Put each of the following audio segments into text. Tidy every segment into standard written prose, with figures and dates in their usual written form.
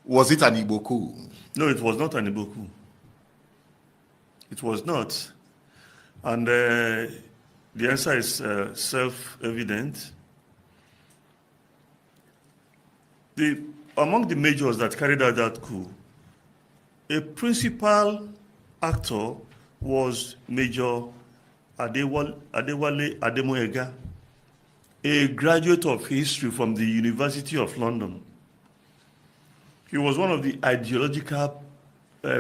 Was it an Igbo coup? No, it was not an Igbo coup. It was not. And the answer is self-evident. Among the majors that carried out that coup, a principal actor was Major Adewale Ademoyega, a graduate of history from the University of London. He was one of the ideological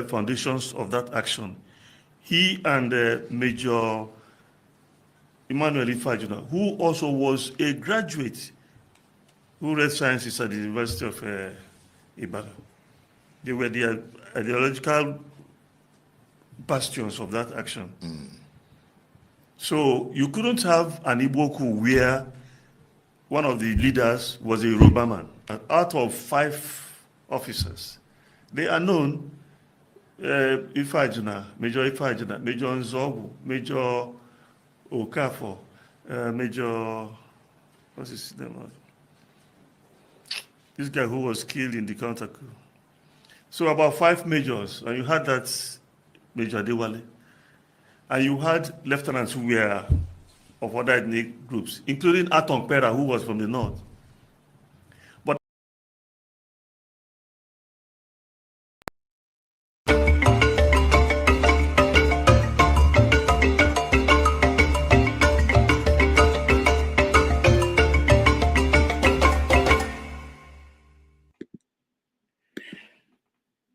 foundations of that action. He and Major Emmanuel Ifajuna, who also was a graduate who read sciences at the University of Ibadan. They were the ideological bastions of that action. So you couldn't have an Igbo coup where one of the leaders was a Yoruba man. And out of 5 officers, they are known, Ifajuna, Major Nzogu, Major Okafor, Major, what's his name? This guy who was killed in the counter coup. So about 5 majors, and you had that Major Adewale, and you had lieutenants who were of other ethnic groups, including Atong Pera, who was from the north. But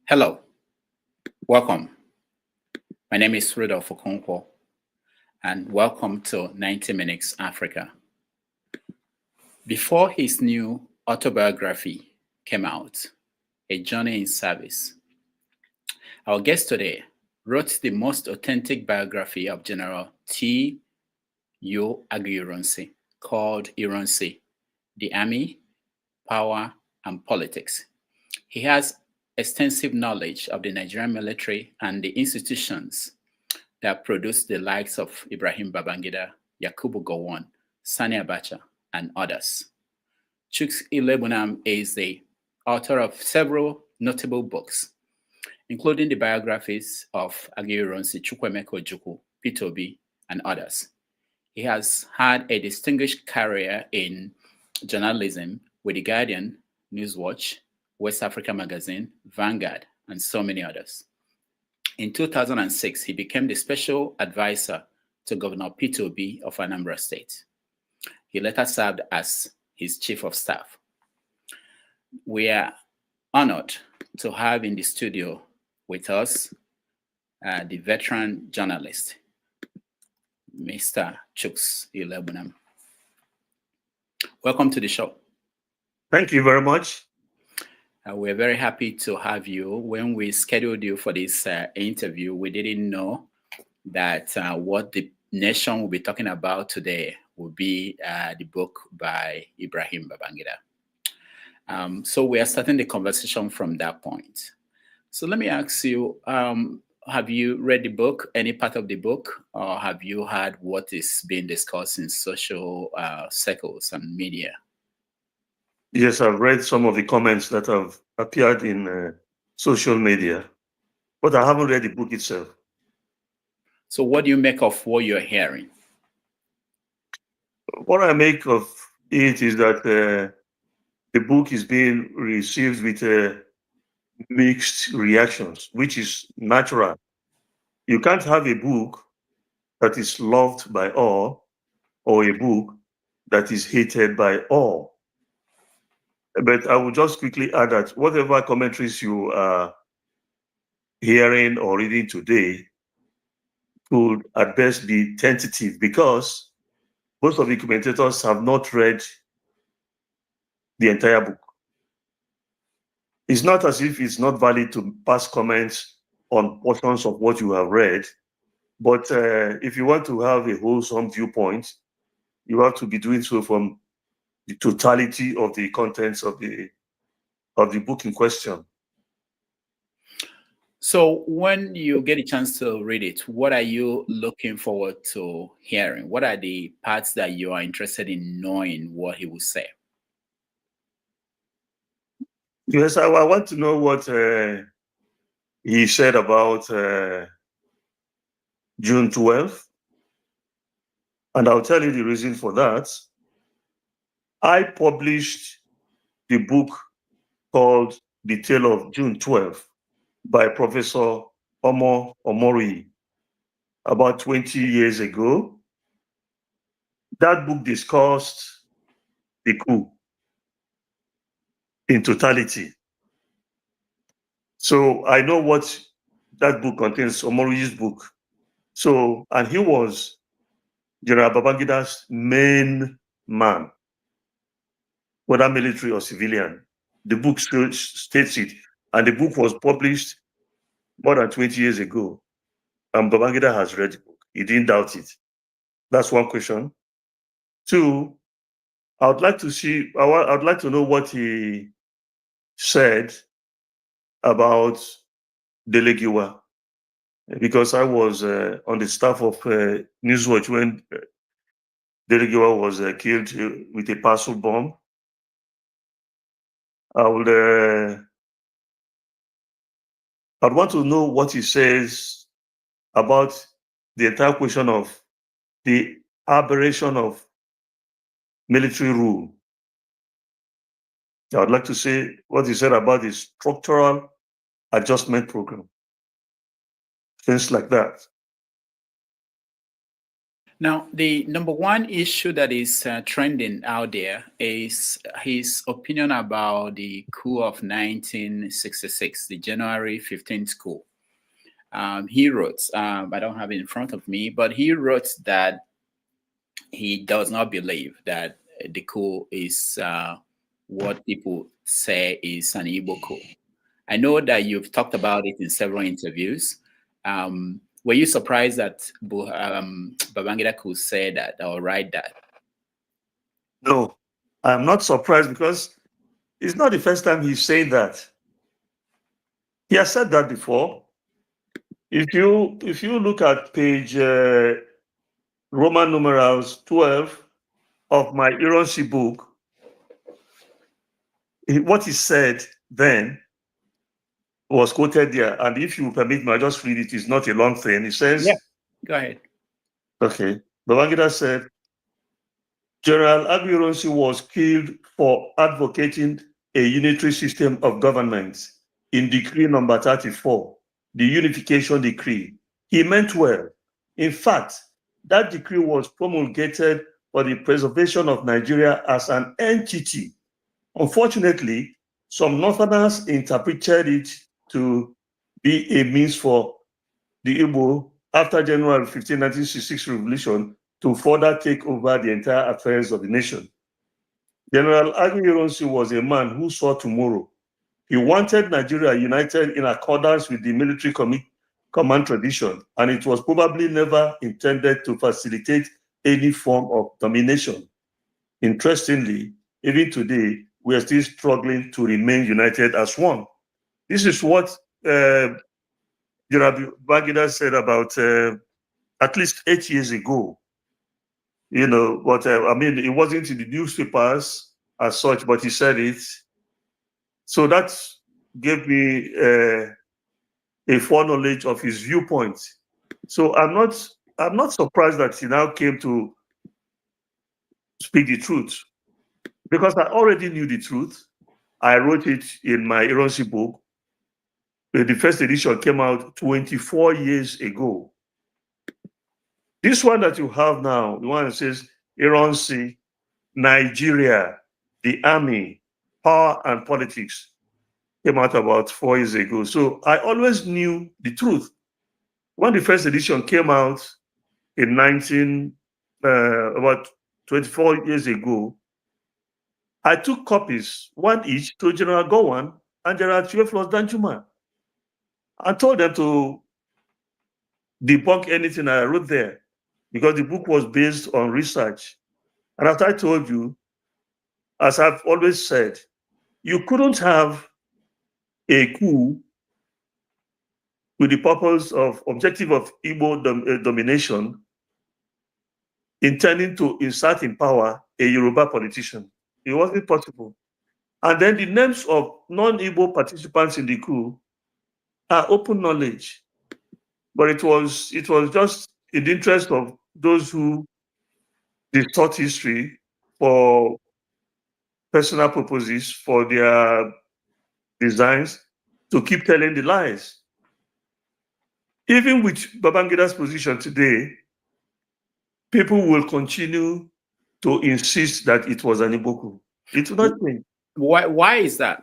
hello, welcome. My name is Rudolph Okonkwo, and welcome to 90 Minutes Africa. Before his new autobiography came out, A Journey in Service, our guest today wrote the most authentic biography of General JTU Aguiyi-Ironsi, called Ironsi, The Army, Power, and Politics. He has extensive knowledge of the Nigerian military and the institutions that produced the likes of Ibrahim Babangida, Yakubu Gowon, Sani Abacha, and others. Chuks Iloegbunam is the author of several notable books, including the biographies of Aguiyi-Ironsi, Chukwuemeka Ojukwu, Peter Obi, and others. He has had a distinguished career in journalism with The Guardian, Newswatch, West Africa Magazine, Vanguard, and so many others. In 2006, he became the special advisor to Governor Peter Obi of Anambra State. He later served as his chief of staff. We are honored to have in the studio with us the veteran journalist, Mr. Chuks Iloegbunam. Welcome to the show. thank you very much. We're very happy to have you. When we scheduled you for this interview, we didn't know that what the nation will be talking about today will be the book by Ibrahim Babangida. So we are starting the conversation from that point. So let me ask you, have you read the book, any part of the book, or have you heard what is being discussed in social circles and media? Yes, I've read some of the comments that have appeared in social media, but I haven't read the book itself. So what do you make of what you're hearing? What I make of it is that the book is being received with mixed reactions, which is natural. You can't have a book that is loved by all or a book that is hated by all. But I will just quickly add that whatever commentaries you are hearing or reading today could at best be tentative, because most of the commentators have not read the entire book. It's not as if it's not valid to pass comments on portions of what you have read, but if you want to have a wholesome viewpoint, you have to be doing so from the totality of the contents of the book in question. So when you get a chance to read it, what are you looking forward to hearing? What are the parts that you are interested in knowing what he will say? Yes, I want to know what he said about June 12th, and I'll tell you the reason for that. I published the book called The Tale of June 12th by Professor Omo Omori about 20 years ago. That book discussed the coup in totality. So I know what that book contains, Omori's book. So, and he was General Babangida's main man, whether military or civilian. The book states it, and the book was published more than 20 years ago. And Babangida has read the book. He didn't doubt it. That's one question. Two, I'd like to know what he said about Dele Giwa, because I was on the staff of Newswatch when Dele Giwa was killed with a parcel bomb. I'd want to know what he says about the entire question of the aberration of military rule. I'd like to say what he said about the structural adjustment program, things like that. Now, the number one issue that is trending out there is his opinion about the coup of 1966, the January 15th coup. He wrote, I don't have it in front of me, but he wrote that he does not believe that the coup is what people say is an Igbo coup. I know that you've talked about it in several interviews. Were you surprised that Babangida could say that or write that? No, I'm not surprised, because it's not the first time he's saying that. He has said that before. If you look at page Roman numerals 12 of my Ironsi book, what he said then was quoted there. And if you permit me, I'll just read it. It's not a long thing. It says, yeah, go ahead. Okay. Babangida said, General Aguiyi-Ironsi was killed for advocating a unitary system of government in Decree number 34, the Unification Decree. He meant well. In fact, that decree was promulgated for the preservation of Nigeria as an entity. Unfortunately, some Northerners interpreted it to be a means for the Igbo, after January 15, 1966 revolution, to further take over the entire affairs of the nation. General Aguiyi-Ironsi was a man who saw tomorrow. He wanted Nigeria united in accordance with the military command tradition, and it was probably never intended to facilitate any form of domination. Interestingly, even today, we are still struggling to remain united as one. This is what General Babangida said about at least 8 years ago. But I mean, it wasn't in the newspapers as such, but he said it. So that gave me a foreknowledge of his viewpoint. So I'm not surprised that he now came to speak the truth, because I already knew the truth. I wrote it in my Ironsi book. The first edition came out 24 years ago. This one that you have now, the one that says Ironsi, Nigeria, the army, power and politics, came out about 4 years ago. So I always knew the truth. When the first edition came out in about 24 years ago, I took copies, one each, to General Gowon and General Danjuma, and told them to debunk anything I wrote there, because the book was based on research. And as I told you, as I've always said, you couldn't have a coup with the purpose of objective of Igbo domination, intending to insert in power a Yoruba politician. It wasn't possible. And then the names of non-Igbo participants in the coup are open knowledge. But it was just in the interest of those who distort history for personal purposes, for their designs, to keep telling the lies. Even with Babangida's position today, people will continue to insist that it was an Igbo coup. It will not change. Why is that?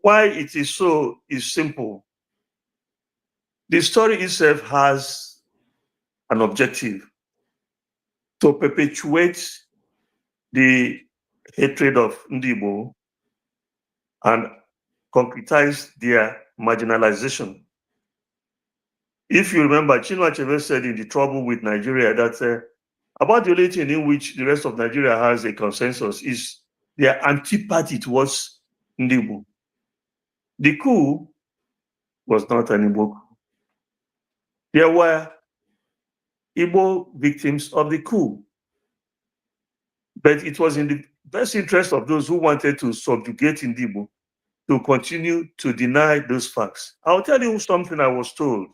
Why it is so is simple. The story itself has an objective: to perpetuate the hatred of Igbo and concretize their marginalization. If you remember, Chinua Achebe said in The Trouble with Nigeria that about the only thing in which the rest of Nigeria has a consensus is their antipathy towards Igbo. The coup was not an Igbo coup. There were Igbo victims of the coup. But it was in the best interest of those who wanted to subjugate Igbo to continue to deny those facts. I'll tell you something I was told.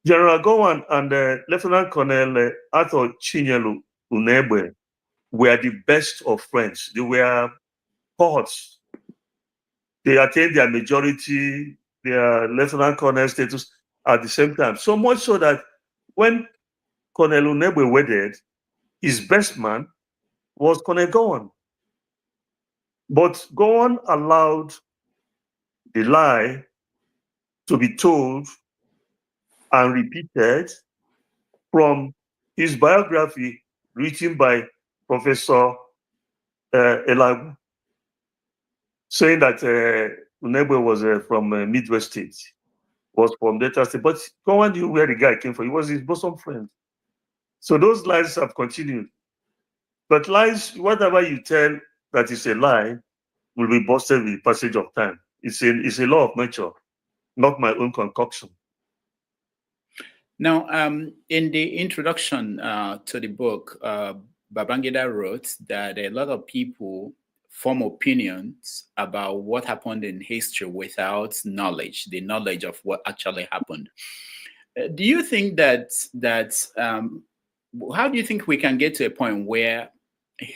General Gowon and Lieutenant Colonel Arthur Chinyelu Unegbe were the best of friends. They were cohorts. They attained their majority, their lieutenant colonel status at the same time. So much so that when Colonel Unegbe wedded, his best man was Colonel Gowon. But Gowon allowed the lie to be told and repeated from his biography written by Professor Elagu, saying that Unegbe was from Midwest State, was from Delta State. But Gowon knew where the guy came from. He was his bosom friend. So those lies have continued. But lies, whatever you tell that is a lie, will be busted with the passage of time. It's a law of nature, not my own concoction. Now, in the introduction to the book, Babangida wrote that a lot of people form opinions about what happened in history without knowledge, the knowledge of what actually happened. Do you think how do you think we can get to a point where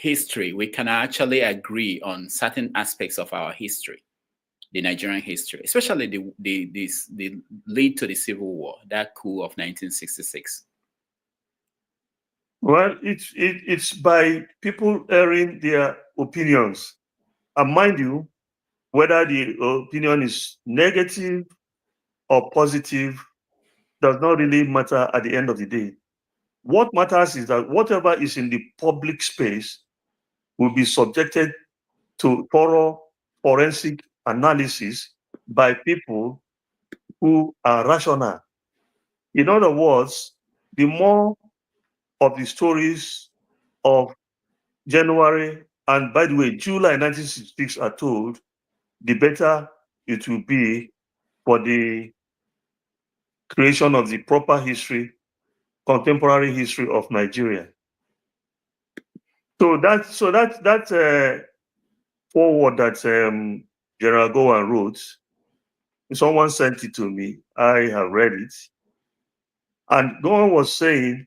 we can actually agree on certain aspects of our history, the Nigerian history, especially the lead to the Civil War, that coup of 1966? Well, it's by people airing their opinions. And mind you, whether the opinion is negative or positive does not really matter at the end of the day. What matters is that whatever is in the public space will be subjected to thorough forensic analysis by people who are rational. In other words, the more of the stories of January and, by the way, July 1966 are told, the better it will be for the creation of the proper history, contemporary history of Nigeria. So that foreword that General Gowon wrote, someone sent it to me. I have read it, and Gowon was saying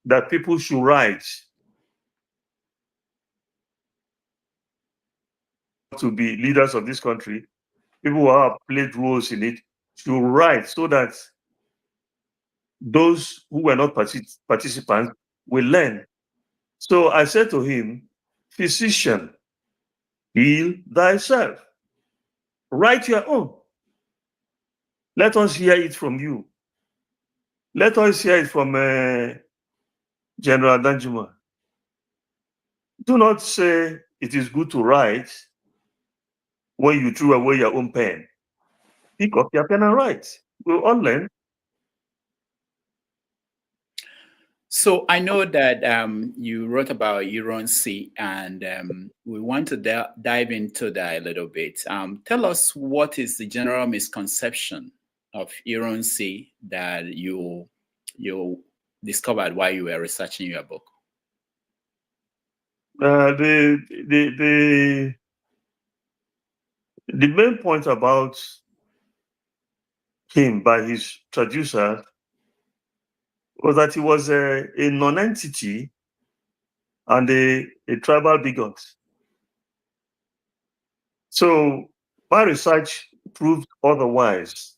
that people should write to be leaders of this country. People who have played roles in it should write so that those who were not participants will learn. So I said to him, physician, heal thyself. Write your own. Let us hear it from you. Let us hear it from General Danjuma. Do not say it is good to write when you threw away your own pen. Pick up your pen and write. We'll all learn. So I know that you wrote about Ironsi, and we want to dive into that a little bit. Tell us, what is the general misconception of Ironsi that you discovered while you were researching your book? The main point about him by his traducer was that he was a non-entity and a tribal bigot. So my research proved otherwise.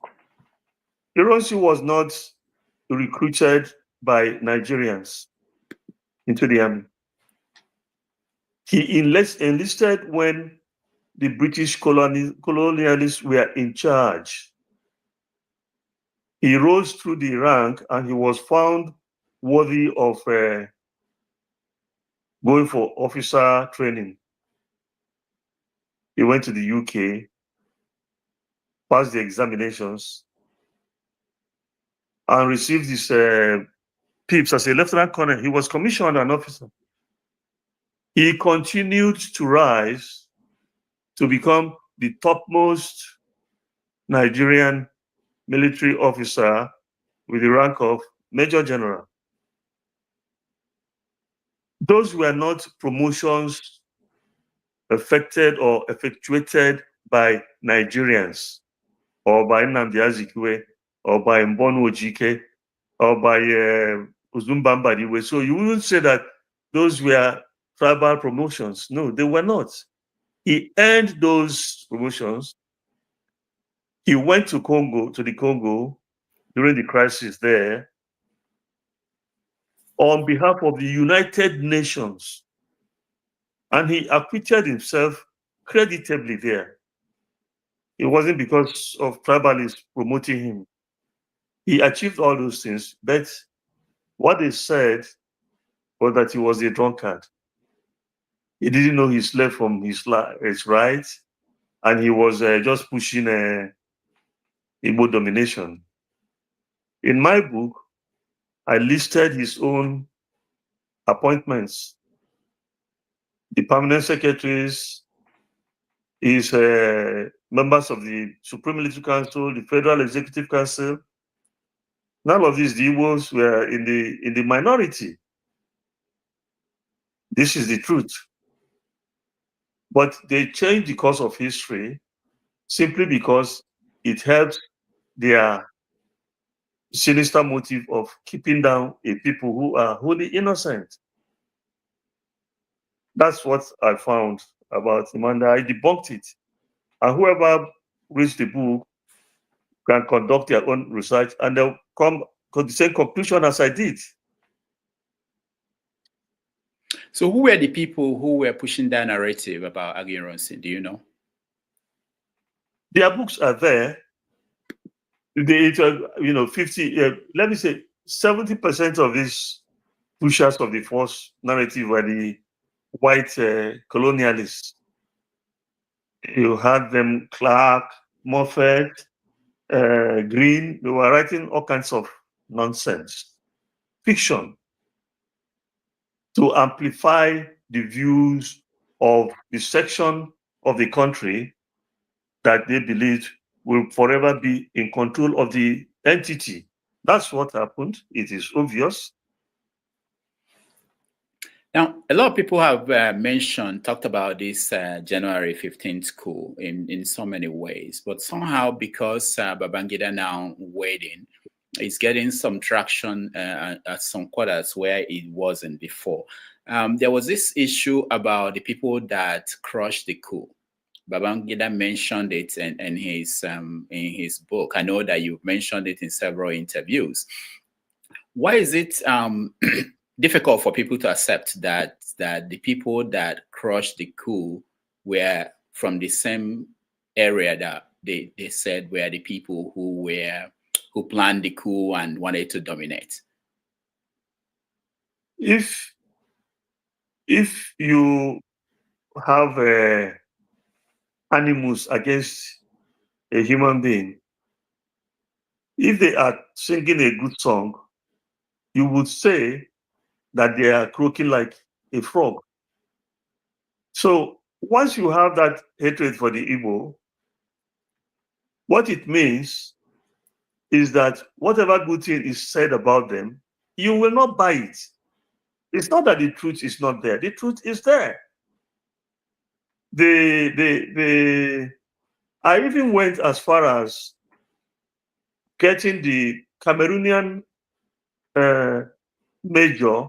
Ironsi was not recruited by Nigerians into the army. He enlisted when the British colonialists were in charge. He rose through the rank and he was found worthy of going for officer training. He went to the UK, passed the examinations, and received his PIPs as a lieutenant colonel. He was commissioned an officer. He continued to rise to become the topmost Nigerian military officer with the rank of Major General. Those were not promotions affected or effectuated by Nigerians or by Nnamdi Azikiwe or by Mbonu Ojike or by Uzumbambadiwe. So you wouldn't say that those were tribal promotions. No, they were not. He earned those promotions. He went to the Congo during the crisis there on behalf of the United Nations. And he acquitted himself creditably there. It wasn't because of tribalists promoting him. He achieved all those things, but what they said was that he was a drunkard. He didn't know his left from his right, and he was just pushing Igbo domination. In my book, I listed his own appointments, the permanent secretaries, his members of the Supreme Military Council, the Federal Executive Council. None of these Igbos were in the minority. This is the truth. But they changed the course of history simply because it helps their sinister motive of keeping down a people who are wholly innocent. That's what I found about him, and I debunked it. And whoever reads the book can conduct their own research, and they'll come to the same conclusion as I did. So who were the people who were pushing that narrative about Aguiyi-Ironsi? Do you know? Their books are there. They, 50, let me say 70% of these pushers of the false narrative were the white colonialists. You had them, Clark, Moffat, Green. They were writing all kinds of nonsense, fiction, to amplify the views of the section of the country that they believed will forever be in control of the entity. That's what happened. It is obvious. Now, a lot of people have talked about this January 15th coup in so many ways, but somehow because Babangida now weighed in, it's getting some traction at some quarters where it wasn't before. There was this issue about the people that crushed the coup. Babangida mentioned it in his book. I know that you've mentioned it in several interviews. Why is it difficult for people to accept that the people that crushed the coup were from the same area that they said were the people who planned the coup and wanted to dominate? If you have animus against a human being, if they are singing a good song, you would say that they are croaking like a frog. So once you have that hatred for the Igbo, what it means is that whatever good thing is said about them, you will not buy it. It's not that the truth is not there. The truth is there. I even went as far as getting the Cameroonian major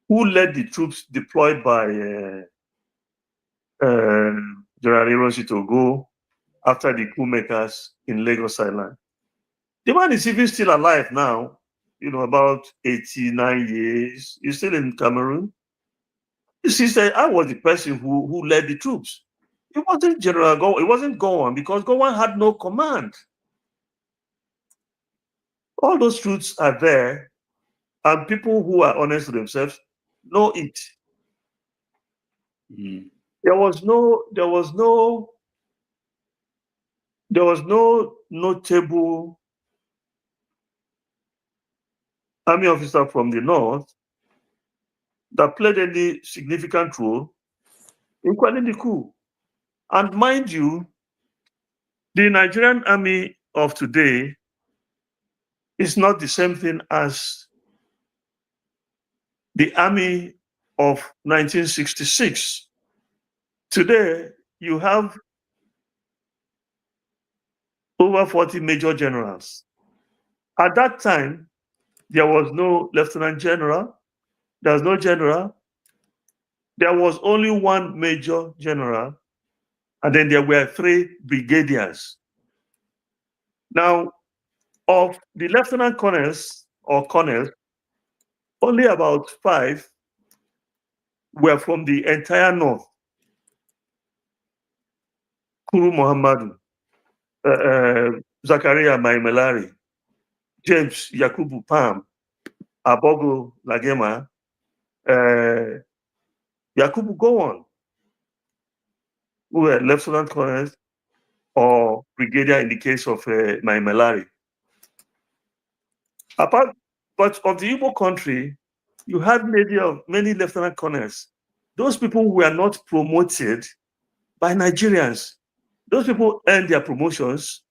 who led the troops deployed by General Aguiyi-Ironsi to go after the coup makers in Lagos Island. The man is even still alive now, about 89 years. He's still in Cameroon. He said, I was the person who led the troops. It wasn't General Gowon. It wasn't Gowon because Gowon had no command. All those truths are there, and people who are honest to themselves know it. Mm. There was no notable army officer from the north that played any significant role in quelling the coup. And mind you, the Nigerian army of today is not the same thing as the army of 1966. Today, you have over 40 major generals. At that time, there was no lieutenant general, there was no general, there was only one major general, and then there were 3 brigadiers. Now, of the lieutenant colonels or colonels, only about 5 were from the entire north. Kuru Muhammadu, Zakaria Maimelari, James Yakubu Pam, Abogo Lagema, Yakubu Gowon, who were lieutenant colonels or brigadier in the case of Maimelari. But of the Igbo country, you had many lieutenant colonels. Those people were not promoted by Nigerians. Those people earned their promotions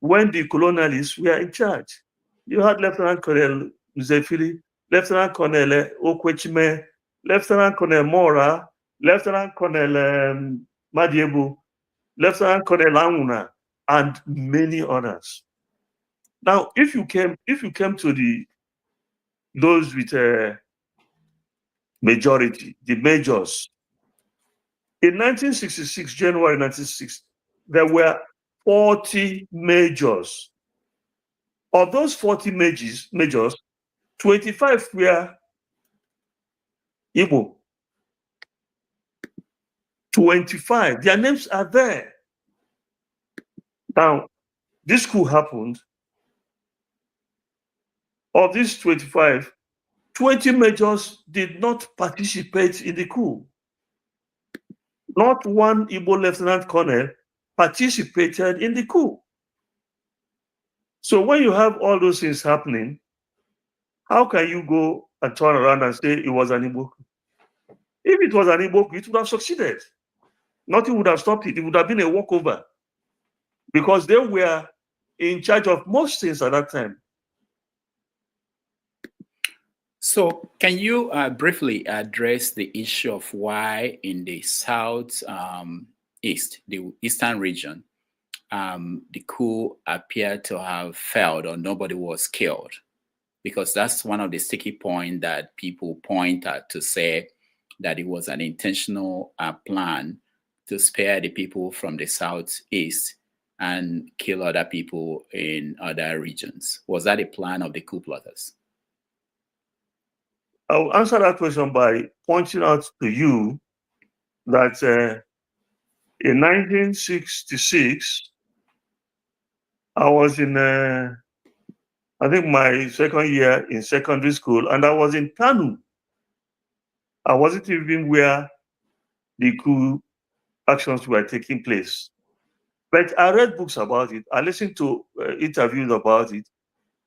when the colonialists were in charge. You had Lieutenant Colonel Mzefili, Lieutenant Colonel Okwechime, Lieutenant Colonel Mora, Lieutenant Colonel Madiebu, Lieutenant Colonel Anguna, and many others. Now, if you came to those with a majority, the majors, in 1966, January 1966, there were 40 majors. Of those 40 majors, 25 were Igbo. 25, their names are there. Now, this coup happened. Of these 25, 20 majors did not participate in the coup. Not one Igbo lieutenant colonel participated in the coup. So when you have all those things happening, how can you go and turn around and say it was an Igbo coup? If it was an Igbo coup, it would have succeeded. Nothing would have stopped it. It would have been a walkover because they were in charge of most things at that time. So can you briefly address the issue of why in the South East, the Eastern region, the coup appeared to have failed or nobody was killed? Because that's one of the sticky points that people point at to say that it was an intentional plan to spare the people from the Southeast and kill other people in other regions. Was that a plan of the coup plotters? I'll answer that question by pointing out to you that in 1966, I was in, I think, my second year in secondary school, and I was in Kanu. I wasn't even where the coup actions were taking place. But I read books about it. I listened to interviews about it.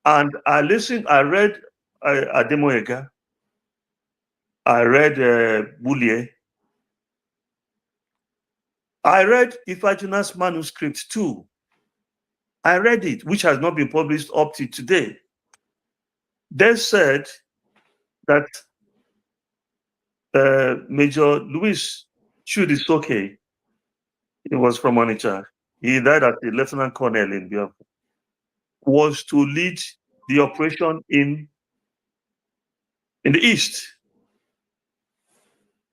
And I read Ademoyega. I read Boulier. I read Ifajuna's manuscript too. I read it, which has not been published up to today. They said that Major Louis Chudisoke, he was from Onitsha. He died as a lieutenant colonel in Biafra, was to lead the operation in the east,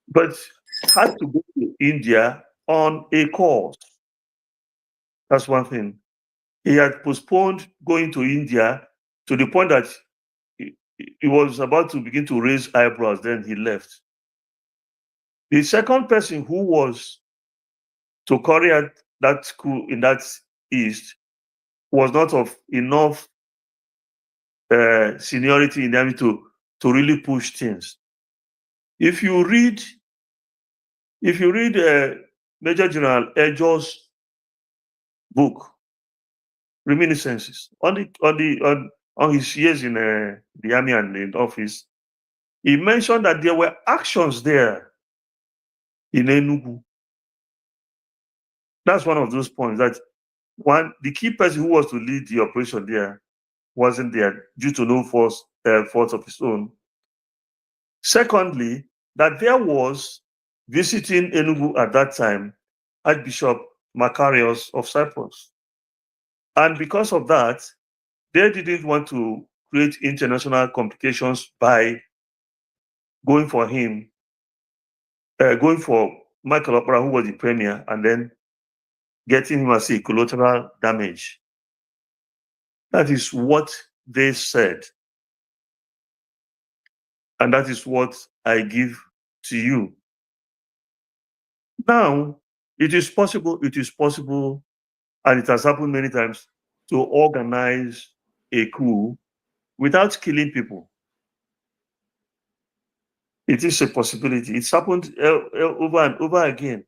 but had to go to India on a course. That's one thing. He had postponed going to India to the point that he was about to begin to raise eyebrows, then he left. The second person who was to carry out that coup in that east was not of enough seniority in the army to really push things. If you read Major General Ejo's book, Reminiscences, on his years in the army and in office, he mentioned that there were actions there in Enugu. That's one of those points, that the key person who was to lead the operation there wasn't there due to no fault of his own. Secondly, that there was visiting Enugu at that time Archbishop Macarius of Cyprus. And because of that, they didn't want to create international complications by going for him, going for Michael Opera, who was the premier, and then getting him as a collateral damage. That is what they said. And that is what I give to you. Now, it is possible, and it has happened many times, to organize a coup without killing people. It is a possibility. It's happened over and over again.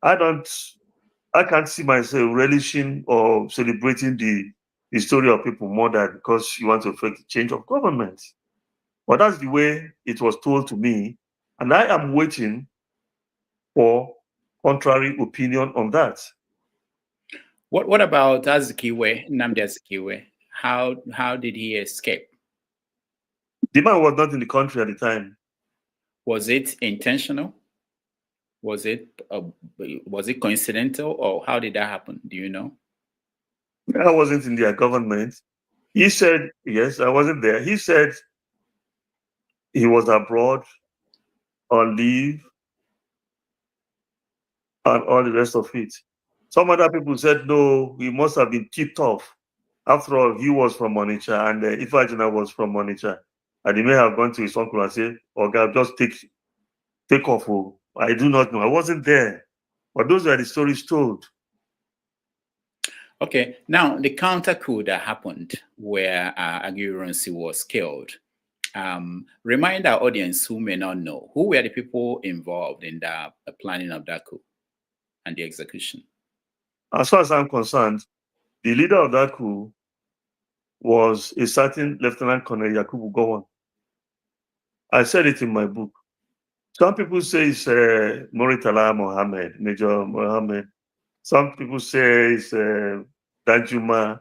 I can't see myself relishing or celebrating the story of people murdered because you want to affect the change of government. But that's the way it was told to me, and I am waiting for contrary opinion on that. What about Azikiwe, Nnamdi Azikiwe? How did he escape? The man was not in the country at the time. Was it intentional? Was it coincidental, or how did that happen? Do you know? I wasn't in their government. He said, yes, I wasn't there. He said he was abroad on leave and all the rest of it. Some other people said, no, he must have been tipped off. After all, he was from Onitsha, and Ifeanyi was from Onitsha. And he may have gone to his uncle and said, oh, God, just take off. Oh. I do not know. I wasn't there. But those are the stories told. Okay. Now, the counter coup that happened where Aguiyi-Ironsi was killed, remind our audience who may not know, who were the people involved in the planning of that coup and the execution? As far as I'm concerned, the leader of that coup was a certain Lieutenant Colonel Yakubu Gowon. I said it in my book. Some people say it's Muritala Mohammed, Major Mohammed. Some people say it's Danjuma,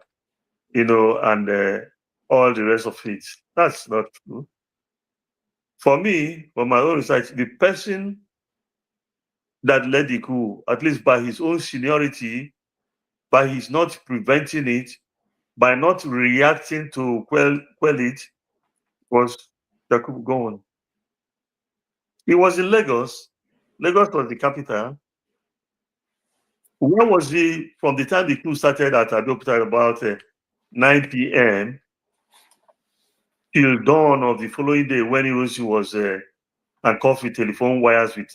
and all the rest of it. That's not true. For me, from my own research, the person that led the coup, at least by his own seniority, by his not preventing it, by not reacting to quell it, was Yakubu Gowon. He was in Lagos. Lagos was the capital. Where was he from the time the coup started at Abeokuta about 9 p.m. till dawn of the following day when Ironsi was handcuffed with telephone wires with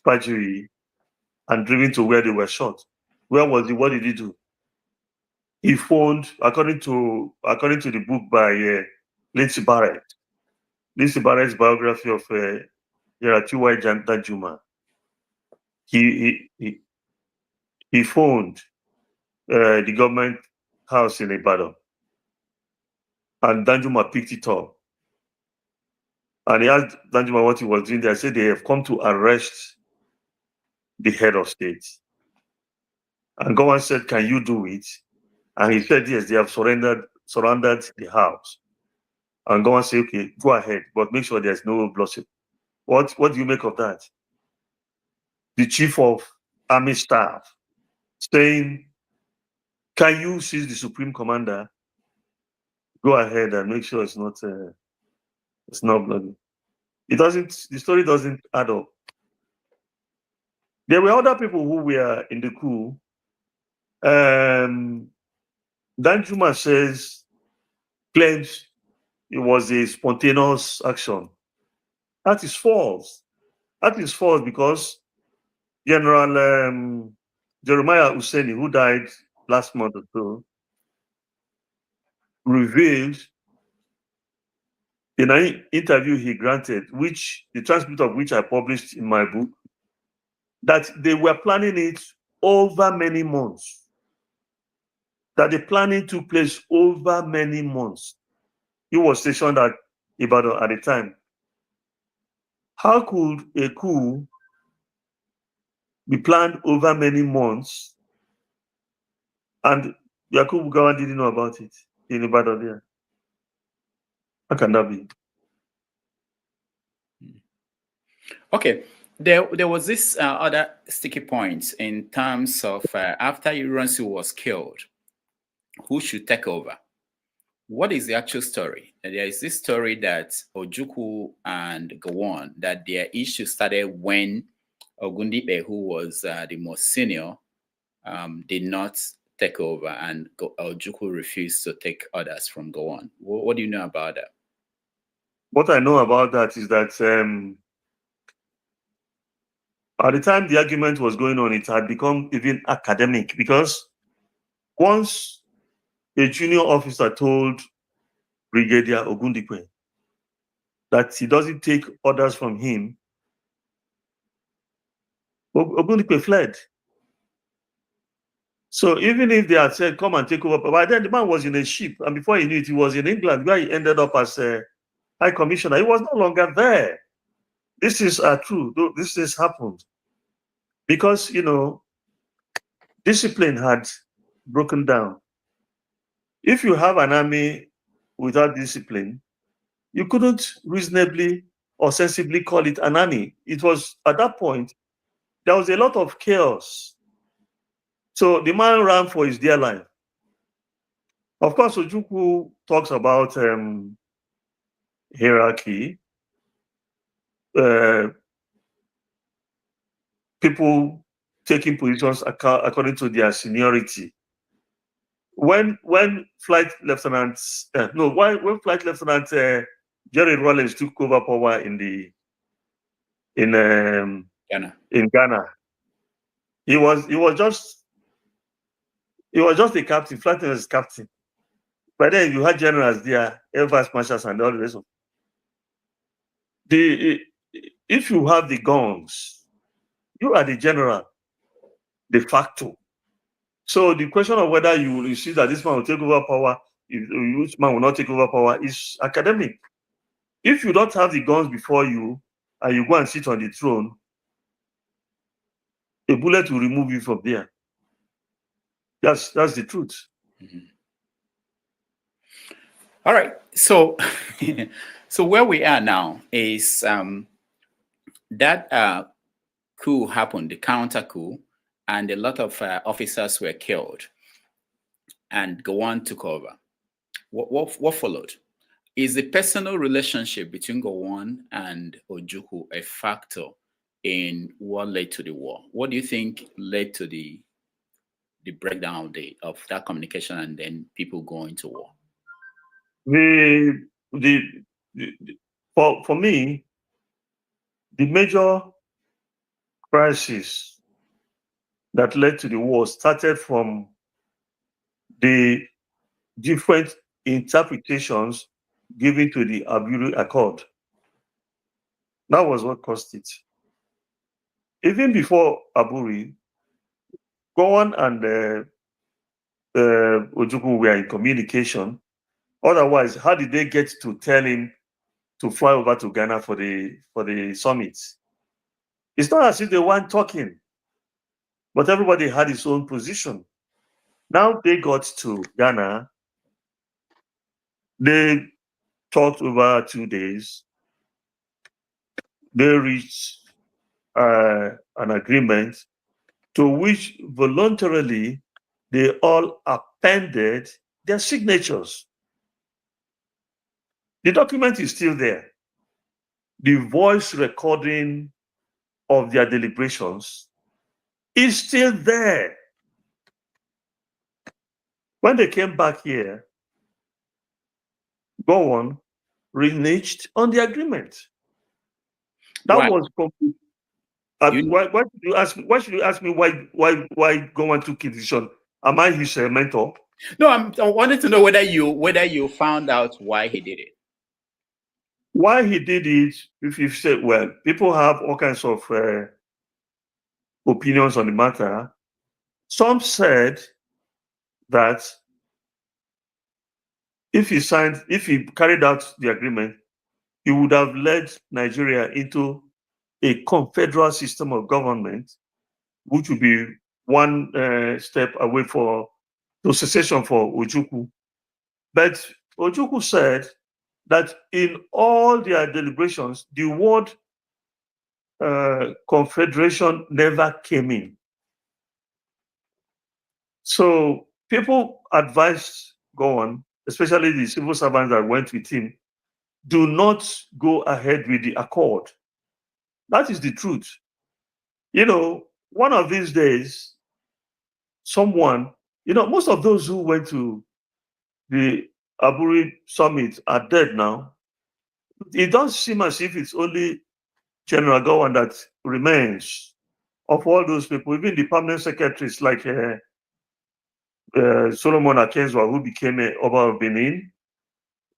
perjury and driven to where they were shot? Where was he? What did he do? He phoned, according to the book by Lindsay Barrett's biography of General Danjuma. He phoned the government house in Ibadan, and Danjuma picked it up. And he asked Danjuma what he was doing there. I said, they have come to arrest the head of state. And Gowon said, can you do it? And he said, yes, they have surrounded the house. and go and say, okay, go ahead, but make sure there's no bloodshed. What do you make of that? The chief of army staff saying, can you seize the supreme commander? Go ahead and make sure it's not bloody. The story doesn't add up. There were other people who were in the coup. Danjuma claims it was a spontaneous action. That is false. That is false because General Jeremiah Husseini, who died last month or so, revealed in an interview he granted, which the transcript of which I published in my book, that they were planning it over many months. That the planning took place over many months. He was stationed at Ibadan at the time. How could a coup be planned over many months and Yakubu Gowon didn't know about it in Ibadan there? How can that be? Okay, there was this other sticky point in terms of after Ironsi was killed, who should take over? What is the actual story? There is this story that Ojukwu and Gowon, that their issue started when Ogundipe, who was the most senior, did not take over, and Ojukwu refused to take orders from Gowon. What do you know about that? What I know about that is that at the time the argument was going on, it had become even academic, because once a junior officer told Brigadier Ogundipe that he doesn't take orders from him, Ogundipe fled. So even if they had said, come and take over, by then the man was in a ship, and before he knew it, he was in England, where he ended up as a High Commissioner. He was no longer there. This is true. This has happened. Because, discipline had broken down. If you have an army without discipline, you couldn't reasonably or sensibly call it an army. It was, at that point, there was a lot of chaos. So the man ran for his dear life. Of course, Ojukwu talks about hierarchy, people taking positions according to their seniority. When Flight Lieutenant Jerry Rawlings took over power in Ghana, he was just a captain. Flight Lieutenant is captain. But then you had generals there, air vice marshals, and all the rest of if you have the guns, you are the general de facto. So the question of whether you will see that this man will take over power, which man will not take over power, is academic. If you don't have the guns before you and you go and sit on the throne, a bullet will remove you from there. That's the truth. Mm-hmm. All right. So, so where we are now is that coup happened, the counter coup, and a lot of officers were killed, and Gowon took over. What followed? Is the personal relationship between Gowon and Ojukwu a factor in what led to the war? What do you think led to the breakdown of that communication and then people going to war? For me, the major crisis that led to the war started from the different interpretations given to the Aburi Accord. That was what caused it. Even before Aburi, Gowon and Ojukwu were in communication. Otherwise, how did they get to tell him to fly over to Ghana for the summit? It's not as if they weren't talking, but everybody had his own position. Now they got to Ghana, they talked over 2 days. They reached an agreement to which voluntarily they all appended their signatures. The document is still there. The voice recording of their deliberations is still there. When they came back here, Gowon reneged on the agreement. That Why? was complete. Why should you ask me? Why should you ask me why Gowon took a decision? Am I his mentor? No, I wanted to know whether you found out why he did it. Why he did it? If you say, well, people have all kinds of opinions on the matter. Some said that if he carried out the agreement, he would have led Nigeria into a confederal system of government, which would be one step away to secession for Ojukwu. But Ojukwu said that in all their deliberations, the word confederation never came in. So people advised Gowon, especially the civil servants that went with him, do not go ahead with the accord. That is the truth. One of these days, someone, most of those who went to the Aburi summit are dead now. It does seem as if it's only General Gowon that remains of all those people, even the permanent secretaries like Solomon Akenzwa, who became a Oba of Benin.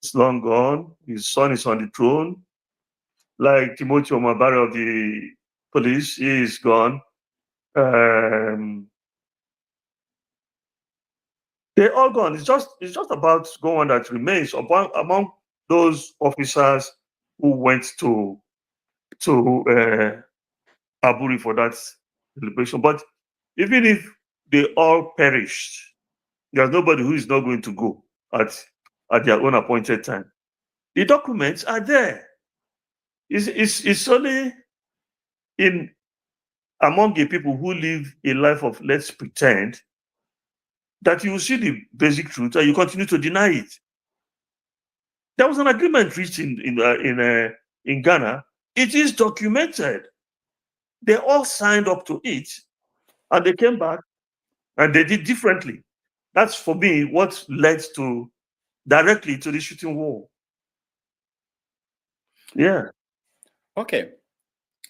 It's long gone. His son is on the throne. Like Timothy Omabare of the police, he is gone. They're all gone. It's just about Gowon that remains among those officers who went to Aburi for that celebration. But even if they all perished, there's nobody who is not going to go at their own appointed time. The documents are there. It's only among the people who live a life of let's pretend that you will see the basic truth and you continue to deny it. There was an agreement reached in Ghana. It is documented. They all signed up to it, and they came back and they did differently. That's for me what led directly to the shooting war. Yeah. Okay.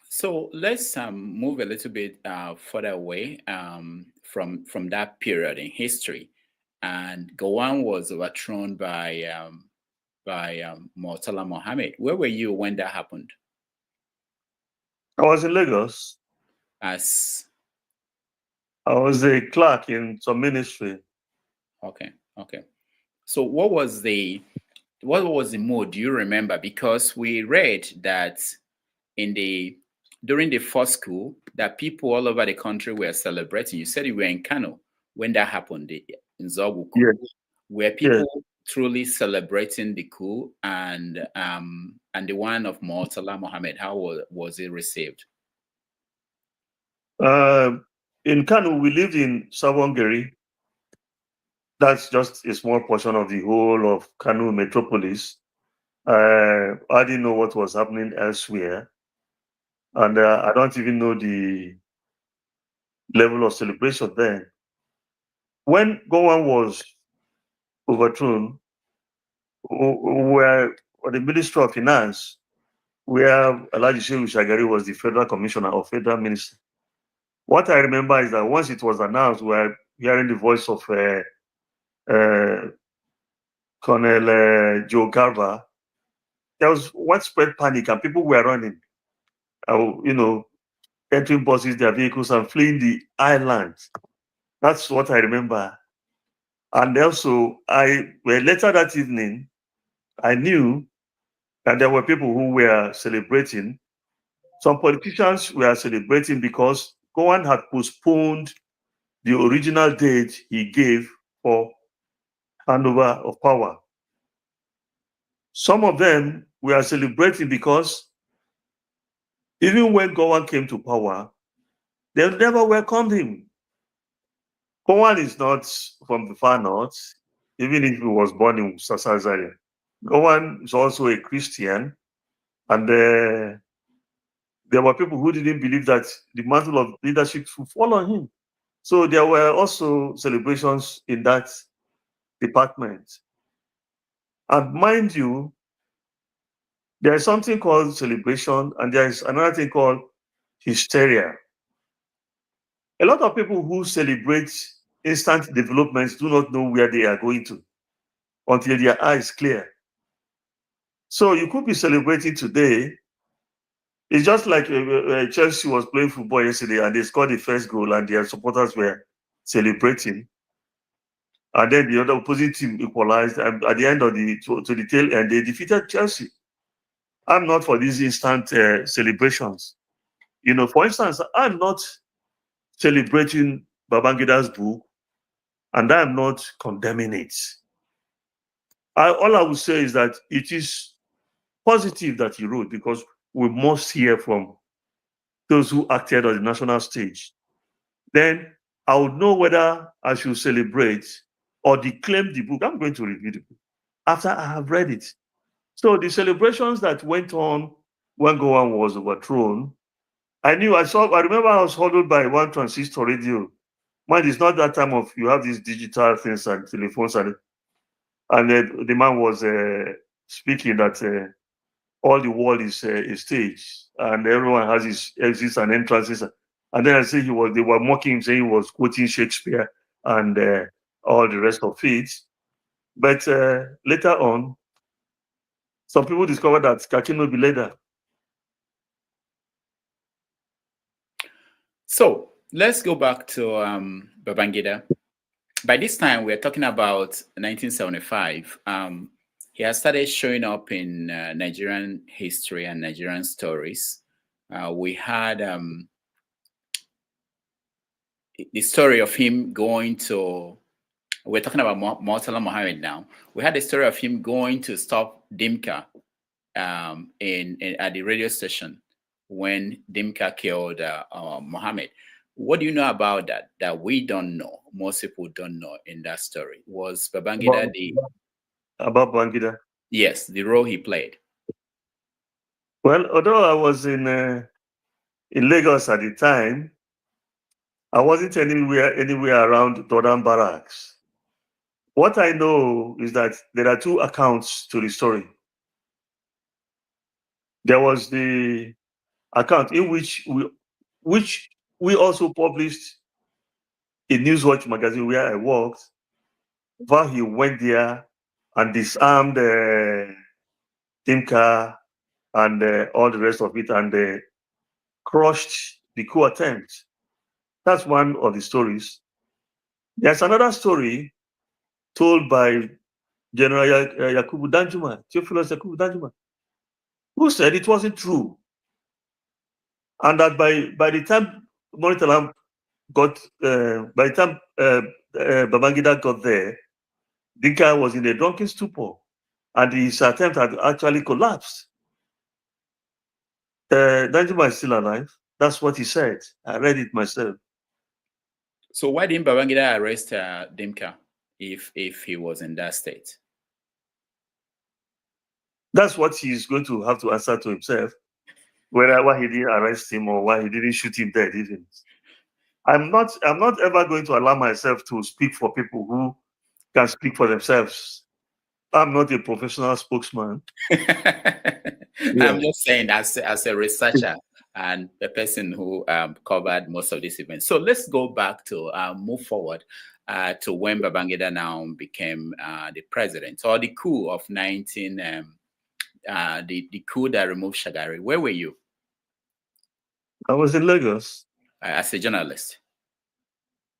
So let's move a little bit further away from that period in history. And Gowon was overthrown by Murtala Mohammed. Where were you when that happened? I was in Lagos. I was a clerk in some ministry. Okay. So what was the mood? Do you remember? Because we read that during the first coup, that people all over the country were celebrating. You said you were in Kanu when that happened, in Zogu coup. Yes. Were people truly celebrating the coup and the one of Murtala Mohammed? How was it received? In Kanu, we lived in Savongeri. That's just a small portion of the whole of Kanu metropolis. I didn't know what was happening elsewhere. And I don't even know the level of celebration then. When Gowon was overthrown, we were at the Ministry of Finance, where Alhaji Shehu Shagari was the Federal Commissioner or Federal Minister. What I remember is that once it was announced, we were hearing the voice of Colonel Joe Garba. There was widespread panic and people were running, entering buses, their vehicles, and fleeing the island. That's what I remember. And also, later that evening, I knew that there were people who were celebrating. Some politicians were celebrating because Gowon had postponed the original date he gave for handover of power. Some of them we are celebrating because even when Gowon came to power, they never welcomed him. Gowon is not from the far north, even if he was born in Sasazaya. Gowon is also a Christian, and there were people who didn't believe that the mantle of leadership should fall on him. So there were also celebrations in that department. And mind you, there is something called celebration, and there is another thing called hysteria. A lot of people who celebrate instant developments do not know where they are going to until their eyes clear. So you could be celebrating today. It's just like Chelsea was playing football yesterday and they scored the first goal and their supporters were celebrating. And then the other opposing team equalized, and at the end of to the tail end, they defeated Chelsea. I'm not for these instant celebrations. You know, for instance, I'm not celebrating Babangida's book, and I'm not condemning it. All I would say is that it is positive that he wrote, because we must hear from those who acted on the national stage. Then I would know whether I should celebrate or declaim the book. I'm going to review the book after I have read it. So the celebrations that went on when Gowon was overthrown, I remember I was huddled by one transistor radio. Mind, it's not that time of you have these digital things and telephones, and the man was speaking that all the world is a stage, and everyone has his exits and entrances. And then they were mocking him, saying he was quoting Shakespeare and all the rest of it. But later on, some people discovered that Kakino be leader. So let's go back to Babangida. By this time, we're talking about 1975. He has started showing up in Nigerian history and Nigerian stories. We had the story of him going to, we're talking about Murtala Muhammad now. We had the story of him going to stop Dimka at the radio station when Dimka killed Muhammad. What do you know about that we don't know? Most people don't know in that story. Was Babangida about Babangida? Yes, the role he played. Well, although I was in Lagos at the time, I wasn't anywhere around Dodan Barracks. What I know is that there are two accounts to the story. There was the account in which we also published in Newswatch magazine where I worked, where he went there and disarmed Dimka and all the rest of it, and crushed the coup attempt. That's one of the stories. There's another story told by General Yakubu Danjuma, Theophilus Yakubu Danjuma, who said it wasn't true, and that by the time Babangida got there, Dinka was in a drunken stupor, and his attempt had actually collapsed. Danjuma is still alive. That's what he said. I read it myself. So why didn't Babangida arrest Dimka if he was in that state? That's what he's going to have to answer to himself, why he didn't arrest him or why he didn't shoot him dead even. I'm not ever going to allow myself to speak for people who can speak for themselves. I'm not a professional spokesman. I'm just saying as a researcher and a person who covered most of these events. So let's go back to move forward to when Babangida now became the president, or the coup of the coup that removed Shagari. Where were you? I was in Lagos. As a journalist?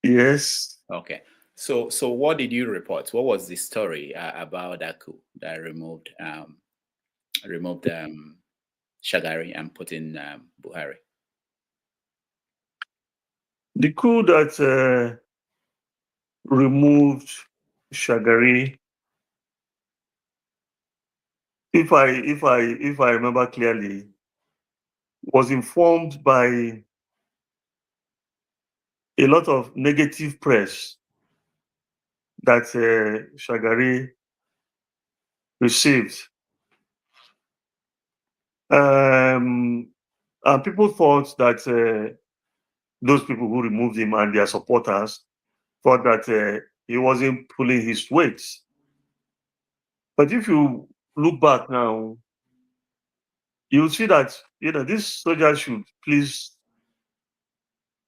Yes. Okay. So what did you report? What was the story about that coup that removed Shagari and put in Buhari? The coup that removed Shagari if I remember clearly, was informed by a lot of negative press that Shagari received. And people thought that those people who removed him and their supporters thought that he wasn't pulling his weight. But if you look back now, you'll see that these soldiers should please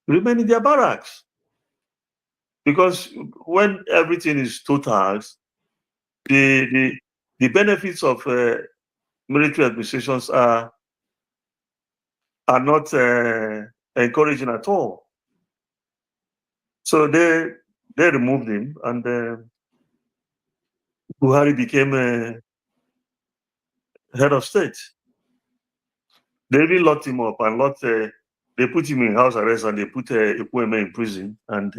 remain in their barracks. Because when everything is total, the benefits of military administrations are not encouraging at all. So they removed him, and Buhari became head of state. They even locked him up and they put him in house arrest, and they put Chukwuemeka in prison, and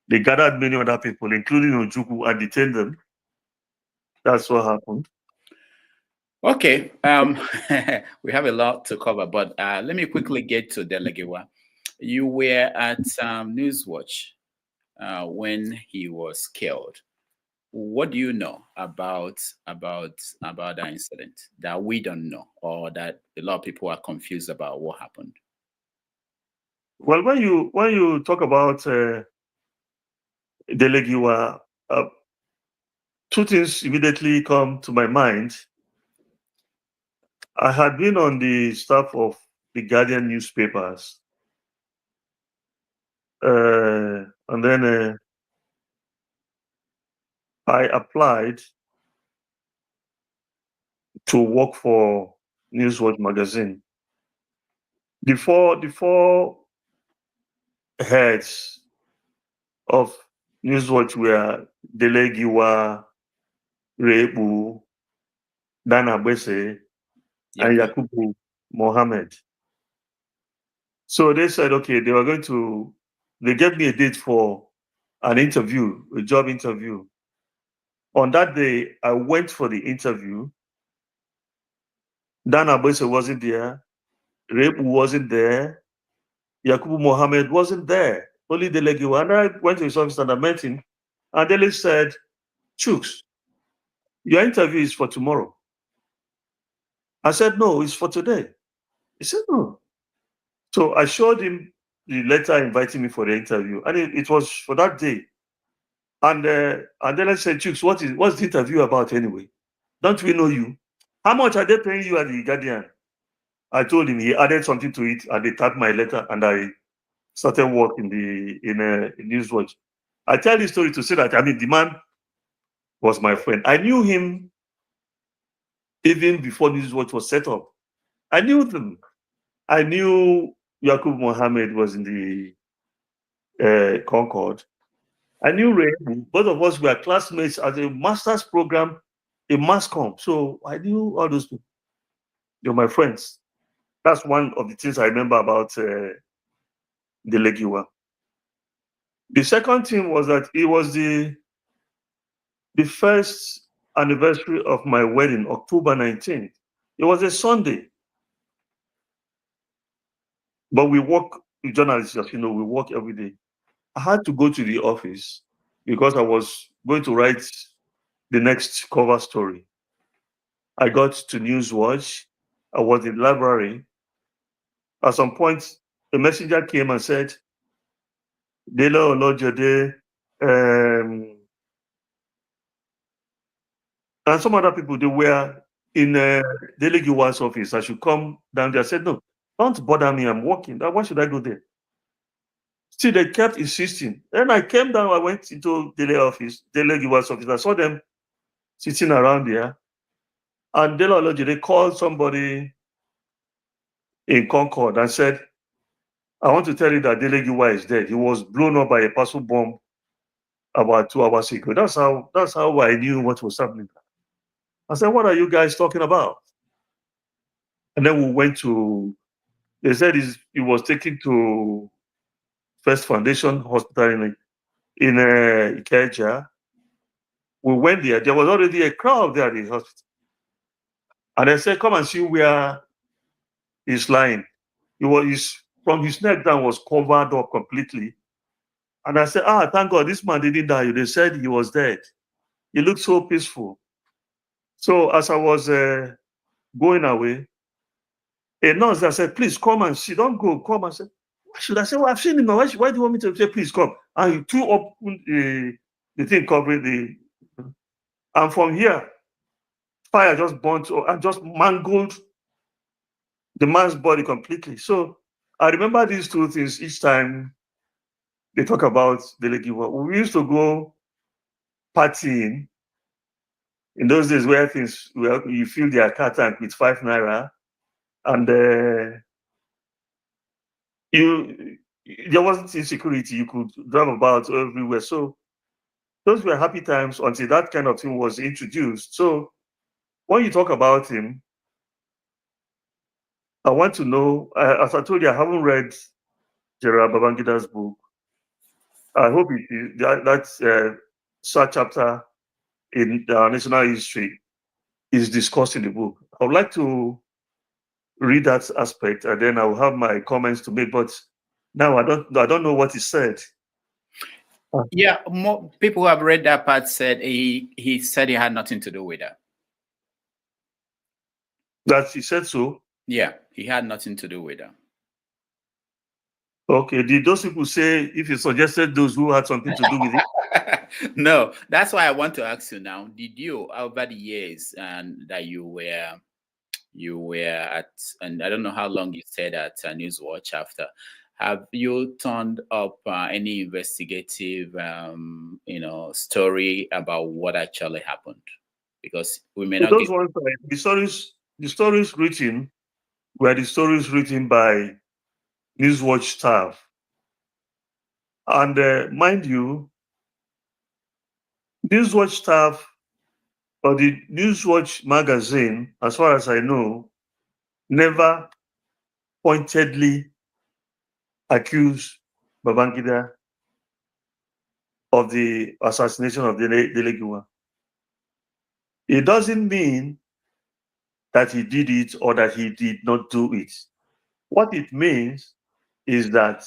they gathered many other people, including Ojukwu, and detained them. That's what happened. Okay, we have a lot to cover, but let me quickly get to Dele Giwa. You were at Newswatch when he was killed. What do you know about that incident that we don't know, or that a lot of people are confused about what happened? Well, when you talk about Dele Giwa, two things immediately come to my mind. I had been on the staff of the Guardian newspapers, and then I applied to work for Newswatch magazine. The four heads of Newswatch were Dele Giwa, Rebu, Dana Bese, and Yakubu Mohammed. So they said, okay, they gave me a date for an interview, a job interview. On that day, I went for the interview. Dana Bese wasn't there. Rebu wasn't there. Yakubu Mohammed wasn't there. Only Dele Giwa. And I went to his office and I met him. And Dele said, Chuks, your interview is for tomorrow. I said, no, it's for today. He said, no. So I showed him the letter inviting me for the interview. And it was for that day. And then I said, Chuks, what's the interview about anyway? Don't we know you? How much are they paying you at the Guardian? I told him. He added something to it, and they tagged my letter, and I started work in Newswatch. I tell this story to say that, the man was my friend. I knew him even before Newswatch was set up. I knew them. I knew Yakubu Mohammed was in the Concord. I knew Ray. Both of us were classmates at a master's program in mass comm. So I knew all those people. They were my friends. That's one of the things I remember about Dele Giwa. The second thing was that it was the first anniversary of my wedding, October 19th. It was a Sunday. But we work, journalists, as you know, we work every day. I had to go to the office because I was going to write the next cover story. I got to Newswatch. I was in the library. At some point, a messenger came and said, Dele Olojede, and some other people, they were in Dele Giwa's office. I should come down there. I said, no, don't bother me. I'm working. Why should I go there? Still, they kept insisting. Then I came down. I went into Dele Giwa's office. I saw them sitting around there. And Dele Olojede called somebody in Concord and said, I want to tell you that Dele Giwa is dead. He was blown up by a parcel bomb about 2 hours ago. That's how I knew what was happening. I said, what are you guys talking about? And then we went to, they said he was taken to First Foundation Hospital in Ikeja. We went there. There was already a crowd there at the hospital. And I said, come and see where he's lying. From his neck down was covered up completely. And I said, thank God, this man didn't die. They said he was dead. He looked so peaceful. So as I was going away, a nurse that said, please come and see. Don't go, come and say, why should I say, well, I've seen him. Why do you want me to say, please come? And he threw up the thing covering the... And from here, fire just burnt and just mangled the man's body completely. So I remember these two things each time they talk about Dele Giwa. We used to go partying in those days where you fill their car tank with 5 naira, and there wasn't insecurity. You could drive about everywhere. So those were happy times until that kind of thing was introduced. So when you talk about him, I want to know, as I told you, I haven't read General Babangida's book. I hope that chapter in national history is discussed in the book. I would like to read that aspect, and then I will have my comments to make. But now I don't know what he said. Yeah, more people who have read that part said he said he had nothing to do with that. That he said so? Yeah, he had nothing to do with that. Okay, did those people say if he suggested those who had something to do with it? No, that's why I want to ask you now. Did you, over the years that you were at, and I don't know how long you stayed at Newswatch after, have you turned up any investigative, story about what actually happened? Because we may not. Those ones, the stories written were the stories written by Newswatch staff, and mind you, Newswatch staff or the Newswatch magazine, as far as I know, never pointedly accused Babangida of the assassination of Dele Giwa. It doesn't mean that he did it or that he did not do it. What it means is that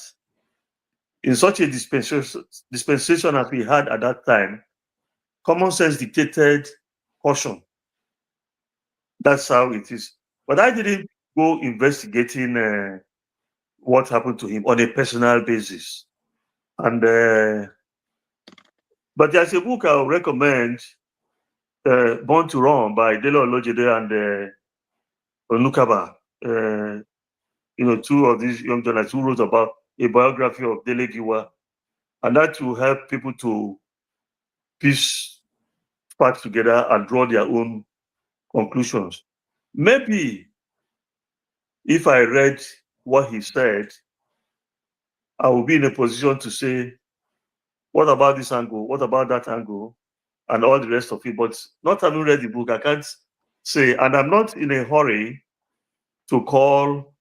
in such a dispensation as we had at that time, common sense dictated caution. That's how it is. But I didn't go investigating what happened to him on a personal basis. And but there's a book I'll recommend, Born to Run by Dele and Onukaba. Two of these young journalists who wrote about a biography of Dele Giwa, and that will help people to piece facts together and draw their own conclusions. Maybe if I read what he said, I will be in a position to say, what about this angle? What about that angle? And all the rest of it. But not having read the book, I can't say. And I'm not in a hurry to call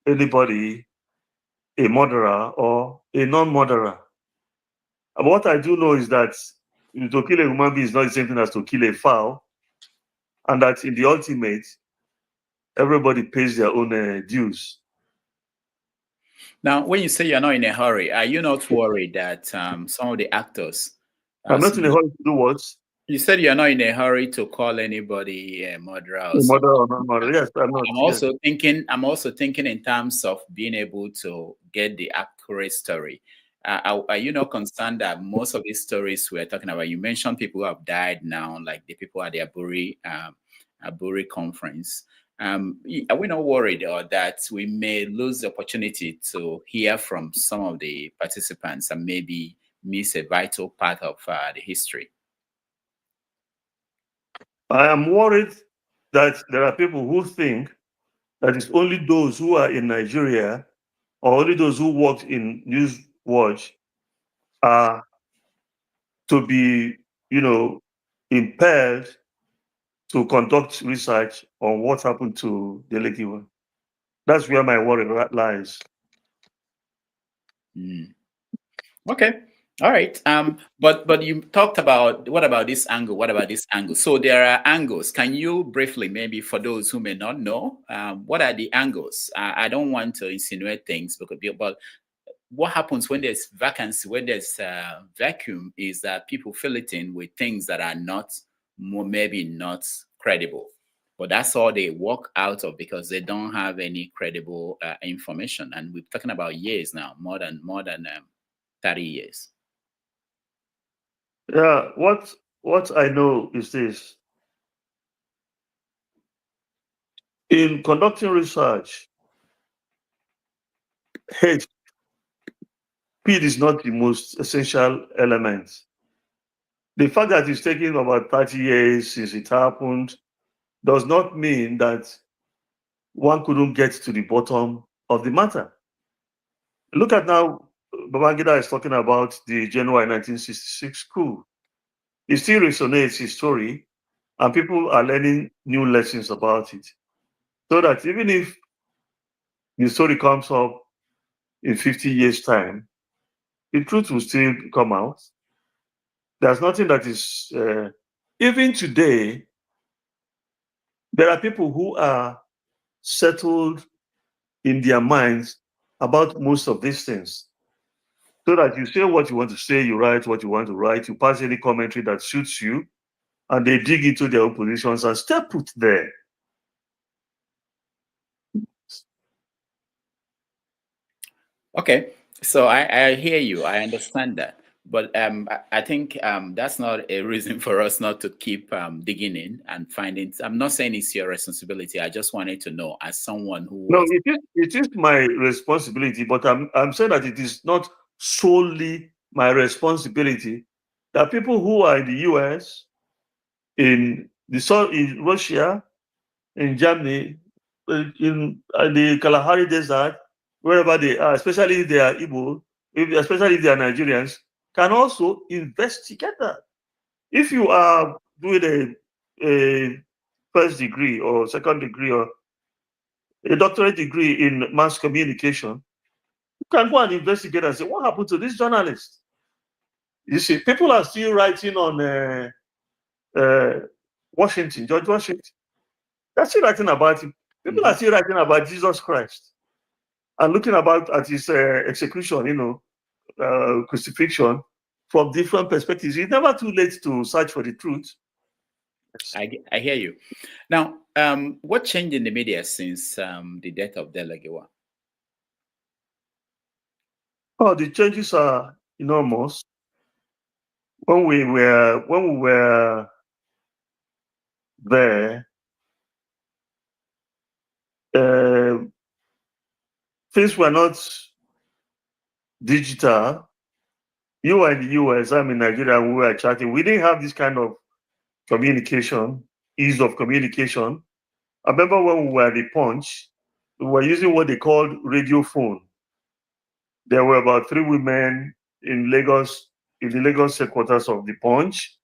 anybody a murderer or a non-murderer. And what I do know is that to kill a human being is not the same thing as to kill a fowl. And that in the ultimate, everybody pays their own dues. Now, when you say you're not in a hurry, are you not worried that some of the actors... I'm not in a hurry to do what? You said you're not in a hurry to call anybody a murderer. A murderer or non-murderer. Yes, I'm not. I'm also thinking in terms of being able to get the accurate story. Are you not concerned that most of these stories we're talking about, you mentioned people who have died now, like the people at the Aburi conference. Are we not worried or that we may lose the opportunity to hear from some of the participants and maybe miss a vital part of the history? I am worried that there are people who think that it's only those who are in Nigeria or only those who worked in Newswatch are to be, impelled to conduct research on what happened to Dele Giwa. That's where my worry lies. Okay. All right. But you talked about, what about this angle? What about this angle? So there are angles. Can you briefly, maybe for those who may not know, what are the angles? I don't want to insinuate things, but what happens when there's vacancy, when there's vacuum, is that people fill it in with things that are not, maybe not credible. But that's all they walk out of because they don't have any credible information. And we're talking about years now, more than 30 years. Yeah, what I know is this. In conducting research, hate, speed is not the most essential element. The fact that it's taken about 30 years since it happened does not mean that one couldn't get to the bottom of the matter. Look at now, Babangida is talking about the January 1966 coup. It still resonates his story, and people are learning new lessons about it. So that even if the story comes up in 50 years' time, the truth will still come out. There's nothing that is, even today, there are people who are settled in their minds about most of these things. So that you say what you want to say, you write what you want to write, you pass any commentary that suits you, and they dig into their own positions and stay put there. Okay, so I hear you. I understand that. But I think that's not a reason for us not to keep digging in and finding. I'm not saying it's your responsibility. I just wanted to know, as someone who No, was. it is my responsibility, but I'm saying that it is not solely my responsibility. There are people who are in the US, in Russia, in Germany, in the Kalahari Desert, wherever they are, especially if they are Igbo, especially if they are Nigerians, can also investigate that. If you are doing a first degree or second degree or a doctorate degree in mass communication, you can go and investigate and say, what happened to this journalist? You see, people are still writing on George Washington. They're still writing about him. People are still writing about Jesus Christ and looking at his execution, crucifixion from different perspectives. It's never too late to search for the truth. I hear you. Now, what changed in the media since the death of Dele Giwa? Oh, the changes are enormous. When we were there, things were not digital. You were in the US, I'm in Nigeria, we were chatting. We didn't have this kind of communication, ease of communication. I remember when we were at the Punch, we were using what they called radio phone. There were about 3 women in Lagos, in the Lagos headquarters of the Punch.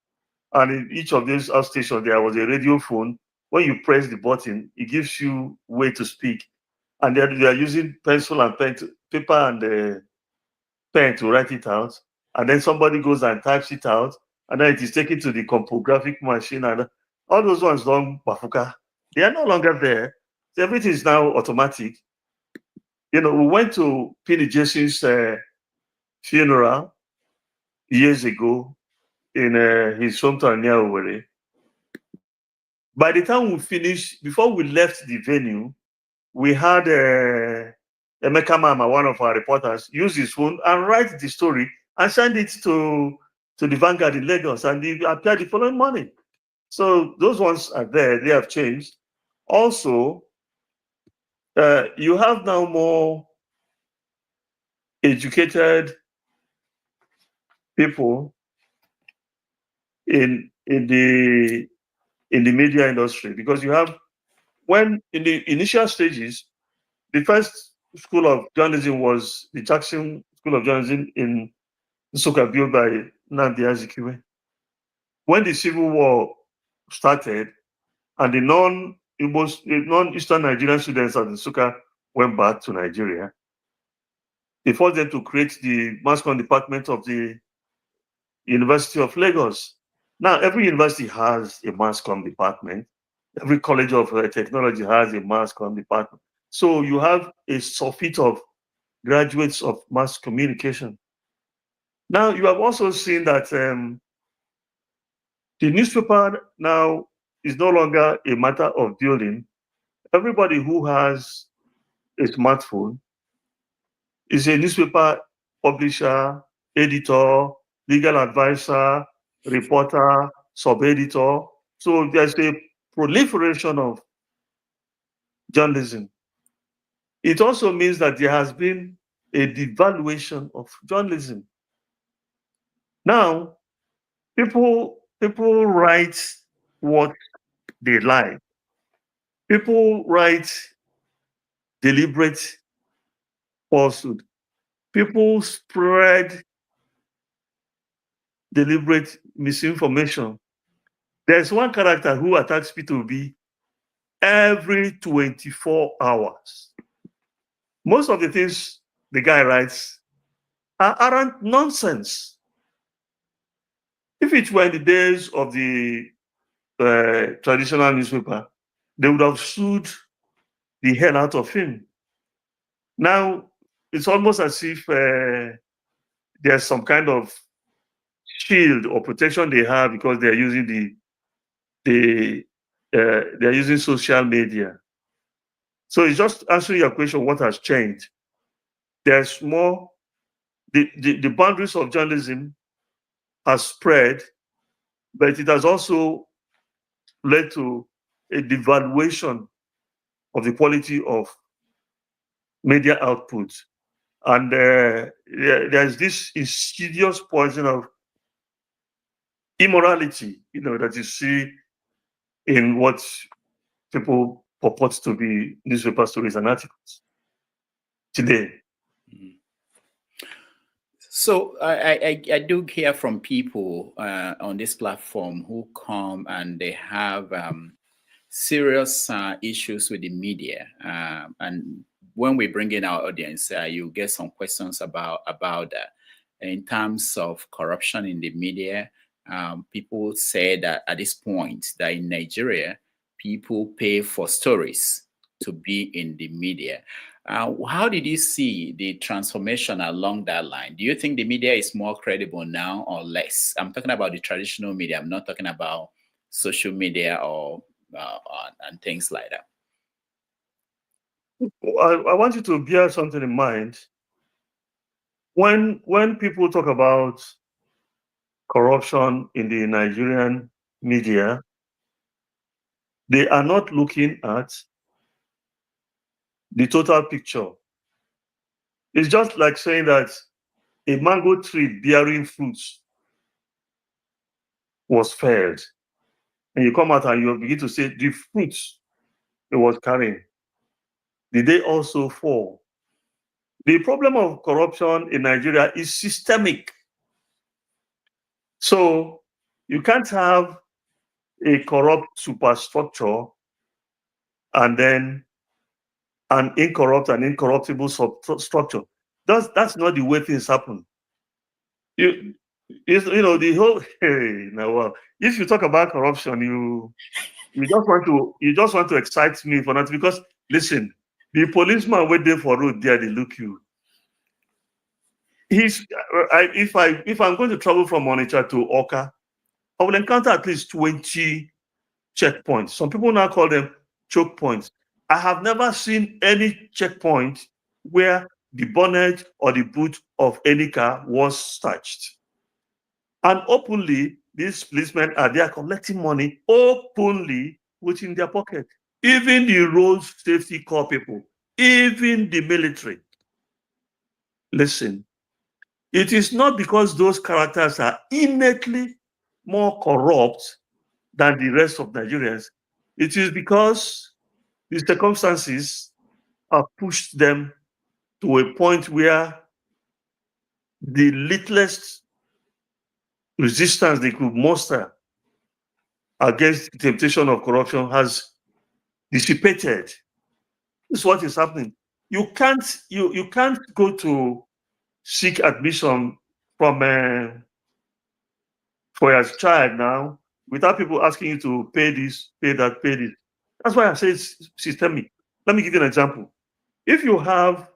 And in each of these stations, there was a radio phone. When you press the button, it gives you way to speak. And they are using pencil and paper and pen to write it out. And then somebody goes and types it out. And then it is taken to the compographic machine. And all those ones done bafuka. They are no longer there. So everything is now automatic. We went to P. Jason's funeral years ago in his hometown near Owerri. By the time we finished, before we left the venue, we had Emeka Mama, one of our reporters, use his phone and write the story and send it to the Vanguard in Lagos, and it appeared the following morning. So those ones are there. They have changed. Also, you have now more educated people in the media industry, because you have, when in the initial stages, the first school of journalism was the Jackson School of Journalism in Nsukka, built by Nnamdi Azikiwe. When the Civil War started and the non-Eastern Nigerian students at Nsukka went back to Nigeria, they forced them to create the mass comm department of the University of Lagos. Now, every university has a mass comm department. Every college of technology has a mass comm department. So you have a surfeit of graduates of mass communication. Now, you have also seen that the newspaper now is no longer a matter of building. Everybody who has a smartphone is a newspaper publisher, editor, legal advisor, reporter, sub-editor. So there's a proliferation of journalism. It also means that there has been a devaluation of journalism. Now, people write what they like. People write deliberate falsehood. People spread deliberate misinformation. There's one character who attacks P2B every 24 hours. Most of the things the guy writes aren't nonsense. If it were in the days of the traditional newspaper, they would have sued the hell out of him. Now, it's almost as if there's some kind of shield or protection they have because they're using they're using social media. So it's just answering your question, what has changed? There's more, the boundaries of journalism has spread, but it has also led to a devaluation of the quality of media output. And there's this insidious poison of immorality, that you see in what people purport to be newspaper stories and articles today. So I do hear from people on this platform who come and they have serious issues with the media. And when we bring in our audience, you get some questions about that. In terms of corruption in the media, people say that at this point that in Nigeria, people pay for stories to be in the media. How did you see the transformation along that line? Do you think the media is more credible now or less? I'm talking about the traditional media. I'm not talking about social media or and things like that. I want you to bear something in mind. When people talk about corruption in the Nigerian media, they are not looking at the total picture. It's just like saying that a mango tree bearing fruits was felled. And you come out and you begin to say the fruits it was carrying, did they also fall? The problem of corruption in Nigeria is systemic. So you can't have a corrupt superstructure and then an incorrupt and incorruptible structure. That's not the way things happen. The whole now if you talk about corruption, you just want to excite me for that, because listen, the policeman waiting for road there, they look you. If I'm going to travel from Onitsha to Oka, I will encounter at least 20 checkpoints. Some people now call them choke points. I have never seen any checkpoint where the bonnet or the boot of any car was touched. And openly, these policemen are there collecting money, openly put in their pocket. Even the road safety corps people, even the military. Listen, it is not because those characters are innately more corrupt than the rest of Nigerians. It is because the circumstances have pushed them to a point where the littlest resistance they could muster against the temptation of corruption has dissipated. This is what is happening. You can't go to seek admission from for your child now, without people asking you to pay this, pay that, pay this. That's why I say it's systemic. Let me give you an example. If you have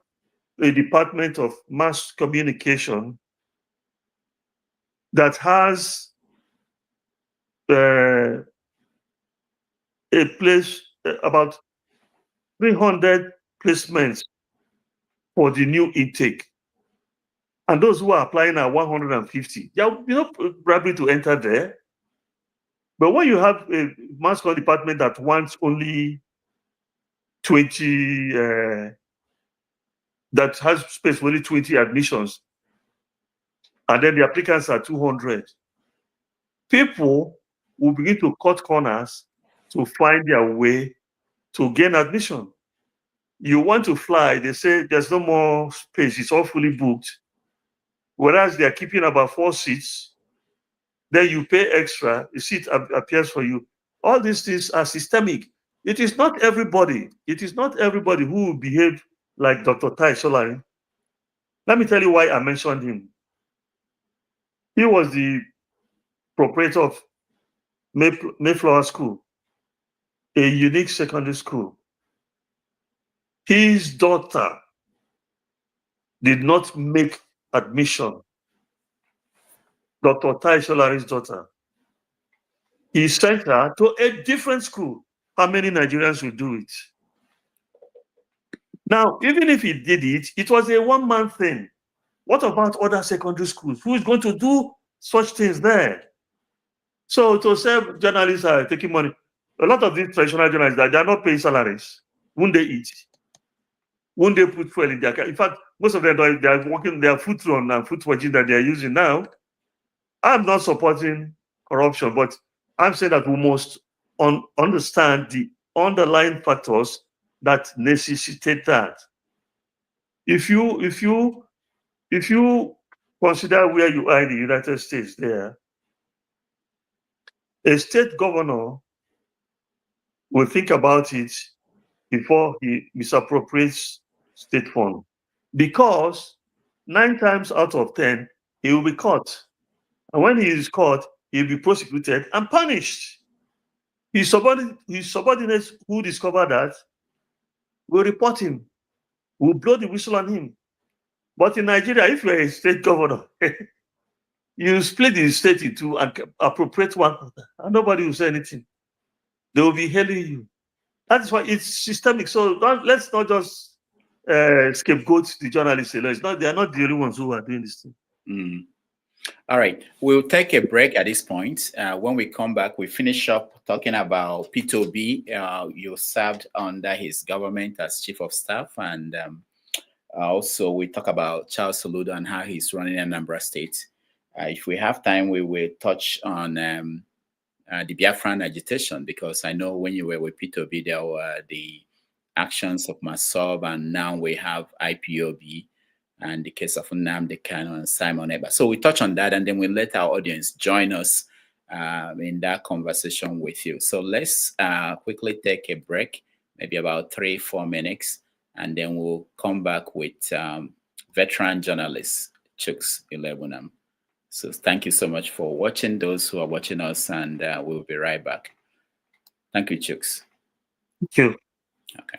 a department of mass communication that has a place, about 300 placements for the new intake, and those who are applying are 150. You're not probably to enter there. But when you have a mass communication department that wants only 20, that has space for only 20 admissions, and then the applicants are 200, people will begin to cut corners to find their way to gain admission. You want to fly, they say there's no more space, it's all fully booked. Whereas they're keeping about 4 seats, then you pay extra, the seat appears for you. All these things are systemic. It is not everybody. It is not everybody who will behave like Dr. Tai Solari. Let me tell you why I mentioned him. He was the proprietor of Mayflower School, a unique secondary school. His daughter did not make admission. Dr. Tai Solari's daughter. He sent her to a different school. How many Nigerians will do it? Now, even if he did it, it was a one-man thing. What about other secondary schools? Who is going to do such things there? So to say journalists are taking money, a lot of these traditional journalists, they are not paying salaries. Won't they eat? Won't they put fuel in their car? In fact, most of them, they are working their foot run and foot watching that they are using now. I'm not supporting corruption, but I'm saying that we must understand the underlying factors that necessitate that. If you consider where you are in the United States, there, a state governor will think about it before he misappropriates state fund, because 9 times out of 10 he will be caught, and when he is caught, he will be prosecuted and punished. His subordinates who discover that will report him, will blow the whistle on him. But in Nigeria, if you're a state governor, you split the state in two and appropriate one, and nobody will say anything. They will be hailing you. That's why it's systemic. So let's not just scapegoat the journalists. They are not the only ones who are doing this thing. Mm. All right, we'll take a break at this point. When we come back, we finish up talking about Peter Obi. You served under his government as chief of staff, and also we talk about Charles Soludo and how he's running Anambra State. If we have time, we will touch on the Biafran agitation, because I know when you were with Peter Obi, there were the actions of Masob, and now we have IPOB and the case of Nnamdi, Kanu, and Simon Eba. So we touch on that, and then we let our audience join us in that conversation with you. So let's quickly take a break, maybe about 3-4 minutes, and then we'll come back with veteran journalist Chuks Iloegbunam. So thank you so much for watching, those who are watching us, and we'll be right back. Thank you, Chuks. Thank you. Okay.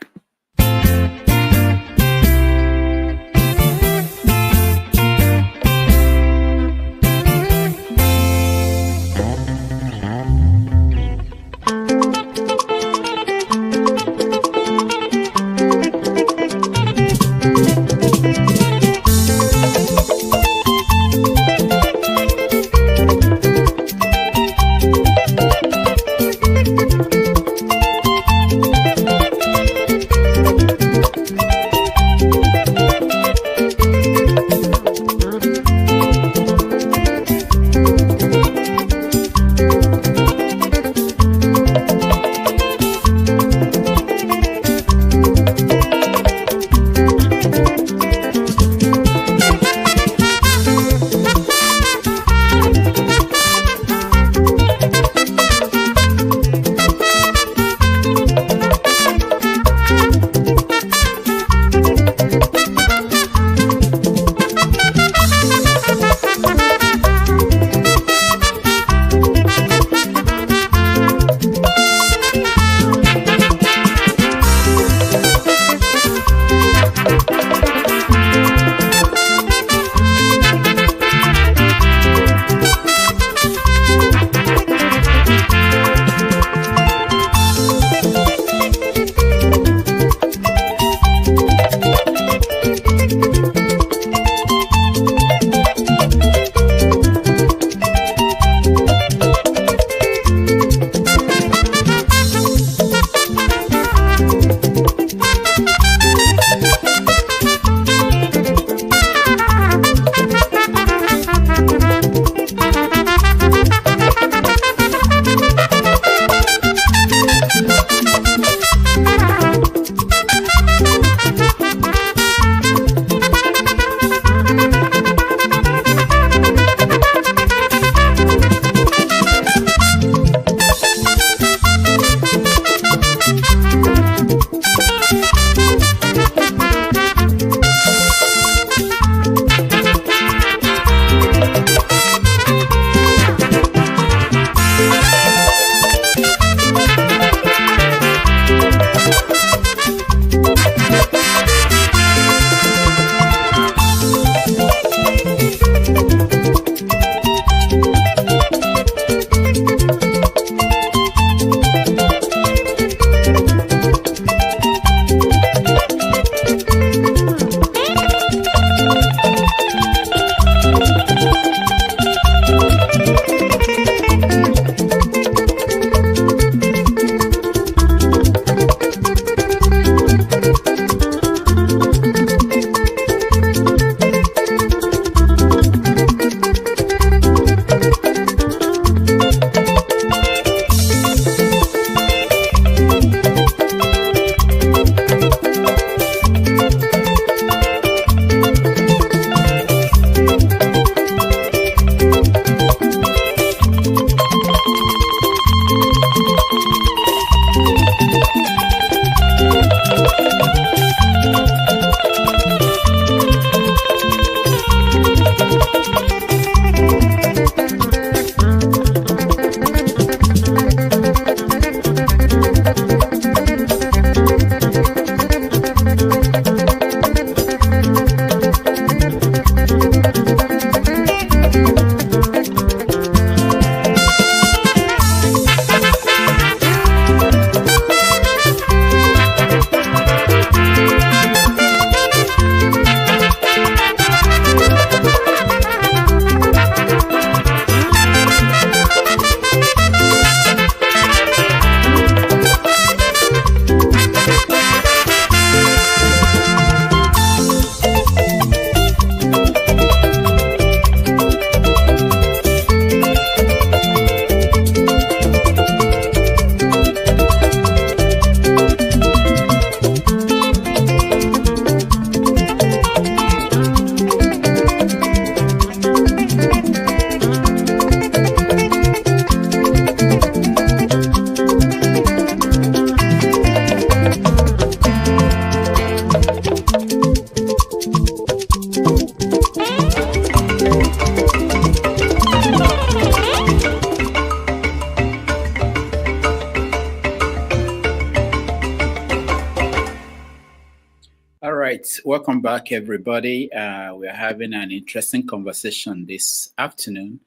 right, welcome back, everybody. We're having an interesting conversation this afternoon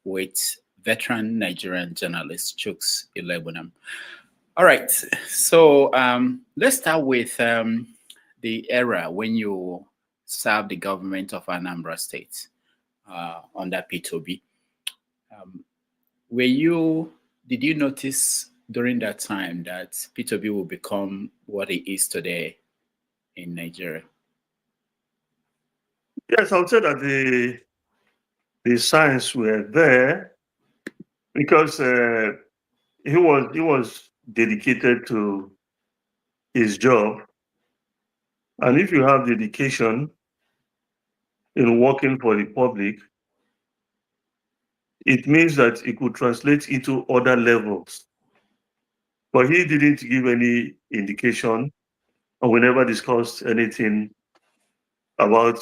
with veteran Nigerian journalist Chuks Iloegbunam. All right, so let's start with the era when you served the government of Anambra State under P2B. Did you notice during that time that P2B will become what it is today in Nigeria? Yes, I would say that the signs were there because he was dedicated to his job, and if you have dedication in working for the public, it means that it could translate into other levels. But he didn't give any indication, and we never discussed anything about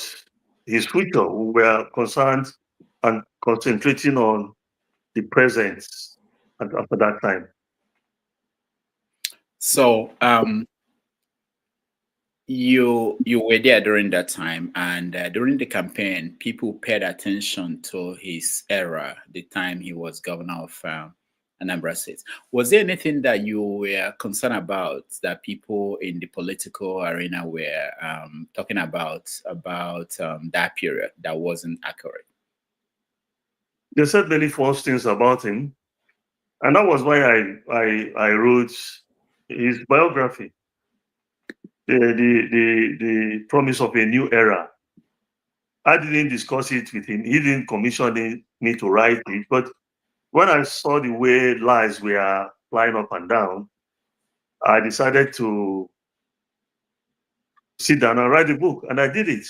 his future. We were concerned and concentrating on the present after that time. So you were there during that time, and during the campaign, people paid attention to his era, the time he was governor of Anambra State. Was there anything that you were concerned about that people in the political arena were talking about that period that wasn't accurate? They said many false things about him, and that was why I wrote his biography, the promise of a new era. I didn't discuss it with him. He didn't commission me to write it, but when I saw the way lies were flying up and down, I decided to sit down and write a book, and I did it.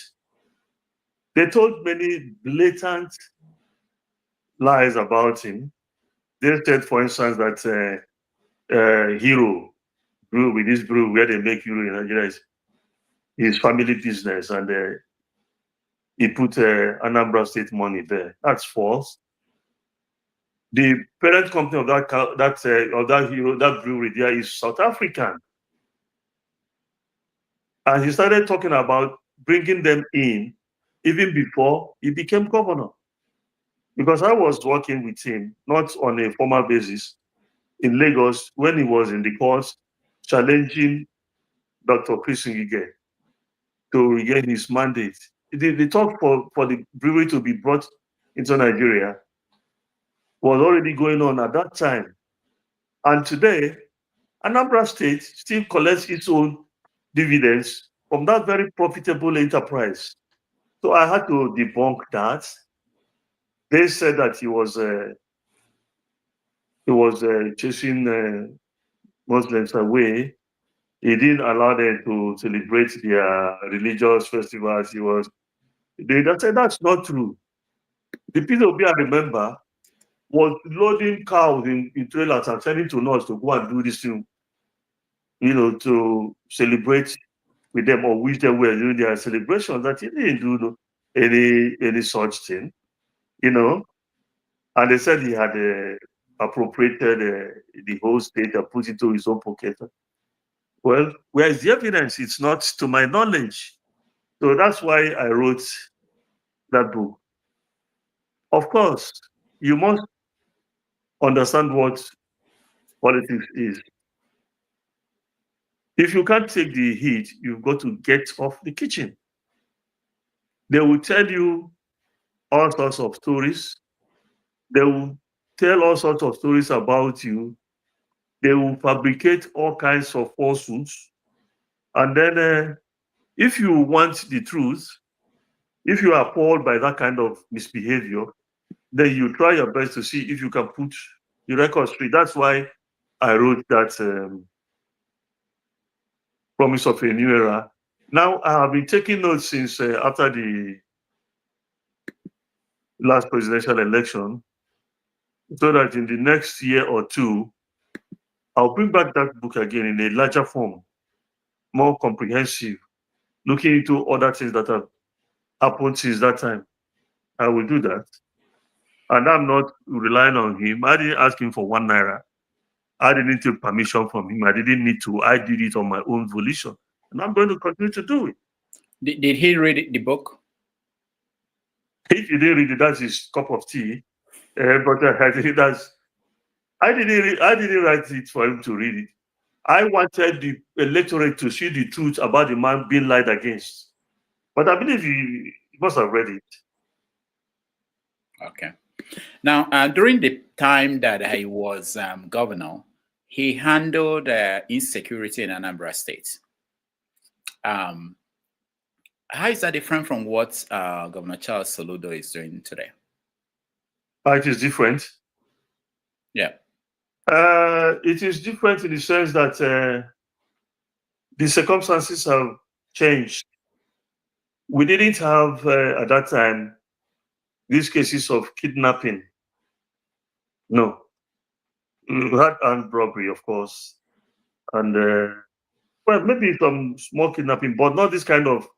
They told many blatant lies about him. They said, for instance, that hero brew with this brew where they make hero in Nigeria is his family business, and he put Anambra State money there. That's false. The parent company of that brewery there is South African, and he started talking about bringing them in even before he became governor. Because I was working with him, not on a formal basis, in Lagos when he was in the courts challenging Dr. Chris Ngige to regain his mandate. The talk for the brewery to be brought into Nigeria was already going on at that time. And today, Anambra State still collects its own dividends from that very profitable enterprise. So I had to debunk that. They said that he was chasing Muslims away. He didn't allow them to celebrate their religious festivals. They said that's not true. The P2B, I remember, was loading cows in trailers and sending to us to go and do this thing, to celebrate with them or wish them well during their celebrations. That he didn't do any such thing, And they said he had appropriated the whole state and put it into his own pocket. Well, where is the evidence? It's not to my knowledge. So that's why I wrote that book. Of course, you must understand what politics is. If you can't take the heat, you've got to get off the kitchen. They will tell you all sorts of stories. They will tell all sorts of stories about you. They will fabricate all kinds of falsehoods. And then if you want the truth, if you are appalled by that kind of misbehavior, then you try your best to see if you can put the record straight. That's why I wrote that promise of a new era. Now, I have been taking notes since after the last presidential election, so that in the next year or two, I'll bring back that book again in a larger form, more comprehensive, looking into other things that have happened since that time. I will do that. And I'm not relying on him. I didn't ask him for 1 naira. I didn't take permission from him. I didn't need to. I did it on my own volition. And I'm going to continue to do it. Did he read the book? If you didn't read it, that's his cup of tea. But I think I didn't write it for him to read it. I wanted the electorate to see the truth about the man being lied against. But I believe he must have read it. Okay. Now, during the time that he was governor, he handled insecurity in Anambra State. How is that different from what Governor Charles Soludo is doing today? It is different. Yeah. It is different in the sense that the circumstances have changed. We didn't have, at that time, these cases of kidnapping. No. We had armed robbery, of course, and well, maybe some small kidnapping, but not this kind of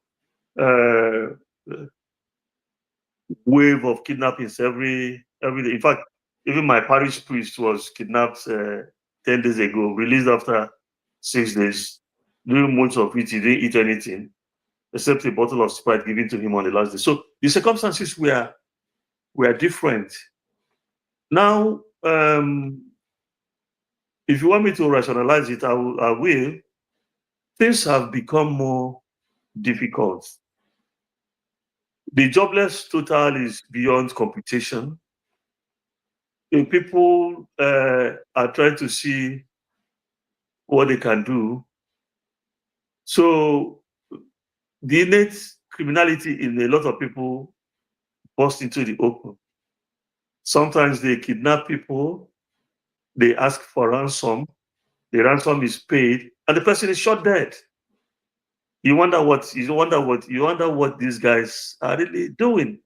wave of kidnappings every day. In fact, even my parish priest was kidnapped 10 days ago, released after 6 days. During most of it, he didn't eat anything except a bottle of Sprite given to him on the last day. So the circumstances were different. Now, if you want me to rationalize it, I will. Things have become more difficult. The jobless total is beyond computation. People are trying to see what they can do. So the innate criminality in a lot of people burst into the open. Sometimes they kidnap people, they ask for ransom, the ransom is paid, and the person is shot dead. You wonder what these guys are really doing.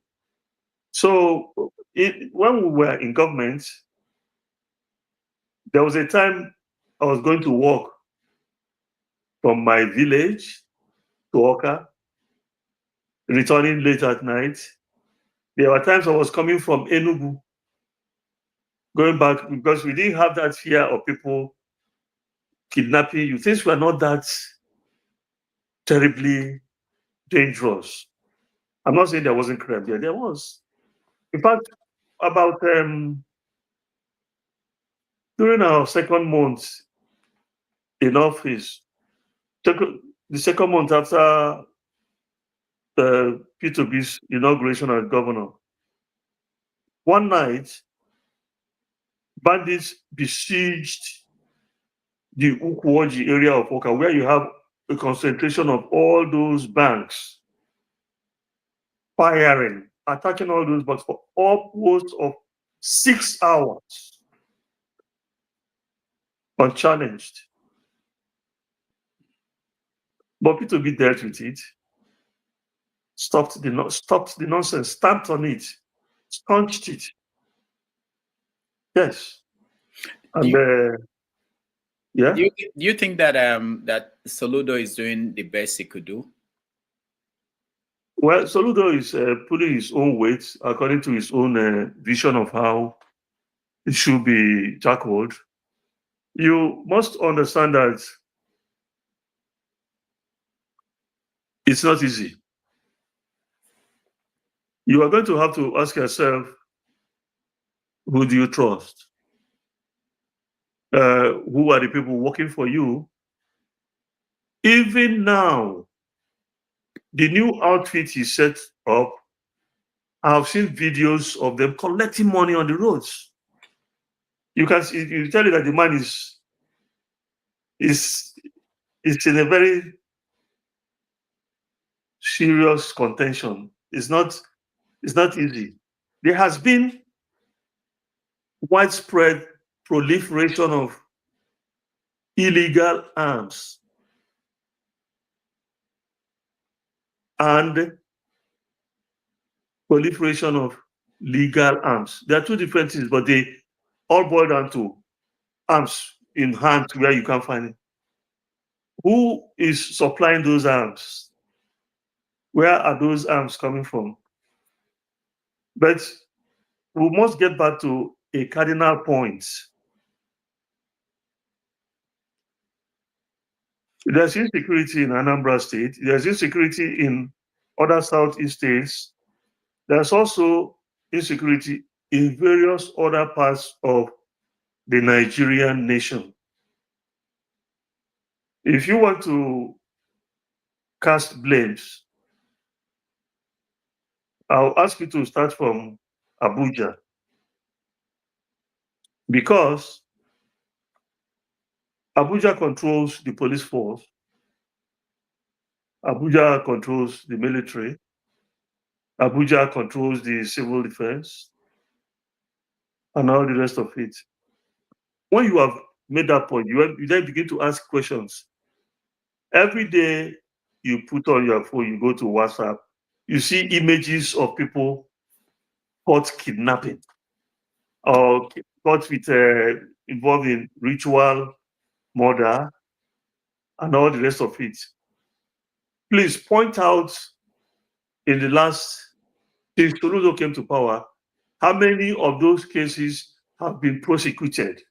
So when we were in government, there was a time I was going to walk from my village to Oka, returning late at night. There were times I was coming from Enugu, going back, because we didn't have that fear of people kidnapping you. Things were not that terribly dangerous. I'm not saying there wasn't crime there. There was. In fact, about during our second month in office, the second month after P2B's inauguration as governor, one night, bandits besieged the Ukwoji area of Oka, where you have a concentration of all those banks, firing, attacking all those banks for upwards of 6 hours, unchallenged. But P2B dealt with it, stopped the nonsense, stamped on it, staunched it. Yes. And yeah. Do you think that that Soludo is doing the best he could do? Well, Soludo is pulling his own weight according to his own vision of how it should be tackled. You must understand that it's not easy. You are going to have to ask yourself, who do you trust? Who are the people working for you? Even now, the new outfit he set up, I've seen videos of them collecting money on the roads. You can see, you tell you that the man is in a very serious contention. It's not easy. There has been widespread proliferation of illegal arms and proliferation of legal arms. There are two different things, but they all boil down to arms in hand where you can find it. Who is supplying those arms? Where are those arms coming from? But we must get back to a cardinal point. There's insecurity in Anambra State. There's insecurity in other southeast states. There's also insecurity in various other parts of the Nigerian nation. If you want to cast blames, I'll ask you to start from Abuja, because Abuja controls the police force, Abuja controls the military, Abuja controls the civil defense, and all the rest of it. When you have made that point, you then begin to ask questions. Every day you put on your phone, you go to WhatsApp, you see images of people caught kidnapping or caught with involved in ritual murder and all the rest of it. Please point out, in the last, since Soludo came to power, how many of those cases have been prosecuted?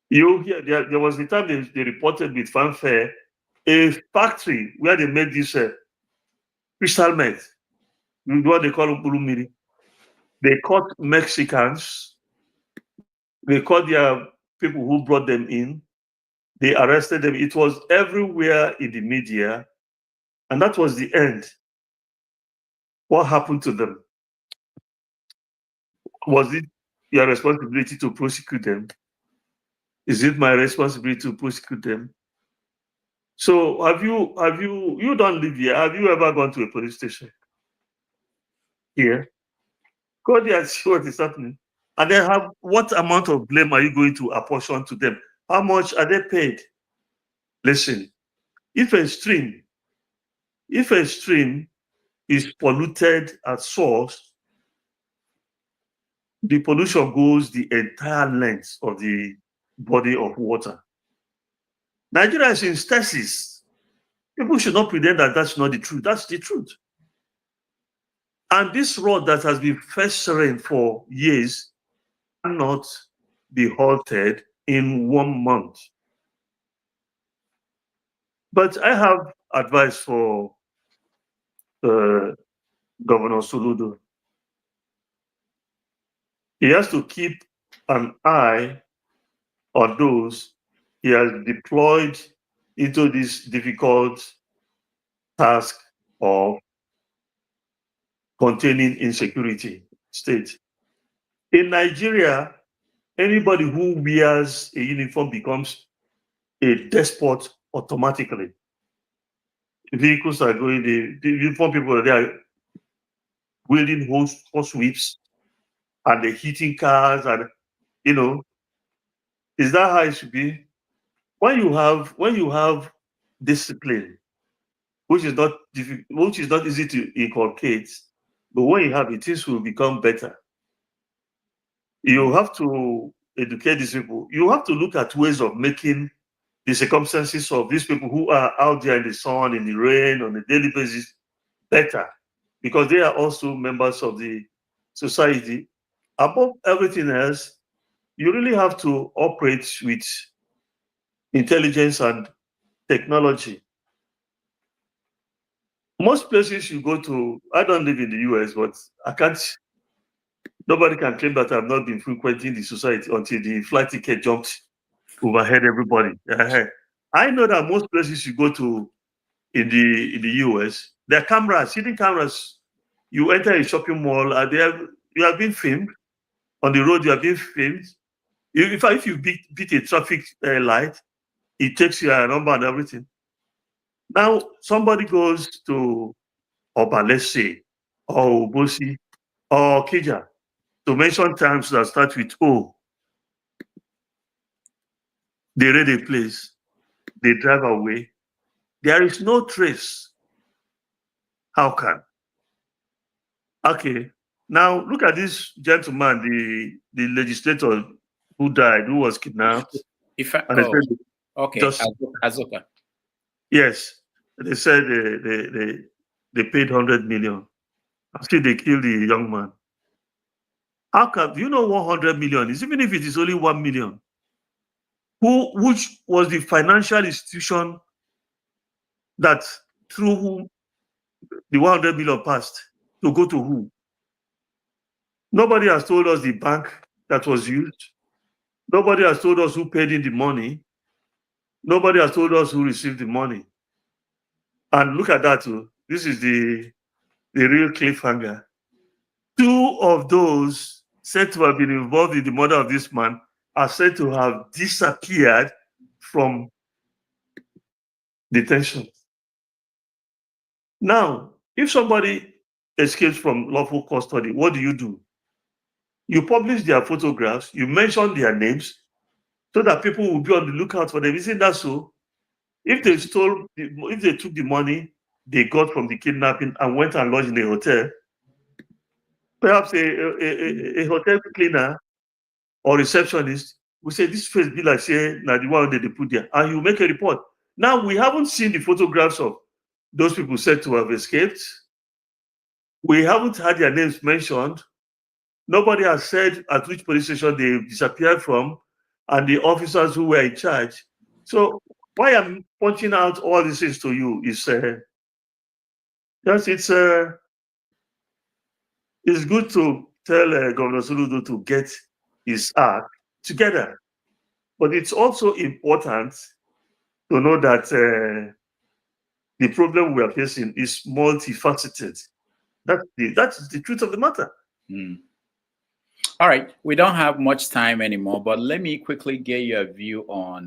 You hear, there was the time they reported with fanfare a factory where they made this crystal meth, what they call Upulumiri. They caught Mexicans, they caught their people who brought them in, they arrested them. It was everywhere in the media, and that was the end. What happened to them? Was it your responsibility to prosecute them? Is it my responsibility to prosecute them? So you don't live here. Have you ever gone to a police station here? Go there and see what is happening. And then what amount of blame are you going to apportion to them? How much are they paid? Listen, if a stream is polluted at source, the pollution goes the entire length of the body of water. Nigeria is in stasis. People should not pretend that that's not the truth. That's the truth. And this road that has been festering for years cannot be halted in 1 month. But I have advice for Governor Soludo. He has to keep an eye on those he has deployed into this difficult task of containing insecurity state. In Nigeria, anybody who wears a uniform becomes a despot automatically. Vehicles are going, the uniform people, they are wielding horse whips and they're hitting cars, and is that how it should be? When you have discipline, which is not easy to inculcate, but when you have it, things will become better. You have to educate these people. You have to look at ways of making the circumstances of these people who are out there in the sun, in the rain, on a daily basis better, because they are also members of the society. Above everything else, you really have to operate with intelligence and technology. Most places you go to, I don't live in the US, but nobody can claim that I've not been frequenting the society until the flight ticket jumped overhead everybody. I know that most places you go to in the US, there are cameras, hidden cameras. You enter a shopping mall, you have been filmed. On the road, you have been filmed. If you beat a traffic light, it takes your number and everything. Now, somebody goes to Oba, let's say, or Obosi, or Kija, to mention times that start with O. They raid a place, they drive away. There is no trace. How can? Okay. Now look at this gentleman, the legislator who died, who was kidnapped. Azoka. Yes, they said they paid 100 million. Still, they killed the young man. How come? Do you know 100 million is? Even if it is only 1 million, which was the financial institution that through whom the 100 million passed to go to who? Nobody has told us the bank that was used. Nobody has told us who paid in the money. Nobody has told us who received the money. And look at that too. This is the real cliffhanger. 2 of those said to have been involved in the murder of this man are said to have disappeared from detention. Now, if somebody escapes from lawful custody, what do? You publish their photographs, you mention their names, so that people will be on the lookout for them. Isn't that so? If they took the money they got from the kidnapping and went and lodged in a hotel, perhaps a hotel cleaner or receptionist will say, this face be like, say, now the one that they put there, and you make a report. Now, we haven't seen the photographs of those people said to have escaped. We haven't had their names mentioned. Nobody has said at which police station they disappeared from and the officers who were in charge. So why I'm pointing out all these things to you is it's good to tell Governor Soludo to get his act together. But it's also important to know that the problem we are facing is multifaceted. That is the truth of the matter. All right, we don't have much time anymore, but let me quickly get your view on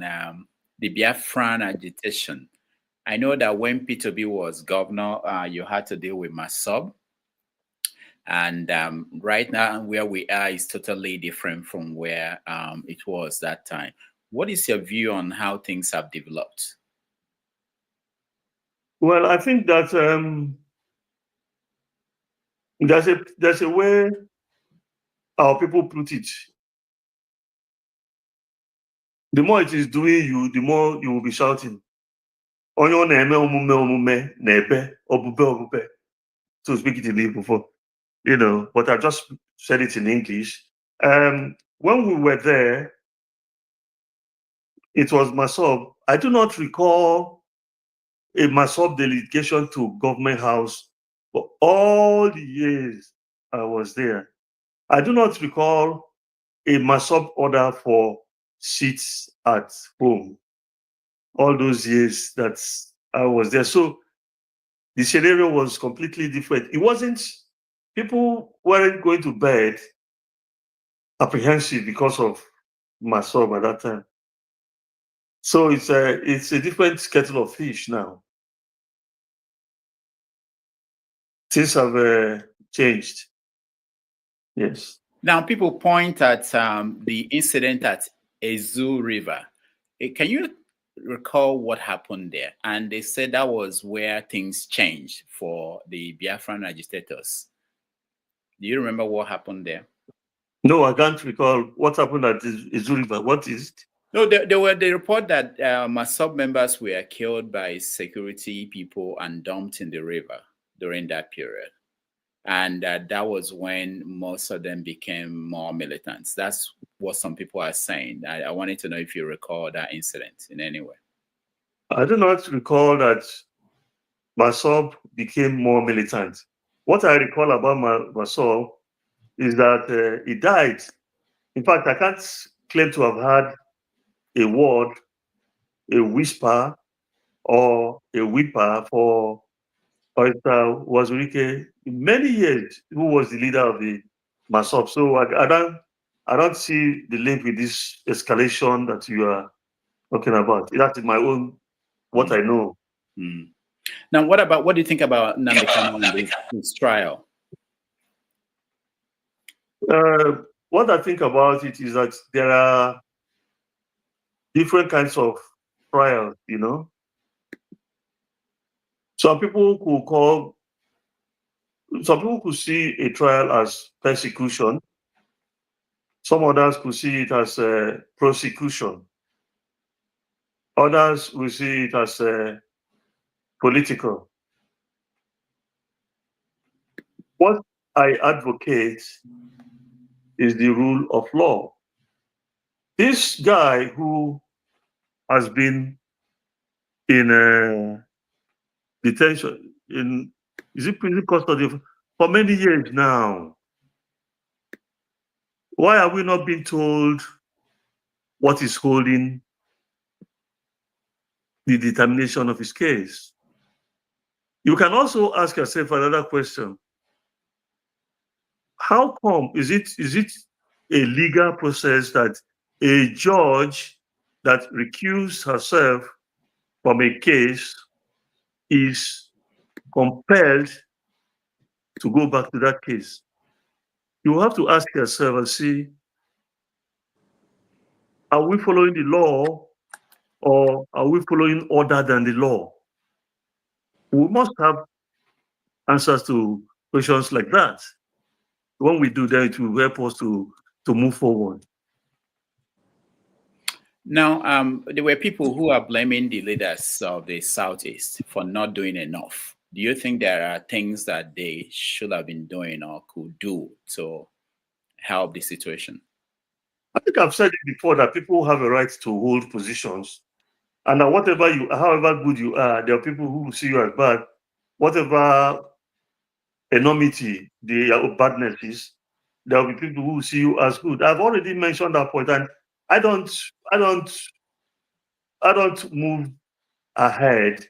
the Biafran agitation. I know that when P2B was governor, you had to deal with Masob. And right now, where we are is totally different from where it was that time. What is your view on how things have developed? Well, I think that there's a way our people put it. The more it is doing you, the more you will be shouting. To speak it in Igbo before, but I just said it in English. When we were there, it was Masob. I do not recall a Masob delegation to Government House for all the years I was there. I do not recall a Masob order for seats at home all those years that I was there. So the scenario was completely different. It wasn't, people weren't going to bed apprehensive because of Masob at that time. So it's a different kettle of fish now. Things have changed. Yes. Now, people point at the incident at Ezu River. Can you recall what happened there? And they said that was where things changed for the Biafran agitators. Do you remember what happened there? No, I can't recall what happened at Ezu River. What is it? No, they report that Masob members were killed by security people and dumped in the river during that period. And that was when most of them became more militants. That's what some people are saying. I wanted to know if you recall that incident in any way. I do not recall that Masob became more militant. What I recall about Masob is that he died. In fact, I can't claim to have had a word, a whisper, or a whipper for Oyster Wazurike in many years, who was the leader of the Masob. So I don't see the link with this escalation that you are talking about. That is my own, what I know. Now, what do you think about Nnamdi Kanu and his trial? What I think about it is that there are different kinds of trials, Some people could see a trial as persecution. Some others could see it as prosecution. Others will see it as political. What I advocate is the rule of law. This guy who has been in detention, is it prison custody for many years now. Why are we not being told what is holding the determination of his case? You can also ask yourself another question. How come, is it a legal process that a judge that recused herself from a case is compelled to go back to that case? You have to ask yourself and see, are we following the law or are we following other than the law? We must have answers to questions like that. When we do that, it will help us to move forward. Now, there were people who are blaming the leaders of the Southeast for not doing enough. Do you think there are things that they should have been doing or could do to help the situation? I think I've said it before that people have a right to hold positions, and that however good you are, there are people who will see you as bad. Whatever enormity the badness is, there will be people who will see you as good. I've already mentioned that point, and I don't move ahead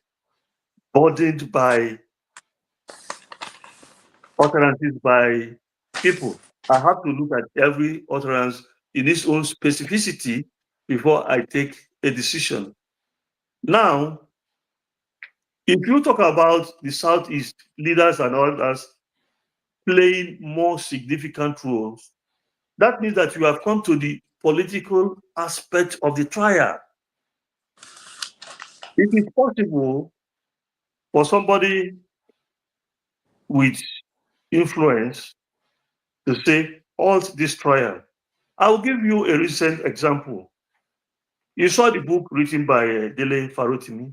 burdened by utterances by people. I have to look at every utterance in its own specificity before I take a decision. Now, if you talk about the Southeast leaders and others playing more significant roles, that means that you have come to the political aspect of the trial. It is possible for somebody with influence to say, halt this trial. I'll give you a recent example. You saw the book written by Dele Giwa.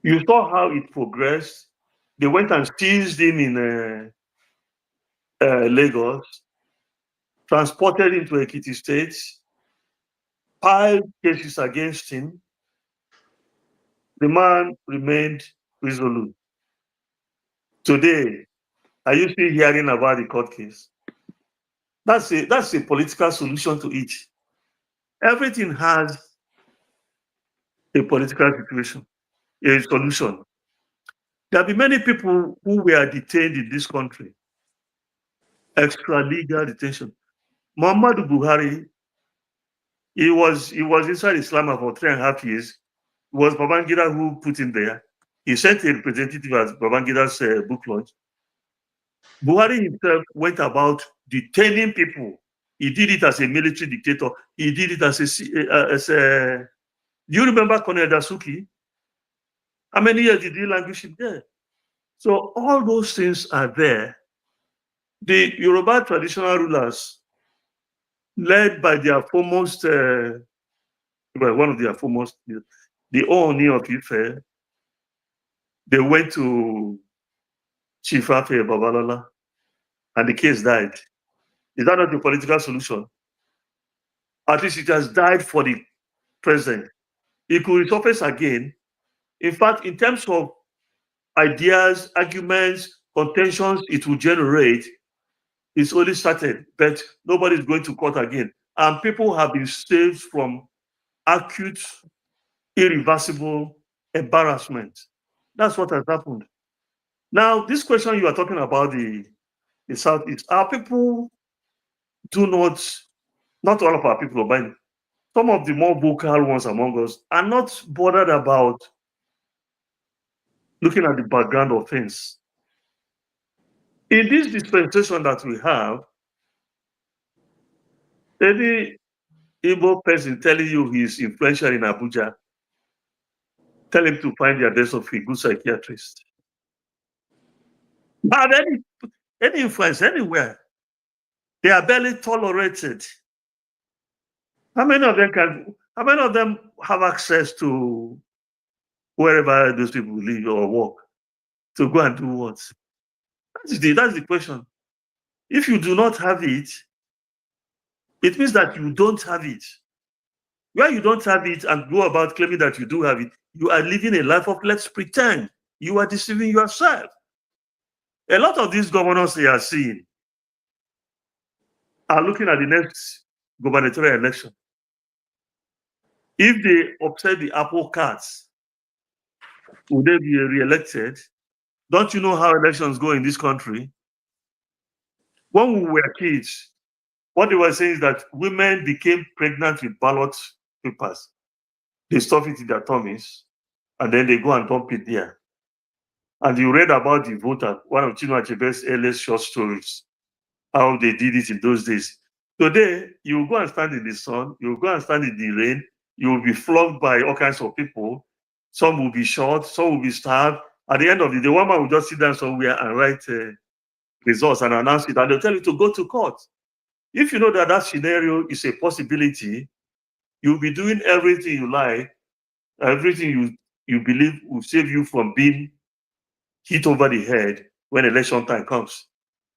You saw how it progressed. They went and seized him in Lagos, transported him to Ekiti State, filed cases against him. The man remained resolute. Today, are you still hearing about the court case? That's a political solution to it. Everything has a political situation, a solution. There have been many people who were detained in this country, extra-legal detention. Muhammadu Buhari, he was inside Islam for 3.5 years. It was Babangida who put him there. He sent a representative at Babangida's book launch. Buhari himself went about detaining people. He did it as a military dictator. He did it as a do you remember Colonel Dasuki? How many years did he languish there? So all those things are there. The Yoruba traditional rulers, led by their foremost, one of their foremost, the Ooni of Ife, they went to Chief Afe Babalola, and the case died. Is that not a political solution? At least it has died for the present. It could resurface again. In fact, in terms of ideas, arguments, contentions it will generate, it's only started, but nobody's going to court again. And people have been saved from acute, irreversible embarrassment. That's what has happened. Now, this question you are talking about, the Southeast, our people do not all of our people, but some of the more vocal ones among us are not bothered about looking at the background of things. In this dispensation that we have, any Igbo person telling you he's influential in Abuja, tell him to find the address of a good psychiatrist. But any influence anywhere, they are barely tolerated. How many of them have access to wherever those people live or work to go and do what? That's the question. If you do not have it, it means that you don't have it. Where you don't have it and go about claiming that you do have it, you are living a life of let's pretend. You are deceiving yourself. A lot of these governors they are seeing are looking at the next gubernatorial election. If they upset the apple carts, will they be re-elected? Don't you know how elections go in this country? When we were kids, what they were saying is that women became pregnant with ballot papers. They stuff it in their tummies, and then they go and dump it there. And you read about the voter, one of Chinua Achebe's earliest short stories, how they did it in those days. Today, you will go and stand in the sun, you will go and stand in the rain, you will be flogged by all kinds of people. Some will be shot, some will be stabbed. At the end of the day, one man will just sit down somewhere and write results and announce it, and they'll tell you to go to court. If you know that that scenario is a possibility, you'll be doing everything you like, everything you believe will save you from being hit over the head when election time comes.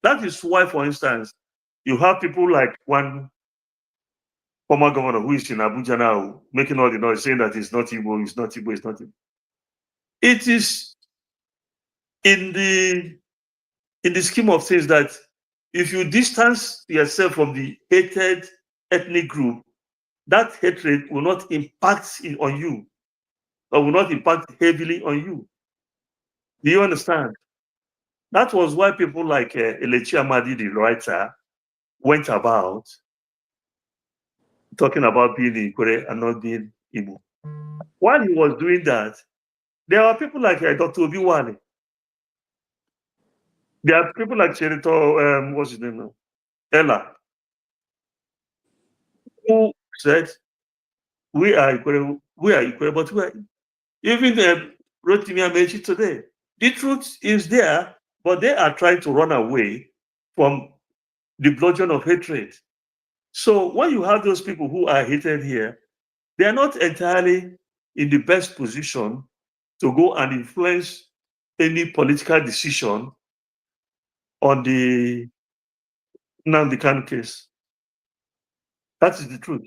That is why, for instance, you have people like one former governor who is in Abuja now making all the noise saying that it's not Igbo, it's not Igbo, it's not Igbo. It is in the scheme of things that if you distance yourself from the hated ethnic group, that hatred will not impact on you, or will not impact heavily on you. Do you understand? That was why people like Elechi Amadi, the writer, went about talking about being Ikore and not being Igbo. While he was doing that, there are people like Dr. Obiwale. There are people like Senator, what's his name now? Ella, who said, we are Ikore, but we are even Rotimi Amechi today. The truth is there, but they are trying to run away from the bludgeon of hatred. So when you have those people who are hated here, they are not entirely in the best position to go and influence any political decision on the Nnamdi Kanu case. That is the truth.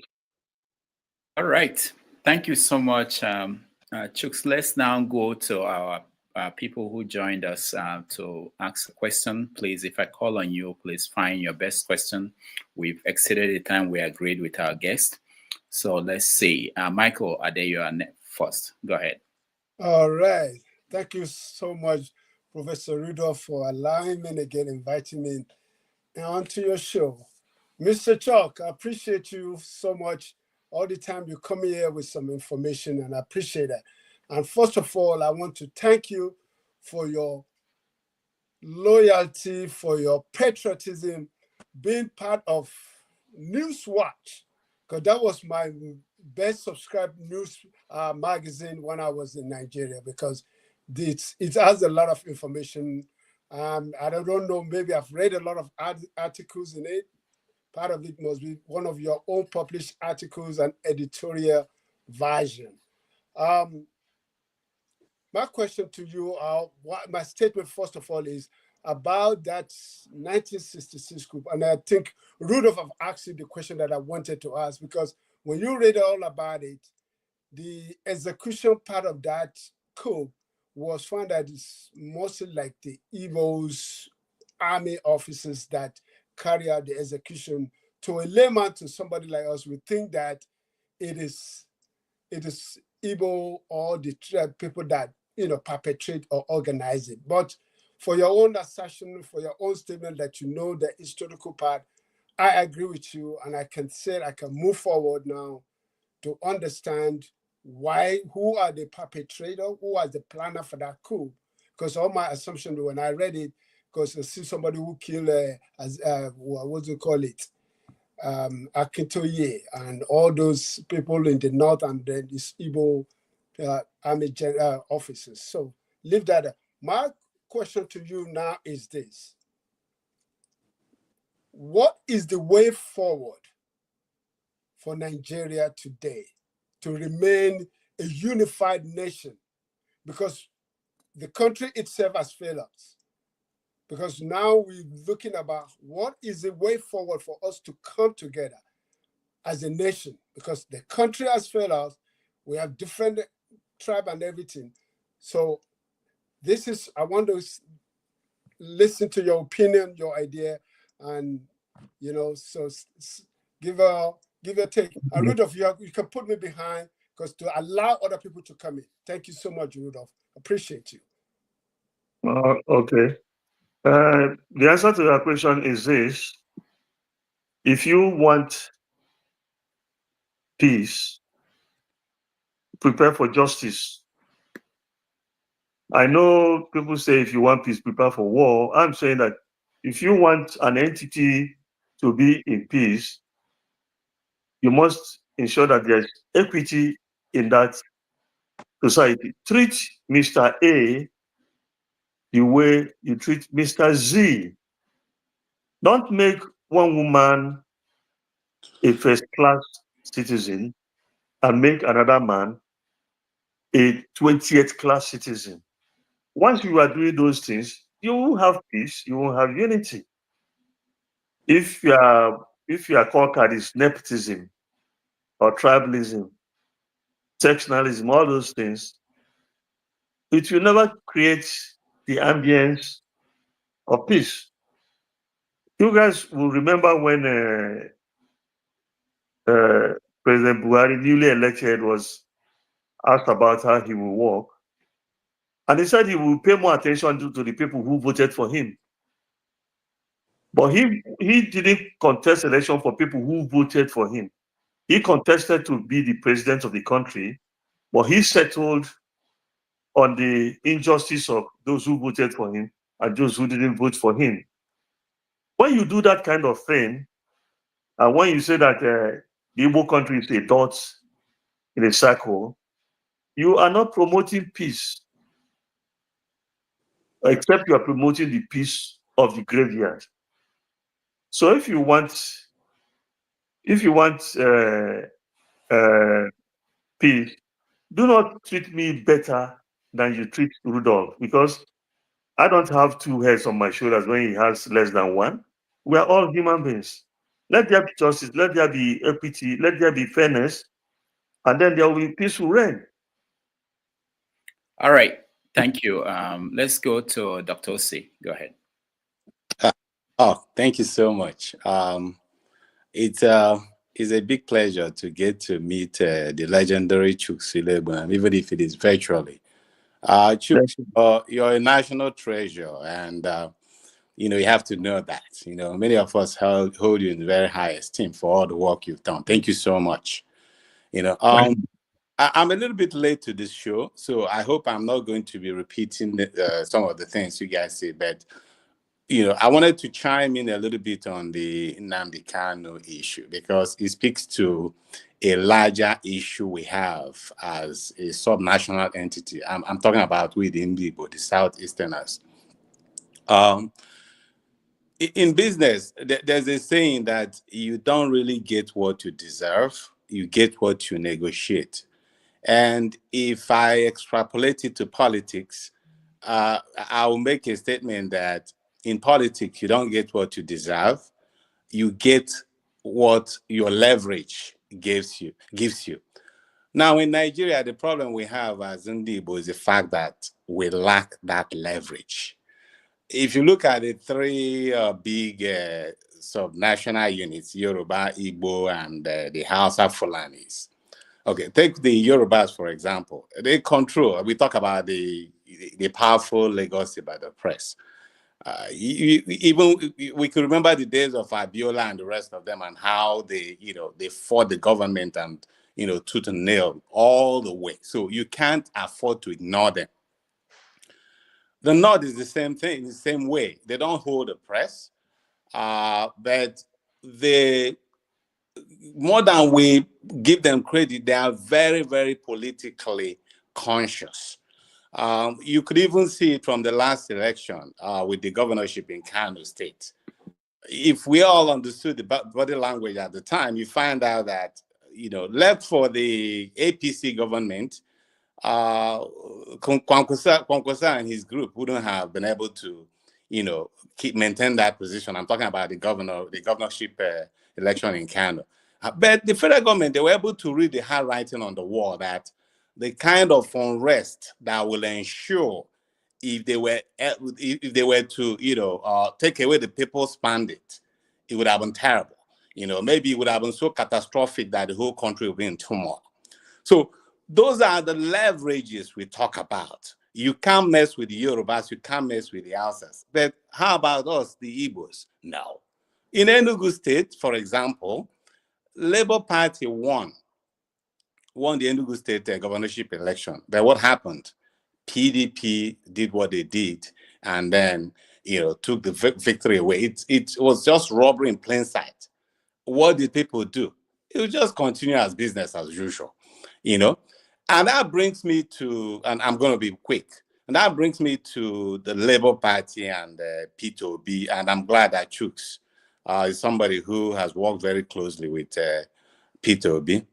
All right. Thank you so much, Chuks. Let's now go to our people who joined us to ask a question. Please, if I call on you, please find your best question. We've exceeded the time we agreed with our guest. So let's see. Michael Adeyo first. Go ahead. All right. Thank you so much, Professor Rudolph, for allowing me again, inviting me onto your show. Mr. Chuck, I appreciate you so much. All the time you come here with some information, and I appreciate that. And first of all, I want to thank you for your loyalty, for your patriotism, being part of Newswatch, because that was my best subscribed news magazine when I was in Nigeria, because it has a lot of information. I don't know, maybe I've read a lot of articles in it. Part of it must be one of your own published articles and editorial version. My question to you, my statement first of all is about that 1966 group. And I think Rudolph have asked you the question that I wanted to ask, because when you read all about it, the execution part of that coup was found that it's mostly like the Igbo's army officers that carry out the execution. To a layman, to somebody like us, we think that it is Igbo or the people that perpetrate or organize it. But for your own assertion, for your own statement that you know the historical part, I agree with you, and I can say I can move forward now to understand who are the perpetrator, who was the planner for that coup. Because all my assumption when I read it, because I see somebody who killed, what do you call it, Akintoye, and all those people in the north, and then these Igbo army officers. So leave that. My question to you now is this: what is the way forward for Nigeria today to remain a unified nation? Because the country itself has failed us. Because now we're looking about what is the way forward for us to come together as a nation. because the country has failed us. We have different tribe and everything. So this is, I want to listen to your opinion, your idea, and, you know, so give a take. Rudolph, you can put me behind, because to allow other people to come in. Thank you so much, Rudolph. Appreciate you. Okay. The answer to that question is this. If you want peace, prepare for justice. I know people say if you want peace, prepare for war. I'm saying that if you want an entity to be in peace, you must ensure that there's equity in that society. Treat Mr. A the way you treat Mr. Z. Don't make one woman a first-class citizen and make another man a 20th class citizen. Once you are doing those things, you will have peace, you will have unity. If your card is nepotism or tribalism, sectionalism, all those things, it will never create the ambience of peace. You guys will remember when President Buhari, newly elected, was asked about how he will work. And he said he will pay more attention to the people who voted for him. But he didn't contest election for people who voted for him. He contested to be the president of the country, but he settled on the injustice of those who voted for him and those who didn't vote for him. When you do that kind of thing, and when you say that the Igbo country is a dot in a circle, you are not promoting peace, except you are promoting the peace of the graveyard. So if you want peace, do not treat me better than you treat Rudolph, because I don't have two heads on my shoulders when he has less than one. We are all human beings. Let there be justice, let there be equity, let there be fairness, and then there will be peaceful reign. All right. Thank you. Let's go to Dr. Osi. Go ahead. Thank you so much. It's a big pleasure to get to meet the legendary Chuks Iloegbunam, even if it is virtually. Chuks, you're a national treasure, and you have to know that. Many of us hold you in very high esteem for all the work you've done. Thank you so much. I'm a little bit late to this show, so I hope I'm not going to be repeating some of the things you guys say, but I wanted to chime in a little bit on the Nnamdi Kanu issue, because it speaks to a larger issue we have as a subnational entity. I'm talking about we the Igbo, the Southeasterners. In business, there's a saying that you don't really get what you deserve, you get what you negotiate. And if I extrapolate it to politics, I will make a statement that in politics, you don't get what you deserve. You get what your leverage gives you. Now, in Nigeria, the problem we have as Igbo is the fact that we lack that leverage. If you look at the three big subnational units, Yoruba, Igbo, and the Hausa Fulanis. Okay, take the Yorubas, for example. They control, we talk about the powerful legacy by the press. Even we could remember the days of Abiola and the rest of them, and how they fought the government and, tooth and nail all the way. So you can't afford to ignore them. The North is the same thing, the same way. They don't hold the press, but they, more than we give them credit, they are very, very politically conscious. You could even see it from the last election with the governorship in Kanu State. If we all understood the body language at the time, you find out that, left for the APC government, Kwankwasa and his group wouldn't have been able to, maintain that position. I'm talking about the governorship election in Kanu. But the federal government, they were able to read the handwriting on the wall that the kind of unrest that will ensure if they were to take away the people's mandate, it would have been terrible. Maybe it would have been so catastrophic that the whole country would be in turmoil. So those are the leverages we talk about. You can't mess with the Yorubas, you can't mess with the Hausas. But how about us, the Igbos? No. In Enugu State, for example, Labour Party won the Enugu State governorship election. But what happened? PDP did what they did and then, took the victory away. It was just robbery in plain sight. What did people do? It would just continue as business as usual, And that brings me to, and I'm going to be quick, and that brings me to the Labour Party and P2B, and I'm glad that Chuks is somebody who has worked very closely with P2B.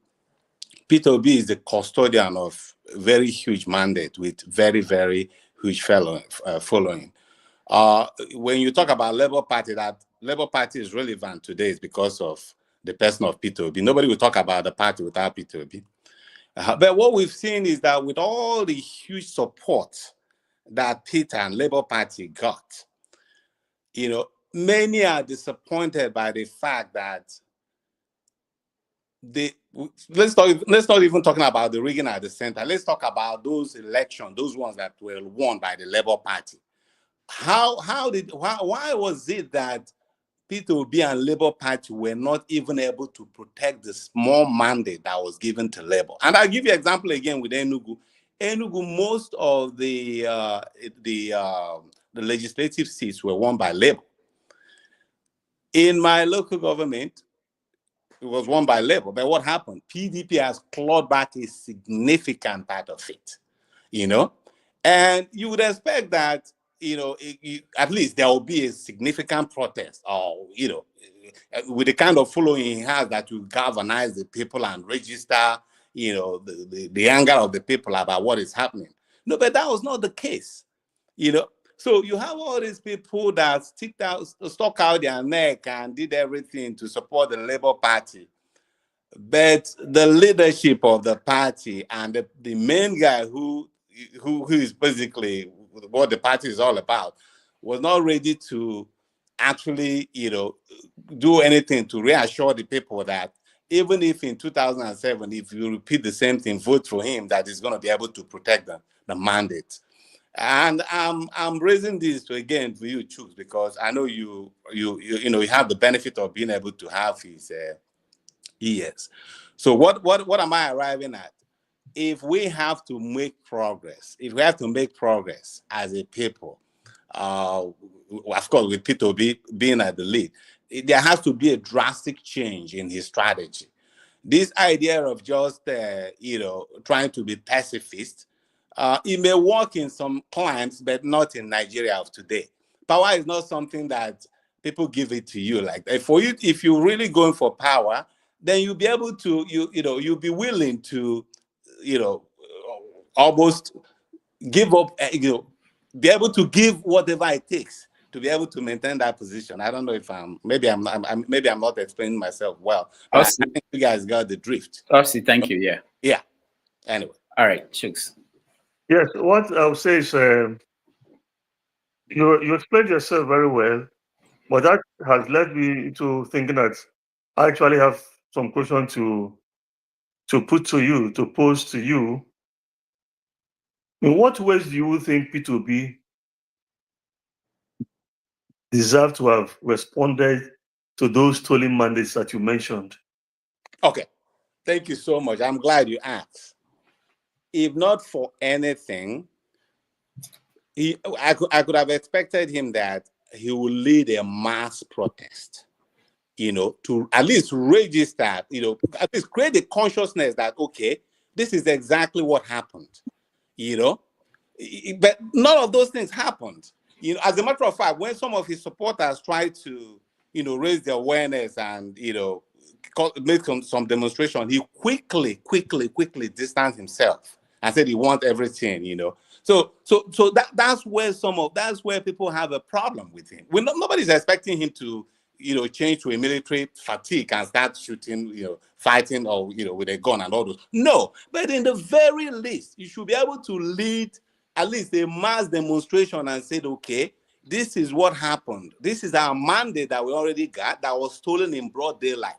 P2B is the custodian of a very huge mandate with very, very huge following. When you talk about Labour Party, that Labour Party is relevant today is because of the person of P2B. Nobody will talk about the party without P2B. But what we've seen is that with all the huge support that Peter and Labour Party got, many are disappointed by the fact that let's not even talking about the rigging at the center. Let's talk about those elections, those ones that were won by the Labour Party. Why was it that P2B and Labour Party were not even able to protect the small mandate that was given to Labour? And I'll give you an example again with Enugu. Enugu, most of the legislative seats were won by Labour. In my local government, it was won by Labour. But what happened? PDP has clawed back a significant part of it, And you would expect that, at least there will be a significant protest or, with the kind of following he has that will galvanize the people and register, the anger of the people about what is happening. No, but that was not the case, So you have all these people that stuck out their neck and did everything to support the Labour Party. But the leadership of the party and the main guy who is basically what the party is all about was not ready to actually, do anything to reassure the people that even if in 2007, if you repeat the same thing, vote for him, that he's going to be able to protect the mandate. And I'm raising this for you, Chuks, because I know you have the benefit of being able to have his ears. So what am I arriving at? If we have to make progress, as a people, of course, with P2B being at the lead, there has to be a drastic change in his strategy. This idea of just trying to be pacifist, it may work in some climes, but not in Nigeria of today. Power is not something that people give it to you. Like for you, if you're really going for power, then you'll be able to you'll be willing to almost give up. Be able to give whatever it takes to be able to maintain that position. I don't know if maybe I'm not explaining myself well. I think you guys got the drift. Obviously, thank you. Yeah. Yeah. Anyway. All right, Chuks. Yes, what I would say is you explained yourself very well, but that has led me into thinking that I actually have some question to put to you, to pose to you. In what ways do you think P2B deserve to have responded to those stolen mandates that you mentioned? Okay, thank you so much. I'm glad you asked. If not for anything, I could have expected him that he would lead a mass protest, to at least register, at least create the consciousness that, okay, this is exactly what happened, But none of those things happened. As a matter of fact, when some of his supporters tried to, raise the awareness and, make some demonstration, he quickly distanced himself and said he wants everything, So that's where people have a problem with him. Nobody's expecting him to change to a military fatigue and start shooting, fighting or, with a gun and all those. No, but in the very least, you should be able to lead at least a mass demonstration and say, okay, this is what happened. This is our mandate that we already got that was stolen in broad daylight.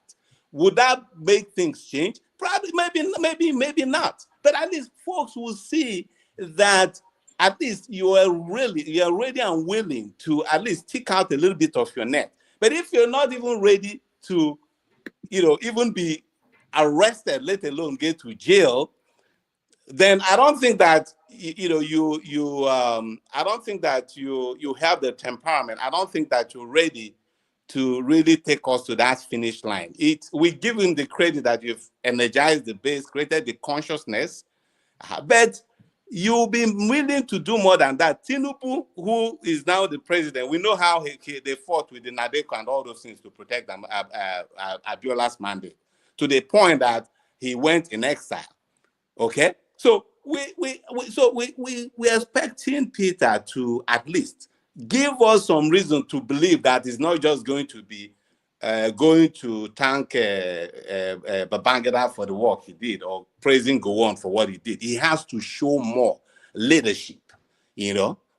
Would that make things change? Probably, maybe not. But at least folks will see that at least you are ready and willing to at least stick out a little bit of your net. But if you're not even ready to, even be arrested, let alone get to jail, then I don't think that I don't think that you have the temperament. I don't think that you're ready to really take us to that finish line. We give him the credit that you've energized the base, created the consciousness, but you'll be willing to do more than that. Tinubu, who is now the president, we know how they fought with the Nadeko and all those things to protect them, Abiola's mandate, to the point that he went in exile. Okay, so we expecting Peter to at least give us some reason to believe that it's not just going to be going to thank Babangida for the work he did or praising Gowon for what he did. He has to show more leadership,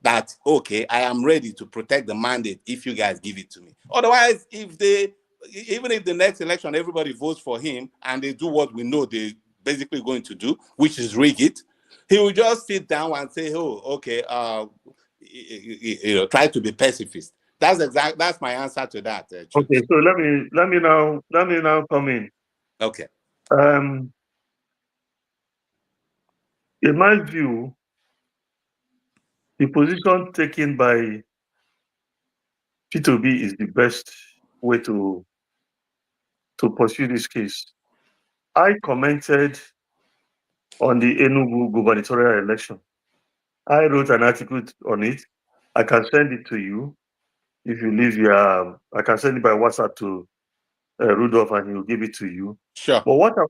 that, okay, I am ready to protect the mandate if you guys give it to me. Otherwise, even if the next election everybody votes for him and they do what we know they're basically going to do, which is rig it, he will just sit down and say, oh, okay, try to be pacifist. That's my answer to that. Okay, so let me now come in. Okay. In my view, the position taken by P2B is the best way to pursue this case. I commented on the Enugu gubernatorial election. I wrote an article on it. I can send it to you if you leave your. I can send it by WhatsApp to Rudolph, and he'll give it to you. Sure. But what I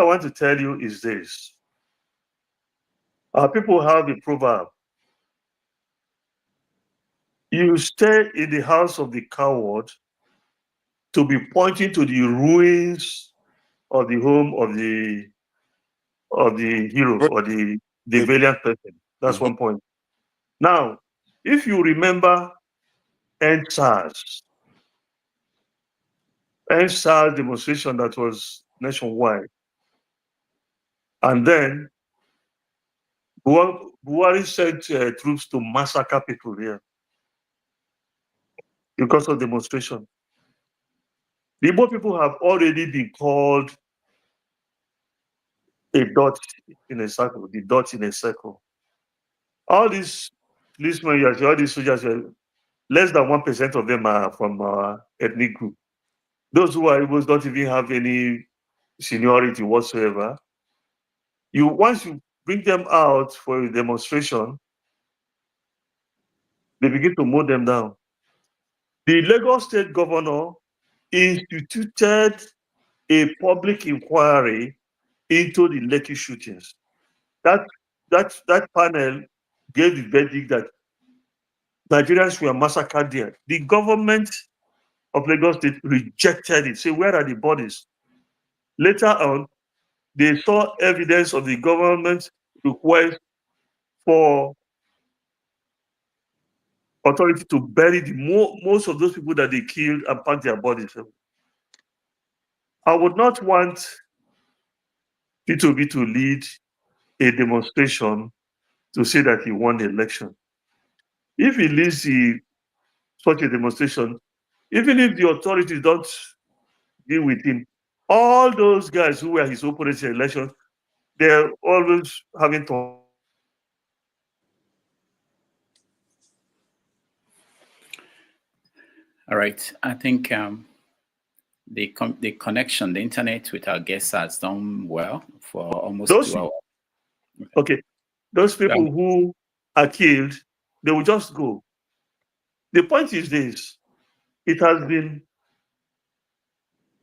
want to tell you is this: our people have a proverb. You stay in the house of the coward to be pointing to the ruins of the home of the hero or the valiant person. That's one point. Now, if you remember NSAS demonstration that was nationwide, and then Buhari sent troops to massacre people here because of demonstration. The Igbo people have already been called a dot in a circle, the dot in a circle. All these policemen, all these soldiers, less than 1% of them are from our ethnic group. Those who are Igbos don't even have any seniority whatsoever. Once you bring them out for a demonstration, they begin to mow them down. The Lagos State governor instituted a public inquiry into the Lekki shootings. That panel gave the verdict that Nigerians were massacred there. The government of Lagos State rejected it. Say, where are the bodies? Later on, they saw evidence of the government's request for authority to bury most of those people that they killed and pack their bodies. I would not want P2B to lead a demonstration to say that he won the election. If he leads such a demonstration, even if the authorities don't deal with him, all those guys who were his opponents in the election, they're always having to. All right. I think the connection, the internet with our guests has done well for almost 2 hours. Okay. Those people who are killed, they will just go. The point is this: it has been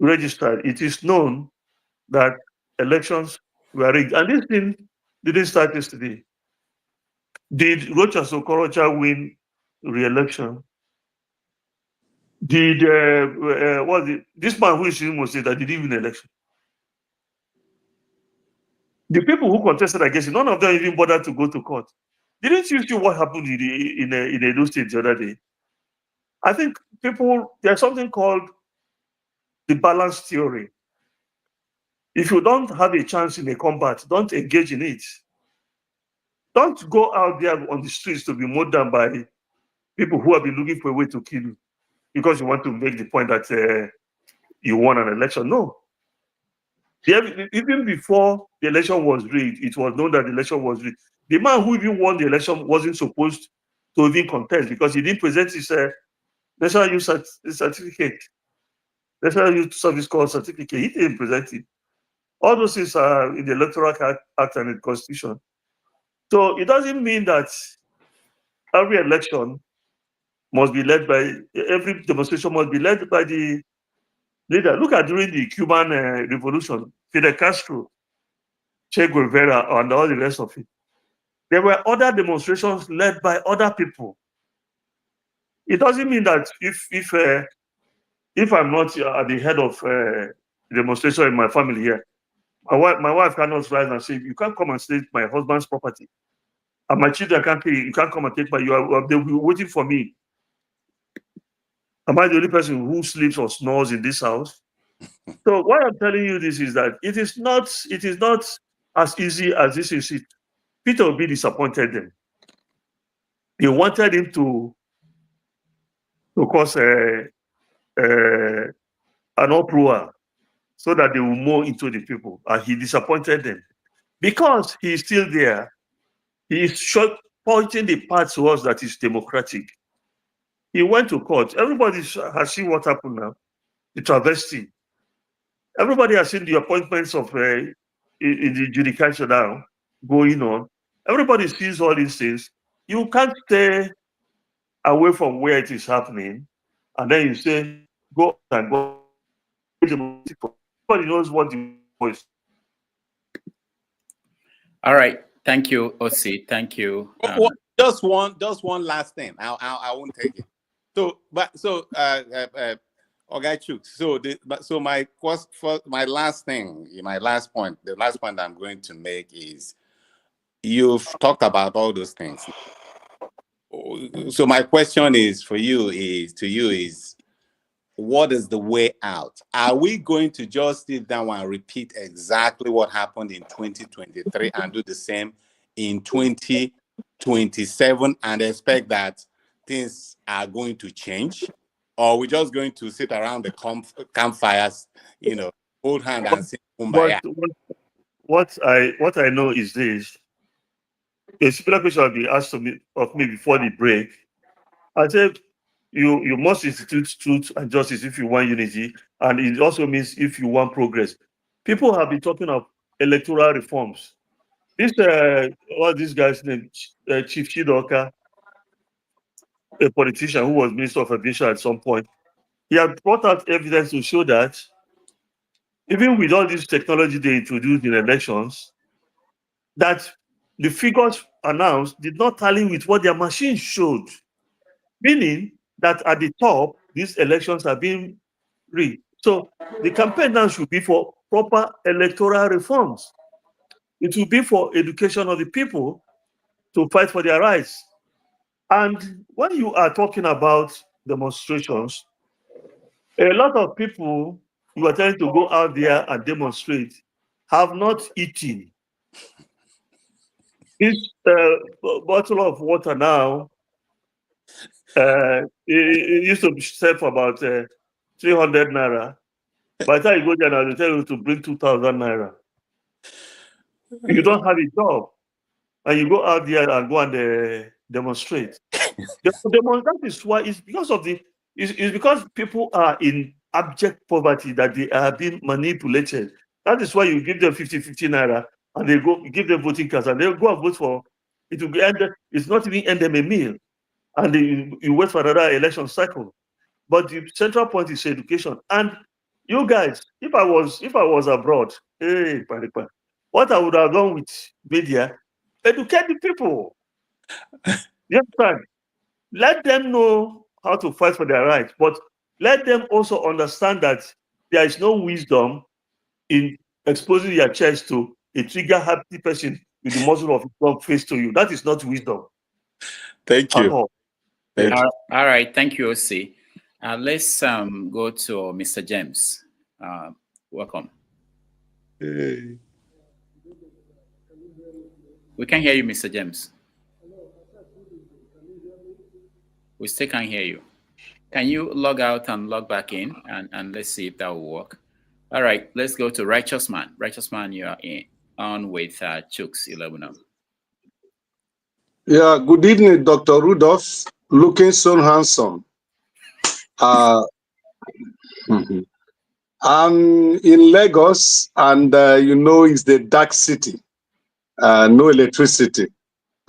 registered. It is known that elections were rigged. And this thing didn't start yesterday. Did Rochas Okorocha win re-election? Did this man who is in Moses that did even election? The people who contested against him, none of them even bothered to go to court. Didn't you see what happened in Edo State the other day? I think there's something called the balance theory. If you don't have a chance in a combat, don't engage in it. Don't go out there on the streets to be mowed down by people who have been looking for a way to kill you because you want to make the point that you won an election. No. Even before the election was rigged, it was known that the election was rigged. The man who even won the election wasn't supposed to even contest because he didn't present his National Youth Certificate. National Youth Service Corps certificate. He didn't present it. All those things are in the Electoral Act and in the Constitution. So it doesn't mean that every election must be led by, every demonstration must be led by the leader. Look at during the Cuban Revolution, Fidel Castro, Che Guevara, and all the rest of it. There were other demonstrations led by other people. It doesn't mean that if I'm not at the head of demonstration in my family here, my wife cannot rise and say, you can't come and take my husband's property. And my children can't pay, you can't come and take they'll be waiting for me. Am I the only person who sleeps or snores in this house? So why I'm telling you this is that it is not as easy as this is it. Peter Obi disappointed them. They wanted him to cause an uproar so that they will mow into the people. And he disappointed them. Because he is still there, he is pointing the path to us that is democratic. He went to court. Everybody has seen what happened now. The travesty. Everybody has seen the appointments of in the judicature now going on. Everybody sees all these things. You can't stay away from where it is happening, and then you say, go and go. Everybody knows what the voice. All right. Thank you, Osi. Thank you. Just one last thing. I won't take it. Okay, Chuks. So my last point, the last point I'm going to make is, you've talked about all those things. So my question is to you is, what is the way out? Are we going to just sit down and repeat exactly what happened in 2023 and do the same in 2027 and expect that things are going to change? Or are we just going to sit around the campfires, hold hand and sing Kumbaya? What I know is this. A similar question will be asked of me before the break. I said, you must institute truth and justice if you want unity, and it also means if you want progress. People have been talking of electoral reforms. This this guy's name, Chief Chidoka, a politician who was Minister of Aviation at some point, he had brought out evidence to show that even with all this technology they introduced in elections, that the figures announced did not tally with what their machines showed. Meaning that at the top, these elections are being rigged. So the campaign now should be for proper electoral reforms. It will be for education of the people to fight for their rights. And when you are talking about demonstrations, a lot of people who are trying to go out there and demonstrate have not eaten. This bottle of water now, it used to sell for about 300 naira. By the time you go there now, they tell you to bring 2,000 naira. You don't have a job, and you go out there and go and demonstrate. That is why it's because of it's because people are in abject poverty that they are being manipulated. That is why you give them 50 naira and they go give them voting cards and they'll go and vote for it. Will be ended. It's not even end them a meal, and you wait for another election cycle. But the central point is education. And you guys, if I was abroad, hey, what I would have done with media, educate the people. Yes, sir. Let them know how to fight for their rights. But let them also understand that there is no wisdom in exposing your chest to a trigger-happy person with the muzzle of his gun face to you. That is not wisdom. Thank you. All right, thank you, OC. Let's go to Mr. James. Welcome. Hey. We can hear you, Mr. James. We still can't hear you. Can you log out and log back in, and let's see if that will work. All right, let's go to Righteous Man. Righteous Man, you are on with Chuks Iloegbunam. Yeah, good evening, Dr. Rudolph. Looking so handsome. I'm in Lagos, and you know, it's the dark city, no electricity.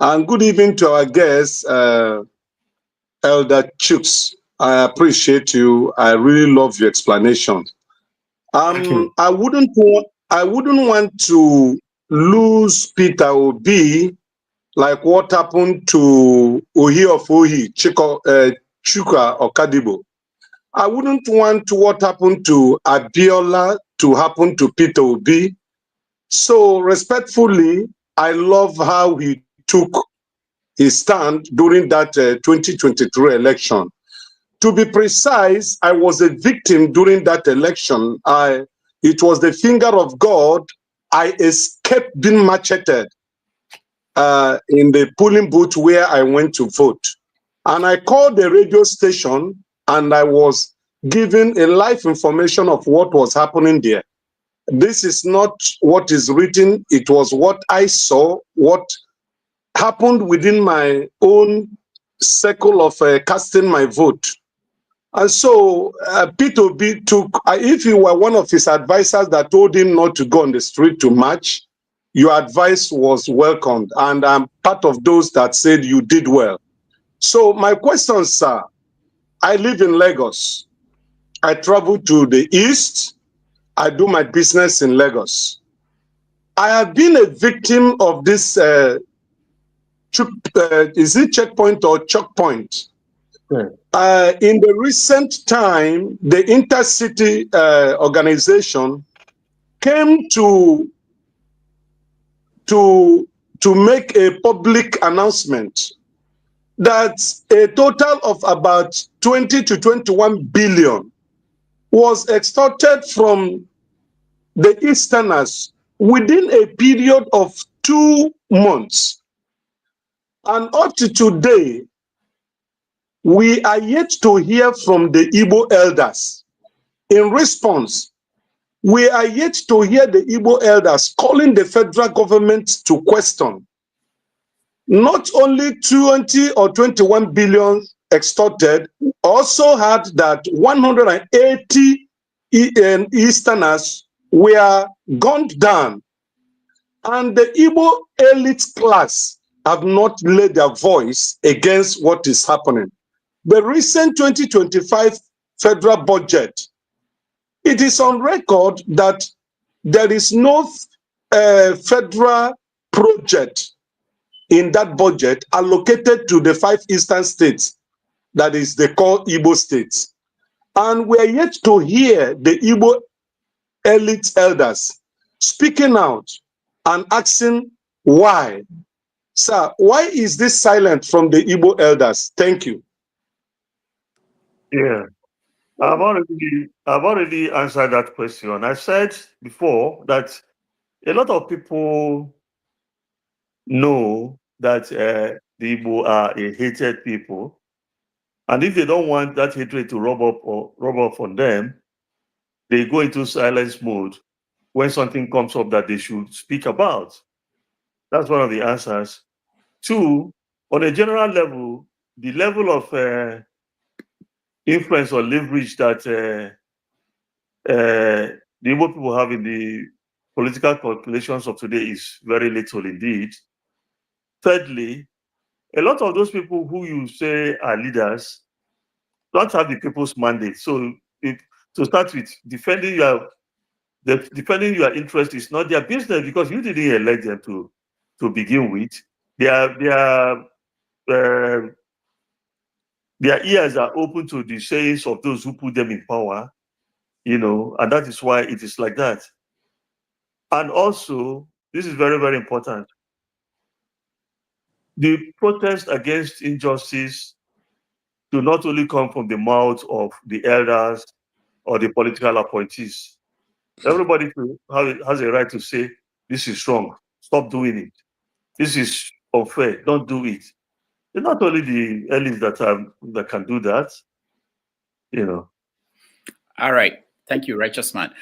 And good evening to our guest, Elder Chuks. I appreciate you. I really love your explanation. I wouldn't want to lose Peter Obi like what happened to Ohi of Ohi, Chuka Okadibo. I wouldn't want what happened to Abiola to happen to Peter Obi. So respectfully, I love how he took his stand during that 2023 election. To be precise, I was a victim during that election. It was the finger of God. I escaped being macheted in the polling booth where I went to vote. And I called the radio station and I was given a live information of what was happening there. This is not what is written. It was what I saw, what happened within my own circle of casting my vote. And so Peter Obi took, if you were one of his advisors that told him not to go on the street to march, your advice was welcomed. And I'm part of those that said you did well. So my question, sir, I live in Lagos. I travel to the east. I do my business in Lagos. I have been a victim of this, is it checkpoint or choke point? In the recent time, the intercity organization came to make a public announcement that a total of about 20 to 21 billion was extorted from the Easterners within a period of 2 months. And up to today, we are yet to hear from the Igbo elders. In response, we are yet to hear the Igbo elders calling the federal government to question not only 20 or 21 billion extorted, also had that 180 Easterners were gunned down. And the Igbo elite class have not laid their voice against what is happening. The recent 2025 federal budget, it is on record that there is no federal project in that budget allocated to the 5 eastern states, that is, they call Igbo states. And we are yet to hear the Igbo elite elders speaking out and asking why. Sir, why is this silent from the Igbo elders? Thank you. Yeah, I've already answered that question. I said before that a lot of people know that the Igbo are a hated people, and if they don't want that hatred to rub off on them, they go into silence mode when something comes up that they should speak about. That's one of the answers. 2, on a general level, the level of influence or leverage that the Igbo people have in the political calculations of today is very little indeed. Thirdly, a lot of those people who you say are leaders don't have the people's mandate. So to start with, defending your interest is not their business, because you didn't elect them to begin with. They are their ears are open to the sayings of those who put them in power, and that is why it is like that. And also, this is very, very important. The protest against injustice do not only come from the mouth of the elders or the political appointees. Everybody has a right to say, this is wrong, stop doing it. This is unfair, don't do it. It's not only the elites that can do that, All right, thank you, righteous man.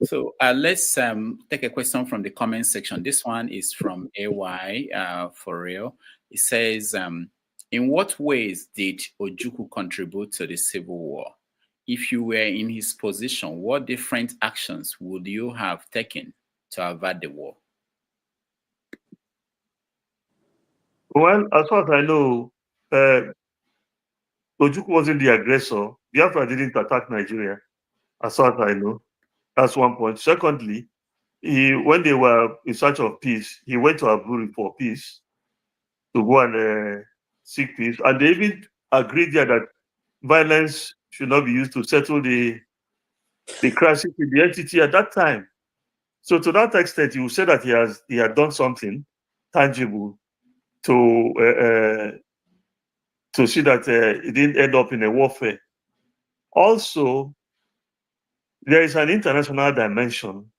So let's take a question from the comment section. This one is from AY for real. It says, in what ways did Ojukwu contribute to the civil war? If you were in his position, what different actions would you have taken to avert the war? Well, as far as I know, Ojukwu wasn't the aggressor. Biafra didn't attack Nigeria, as far as I know. That's one point. Secondly, when they were in search of peace, he went to Aburi for peace, to go and seek peace. And they even agreed there that violence should not be used to settle the crisis in the entity at that time. So to that extent, you say that he had done something tangible to see that it didn't end up in a warfare. Also, there is an international dimension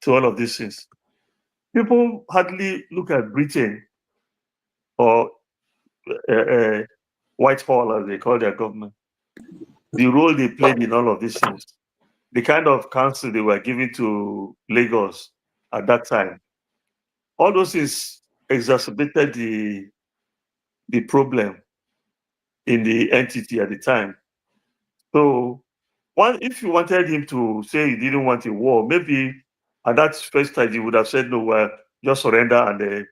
to all of these things. People hardly look at Britain or Whitehall, as they call their government, the role they played in all of these things, the kind of counsel they were giving to Lagos at that time. All those things exacerbated the problem in the entity at the time. So, if you wanted him to say he didn't want a war, maybe at that first time he would have said, no, well, just surrender and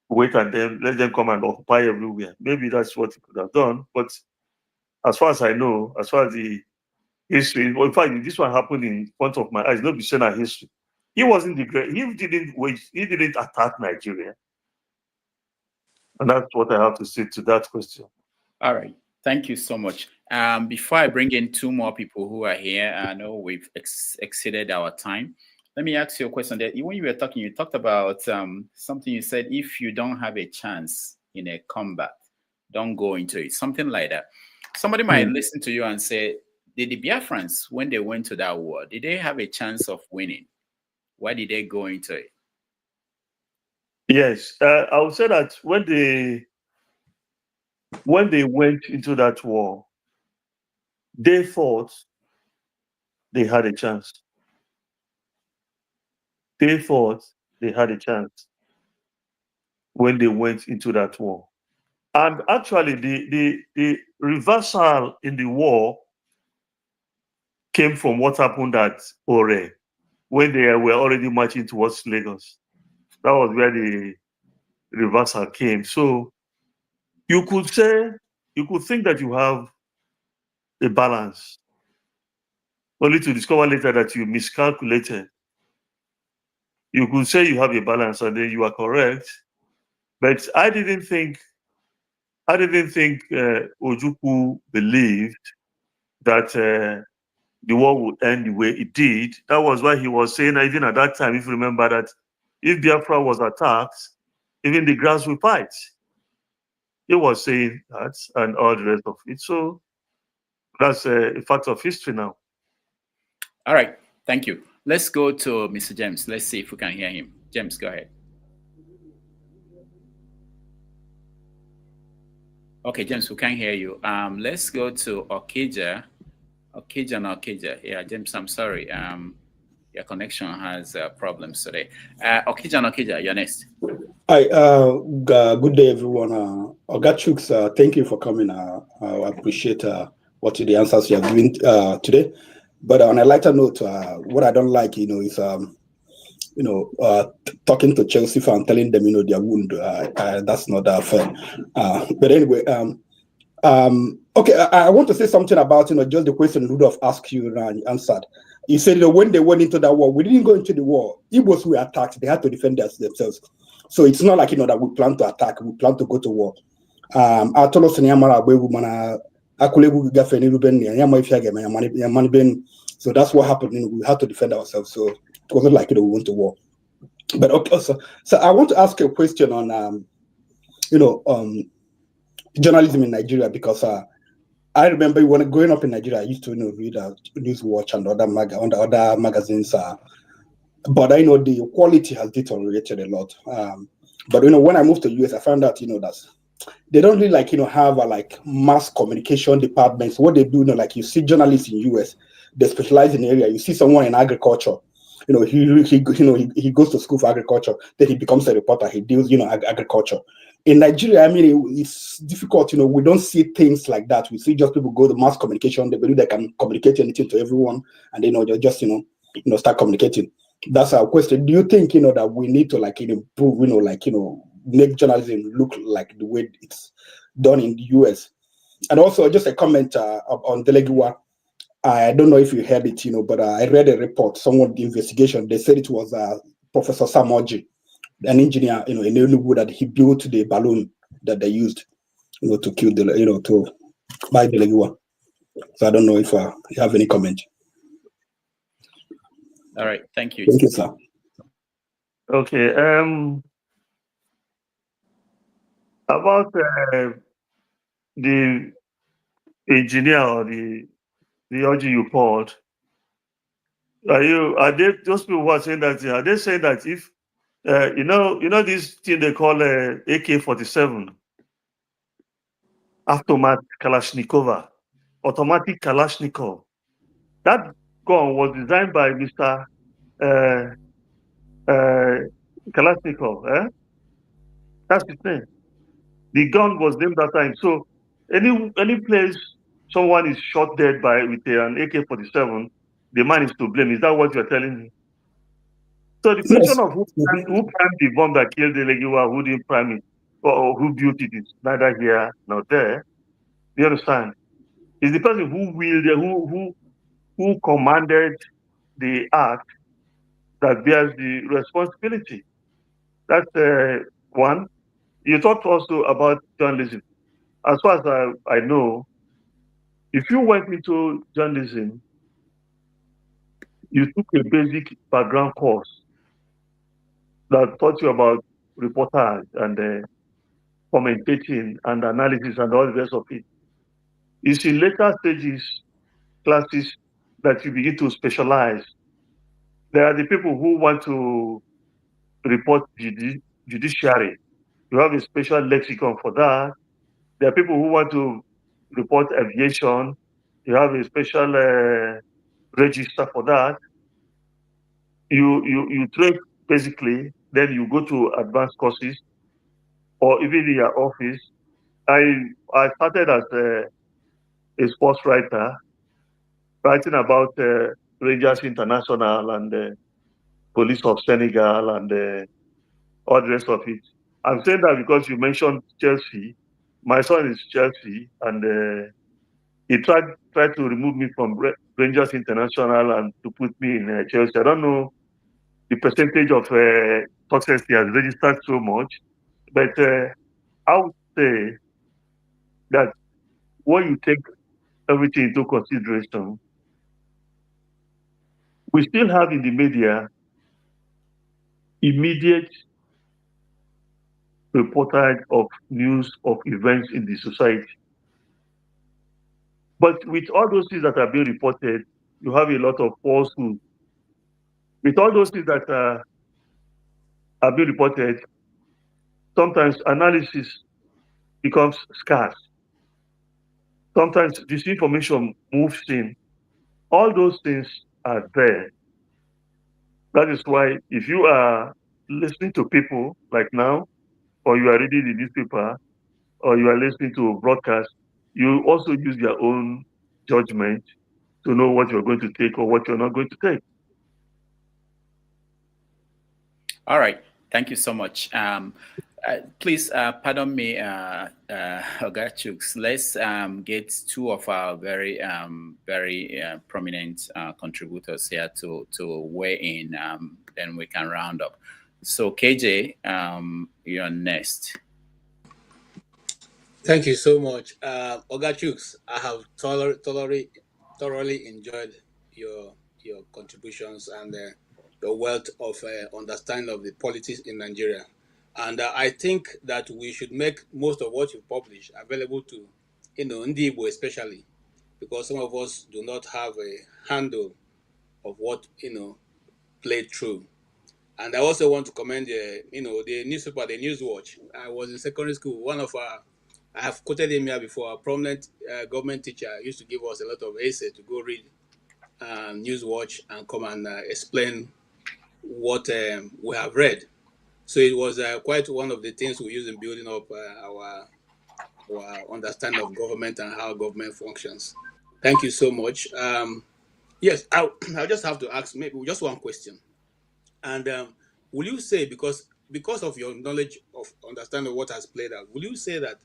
wait and then let them come and occupy everywhere. Maybe that's what he could have done. But as far as I know, as far as the history, in fact, this one happened in front of my eyes, not be saying history. He wasn't he didn't attack Nigeria. And that's what I have to say to that question. All right. Thank you so much. Before I bring in two more people who are here, I know we've exceeded our time. Let me ask you a question. That when you were talking, you talked about something you said, if you don't have a chance in a combat, don't go into it. Something like that. Somebody might listen to you and say, did the Biafrans, when they went to that war, did they have a chance of winning? Why did they go into it? Yes, I would say that when they went into that war, they thought they had a chance. They thought they had a chance when they went into that war. And actually, the reversal in the war came from what happened at Ore, when they were already marching towards Lagos. That was where the reversal came. So you could think that you have a balance, only to discover later that you miscalculated. You could say you have a balance and then you are correct. But I didn't think Ojukwu believed that the war would end the way it did. That was why he was saying, even at that time, if you remember, that if Biafra was attacked, even the grass will fight. He was saying that and all the rest of it. So that's a fact of history now. All right. Thank you. Let's go to Mr. James. Let's see if we can hear him. James, go ahead. Okay, James, we can't hear you. Let's go to Okija. Okija. Yeah, James, I'm sorry. Your connection has problems today. Okija, you're next. Hi, good day, everyone. Oga Chuks, thank you for coming. I appreciate the answers you have given today. But on a lighter note, what I don't like, is talking to Chelsea and telling them, their wound. That's not fair. But anyway, okay, I want to say something about, just the question Rudolph asked you and you answered. He said, when they went into that war, we didn't go into the war. Igbos were attacked. They had to defend themselves. So it's not like, that we plan to attack. We plan to go to war. Atolo Senyamara Abewu Mana Akulebu Gafeni Ruben, Yamani Ben. So that's what happened. We had to defend ourselves. So it wasn't like we went to war. But okay, so I want to ask you a question on journalism in Nigeria, because I remember when growing up in Nigeria, I used to read Newswatch and other magazines. But I know the quality has deteriorated a lot. But when I moved to the US, I found out that they don't really have a mass communication departments. What they do, you see journalists in US, they specialize in area. You see someone in agriculture, he goes to school for agriculture, then he becomes a reporter. He deals agriculture. In Nigeria, it's difficult. We don't see things like that. We see just people go to mass communication. They believe they can communicate anything to everyone, and they just start communicating. That's our question. Do you think that we need to improve, make journalism look like the way it's done in the US? And also, just a comment on Dele Giwa. I don't know if you heard it, but I read a report, someone the investigation. They said it was Professor Samoji, an engineer, in Enugu, that he built the balloon that they used, to kill to buy Dele Giwa. So I don't know if you have any comment. All right, thank you. Thank you, sir. Okay. About the engineer or the OG you called, are they those people who are saying that? Are they saying that if this thing they call AK-47 automatic Kalashnikov, that gun was designed by Mr. Kalashnikov, That's his name. The gun was named after him. So any place someone is shot dead with an AK-47, the man is to blame. Is that what you're telling me? So the question of who primed the bomb that killed Dele Giwa, who didn't prime it, or who built it, is neither here nor there. You understand? It's the person who wielded, who commanded the act that bears the responsibility. That's one. You talked also about journalism. As far as I know, if you went into journalism, you took a basic background course that taught you about reportage and commentating and analysis and all the rest of it. It's in later stages, classes, that you begin to specialize. There are the people who want to report judiciary. You have a special lexicon for that. There are people who want to report aviation. You have a special register for that. You train basically, then you go to advanced courses, or even in your office. I started as a sports writer, writing about Rangers International and Police of Senegal and all the rest of it. I'm saying that because you mentioned Chelsea. My son is Chelsea, and he tried to remove me from Rangers International and to put me in Chelsea. I don't know the percentage of success he has registered so much, but I would say that when you take everything into consideration, we still have in the media immediate reportage of news of events in the society. But with all those things that are being reported, you have a lot of falsehood. With all those things that are being reported, sometimes analysis becomes scarce. Sometimes disinformation moves in. All those things are there. That is why if you are listening to people like now, or you are reading the newspaper, or you are listening to a broadcast, you also use your own judgment to know what you're going to take or what you're not going to take. All right. Thank you so much. Please pardon me, Oga Chuks. Let's get two of our very prominent contributors here to weigh in. Then we can round up. So KJ, you're next. Thank you so much. Oga Chuks, I have thoroughly enjoyed your your contributions and your wealth of understanding of the politics in Nigeria. And I think that we should make most of what you publish available to, Ndi Igbo especially, because some of us do not have a handle of what, played through. And I also want to commend the newspaper, the Newswatch. I was in secondary school. One of our, I have quoted him here before, a prominent government teacher used to give us a lot of essay to go read Newswatch and come and explain what we have read. So it was quite one of the things we use in building up our understanding of government and how government functions. Thank you so much. Yes, I just have to ask maybe just one question. And will you say, because of your knowledge of understanding what has played out, will you say that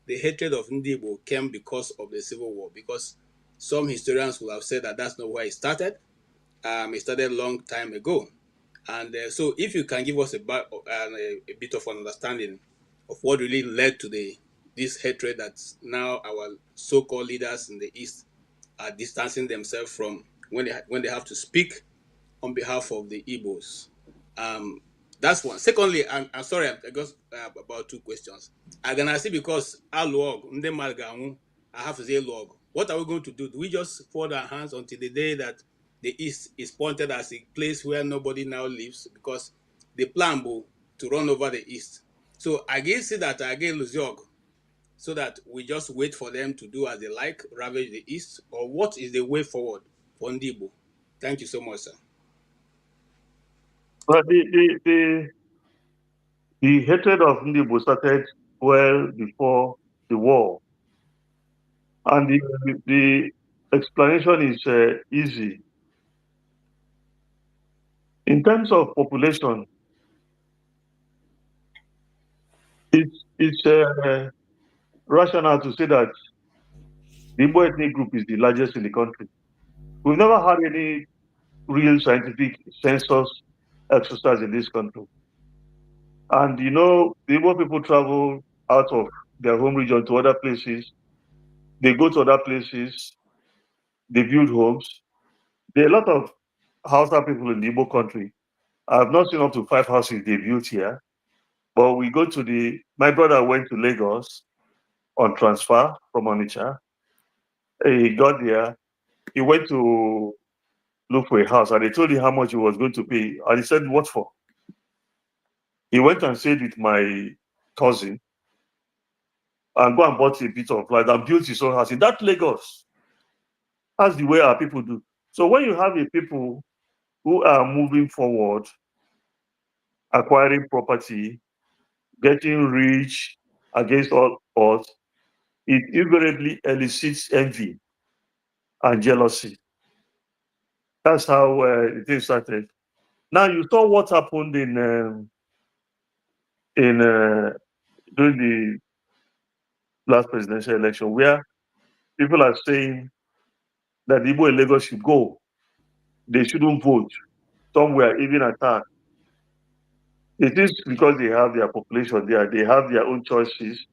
the hatred of Ndibo came because of the civil war? Because some historians will have said that that's not where it started. It started a long time ago. And so, if you can give us a bit of an understanding of what really led to this hatred that now our so-called leaders in the East are distancing themselves from when they have to speak on behalf of the Igbos. Um, that's one. Secondly, I'm sorry, I got about two questions. I'm gonna say because log, I have to say log. What are we going to do? Do we just fold our hands until the day that the East is pointed as a place where nobody now lives? Because the plan will to run over the East. So I guess that I get Luziog so that we just wait for them to do as they like, ravage the East, or what is the way forward for Ndibo? Thank you so much, sir. But the hatred of Ndibo started well before the war. And the explanation is easy. In terms of population, it's rational to say that the Igbo ethnic group is the largest in the country. We've never had any real scientific census exercise in this country. And the Igbo people travel out of their home region to other places. They go to other places. They build homes. There are a lot of Hausa people in the Igbo country. I have not seen up to 5 houses they built here. But we go to my brother went to Lagos on transfer from Onitsha. He got there. He went to look for a house and they told him how much he was going to pay. And he said, what for? He went and stayed with my cousin and go and bought a bit of land and built his own house in that Lagos. That's the way our people do. So when you have a people who are moving forward, acquiring property, getting rich against all odds, it invariably elicits envy and jealousy. That's how it started. Now you saw what happened in during the last presidential election, where people are saying that the Igbo in Lagos should go. They shouldn't vote. Some were even attacked. It is because they have their population there. They have their own choices.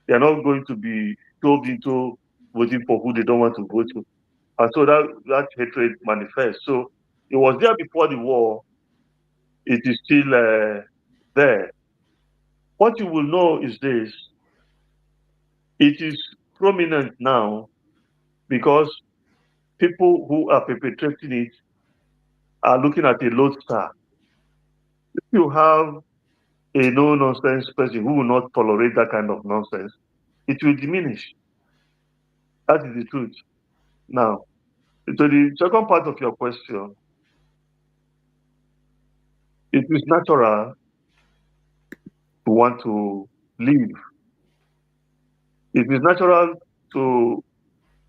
They are not going to be told into voting for who they don't want to vote to. And so that hatred manifests. So it was there before the war. It is still there. What you will know is this. It is prominent now because people who are perpetrating it are looking at a lodestar. If you have a no-nonsense person who will not tolerate that kind of nonsense, it will diminish. That is the truth. Now, to the second part of your question, it is natural to want to live. It is natural to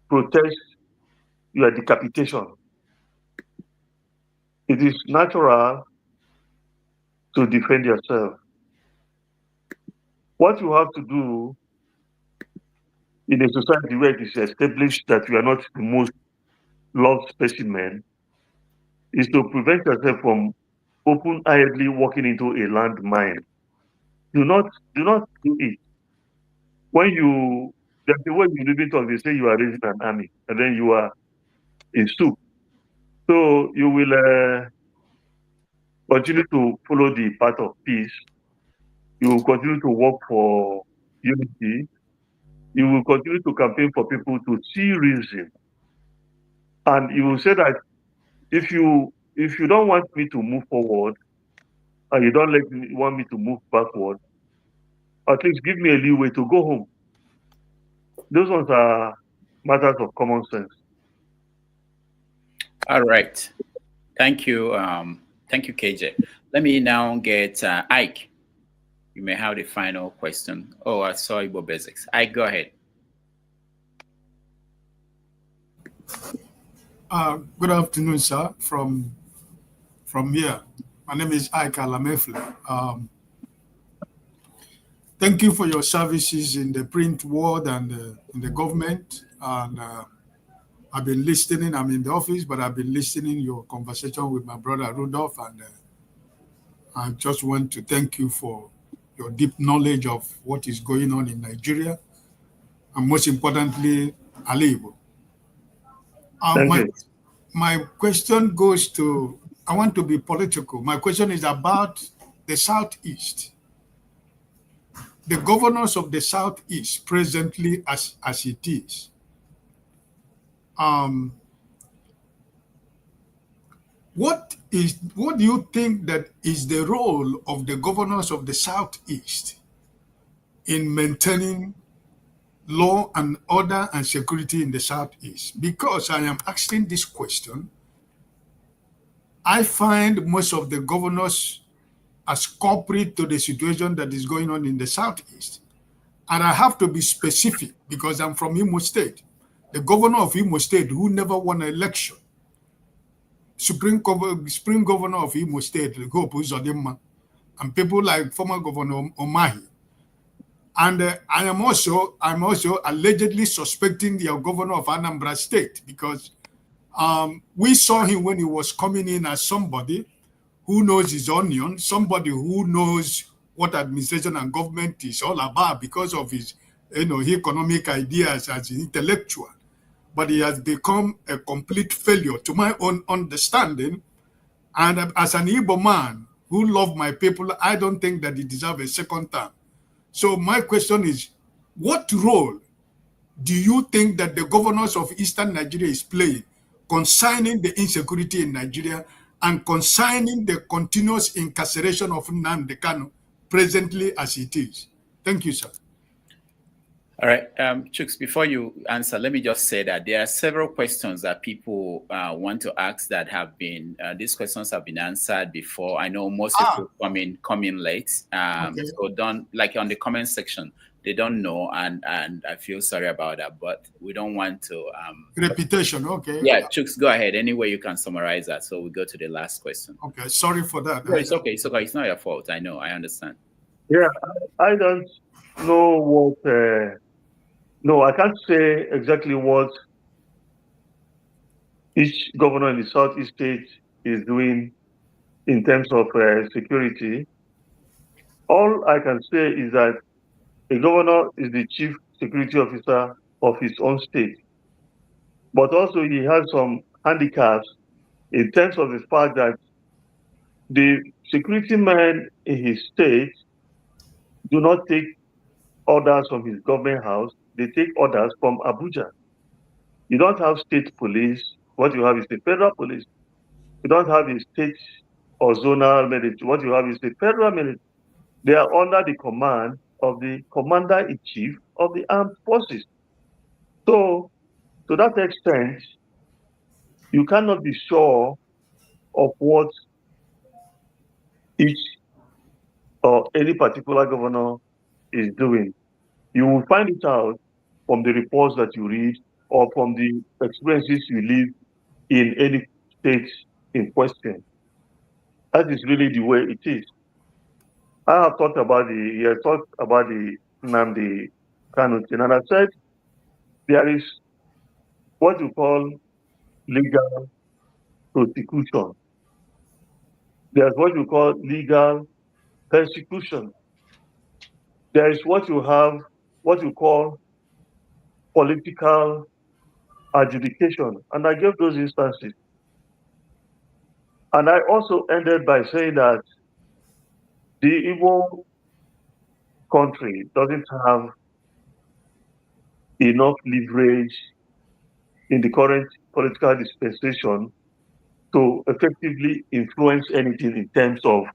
protest your decapitation. It is natural to defend yourself. What you have to do in a society where it is established that you are not the most loved specimen is to prevent yourself from open-eyedly walking into a landmine. Do not do it. when you, there's the way you live it talk, they say you are raising an army, and then you are in soup. So you will continue to follow the path of peace. You will continue to work for unity. You will continue to campaign for people to see reason. And you will say that if you don't want me to move forward, and you don't want me to move backward, at least give me a leeway to go home. Those ones are matters of common sense. All right. Thank you. Thank you, KJ. Let me now get Ike. You may have the final question. Oh, I saw Igbo Basics. Ike, go ahead. Good afternoon, sir. From here, my name is Ike Alamefle. Thank you for your services in the print world and in the government. And I've been listening. I'm in the office, but I've been listening your conversation with my brother Rudolph, and I just want to thank you for your deep knowledge of what is going on in Nigeria, and most importantly, Igbo. My question goes to, I want to be political. My question is about the Southeast. The governors of the Southeast presently as it is. What do you think that is the role of the governors of the Southeast in maintaining law and order and security in the Southeast? Because I am asking this question, I find most of the governors as culprit to the situation that is going on in the Southeast. And I have to be specific because I'm from Imo State. The governor of Imo State who never won an election, Supreme Governor of Imo State, Hope Uzodimma, and people like former Governor Omahi. And I'm also allegedly suspecting the governor of Anambra State because we saw him when he was coming in as somebody who knows his onion, somebody who knows what administration and government is all about because of his, economic ideas as an intellectual. But he has become a complete failure to my own understanding. And as an Igbo man who love my people, I don't think that he deserves a second term. So my question is, what role do you think that the governors of Eastern Nigeria is playing concerning the insecurity in Nigeria and concerning the continuous incarceration of Nnamdi Kanu presently as it is? Thank you, sir. All right, Chuks, before you answer, let me just say that there are several questions that people want to ask that have been, these questions have been answered before. I know most people come in late. Okay. So don't, like on the comment section, they don't know, and I feel sorry about that, but we don't want to... Repetition, okay. Yeah, Chuks, go ahead. Any way you can summarize that, so we go to the last question. Okay, sorry for that. No, it's okay, it's okay. It's not your fault. I know, I understand. Yeah, I don't know what... No, I can't say exactly what each governor in the Southeast state is doing in terms of security. All I can say is that a governor is the chief security officer of his own state. But also he has some handicaps in terms of the fact that the security men in his state do not take orders from his government house. They take orders from Abuja. You don't have state police. What you have is the federal police. You don't have a state or zonal military. What you have is the federal military. They are under the command of the commander-in-chief of the armed forces. So, to that extent, you cannot be sure of what each or any particular governor is doing. You will find it out from the reports that you read or from the experiences you live in any state in question. That is really the way it is. I have talked about the Nnamdi Kanu thing, and I said there is what you call legal prosecution. There's what you call legal persecution. There is what you have what you call political adjudication. And I gave those instances. And I also ended by saying that the Igbo country doesn't have enough leverage in the current political dispensation to effectively influence anything in terms of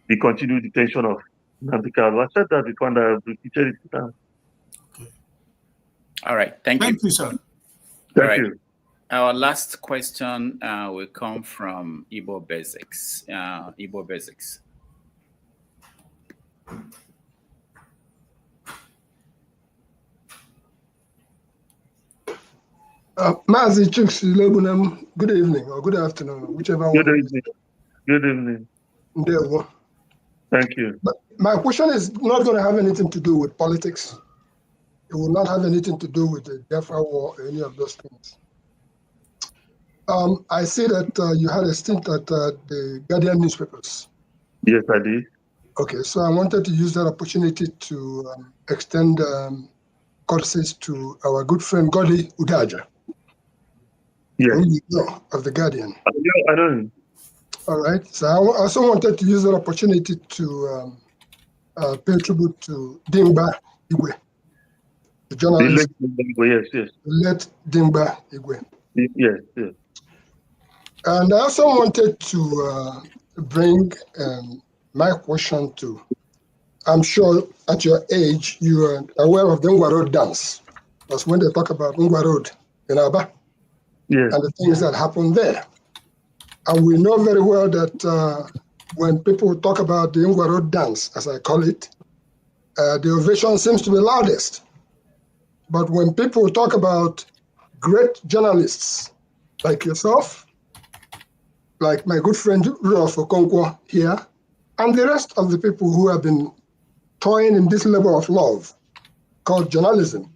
the continued detention of Nnamdi. I said that before and I have repeated it now. Okay. All right. Thank you. Thank you, sir. Thank you. Our last question will come from Igbo Basics. Igbo Basics. Mazi Chuks Iloegbunam, good evening or good afternoon, whichever one. Good evening. Good evening. There. Thank you. But my question is not going to have anything to do with politics. It will not have anything to do with the Biafra War or any of those things. I see that you had a stint at the Guardian newspapers. Yes, I did. Okay, so I wanted to use that opportunity to extend courtesies to our good friend Goli Udaja. Yes. Who you know, of the Guardian. I know. All right. So I also wanted to use that opportunity to pay tribute to Dimba Igwe, the journalist. Yes. Let Dimba Igwe. Yes. And I also wanted to bring my question to, I'm sure at your age, you are aware of the Ngwa Road dance. That's when they talk about Ngwa Road in Aba. Yes. And the things that happen there. And we know very well that when people talk about the Ngwa Road dance, as I call it, the ovation seems to be loudest. But when people talk about great journalists like yourself, like my good friend Rudolph Okonkwo here, and the rest of the people who have been toying in this level of love called journalism,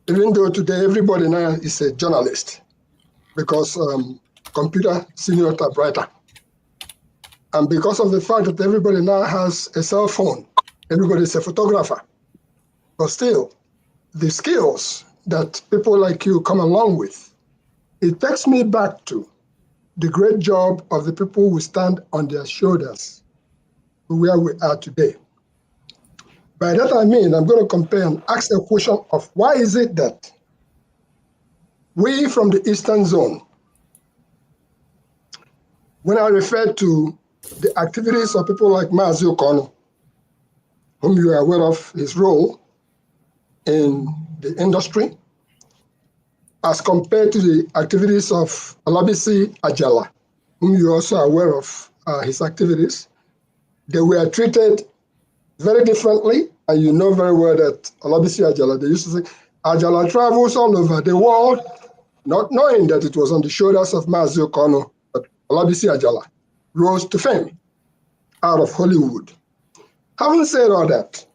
even though today everybody now is a journalist, because computer senior typewriter. And because of the fact that everybody now has a cell phone, everybody is a photographer. But still, the skills that people like you come along with, it takes me back to the great job of the people who stand on their shoulders to where we are today. By that I mean, I'm going to compare and ask a question of why is it that we from the Eastern Zone, when I refer to the activities of people like Mazi Kanu, whom you are aware of his role in the industry, as compared to the activities of Olabisi Ajala, whom you are also aware of his activities, they were treated very differently. And you know very well that Olabisi Ajala, they used to say, Ajala travels all over the world, not knowing that it was on the shoulders of Mazi Kanu that Olabisi Ajala rose to fame out of Hollywood. Having said all that,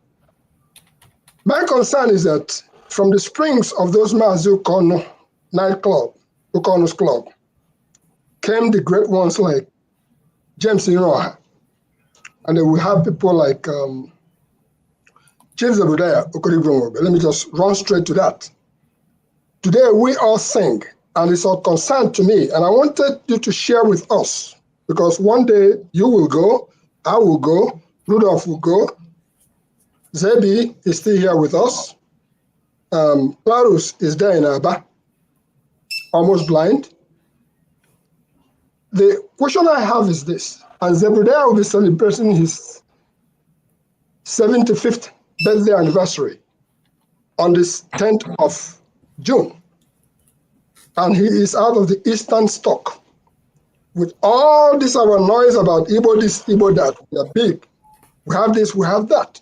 my concern is that from the springs of those Mazi Kanu nightclub, Okono's Club, came the great ones like James Iroha. And then we have people like Chief Zebediah Okorigwe. Let me just run straight to that. Today we all sing, and it's of concern to me, and I wanted you to share with us, because one day you will go, I will go, Rudolph will go, Zebi is still here with us, Clarus is there in Aba, almost blind. The question I have is this, and Zebediah will be celebrating his 75th birthday anniversary on this 10th of June. And he is out of the Eastern stock. With all this our noise about Igbo this, Igbo that, we are big, we have this, we have that.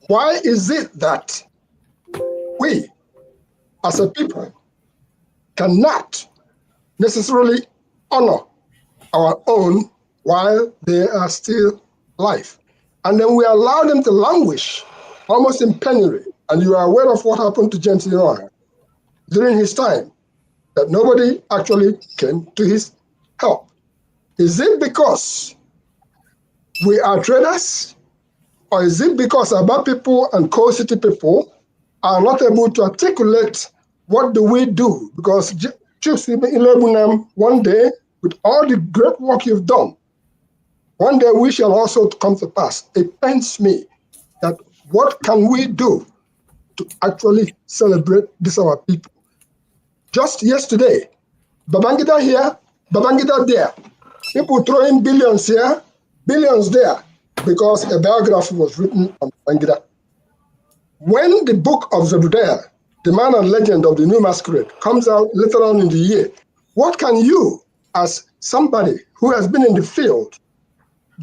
Why is it that we, as a people, cannot necessarily honor our own while they are still alive? And then we allow them to languish almost in penury. And you are aware of what happened to James Iroha during his time, that nobody actually came to his help. Is it because we are traders? Or is it because Aba people and Coal City people are not able to articulate what do we do? Because Chuks Iloegbunam, one day, with all the great work you've done, one day we shall also come to pass. It pains me that what can we do to actually celebrate this our people? Just yesterday, Babangida here, Babangida there. People throwing billions here, billions there, because a biography was written on Babangida. When the book of Zebediah, the man and legend of the New Masquerade, comes out later on in the year, what can you, as somebody who has been in the field,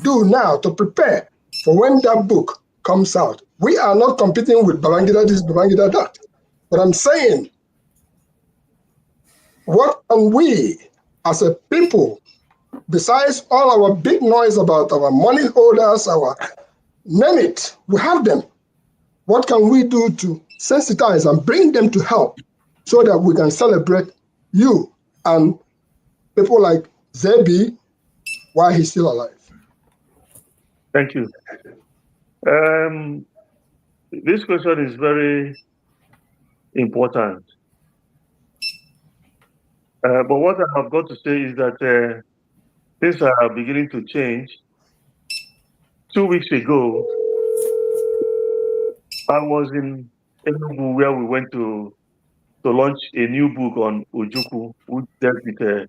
do now to prepare for when that book comes out? We are not competing with Babangida this, Babangida that. But I'm saying, what can we, as a people, besides all our big noise about our money holders, our name it, we have them. What can we do to sensitize and bring them to help so that we can celebrate you and people like Zebi while he's still alive? Thank you. This question is very important. But what I have got to say is that things are beginning to change. 2 weeks ago, I was in Enugu where we went to launch a new book on Ojukwu, who dealt with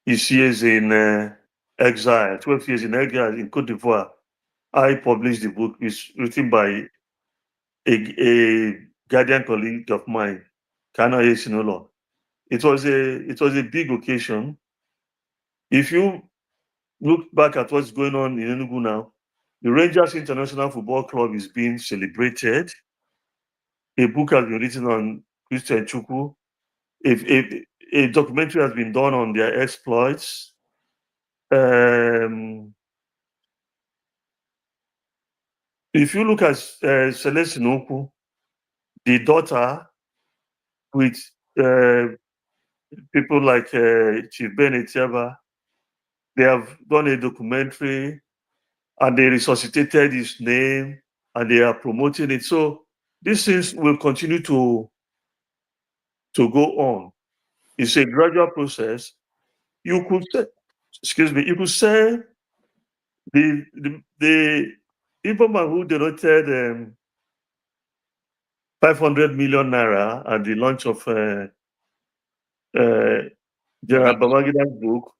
his years in exile, 12 years in exile in Cote d'Ivoire. I published the book. It's written by a Guardian colleague of mine, Kanu. It was a big occasion. If you look back at what's going on in Enugu now, the Rangers International Football Club is being celebrated. A book has been written on Christian Chukwu. A documentary has been done on their exploits. If you look at Celeste Noku, the daughter, with people like Chief Ben Etiaba, they have done a documentary and they resuscitated his name and they are promoting it. So these things will continue to go on. It's a gradual process. You could say, you could say the Igbo man who donated 500 million naira at the launch of General Babangida's book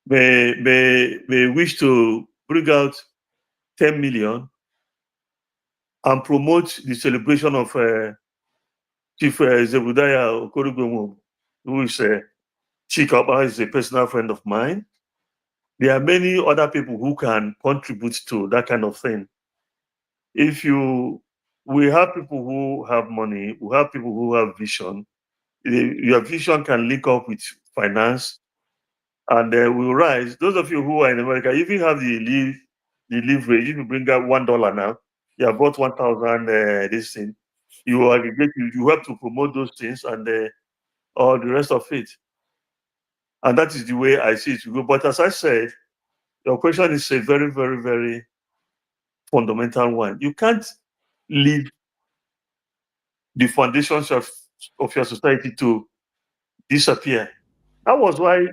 may wish to bring out 10 million and promote the celebration of Chief Zebediah Okorugbomo, who is Chikapa, is a personal friend of mine. There are many other people who can contribute to that kind of thing. We have people who have money, we have people who have vision. Your vision can link up with finance, and will rise. Those of you who are in America, if you have the leverage, if you bring out $1 now, you have bought 1,000 this thing. You aggregate, you have to promote those things and all the rest of it. And that is the way I see it to go. But as I said, your question is a very, very, very fundamental one. You can't leave the foundations of your society to disappear. That was why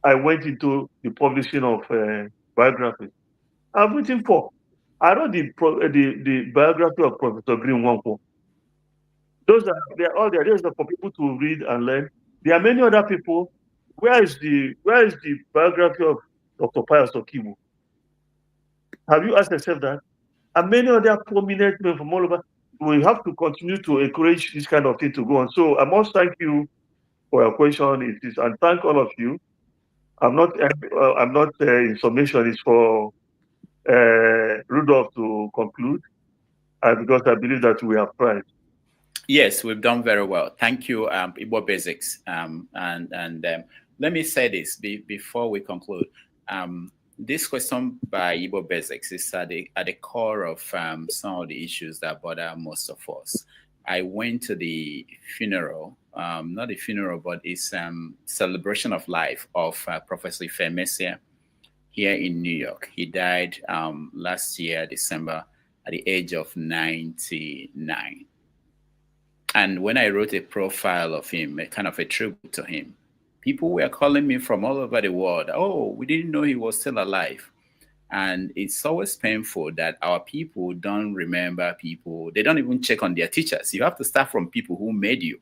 I went into the publishing of biographies. I've written 4. I wrote the biography of Professor Green Wampo. They're all there. Those are for people to read and learn. There are many other people. Where is the biography of Dr. Pius Okimu? Have you asked yourself that? And many other prominent men from all over. We have to continue to encourage this kind of thing to go on. So I must thank you for your question. It is, and thank all of you. I'm not in summation. It's for Rudolph to conclude, because I believe that we have tried. Yes, we've done very well. Thank you, Igbo Basics. Let me say this before we conclude. This question by Igbo Basics is at the core of some of the issues that bother most of us. I went to the funeral, not the funeral, but it's celebration of life of Professor Ifemesia here in New York. He died last year, December, at the age of 99. And when I wrote a profile of him, a kind of a tribute to him, people were calling me from all over the world. Oh, we didn't know he was still alive. And it's always painful that our people don't remember people. They don't even check on their teachers. You have to start from people who made you.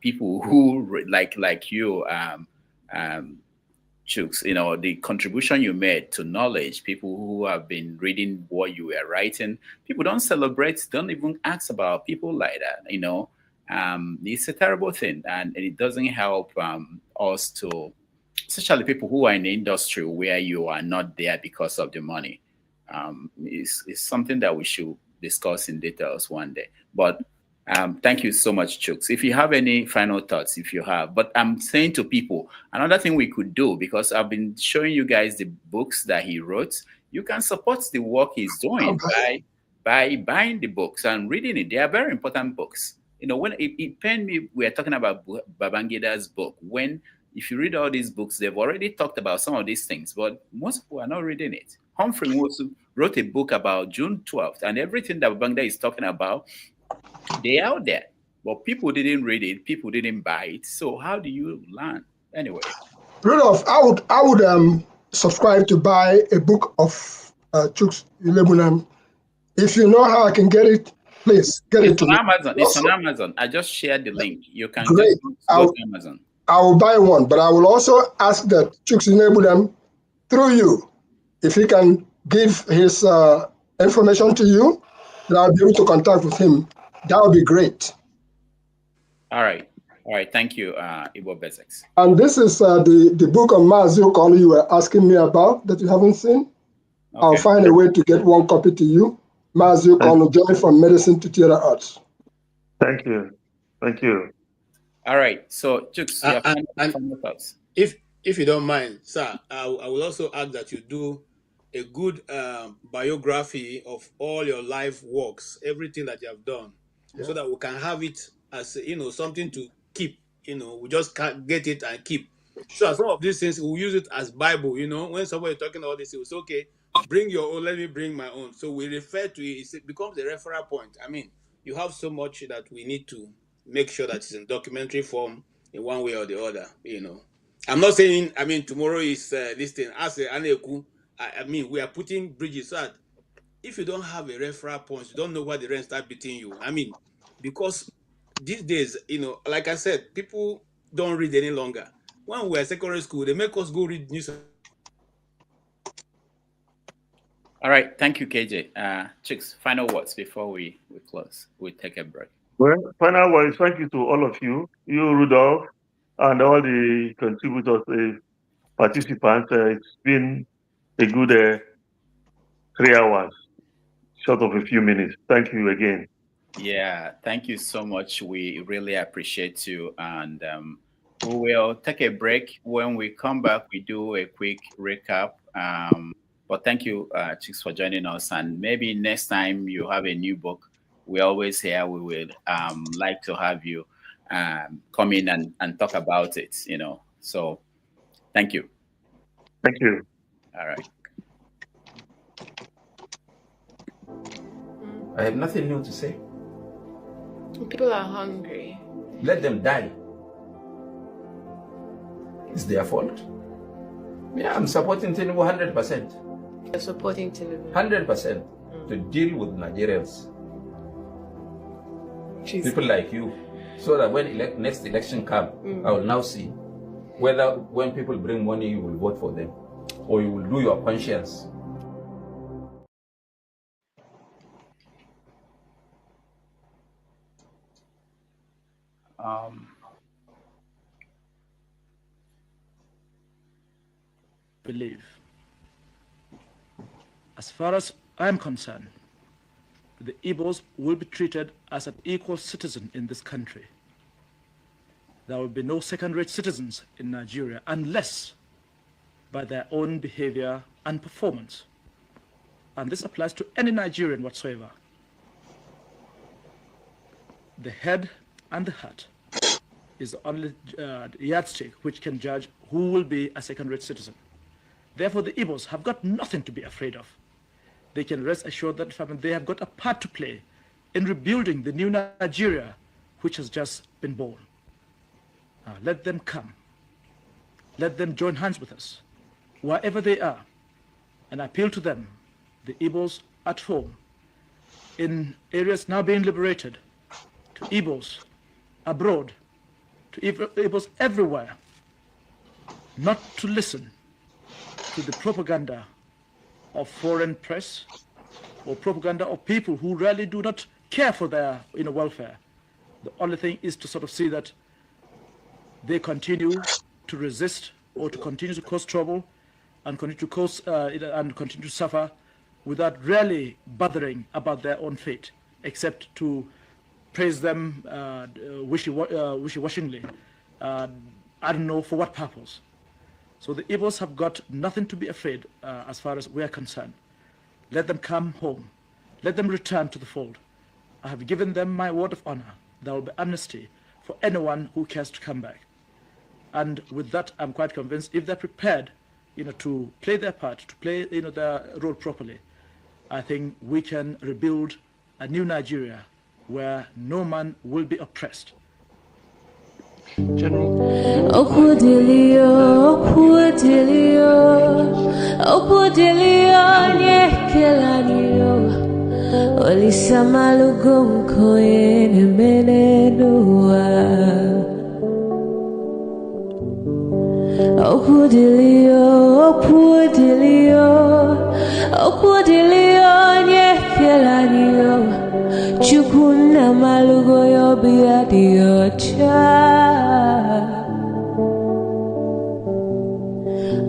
People who, like you, Chuks, you know, the contribution you made to knowledge, people who have been reading what you were writing, people don't celebrate, don't even ask about people like that, you know. It's a terrible thing, and it doesn't help us to, especially people who are in the industry where you are not there because of the money. It's something that we should discuss in details one day. But thank you so much, Chuks. If you have any final thoughts, if you have, but I'm saying to people, another thing we could do, because I've been showing you guys the books that he wrote, you can support the work he's doing by buying the books and reading it. They are very important books. You know, when it pained me, we are talking about Babangida's book. If you read all these books, they've already talked about some of these things, but most people are not reading it. Humphrey wrote a book about June 12th, and everything that Babangida is talking about, they're out there, but people didn't read it, people didn't buy it. So how do you learn? Anyway, Rudolph, I would subscribe to buy a book of Chuks Iloegbunam. If you know how I can get it, please get it to me. Amazon. It's on Amazon. I just shared the link. You can Great. just go to Amazon. I will buy one, but I will also ask that Chuks Iloegbunam, through you, if he can give his information to you, that I'll be able to contact with him. That would be great. All right. Thank you, Igbo Basics. And this is the book on Maazio Kanu you were asking me about that you haven't seen. Okay. I'll find a way to get one copy to you. Maazio Kanu, Journey from Medicine to Theater Arts. Thank you. All right. So, Chuks, you have final thoughts. If you don't mind, sir, I will also add that you do a good biography of all your life works, everything that you have done, so that we can have it as, you know, something to keep. You know, we just can't get it and keep. So some of these things, we'll use it as Bible. You know, when somebody is talking all this, it's okay, bring your own, let me bring my own. So we refer to it, it becomes a referral point. I mean, you have so much that we need to make sure that it's in documentary form in one way or the other, you know. I'm not saying, I mean, tomorrow is this thing. As a Aneku, I mean, we are putting bridges so that if you don't have a referral point, you don't know where the rent start beating you. I mean, because these days, you know, like I said, people don't read any longer. When we were in secondary school, they make us go read news. All right. Thank you, KJ. Chuks, final words before we close. We take a break. Well, final words, thank you to all of you, Rudolph, and all the contributors, participants. It's been a good 3 hours, short of a few minutes. Thank you again. Yeah, thank you so much. We really appreciate you. And we will take a break. When we come back, we do a quick recap. But thank you, Chuks, for joining us. And maybe next time you have a new book, we're always here. We would like to have you come in and talk about it, you know. So thank you. Thank you. All right. I have nothing new to say. People are hungry. Let them die. It's their fault. Yeah, I'm supporting Tinubu 100%. You're supporting Tinubu? 100% to deal with Nigerians. People like you. So that when next election comes, I will now see whether when people bring money, you will vote for them or you will do your conscience. Believe. As far as I'm concerned, the Igbos will be treated as an equal citizen in this country. There will be no second-rate citizens in Nigeria unless by their own behavior and performance. And this applies to any Nigerian whatsoever. The head and the heart is the only yardstick which can judge who will be a second-rate citizen. Therefore, the Igbos have got nothing to be afraid of. they can rest assured that they have got a part to play in rebuilding the new Nigeria which has just been born. Let them come. Let them join hands with us, wherever they are, and appeal to them, the Igbos at home, in areas now being liberated, to Igbos abroad, to Igbos everywhere, not to listen to the propaganda of foreign press or propaganda of people who really do not care for their welfare. The only thing is to sort of see that they continue to resist or to continue to cause trouble and continue to cause and continue to suffer without really bothering about their own fate, except to praise them wishy-washingly. I don't know for what purpose. So the Igbos have got nothing to be afraid as far as we are concerned. Let them come home. Let them return to the fold. I have given them my word of honor. There will be amnesty for anyone who cares to come back. And with that, I'm quite convinced if they're prepared, to play their part, to play, their role properly, I think we can rebuild a new Nigeria where no man will be oppressed. General.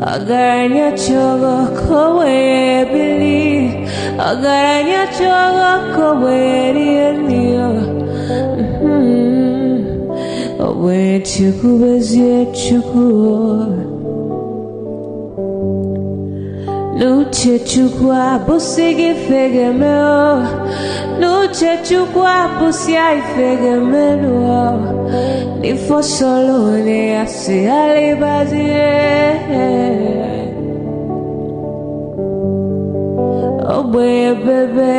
Agaranya chogo kowe bili, agaranya chogo kowe rienio. Owe chuku bezie chuku. Nuche chukwa busigi fegemeo, nuche chukwa busia ifegemeo. Ni fosolo ne asi alibazie. Oboye bebe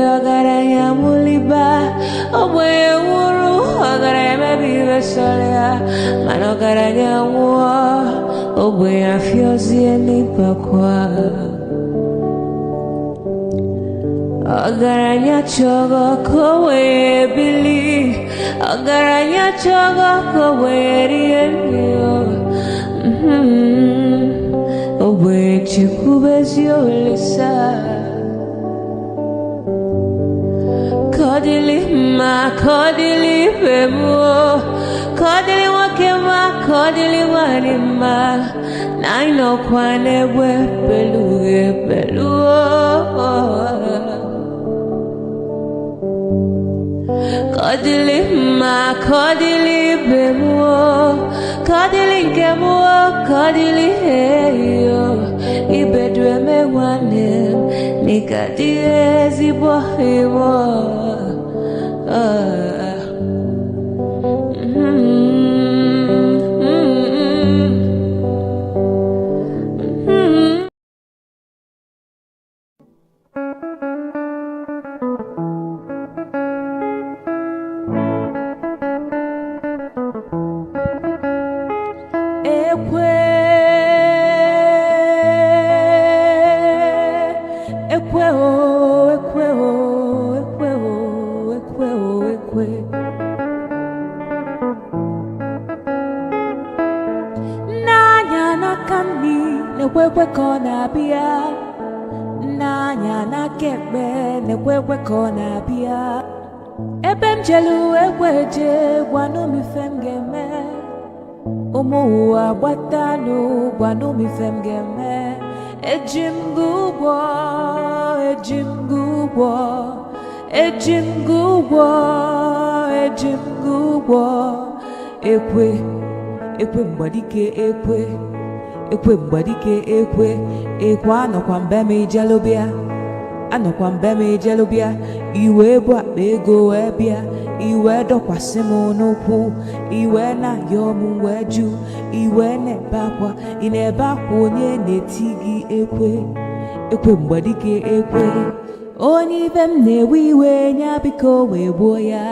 agaranya muliba, oboye wuru agaranya mebibe solea, mano agaranya wa, oboye afiozi enipakwa. Agaranya chogo kowe bili, agaranya chogo kowe rienio. Oboye chikubezi olisa. Kodili ma, kodili bemo, kodili wakema, kodili wanima. Naino kwane we peluge peluo. Kodili ma, kodili bemo, kodili kemo, kodili heyo. Ibedwe me wane, nikadie zibo heyo. Ebemjelu ekweje gwanu mi femgeme, omuwa watanu gwanu mi femgeme. Ejimgubwo, ejimgubwo, ejimgubwo, ejimgubwo. Ekwe mbadike ekwe, ekwe mbadike ekwe. Ekwa anokwa mbeme jalobia, anokwa mbeme jalobia. Iwe bwa bego ebia, iwe dokwa simo n'okwu, iwe na yomu weju, iwe nebakwa, inebakwa onye netigi ekwe. ekwe mgbadike ekwe onye ife m na-ewe iwe nya biko wee gbuo ya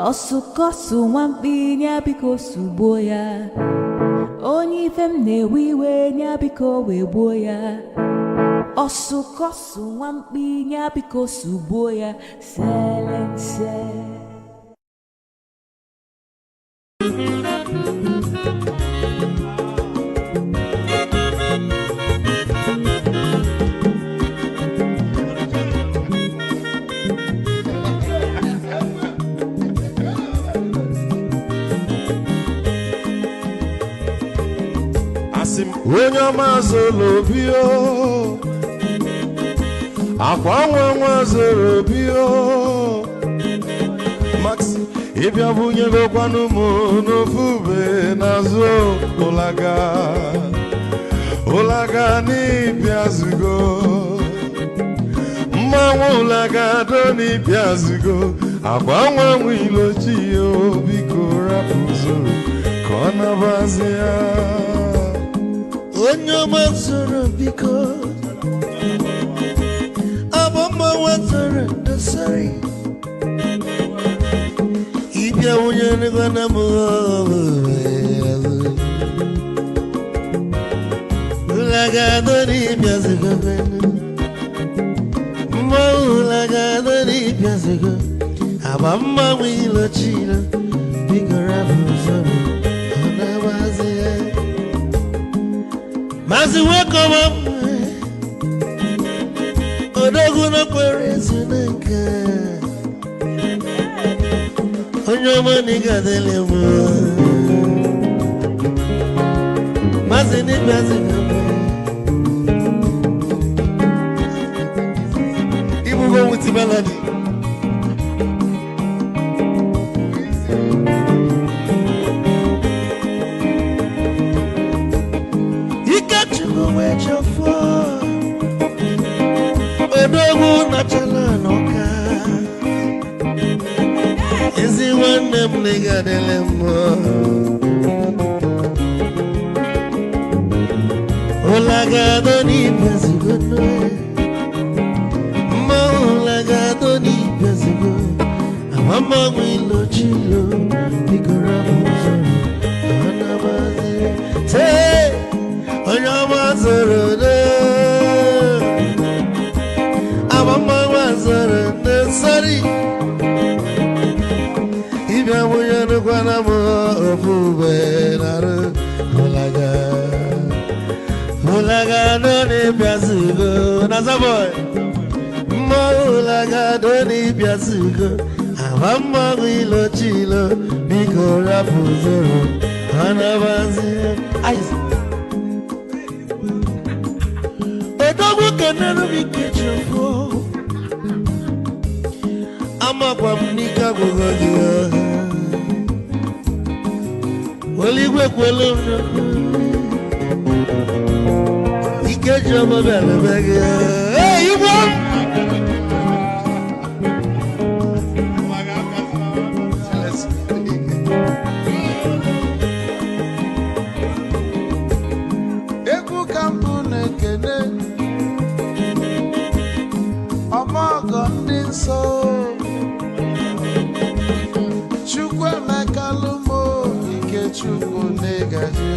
ọsụkọsụ nwamkpi nya biko sugbuo ya onye ife m na-ewe iwe nya biko wee gbuo ya ọsụkọsụ nwamkpi nya biko sugbuo ya selense. Onye ọma zoro obi o akwa nwa zoro obi o Max ịbịa bunye gokwanụ m n'ofu ube n'azụ ụlaga n'ịbịa zugo mmanwụ ụlaga do n'ịbịa zugo akwa nwa ilochi o biko rapụ zoro ka ọ nabazi ya onye ọma zoro biko abọmma nwatara dosari ịbịa onye negwana m ụlagado n'ịbịa zigo mma ụlagado n'ịbịa zigo abọmma nwe ilochilo biko rapụ zoro ọ na-agbazi ya Mazi welcome up Odogu no kwere zinenke Onyoma niga dele mo Mazi ni mazi kame Ibu go wuti baladi Odogu nachala noka Ezi nwanne m nigga dele mo Olagado n'ibia zigo Mma olagado n'ibia zigo Amama mwilo chilo Bigora muzoro Anabazi Say Onyama zoro Mama was sorry. If I were to go on a move, Mulaga, don't be as you go. Nazaboy, Mulaga, don't be as you go. Amama will chilo, because Rapuzoro, Anabazi. I don't can be kitchen for. I'm a Pamnika Gogodia. Well, you work well. You get your mobile bag. Hey, you want? So Chukwuemeka Chukwu negaji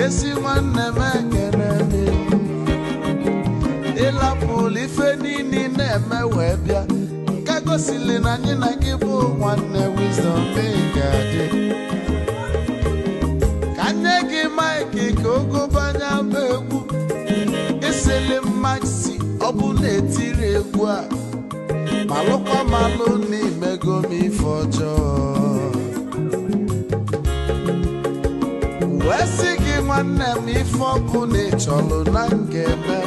Esi nwanne m ekene ịlapụl ife niile na-eme wee bịa nke gosili na anyị na gị bụ nwanne wisdom ga-adị ka nye gị maịkị ka ogobanya bụ egwu isili maxi ọ bụ na-etiri egwu a malụkwa malụ n'imego m ife ọjọọ wee sị gị nwanne m ife ọkụ na ịchọlụ na ngeme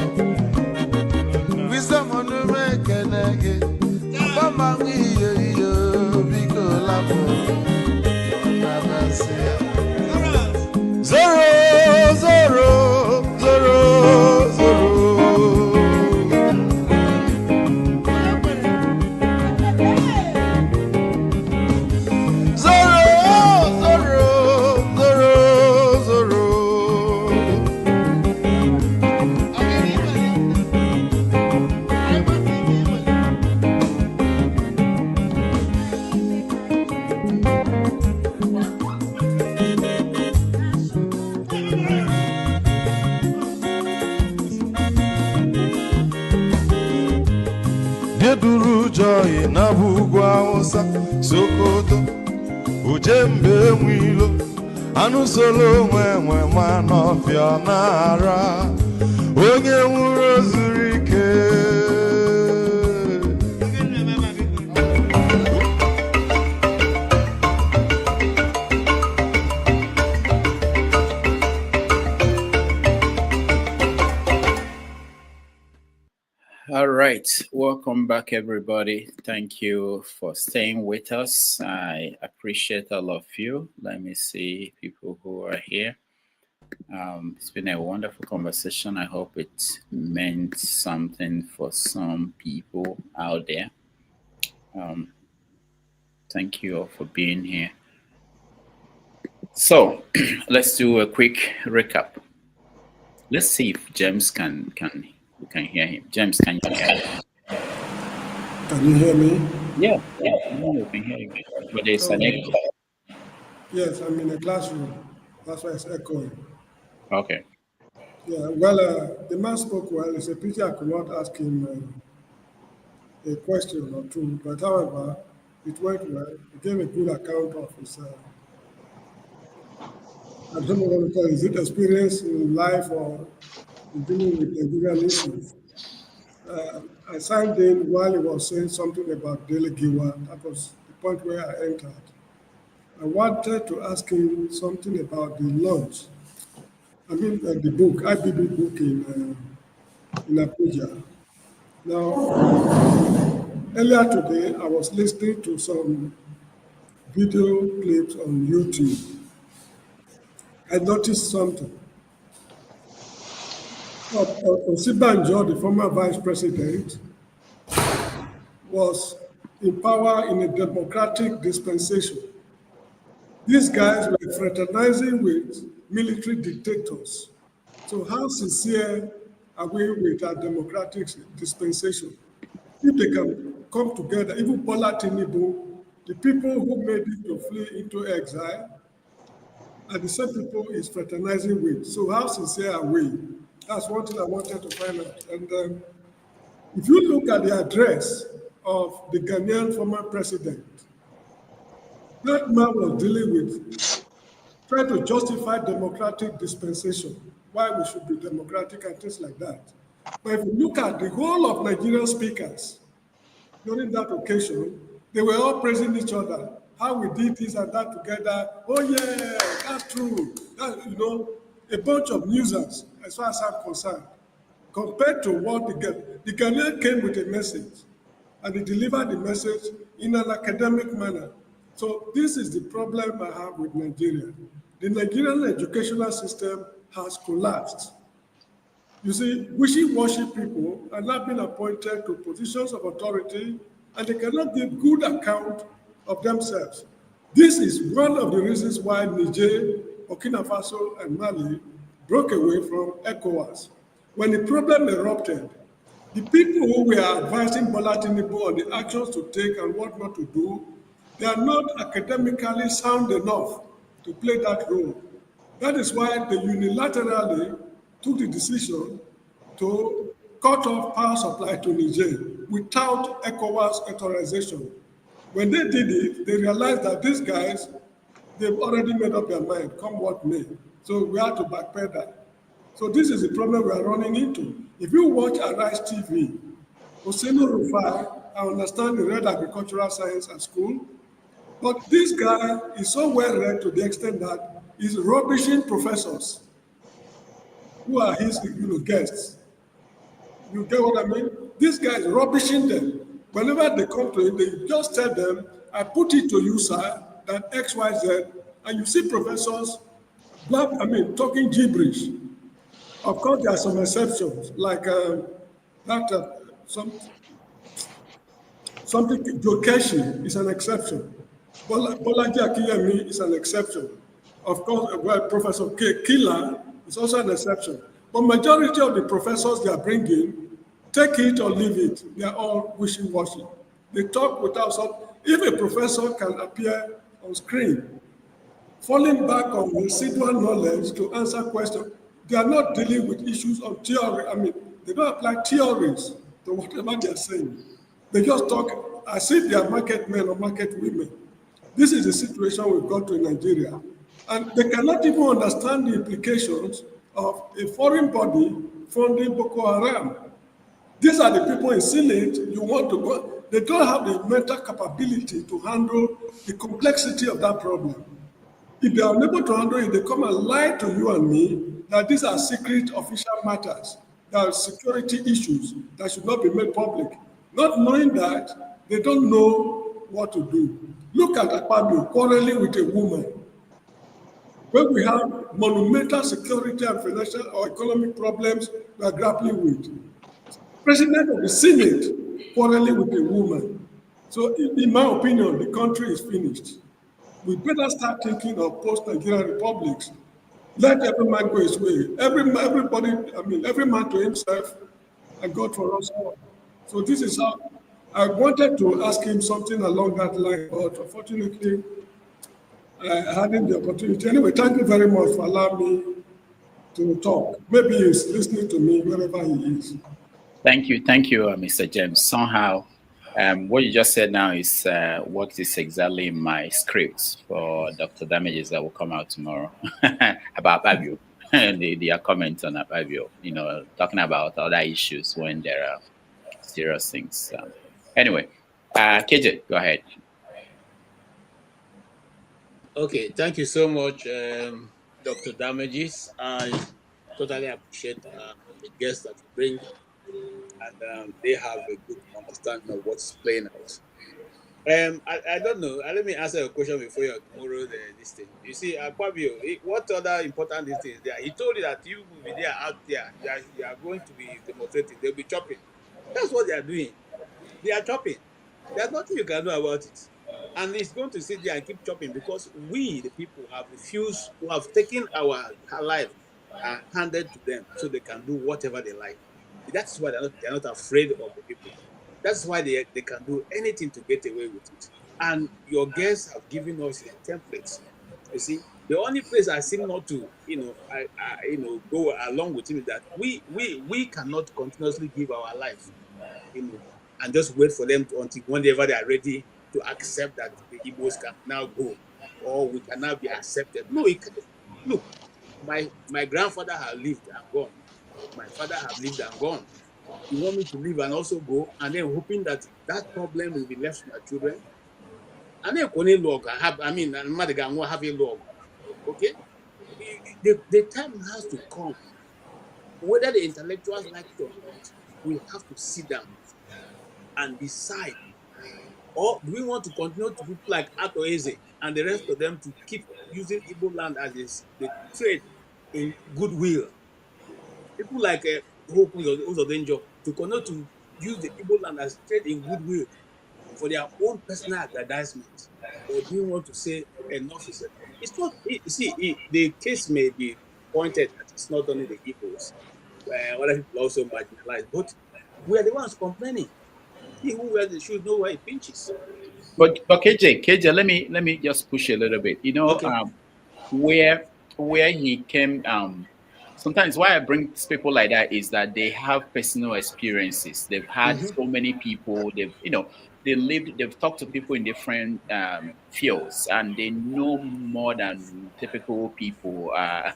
wisdom onume ekene gị agbamanwụ ihe ihe biko lapụ na-abasị ya zoro zoro zoro zoro ego uje mbe enwilo anụ solo nwe nwa n'ọfịa na-ara onye nwụrụ zuru ike. All right, welcome back, everybody. Thank you for staying with us. I appreciate all of you. Let me see people who are here. It's been a wonderful conversation. I hope it meant something for some people out there. Thank you all for being here. So let's do a quick recap. Let's see if James can hear him. James, can you hear him? Can you hear me? Yeah, we can hear you. But there's an echo. Yes, I'm in a classroom. That's why it's echoing. Okay. Yeah, well, the man spoke well. It's a pity I could not ask him a question or two, but however, it went well. He gave a good account of his, I don't know what to call it. Is it experience in life or dealing with Nigerian issues? I signed in while he was saying something about Dele Giwa. That was the point where I entered. I wanted to ask him something about the launch. I mean, the book, IBB book in Abuja. Now, earlier today, I was listening to some video clips on YouTube. I noticed something. Osibanjo, the former vice president, was in power in a democratic dispensation. These guys were fraternizing with military dictators. So how sincere are we with our democratic dispensation? If they can come together, even Bola Tinubu, the people who made it to flee into exile, are the same people he's fraternizing with. So how sincere are we? That's one thing I wanted to find out. And if you look at the address of the Ghanaian former president, that man was dealing with trying to justify democratic dispensation, why we should be democratic and things like that. But if you look at the whole of Nigerian speakers during that occasion, they were all praising each other, how we did this and that together. Oh yeah, that's true. That, a bunch of newsers, as far as I'm concerned, compared to what the Ghanaian came with a message, and they delivered the message in an academic manner. So this is the problem I have with Nigeria. The Nigerian educational system has collapsed. You see, wishy-washy people are now being appointed to positions of authority, and they cannot give good account of themselves. This is one of the reasons why Niger, Burkina Faso, and Mali broke away from ECOWAS. When the problem erupted, the people who were advising Bola Tinubu on the actions to take and what not to do, they are not academically sound enough to play that role. That is why they unilaterally took the decision to cut off power supply to Niger without ECOWAS authorization. When they did it, they realized that these guys, they've already made up their mind, come what may. So we have to backpedal. So this is the problem we are running into. If you watch Arise TV, Oseno Rufai, I understand he read agricultural science at school, but this guy is so well read to the extent that he's rubbishing professors who are his guests. You get what I mean? This guy is rubbishing them. Whenever they come to him, they just tell them, I put it to you, sir, that X, Y, Z, and you see professors talking gibberish. Of course, there are some exceptions, like something Jokeshi is an exception. Bolaji Akiyemi is an exception. Of course, Professor Kila is also an exception. But majority of the professors they are bringing, take it or leave it, they are all wishy-washy. They talk without if a professor can appear on screen, falling back on residual knowledge to answer questions, they are not dealing with issues of theory. They don't apply theories to whatever they are saying. They just talk as if they are market men or market women. This is the situation we've got to in Nigeria. And they cannot even understand the implications of a foreign body funding Boko Haram. These are the people in Senate you want to go. They don't have the mental capability to handle the complexity of that problem. If they are unable to handle it, they come and lie to you and me that these are secret official matters, that are security issues that should not be made public. Not knowing that, they don't know what to do. Look at Akpabio quarreling with a woman. When we have monumental security and financial or economic problems we are grappling with. President of the Senate quarreling with a woman. So in my opinion, the country is finished. We better start thinking of post-Nigerian republics. Let every man go his way. Everybody, every man to himself, and God for us all. So this is how I wanted to ask him something along that line, but unfortunately, I hadn't the opportunity. Anyway, thank you very much for allowing me to talk. Maybe he's listening to me wherever he is. Thank you, Mr. James. Somehow, what you just said now is what is exactly in my script for Dr. Damages that will come out tomorrow about Abio and their comment on Abio, talking about other issues when there are serious things. Anyway, KJ, go ahead. Okay, thank you so much, Dr. Damages. I totally appreciate the guests that you bring, and they have a good understanding of what's playing out. I don't know. Let me answer a question before you tomorrow. This thing. You see, Akpabio, what other important thing is there? He told you that you will be there out there. You are going to be demonstrating. They'll be chopping. That's what they are doing. They are chopping. There's nothing you can do about it. And it's going to sit there and keep chopping because we, the people, have refused, who have taken our life and handed to them so they can do whatever they like. That's why they're not afraid of the people. That's why they can do anything to get away with it. And your guests have given us a template. You see, the only place I seem not to, go along with him is that we cannot continuously give our life, and just wait for them until whenever they are ready to accept that the Igbos can now go, or we can now be accepted. No, look, my grandfather has lived and gone. My father has lived and gone. You want me to live and also go, and then hoping that that problem will be left to my children? And then log, have a log. Okay? The time has to come. Whether the intellectuals like it or not, we have to sit down and decide. Or do we want to continue to people like Ato Eze and the rest of them to keep using Igbo land as the trade in goodwill? People like Hope Uzodenjo to continue to use the Igbo land as trade in goodwill for their own personal aggrandizement. Or do you want to say enough is enough? It's not, the case may be pointed that it's not only the Igbos, other people also marginalized, but we are the ones complaining. He who wears the shoes know where it pinches. But KJ, let me just push a little bit. Okay. Where he came. Sometimes why I bring people like that is that they have personal experiences. They've had so many people. They've talked to people in different fields, and they know more than typical people.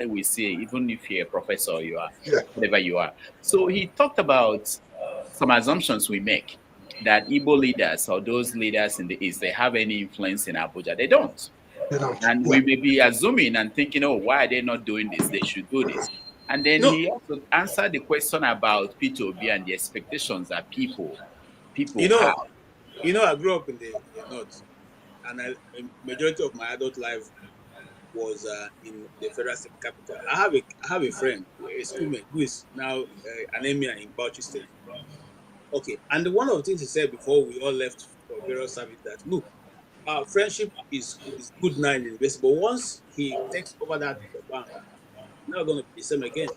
We say, even if you're a professor, you are whatever you are. So he talked about some assumptions we make, that Igbo leaders or those leaders in the East, they have any influence in Abuja. They don't. And we may be assuming and thinking, oh, why are they not doing this? They should do this. And then he also answered the question about P2B and the expectations that people have. I grew up in the North, and a majority of my adult life was in the federal state capital. I have a friend, a schoolmate, who is now an emir in Bauchi State. Okay, and one of the things he said before we all left for various service that, look, our friendship is good now in the university, but once he takes over that bank, not going to be the same again,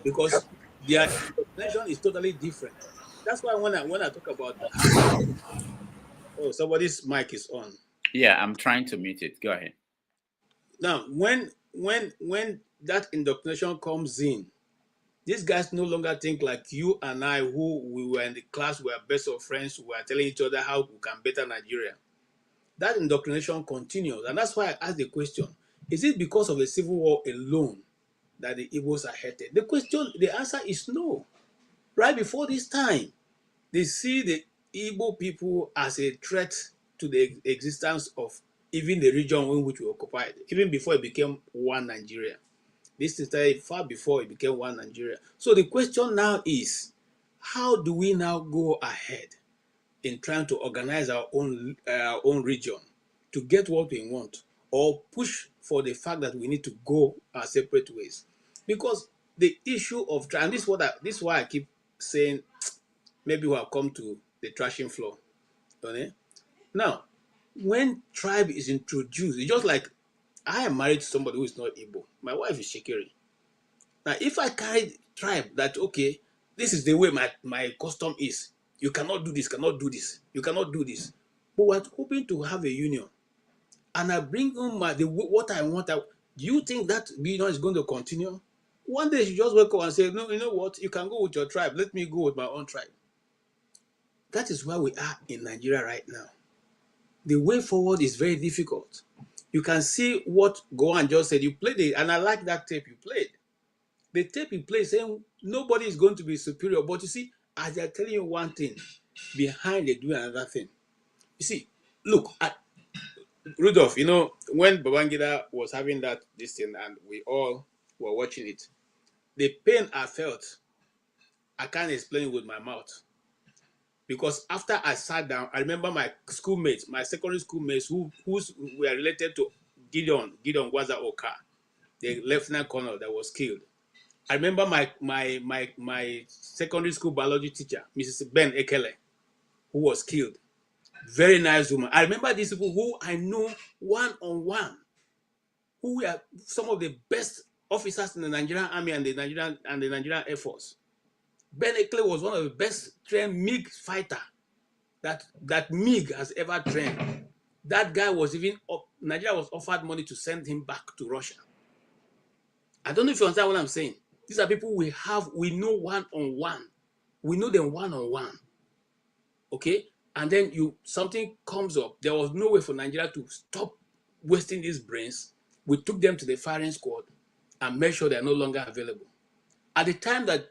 because their interpretation is totally different. That's why when I talk about somebody's mic is on. Yeah, I'm trying to mute it. Go ahead. Now, when that indoctrination comes in, these guys no longer think like you and I, who we were in the class, we were best of friends, we were telling each other how we can better Nigeria. that indoctrination continues. And that's why I asked the question, is it because of the civil war alone that the Igbos are hated? The answer is no. Right before this time, they see the Igbo people as a threat to the existence of even the region in which we occupied, even before it became one Nigeria. This is far before it became one Nigeria. So the question now is, how do we now go ahead in trying to organize our own region to get what we want, or push for the fact that we need to go our separate ways? Because the issue of, and this is why I keep saying, maybe we have come to the thrashing floor. Okay? Now, when tribe is introduced, it's just like I am married to somebody who is not Igbo. My wife is Shekeri. Now, if I carry tribe that, okay, this is the way my custom is, you cannot do this, you cannot do this. But we're hoping to have a union. And I bring on what I want. Do you think that union is going to continue? One day you just wake up and say, no, you know what? You can go with your tribe. Let me go with my own tribe. That is where we are in Nigeria right now. The way forward is very difficult. You can see what Gowon just said. You played it, and I like that tape you played. The tape you played saying nobody is going to be superior. But you see, as they're telling you one thing, behind they do another thing. You see, look, Rudolph, you know, when Babangida was having this thing and we all were watching it, the pain I felt, I can't explain it with my mouth. Because after I sat down, I remember my schoolmates, my secondary schoolmates who were related to Gideon Gwaza Oka, the lieutenant colonel that was killed. I remember my secondary school biology teacher, Mrs. Ben Ekele, who was killed. Very nice woman. I remember these people who I know one-on-one, who were some of the best officers in the Nigerian Army and the Nigerian Air Force. Ben Ekele was one of the best trained MiG fighter that MiG has ever trained. That guy was Nigeria was offered money to send him back to Russia. I don't know if you understand what I'm saying. These are people we know one-on-one. We know them one-on-one. Okay? And then something comes up. There was no way for Nigeria to stop wasting these brains. We took them to the firing squad and made sure they're no longer available. At the time that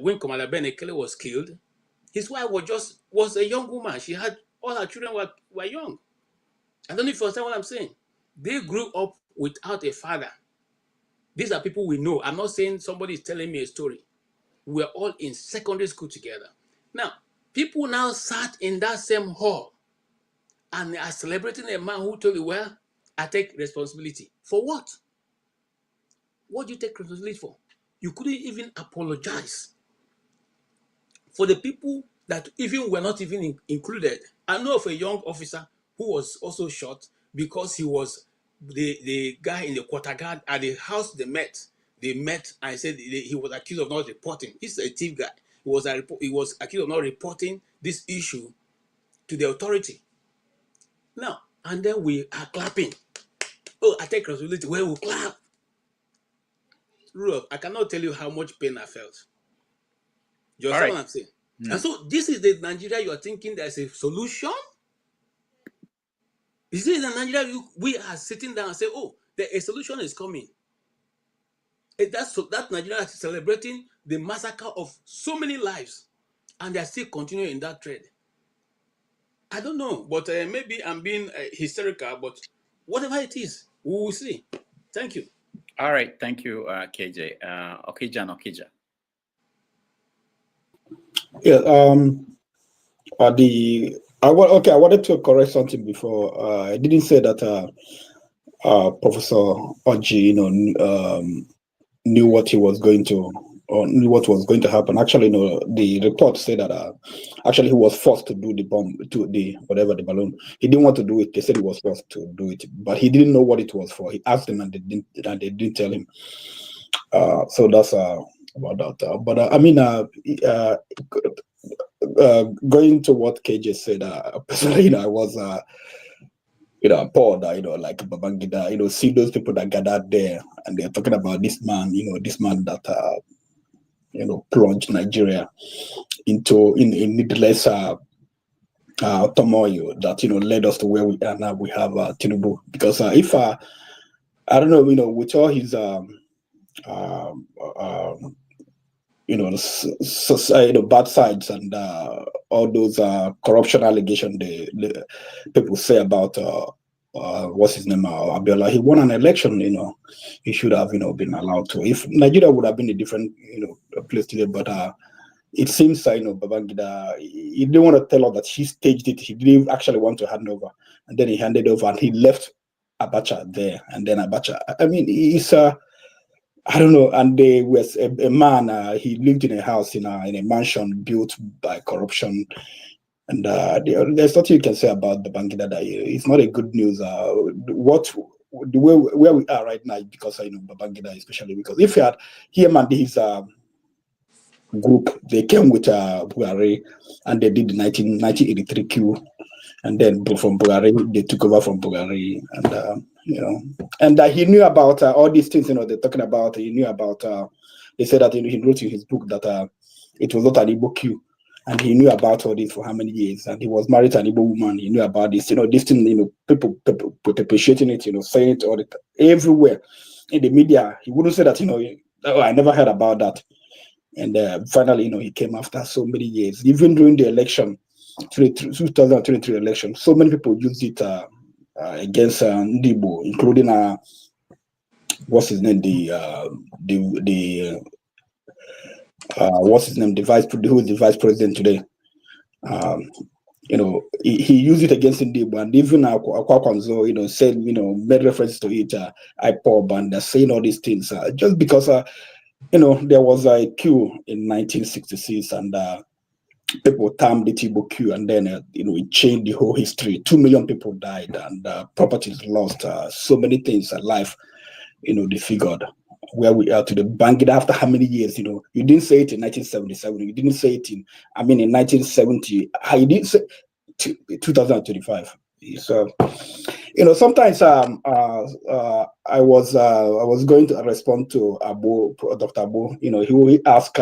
Wing Commander Ben Ekele was killed, his wife was a young woman. She had all her children were young. I don't know if you understand what I'm saying. They grew up without a father. These are people we know. I'm not saying somebody is telling me a story. We're all in secondary school together. Now, people now sat in that same hall and are celebrating a man who told you, well, I take responsibility. For what? What do you take responsibility for? You couldn't even apologize for the people that even were not even included. I know of a young officer who was also shot because he was the guy in the quarter guard at the house they met. They met and said he was accused of not reporting. He's a thief guy. He was accused of not reporting this issue to the authority. Now, and then we are clapping. Oh, I take responsibility. Where we clap. Rudolph, I cannot tell you how much pain I felt. You understand what I'm saying? And so this is the Nigeria you are thinking there's a solution? Is it the Nigeria we are sitting down and say, oh, a solution is coming? That Nigeria is celebrating the massacre of so many lives, and they are still continuing in that trend. I don't know, but maybe I'm being hysterical, but whatever it is, we will see. Thank you. All right, thank you, KJ. Okija and Okija. Yeah. I wanted to correct something before. I didn't say that Professor Oji, knew what he was going to, or knew what was going to happen. Actually, the report said that actually he was forced to do the bomb, to the balloon. He didn't want to do it. They said he was forced to do it, but he didn't know what it was for. He asked them, and they didn't tell him. So that's about that. But I mean, going to what KJ said, personally, I was appalled, like Babangida, see those people that gathered there and they're talking about this man, this man that, plunged Nigeria into needless turmoil that led us to where we are now. We have Tinubu, because if I don't know, with all his bad sides and all those corruption allegations the people say about what's his name, Abiola. He won an election. He should have been allowed to. If Nigeria would have been a different place today, but it seems Babangida, he didn't want to tell us that he staged it. He didn't actually want to hand over, and then he handed over and he left Abacha there. And then Abacha, I mean, he's I don't know. And there was a man. He lived in a house in a mansion built by corruption. And there's nothing you can say about Babangida. That it's not a good news. Where we are right now, because Babangida, especially because if you had him and his group, they came with Buhari and they did the 1983 coup, and then from Buhari they took over from Buhari, and he knew about all these things. They're talking about. He knew about. They said that he wrote in his book that it was not an Igbo coup. And he knew about all this for how many years? And he was married to an Igbo woman. He knew about this, this thing, people appreciating it, saying it all everywhere in the media. He wouldn't say that, oh, I never heard about that. And finally, he came after so many years. Even during the election, 2023 election, so many people used it against Igbo, including what's his name, what's his name, who is the vice president today. He used it against Igbo, and even Kwakwanzo, said, made reference to it, IPOB, and saying all these things, just because, there was a coup in 1966, and people termed it Igbo coup, and then, it changed the whole history. 2 million people died, and properties lost, so many things, life, disfigured. Where we are today, Babangida, after how many years? You didn't say it in 1977. You didn't say it in 1970. You didn't say 2025. So, sometimes I was going to respond to Dr. Abu. He will ask,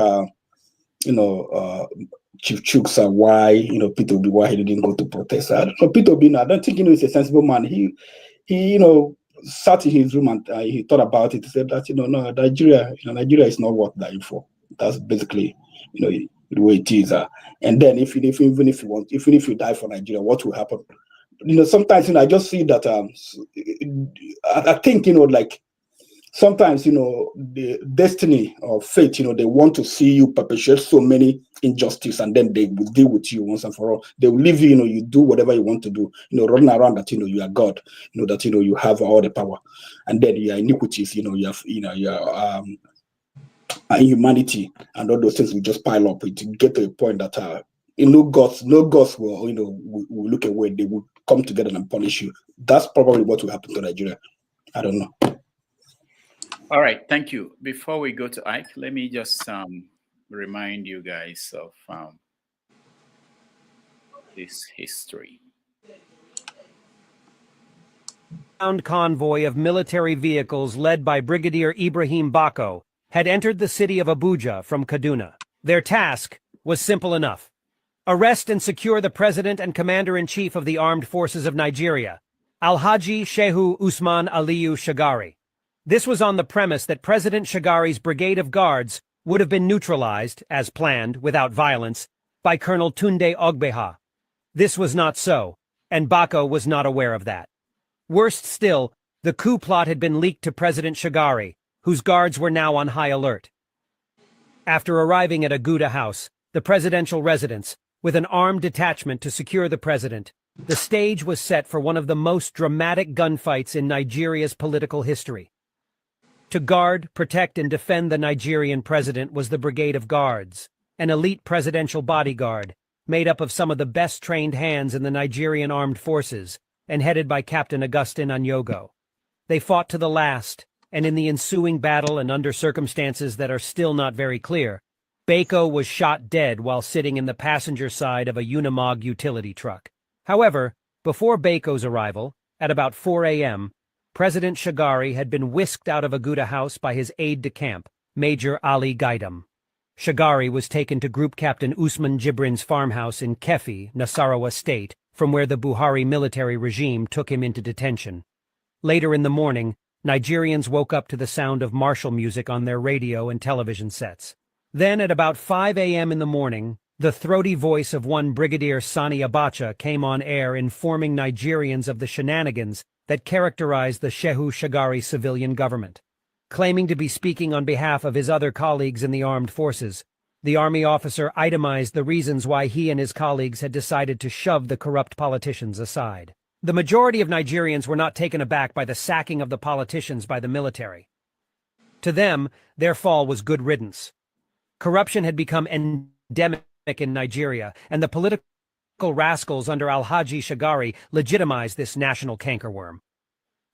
Chief Chuks why, Peter Obi, why he didn't go to protest. I don't know, Peter Obi, I don't think he's a sensible man. He sat in his room and he thought about it. He said that no, Nigeria is not worth dying for. That's basically the way it is. And then even if you die for Nigeria, what will happen? Sometimes I just see that I think like sometimes the destiny or fate, they want to see you perpetuate so many injustice, and then they will deal with you once and for all. They will leave you, you do whatever you want to do, running around that you are God, that you have all the power, and then your iniquities, you have your inhumanity, and all those things will just pile up. It get to a point that no gods will will look away. They will come together and punish you. That's probably what will happen to Nigeria. I don't know. All right, thank you. Before we go to Ike, let me just remind you guys of this history. Convoy of military vehicles led by Brigadier Ibrahim Bako had entered the city of Abuja from Kaduna. Their task was simple enough: arrest and secure the President and Commander-in-Chief of the Armed Forces of Nigeria, Alhaji Shehu Usman Aliyu Shagari. This was on the premise that President Shagari's brigade of guards would have been neutralized, as planned, without violence, by Colonel Tunde Ogbeha. This was not so, and Bako was not aware of that. Worst still, the coup plot had been leaked to President Shagari, whose guards were now on high alert. After arriving at Aguda House, the presidential residence, with an armed detachment to secure the president, the stage was set for one of the most dramatic gunfights in Nigeria's political history. To guard, protect, and defend the Nigerian president was the Brigade of Guards, an elite presidential bodyguard, made up of some of the best-trained hands in the Nigerian armed forces, and headed by Captain Augustine Anyogo. They fought to the last, and in the ensuing battle and under circumstances that are still not very clear, Bako was shot dead while sitting in the passenger side of a Unimog utility truck. However, before Bako's arrival, at about 4 a.m., President Shagari had been whisked out of Aguda House by his aide-de-camp, Major Ali Gaidam. Shagari was taken to Group Captain Usman Jibrin's farmhouse in Kefi, Nasarawa State, from where the Buhari military regime took him into detention. Later in the morning, Nigerians woke up to the sound of martial music on their radio and television sets. Then, at about 5 a.m. in the morning, the throaty voice of one Brigadier Sani Abacha came on air informing Nigerians of the shenanigans that characterized the Shehu Shagari civilian government. Claiming to be speaking on behalf of his other colleagues in the armed forces, the army officer itemized the reasons why he and his colleagues had decided to shove the corrupt politicians aside. The majority of Nigerians were not taken aback by the sacking of the politicians by the military. To them, their fall was good riddance. Corruption had become endemic in Nigeria, and the political rascals under Alhaji Shagari legitimized this national cankerworm.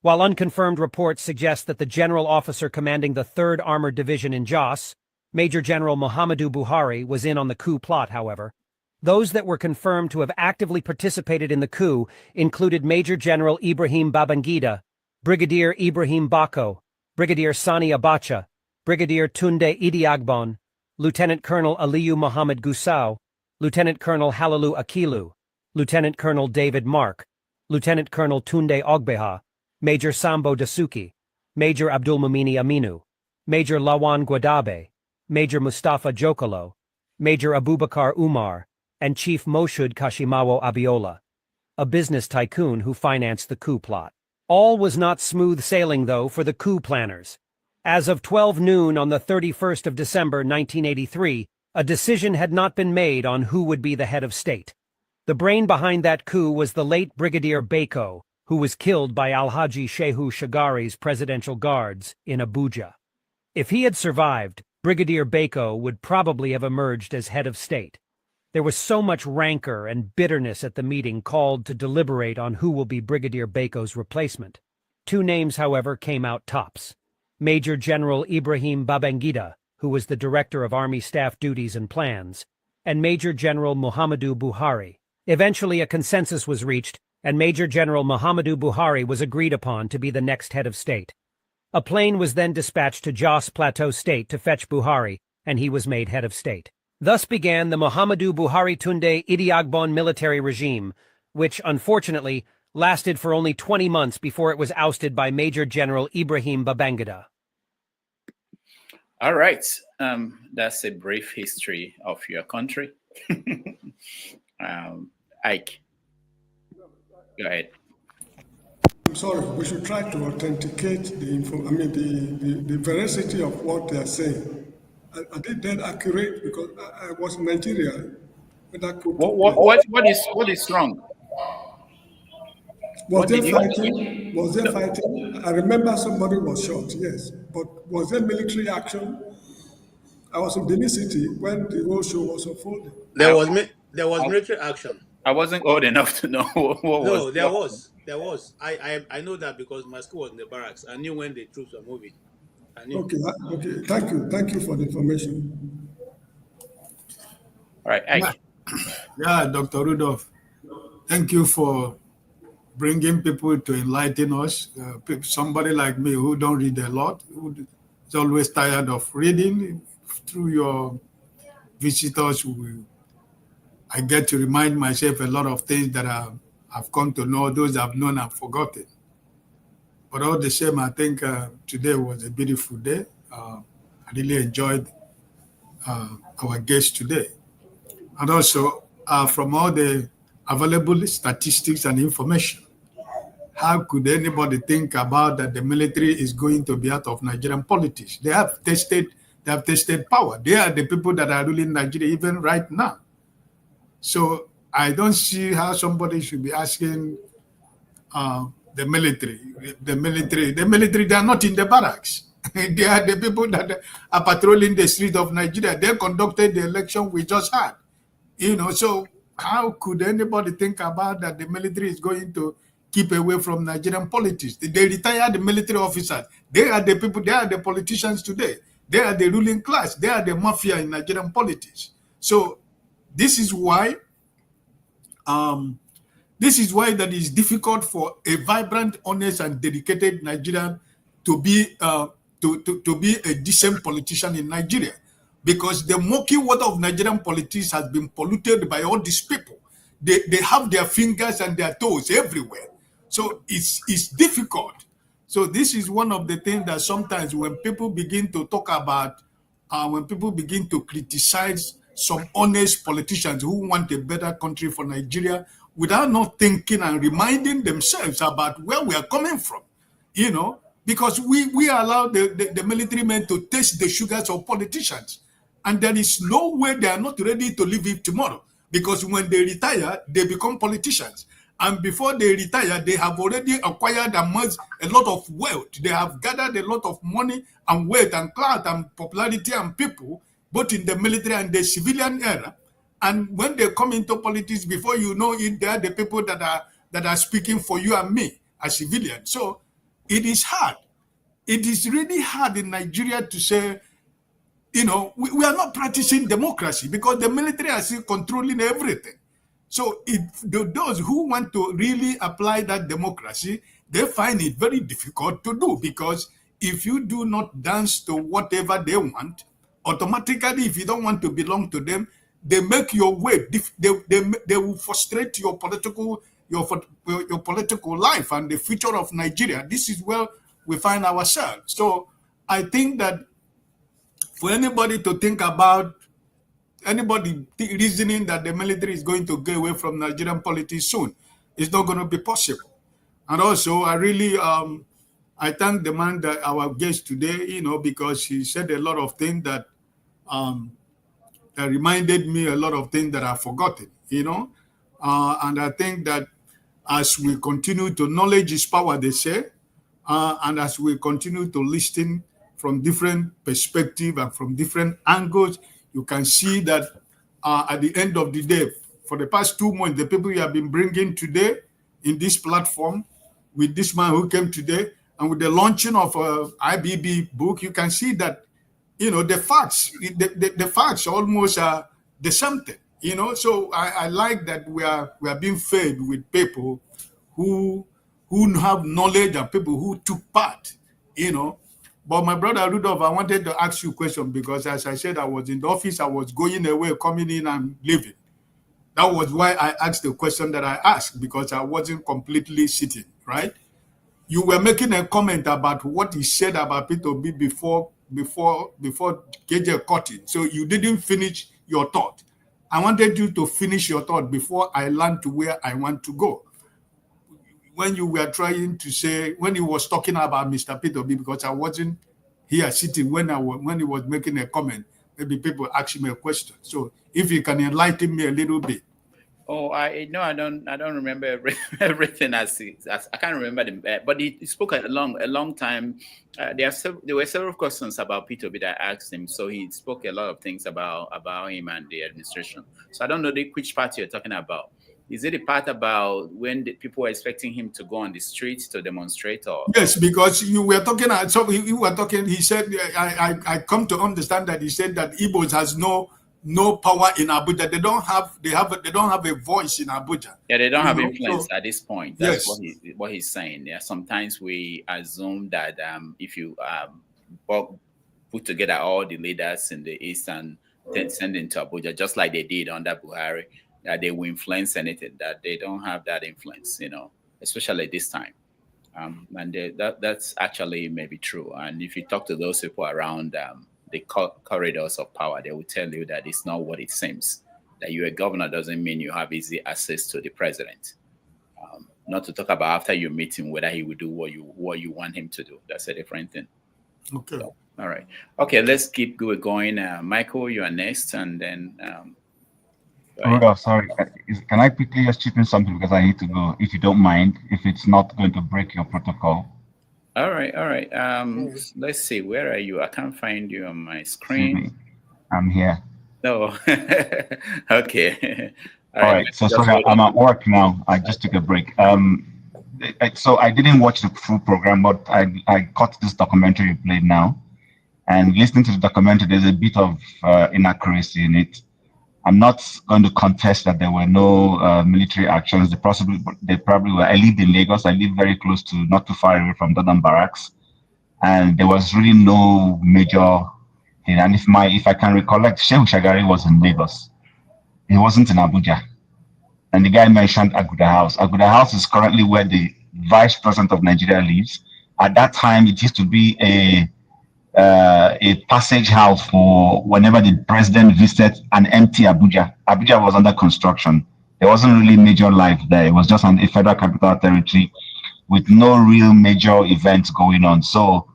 While unconfirmed reports suggest that the general officer commanding the 3rd Armored Division in Jos, Major General Muhammadu Buhari, was in on the coup plot, however, those that were confirmed to have actively participated in the coup included Major General Ibrahim Babangida, Brigadier Ibrahim Bako, Brigadier Sani Abacha, Brigadier Tunde Idi-Agbon, Lieutenant Colonel Aliyu Muhammad Gusau, Lieutenant Colonel Halalu Akilu, Lieutenant Colonel David Mark, Lieutenant Colonel Tunde Ogbeha, Major Sambo Dasuki, Major Abdulmumini Aminu, Major Lawan Gwadabe, Major Mustafa Jokolo, Major Abubakar Umar, and Chief Moshood Kashimawo Abiola, a business tycoon who financed the coup plot. All was not smooth sailing, though, for the coup planners. As of 12 noon on the 31st of December 1983, a decision had not been made on who would be the head of state. The brain behind that coup was the late Brigadier Bako, who was killed by Alhaji Shehu Shagari's presidential guards in Abuja. If he had survived, Brigadier Bako would probably have emerged as head of state. There was so much rancor and bitterness at the meeting called to deliberate on who will be Brigadier Bako's replacement. 2 names, however, came out tops. Major General Ibrahim Babangida, who was the Director of Army Staff Duties and Plans, and Major General Muhammadu Buhari. Eventually, a consensus was reached, and Major General Muhammadu Buhari was agreed upon to be the next head of state. A plane was then dispatched to Jos Plateau State to fetch Buhari, and he was made head of state. Thus began the Muhammadu Buhari Tunde Idi-Agbon military regime, which, unfortunately, lasted for only 20 months before it was ousted by Major General Ibrahim Babangida. All right. That's a brief history of your country. Ike, go ahead. I'm sorry, we should try to authenticate the veracity of what they are saying. Are they that accurate? Because I was in Nigeria when that coup. What is wrong? Was there fighting? Was there fighting? I remember somebody was shot, yes. But was there military action? I was in Benin City when the whole show was unfolding. There was military action. I wasn't old enough to know what was. No, there was. I know that because my school was in the barracks. I knew when the troops were moving. Okay. Thank you for the information. All right, Ike. Yeah, Dr. Rudolph, thank you for bringing people to enlighten us. Somebody like me who don't read a lot, who is always tired of reading. Through your visitors, I get to remind myself a lot of things that I've come to know, those I've known and forgotten. But all the same, I think today was a beautiful day. I really enjoyed our guest today. And also, from all the available statistics and information, how could anybody think about that the military is going to be out of Nigerian politics? They have tested power. They are the people that are ruling Nigeria even right now. So I don't see how somebody should be asking the military, they are not in the barracks. They are the people that are patrolling the streets of Nigeria. They conducted the election we just had. So how could anybody think about that the military is going to keep away from Nigerian politics? They retired military officers. They are the people, they are the politicians today. They are the ruling class. They are the mafia in Nigerian politics. So this is why that is difficult for a vibrant, honest, and dedicated Nigerian to be a decent politician in Nigeria. because the murky water of Nigerian politics has been polluted by all these people. They have their fingers and their toes everywhere. So it's difficult. So this is one of the things that sometimes when people begin to talk about, when people begin to criticize some honest politicians who want a better country for Nigeria without not thinking and reminding themselves about where we are coming from, you know, because we allow the military men to taste the sugars of politicians. And there is no way they are not ready to leave it tomorrow, because when they retire, they become politicians. And before they retire, they have already acquired a lot of wealth. They have gathered a lot of money and wealth and clout and popularity and people, both in the military and the civilian era. And when they come into politics, before you know it, they are the people that are speaking for you and me as civilians. So it is hard. It is really hard in Nigeria to say, you know, we are not practicing democracy because the military are still controlling everything. So those who want to really apply that democracy, they find it very difficult to do, because if you do not dance to whatever they want, automatically, if you don't want to belong to them, they make your way. They will frustrate your political life and the future of Nigeria. This is where we find ourselves. So I think that for anybody to think about anybody reasoning that the military is going to get away from Nigerian politics soon, it's not going to be possible. And also, I really, I thank the man that our guest today, you know, because he said a lot of things that reminded me a lot of things that I've forgotten, you know. And I think that as we continue to knowledge is power, they say, and as we continue to listen from different perspectives and from different angles, you can see that at the end of the day, for the past 2 months, the people you have been bringing today in this platform, with this man who came today, and with the launching of IBB book, you can see that, you know, the facts almost are the same thing, you know. So I like that we are being fed with people who have knowledge and people who took part, you know. But my brother Rudolph, I wanted to ask you a question, because as I said, I was in the office, I was going away, coming in and leaving. That was why I asked the question that I asked, because I wasn't completely sitting, right? You were making a comment about what he said about Peter B before KJ cut it. So you didn't finish your thought. I wanted you to finish your thought before I land to where I want to go. When you were trying to say, when he was talking about Mr. Peter B, because I wasn't here sitting when he was making a comment, maybe people asked me a question. So if you can enlighten me a little bit. Oh, I don't remember everything as I can't remember but he spoke a long time. There were several questions about Peter B that I asked him, so he spoke a lot of things about him and the administration. So I don't know which part you're talking about. Is it a part about when the people were expecting him to go on the streets to demonstrate, or? Yes, because you were talking. So you were talking. He said, "I come to understand that he said that Igbos has no power in Abuja. They don't have a voice in Abuja. Yeah, they don't have influence at this point. That's what he's saying. Yeah, sometimes we assume that if you put together all the leaders in the East and then send them to Abuja, just like they did under Buhari, that they will influence anything. That they don't have that influence, you know, especially this time. And that's actually maybe true. And if you talk to those people around the corridors of power, they will tell you that it's not what it seems. That you're a governor doesn't mean you have easy access to the president. Not to talk about after you meet him, whether he will do what you want him to do. That's a different thing. Okay. So, all right. Okay, let's keep going. Michael, you are next, and then. Rudolph, sorry. Can I quickly just chip in something, because I need to go, if you don't mind, if it's not going to break your protocol? All right. Let's see. Where are you? I can't find you on my screen. I'm here. No. Okay. All right. So sorry, I'm at work now. I just took a break. So I didn't watch the full program, but I caught this documentary you played now. And listening to the documentary, there's a bit of inaccuracy in it. I'm not going to contest that there were no military actions. They probably were. I lived in Lagos. I live very close to, not too far away from Dodon Barracks. And there was really no major And if I can recollect, Shehu Shagari was in Lagos. He wasn't in Abuja. And the guy mentioned Aguda House. Aguda House is currently where the Vice President of Nigeria lives. At that time, it used to be a passage house for whenever the president visited an empty Abuja. Abuja was under construction. There wasn't really major life there. It was just a federal capital territory with no real major events going on. So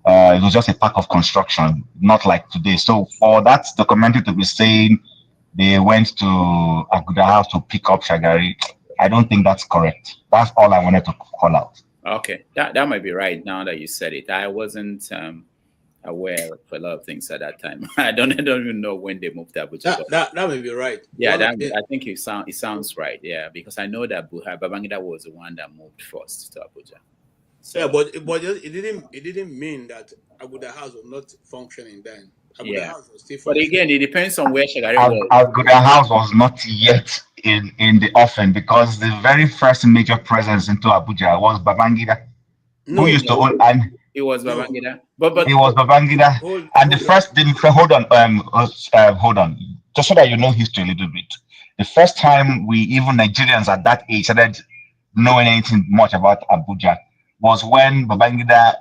it was just a park of construction, not like today. So for that documentary to be saying they went to Aguda House to pick up Shagari, I don't think that's correct. That's all I wanted to call out. Okay, that might be right now that you said it. I wasn't aware of a lot of things at that time. I don't even know when they moved to Abuja. That may be right. Yeah, I think it sounds right. Yeah, because I know that Babangida was the one that moved first to Abuja. So, yeah, but it didn't mean that Aguda House was not functioning then. Aguda House was still functioning. But again, it depends on where Shagari was. Aguda House was not yet in the offing because the very first major presence into Abuja was Babangida, who used to own, and it was Babangida. But it was Babangida. Hold on, just so that you know history a little bit. The first time we even Nigerians at that age started knowing anything much about Abuja was when Babangida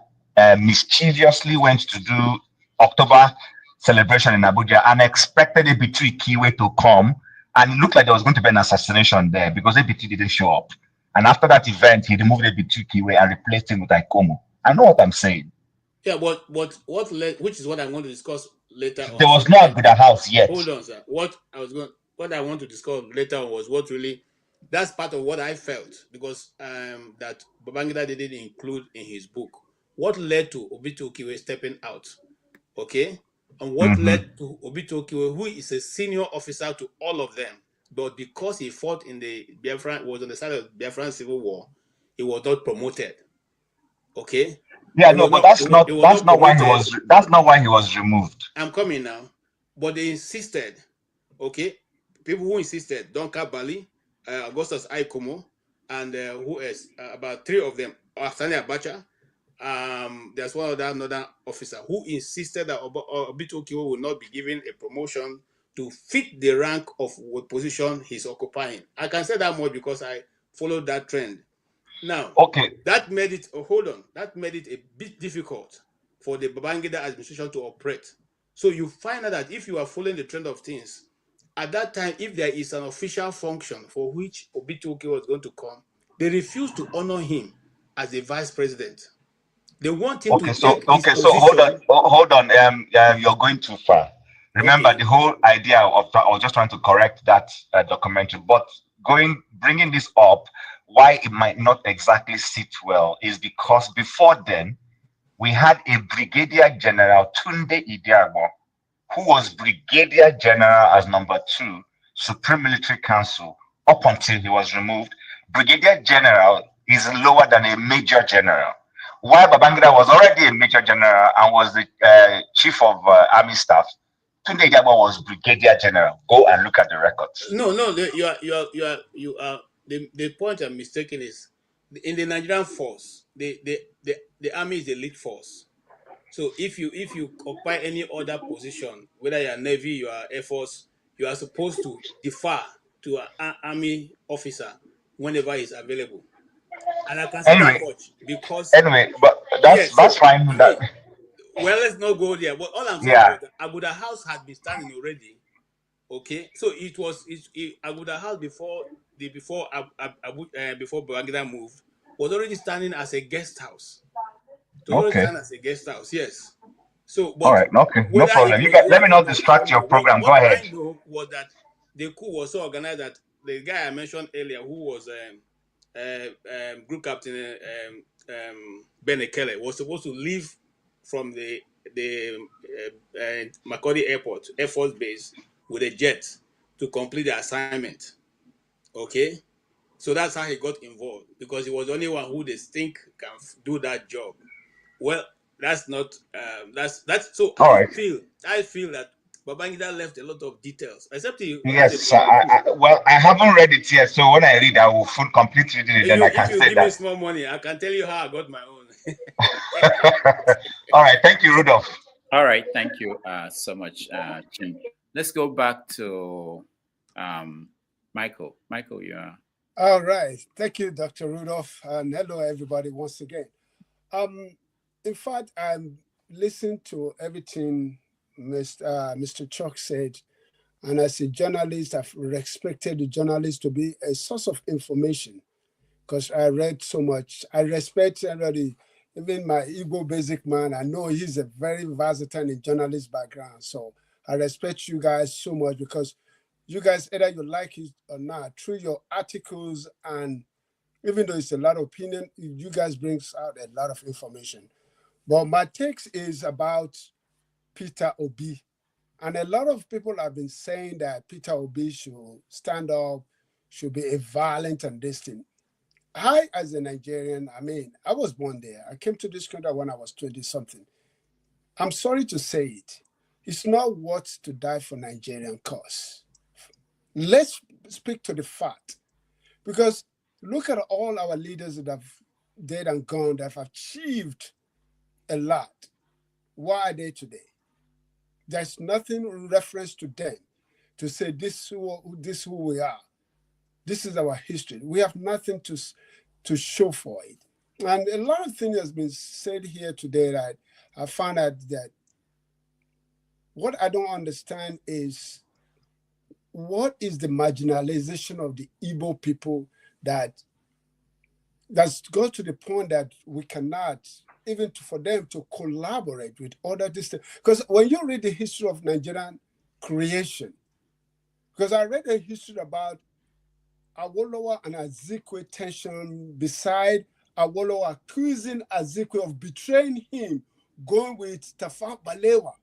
mischievously went to do October celebration in Abuja and expected Ebitri Kiwe to come, and it looked like there was going to be an assassination there because Ebitri didn't show up. And after that event, he removed Ebitri Kiwe and replaced him with Ikomo. I know what I'm saying. Yeah, but what led, which is what I'm going to discuss later. There was no Aguda House yet. Hold on, sir. What I want to discuss later on was what really, that's part of what I felt because that Babangida didn't include in his book. What led to Obito Okiwe stepping out, okay? And what led to Obito Okiwe, who is a senior officer to all of them, but because he fought in the Biafran, was on the side of the Biafran Civil War, he was not promoted. Okay. Yeah, no, but that's not why he was removed. I'm coming now, but they insisted. Okay, people who insisted: Don Kabali, Augustus Aikomo, and who else? About three of them. Sani Abacha. There's one other another officer who insisted that Obito Okiwe will not be given a promotion to fit the rank of what position he's occupying. I can say that more because I followed that trend. Now, that made it, that made it a bit difficult for the Babangida administration to operate. So you find out that if you are following the trend of things, at that time, if there is an official function for which Obito Okiwe was going to come, they refuse to honor him as the vice president. They want him to take his position. So hold on, you're going too far. Remember, the whole idea of, I was just trying to correct that documentary, but bringing this up, why it might not exactly sit well is because before then, we had a Brigadier General Tunde Idiagbo, who was Brigadier General as number 2, Supreme Military Council, up until he was removed. Brigadier General is lower than a Major General. While Babangida was already a Major General and was the Chief of Army Staff, Tunde Idiagbo was Brigadier General. Go and look at the records. No, you are. The point I'm mistaken is in the Nigerian force, the army is the lead force. So if you occupy any other position, whether you are Navy, you are Air Force, you are supposed to defer to an army officer whenever he's available. And I can say that much because but that's fine. Well, let's not go there. But all I'm saying is that Aguda House had been standing already. Okay, so it was Aguda House before Babangida moved was already standing as a guest house. Stand as a guest house, yes. So, but all right, no problem. Let me not distract your program. Go ahead. What I know was that the coup was so organized that the guy I mentioned earlier, who was group captain Benekele, was supposed to leave from the Makurdi Airport, Air Force Base, with a jet to complete the assignment. Okay, so that's how he got involved because he was the only one who they think can do that job. Well, that's not that's so. I feel that Babangida left a lot of details, except he. Yes, I haven't read it yet, so when I read, I will complete reading it. Then I can say that. If you give me small money, I can tell you how I got my own. All right, thank you, Rudolph. All right, thank you so much, Jim. Let's go back to Michael. Michael, you're... All right. Thank you, Dr. Rudolph. And hello, everybody, once again. In fact, I'm listening to everything Mr. Chuck said. And as a journalist, I've respected the journalist to be a source of information because I read so much. I respect everybody, even my Igbo basic man. I know he's a very versatile in journalist background. So I respect you guys so much because you guys, either you like it or not, through your articles, and even though it's a lot of opinion, you guys brings out a lot of information. But my text is about Peter Obi. And a lot of people have been saying that Peter Obi should stand up, should be a violent and this thing. I, as a Nigerian, I mean, I was born there. I came to this country when I was 20-something. I'm sorry to say it. It's not worth to die for Nigerian cause. Let's speak to the fact. Because look at all our leaders that have dead and gone, that have achieved a lot. Why are they today? There's nothing in reference to them to say this is who we are. This is our history. We have nothing to show for it. And a lot of things has been said here today that I found out that what I don't understand is what is the marginalization of the Igbo people that's got to the point that we cannot, even for them to collaborate with other districts. Because when you read the history of Nigerian creation, because I read a history about Awolowo and Azikiwe tension, beside Awolowo accusing Azikiwe of betraying him, going with Tafawa Balewa.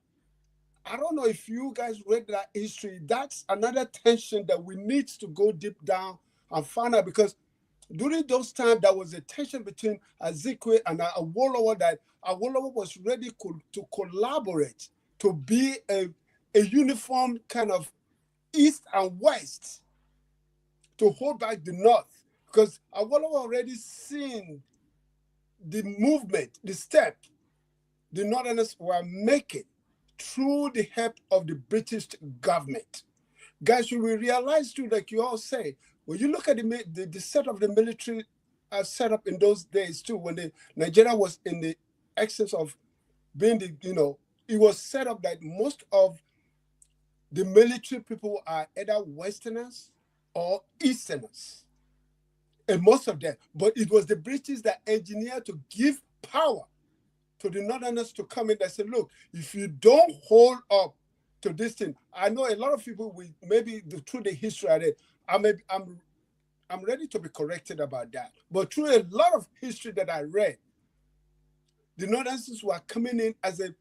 I don't know if you guys read that history. That's another tension that we need to go deep down and find out, because during those times, there was a tension between Azikiwe and Awolowo, that Awolowo was ready to collaborate, to be a uniform kind of East and West, to hold back the North. Because Awolowo already seen the movement, the step the Northerners were making through the help of the British government. Guys, should we realize too, like you all say, when you look at the set of the military set up in those days too, when Nigeria was in the excess of being it was set up that most of the military people are either Westerners or Easterners, and most of them. But it was the British that engineered to give power to the Northerners to come in and say, look, if you don't hold up to this thing, I know a lot of people will maybe through the history of it, I'm ready to be corrected about that. But through a lot of history that I read, the Northerners were coming in as a,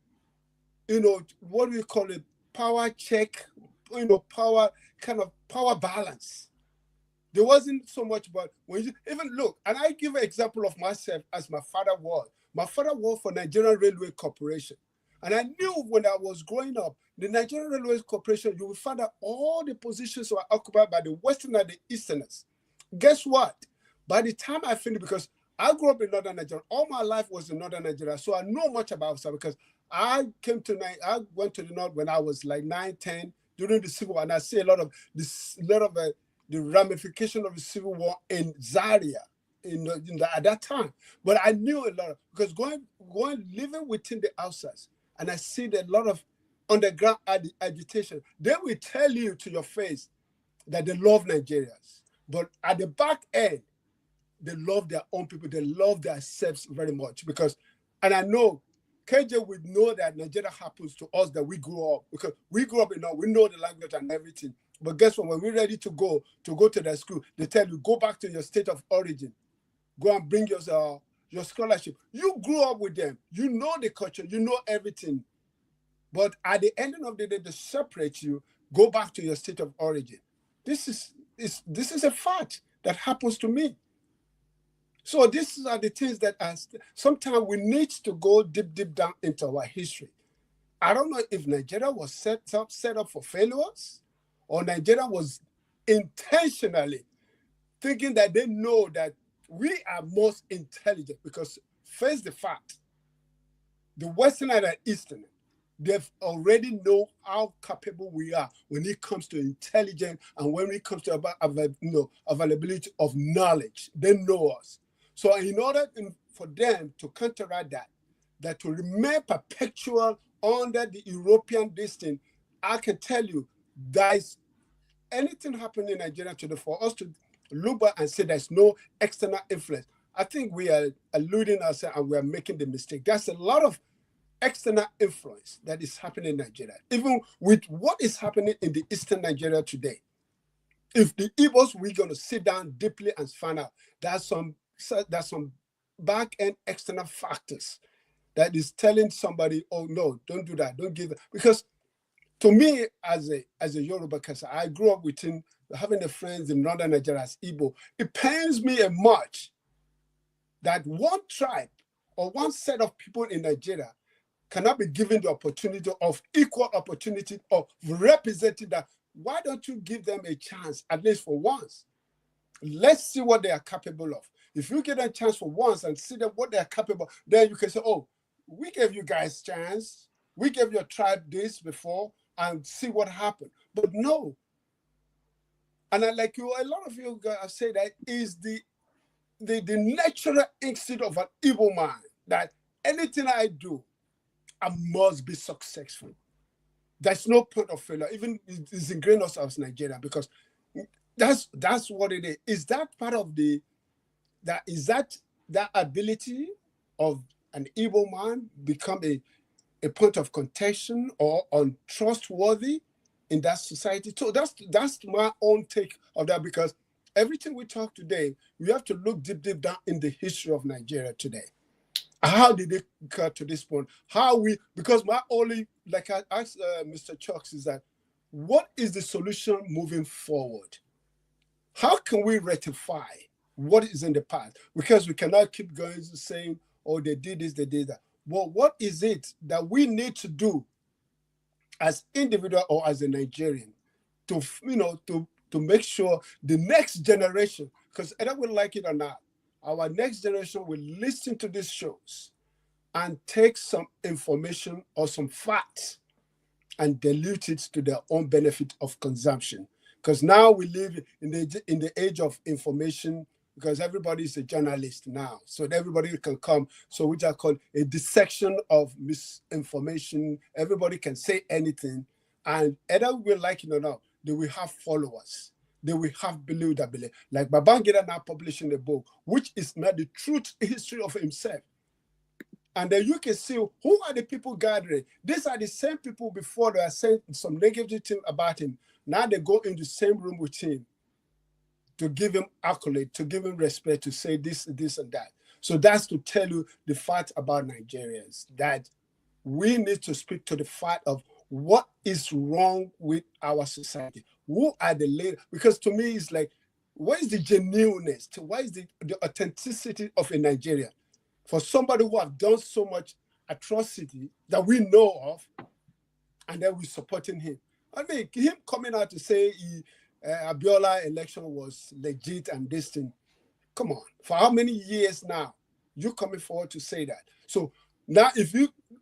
what do we call it, power check, power balance. There wasn't so much, but when you even look, and I give an example of myself as my father was. My father worked for Nigerian Railway Corporation. And I knew when I was growing up, the Nigerian Railway Corporation, you will find that all the positions were occupied by the Western and the Easterners. Guess what? By the time I finished, because I grew up in Northern Nigeria, all my life was in Northern Nigeria, so I know much about South, because I went to the North when I was like 9, 10, during the Civil War, and I see a lot of the ramification of the Civil War in Zaria at that time. But I knew a lot because going living within the outskirts, and I see a lot of underground agitation. They will tell you to your face that they love Nigerians, but at the back end, they love their own people. They love themselves very much and I know KJ would know that Nigeria happens to us, that we grew up, because we grew up we know the language and everything. But guess what? When we're ready to go to the school, they tell you, go back to your state of origin. Go and bring your scholarship. You grew up with them. You know the culture. You know everything. But at the end of the day, they separate you. Go back to your state of origin. This is a fact that happens to me. So these are the things that sometimes we need to go deep down into our history. I don't know if Nigeria was set up for failures, or Nigeria was intentionally thinking that they know that we are most intelligent, because face the fact, the Westerner and Easterner, They've already know how capable we are when it comes to intelligence and when it comes to availability of knowledge. They know us. So in order for them to counteract that to remain perpetual under the European distance, I can tell you, guys, anything happening in Nigeria today, for us to look back and say there's no external influence, I think we are eluding ourselves and we are making the mistake. There's a lot of external influence that is happening in Nigeria, even with what is happening in the eastern Nigeria today. If the Igbos, we're going to sit down deeply and find out there's some back-end external factors that is telling somebody, oh no, don't do that, don't give that. Because to me, as a Yoruba person, I grew up within having the friends in northern Nigeria as Igbo. It pains me a much that one tribe or one set of people in Nigeria cannot be given the opportunity of equal opportunity of representing that. Why don't you give them a chance, at least for once? Let's see what they are capable of. If you get a chance for once and see what they are capable, then you can say, oh, we gave you guys a chance. We gave your tribe this before and see what happened. But no. And a lot of you guys say that is the natural instinct of an evil man, that anything I do, I must be successful. There's no point of failure. Even it's ingrained us as Nigeria, because that's what it is. Is that part of that ability of an evil man become a point of contention or untrustworthy in that society? So that's my own take of that, because everything we talk today, we have to look deep down in the history of Nigeria today. How did it get to this point? Because my only, like I asked Mr. Chuks, is that what is the solution moving forward? How can we rectify what is in the past? Because we cannot keep going saying, oh, they did this, they did that. Well, what is it that we need to do as individual or as a Nigerian to make sure the next generation, because either we like it or not, our next generation will listen to these shows and take some information or some facts and dilute it to their own benefit of consumption. Because now we live in the age of information, because everybody is a journalist now. So everybody can come, so which are called a dissection of misinformation. Everybody can say anything, and either we like it or not, they will have followers. They will have believed that belief. Like Babangida now publishing a book, which is not the truth history of himself. And then you can see who are the people gathering. These are the same people before they are saying some negative about him. Now they go in the same room with him to give him accolade, to give him respect, to say this, and that. So that's to tell you the fact about Nigerians, that we need to speak to the fact of what is wrong with our society. Who are the leaders? Because to me, it's like, what is the genuineness? What is the authenticity of a Nigerian? For somebody who have done so much atrocity that we know of, and then we're supporting him. I mean, him coming out to say Abiola election was legit and this thing. Come on, for how many years now? You coming forward to say that? So now,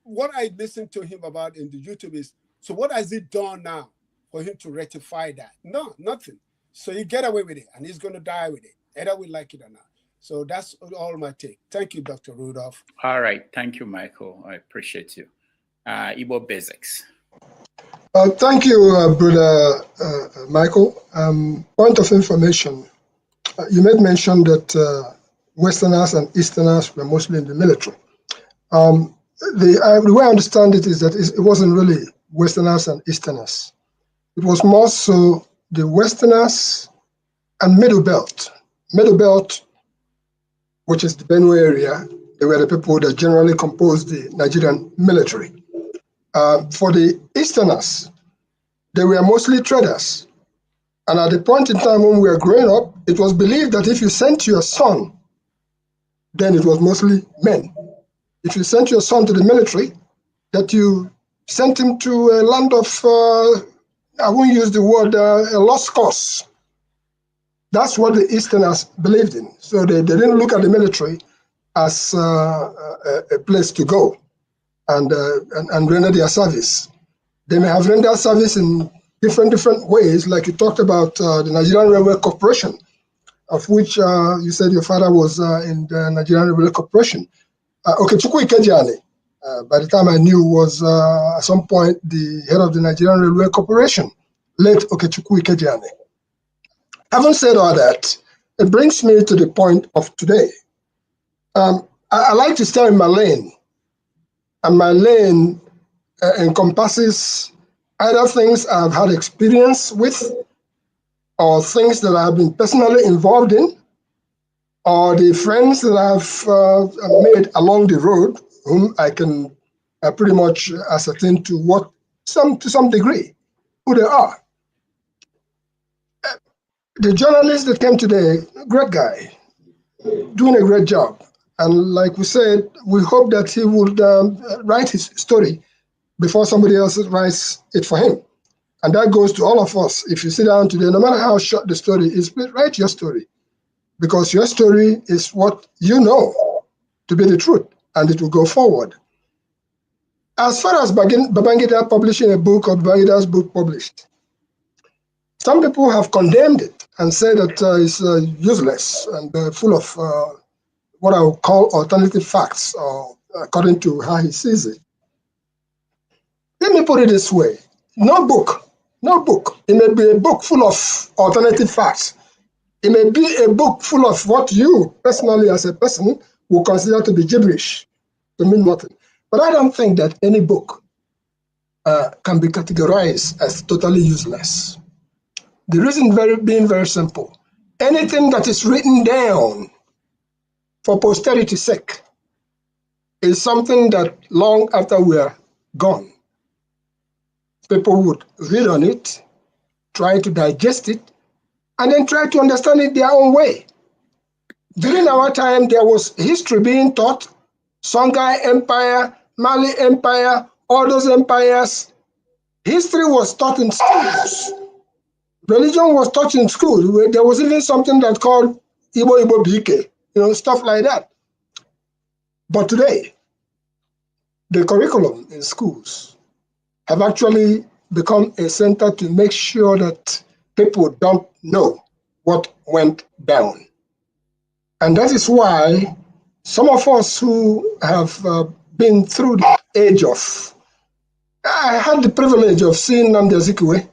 what I listened to him about in the YouTube is, so what has he done now for him to rectify that? No, nothing. So you get away with it, and he's going to die with it, either we like it or not. So that's all my take. Thank you, Dr. Rudolph. All right. Thank you, Michael. I appreciate you. Igbo Basics. Thank you, Brother Michael. Point of information. You made mention that Westerners and Easterners were mostly in the military. The way I understand it is that it wasn't really Westerners and Easterners. It was more so the Westerners and Middle Belt. Middle Belt, which is the Benue area, they were the people that generally composed the Nigerian military. For the Easterners, they were mostly traders. And at the point in time when we were growing up, it was believed that if you sent your son, then it was mostly men. If you sent your son to the military, that you sent him to a land of, I won't use the word, a lost cause. That's what the Easterners believed in. So they didn't look at the military as a place to go. and render their service. They may have rendered service in different ways, like you talked about the Nigerian Railway Corporation, of which you said your father was in the Nigerian Railway Corporation. Okechukwu Ikejiani, by the time I knew, was at some point the head of the Nigerian Railway Corporation, late Okechukwu Ikejiani. Having said all that, it brings me to the point of today. I like to stay in my lane, and my lane encompasses either things I've had experience with, or things that I've been personally involved in, or the friends that I've made along the road, whom I can pretty much ascertain to some degree who they are. The journalist that came today, great guy, doing a great job. And like we said, we hope that he would write his story before somebody else writes it for him. And that goes to all of us. If you sit down today, no matter how short the story is, please write your story. Because your story is what you know to be the truth, and it will go forward. As far as Babangida publishing a book, or Babangida's book published, some people have condemned it and said that it's useless and full of what I would call alternative facts, or according to how he sees it. Let me put it this way. No book. It may be a book full of alternative facts. It may be a book full of what you personally as a person will consider to be gibberish, to mean nothing. But I don't think that any book can be categorized as totally useless. The reason being very simple. Anything that is written down for posterity's sake is something that long after we are gone, people would read on it, try to digest it, and then try to understand it their own way. During our time, there was history being taught, Songhai Empire, Mali Empire, all those empires. History was taught in schools. Religion was taught in schools. There was even something that's called Igbo Bike, stuff like that. But today, the curriculum in schools have actually become a center to make sure that people don't know what went down. And that is why some of us who have been through the age of, I had the privilege of seeing Nnamdi Azikiwe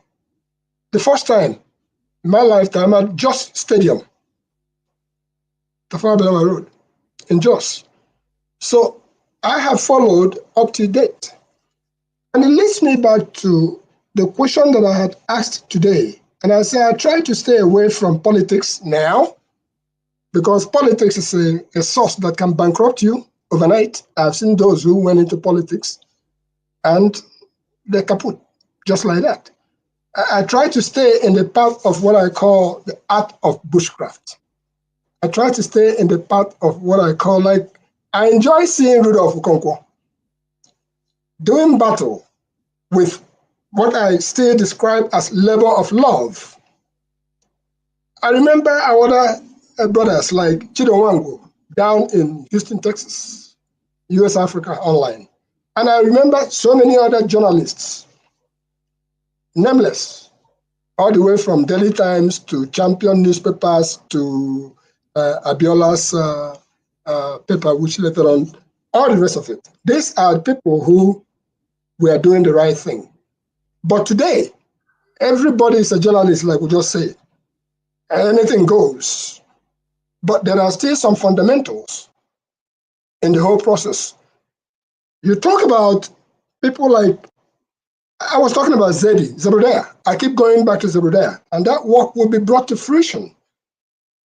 the first time in my lifetime at Jos Stadium, Tafawa Balewa Road in Jos. So I have followed up to date. And it leads me back to the question that I had asked today. And I say I try to stay away from politics now, because politics is a source that can bankrupt you overnight. I've seen those who went into politics and they're kaput, just like that. I try to stay in the path of what I call the art of bushcraft. I try to stay in the path of what I call, like, I enjoy seeing Rudolph Okonkwo doing battle with what I still describe as labor of love. I remember our other brothers like Chido Wango down in Houston, Texas, US Africa Online. And I remember so many other journalists, nameless, all the way from Daily Times to Champion newspapers to Abiola's paper, which later on, all the rest of it. These are people who were doing the right thing. But today, everybody is a journalist, like we just said. Anything goes. But there are still some fundamentals in the whole process. You talk about people like, I was talking about Zebediah. I keep going back to Zebediah. And that work will be brought to fruition,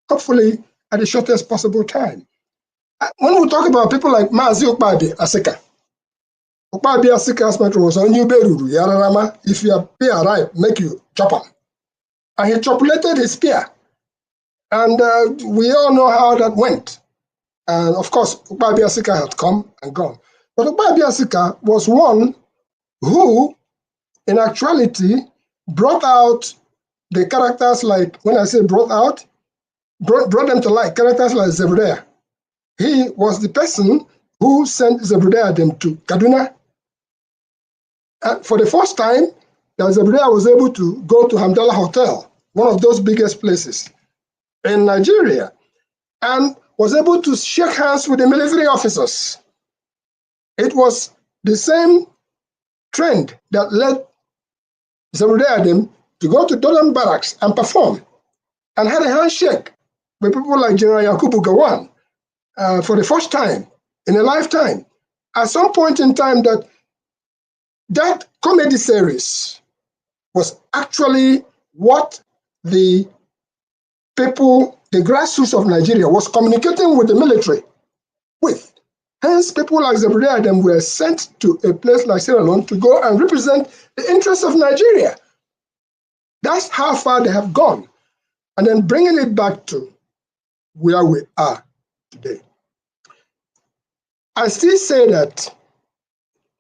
hopefully at the shortest possible time. When we talk about people like Mazi Okpabi Asika, Okpabi Asika's metro was on Yuberuru, Yararama, if your spear right, make you chop him. And he chopulated his spear. And we all know how that went. And of course, Okpabi Asika had come and gone. But Okpabi Asika was one who, in actuality, brought out the characters like, when I say brought out, brought them to light, characters like Zebediah. He was the person who sent Zebediah them to Kaduna And for the first time, I was able to go to Hamdallah Hotel, one of those biggest places in Nigeria, and was able to shake hands with the military officers. It was the same trend that led Zebrudea Adam to go to Dolan Barracks and perform, and had a handshake with people like General Yakubu Gowon for the first time in a lifetime. At some point in time, that comedy series was actually what the people, the grassroots of Nigeria, was communicating with the military with. Hence, people like Zebrudea Adam were sent to a place like Sierra Leone to go and represent the interests of Nigeria. That's how far they have gone. And then bringing it back to where we are today. I still say that,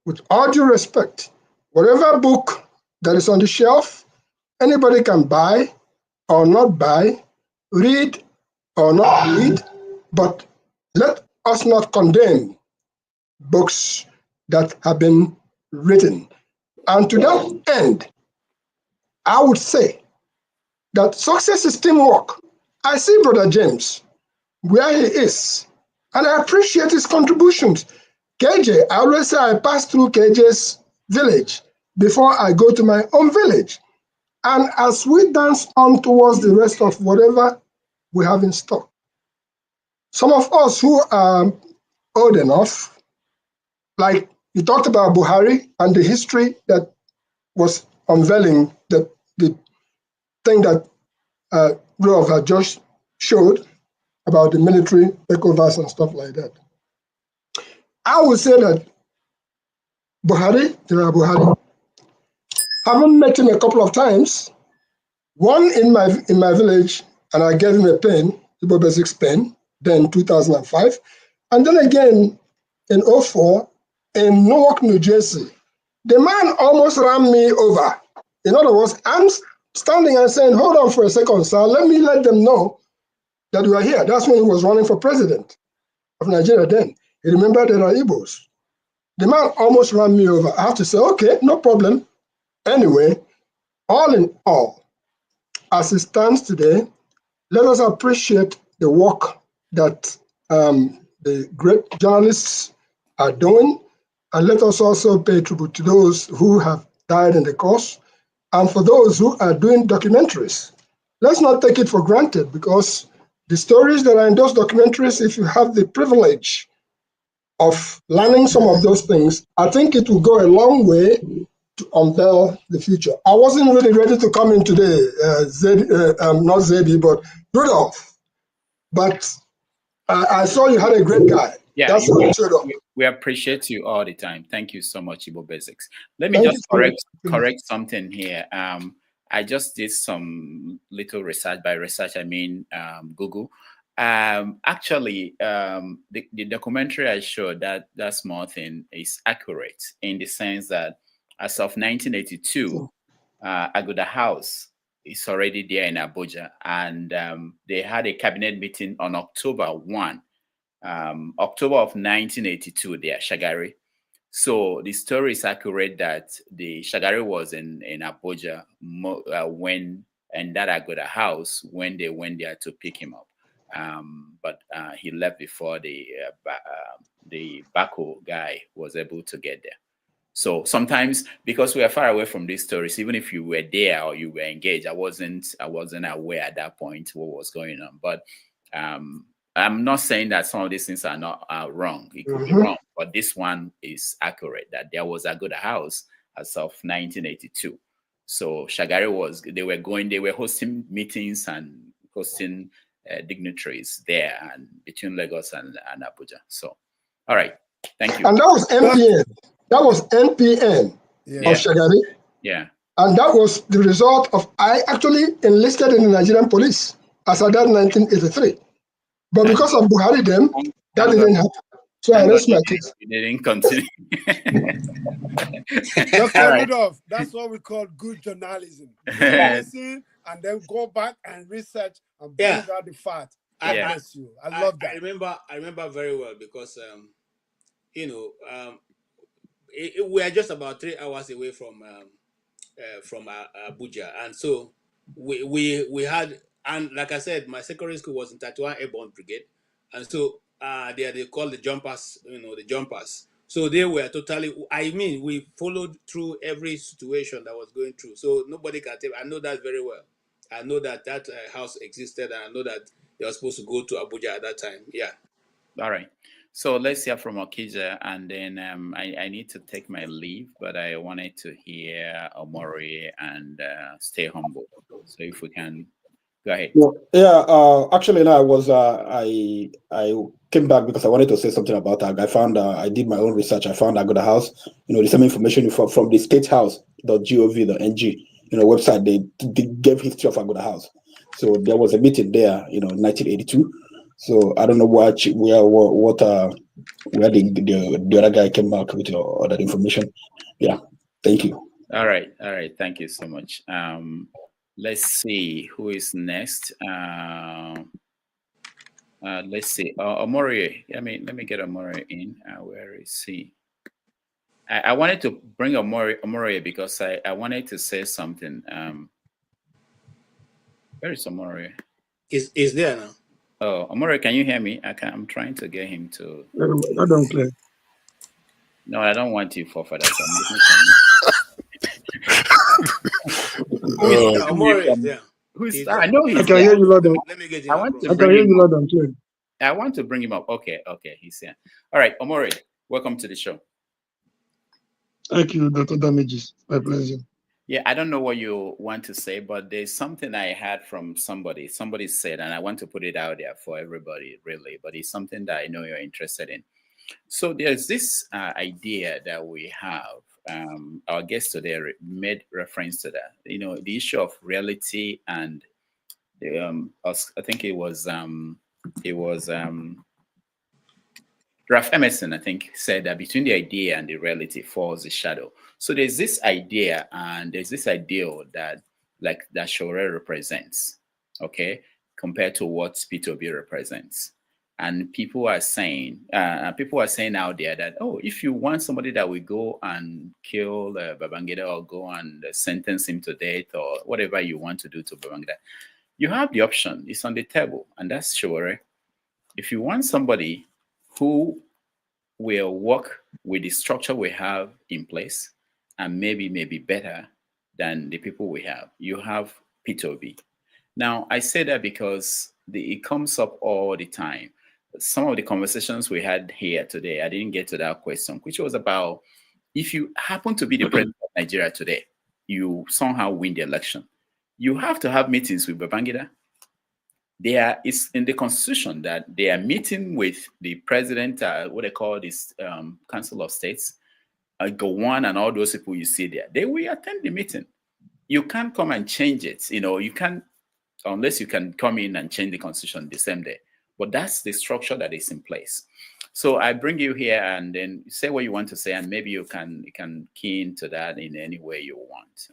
with all due respect, whatever book that is on the shelf, anybody can buy or not buy, read or not read, but let us not condemn books that have been written. And to that end, I would say that success is teamwork. I see Brother James where he is, and I appreciate his contributions. KJ, I always say I pass through KJ's village before I go to my own village. And as we dance on towards the rest of whatever we have in stock, some of us who are old enough, like you talked about Buhari and the history that was unveiling, the thing that Rolf had just showed about the military takeovers and stuff like that. I would say that Buhari, General Buhari, having met him a couple of times, one in my village, and I gave him a pen, Igbo Basics pen, then 2005, and then again in 2004 in Newark, New Jersey. The man almost ran me over. In other words, I'm standing and saying, hold on for a second, sir, let them know that we are here. That's when he was running for president of Nigeria then. He remembered there are Igbos. The man almost ran me over. I have to say, okay, no problem. Anyway, all in all, as it stands today, let us appreciate the work that the great journalists are doing, and let us also pay tribute to those who have died in the cause, and for those who are doing documentaries. Let's not take it for granted, because the stories that are in those documentaries, if you have the privilege of learning some of those things, I think it will go a long way to unveil the future. I wasn't really ready to come in today, not Zedi, but Rudolph. But I saw you had a great guy. Yeah, that's what it showed up. We appreciate you all the time. Thank you so much, Igbo Basics. Let me just correct something here. I just did some little research. By research, I mean Google. Actually, the documentary I showed, that small thing, is accurate in the sense that as of 1982, Aguda House is already there in Abuja, and they had a cabinet meeting on October 1. October of 1982 there, Shagari. So the story is accurate that the Shagari was in Abuja when, and that Agoda House, when they went there to pick him up. But he left before the Bako guy was able to get there. So sometimes, because we are far away from these stories, even if you were there or you were engaged, I wasn't aware at that point what was going on. But I'm not saying that some of these things are not wrong. It could be wrong, but this one is accurate, that there was a good house as of 1982. So Shagari they were hosting meetings and hosting dignitaries there, and between Lagos and Abuja. So, all right, thank you. And that was NPN. That was NPN of Shagari. Yeah. And that was the result of, I actually enlisted in the Nigerian police as at that 1983. But because of Buhari that didn't happen. So I rest my case. You didn't continue. Dr. Rudolph, that's what we call good journalism. Listen and then go back and research and bring out the facts. I bless you. I love that. I remember very well because we are just about 3 hours away from Abuja, and so we had, and like I said, my secondary school was in 31 Airborne Brigade, and so they call the jumpers, the jumpers. So they were totally. I mean, we followed through every situation that was going through. So nobody can tell. I know that very well. I know that house existed, and I know that they were supposed to go to Abuja at that time. Yeah. All right. So let's hear from Okija, and then I need to take my leave, but I wanted to hear Omori and Stay Humble. So if we can, go ahead. Well, actually, no, I came back because I wanted to say something about that. I found I did my own research. I found Agoda House. The same information from the statehouse.gov.ng. Website. They gave history of Agoda House. So there was a meeting there, in 1982. So I don't know where the other guy came back with all that information. Yeah, thank you. All right, thank you so much. Let's see who is next. Let's see. Omori. Let me get Omori in. Where is he? I wanted to bring Omori because I wanted to say something. Where is Omori? Is there now? Oh, Omori, can you hear me? I'm trying to get him to. I don't play. No, I don't want you for that. Omori is there. I know he's I can hear you loud and Let me get I can hear you loud and clear. I want to bring him up. Okay, he's here. All right, Omori, welcome to the show. Thank you, Dr. Damages. My pleasure. Yeah, I don't know what you want to say, but there's something I had from somebody. Somebody said, and I want to put it out there for everybody, really, but it's something that I know you're interested in. So there's this idea that we have. Our guest today made reference to that. The issue of reality and I think it was Ralph Emerson, I think, said that between the idea and the reality falls the shadow. So there's this idea and there's this ideal that Shore represents, okay, compared to what P2B represents. And people are saying out there that, if you want somebody that will go and kill Babangida or go and sentence him to death or whatever you want to do to Babangida, you have the option. It's on the table, and that's Shore. If you want somebody who will work with the structure we have in place and maybe better than the people we have, you have P2B. Now, I say that because it comes up all the time. Some of the conversations we had here today, I didn't get to that question, which was about if you happen to be the president of Nigeria today, you somehow win the election, you have to have meetings with Babangida. It's in the constitution that they are meeting with the president, what they call this Council of States, Gowon and all those people you see there. They will attend the meeting. You can't come and change it. You can't, unless you can come in and change the constitution the same day. But that's the structure that is in place. So I bring you here and then say what you want to say, and maybe you can key into that in any way you want.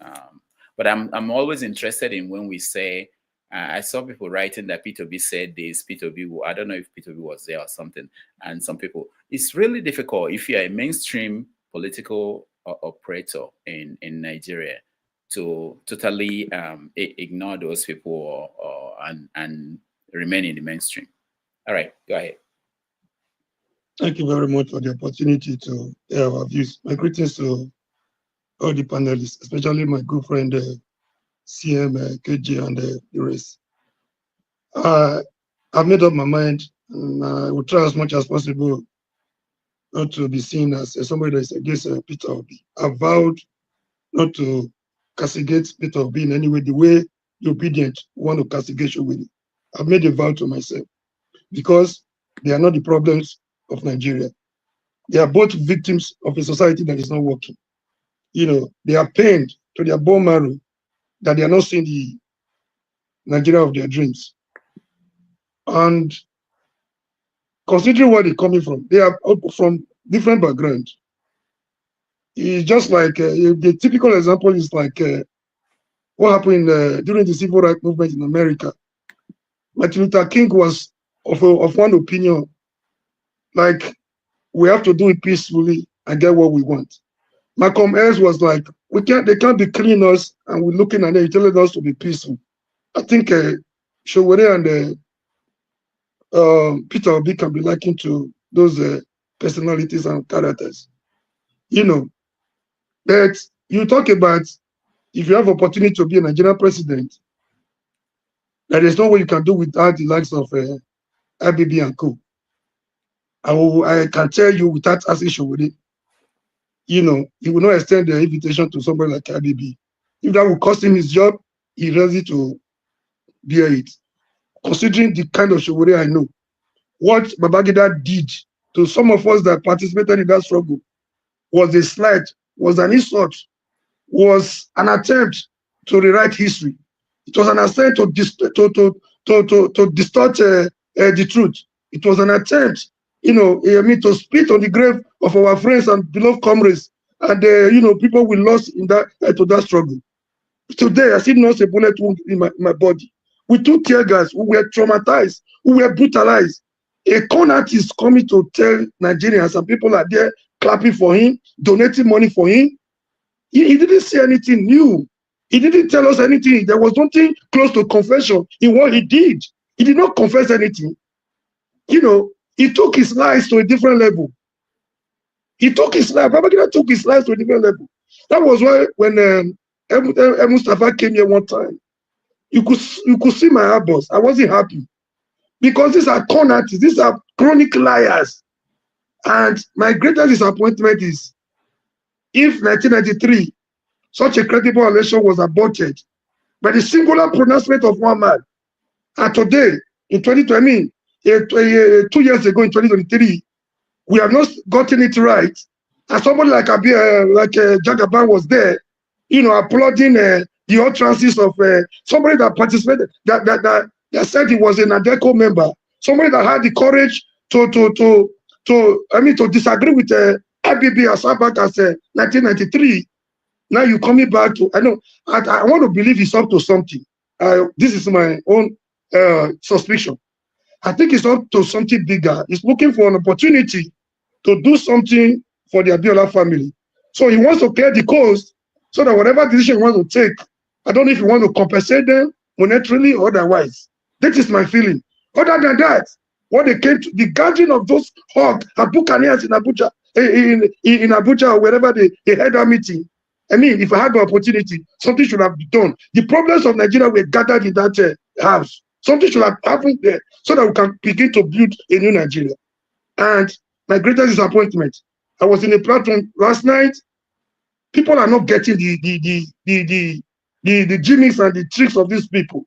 But I'm always interested in when we say, I saw people writing that P2B said this, P2B, I don't know if P2B was there or something, and some people, it's really difficult if you're a mainstream political operator in Nigeria to totally ignore those people and remain in the mainstream. All right, go ahead. Thank you very much for the opportunity to hear our views. My greetings to all the panelists, especially my good friend CM, KJ, and the rest. I've made up my mind, and I will try as much as possible not to be seen as somebody that is against Peter Obi. I vowed not to castigate Peter Obi in any way, the way the obedient want to castigate you with it. I've made a vow to myself because they are not the problems of Nigeria. They are both victims of a society that is not working. They are pained to their bone marrow that they are not seeing the Nigeria of their dreams. And considering where they're coming from, they are from different backgrounds. It's just like the typical example is like what happened during the civil rights movement in America. Martin Luther King was of one opinion, like we have to do it peacefully and get what we want. Malcolm X was like, they can't be killing us, and we're looking at them telling us to be peaceful. I think Showore and Peter Obi can be likened to those personalities and characters. You know, but you talk about if you have opportunity to be a Nigerian president, there is no way you can do without the likes of IBB and co. I can tell you without asking Showore, you know, he will not extend the invitation to somebody like IBB. If that will cost him his job, he's ready to bear it. Considering the kind of Showore I know, what Babangida did to some of us that participated in that struggle was a slight, was an insult, was an attempt to rewrite history. It was an attempt to distort the truth. It was an attempt, you know, to spit on the grave of our friends and beloved comrades and you know, people we lost in that to that struggle. Today, I still not a bullet wound in my body. We took tear gas. We were traumatized. We were brutalized. A con artist coming to tell Nigerians, and people are there clapping for him, donating money for him. He didn't say anything new. He didn't tell us anything. There was nothing close to confession in what he did. He did not confess anything. You know, he took his lies to a different level. He took his life. Babangida took his life to a different level. That was why when Mustafa came here one time, you could see my eyeballs. I wasn't happy because these are con artists. These are chronic liars. And my greatest disappointment is if 1993 such a credible election was aborted by the singular pronouncement of one man, and today in 2020, 2 years ago in 2023, we have not gotten it right, and somebody like Jagaban was there, you know, applauding the utterances of somebody that participated, that said he was an ADECO member, somebody that had the courage to disagree with IBB as far back as 1993. Now you're coming back to, I know, I want to believe he's up to something. This is my own suspicion. I think it's up to something bigger. He's looking for an opportunity to do something for the Abiola family. So he wants to clear the coast so that whatever decision he wants to take, I don't know if he wants to compensate them monetarily or otherwise. That is my feeling. Other than that, what they came to, the gathering of those hog and Buccaneers in Abuja, in Abuja or wherever they had a meeting, I mean, if I had the opportunity, something should have been done. The problems of Nigeria were gathered in that house. Something should have happened there so that we can begin to build a new Nigeria. And my greatest disappointment, I was in a platform last night. People are not getting the gimmicks and the tricks of these people.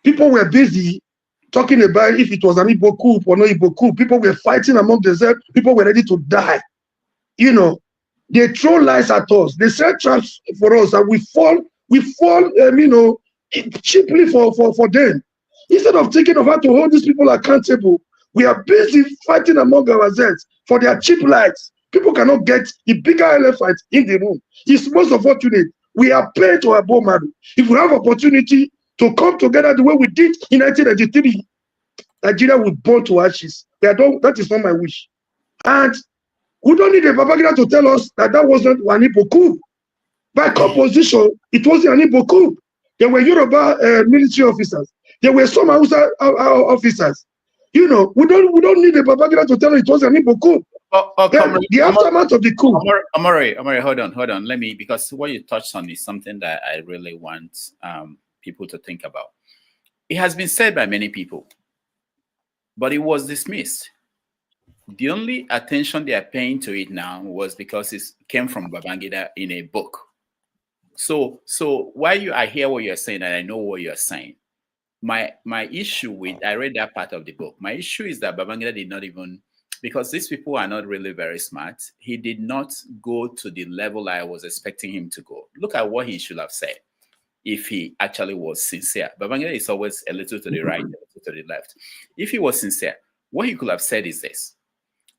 People were busy talking about if it was an Igbo coup or no Igbo coup. People were fighting among themselves. People were ready to die. You know, they throw lies at us. They set traps for us, and we fall, you know, cheaply for them. Instead of thinking of how to hold these people accountable, we are busy fighting among ourselves for their cheap lies. People cannot get the bigger elephant in the room. It's most unfortunate. We are paid to our bone marrow. If we have opportunity to come together the way we did in 1993, Nigeria will burn to ashes. That is not my wish. And we don't need a Babangida to tell us that wasn't an Igbo coup. By composition, it wasn't an Igbo coup. There were Yoruba military officers. There were some Hausa officers. You know, we don't need a Babangida to tell us it was an Igbo coup. The aftermath of the coup. Amore, hold on. Let me, because what you touched on is something that I really want people to think about. It has been said by many people, but it was dismissed. The only attention they are paying to it now was because it came from Babangida in a book. So while I hear what you're saying and I know what you're saying, my issue with, I read that part of the book. My issue is that Babangida did not even, because these people are not really very smart, he did not go to the level I was expecting him to go. Look at what he should have said if he actually was sincere. Babangida is always a little to the right, a little to the left. If he was sincere, what he could have said is this: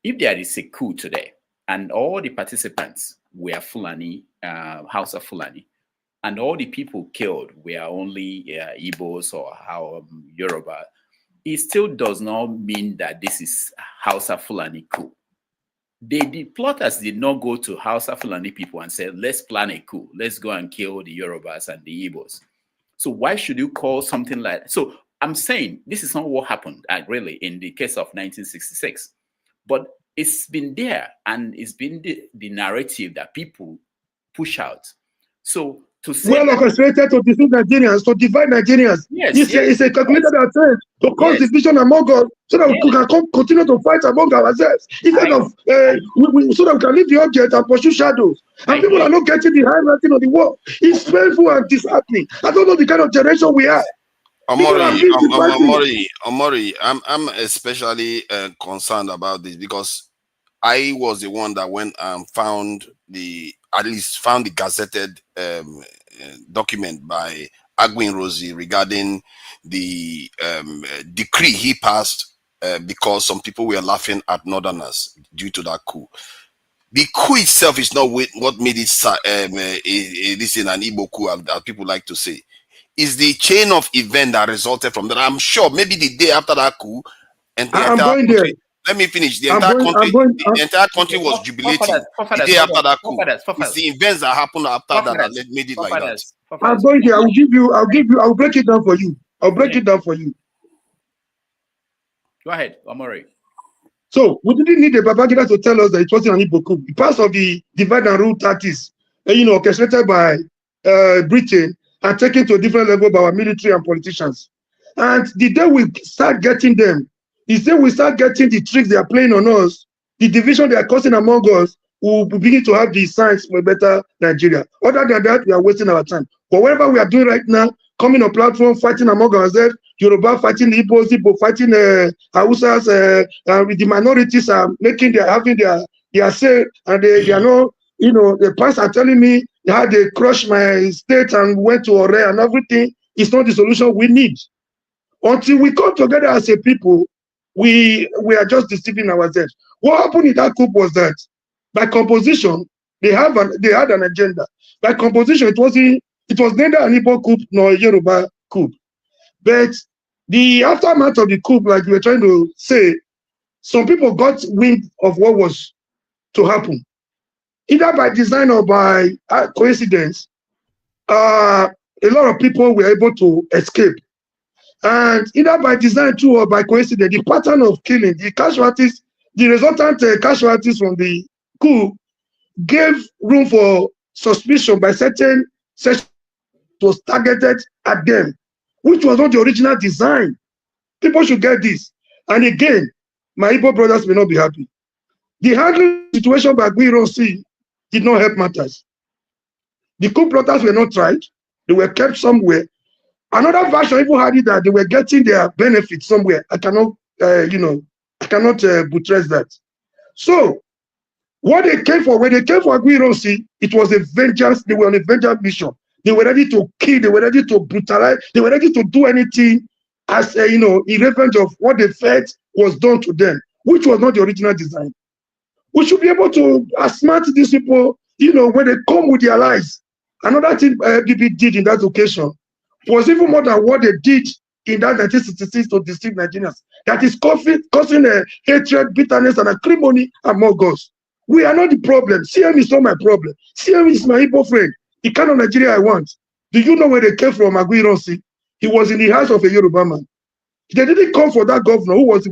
if there is a coup today and all the participants were Fulani, House of Fulani, and all the people killed were only Igbos or Yoruba, it still does not mean that this is House of Fulani coup. the plotters did not go to Hausa Fulani people and say, let's plan a coup. Let's go and kill the Yorubas and the Igbos. So why should you call something like that? So I'm saying this is not what happened really in the case of 1966. But it's been there, and it's been the narrative that people push out. So to say well orchestrated to deceive Nigerians, to divide Nigerians. Yes, it's a calculated attempt to cause division among us, so that we can continue to fight among ourselves instead of so that we can leave the object and pursue shadows. And people are not getting the handwriting on the wall. It's painful and disheartening. I don't know the kind of generation we are. Omori, I'm especially concerned about this because I was the one that went and found the gazetted document by Aguiyi-Ironsi regarding the decree he passed because some people were laughing at Northerners due to that coup. The coup itself is not what made it this in an Igbo coup, as people like to say. Is the chain of event that resulted from that. I'm sure maybe the day after that coup, and I'm going there. Let me finish. The entire country was jubilating. The day after that coup, it's the events that happened after that made it like that. I'm going there. I'll break it down for you. I'll break it down for you. Go ahead, Omori. So we didn't need the Babangida to tell us that it wasn't an Igbo coup. Part of the divide and rule tactics, orchestrated by Britain and taken to a different level by our military and politicians. And the day we start getting them, the day we start getting the tricks they are playing on us, the division they are causing among us, we will begin to have the signs for a better Nigeria. Other than that, we are wasting our time. But whatever we are doing right now, coming on platform, fighting among ourselves, Yoruba fighting the Igbo fighting Hausas, with the minorities are having their say, and they are not, the past are telling me how they crushed my state and went to Ore and everything. It's not the solution we need. Until we come together as a people, we are just deceiving ourselves. What happened in that coup was that by composition, they had an agenda. By composition, it was neither an Igbo coup nor a Yoruba coup. But the aftermath of the coup, like we were trying to say, some people got wind of what was to happen. Either by design or by coincidence, a lot of people were able to escape. And either by design too or by coincidence, the pattern of killing, the casualties, the resultant casualties from the coup gave room for suspicion by certain sections was targeted at them, which was not the original design. People should get this. And again, my Igbo brothers may not be happy. The handling situation by Aguiyi-Ironsi did not help matters. The coup plotters were not tried. They were kept somewhere. Another version even had it that they were getting their benefits somewhere. I cannot, buttress that. So, what they came for, when they came for Aguiyi-Ironsi, it was a vengeance. They were on a vengeance mission. They were ready to kill. They were ready to brutalize. They were ready to do anything as in revenge of what they felt was done to them, which was not the original design. We should be able to outsmart these people, when they come with their lies. Another thing FDP did in that occasion was even more than what they did in that 1966 to deceive Nigerians. That is causing hatred, bitterness, and acrimony among us. We are not the problem. CM is not my problem. CM is my Igbo friend. The kind of Nigeria I want. Do you know where they came from, Aguiyi-Ironsi? He was in the house of a Yoruba man. They didn't come for that governor, who was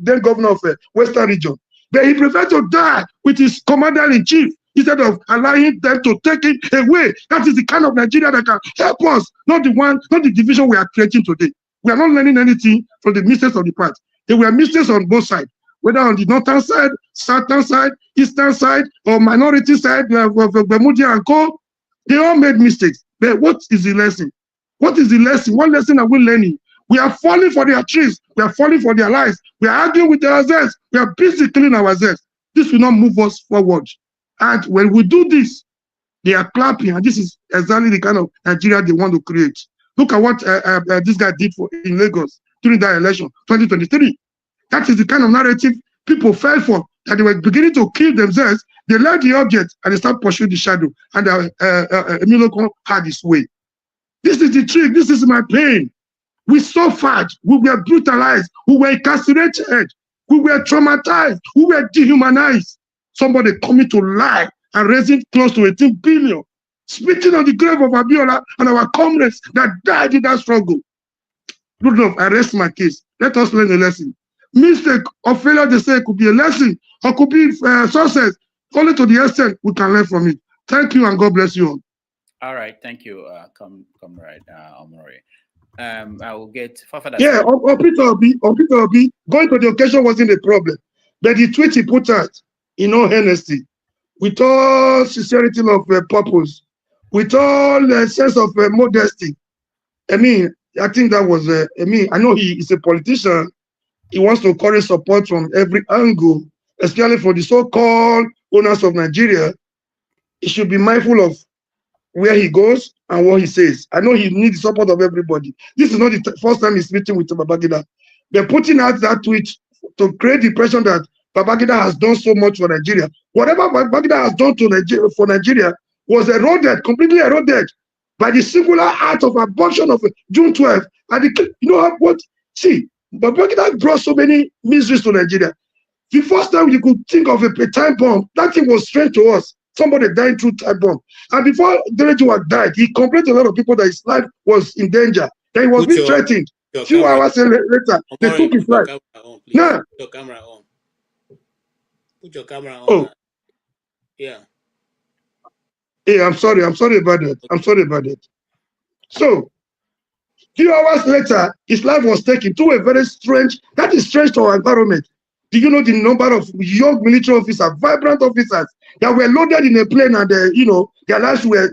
then governor of Western region. But he preferred to die with his commander-in-chief instead of allowing them to take it away. That is the kind of Nigeria that can help us, not the division we are creating today. We are not learning anything from the mistakes of the past. There were mistakes on both sides, whether on the northern side, southern side, eastern side, or minority side of Bermudia and Co. They all made mistakes. But what is the lesson? What is the lesson? What lesson are we learning? We are falling for their tricks. We are falling for their lies. We are arguing with ourselves. We are busy killing ourselves. This will not move us forward. And when we do this, they are clapping. And this is exactly the kind of Nigeria they want to create. Look at what this guy did in Lagos during that election, 2023. That is the kind of narrative people fell for, that they were beginning to kill themselves. They left the object and they start pursuing the shadow. And Emilio had his way. This is the trick. This is my pain. We suffered. We were brutalized. We were incarcerated. We were traumatized. We were dehumanized. somebody coming to lie and raising close to 18 billion, spitting on the grave of Abiola and our comrades that died in that struggle. Good enough, I rest my case. Let us learn a lesson. Mistake or failure, they say, could be a lesson or could be success, only to the extent we can learn from it. Thank you and God bless you all. All right, thank you, comrade Omori. I will get Fafada. Yeah, on Peter Obi, going to the occasion wasn't a problem. But the tweet he put out, in all honesty, with all sincerity of purpose, with all sense of modesty, I mean, I think that was, I know he is a politician. He wants to encourage support from every angle, especially for the so-called owners of Nigeria. He should be mindful of where he goes and what he says. I know he needs the support of everybody. This is not the first time he's meeting with Babangida. They're putting out that tweet to create the impression that Babangida has done so much for Nigeria. Whatever Babangida has done for Nigeria was eroded, completely eroded by the singular act of abortion of June 12th. And you know what? See, Babangida brought so many miseries to Nigeria. The first time you could think of a time bomb, that thing was strange to us. Somebody died through time bomb. And before Dele Giwa died, he complained to a lot of people that his life was in danger, that he was being threatened. A few hours later, they took his life. Now, put your camera on. Put your camera on. Oh. Yeah. Hey, I'm sorry about that. I'm sorry about that. So, few hours later, his life was taken to a very strange, that is strange to our environment. Do you know the number of young military officers, vibrant officers that were loaded in a plane and their lives life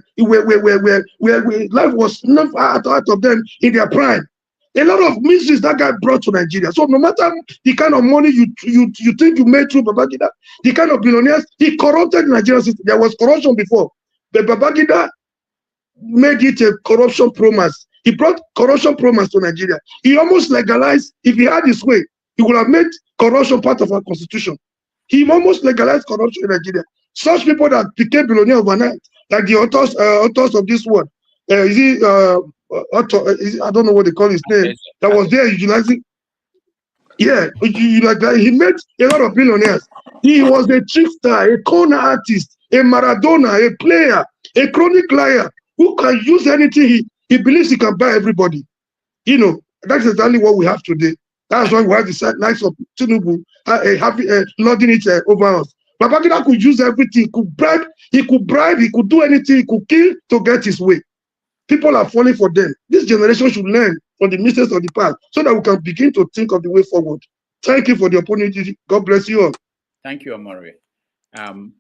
was not out of them in their prime. A lot of miseries that guy brought to Nigeria. So no matter the kind of money you think you made through Babangida, the kind of billionaires, he corrupted the Nigerian system. There was corruption before, but Babangida made it a corruption promise. He brought corruption promise to Nigeria. He almost legalized, if he had his way, he would have made corruption part of our constitution. He almost legalized corruption in Nigeria. Such people that became billionaires overnight, like the authors of this word. I don't know what they call his name. That was there utilizing. Yeah, he made a lot of billionaires. He was a trickster, a corner artist, a Maradona, a player, a chronic liar who can use anything he believes he can buy everybody. That's exactly what we have today. That's why we have the likes of Tinubu lording it over us. Babangida could use everything. He could bribe, he could do anything, he could kill to get his way. People are falling for them. This generation should learn from the mistakes of the past so that we can begin to think of the way forward. Thank you for the opportunity. God bless you all. Thank you, Omori.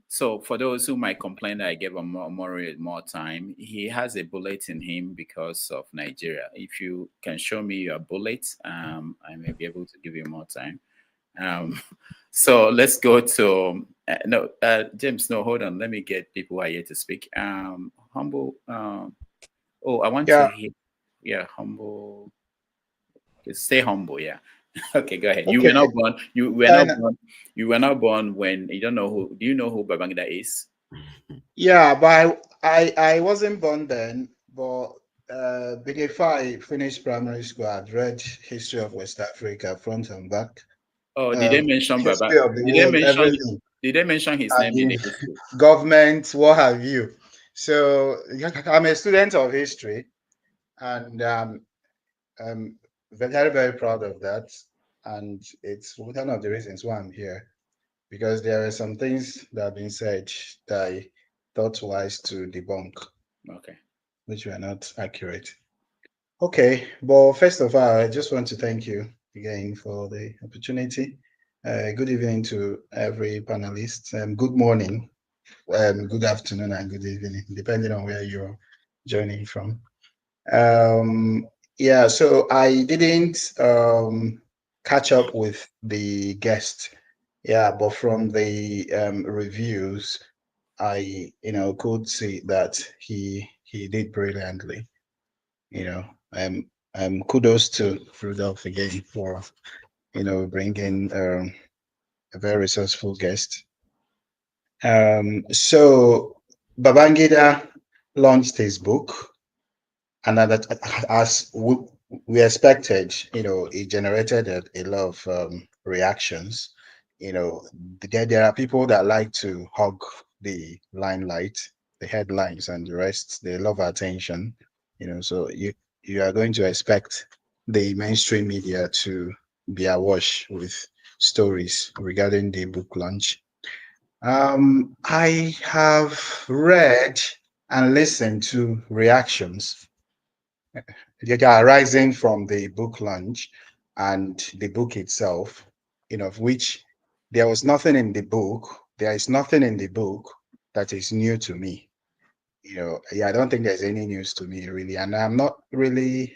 So for those who might complain that I gave Omori more time, he has a bullet in him because of Nigeria. If you can show me your bullet, I may be able to give you more time. So let's go to James. No, hold on. Let me get people who are here to speak. Humble. I want to hear. Yeah, humble. Stay humble. Yeah. Okay, go ahead. Okay. You were not born. You were not born. You were not born when you don't know who. Do you know who Babangida is? Yeah, but I wasn't born then. But before I finished primary school, I'd read History of West Africa front and back. Oh, did they mention Babangida? Did they mention his name in the history? Government, what have you? So I'm a student of history, and I'm very, very proud of that. And it's one of the reasons why I'm here, because there are some things that have been said that I thought wise to debunk. Okay. Which were not accurate. Okay, but first of all, I just want to thank you again for the opportunity. Good evening to every panelist. Good morning, good afternoon, and good evening, depending on where you're joining from. Yeah, so I didn't catch up with the guest. Yeah, but from the reviews, I could see that he did brilliantly. Kudos to Rudolph again for bringing a very resourceful guest. So Babangida launched his book, and that, as we expected, it generated a lot of reactions. You know, there are people that like to hog the limelight, the headlines, and the rest. They love attention. You know, so you are going to expect the mainstream media to be awash with stories regarding the book launch. I have read and listened to reactions that are arising from the book launch and the book itself, you know, of which there was nothing in the book. There is nothing in the book that is new to me. You know, yeah, I don't think there's any news to me really, and I'm not really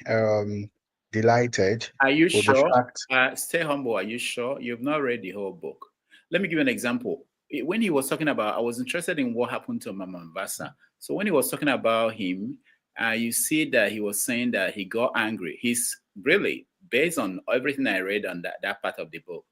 delighted Are you with the sure? fact. Stay humble. Are you sure? You've not read the whole book. Let me give you an example. When he was talking about, I was interested in what happened to Mama Mvasa. So when he was talking about him, you see that he was saying that he got angry. He's really, based on everything I read on that part of the book,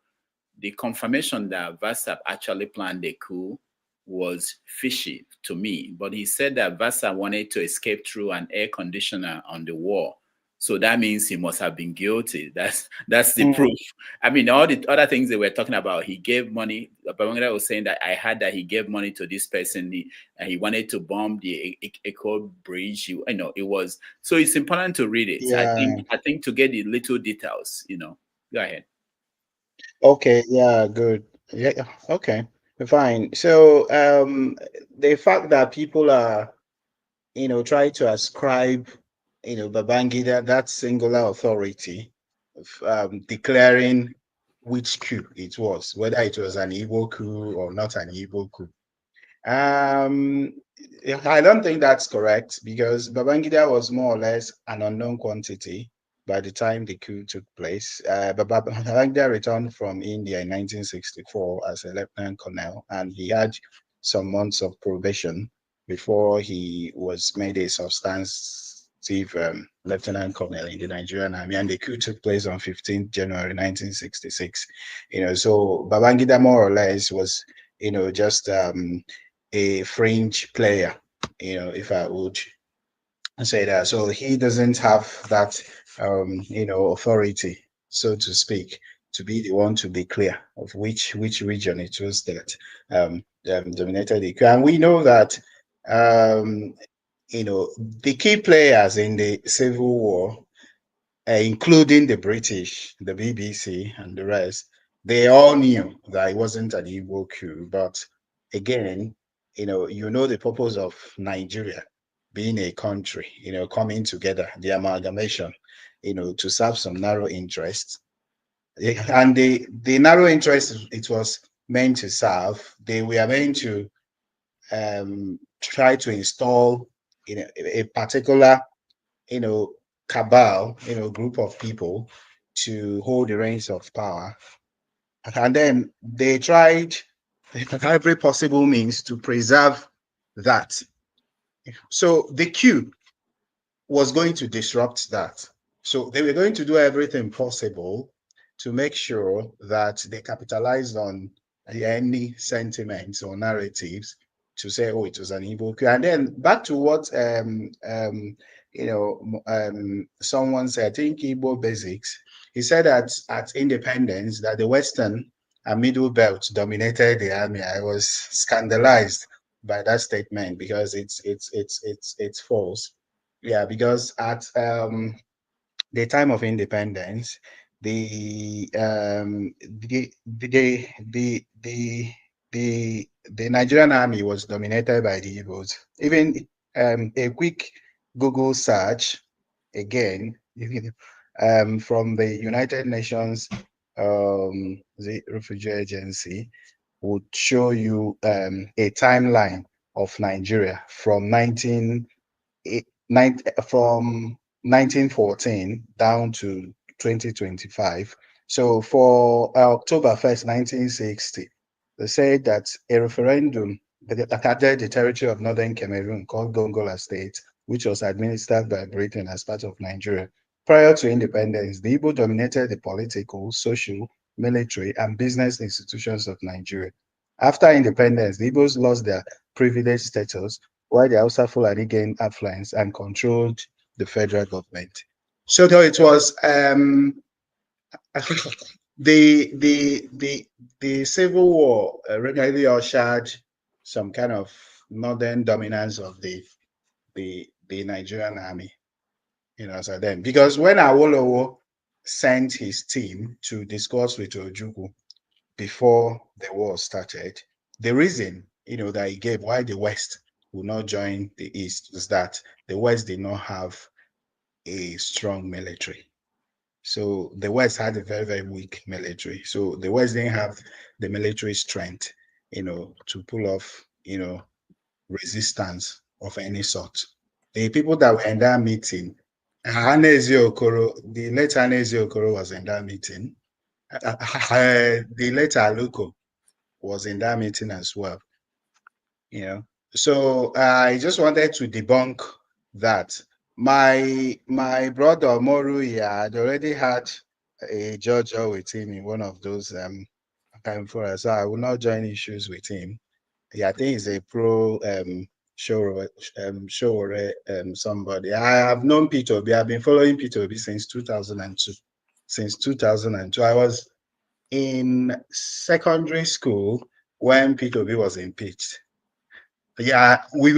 the confirmation that Vassap actually planned the coup was fishy to me. But he said that Vassap wanted to escape through an air conditioner on the wall. So that means he must have been guilty. That's the proof. I mean, all the other things they were talking about, he gave money. Babangida was saying that I heard that he gave money to this person. He wanted to bomb the Echo Bridge. You know, it was, so it's important to read it. Yeah. I think to get the little details, you know. Go ahead. Okay, yeah, good. Yeah, okay, fine. So the fact that people are, you know, trying to ascribe, you know, Babangida that singular authority of declaring which coup it was, whether it was an Igbo coup or not an Igbo coup. I don't think that's correct because Babangida was more or less an unknown quantity by the time the coup took place. Babangida returned from India in 1964 as a lieutenant colonel, and he had some months of probation before he was made a substantive lieutenant colonel in the Nigerian army. And the coup took place on 15th January 1966. You know, so Babangida more or less was, you know, just a fringe player, you know, if I would say that. So he doesn't have that, you know, authority, so to speak, to be the one to be clear of which region it was that dominated the coup. And we know that, you know, the key players in the Civil War, including the British, the BBC, and the rest, they all knew that it wasn't an Igbo coup. But again, you know the purpose of Nigeria being a country, you know, coming together, the amalgamation, you know, to serve some narrow interests. And the narrow interest it was meant to serve, they were meant to try to install, you know, a particular, you know, cabal, you know, group of people to hold the reins of power. And then they tried every possible means to preserve that. So the coup was going to disrupt that. So they were going to do everything possible to make sure that they capitalized on any sentiments or narratives to say, oh, it was an Igbo coup. And then back to what you know, someone said, I think Igbo basics. He said that at independence, that the Western and Middle Belt dominated the army. I was scandalized by that statement because it's false. Yeah, because at the time of independence, the Nigerian army was dominated by the Igbos. Even a quick Google search again from the United Nations the Refugee Agency would show you a timeline of Nigeria from 1914 down to 2025. So for October 1st, 1960, they said that a referendum that added the territory of Northern Cameroon called Gongola State, which was administered by Britain as part of Nigeria. Prior to independence, the Igbo dominated the political, social, military, and business institutions of Nigeria. After independence, the Igbos lost their privileged status, while the Hausa Fulani gained affluence and controlled the federal government. So though it was the Civil War regularly ushered some kind of northern dominance of the Nigerian army, so then, because when Awolowo sent his team to discuss with Ojukwu before the war started, the reason, that he gave why the West would not join the East was that the West did not have a strong military. So the West had a very, very weak military. So the West didn't have the military strength, to pull off, resistance of any sort. The people that were in that meeting, the late Hanezi Okoro was in that meeting. The late Aluko was in that meeting as well. So I just wanted to debunk that. My brother Moru had already had a judge with him in one of those for us. So I will not join issues with him. Yeah, I think he's a pro show somebody. I have known Peter Obi. I've been following Peter Obi since 2002. Since 2002, I was in secondary school when Peter Obi was impeached. Yeah, we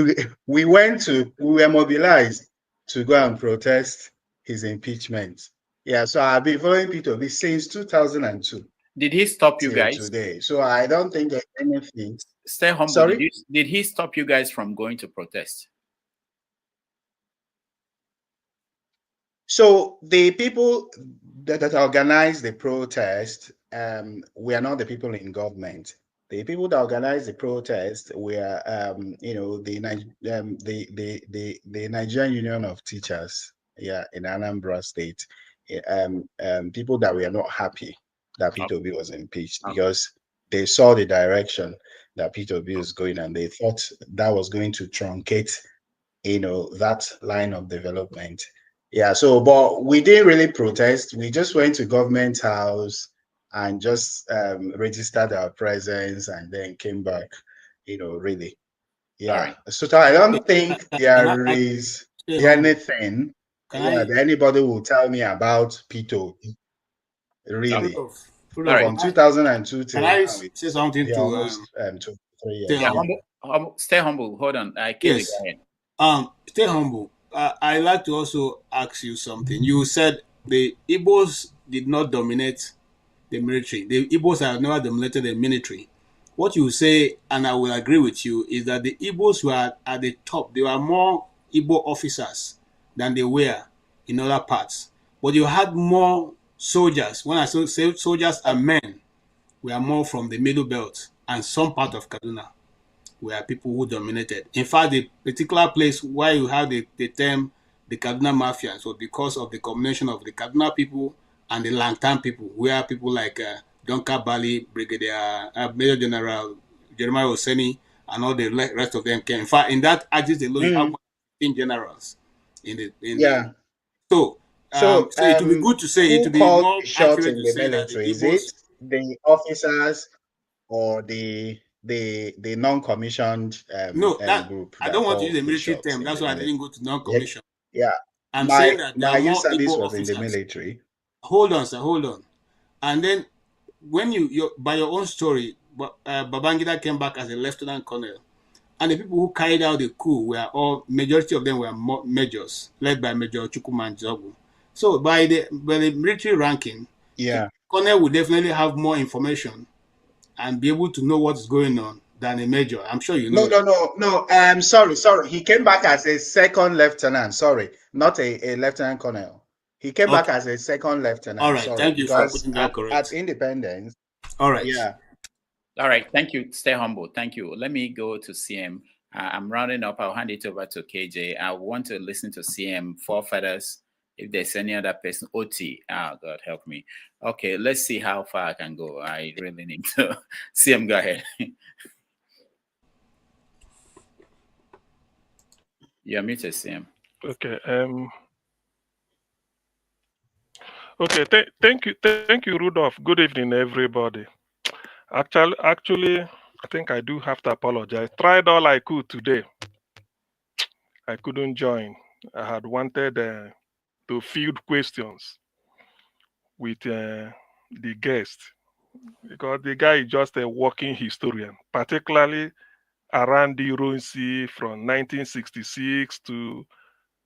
were mobilized to go and protest his impeachment. Yeah, so I've been following Peter Obi since 2002. Did he stop you guys today? So I don't think there's anything. Stay humble. Sorry? Did he stop you guys from going to protest? So the people that organized the protest, we are not the people in government. The people that organized the protest were, the Nigerian Union of Teachers, in Anambra State. People that were not happy that Peter Obi was impeached because they saw the direction that Peter Obi was going, and they thought that was going to truncate, that line of development. Yeah, so, but we didn't really protest. We just went to government house and just registered our presence and then came back, really. Yeah. Right. So I don't think there is anything that anybody will tell me about Peter, really. From 2002 till can I say something to almost 2 3 years. Yeah, stay humble. Hold on. Yes. Stay humble. I like to also ask you something. You said the Igbos did not dominate the military. The Igbos have never dominated the military. What you say, and I will agree with you, is that the Igbos were at the top. There were more Igbo officers than they were in other parts. But you had more soldiers. When I say soldiers and men, we are more from the Middle Belt and some part of Kaduna were people who dominated. In fact, the particular place where you have the term the Kaduna Mafia, so because of the combination of the Kaduna people and the Langtan people, where people like Donka Bali, Brigadier Major General Jeremiah Oseni, and all the rest of them came. In fact, in that axis alone, you have 15 generals So it would be good to say, it would be more accurate to say that the Igbos, is it the officers or the non-commissioned group? I don't want to use the military term. That's why I didn't go to non-commissioned. Yeah. I'm saying that there my are more service Igbo was officers. in the military. Hold on, sir. Hold on. And then when you by your own story, Babangida came back as a lieutenant colonel, and the people who carried out the coup were all, majority of them were majors, led by Major Chukwuemeka Ojukwu. So by the military ranking, the colonel would definitely have more information and be able to know what's going on than a major. I'm sure you know. No. Sorry. He came back as a second lieutenant. Sorry, not a lieutenant colonel. He came back as a second lieutenant. All right, thank you for putting that correct. At independence. All right. Yeah. All right. Thank you. Stay humble. Thank you. Let me go to CM. I'm rounding up. I'll hand it over to KJ. I want to listen to CM forefathers. If there's any other person, OT. Oh, God help me. Okay, let's see how far I can go. I really need to. CM, go ahead. You're muted, CM. Okay. Okay. Thank you, Rudolph. Good evening, everybody. Actually, I think I do have to apologize. Tried all I could today. I couldn't join. I had wanted to field questions with the guest, because the guy is just a walking historian, particularly around the Ironsi from 1966 to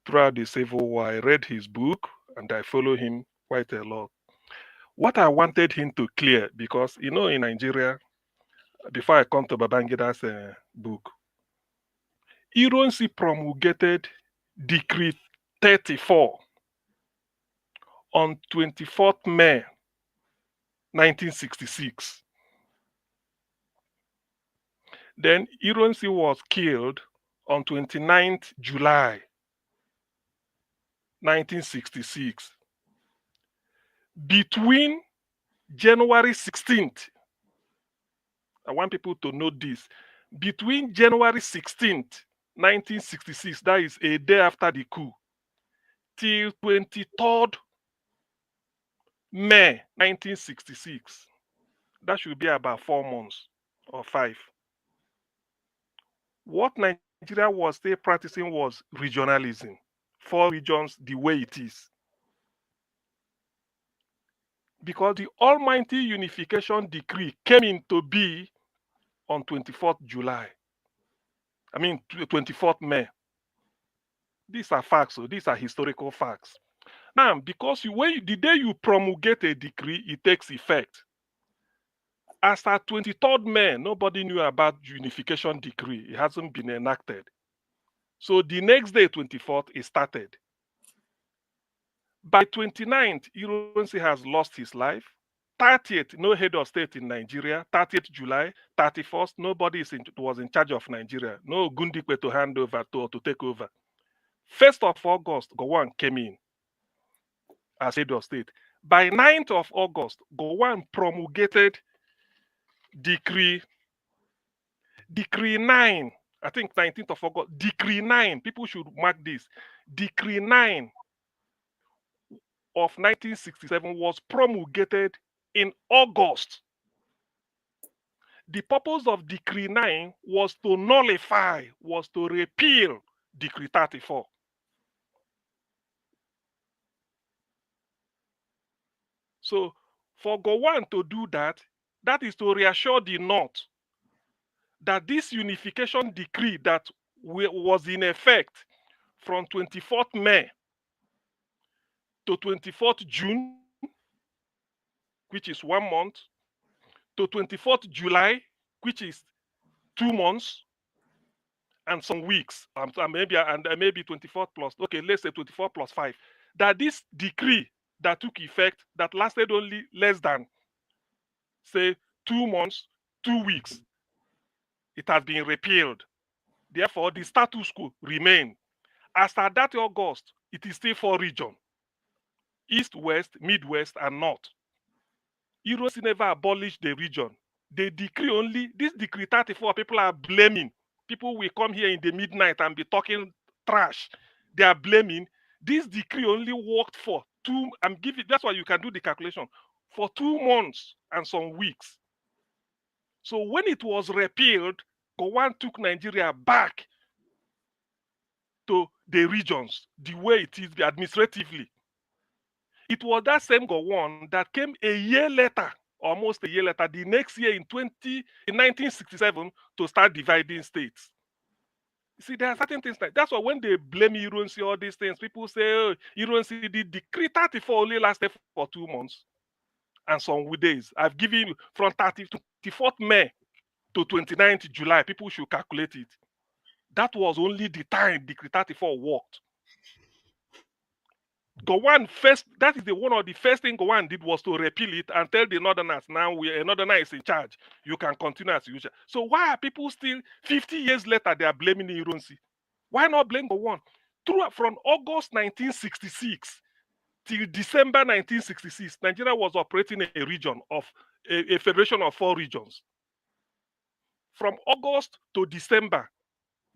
throughout the Civil War. I read his book and I follow him quite a lot. What I wanted him to clear, because in Nigeria, before I come to Babangida's book, Ironsi promulgated Decree 34 on 24th May 1966. Then Ironsi was killed on 29th July 1966. Between January 16th, I want people to note this, between January 16th, 1966, that is a day after the coup, till 23rd May 1966, that should be about 4 months or 5. What Nigeria was still practicing was regionalism. 4 regions the way it is. Because the Almighty Unification Decree came into being on 24th July. I mean, 24th May. These are facts, so these are historical facts. Now, because the day you promulgate a decree, it takes effect. As at 23rd May, nobody knew about Unification Decree. It hasn't been enacted. So the next day, 24th, it started. By 29th, Ironsi has lost his life. 30th, no head of state in Nigeria. 30th July, 31st, nobody was in charge of Nigeria. No Gundikwe to hand over to take over. 1st of August, Gowon came in as head of state. By 9th of August, Gowon promulgated Decree 9. I think 19th of August. Decree 9. People should mark this. Decree 9 of 1967 was promulgated in August. The purpose of Decree 9 was to nullify, was to repeal Decree 34. So for Gowon to do that, that is to reassure the North that this unification decree that was in effect from 24th May to 24th June, which is 1 month, to 24th July, which is 2 months, and some weeks, maybe 24th plus, okay, let's say 24 plus 5, that this decree that took effect, that lasted only less than, say, 2 months, 2 weeks, it has been repealed. Therefore, the status quo remains. As at that August, it is still 4 regions: East, West, Midwest, and North. Ironsi never abolished the region. They decree only, this decree 34, people are blaming. People will come here in the midnight and be talking trash. They are blaming. This decree only worked for 2, that's why you can do the calculation, for 2 months and some weeks. So when it was repealed, Gowon took Nigeria back to the regions, the way it is administratively. It was that same Gowon that came a year later, almost a year later, the next year in 1967, to start dividing states. You see, there are certain things like that's why when they blame Ironsi, all these things, people say, oh, Ironsi, the decree 34 only lasted for 2 months and some days. I've given you from 24th May to 29th July. People should calculate it. That was only the time Decree 34 worked. Gowon that is one of the first thing Gowon did was to repeal it and tell the Northerners, now Northerner is in charge. You can continue as usual. So why are people still, 50 years later, they are blaming Ironsi? Why not blame Gowon? From August 1966 till December 1966, Nigeria was operating a region of a federation of 4 regions. From August to December,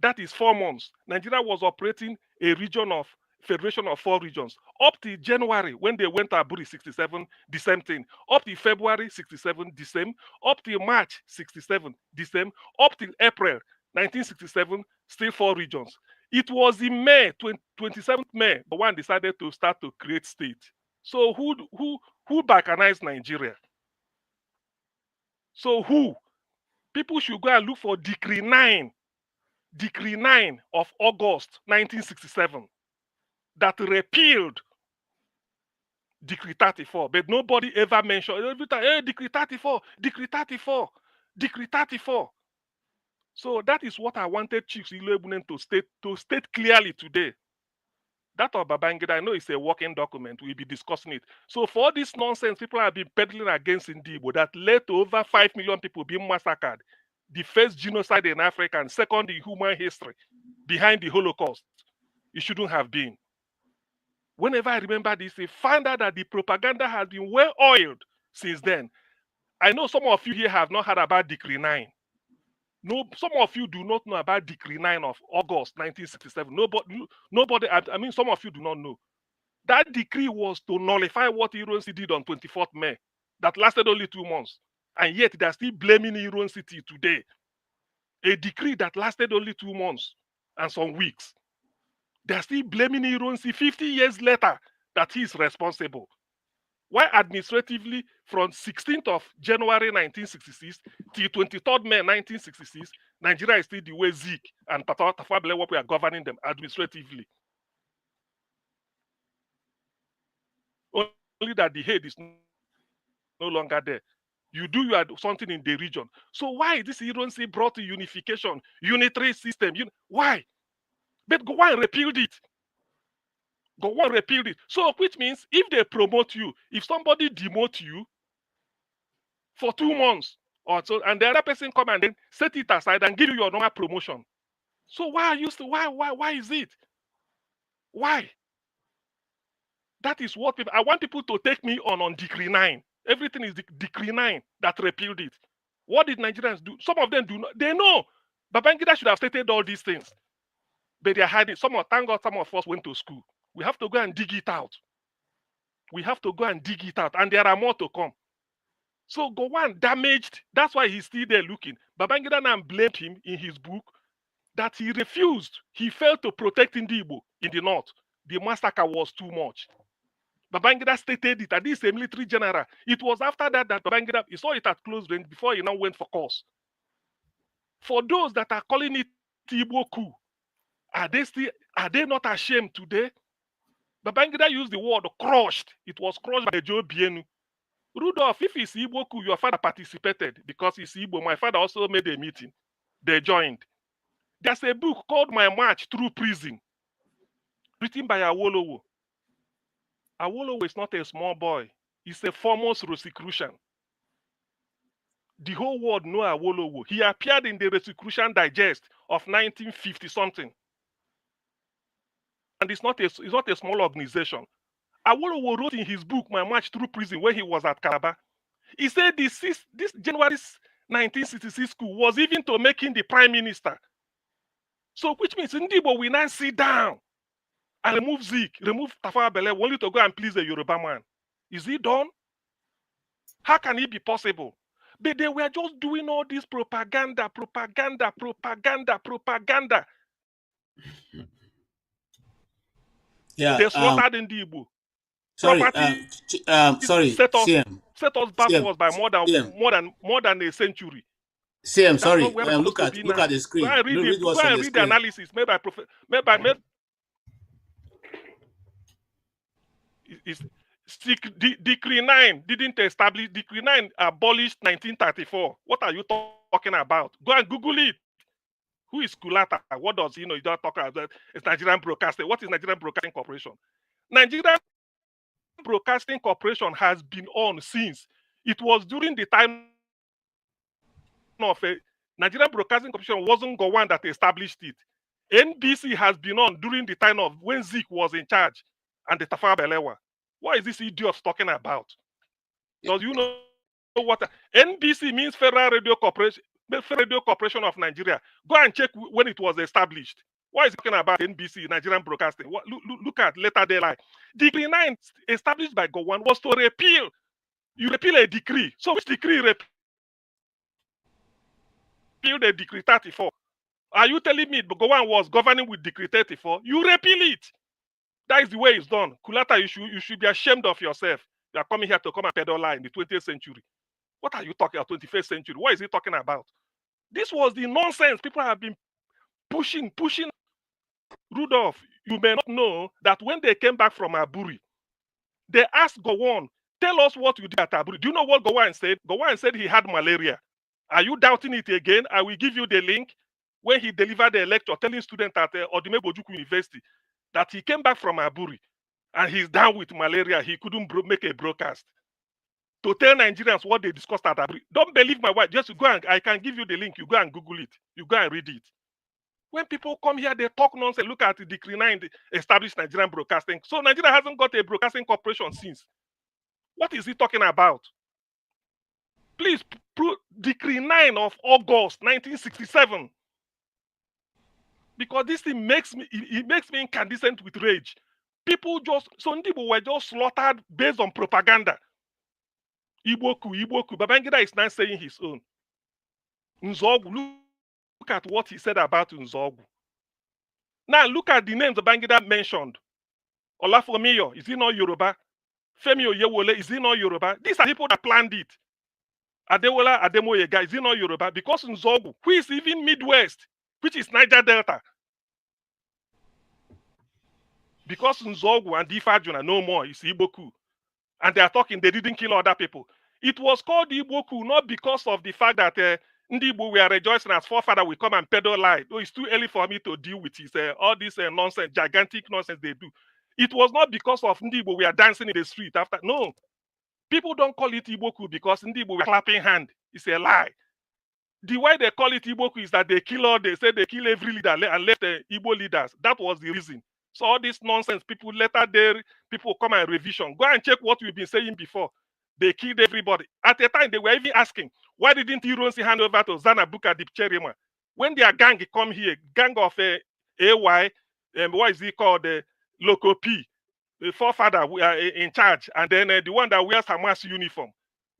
that is 4 months, Nigeria was operating a region of federation of 4 regions. Up to January, when they went to Aburi 67, the same thing. Up to February 67, the same. Up to March 67, the same. Up to April 1967, still 4 regions. It was in May, 27th May, the one decided to start to create state. So who Who balkanized Nigeria? So who? People should go and look for Decree 9 of August 1967 that repealed Decree 34. But nobody ever mentioned, every time, hey, Decree 34, Decree 34, Decree 34. So that is what I wanted Chuks Iloegbunam to state clearly today. That of Babangida, I know it's a working document. We'll be discussing it. So for all this nonsense people have been peddling against in Igbo that led to over 5 million people being massacred, the first genocide in Africa and second in human history behind the Holocaust, it shouldn't have been. Whenever I remember this, I find out that the propaganda has been well oiled since then. I know some of you here have not heard about Decree 9. No, some of you do not know about Decree 9 of August 1967. Nobody, I mean, some of you do not know. That decree was to nullify what Ironsi did on 24th May. That lasted only 2 months. And yet they're still blaming Ironsi today. A decree that lasted only 2 months and some weeks. They're still blaming Ironsi 50 years later that he is responsible. Why administratively from 16th of January 1966 till 23rd May 1966, Nigeria is still the way Zeke and Tafawa Balewa are governing them administratively. Only that the head is no longer there. You do something in the region. So why this Ironsi brought to unification, unitary system? Why? But Gowon repealed it. Gowon repealed it. So which means if they promote you, if somebody demote you for 2 months or so, and the other person come and then set it aside and give you your normal promotion. So why is it? Why? That is what people, I want people to take me on Decree 9. Everything is Decree 9 that repealed it. What did Nigerians do? Some of them do not. They know. Babangida should have stated all these things. But they are hiding. Thank God some of us went to school. We have to go and dig it out. We have to go and dig it out. And there are more to come. So Gowon damaged. That's why he's still there looking. Babangida now blamed him in his book that he refused. He failed to protect Igbo in the north. The massacre was too much. Babangida stated it, and this is a military general. It was after that Babangida, he saw it at close range before he now went for course. For those that are calling it Igbo coup, are they not ashamed today? Babangida used the word crushed. It was crushed by Joe Bienu. Rudolph, if it's Igbo coup, your father participated because it's Igbo. My father also made a meeting. They joined. There's a book called My March Through Prison, written by Awolowo. Awolowo is not a small boy. He's a foremost Rosicrucian. The whole world knows Awolowo. He appeared in the Rosicrucian Digest of 1950-something. And it's not a small organization. Awolowo wrote in his book, My March Through Prison, when he was at Calabar. He said this January 1966 coup was even to make him the prime minister. So which means Ndibo will now sit down and remove Zeke, remove Tafawa Balewa, only to go and please the Yoruba man. Is he done? How can it be possible? But they were just doing all this propaganda. Yeah. They slaughtered in the Igbo. Sorry. Set CM. us backwards by more than a century. CM, sorry. Look at the screen. Go and read the analysis made by Decree 9 didn't establish. Decree 9 abolished 1934. What are you talking about? Go and Google it. Who is Kulata? What does he know? You don't talk about it's Nigerian Broadcasting. What is Nigerian Broadcasting Corporation? Nigerian Broadcasting Corporation has been on since. It was during the time of Nigerian Broadcasting Corporation wasn't Gowon that established it. NBC has been on during the time of when Zeke was in charge and the Tafawa Balewa. What is this idiot talking about? Does you know what NBC means? Federal Radio Corporation of Nigeria. Go and check when it was established. What is he talking about NBC, Nigerian Broadcasting? Look at later day life. Decree 9 established by Gowon was to repeal. You repeal a decree. So which decree repeal the Decree 34? Are you telling me Gowon was governing with Decree 34? You repeal it. That is the way it's done. Kulata, you should be ashamed of yourself. You are coming here to come and peddle lie in the 20th century. What are you talking about? 21st century? What is he talking about? This was the nonsense people have been pushing. Rudolph, you may not know that when they came back from Aburi, they asked Gowon, tell us what you did at Aburi. Do you know what Gowon said? Gowon said he had malaria. Are you doubting it again? I will give you the link when he delivered the lecture telling students at Nnamdi Ojukwu University that he came back from Aburi and he's down with malaria. He couldn't make a broadcast to tell Nigerians what they discussed at Aburi. Don't believe my wife. Just go and I can give you the link. You go and Google it. You go and read it. When people come here, they talk nonsense. Look at the Decree 9 established Nigerian broadcasting. So Nigeria hasn't got a broadcasting corporation since. What is he talking about? Please, Decree 9 of August 1967. Because this thing makes me incandescent with rage. People some people were just slaughtered based on propaganda. Igbo coup. Babangida is now saying his own. Nzogu, look at what he said about Nzogu. Now look at the names Babangida mentioned. Olafomiyo, is he not Yoruba? Femi Oyewole, is he not Yoruba? These are people that planned it. Adewola Ademoyega, is he not Yoruba? Because Nzogu, who is even Midwest, which is Niger Delta. Because Nzogu and Ifajuna no more, it's Igbo coup. And they are talking, they didn't kill other people. It was called Igbo coup not because of the fact that Ndi Igbo were rejoicing as forefather will come and peddle lie. Oh, it's too early for me to deal with his, all this nonsense, gigantic nonsense they do. It was not because of Ndi Igbo we are dancing in the street after. No. People don't call it Igbo coup because Ndi Igbo were clapping hand. It's a lie. The way they call it Igbo coup is that they kill every leader and left the Igbo leaders. That was the reason. So all this nonsense, people come and revision. Go and check what we've been saying before. They killed everybody. At the time, they were even asking, why didn't Ironsi hand over to Zanabuka Dipcherima? When their gang come here, gang of AY, what is he called? Loco P, the forefather in charge, and then the one that wears Hamas uniform.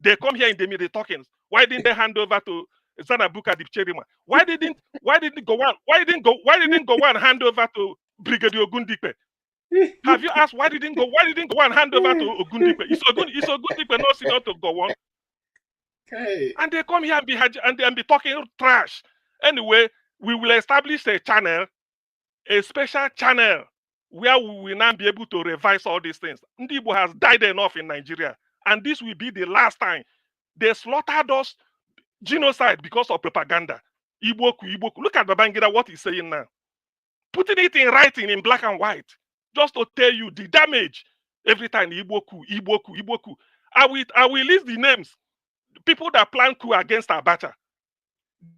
They come here in the middle talking. Why didn't they hand over to Zanabuka Dipcherima? Why didn't Gowon hand over to Brigadier Ogundipe? Have you asked why didn't Gowon hand over to Ogundipe? Is Ogundipe not senior to Gowon? Okay. And they come here and be talking trash. Anyway, we will establish a channel, a special channel, where we will now be able to revise all these things. Ndi Igbo has died enough in Nigeria, and this will be the last time. They slaughtered us, genocide because of propaganda. Igbo coup. Look at Babangida, what he's saying now. Putting it in writing in black and white, just to tell you the damage every time. Igbo coup. I will list the names. People that plan coup against Abacha.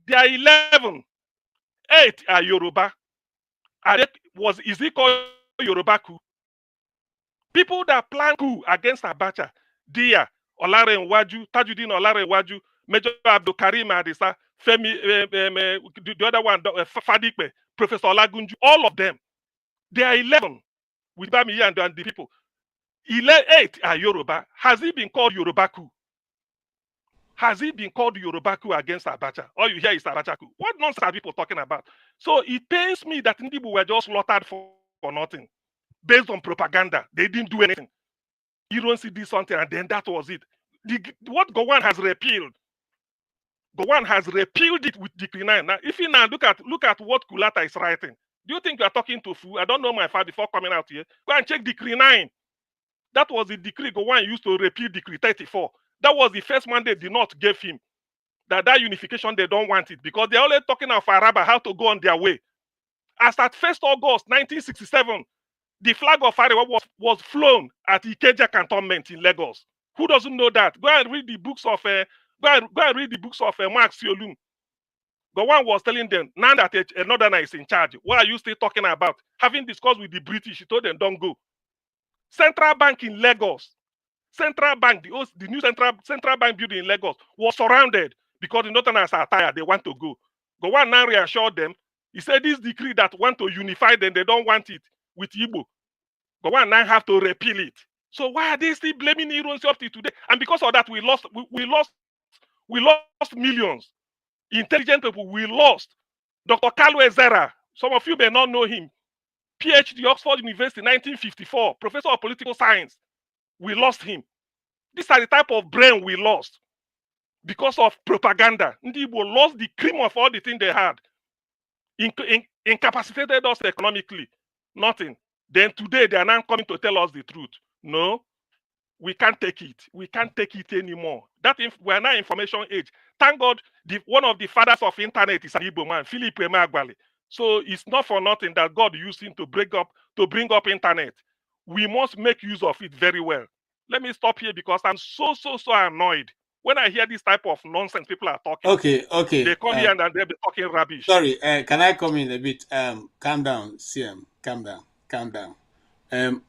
There are 11. 8 are Yoruba. Is he called Yoruba coup? People that plan coup against Abacha. Dia, Olare Nwaju, Tajuddin Olare Nwaju, Major Abdul Karim Adisa, Femi, the other one, Fadipe, Professor Olagunju, all of them. There are 11 with Bami and the people. 8 are Yoruba. Has he been called Yoruba coup? Has he been called Yoruba coup against Abacha? All you hear is Abacha coup. What nonsense are people talking about? So it pains me that Ndibu were just slaughtered for nothing. Based on propaganda. They didn't do anything. Ironsi did something and then that was it. What Gowon has repealed. Gowon has repealed it with Decree 9. Now, if you now look at what Kulata is writing, do you think you are talking to fool? I don't know my father before coming out here. Go and check Decree 9. That was the decree Gowon used to repeal Decree 34. That was the first mandate the North gave him. That unification, they don't want it because they're always talking of Araba, how to go on their way. As at 1st August 1967, the flag of Araba was flown at Ikeja cantonment in Lagos. Who doesn't know that? Go and read the books of Mark Siolum. Gowon was telling them, now that a Northerner is in charge, what are you still talking about? Having discussed with the British, he told them, don't go. Central Bank in Lagos. Central Bank, the new Central Bank building in Lagos was surrounded because the Northerners are tired. They want to go. Gowon now reassured them. He said this decree that want to unify them, they don't want it with Igbo. Gowon now have to repeal it. So why are they still blaming Ironsi up to today? And because of that, we lost millions. Intelligent people, we lost. Dr. Kalu Ezera, some of you may not know him. PhD, Oxford University, 1954, professor of political science. We lost him. These are the type of brain we lost because of propaganda. Ndi Igbo lost the cream of all the things they had. Incapacitated us economically. Nothing. Then today they are now coming to tell us the truth. No, we can't take it. We can't take it anymore. We are now information age. Thank God, one of the fathers of internet is an Igbo man, Philip Emeagwali. So it's not for nothing that God used him to bring up internet. We must make use of it very well. Let me stop here because I'm so annoyed when I hear this type of nonsense people are talking. Okay. They come here and they'll be talking rubbish. Sorry, can I come in a bit? Calm down, CM. Calm down.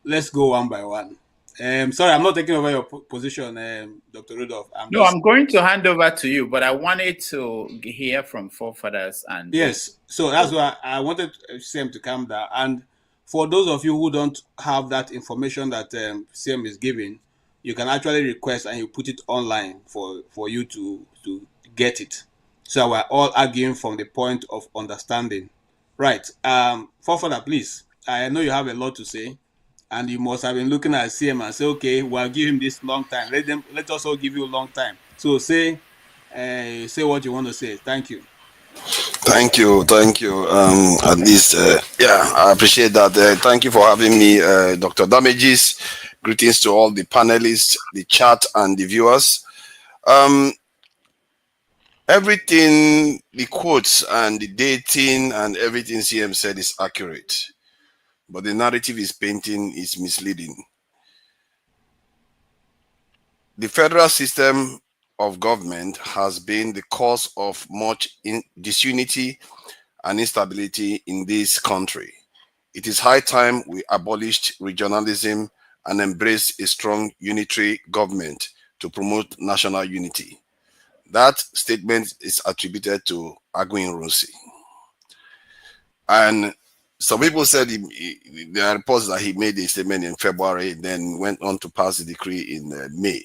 Let's go one by one. Sorry, I'm not taking over your position, Dr. Rudolph. I'm going to hand over to you, but I wanted to hear from forefathers and yes. So that's why I wanted CM to calm down. And for those of you who don't have that information that CM is giving, you can actually request and you put it online for you to get it. So we're all arguing from the point of understanding. Right. Forefather, please. I know you have a lot to say. And you must have been looking at CM and say, okay, we'll give him this long time. Let us all give you a long time. So say what you want to say. Thank you. Thank you. At least, I appreciate that. Thank you for having me, Dr. Damages. Greetings to all the panelists, the chat, and the viewers. Everything, the quotes and the dating and everything CM said is accurate. But the narrative is painting is misleading. The federal system of government has been the cause of much disunity and instability in this country. It is high time we abolished regionalism and embraced a strong unitary government to promote national unity. That statement is attributed to Aguiyi-Ironsi. And some people said there are reports that he made a statement in February, then went on to pass the decree in May.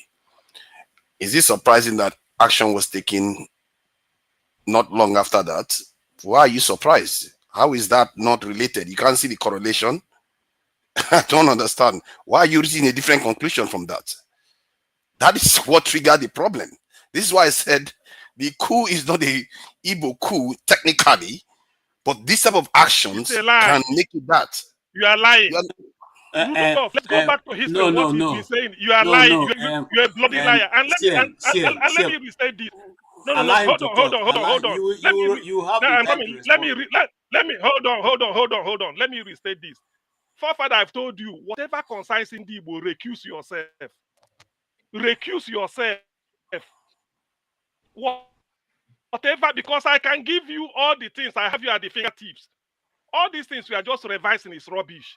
Is it surprising that action was taken not long after that? Why are you surprised? How is that not related? You can't see the correlation. I don't understand. Why are you reaching a different conclusion from that? That is what triggered the problem. This is why I said the coup is not a Igbo coup technically. But this type of actions can make it that. You are lying. Rudolph, let's go back to history. What you've been saying. You are lying. You're a bloody liar. And let me restate this. No. Hold on. Let me restate this. Forefather, I've told you, whatever concerns Igbo, recuse yourself. Recuse yourself. Whatever, because I can give you all the things I have you at the fingertips. All these things we are just revising is rubbish.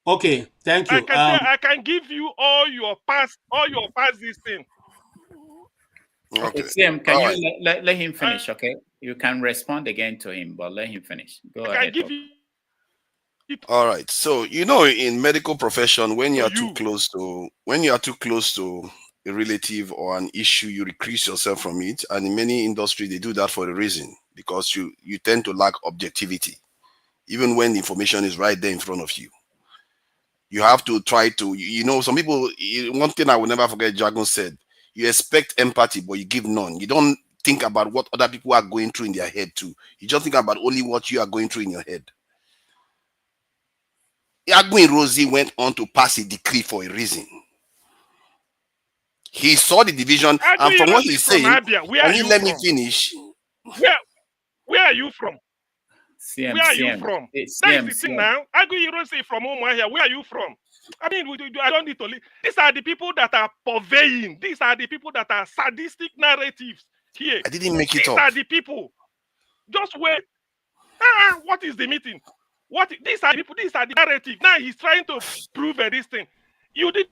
Okay, thank you. I can give you all your past this thing. Okay, CM, can you let him finish? Okay, you can respond again to him, but let him finish. Go ahead. All right. So in medical profession, when you are too close to a relative or an issue, you recuse yourself from it. And in many industries, they do that for a reason, because you tend to lack objectivity, even when the information is right there in front of you. You have to try to, some people, one thing I will never forget, Jagun said, you expect empathy, but you give none. You don't think about what other people are going through in their head too. You just think about only what you are going through in your head. Aguiyi-Ironsi went on to pass a decree for a reason. He saw the division, and from what he's saying, let me finish. Where are you from? CM, where are you from? That is the thing now. Aguiyi-Ironsi from Umuahia. Where are you from? I mean, I don't need to leave. These are the people that are purveying. These are the people that are sadistic narratives here. I didn't make it up. These are the people. Just wait. What is the meeting? These are the people. These are the narrative. Now he's trying to prove this thing. You did.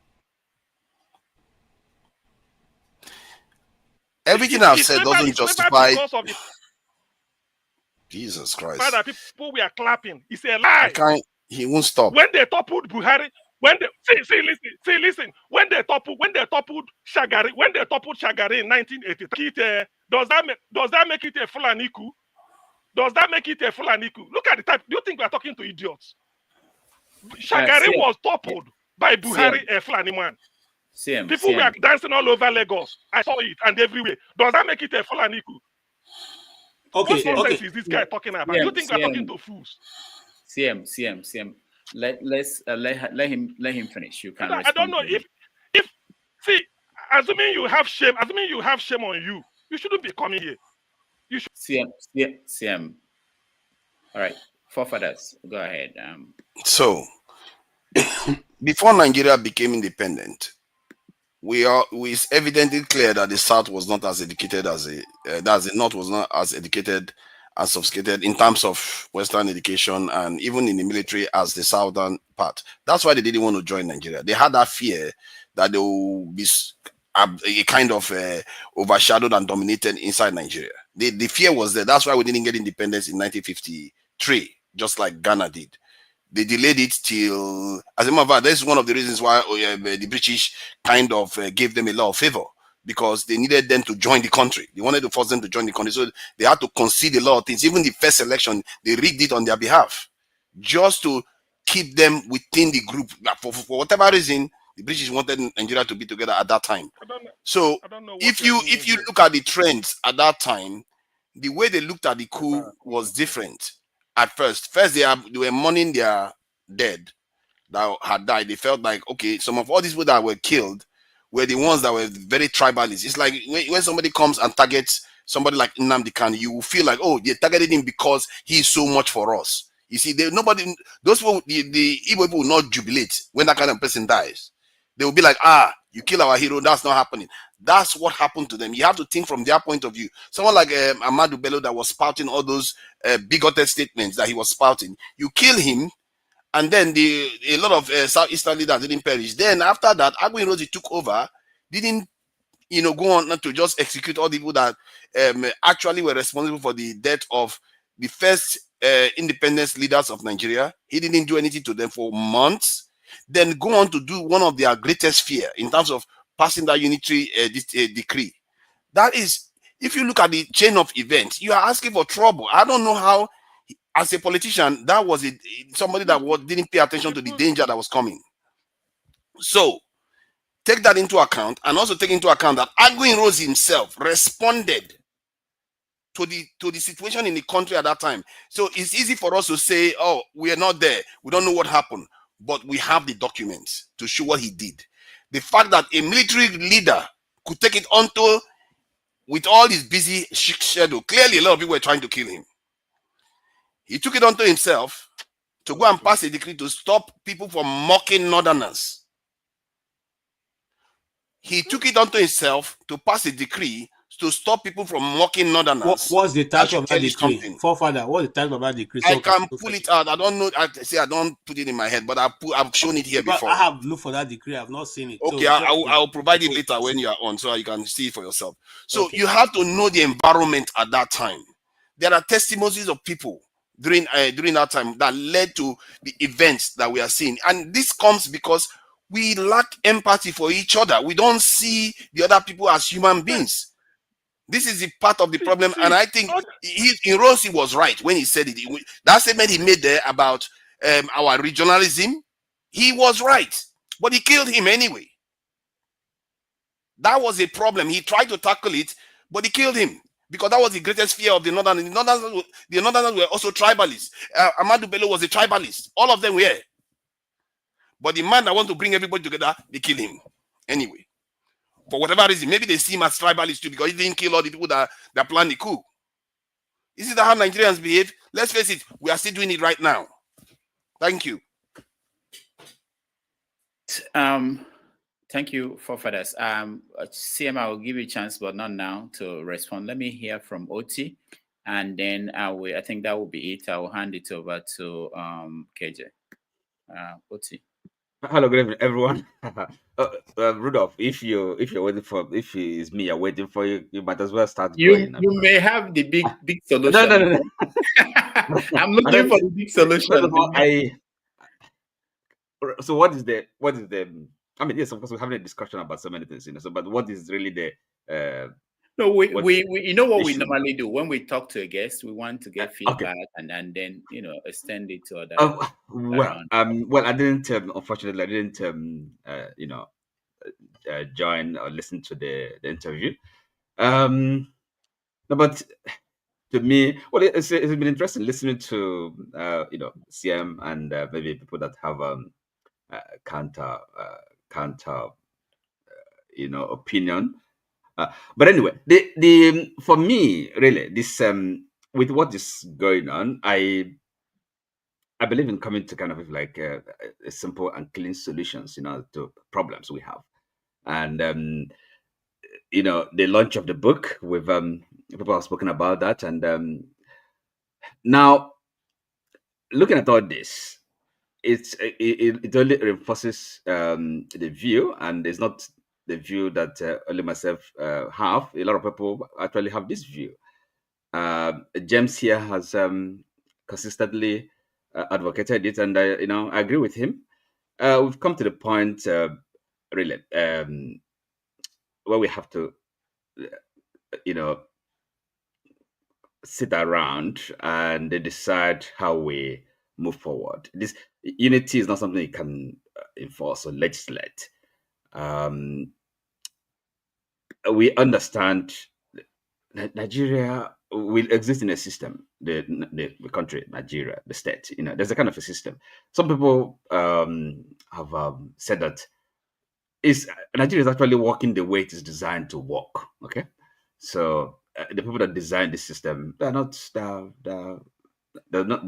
Everything I've said doesn't justify. Jesus Christ. Father, people we are clapping. It's a lie. He won't stop. When they toppled Buhari, listen. When they toppled Shagari in 1983, does that make it a Fulani coup? Does that make it a Fulani coup? Look at the type. Do you think we are talking to idiots? Shagari was toppled by Buhari, a Fulani man. People were dancing all over Lagos. I saw it and everywhere. Does that make it a Fulani coup? Okay, what nonsense is this guy talking about? You think we're talking to fools? CM. Let him finish. You can. I don't know if see, assuming you have shame on you, you shouldn't be coming here. You should. CM. All right, forefathers, go ahead. So, before Nigeria became independent, it's evidently clear that the South was not as educated as the North was not as educated and sophisticated in terms of Western education and even in the military as the Southern part. That's why they didn't want to join Nigeria. They had that fear that they will be a kind of overshadowed and dominated inside Nigeria. The fear was there. That's why we didn't get independence in 1953, just like Ghana did. They delayed it till, as a matter of fact, this is one of the reasons why the British kind of gave them a lot of favor, because they needed them to join the country. They wanted to force them to join the country. So they had to concede a lot of things. Even the first election, they rigged it on their behalf, just to keep them within the group. For whatever reason, the British wanted Nigeria to be together at that time. So if you look at the trends at that time, the way they looked at the coup was different. At first they were mourning their dead that had died. They felt like, okay, some of all these people that were killed were the ones that were very tribalist. It's like when somebody comes and targets somebody like Nnamdi Kanu, you will feel like, oh, they targeted him because he is so much for us. You see, those people, the Igbo people will not jubilate when that kind of person dies. They will be like, you kill our hero, that's not happening. That's what happened to them. You have to think from their point of view. Someone like Ahmadu Bello that was spouting all those bigoted statements that he was spouting. You kill him, and then a lot of Southeastern leaders didn't perish. Then after that, Aguiyi-Ironsi took over, didn't go on not to just execute all the people that actually were responsible for the death of the first independence leaders of Nigeria. He didn't do anything to them for months. Then go on to do one of their greatest fear in terms of passing that unitary decree. That is, if you look at the chain of events, you are asking for trouble. I don't know how, as a politician, that was somebody that didn't pay attention to the danger that was coming. So take that into account, and also take into account that Aguiyi-Ironsi himself responded to the situation in the country at that time. So it's easy for us to say, oh, we are not there, we don't know what happened, but we have the documents to show what he did. The fact that a military leader could take it onto, with all his busy schedule, clearly a lot of people were trying to kill him. He took it onto himself to go and pass a decree to stop people from mocking Northerners. He took it onto himself to pass a decree to stop people from mocking Northerners. What's the title of that decree? Forefather, what's the title of that decree? I can pull it out. I don't know. I don't put it in my head, but I've shown it here before. I have looked for that decree. I've not seen it. Okay, I'll provide it later when you are on, so you can see it for yourself. So you have to know the environment at that time. There are testimonies of people during that time that led to the events that we are seeing, and this comes because we lack empathy for each other. We don't see the other people as human beings. This is the part of the problem, and I think Ironsi was right when he said it. That statement he made there about our regionalism, he was right, but he killed him anyway. That was a problem. He tried to tackle it, but he killed him because that was the greatest fear of the Northerners. The Northerners were also tribalists. Ahmadu Bello was a tribalist. All of them were. But the man that wants to bring everybody together, they kill him anyway. For whatever reason, maybe they see him as tribalist too, because he didn't kill all the people that planned the coup. Is it how Nigerians behave? Let's face it, we are still doing it right now. Thank you. Thank you, forefathers. CM, I will give you a chance, but not now, to respond. Let me hear from Oti, and then I think that will be it. I will hand it over to KJ. Oti. Hello, good evening, everyone. Rudolph, if it's me, you're waiting for you, you might as well start. You may have the big solution. No. I'm looking for the big solution. So what is the? I mean, yes, of course, we're having a discussion about so many things, So, but what is really the? No, we you know what we normally do when we talk to a guest, we want to get feedback and then extend it to other. Well, I didn't. Unfortunately, I didn't. join or listen to the interview. No, but to me, well, it's been interesting listening to CM and maybe people that have counter opinion. But anyway, the for me really this with what is going on, I believe in coming to kind of like a simple and clean solutions, to problems we have, and the launch of the book with people have spoken about that, and now looking at all this, it only reinforces the view, and it's not the view that only myself have. A lot of people actually have this view. James here has consistently advocated it, and I agree with him. We've come to the point, really, where we have to, sit around and decide how we move forward. This unity is not something you can enforce or legislate. We understand that Nigeria will exist in a system, the country, Nigeria, the state. There's a kind of a system. Some people have said that Nigeria is actually working the way it is designed to work. Okay, so the people that designed the system, there are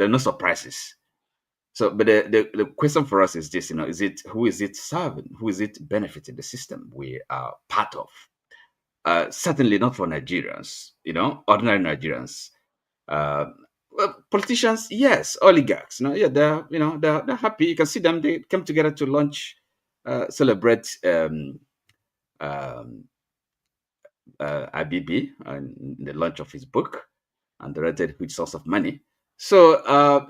no surprises. So, but the question for us is this: who is it serving? Who is it benefiting? The system we are part of. Certainly not for Nigerians, ordinary Nigerians. Well, politicians, yes. Oligarchs, they're happy. You can see them. They come together to launch, celebrate IBB and the launch of his book, and the rented huge source of money. So,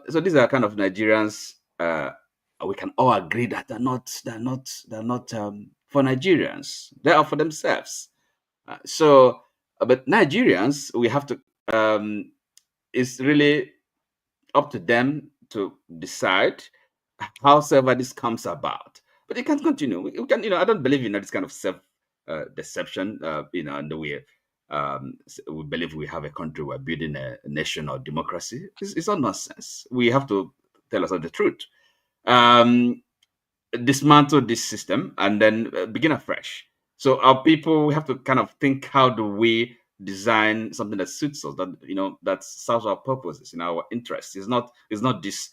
so these are kind of Nigerians. We can all agree that they're not for Nigerians. They are for themselves. But Nigerians, we have to. It's really up to them to decide howsoever this comes about. But it can't continue. We can, I don't believe in this kind of self-deception. And we believe we have a country, we're building a nation or democracy. It's all nonsense. We have to tell ourselves the truth. Dismantle this system and then begin afresh. So our people, we have to kind of think, how do we design something that suits us, that serves our purposes, in our interests. It's not this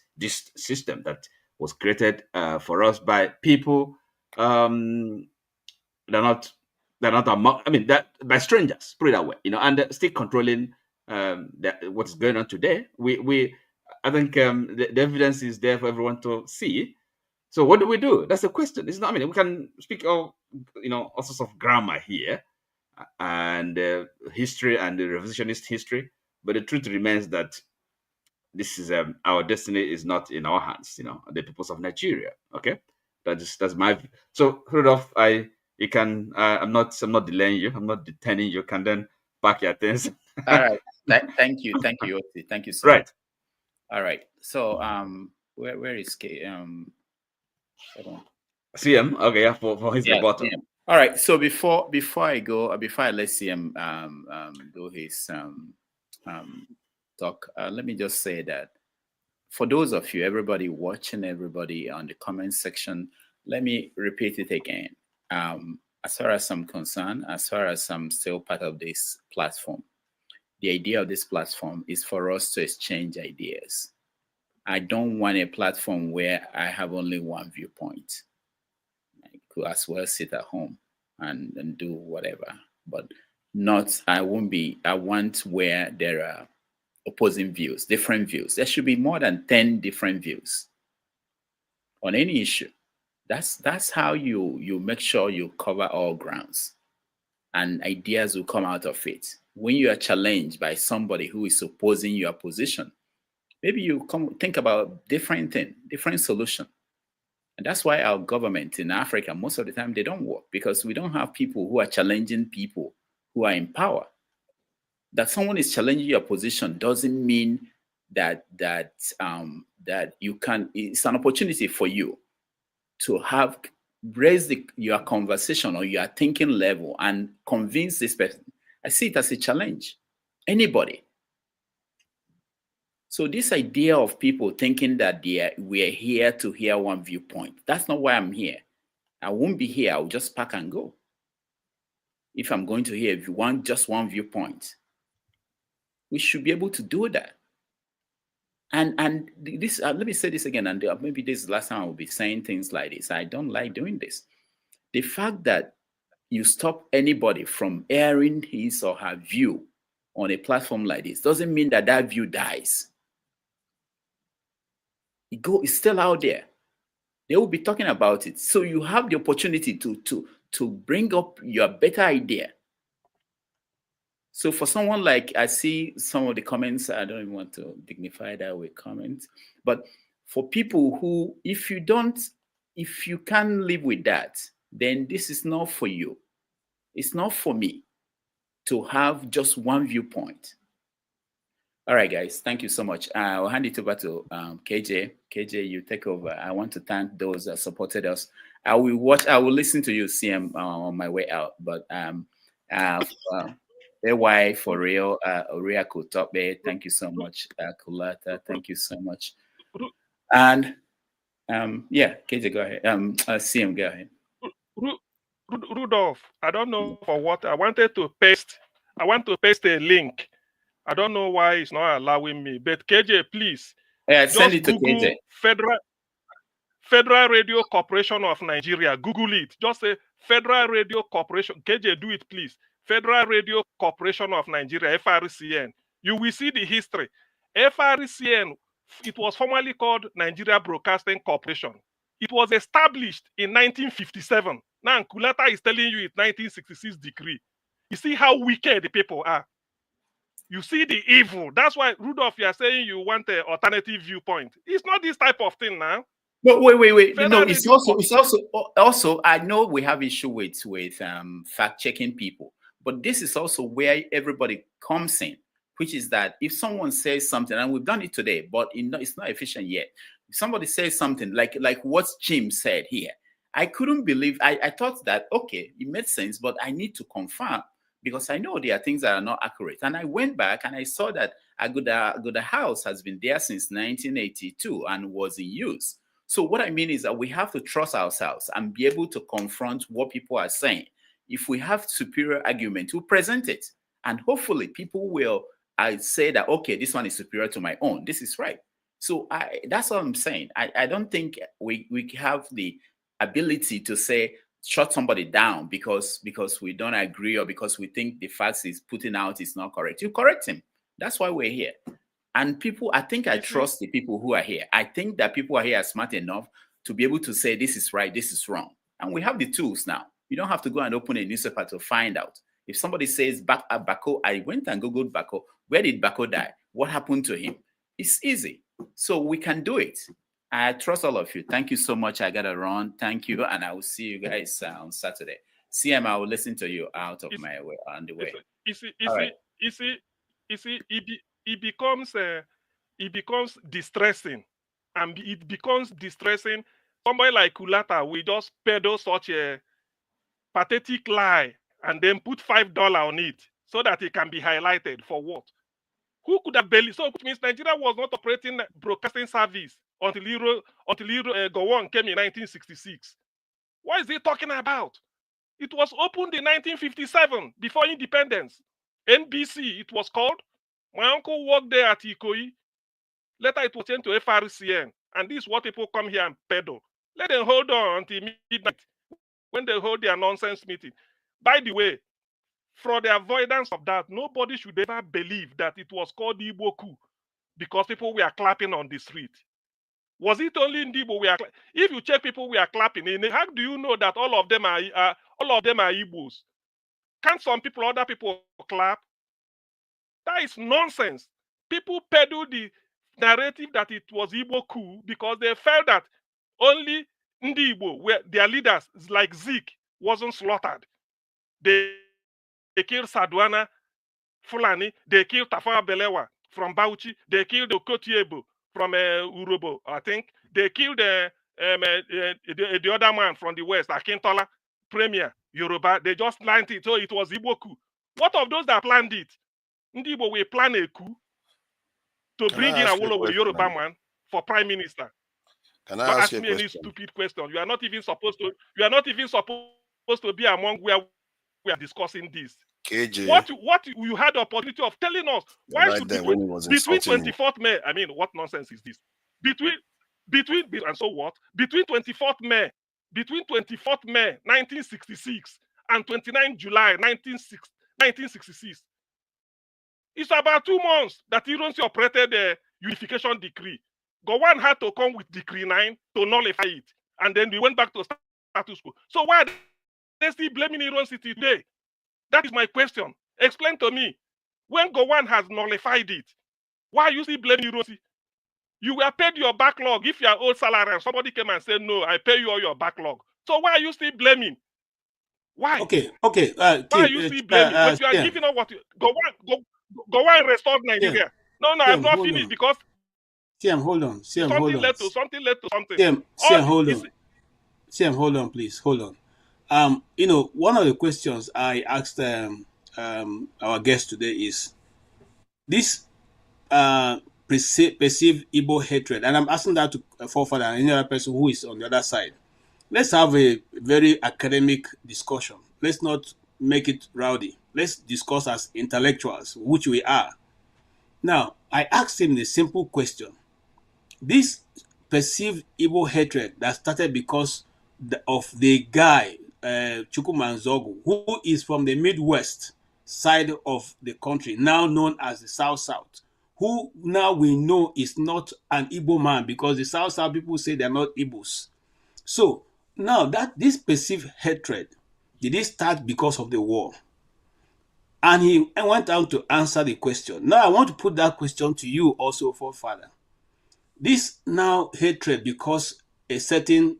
system that was created for us by people. They're not among, by strangers, put it that way, and still controlling what's going on today. I think the evidence is there for everyone to see. So what do? That's the question. It's not. We can speak of all sorts of grammar here, and history and the revisionist history, but the truth remains that this is our destiny is not in our hands. The peoples of Nigeria. Okay, that's my view. So Rudolph, you can. I'm not delaying you. I'm not detaining you. Can then pack your things. All right. Thank you, Yoti. Thank you, sir. Right. All right. So where is CM? Okay, yeah, for his rebuttal. CM. All right. So before I let CM do his talk, let me just say that for those of you, everybody watching, everybody on the comment section, let me repeat it again. As far as I'm concerned, as far as I'm still part of this platform, the idea of this platform is for us to exchange ideas. I don't want a platform where I have only one viewpoint. I could as well sit at home and do whatever, but I want where there are opposing views, different views. There should be more than 10 different views on any issue. That's how you make sure you cover all grounds, and ideas will come out of it. When you are challenged by somebody who is opposing your position, maybe you think about different thing, different solution. And that's why our government in Africa, most of the time, they don't work, because we don't have people who are challenging people who are in power. That someone is challenging your position doesn't mean that you can. It's an opportunity for you to have raise your conversation or your thinking level and convince this person. I see it as a challenge. Anybody. So this idea of people thinking that we're here to hear one viewpoint, that's not why I'm here. I won't be here. I'll just pack and go. If I'm going to hear if you want just one viewpoint, we should be able to do that. And this, let me say this again, and maybe this is the last time I will be saying things like this. I don't like doing this. The fact that you stop anybody from airing his or her view on a platform like this doesn't mean that that view dies. It's still out there. They will be talking about it. So you have the opportunity to bring up your better idea. So for someone like, I see some of the comments, I don't even want to dignify that with comments, but for people who, if you can't live with that, then this is not for you. It's not for me to have just one viewpoint. All right, guys, thank you so much. I'll hand it over to KJ. KJ, you take over. I want to thank those that supported us. I will listen to you, CM, on my way out. But AY for real, Oria Kotobe, thank you so much. Kulata, thank you so much. And yeah, KJ, go ahead. CM, go ahead. Rudolph, I don't know for what I wanted to paste. I want to paste a link. I don't know why it's not allowing me, but KJ, please. Yeah, send it to KJ. Federal Radio Corporation of Nigeria. Google it. Just say Federal Radio Corporation. KJ, do it, please. Federal Radio Corporation of Nigeria, FRCN. You will see the history. FRCN, it was formerly called Nigeria Broadcasting Corporation. It was established in 1957. Now, Kulata is telling you it's 1966 decree. You see how wicked the people are. You see the evil. That's why, Rudolph, you are saying you want an alternative viewpoint. It's not this type of thing now. No, wait. No, it's also. I know we have issue with fact-checking people, but this is also where everybody comes in, which is that if someone says something, and we've done it today, but it's not efficient yet. If somebody says something like what Jim said here, I couldn't believe. I thought that okay, it made sense, but I need to confirm, because I know there are things that are not accurate. And I went back and I saw that Aguda House has been there since 1982 and was in use. So what I mean is that we have to trust ourselves and be able to confront what people are saying. If we have superior argument, we'll present it. And hopefully people will say that, okay, this one is superior to my own. This is right. So that's what I'm saying. I don't think we have the ability to say, shut somebody down because we don't agree or because we think the facts he's putting out is not correct. You correct him. That's why we're here. And people, I think I trust the people who are here. I think that people are here are smart enough to be able to say this is right, this is wrong. And we have the tools now. You don't have to go and open a newspaper to find out. If somebody says Bako, I went and Googled Bako. Where did Bako die? What happened to him? It's easy. So we can do it. I trust all of you. Thank you so much. I got to run. Thank you. And I will see you guys on Saturday. CM, I will listen to you out of my way, on the way. It becomes distressing, and it becomes distressing. Somebody like Kulata will just peddle such a pathetic lie and then put $5 on it so that it can be highlighted. For what? Who could have believed? So it means Nigeria was not operating broadcasting service until Gowon came in 1966. What is he talking about? It was opened in 1957 before independence. NBC, it was called. My uncle worked there at Ikoyi. Later, it was changed to FRCN. And this is what people come here and peddle. Let them hold on until midnight when they hold their nonsense meeting. By the way, for the avoidance of that, nobody should ever believe that it was called the Igbo coup because people were clapping on the street. Was it only in Igbo? If you check people we are clapping in, how do you know that all of them are Igbos? Can't some people, other people clap? That is nonsense. People peddle the narrative that it was Igbo coup because they felt that only Ndi Igbo, where their leaders like Zik, wasn't slaughtered. They killed Sadwana Fulani. They killed Tafawa Balewa from Bauchi. They killed Okotiebo from Urobo, I think. They killed the other man from the West, Akintola, Premier, Yoruba, they just planned it. So it was Igbo coup. What of those that planned it? Ndi Igbo will plan a coup to bring in Awolowo, Yoruba man, for prime minister. Can I Don't ask ask you a me any question? stupid question. You are not even supposed to. You are not even supposed to be among where we are discussing this. KJ. What you had the opportunity of telling us? Why Right should there when he was between insulting you. 24th May? I mean, what nonsense is this? Between and so what? Between 24th May 1966 and 29 July 1966. It's about 2 months that Ironsi operated the unification decree. Gowon had to come with Decree 9 to nullify it. And then we went back to status quo. So why are they still blaming Ironsi today? That is my question. Explain to me. When Gowon has nullified it, why are you still blaming Ironsi? You were paid your backlog. If you are old salary and somebody came and said, no, I pay you all your backlog. So why are you still blaming? Why? Okay. Why are you still blaming? But you are giving up what you... Gowon restored Nigeria. No, I'm not finished because... CM, hold on. Something led to something. CM, hold on, please. Hold on. One of the questions I asked our guest today is this perceived Igbo hatred, and I'm asking that to forefather and any other person who is on the other side. Let's have a very academic discussion. Let's not make it rowdy. Let's discuss as intellectuals, which we are. Now, I asked him the simple question. This perceived Igbo hatred that started because of the guy, Chukwuemeka, who is from the Midwest side of the country, now known as the South-South, who now we know is not an Igbo man because the South-South people say they're not Igbos. So now that this perceived hatred, did it start because of the war? And he went on to answer the question. Now I want to put that question to you also, forefather. This now hatred because a certain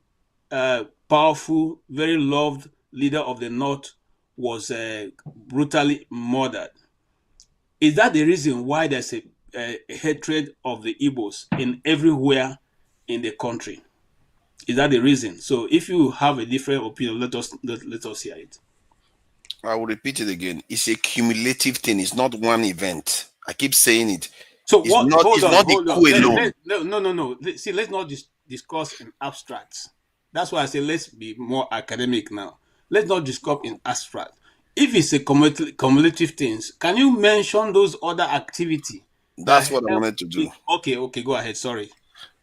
powerful, very loved leader of the North was brutally murdered. Is that the reason why there's a hatred of the Igbos in everywhere in the country? Is that the reason? So if you have a different opinion, let us hear it. I will repeat it again. It's a cumulative thing. It's not one event. I keep saying it. So it's what? Not, hold it's on, not hold the on. coup alone. No. See, let's not discuss in abstracts. That's why I say let's be more academic now. Let's not discuss in abstract. If it's a cumulative things, can you mention those other activity? That's what I wanted to do. Okay, go ahead. Sorry.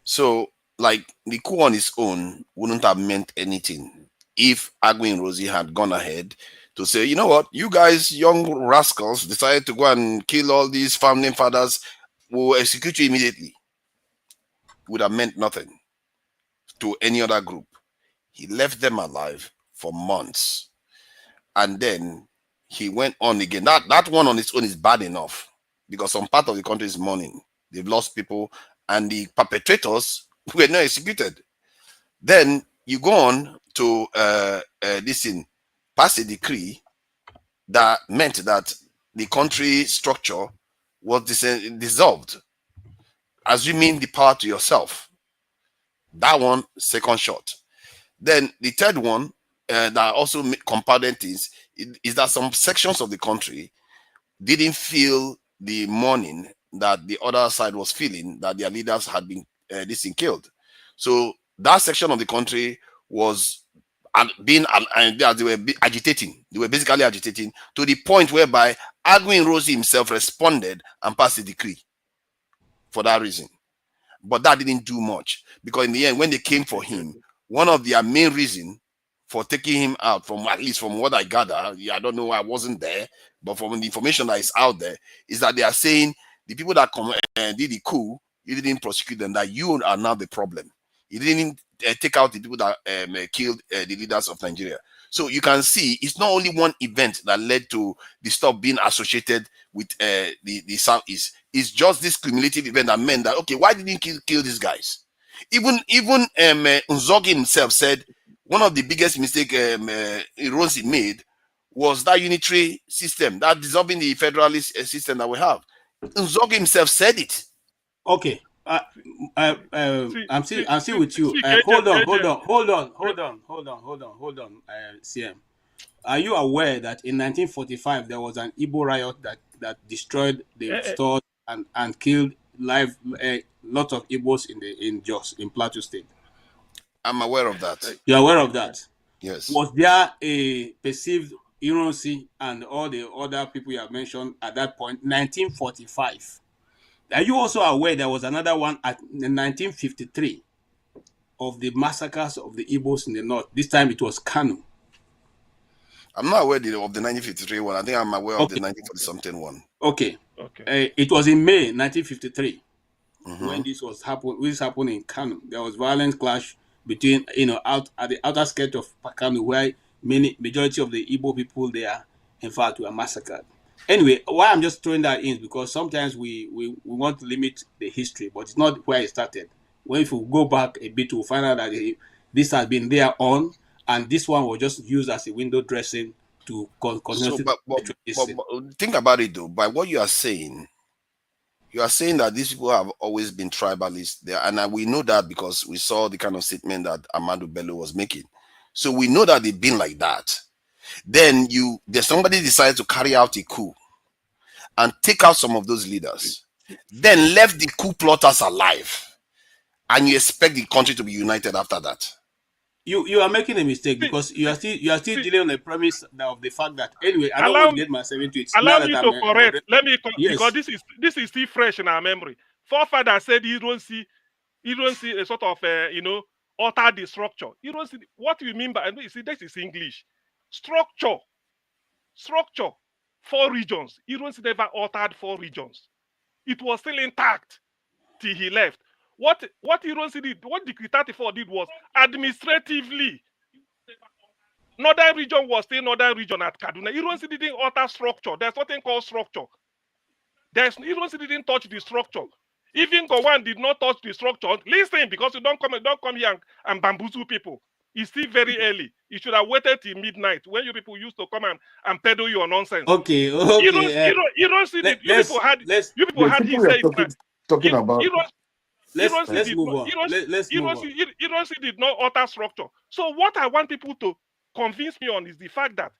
So, like, the coup on its own wouldn't have meant anything if Aguiyi-Ironsi had gone ahead to say, you know what, you guys, young rascals, decided to go and kill all these founding fathers, will execute you immediately. Would have meant nothing to any other group. He left them alive for months. And then he went on again. That one on its own is bad enough because some part of the country is mourning. They've lost people and the perpetrators were not executed. Then you go on to pass a decree that meant that the country structure was dissolved, assuming the power to yourself. That one, second shot. Then the third one that also compounded things is that some sections of the country didn't feel the mourning that the other side was feeling, that their leaders had been killed. So that section of the country was they were agitating. They were basically agitating to the point whereby Aguiyi-Ironsi himself responded and passed a decree for that reason. But that didn't do much because in the end, when they came for him, one of their main reasons for taking him out, from at least from what I gather, I don't know, I wasn't there, but from the information that is out there, is that they are saying the people that did the coup, you didn't prosecute them, that you are now the problem. You didn't take out the people that killed the leaders of Nigeria. So you can see it's not only one event that led to the stuff being associated with the Southeast. It's just this cumulative event that meant that, okay, why didn't you kill these guys? Even Nzogi himself said one of the biggest mistakes Ironsi made was that unitary system, that dissolving the federalist system that we have. Nzogi himself said it. Okay. I'm still with you. Hold on, CM. Are you aware that in 1945 there was an Igbo riot that destroyed the stores and killed lots of Igbos in Jos, in Plateau State? I'm aware of that. You're aware of that? Yes. Was there a perceived Ironsi and all the other people you have mentioned at that point, 1945? Are you also aware there was another one in 1953 of the massacres of the Igbos in the north? This time it was Kanu. I'm not aware of the 1953 one. I think I'm aware of the 1940-something one. Okay. It was in May 1953 when this happened in Kanu. There was violent clash between, out at the outer skirt of Kanu, where majority of the Igbo people there, in fact, were massacred. Anyway, why I'm just throwing that in because sometimes we want to limit the history, but it's not where it started. When if we go back a bit, we'll find out that this has been there on, and this one was just used as a window dressing to continue. But think about it though. By what you are saying that these people have always been tribalists there, and we know that because we saw the kind of statement that Ahmadu Bello was making. So we know that they've been like that. Then somebody decided to carry out a coup and take out some of those leaders, then left the coup plotters alive, and you expect the country to be united after that. You are making a mistake because you are still dealing on the premise of the fact that anyway. I don't want to get myself into it. Allow me to correct. Let me because this is still fresh in our memory. Forefather said you don't see a sort of alter the structure. You don't see what you mean by you see this is English structure. 4 regions. Ironsi never altered 4 regions. It was still intact till he left. What Ironsi did, what Decree 34 did was administratively. Northern region was still Northern region at Kaduna. Ironsi didn't alter structure. There's nothing called structure. Ironsi didn't touch the structure. Even Gowon did not touch the structure. Listen, because you don't come here and bamboozle people. It's still very early. You should have waited till midnight when you people used to come and peddle your nonsense. Okay. You don't see that you people had his say talking about. Let's move on. Ironsi did not alter structure. So what I want people to convince me on is the fact that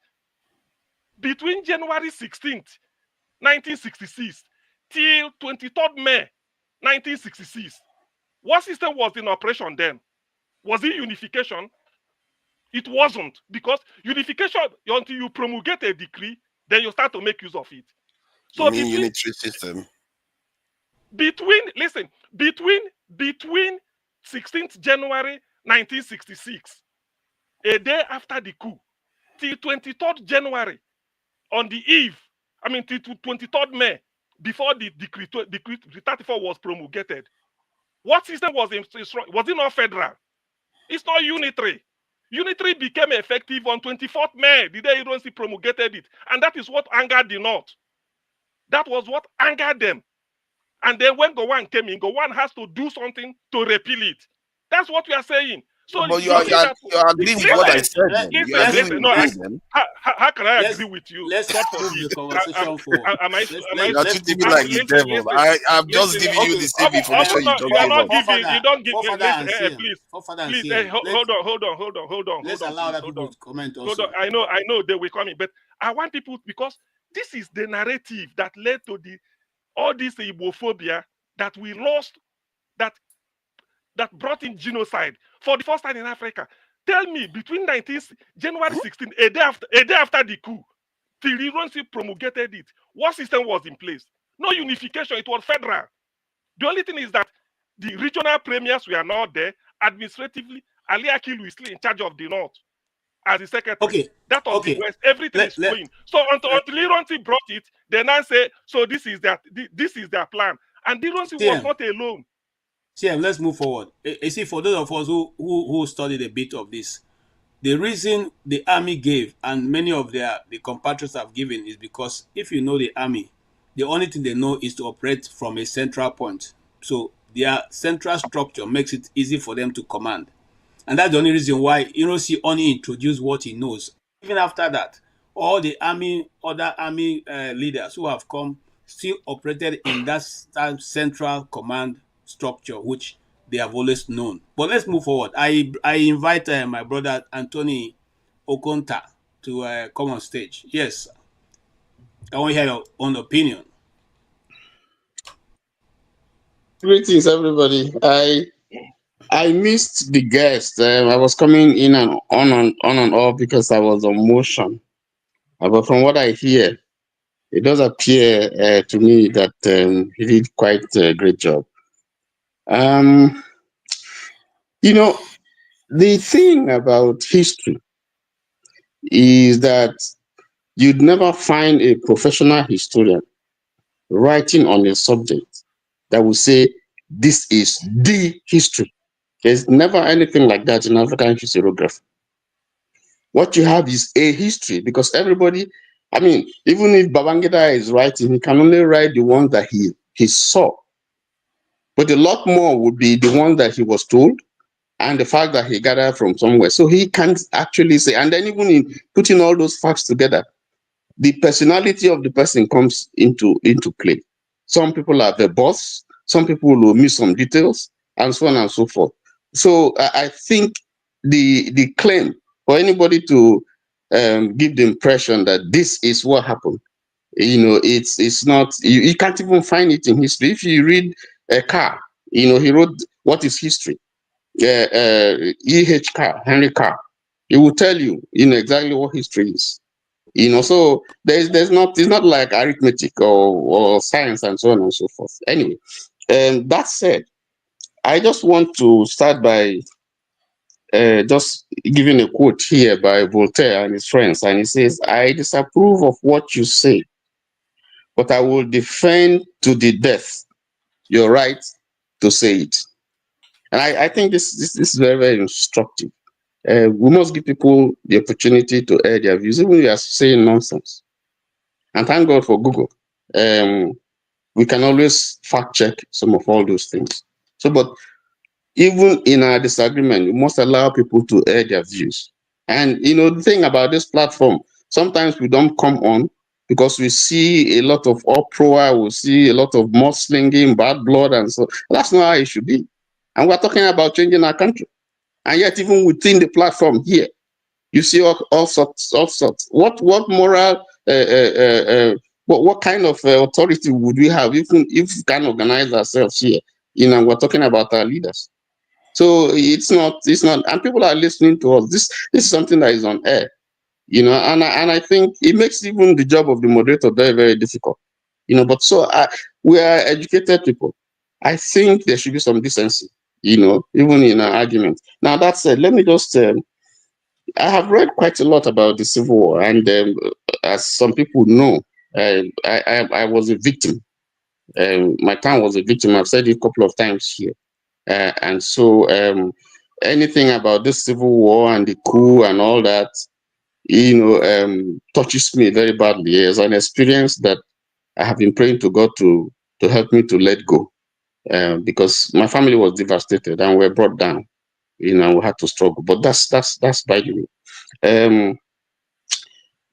between January 16th, 1966 till 23rd May, 1966, what system was in operation then? Was it unification? It wasn't, because unification, until you promulgate a decree, then you start to make use of it. So unitary system. Between 16th January 1966, a day after the coup, till 23rd January, on the eve, till 23rd May, before the decree 34 was promulgated, what system was it not federal? It's not unitary. Unitary became effective on 24th May, the day Ironsi promulgated it. And that is what angered the North. That was what angered them. And then when Gowon came in, Gowon has to do something to repeal it. That's what we are saying. So but you agree with what I said. How can I agree with you? Let's move the conversation forward. You're treating me like the devil. I'm just giving you the same information you don't give please. Hold on. Let's allow other people to comment also. Hold on. I know they will come in, but I want people, because this is the narrative that led to all this Igbophobia that we lost, that brought in genocide for the first time in Africa. Tell me, between January 16, a day after the coup, till Ironsi promulgated it, what system was in place? No unification, it was federal. The only thing is that the regional premiers were not there. Administratively, Ali Akilu is still in charge of the North as the secretary. Okay. That was the West. Everything is going. So until Ironsi brought it, they now say, so this is their plan. And Ironsi was not alone. CM, let's move forward. You see, for those of us who studied a bit of this, the reason the army gave, and many of the compatriots have given, is because if you know the army, the only thing they know is to operate from a central point. So their central structure makes it easy for them to command. And that's the only reason why Ironsi only introduced what he knows. Even after that, all the other army leaders who have come still operated in that central command structure, which they have always known. But let's move forward. I invite my brother Anthony Okonta to come on stage. Yes, I want to hear your own opinion. Greetings, everybody. I missed the guest. I was coming in and on and off because I was on motion. But from what I hear, it does appear to me that he did quite a great job. You know, the thing about history is that you'd never find a professional historian writing on a subject that will say, this is the history. There's never anything like that in African historiography. What you have is a history, because everybody, I mean, even if Babangida is writing, he can only write the ones that he saw. But a lot more would be the ones that he was told and the fact that he gathered from somewhere. So he can't actually say, and then even in putting all those facts together, the personality of the person comes into play. Some people are the boss, some people will miss some details, and so on and so forth. So I think the claim for anybody to give the impression that this is what happened, it's not, you can't even find it in history. If you read a Carr, he wrote What is History? E.H. Carr, Henry Carr, he will tell you, exactly what history is. So there's not, it's not like arithmetic or science and so on and so forth. Anyway, that said, I just want to start by just giving a quote here by Voltaire and his friends, and he says, "I disapprove of what you say, but I will defend to the death your right to say it." And I think this is very, very instructive. We must give people the opportunity to air their views, even if we are saying nonsense. And thank God for Google. We can always fact check some of all those things. So, but even in our disagreement, we must allow people to air their views. And the thing about this platform, sometimes we don't come on because we see a lot of uproar, we see a lot of mudslinging, bad blood, and so that's not how it should be. And we're talking about changing our country. And yet, even within the platform here, you see all sorts. What moral, what kind of authority would we have if we can organize ourselves here? We're talking about our leaders. So it's not, and people are listening to us. This is something that is on air, and I think it makes even the job of the moderator very, very difficult, But so we are educated people. I think there should be some decency, even in an argument. Now that said, let me just. I have read quite a lot about the Civil War, and as some people know, I was a victim. My town was a victim. I've said it a couple of times here. And so anything about this Civil War and the coup and all that, touches me very badly. As an experience that I have been praying to God to help me to let go, because my family was devastated and we were brought down. We had to struggle. But that's by the way.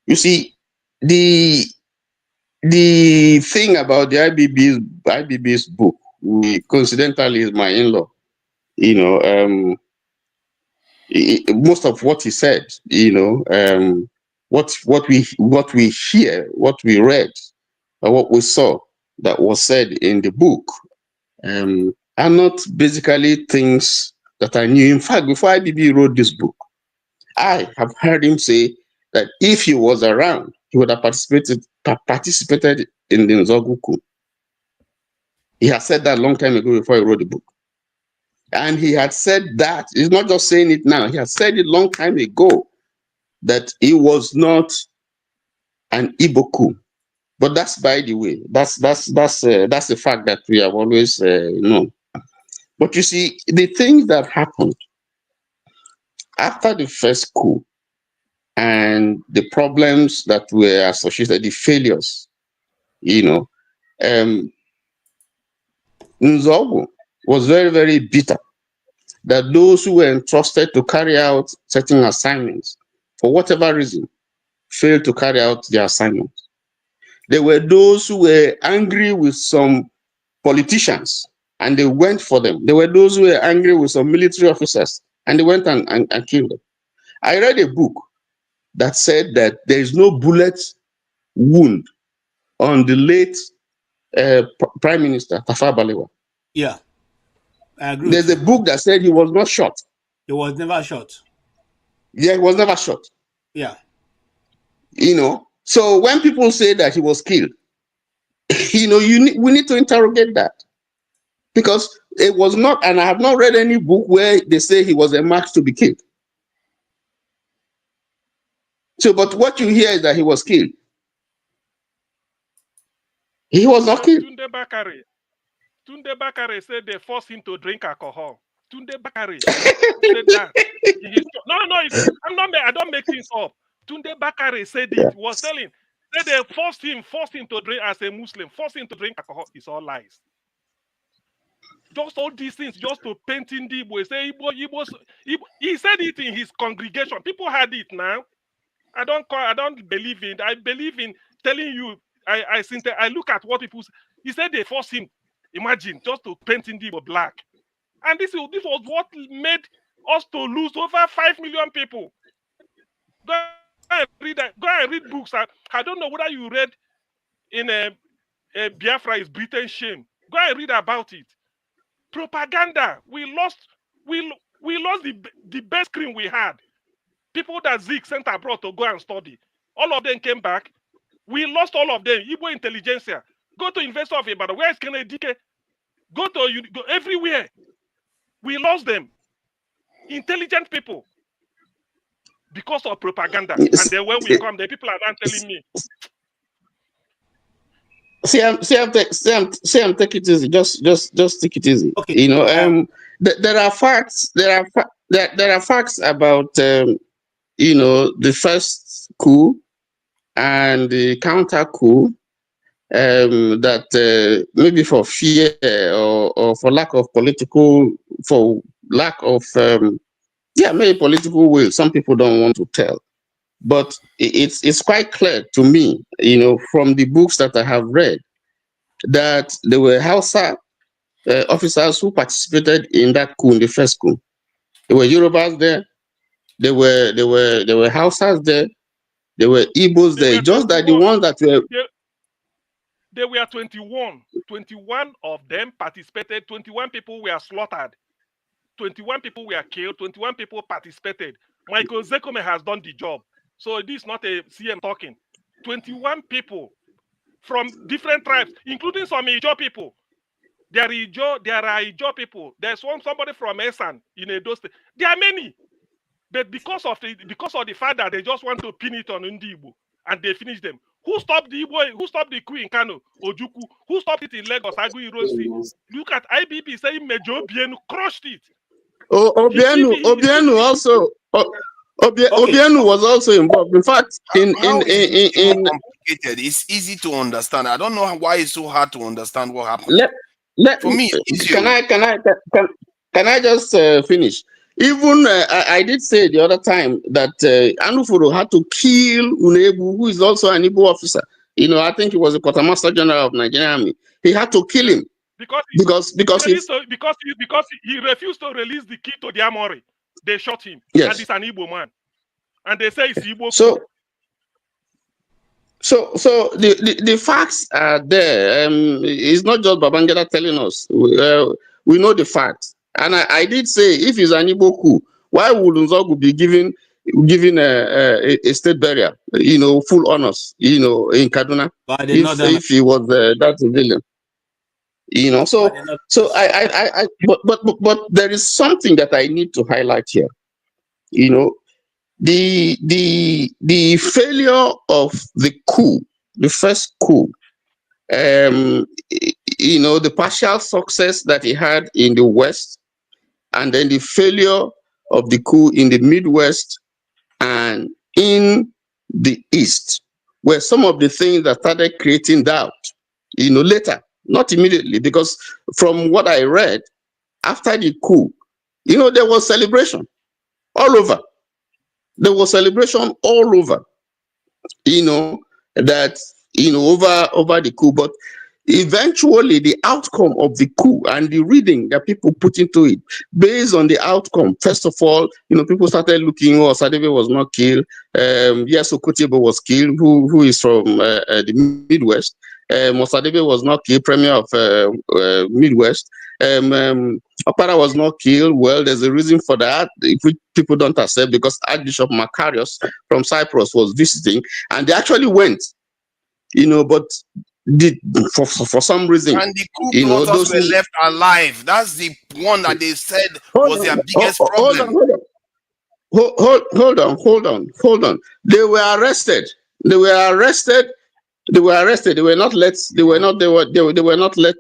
You see, the thing about the IBB's book, coincidentally, is my in-law. Most of what he said, what we hear, what we read, or what we saw that was said in the book, are not basically things that I knew. In fact, before IBB wrote this book, I have heard him say that if he was around, he would have participated in the Nzogu coup. He had said that a long time ago before he wrote the book. And he had said that, he's not just saying it now, he had said it a long time ago, that it was not an Igbo coup. But that's by the way, that's a fact that we have always known. But you see, the things that happened after the first coup and the problems that were associated, the failures, Nzogu was very, very bitter that those who were entrusted to carry out certain assignments, for whatever reason, failed to carry out their assignments. There were those who were angry with some politicians and they went for them. There were those who were angry with some military officers, and they went and killed them. I read a book that said that there is no bullet wound on the late Prime Minister Tafawa Balewa. Yeah, I agree. There's a book that said he was not shot. He was never shot. Yeah, he was never shot. Yeah. You know, so when people say that he was killed, you know, we need to interrogate that. Because it was not, and I have not read any book where they say he was a mark to be killed. So, but what you hear is that he was killed. He was not killed. Tunde Bakare said they forced him to drink alcohol. Tunde Bakare said that. I don't make things up. Tunde Bakare said it. Was telling. Said they forced him to drink as a Muslim, forced him to drink alcohol. It's all lies. Just all these things, just to paint in the Igbo. Say Igbo. He said it in his congregation. People had it now. I don't believe in. I believe in telling you. I look at what people. He said they forced him. Imagine just to paint in the Igbo black, and this was what made us to lose over 5 million people. Go and read that. Go and read books. I don't know whether you read in Biafra is Britain's shame. Go and read about it. Propaganda. We lost the best screen we had. People that Zeke sent abroad to go and study. All of them came back. We lost all of them. Igbo intelligentsia. Go to University of Ibadan. Where is Kennedy? Go everywhere. We lost them. Intelligent people. Because of propaganda. And then when we come, the people are not telling me. Sam, take it easy. Just take it easy. Okay. You know, there are facts. There are facts about you know, the first coup and the counter coup. That maybe for fear or for lack of maybe political will, some people don't want to tell. But it's quite clear to me, you know, from the books that I have read, that there were Hausa officers who participated in that coup, in the first coup. There were Yorubas there. There were Hausas there. There were Igbos there. Just that the ones that were. There were 21. 21 of them participated. 21 people were slaughtered. 21 people were killed. 21 people participated. Michael Zekome has done the job. So this is not a CM talking. 21 people from different tribes, including some Ijo people. There are Ijo people. There's somebody from Esan in Edo State. There are many. But because of the fact that they just want to pin it on Igbo, and they finish them. Who stopped the Igbo? Who stopped the coup in Kanu? Ojukwu. Who stopped it in Lagos? Aguiyi-Ironsi. Look at IBB saying Major Obienu crushed it. Obienu also. Obienu was also involved. In fact, it's easy to understand. I don't know why it's so hard to understand what happened. For me, can I just finish? Even I did say the other time that Anufuru had to kill Unebu, who is also an Igbo officer. You know, I think he was a quartermaster general of Nigerian Army. He had to kill him because he refused to release the key to the armory. They shot him. Yes. And he's an Igbo man, and they say it's Igbo. So the facts are there. It's not just Babangida telling us. We know the facts. And I did say, if it's an Igbo coup, why would Nzogu be given a state burial, you know, full honors, you know, in Kaduna, if he was that civilian, you know? But there is something that I need to highlight here, you know, the failure of the coup, the first coup, you know, the partial success that he had in the West, and then the failure of the coup in the Midwest and in the East were some of the things that started creating doubt, you know, later, not immediately, because from what I read, after the coup, you know, there was celebration all over. There was celebration all over, you know, that, you know, over the coup. But eventually the outcome of the coup and the reading that people put into it, based on the outcome, first of all, people started looking, oh, Sadebe was not killed. Yes, Okotebo was killed, who is from the Midwest. Osadebe was not killed, premier of Midwest. Opara was not killed. Well, there's a reason for that, which people don't accept, because Archbishop Macarius from Cyprus was visiting, and they actually went, but for some reason, and the coup plotters were left alive. That's the one that they said was their biggest problem. Hold on. They were arrested. They were not let. They were not let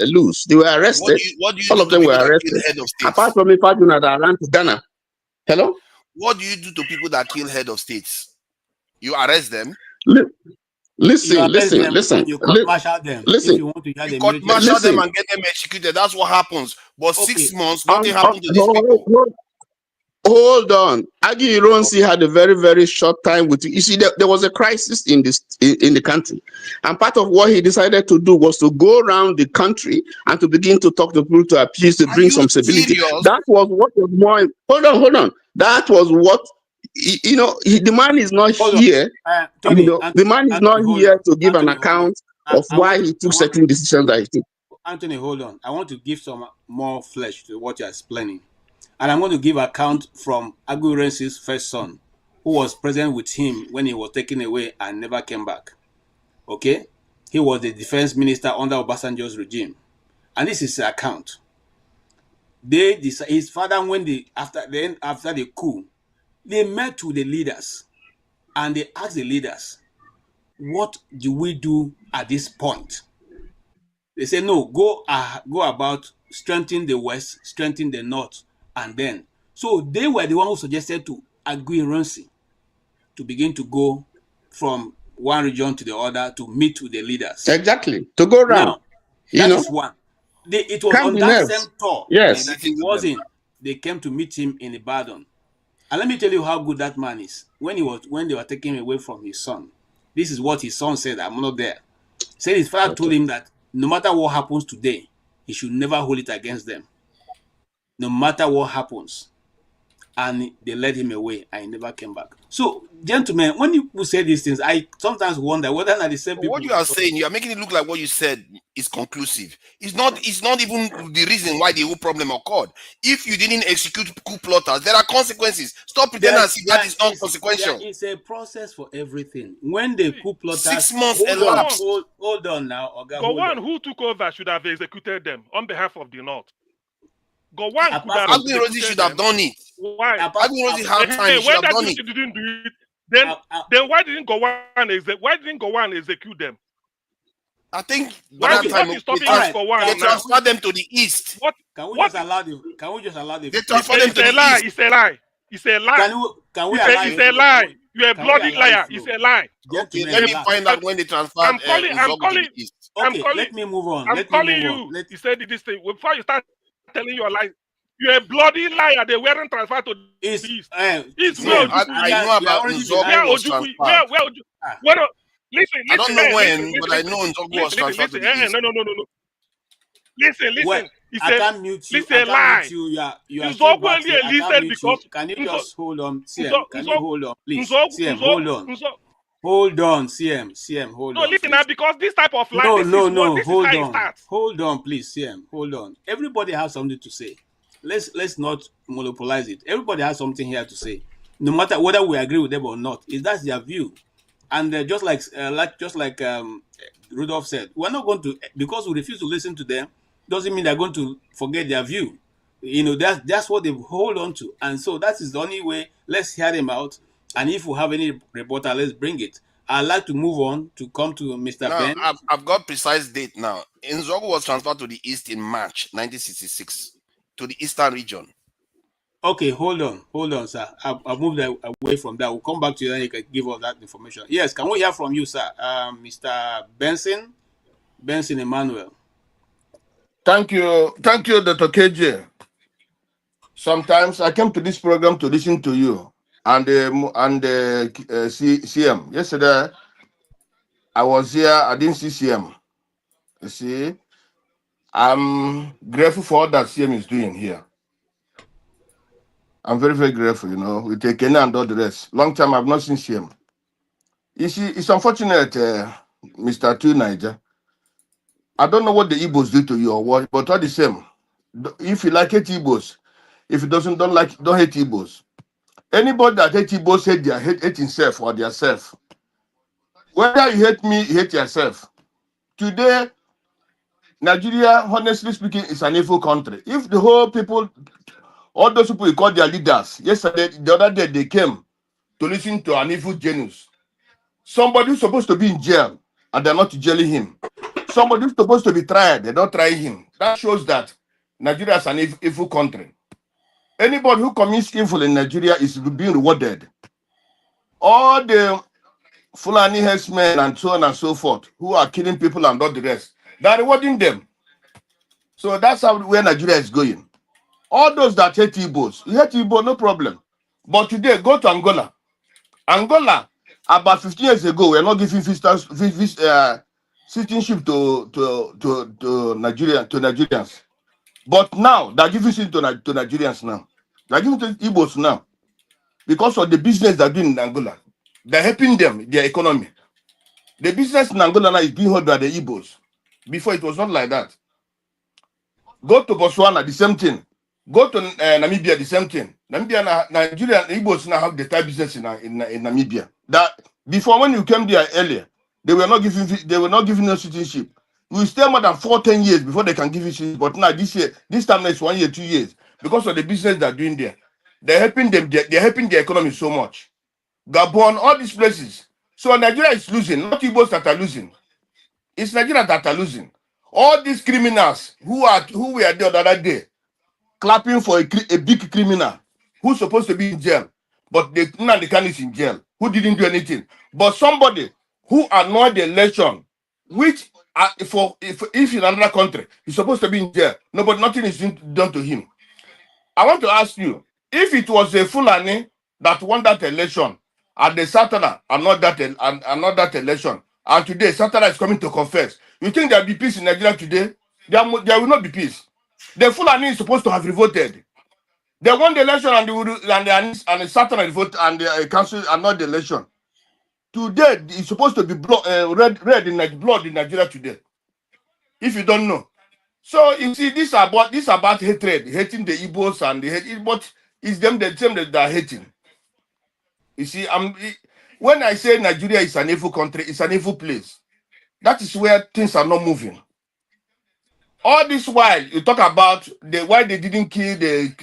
loose. They were arrested. What do you All do of them to were people that arrested. kill head of states? Apart from Ifaduna that ran to Ghana. Hello. What do you do to people that kill head of states? You arrest them. Listen. You court-martial them. Listen. If you want to get You court-martial them and get them executed. That's what happens. But 6 months, nothing happened to these people. Hold on. Aguiyi-Ironsi had a very, very short time with you. You see, there was a crisis in the country. And part of what he decided to do was to go around the country and to begin to talk to people to appease, to bring some stability. Serious? That was what was more. Hold on. That was what, the man is not here. Tony, the man is not here to give an account of why he took certain decisions that he took. Anthony, hold on. I want to give some more flesh to what you're explaining. And I'm going to give account from Aguiyi-Ironsi's first son, who was present with him when he was taken away and never came back. Okay? He was the defense minister under Obasanjo's regime. And this is his account. His father, after the coup, they met with the leaders and they asked the leaders, what do we do at this point? They said, no, go about strengthening the West, strengthening the North, and then. So they were the one who suggested to Aguiyi-Ironsi to begin to go from one region to the other to meet with the leaders. Exactly. To go around. Now, that is one. It was on that same tour that he was in. They came to meet him in Ibadan. And let me tell you how good that man is. When they were taking him away from his son, this is what his son said. I'm not there. Said his father told him that no matter what happens today, he should never hold it against them. No matter what happens. And they led him away and he never came back. So, gentlemen, when you say these things, I sometimes wonder whether or not the same people. What you are saying, you are making it look like what you said is conclusive. It's not even the reason why the whole problem occurred. If you didn't execute coup plotters, there are consequences. Stop pretending as if that is not consequential. It's a process for everything. When the coup plotters 6 months elapsed. Hold on now. Gowon, who took over, should have executed them on behalf of the North. Gowon could have Aguiyi-Ironsi should have done it. Why? Aguiyi-Ironsi had time. He should have done it. Didn't do it. Then why didn't Gowon execute them? I think why that time they transferred them to the east. What? Can we just allow the? They transferred them to the east. It's a lie. It's a lie. Can we allow it's a lie. You're a bloody liar. It's a lie. Okay, let me find out when they transferred. I'm calling. Let me move on. I'm calling you. You said this thing before you start telling your lies. You're a bloody liar. They weren't transferred to the east. It's where I know about Nzogu was transferred. Listen. I don't know when, but I know Nzogu was transferred to the east. No. Listen. I can't mute you. It's a lie. You are Nzogu only enlisted because. Can you just hold on, CM? Can you hold on, please? CM, hold on. Hold on, CM, hold on. No, listen now, because this type of lie. No, hold on. Hold on, please, CM. Hold on. Everybody has something to say. Let's not monopolize it. Everybody has something here to say, no matter whether we agree with them or not. That's their view, and just like Rudolph said, we're not going to, because we refuse to listen to them. Doesn't mean they're going to forget their view. That's what they hold on to, and so that is the only way. Let's hear them out, and if we have any reporter, let's bring it. I'd like to move on to come to Mr. Ben. I've got precise date now. Nzogu was transferred to the east in March 1966. To the eastern region. Okay, hold on, sir. I'll move away from that. We'll come back to you and you can give us that information. Yes, can we hear from you, sir? Mr. Benson Emmanuel. Thank you, Dr. KJ. Sometimes I came to this program to listen to you and CM. Yesterday, I was here, I didn't see CM. You see, I'm grateful for all that CM is doing here. I'm very, very grateful, you know, with Kenya and all the rest. Long time I've not seen CM. You see, it's unfortunate, Mr. Two Niger. I don't know what the Igbos do to you or what, but all the same, if you like hate Igbos, if you don't hate Igbos. Anybody that hate Igbos hate himself or their self. Whether you hate me, you hate yourself. Today, Nigeria, honestly speaking, is an evil country. If the whole people, all those people you call their leaders, yesterday, the other day, they came to listen to an evil genius. Somebody who's supposed to be in jail, and they're not jailing him. Somebody who's supposed to be tried, they don't try him. That shows that Nigeria is an evil country. Anybody who commits evil in Nigeria is being rewarded. All the Fulani herdsmen and so on and so forth, who are killing people and all the rest, they're rewarding them. So that's where Nigeria is going. All those that hate Igbos, you hate Igbo, no problem. But today, go to Angola. Angola, about 15 years ago, we're not giving citizenship to Nigerians. But now, they're giving it to Nigerians now. They're giving it to Igbos now. Because of the business they're doing in Angola. They're helping them, their economy. The business in Angola now is being held by the Igbos. Before, it was not like that. Go to Botswana, the same thing. Go to Namibia, the same thing. Namibia, Nigeria, Igbos now have the type business in Namibia. That before, when you came there earlier, they were not giving no citizenship. We stay more than 10 years before they can give you citizenship. But now this time it's 1 year, 2 years, because of the business they're doing there. They're helping them. They're helping the economy so much. Gabon, all these places. So Nigeria is losing. Not Igbos that are losing. It's Nigeria that are losing. All these criminals who were there the other day, clapping for a big criminal who's supposed to be in jail, but Nnamdi Kanu is in jail, who didn't do anything. But somebody who annoyed the election, which if in another country he's supposed to be in jail, nothing is done to him. I want to ask you, if it was a Fulani that won that election, and the Satana and not that election, and today Satana is coming to confess, you think there will be peace in Nigeria today? There will not be peace. The Fulani is supposed to have revolted. They won the election and the Satana revolt and the council and not the election. Today it's supposed to be red in blood in Nigeria today. If you don't know. So you see, this about hatred, hating the Igbos and the hate, but it's them the same that are hating. You see, when I say Nigeria is an evil country, it's an evil place. That is where things are not moving. All this while you talk about why they didn't kill those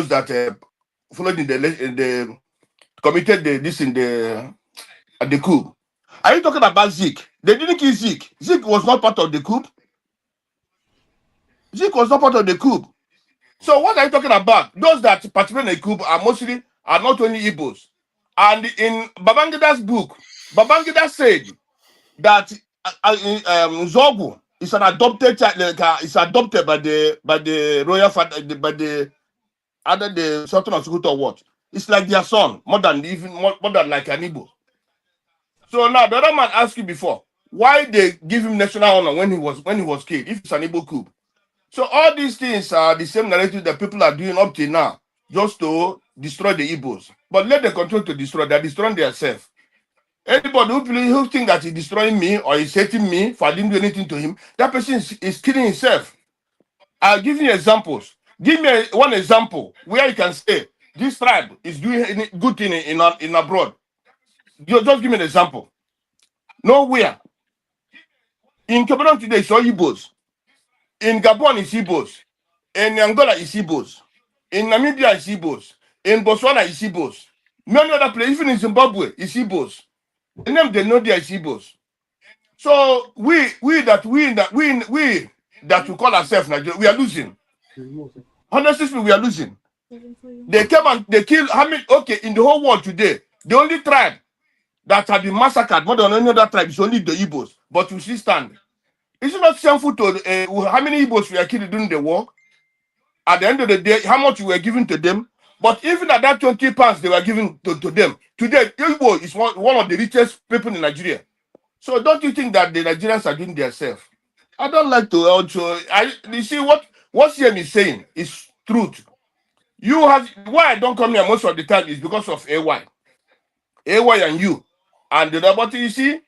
that followed in the committed the coup. Are you talking about Zeke? They didn't kill Zeke. Zeke was not part of the coup. Zeke was not part of the coup. So what are you talking about? Those that participate in the coup are not only Igbos. And in Babangida's book, Babangida said that Zogu is an adopted child. It's adopted by the royal father, by the Sultan of Sokoto or what? It's like their son, more than like an Igbo. So now the other man asked you before, why they give him national honor when he was killed, if it's an Igbo coup. So all these things are the same narrative that people are doing up till now, just to destroy the Igbos. But let them continue to destroy. They're destroying themselves. Anybody who think that he's destroying me or is hating me for I didn't do anything to him, that person is killing himself. I'll give you examples. Give me one example where you can say this tribe is doing any good thing in abroad. Just give me an example. Nowhere. In Cameroon today, it's all Igbos. In Gabon, it's Igbos. In Angola, it's Igbos. In Namibia, it's Igbos. In Botswana, it's Igbos. Many other places, even in Zimbabwe, it's Igbos. And them they know they are Igbos. So we that we call ourselves Nigeria, we are losing. Honestly speaking, we are losing. They came and they killed how many? Okay, in the whole world today, the only tribe that have been massacred more than any other tribe is only the Igbos. But we still stand. Is it not shameful to how many Igbos we are killed during the war? At the end of the day, how much we were given to them? But even at that 20 pounds they were given to them. Today, Igbo is one of the richest people in Nigeria. So don't you think that the Nigerians are doing themselves? I don't like to also. You see what CM is saying is truth. You have why I don't come here most of the time is because of AY and you, and the other. But you see,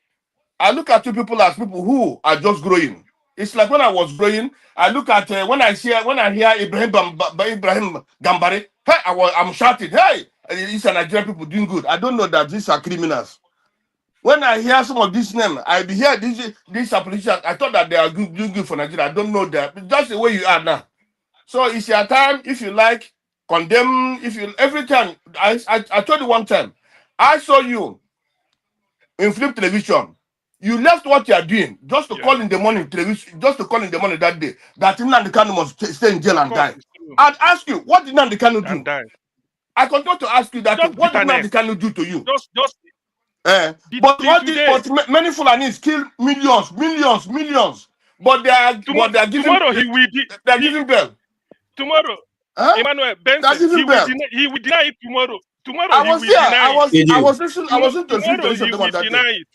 I look at you people as people who are just growing. It's like when I was growing, I look at when I hear Ibrahim Gambari, hey, I'm shouting, hey, these are Nigerian people doing good. I don't know that these are criminals. When I hear some of these names, I be hear these are politicians. I thought that they are doing good for Nigeria. I don't know that. But that's the way you are now. So it's your time. If you like, condemn. If you every time I told you one time, I saw you in Flip Television. You left what you are doing just to call in the morning television, just to call in the morning that day that Nnamdi Kanu must stay in jail and die. I'd ask you, what did Nnamdi Kanu do? I continue to ask you that what did Nnamdi Kanu do to you? But many Fulanis kill millions, but they are giving bail. Tomorrow, Huh? Emmanuel Benson, he will deny it tomorrow. Tomorrow I was there. I was listening to tomorrow that deny day. it.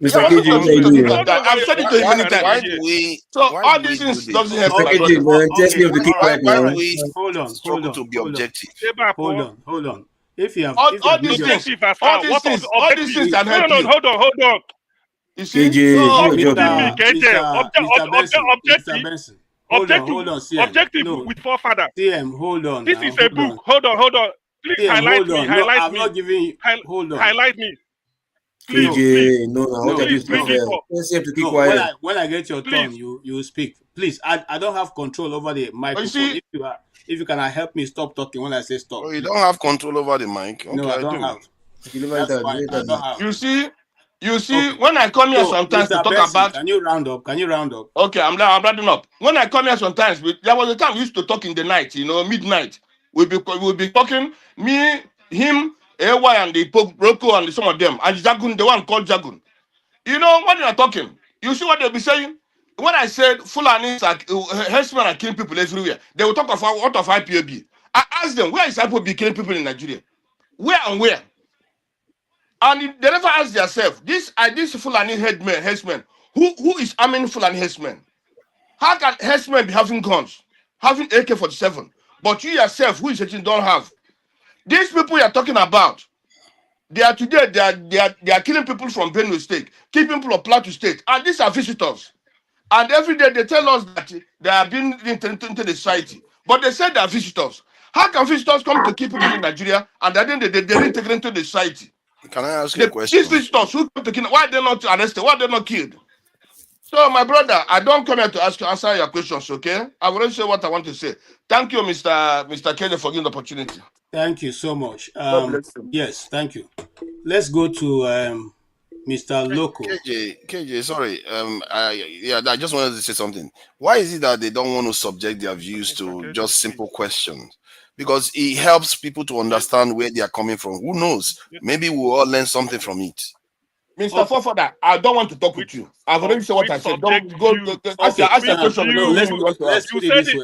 Mr. KJ, I've said it to you many times. Why do we? So Why all do we these do things this? doesn't help. Why do we Hold on. struggle to be objective? Hold on. If you have all these things that help you. Hold on. You see, Mr. Benson. Hold on, CM. Objective with forefather. CM, hold on. This is a book. Hold on. Please CM, highlight me. No, I'm not giving you. Hold on. Highlight me. Please, please bring it up. When I get your turn, you speak. Please, I don't have control over the microphone. If you can help me stop talking when I say stop. Oh, you don't have control over the mic. Okay, no, I don't have. That's fine. I don't have. You see, when I come here sometimes to talk about. Can you round up? Okay, I'm rounding up. When I come here sometimes, there was a time we used to talk in the night, midnight. We'll be talking, me, him, AY and the Roko and some of them, and Jagun, the one called Jagun. You know what they are talking? You see what they'll be saying? When I said Fulani herdsmen are killing people everywhere, they will talk of what of IPOB. I asked them, where is IPOB killing people in Nigeria? Where and where? And they never ask themselves, this Fulani herdsmen, who is arming Fulani herdsmen? How can herdsmen be having guns, having AK-47, but you yourself, who is saying don't have? These people you are talking about, they are killing people from Benue State, keeping people of Plateau State, and these are visitors. And every day they tell us that they are being into the society, but they say they are visitors. How can visitors come to keep people in Nigeria and then they're integrated into the society? Can I ask you a question? These visitors who come to kill, why are they not arrested? Why are they not killed? So, my brother, I don't come here to answer your questions, okay? I will already say what I want to say. Thank you, Mr. Kelly, for giving the opportunity. Thank you so much. Yes, thank you. Let's go to Mr. Loco. KJ, sorry. I just wanted to say something. Why is it that they don't want to subject their views to just simple questions? Because it helps people to understand where they are coming from. Who knows? Maybe we'll all learn something from it. Mr. Fofoda, I don't want to talk with you. I've already said what I said. Don't go. Ask your question.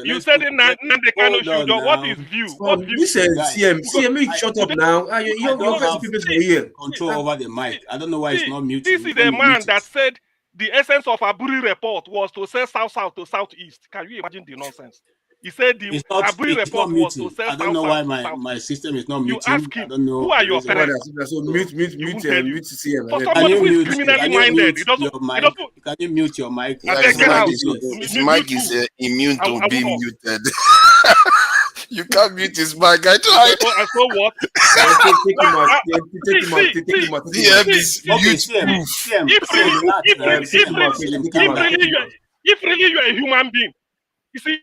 You said in Nnamdi Kanu should. What is view? What view? Listen, CM, shut up now. You're people to hear. Control over the mic. I don't know why it's not muted. This is a man that said the essence of Aburi report was to say south to southeast. Can you imagine the nonsense? He said the Aburi report was to say south. I don't know why my system is not muting. You ask him, I don't know. who are your parents? So mute CM. For somebody who is criminally minded, can you mute your mic? His mic is immune to being muted. You can't mute his mic. I tried. I saw what? Take him out. If really you are a human being, you see.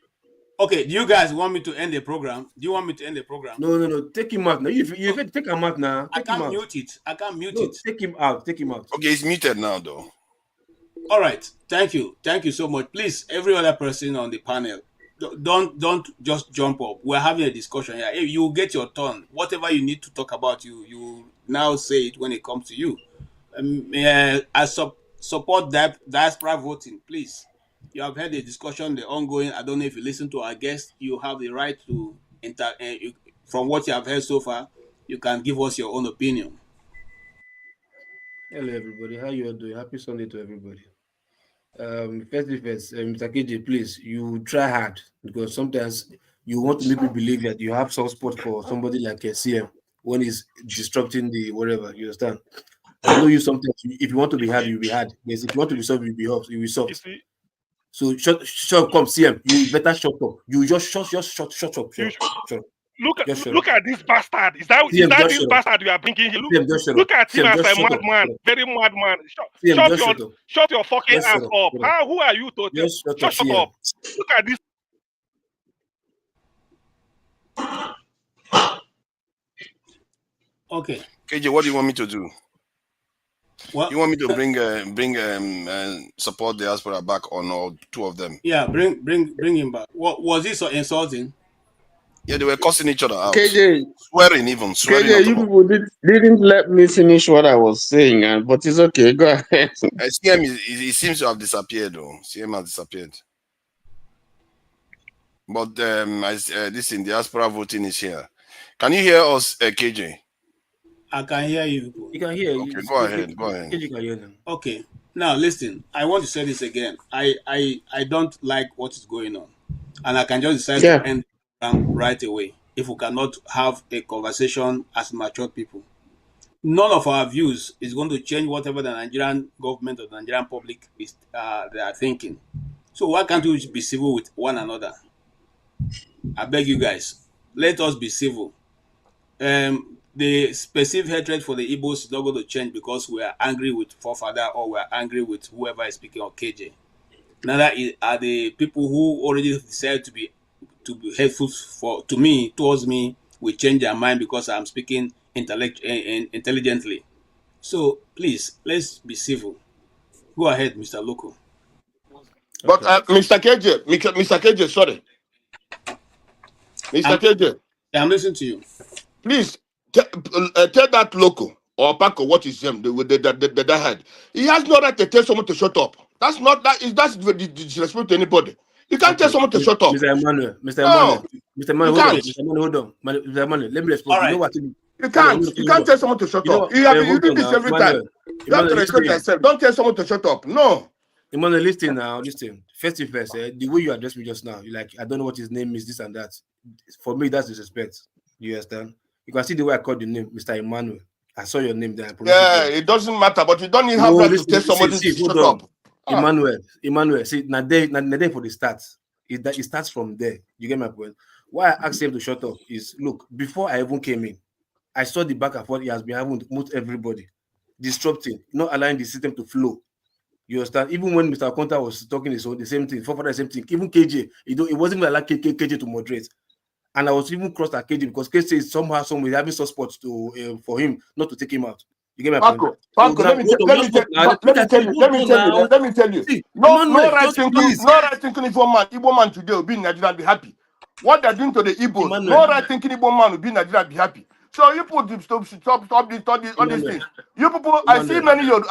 Okay, do you guys want me to end the program? Do you want me to end the program? No. Take him out now. You take him out now. I can't mute it. Take him out. Okay, he's muted now, though. All right. Thank you so much. Please, every other person on the panel, don't just jump up. We're having a discussion here. If you get your turn, whatever you need to talk about, you now say it when it comes to you. I support diaspora voting, please. You have heard the discussion, the ongoing. I don't know if you listen to our guests. You have the right to from what you have heard so far, you can give us your own opinion. Hello, everybody. How you all doing? Happy Sunday to everybody. First, Mr. KJ, please, you try hard because sometimes you want to make me believe that you have some spot for somebody like a CM when he's disrupting the whatever. You understand? I know you sometimes. If you want to be hard, you'll be hard. Yes, if you want to be soft, you'll be soft. You'll be soft. So shut come CM. You better shut up. You just shut up. Shut up. Look at this bastard. Is that this bastard you are bringing here? Look at him as a madman, very madman. Shut your fucking ass up. Who are you to shut up? Look at this. Okay. KJ, what do you want me to do? What you want me to bring support diaspora back on all two of them? Yeah, bring him back. What was this so insulting? Yeah, they were cussing each other out. KJ, swearing. KJ, you people didn't let me finish what I was saying, but it's okay. Go ahead. CM he seems to have disappeared, though. CM has disappeared. But this in diaspora voting is here. Can you hear us, KJ? I can hear you. You can hear. Okay, go ahead. Go ahead. KJ can hear them. Okay. Now listen. I want to say this again. I don't like what is going on, and I can just decide to end right away if we cannot have a conversation as mature people. None of our views is going to change whatever the Nigerian government or the Nigerian public is they are thinking. So why can't we be civil with one another? I beg you guys, let us be civil. The specific hatred for the Igbos is not going to change because we are angry with forefather or we are angry with whoever is speaking of KJ. Neither are the people who already decided to be hateful towards me will change their mind because I'm speaking intelligently. So please, let's be civil. Go ahead, Mr. Loco. But Mr. KJ, sorry. Mr. KJ. I'm listening to you. Please tell that Loco or Paco what is him the head. He has no right to tell someone to shut up. That's disrespect to anybody. You can't tell someone to shut up. Mr. Emmanuel, hold on. Mr. Emmanuel, let me respond. Right. You know what? You can't tell someone to shut up. You do this every time. You have to respect yourself. Don't tell someone to shut up. No. Emmanuel, listen. First, the way you addressed me just now, you like, I don't know what his name is, this and that. For me, that's disrespect. You understand? You can see the way I called your name, Mr. Emmanuel. I saw your name there. It doesn't matter, but you don't even have right to tell somebody to shut up. Emmanuel, see, not there for the start. It starts from there. You get my point? Why I asked him to shut up is, look, before I even came in, I saw the back and forth he has been having with most everybody, disrupting, not allowing the system to flow. You understand? Even when Mr. Akonta was talking, the same thing, the same thing. Even KJ, it wasn't even like KJ to moderate. And I was even crossed at KJ because KJ is somehow having soft spots for him not to take him out. You get my point? Paco, let me tell you. See, no right thinking Igbo man today will be in Nigeria and be happy. What they're doing to the Igbos, no right thinking Igbo man will be in Nigeria and be happy. So you people stop all these things. You people, I see many of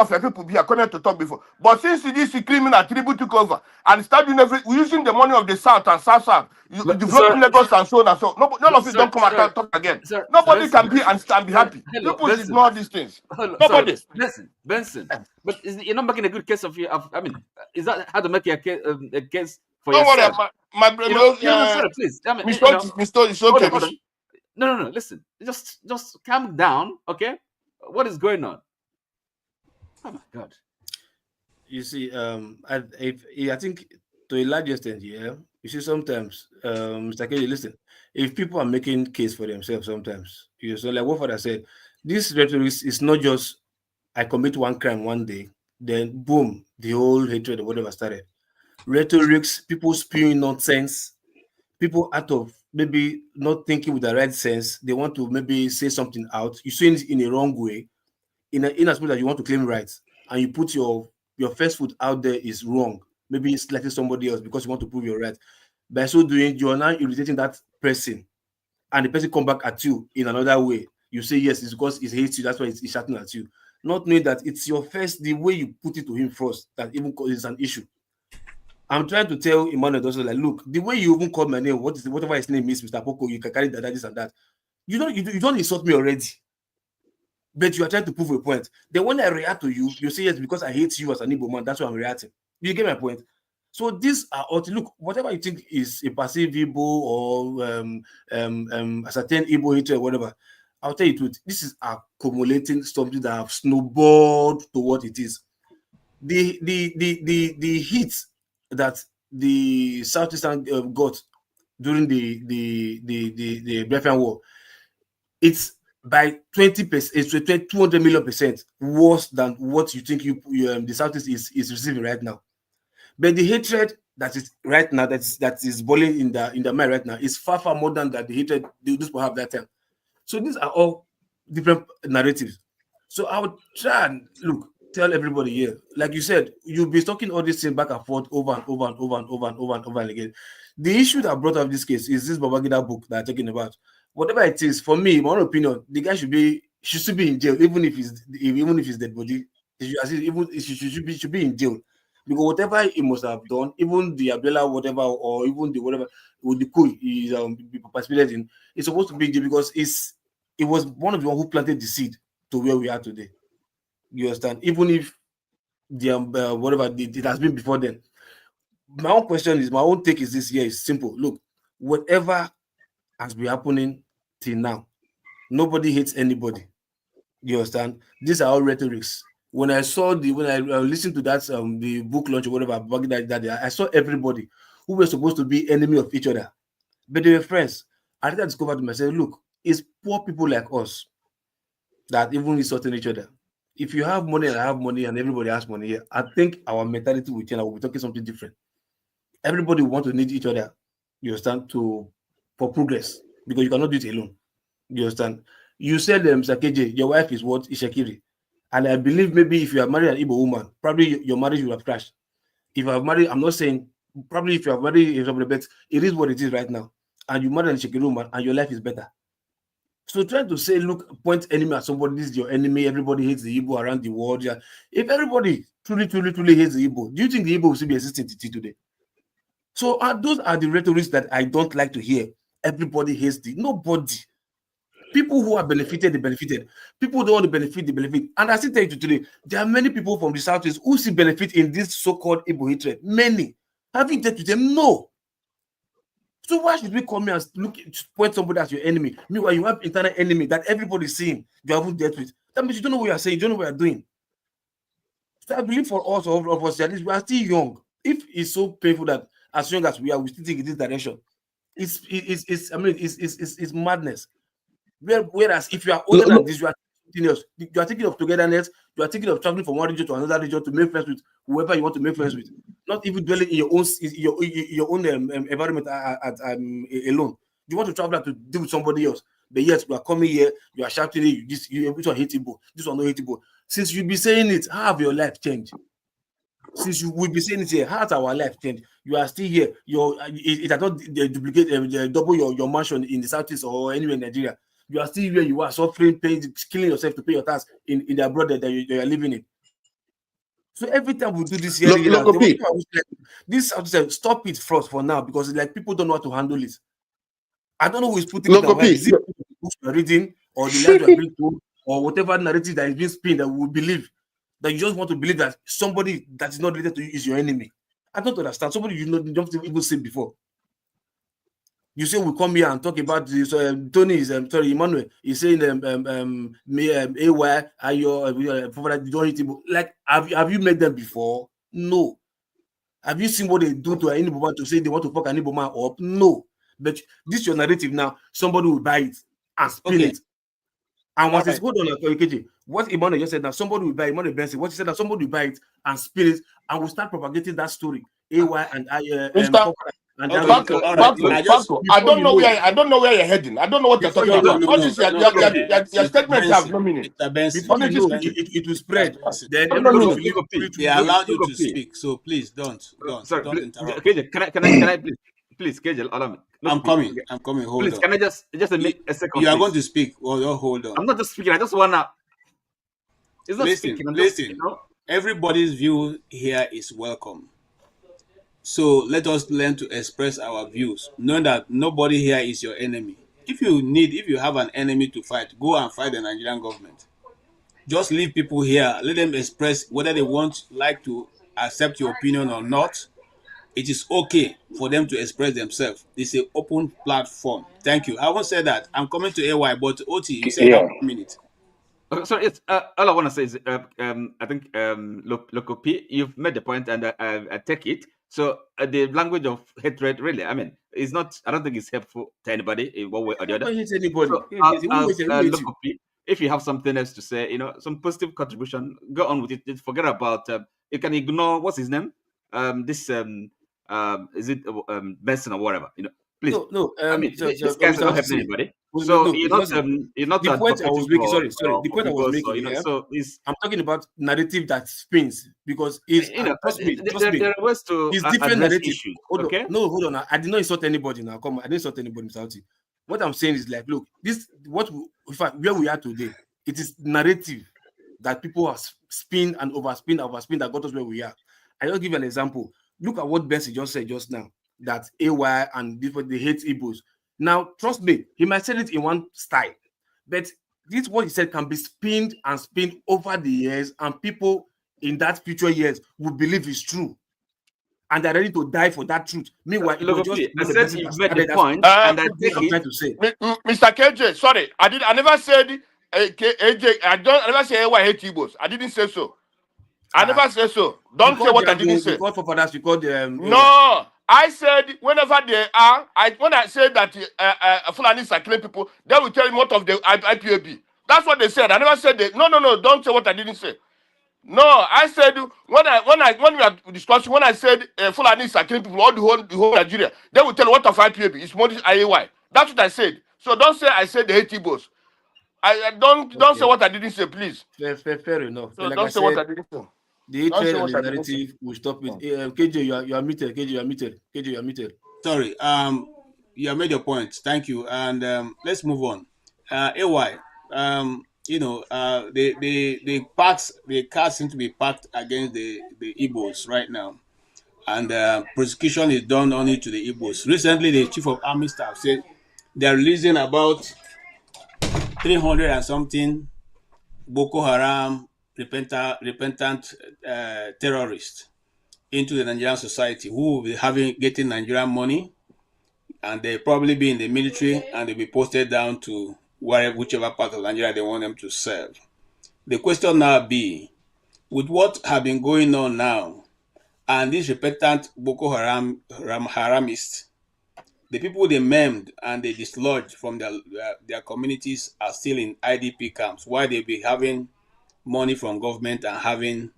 your people here coming to talk before. But since this criminal tribute took over and started using the money of the South and South, developing Lagos and so on and so on. None of you don't come and talk again. Nobody can be and be happy. People ignore these things. Nobody. Benson. But you're not making a good case of I mean, is that how to make a case for don't yourself? Don't worry, my brother. Please. I mean, it's okay. Hold on. No. Listen, just calm down, okay? What is going on? Oh my God! You see, I think to a large extent, yeah. You see, sometimes, Mr. Kelly, listen. If people are making case for themselves, sometimes so like what Father said, this rhetoric is not just I commit one crime one day, then boom, the whole hatred or whatever started. Rhetorics, people spewing nonsense, people out of maybe not thinking with the right sense, they want to maybe say something out. You say it in a wrong way, in as much that you want to claim rights, and you put your first foot out there is wrong. Maybe it's like somebody else because you want to prove your right. By so doing, you are now irritating that person, and the person come back at you in another way. You say yes, it's because he hates you. That's why he's shouting at you. Not knowing that it's your first, the way you put it to him first, that even causes an issue. I'm trying to tell Emmanuel also, like, look, the way you even call my name, whatever his name is, Mr. Poco, you can carry that, this and that. You don't insult me already. but you are trying to prove a point. Then when I react to you, you say yes because I hate you as an Igbo man. That's why I'm reacting. You get my point? So these are look, whatever you think is a passive Igbo or a certain Igbo hatred or whatever, I'll tell you the truth. This is accumulating something that have snowballed to what it is. The heat that the Southeastern got during the Biafran War, it's by 20%, it's 200 million% worse than what you think the Southeast is receiving right now. But the hatred that is right now, that is boiling in the mind right now, is far more than that the hatred these people have that time. So these are all different narratives. So I would try and tell everybody here, like you said, you'll be talking all these things back and forth over and over again. The issue that brought up this case is this Babangida book that I'm talking about. Whatever it is, for me, my own opinion, the guy should still be in jail, even if he's dead body. He should be in jail. Because whatever he must have done, even the Abdullah whatever, or even the whatever with the coup he participated in, it's supposed to be in jail because it was one of the one who planted the seed to where we are today. You understand? Even if the whatever it has been before then. My own take is this here is simple. Look, whatever has been happening till now, nobody hates anybody. You understand? These are all rhetorics. When I listened to that the book launch or whatever, that I saw everybody who were supposed to be enemy of each other, but they were friends. I discovered to myself, look, it's poor people like us that even insulting each other. If you have money and I have money and everybody has money here, I think our mentality will change. We'll be talking something different. Everybody want to need each other. You understand? For progress, because you cannot do it alone. You understand? You said, Mr. KJ, your wife is what? Ishakiri. And I believe maybe if you have married an Igbo woman, probably your marriage will have crashed. If you have married, I'm not saying, probably if you have married, it is what it is right now. And you married an Ishakiri woman and your life is better. So trying to say, look, point enemy at somebody, this is your enemy, everybody hates the Igbo around the world. Yeah. If everybody truly hates the Igbo, do you think the Igbo will still be existing today? So those are the rhetorics that I don't like to hear. Everybody hates nobody. People who are benefited, they benefited. People who don't want to benefit, they benefit. And I still tell you today, there are many people from the Southeast who see benefit in this so-called Igbo hatred. Many. Have you dealt with them? No. So why should we come here and point somebody as your enemy? Meanwhile, you have internal enemy that everybody's seeing you haven't dealt with. That means you don't know what you're saying, you don't know what you're doing. So I believe for us, all of us, at least we are still young. If it's so painful that as young as we are, we still think in this direction, it's madness. Whereas if you are older than this, you are thinking of togetherness, you are thinking of traveling from one region to another region to make friends with whoever you want to make friends with, not even dwelling in your own environment alone. You want to travel to deal with somebody else, but yet you are coming here, you are shouting, this one hateable, this one not hateable. Since you be saying it, how have your life changed? Since you will be saying it here, how has our life changed? You are still here. It has not duplicate, double your mansion in the Southeast or anywhere in Nigeria. You are still where you are, suffering, pain, killing yourself to pay your tax in the abroad that you are living in. So every time we do this here, this stop it first for now, because it's like people don't know how to handle it. I don't know who is putting it away. Is it the books you're reading or the life you're being told or whatever narrative that is being spun that we will believe, that you just want to believe that somebody that is not related to you is your enemy. I don't understand. Somebody you don't even see before. You say we come here and talk about this. Tony is Emmanuel. He's saying AY are your you don't hit him. Like have you met them before? No. Have you seen what they do to an Igbo to say they want to fuck an Igbo man up? No. But this is your narrative now. Somebody will buy it and spin it. And what is hold on, KJ? What Emmanuel just said now, somebody will buy it. Emmanuel Benson, what he said now, somebody will buy it and spin it, and we'll start propagating that story. AY and I don't know where you're heading. I don't know what you're talking about. Your statements have no meaning. Before you know, it will spread. Then they allow you to speak. So please don't interrupt. KJ, can I please, KJ, allow me. I'm coming. Hold on. Please, can I just a second? You are going to speak. Well, hold on. I'm not just speaking. I just wanna. It's not listen. speaking. Listen. You know? Everybody's view here is welcome. So let us learn to express our views, knowing that nobody here is your enemy. If you have an enemy to fight, go and fight the Nigerian government. Just leave people here. Let them express whether they like to accept your opinion or not. It is okay for them to express themselves. It's an open platform. Thank you. I won't say that. I'm coming to AY, but Oti, you said Yeah. 1 minute. So it's all I want to say is I think Lokopi, you've made the point, and I take it. So the language of hatred, really, I mean, it's not. I don't think it's helpful to anybody in one way or the other. Anybody. So Lokopi, if you have something else to say, some positive contribution, go on with it. Just forget about. You can ignore what's his name. Is it Benson or whatever? Please. No. I mean, this guy's not helping anybody. So you're not the point I was making. Sorry. The point I was making here. So I'm talking about narrative that spins, because it's trust me. There are ways to it's different narrative. Issues. Hold on. I did not insult anybody now. Come on, I didn't insult anybody, Mr. Oti. What I'm saying is, like, look, where we are today, it is narrative that people have spin and overspin that got us where we are. I just give you an example. Look at what Benson just said just now, that AY and they hate Igbos. Now, trust me, he might say it in one style, but this what he said can be spinned and spinned over the years, and people in that future years will believe it's true, and they're ready to die for that truth. Meanwhile, look, I said you made the point, and I take it. Trying to say. Mr. KJ, sorry, I never said AJ. I never say AY hate Igbos. I didn't say so. I never said so. Don't say what I didn't say. For fathers, you call them. No, I said whenever they are. When I said that Fulanis are killing people, they will tell me what of the IPAB. That's what they said. I never said that. No. Don't say what I didn't say. No, I said when we are discussing, when I said Fulanis are killing people, all the whole Nigeria, they will tell what of IPAB. It's more IAY. That's what I said. So don't say I said the hate Igbos. I don't say what I didn't say, please. Fair enough. So like don't say what I didn't say. The hatred and the narrative will stop it. KJ, you are muted. KJ, you are muted. Sorry. You have made your point. Thank you. And let's move on. AY. The cards seem to be packed against the Igbos right now, and prosecution is done only to the Igbos. Recently, the chief of army staff said they are releasing about 300 and something Boko Haram repentant terrorists into the Nigerian society who will be getting Nigerian money, and they probably be in the military, and they'll be posted down to whichever part of Nigeria they want them to serve. The question now be, with what have been going on now, and these repentant Boko Haramists, the people they maimed and they dislodged from their communities are still in IDP camps, while they be having money from government and having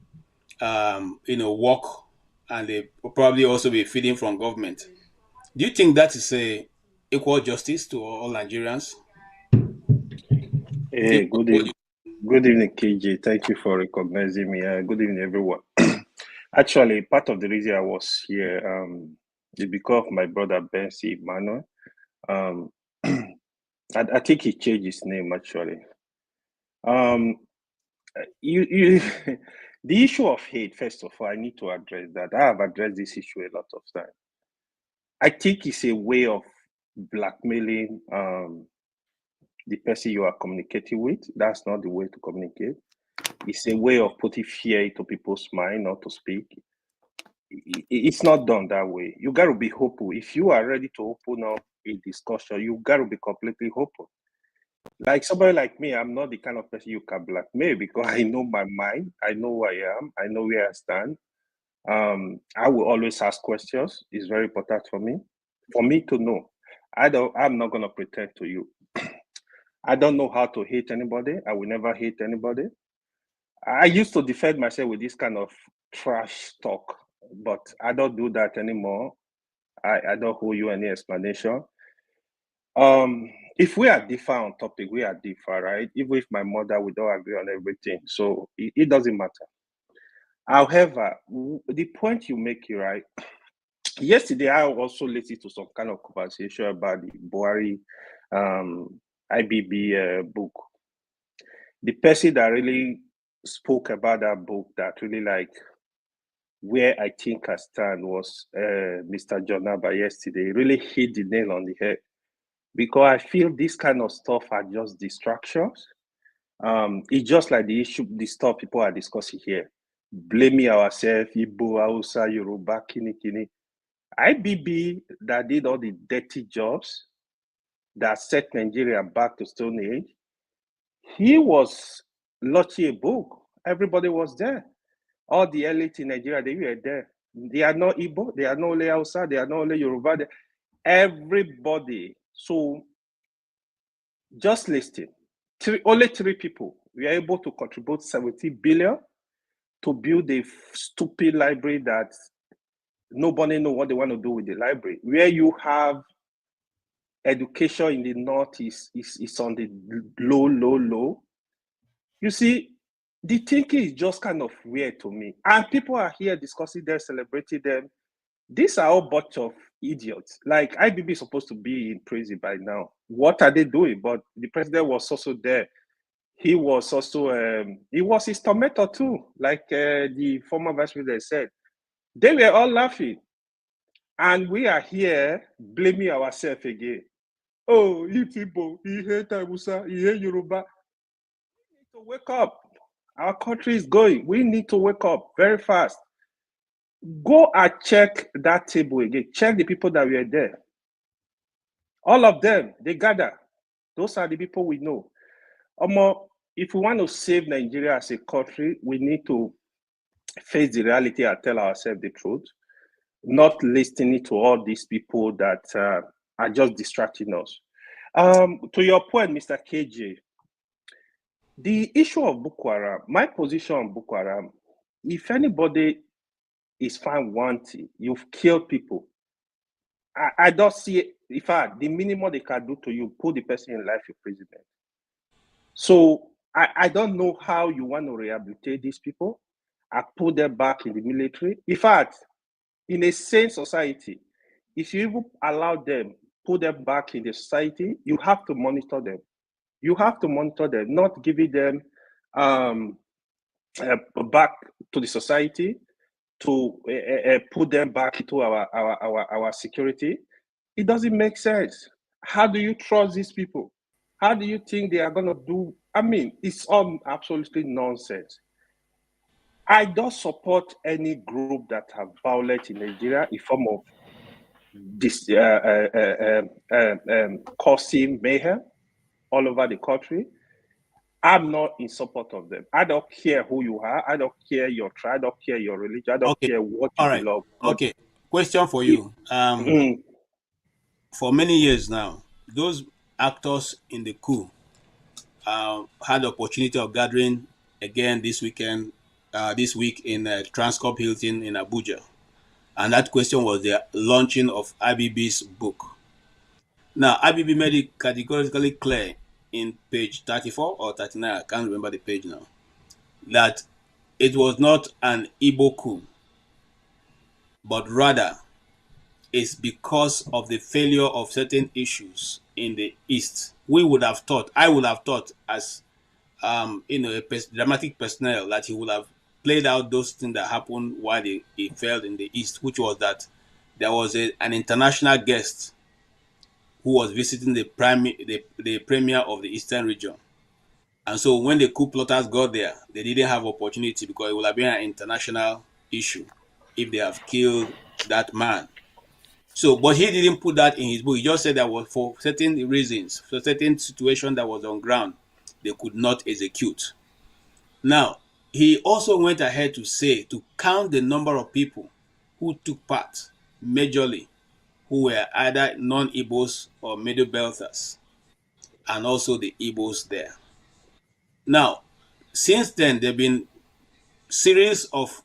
work, and they will probably also be feeding from government. Do you think that is a equal justice to all Nigerians? Hey, good evening, KJ. Thank you for recognizing me. Good evening, everyone. Actually, part of the reason I was here is because of my brother Bensi Emmanuel. I think he changed his name actually. The issue of hate, first of all, I need to address that. I have addressed this issue a lot of times. I think it's a way of blackmailing the person you are communicating with. That's not the way to communicate. It's a way of putting fear into people's mind not to speak. It's not done that way. You got to be hopeful. If you are ready to open up a discussion, you got to be completely hopeful. Like somebody like me, I'm not the kind of person you can blackmail because I know my mind. I know who I am. I know where I stand. I will always ask questions. It's very important for me to know. I'm not going to pretend to you. I don't know how to hate anybody. I will never hate anybody. I used to defend myself with this kind of trash talk, but I don't do that anymore. I don't owe you any explanation. If we are different on topic, we are different, right? Even if my mother, we don't agree on everything. So it doesn't matter. However, the point you make, you're right. Yesterday, I also listened to some kind of conversation about the Buhari IBB book. The person that really spoke about that book that really like where I think I stand was Mr. Jonaba yesterday. He really hit the nail on the head because I feel this kind of stuff are just distractions. It's just like the issue, the stuff people are discussing here. Blaming ourselves, Igbo, Hausa, Yoruba, Kini. IBB that did all the dirty jobs that set Nigeria back to Stone Age, he was launching a book. Everybody was there. All the elite in Nigeria, they were there. They are not Igbo, they are not only Hausa, they are not only Yoruba. Everybody. So just listing, only 3 people were able to contribute 70 billion to build a stupid library that nobody knows what they want to do with the library. Where you have education in the north is on the low. You see, the thinking is just kind of weird to me. And people are here discussing them, celebrating them. These are all bunch of idiots. Like, IBB is supposed to be in prison by now. What are they doing? But the president was also there. He was also, he was his tormentor too, like the former vice president said. They were all laughing. And we are here blaming ourselves again. Oh, it's Igbo, he hate Hausa, he hate Yoruba. We need to wake up. Our country is going. We need to wake up very fast. Go and check that table again. Check the people that were there. All of them, they gather. Those are the people we know. If we want to save Nigeria as a country, we need to face the reality and tell ourselves the truth, not listening to all these people that are just distracting us. To your point, Mr. KJ, the issue of Boko Haram, my position on Boko Haram, if anybody is found wanting, you've killed people, I don't see, in fact, the minimum they can do to you, put the person in life imprisonment. So I don't know how you want to rehabilitate these people and put them back in the military. In fact, in a sane society, if you even allow them, put them back in the society, you have to monitor them. You have to monitor them, not giving them back to the society to put them back into our security. It doesn't make sense. How do you trust these people? How do you think they are going to do? I mean, it's all absolutely nonsense. I don't support any group that have violence in Nigeria in form of this causing mayhem all over the country. I'm not in support of them. I don't care who you are. I don't care your tribe. I don't care your religion. I don't care what you belong. Okay. Question for you. For many years now, those actors in the coup had the opportunity of gathering again this week in Transcorp Hilton in Abuja. And that question was the launching of IBB's book. Now, IBB made it categorically clear in page 34 or 39, I can't remember the page now, that it was not an Igbo coup, but rather it's because of the failure of certain issues in the East. I would have thought, as a dramatic personnel, that he would have played out those things that happened while he failed in the East, which was that there was an international guest who was visiting the premier of the Eastern region. And so when the coup plotters got there, they didn't have opportunity because it would have been an international issue if they have killed that man. So, but he didn't put that in his book. He just said that was for certain reasons, for certain situation that was on ground, they could not execute. Now, he also went ahead to say, to count the number of people who took part majorly, who were either non-Igbos or Middle Belters, and also the Igbos there. Now, since then, there have been series of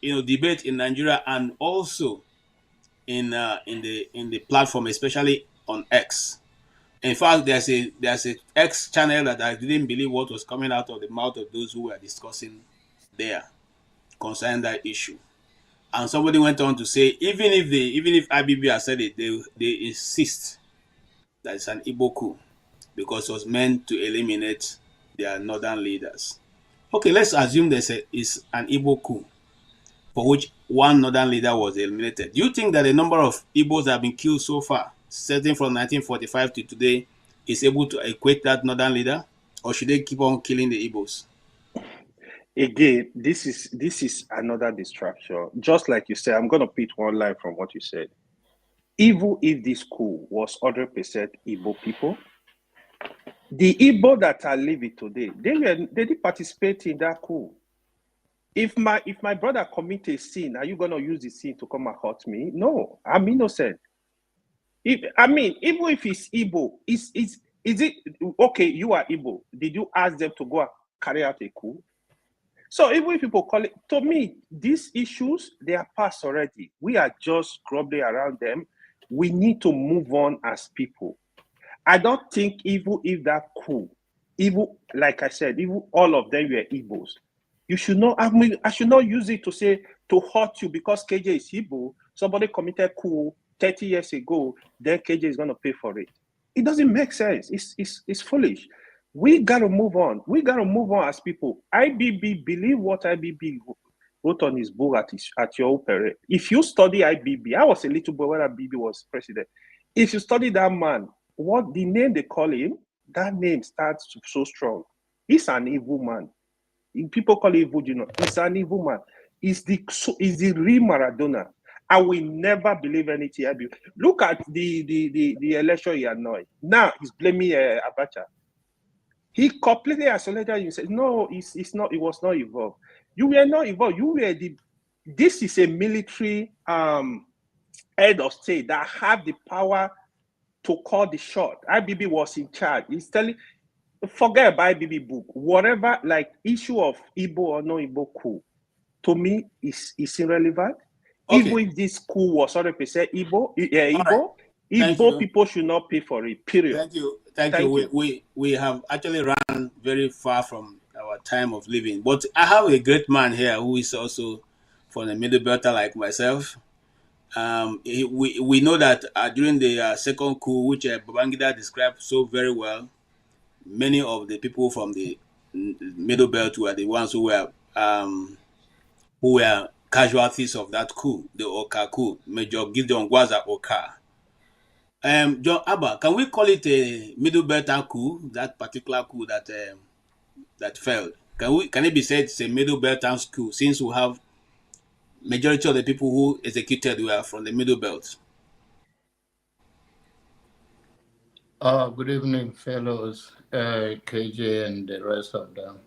debate in Nigeria and also in the platform, especially on X. In fact, there's a X channel that I didn't believe what was coming out of the mouth of those who were discussing there concerning that issue. And somebody went on to say, even if IBB has said it, they insist that it's an Igbo coup because it was meant to eliminate their northern leaders. Okay, let's assume it's an Igbo coup for which one northern leader was eliminated. Do you think that the number of Igbos that have been killed so far, starting from 1945 to today, is able to equate that northern leader? or should they keep on killing the Igbos? Again, this is another distraction. Just like you said, I'm going to pick one line from what you said. Even if this coup was 100% Igbo people, the Igbo that are living today, they didn't participate in that coup. If my brother commit a sin, are you going to use the sin to come and hurt me? No, I'm innocent. Even if it's Igbo, is it okay? You are Igbo. Did you ask them to go and carry out a coup? So even if people call it, to me, these issues, they are past already. We are just grumbling around them. We need to move on as people. I don't think even if that coup, even like I said, even all of them were Igbos, you should not. I should not use it to say to hurt you because KJ is Igbo. Somebody committed coup 30 years ago, then KJ is going to pay for it. It doesn't make sense. It's foolish. We got to move on. We got to move on as people. IBB, believe what IBB wrote on his book at your opera. If you study IBB, I was a little boy when IBB was president. If you study that man, what the name they call him, that name starts so strong. He's an evil man. People call him evil, he's an evil man. He's the real Maradona. I will never believe anything. Look at the election he annoyed. Now he's blaming Abacha. He completely isolated you. Said, no, it's not. It was not involved. You were not involved. You were this is a military head of state that have the power to call the shot. IBB was in charge. He's telling, forget about IBB book. Whatever, like issue of Igbo or no Igbo coup, to me is irrelevant. Okay. Even if this coup was 100% Igbo people should not pay for it. Period. Thank you. We have actually run very far from our time of living, but I have a great man here who is also from the Middle Belter like myself. We know that during the second coup, which Babangida described so very well, many of the people from the Middle Belt were the ones who were casualties of that coup, the Oka coup. Major Gideon Gwaza Oka. John Abba, can we call it a Middle Belter coup? That particular coup that failed. Can it be said it's a Middle Belter coup since we have majority of the people who executed were from the Middle Belt? Good evening, fellows, KJ and the rest of them.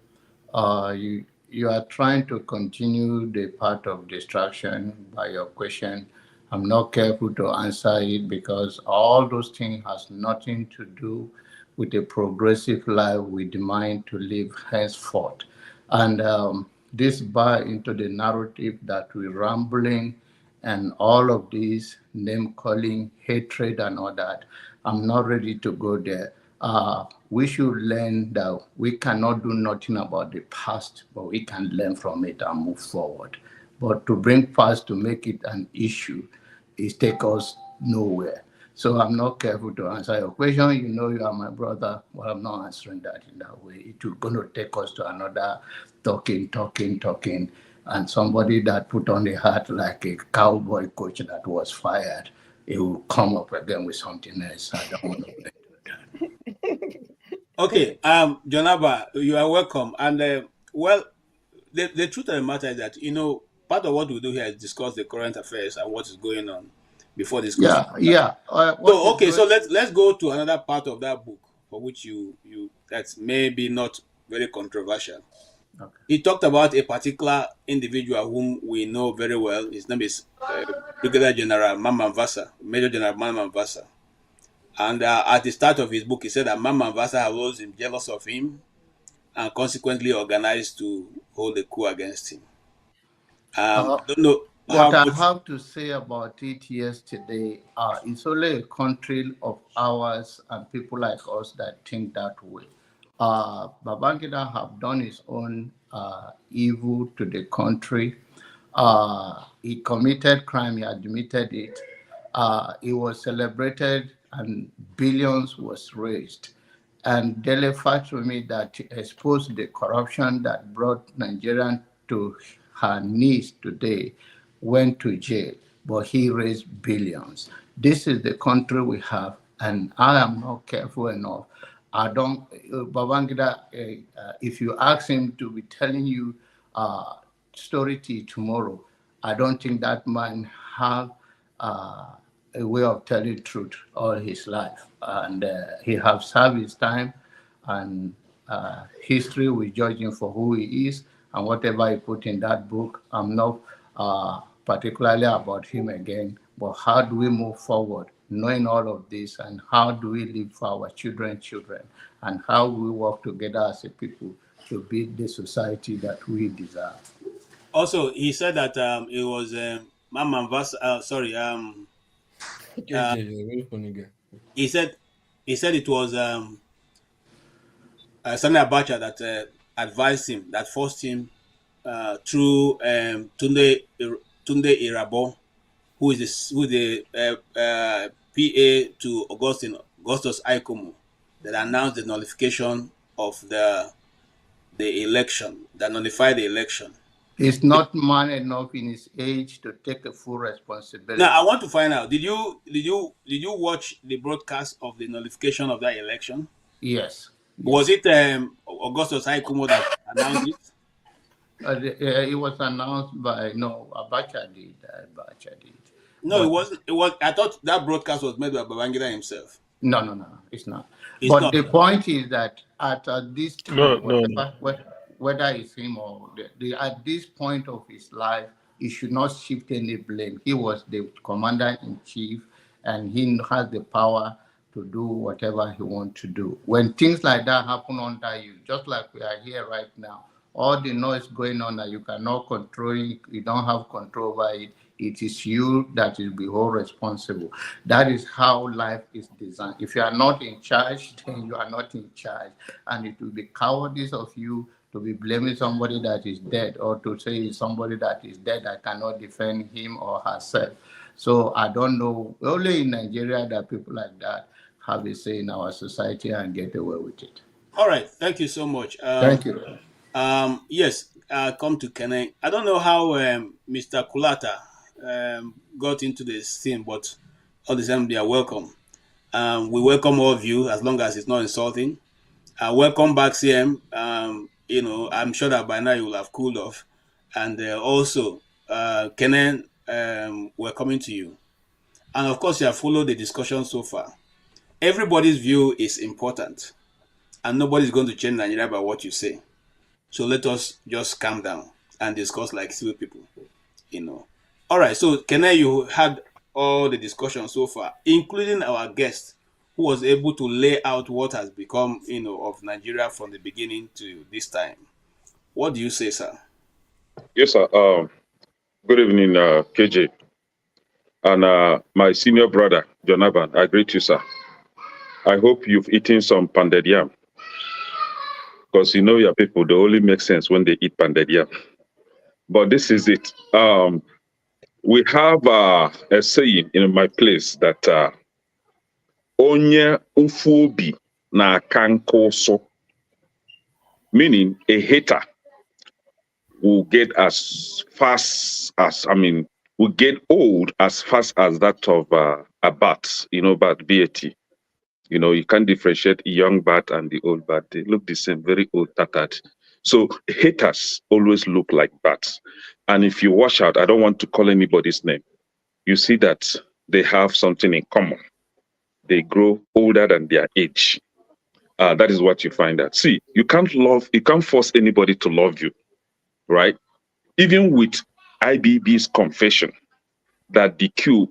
You are trying to continue the part of distraction by your question. I'm not careful to answer it because all those things has nothing to do with the progressive life we demand to live henceforth. And this buy into the narrative that we're rambling and all of these name calling, hatred and all that. I'm not ready to go there. We should learn that we cannot do nothing about the past, but we can learn from it and move forward. But to bring past to make it an issue, it takes us nowhere. So I'm not careful to answer your question. You know you are my brother, but I'm not answering that in that way. It's going to take us to another talking, and somebody that put on the hat like a cowboy coach that was fired, it will come up again with something else. I don't want to do that. Okay, Jonaba, you are welcome. And well, the truth of the matter is that, part of what we do here is discuss the current affairs and what is going on before discussing. Yeah. So let's go to another part of that book for which you that's maybe not very controversial. Okay. He talked about a particular individual whom we know very well. His name is Brigadier General Mamman-Vasa, Major General Mamman-Vasa. And at the start of his book, he said that Mamman-Vasa had always been jealous of him and consequently organized to hold a coup against him. Don't know what I have to say about it yesterday. It's only a country of ours and people like us that think that way. Babangida have done his own evil to the country. He committed crime, he admitted it. He was celebrated and billions was raised. And Dele told me that he exposed the corruption that brought Nigeria to her knees today, went to jail, but he raised billions. This is the country we have, and I am not careful enough. I don't, Babangida, if you ask him to be telling you story till tomorrow, I don't think that man have a way of telling truth all his life. And he has served his time, and history will judge him for who he is and whatever he put in that book. I'm not particularly about him again, but how do we move forward knowing all of this, and how do we live for our children, and how we work together as a people to build the society that we deserve. Also, he said that it was Mamman Vas. He said it was Sani Abacha that advised him, that forced him through Tunde Irabo, who is the PA to Augustus Aikomu, that announced the nullification of the election, that nullified the election. He's not man enough in his age to take a full responsibility. Now, I want to find out, did you watch the broadcast of the nullification of that election? Yes. Was it Augustus Aikomu that announced it? It was announced by, no, Abacha did. No, but it wasn't. It was. I thought that broadcast was made by Babangida himself. No, it's not. The point is that at this time, whether it's him or at this point of his life, he should not shift any blame. He was the commander-in-chief, and he has the power to do whatever he wants to do. When things like that happen under you, just like we are here right now, all the noise going on that you cannot control it, you don't have control over it, it is you that will be whole responsible. That is how life is designed. If you are not in charge, then you are not in charge. And it will be cowardice of you to be blaming somebody that is dead, or to say somebody that is dead that cannot defend him or herself. So I don't know, only in Nigeria that people like that have a say in our society and get away with it. All right, thank you so much. Thank you. Yes, come to Kene. I don't know how Mr. Kulata got into this scene, but all the same, they are welcome. We welcome all of you as long as it's not insulting. Welcome back, CM. I'm sure that by now you will have cooled off. And also, Kenen, we're coming to you. And of course, you have followed the discussion so far. Everybody's view is important, and nobody's going to change Nigeria by what you say. So let us just calm down and discuss like civil people, All right, so Kene, you had all the discussion so far, including our guest, who was able to lay out what has become, of Nigeria from the beginning to this time. What do you say, sir? Yes, sir. Good evening, KJ. And my senior brother, Jonathan, I greet you, sir. I hope you've eaten some pounded yam. Because your people, they only make sense when they eat pounded yam. But this is it. We have a saying in my place that onye ufuobi na kankoso, meaning a hater will get as fast as, will get old as fast as that of a bat, bat, B-A-T. You can't differentiate a young bat and the old bat. They look the same, very old, tattered. So haters always look like bats. And if you watch out, I don't want to call anybody's name, you see that they have something in common. They grow older than their age. That is what you find out. See, you can't force anybody to love you, right? Even with IBB's confession that the coup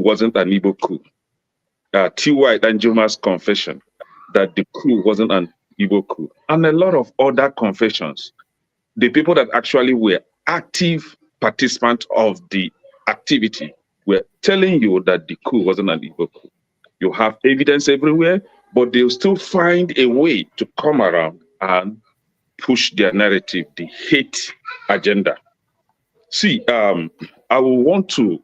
wasn't an Igbo coup. T.Y. Danjuma's confession that the coup wasn't an Igbo coup. And a lot of other confessions. The people that actually were active participants of the activity were telling you that the coup wasn't an Igbo coup. You have evidence everywhere, but they'll still find a way to come around and push their narrative, the hate agenda. See, I don't want to,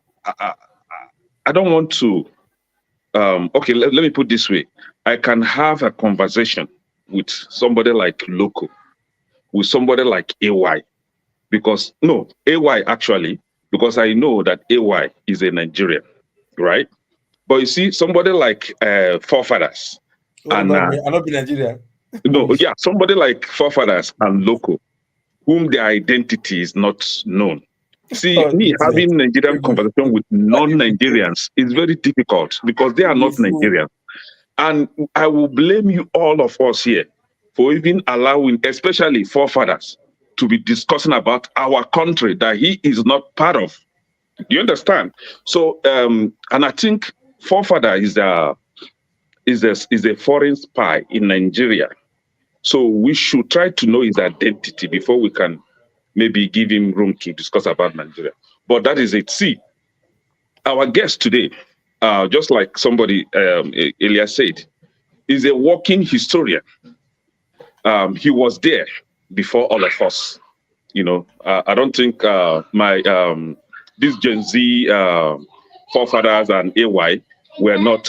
okay, let me put it this way. I can have a conversation with somebody like Loco, with somebody like AY, because I know that AY is a Nigerian, right? But you see, somebody like Forefathers, And I not be Nigeria. No, yeah, somebody like forefathers and local, whom their identity is not known. See, me having Nigerian conversation with non-Nigerians is very difficult because they are not Nigerians. And I will blame you, all of us here, for even allowing, especially forefathers, to be discussing about our country that he is not part of. You understand? So, and I think forefather is a foreign spy in Nigeria. So we should try to know his identity before we can maybe give him room to discuss about Nigeria. But that is it. See, our guest today, just like somebody earlier said, is a walking historian. He was there before all of us. You know, I don't think these Gen Z forefathers and AY were not.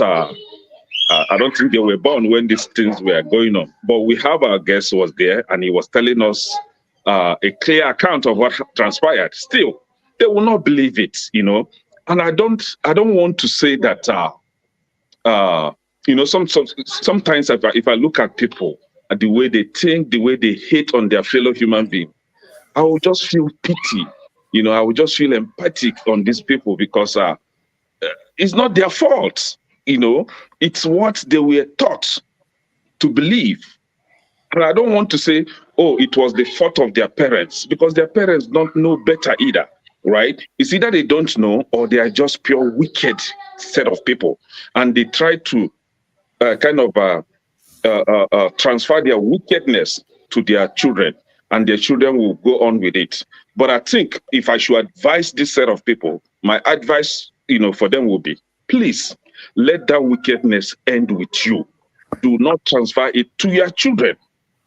I don't think they were born when these things were going on. But we have our guest who was there, and he was telling us a clear account of what transpired. Still, they will not believe it, you know. And I don't want to say that, you know, sometimes if I look at people, at the way they think, the way they hate on their fellow human being, I will just feel pity. You know, I will just feel empathic on these people because it's not their fault. You know, it's what they were taught to believe. And I don't want to say, oh, it was the fault of their parents, because their parents don't know better either, right? It's either they don't know or they are just pure wicked set of people. And they try to transfer their wickedness to their children, and their children will go on with it. But I think if I should advise this set of people, my advice, you know, for them will be, please, let that wickedness end with you. Do not transfer it to your children,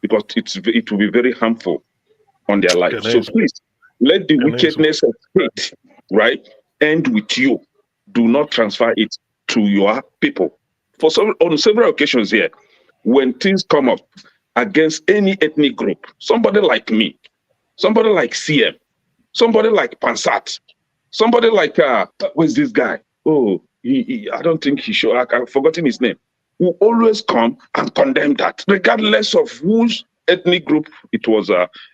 because it will be very harmful on their life. So please, let the wickedness of hate, right, end with you. Do not transfer it to your people. On several occasions here, when things come up against any ethnic group, somebody like me, somebody like CM, somebody like Pansat, somebody like, where's this guy? Oh, I don't think he should, I've forgotten his name, will always come and condemn that, regardless of whose ethnic group it was,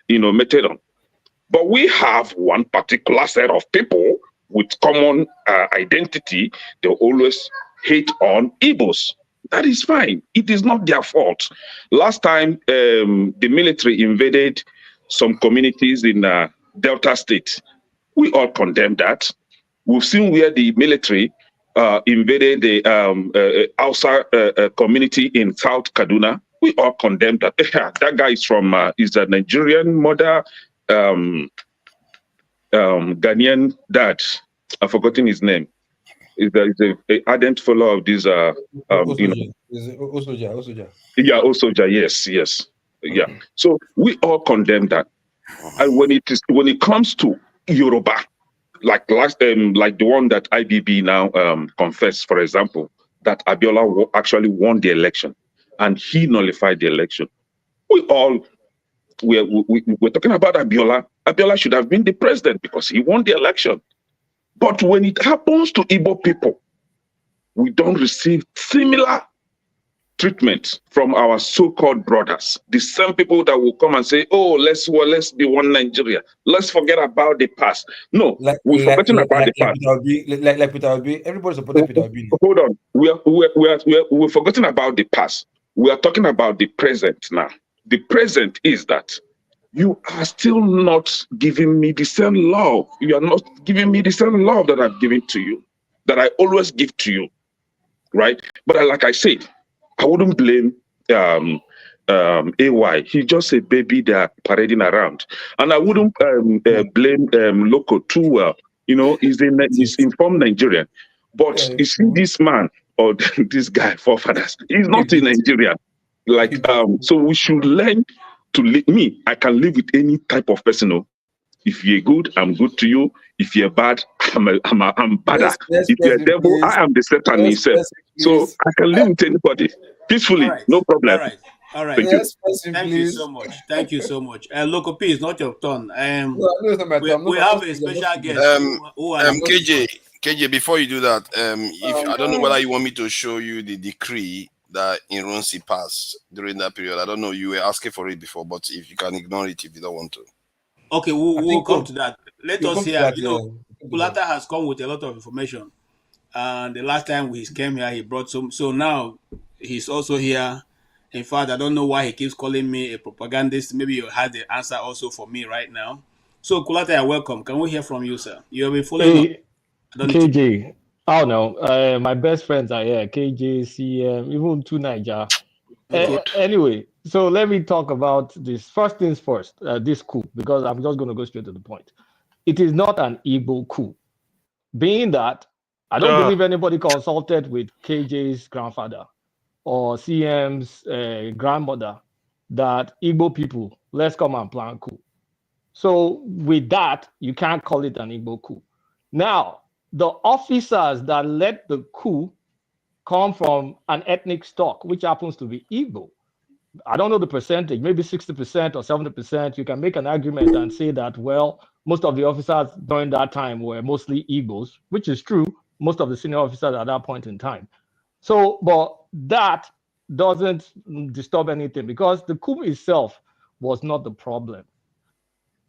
meted on. But we have one particular set of people with common identity. They always hate on Igbos. That is fine. It is not their fault. Last time, the military invaded some communities in Delta State. We all condemned that. We've seen where the military invaded the Hausa community in South Kaduna. We all condemned that. That guy is from is a Nigerian mother, Ghanaian dad. I've forgotten his name. Is a ardent follower of this Osoja. Yeah, Osoja, yes. Yeah. So we all condemn that. And when it comes to Yoruba, like the one that IBB now confessed, for example, that Abiola actually won the election and he nullified the election. We're talking about Abiola. Abiola should have been the president because he won the election. But when it happens to Igbo people, we don't receive similar treatment from our so-called brothers. The same people that will come and say, "Oh, let's be one Nigeria. Let's forget about the past." No, we're forgetting about the past. Like Peter Obi, everybody's supporting Peter Obi. Hold on, we're forgetting about the past. We are talking about the present now. The present is that you are still not giving me the same love. You are not giving me the same love that I've given to you, that I always give to you, right? But like I said, I wouldn't blame AY. He's just a baby they're parading around. And I wouldn't blame Loco too well. You know, he's informed Nigerian. But you see this man or this guy, forefathers, he's not in Nigeria. Like, so we should learn to live. Me, I can live with any type of person. If you're good, I'm good to you. If you're bad, I'm badder. If you're a devil, I am the Satan himself. So I can live with anybody peacefully, no problem. All right. Thank you so much. Thank you so much. Loco P, it's not your turn. We have a special guest. KJ, before you do that, if I don't know whether you want me to show you the decree that Ironsi passed during that period? I don't know. You were asking for it before, but if you can ignore it if you don't want to. Okay, we'll come to that. Let us hear. You know, Kulata has come with a lot of information. And the last time he came here, he brought some. So now he's also here. In fact, I don't know why he keeps calling me a propagandist. Maybe you had the answer also for me right now. So Kulata, you're welcome. Can we hear from you, sir? You have been following up. I don't need to. KJ. Oh no, my best friends are here. KJ, CM, even two Niger. Anyway, so let me talk about this. First things first, this coup, because I'm just going to go straight to the point. It is not an Igbo coup. Being that I don't believe anybody consulted with KJ's grandfather or CM's grandmother that Igbo people, let's come and plan coup. So with that, you can't call it an Igbo coup. Now, the officers that led the coup come from an ethnic stock, which happens to be Igbo. I don't know the percentage, maybe 60% or 70%. You can make an argument and say that, well, most of the officers during that time were mostly Igbos, which is true. Most of the senior officers at that point in time. So, but that doesn't disturb anything because the coup itself was not the problem.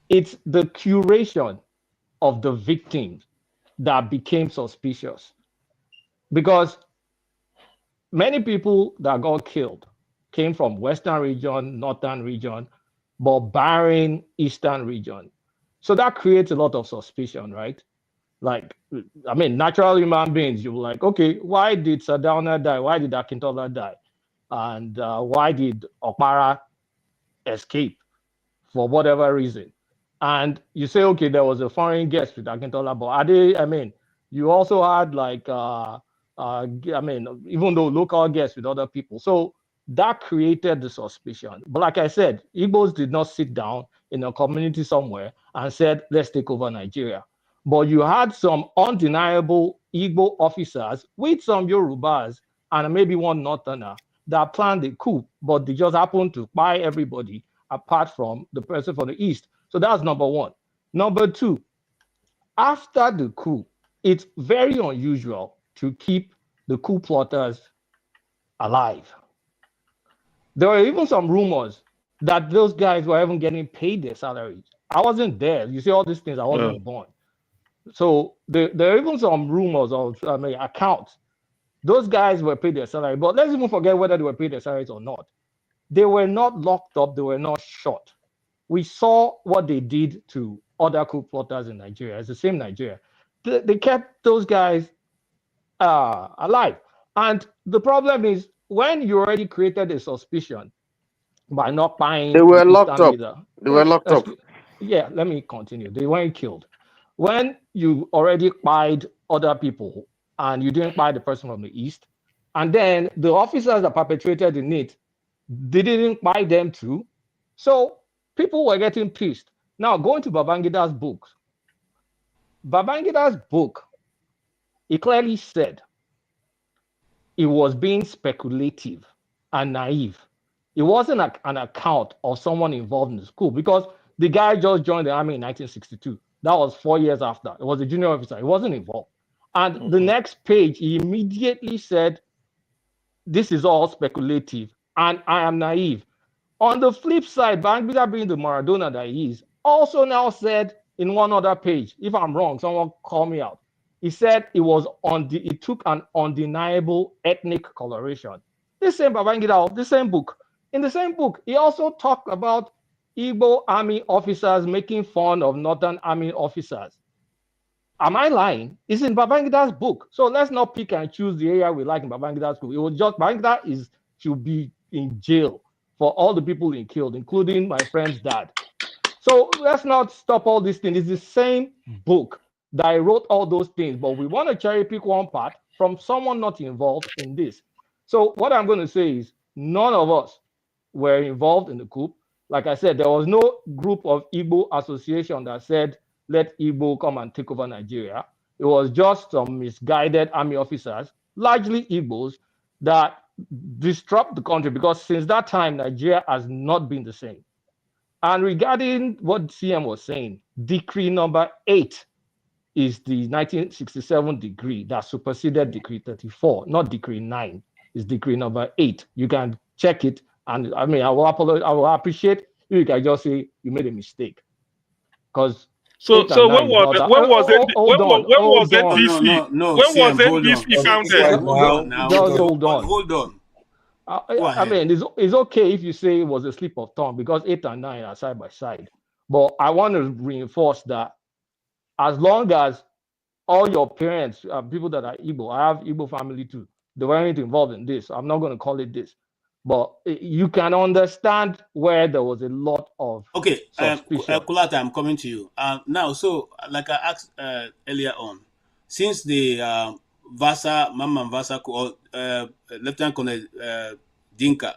It's the curation of the victims that became suspicious. Because many people that got killed came from Western region, Northern region, but barring Eastern region. So that creates a lot of suspicion, right? Like, I mean, natural human beings, you're like, okay, why did Sardauna die? Why did Akintola die? And why did Okpara escape for whatever reason? And you say, okay, there was a foreign guest with Akintola, but are they, I mean, you also had like, I mean, even though local guests with other people. So that created the suspicion. But like I said, Igbos did not sit down in a community somewhere and said, let's take over Nigeria. But you had some undeniable Igbo officers with some Yorubas and maybe one Northerner that planned the coup, but they just happened to buy everybody apart from the person from the East. So that's number one. Number two, after the coup, it's very unusual to keep the coup plotters alive. There were even some rumors that those guys were even getting paid their salaries. I wasn't there. You see all these things, I wasn't born. So there are even some rumors of accounts. Those guys were paid their salary, but let's even forget whether they were paid their salaries or not. They were not locked up. They were not shot. We saw what they did to other coup plotters in Nigeria. It's the same Nigeria. They kept those guys alive. And the problem is when you already created a suspicion by not buying, they were locked up. They were locked up. Yeah, let me continue. They weren't killed. When you already buyed other people and you didn't buy the person from the East, and then the officers that perpetrated in it, they didn't buy them too. So people were getting pissed. Now, going to Babangida's book, he clearly said it was being speculative and naive. It wasn't an account of someone involved in the school because the guy just joined the army in 1962. That was 4 years after. It was a junior officer. He wasn't involved. And the next page, he immediately said, this is all speculative and I am naive. On the flip side, Babangida, being the Maradona that he is, also now said in one other page, if I'm wrong, someone call me out. He said it took an undeniable ethnic coloration. This same Babangida, the same book. In the same book, he also talked about Igbo army officers making fun of Northern army officers. Am I lying? It's in Babangida's book. So let's not pick and choose the area we like in Babangida's book. It was just Babangida should be in jail for all the people he killed, including my friend's dad. So let's not stop all these things. It's the same book that I wrote all those things, but we want to cherry pick one part from someone not involved in this. So what I'm going to say is none of us were involved in the coup. Like I said, there was no group of Igbo association that said, let Igbo come and take over Nigeria. It was just some misguided army officers, largely Igbos, that disrupt the country because since that time, Nigeria has not been the same. And regarding what CM was saying, decree number 8 is the 1967 decree that superseded decree 34, not decree 9. It's decree number 8. You can check it, and I mean, I will appreciate if you can just say you made a mistake, because So when was NBC? No, When was CM, hold on. NBC founded? Hold on now. Just hold on. Hold on. I mean, it's okay if you say it was a slip of tongue, because 8 and 9 are side by side. But I want to reinforce that as long as all your parents, people that are Igbo, I have Igbo family too, they weren't involved in this. I'm not going to call it this, but you can understand where there was a lot of suspicion. Kulata, I'm coming to you now. So, like I asked earlier on, since the Mamman Vasa or Lieutenant Colonel Dinka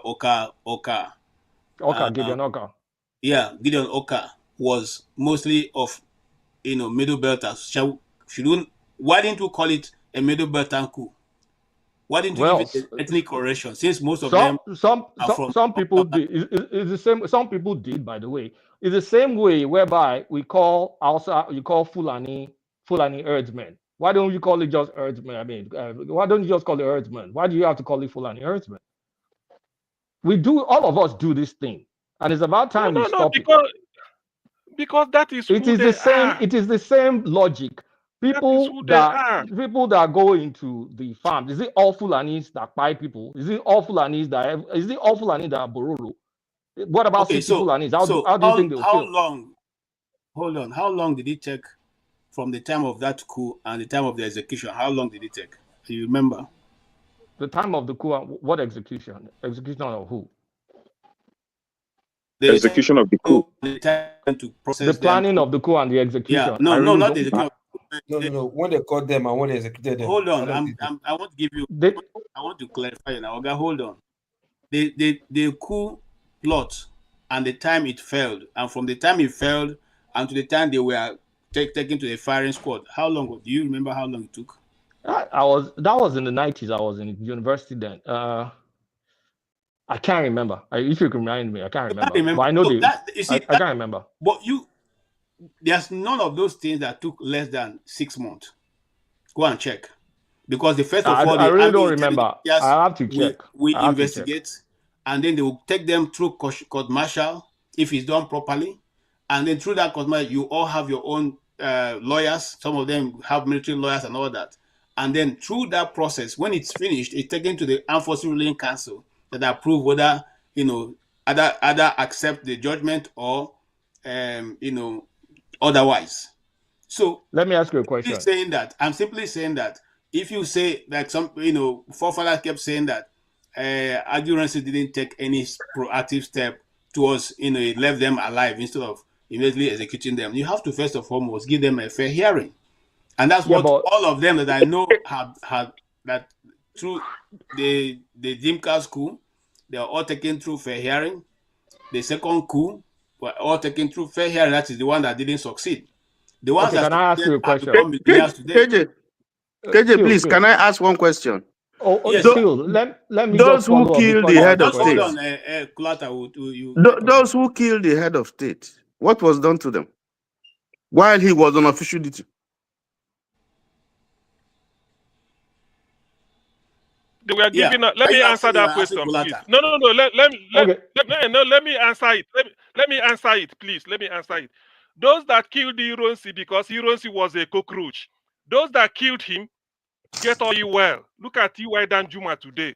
Oka, Gideon Oka. Yeah, Gideon Oka was mostly of middle belters. Why didn't we call it a middle belter coup? Why didn't you give it an ethnic correction? Since most of them some people did. It's the same. Some people did, by the way. It's the same way whereby you call Fulani herdsmen. Why don't you call it just herdsmen? I mean, why don't you just call it herdsmen? Why do you have to call it Fulani herdsmen? All of us do this thing, and it's about time we stop it. Because that is it is the same logic. People that go into the farms, is it all Fulanis that buy people? Is it all Fulanis that are Bororo? What about 60 Fulanis? How do you think they'll feel? Hold on. How long did it take from the time of that coup and the time of the execution? How long did it take? Do you remember? The time of the coup, what execution? Execution of who? The execution of the coup. The planning of the coup and the execution. Yeah, not the execution. No. When they caught them and when they executed them. Hold on. I want to give you. I want to clarify now. Okay, hold on. The coup plot and the time it failed, and from the time it failed and to the time they were taken to the firing squad, how long? Do you remember how long it took? That was in the 90s. I was in university then. I can't remember. If you can remind me, I can't remember. But I know I can't remember. But there's none of those things that took less than 6 months. Go and check, because the first of all, I really don't remember. I have to check. We investigate, and then they will take them through court martial if it's done properly, and then through that court martial, you all have your own lawyers. Some of them have military lawyers and all that, and then through that process, when it's finished, it's taken to the Armed Forces Ruling Council that approve whether either accept the judgment or otherwise. So let me ask you a question. I'm simply saying that if you say that some forefathers kept saying that Aguiyi-Ironsi didn't take any proactive step towards it left them alive instead of immediately executing them, you have to first and foremost give them a fair hearing, and that's what all of them that I know have that through the Dimka's coup, they are all taken through fair hearing. The second coup were all taken through fair hearing. That is the one that didn't succeed. The ones that can I ask you a question? KJ, please, can I ask one question? Yes. Let me those who killed the head of state. Hold on, those who killed the head of state, what was done to them while he was on official duty? They were giving. Let me answer that question, please. No. Let me answer it. Let me answer it, please. Let me answer it. Those that killed Ironsi because Ironsi was a cockroach, those that killed him get all you well. Look at T.Y. Danjuma today.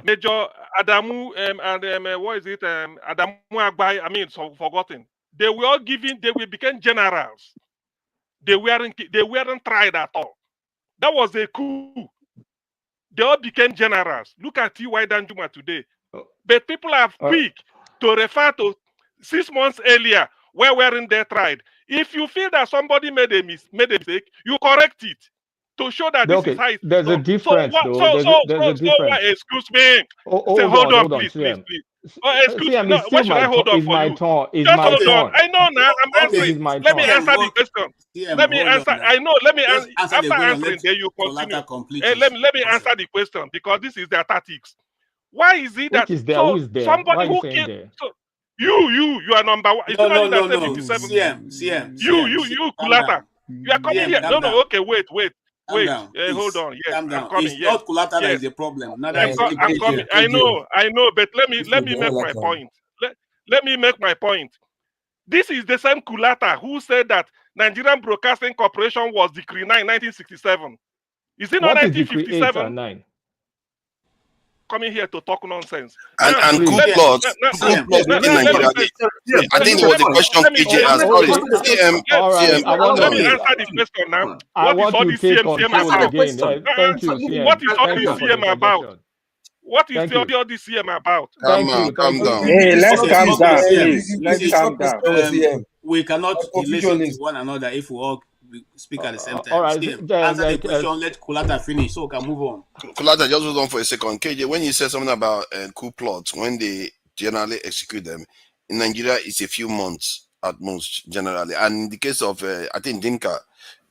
Major Adamu and what is it? Adamu Aguiyi, forgotten. They were all given. They became generals. They weren't tried at all. That was a coup. They all became generals. Look at T.Y. Danjuma today. But people are quick to refer to 6 months earlier where weren't they tried. If you feel that somebody made a mistake, you correct it to show that this is how it's There's a difference, excuse me. Hold on, please. Why should I hold on for you? Just hold on. I know now. I'm answering. Let me answer the question. Let me answer. I know. Let me answer. After answering, then you continue. Let me answer the question, because this is their tactics. Why is it that somebody who killed? You are number one. No. CM. You, Kulata. You are coming here. No. Okay, wait. Wait, down, hold on. Yes, calm I'm down. coming. It's Yes, not collateral that yes. is the problem. Neither I'm, is co- I'm coming. I know, but let me make my point. Let me make my point. This is the same Kulata who said that Nigerian Broadcasting Corporation was Decree 9, 1967. Is it not What is Decree 8 1957? and 9? Coming here to talk nonsense. And coup plots in Nigeria. I think there was a question KJ asked. All right, I want Let me to answer the question now. I What is want all to this take CM control about? again. Thank you, CM. What is all Thank this you for the CM about? interjection. What is Thank you. all this CM about? Thank you. Calm down. Hey, let's calm down, please. Let's calm down. We cannot listen to one another if we all speak at the same time. All right, Answer the question, let Kulata finish so we can move on. Kulata, just hold on for a second. KJ, when you said something about coup plots, when they generally execute them, in Nigeria, it's a few months at most, generally. And in the case of, I think, Dinka,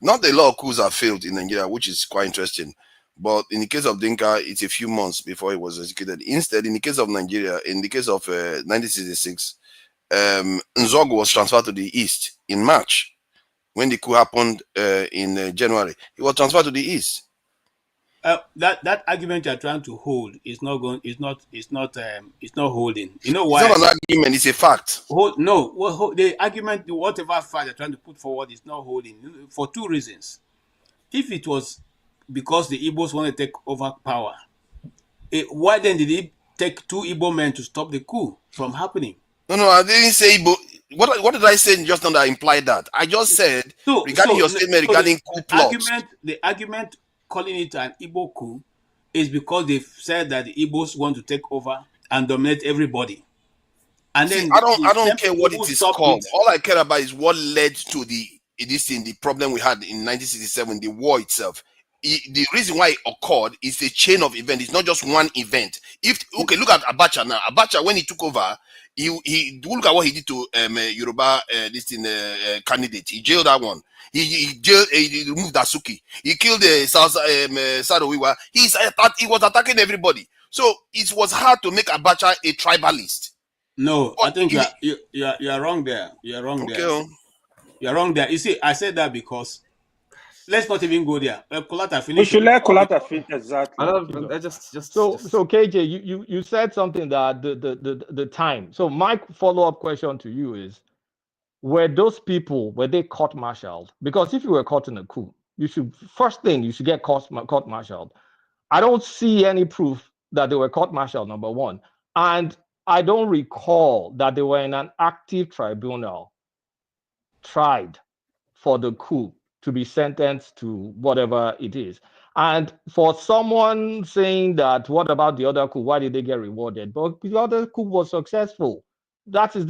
not a lot of coups have failed in Nigeria, which is quite interesting. But in the case of Dinka, it's a few months before it was executed. Instead, in the case of Nigeria, in the case of 1966, Nzog was transferred to the east in March. When the coup happened in January, he was transferred to the east. That argument you're trying to hold is not going. It's not holding. You know why? It's not an argument. It's a fact. The argument, whatever fact you're trying to put forward, is not holding for two reasons. If it was because the Igbos want to take over power, why then did it take two Igbo men to stop the coup from happening? No, I didn't say Igbo. What did I say just now that implied that? I just said regarding your statement regarding coup plots. The argument calling it an Igbo coup is because they've said that the Igbos want to take over and dominate everybody. And then I don't care what it is called. All I care about is what led to the problem we had in 1967, the war itself. The reason why it occurred is a chain of events. It's not just one event. Look at Abacha now. Abacha, when he took over, he look at what he did to Yoruba candidate. He jailed that one. He removed Dasuki. He killed Sadowiwa. He was attacking everybody. So it was hard to make Abacha a tribalist. No, but I think you are wrong there. You are wrong there. You are wrong there. You see, I said that because let's not even go there. We should let Kulata finish exactly. So KJ, you said something that the time. So my follow-up question to you is, were they court-martialed? Because if you were caught in a coup, you should get court-martialed. I don't see any proof that they were court-martialed, number one. And I don't recall that they were in an active tribunal tried for the coup to be sentenced to whatever it is. And for someone saying that, what about the other coup? Why did they get rewarded? But the other coup was successful. That is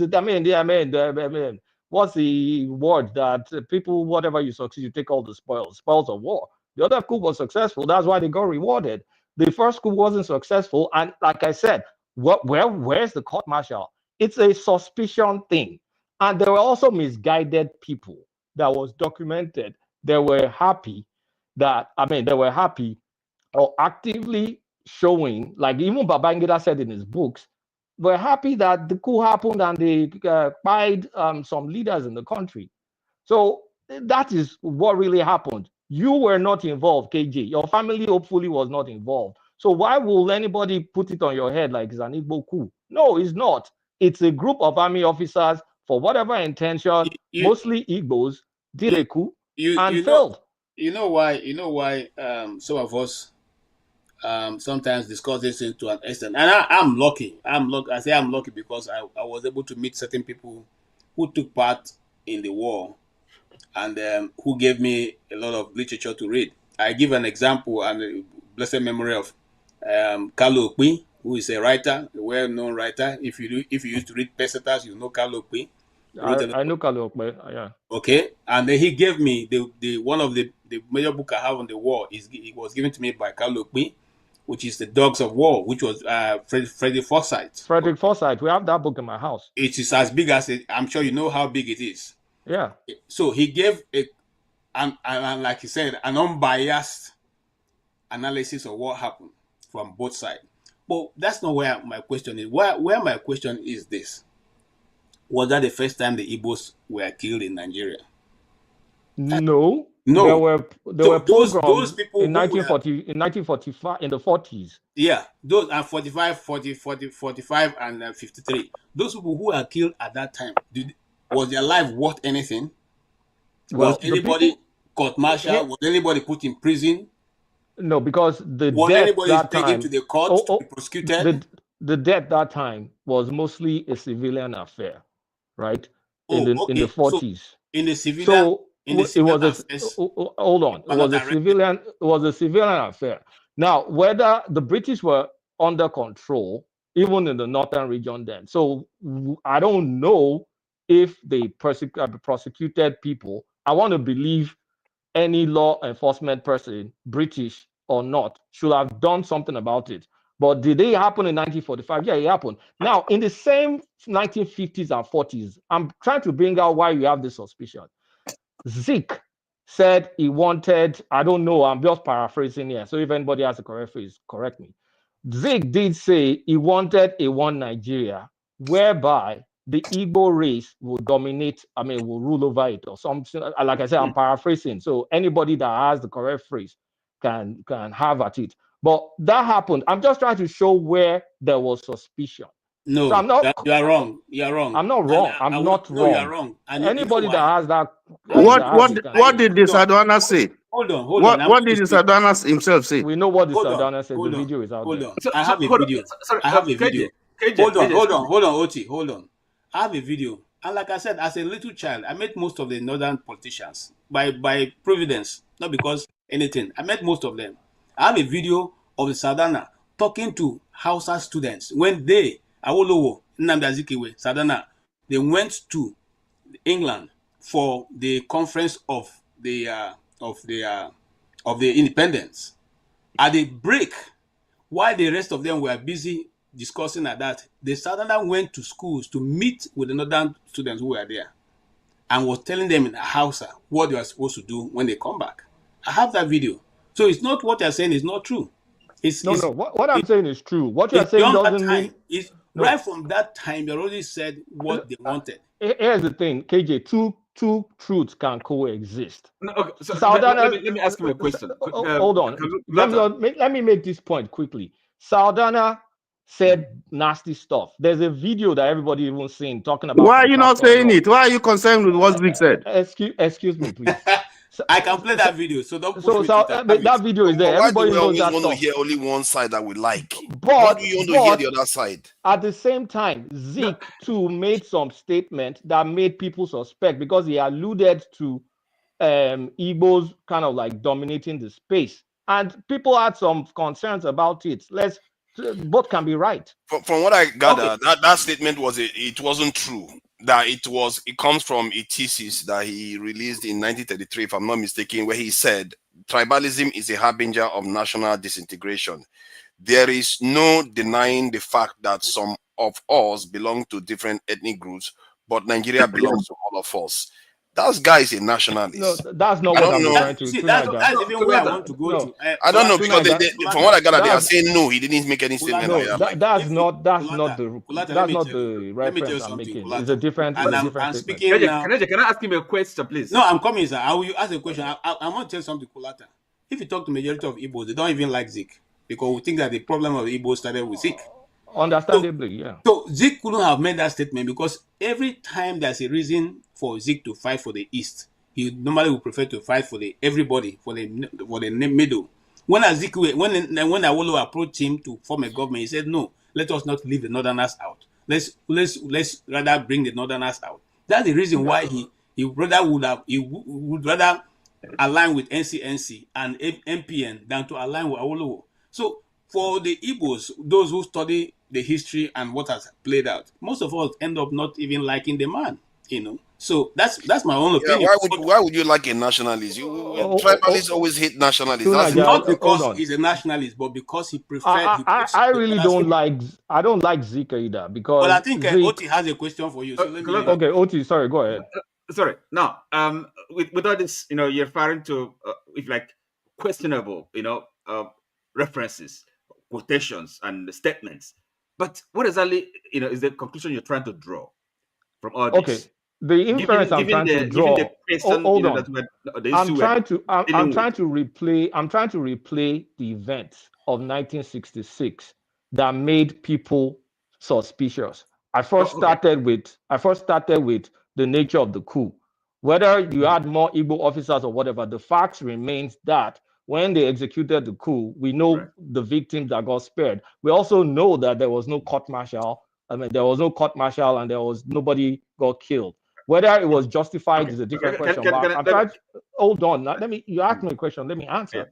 what's the word that people, whatever you succeed, you take all the spoils of war. The other coup was successful. That's why they got rewarded. The first coup wasn't successful. And like I said, where's the court martial? It's a suspicion thing. And there were also misguided people that was documented. They were happy or actively showing, like even Babangida said in his books, we're happy that the coup happened and they fired some leaders in the country. So that is what really happened. You were not involved, KJ. Your family hopefully was not involved. So why will anybody put it on your head like it's an Igbo coup? No, it's not. It's a group of army officers for whatever intention, mostly Igbos, did a coup and failed. You know why some of us sometimes discuss this thing to an extent. And I'm lucky. I say I'm lucky because I was able to meet certain people who took part in the war and who gave me a lot of literature to read. I give an example and a blessed memory of Kalu Okpi, who is a writer, a well-known writer. If you used to read Pesetas, you know Kalu Okpi. I know Kalu Okpi, yeah. Okay, and then he gave me the one of the major book I have on the war. It was given to me by Kalu Okpi, which is The Dogs of War, which was Frederick Forsyth. Frederick Forsyth, we have that book in my house. It is as big as I'm sure you know how big it is. Yeah. So he gave and like he said, an unbiased analysis of what happened from both sides. But that's not where my question is. Where my question is this: was that the first time the Igbos were killed in Nigeria? No, No, there were those pogroms people in who 1940, in 1945, in the 40s. Yeah, those are 45, 45, and 53. Those people who were killed at that time, was their life worth anything? Well, Was anybody people, court-martial? Was anybody put in prison? no, because the Was death anybody that taken to time, the court to be prosecuted? the death that time was mostly a civilian affair, right? In Oh, the okay. So 40s. in the civilian, So in the it civilian was a affairs, hold on. It were was not a arrested. civilian affair. Now, whether the British were under control, even in the northern region then. So I don't know if they prosecuted people. I want to believe any law enforcement person, British or not, should have done something about it. But did it happen in 1945? Yeah, it happened. Now, in the same 1950s and 40s, I'm trying to bring out why you have this suspicion. Zeke said he wanted, I don't know, I'm just paraphrasing here. So if anybody has a correct phrase, correct me. Zeke did say he wanted a one Nigeria, whereby the Igbo race will dominate, will rule over it or something. Like I said, I'm paraphrasing. So anybody that has the correct phrase can have at it. But that happened. I'm just trying to show where there was suspicion. No, So I'm not. you are wrong. You are wrong. I'm not wrong. I'm not No, you are wrong. wrong. And you know Anybody that why? has that. What did the Sadwana say? Hold on. What did the Sadwana himself say? We know what the Hold on, Sadana said. hold The on, video is out hold there. on. I have a video. Sorry, I have a KJ, video. KJ, Hold on, Oti, hold on. I have a video. And like I said, as a little child, I met most of the northern politicians by providence, not because anything. I met most of them. I have a video of the Sadana talking to Hausa students when they, Awolowo, Nnamdi Azikiwe, Sadana, they went to England for the conference of the independence. At the break, while the rest of them were busy discussing at that, the Southerner went to schools to meet with the northern students who were there and was telling them in Hausa what they were supposed to do when they come back. I have that video. So it's not what you're saying is not true. No. What I'm saying is true. What you're saying doesn't mean. Right from that time, they already said what they wanted. Here's the thing, KJ. Two truths can coexist. No, okay, so let me ask you a question. Hold on. Let me make this point quickly. Saldana said nasty stuff. There's a video that everybody even seen talking about. Why are you not saying it? Why are you concerned with what Zeke said? Excuse me, please. I can play that video, so don't push me to that video is there. Why do Everybody we knows always that want stuff. to hear only one side that we like? But you want to hear the other side? At the same time, Zeke too made some statement that made people suspect because he alluded to Igbos kind of like dominating the space, and people had some concerns about it. Both can be right. From what I gather, that statement it wasn't true. That it comes from a thesis that he released in 1933, if I'm not mistaken, where he said tribalism is a harbinger of national disintegration. There is no denying the fact that some of us belong to different ethnic groups, but Nigeria belongs to all of us. That guy is a nationalist. No, that's not what I'm referring to. See, that's even where I want to go to. I don't know because from what I gather, they are saying no, he didn't make any statement. No, that's not the reference I'm making. It's a different. I'm speaking now. Can I ask him a question, please? No, I'm coming, sir. I will ask a question. I want to tell something, Kulata. If you talk to majority of Igbos, they don't even like Zeke because we think that the problem of the Igbos started with Zeke. Understandably, yeah. So Zeke couldn't have made that statement because every time there's a reason for Zeke to fight for the East, he normally would prefer to fight for everybody for the middle. When Awolowo approached him to form a government, he said, "No, let us not leave the Northerners out. Let's rather bring the Northerners out." That's the reason why he would rather align with NCNC and MPN than to align with Awolowo. So for the Igbos, those who study the history and what has played out, most of us end up not even liking the man, So that's my own opinion. Why would you like a nationalist? Tribalists always hate nationalists. That's not because he's a nationalist, but because he preferred. I really don't like. I don't like Zeke either because. Well, I think Oti has a question for you. So let me. Okay, Oti, sorry, go ahead. Sorry. Now, with all this, you're referring to if like questionable, references, quotations, and statements. But what exactly, is the conclusion you're trying to draw from all this? Okay, the inference I'm trying to draw. Hold on. I'm trying to replay the events of 1966 that made people suspicious. I first started with the nature of the coup. Whether you had more Igbo officers or whatever, the fact remains that when they executed the coup, we know the victims that got spared. We also know that there was no court martial. There was no court martial and there was nobody got killed. Whether it was justified is a different question. Hold on. You asked me a question. Let me answer. Yeah.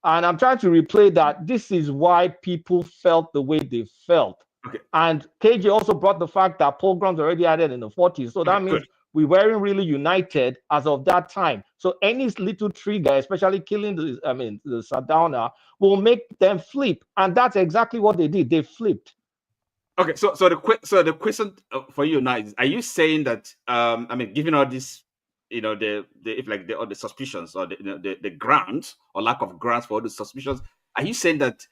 And I'm trying to replay that. This is why people felt the way they felt. Okay. And KJ also brought the fact that pogroms already added in the 40s. So that means we weren't really united as of that time. So any little trigger, especially killing the Sardowner, will make them flip. And that's exactly what they did. They flipped. Okay, so the question for you now is: are you saying that given all this, all the suspicions or the grounds or lack of grounds for all the suspicions, are you saying that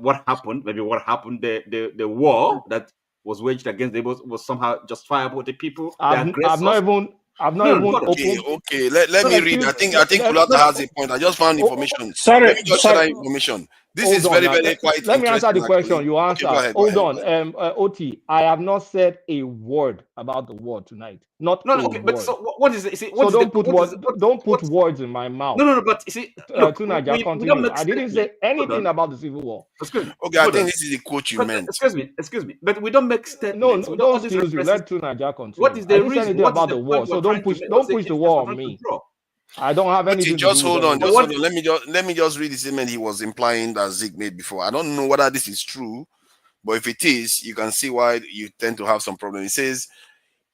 what happened, the war that was waged against the Igbos was somehow justifiable? The people, I've not even Okay. Let me read. I think Kulata has a point. I just found information. Let me just share that information. This is very quite. Let me answer the question you answered. Okay, Hold on, Oti. I have not said a word about the war tonight. Not a word. But so what is it? Don't put words in my mouth. No. But you see, continue. I didn't say anything about the civil war. Okay, I think this is the quote you meant. Excuse me. But we don't make statements. No, don't excuse you. Let Tunaja continue. What is the reason? Anything about the war? So don't push the war on me. I don't have anything. Just hold on. Let me just read the statement he was implying that Zeke made before. I don't know whether this is true, but if it is, you can see why you tend to have some problem. He says,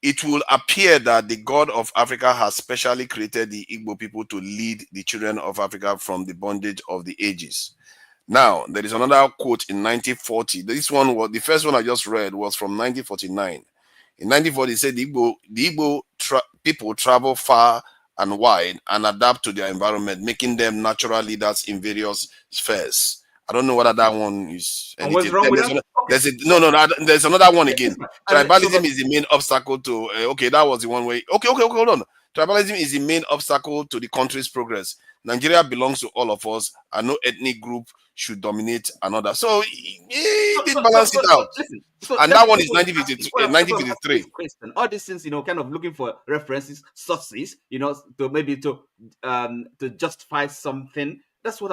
"It will appear that the God of Africa has specially created the Igbo people to lead the children of Africa from the bondage of the ages." Now, there is another quote in 1940. This one was the first one I just read was from 1949. In 1940, it said the Igbo people travel far and wide and adapt to their environment, making them natural leaders in various spheres. I don't know whether that one is anything. What's wrong with that? There's another one again. Tribalism is the main obstacle to that was the one way. Okay, hold on. Tribalism is the main obstacle to the country's progress. Nigeria belongs to all of us, and no ethnic group should dominate another. So he did balance it out. And that one is 1953. All these things, kind of looking for references, sources, to justify something. That's what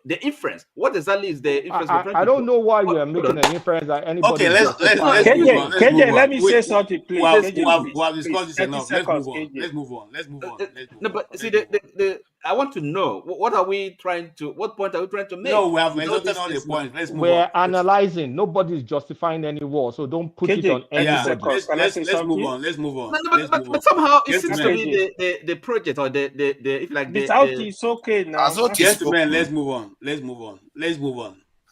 the inference. What exactly is the inference? I don't know why you are making an inference that anybody. Okay, let's KJ, let me say something, please. We have discussed this enough. Let's move on. No, but see, I want to know what point are we trying to make? No, we have exhausted all the points. Let's move on. We're analyzing. Nobody's justifying any war, so don't put it on anybody. Let's move on. But somehow it seems to be the project or the it's okay now. Gentlemen, let's move on.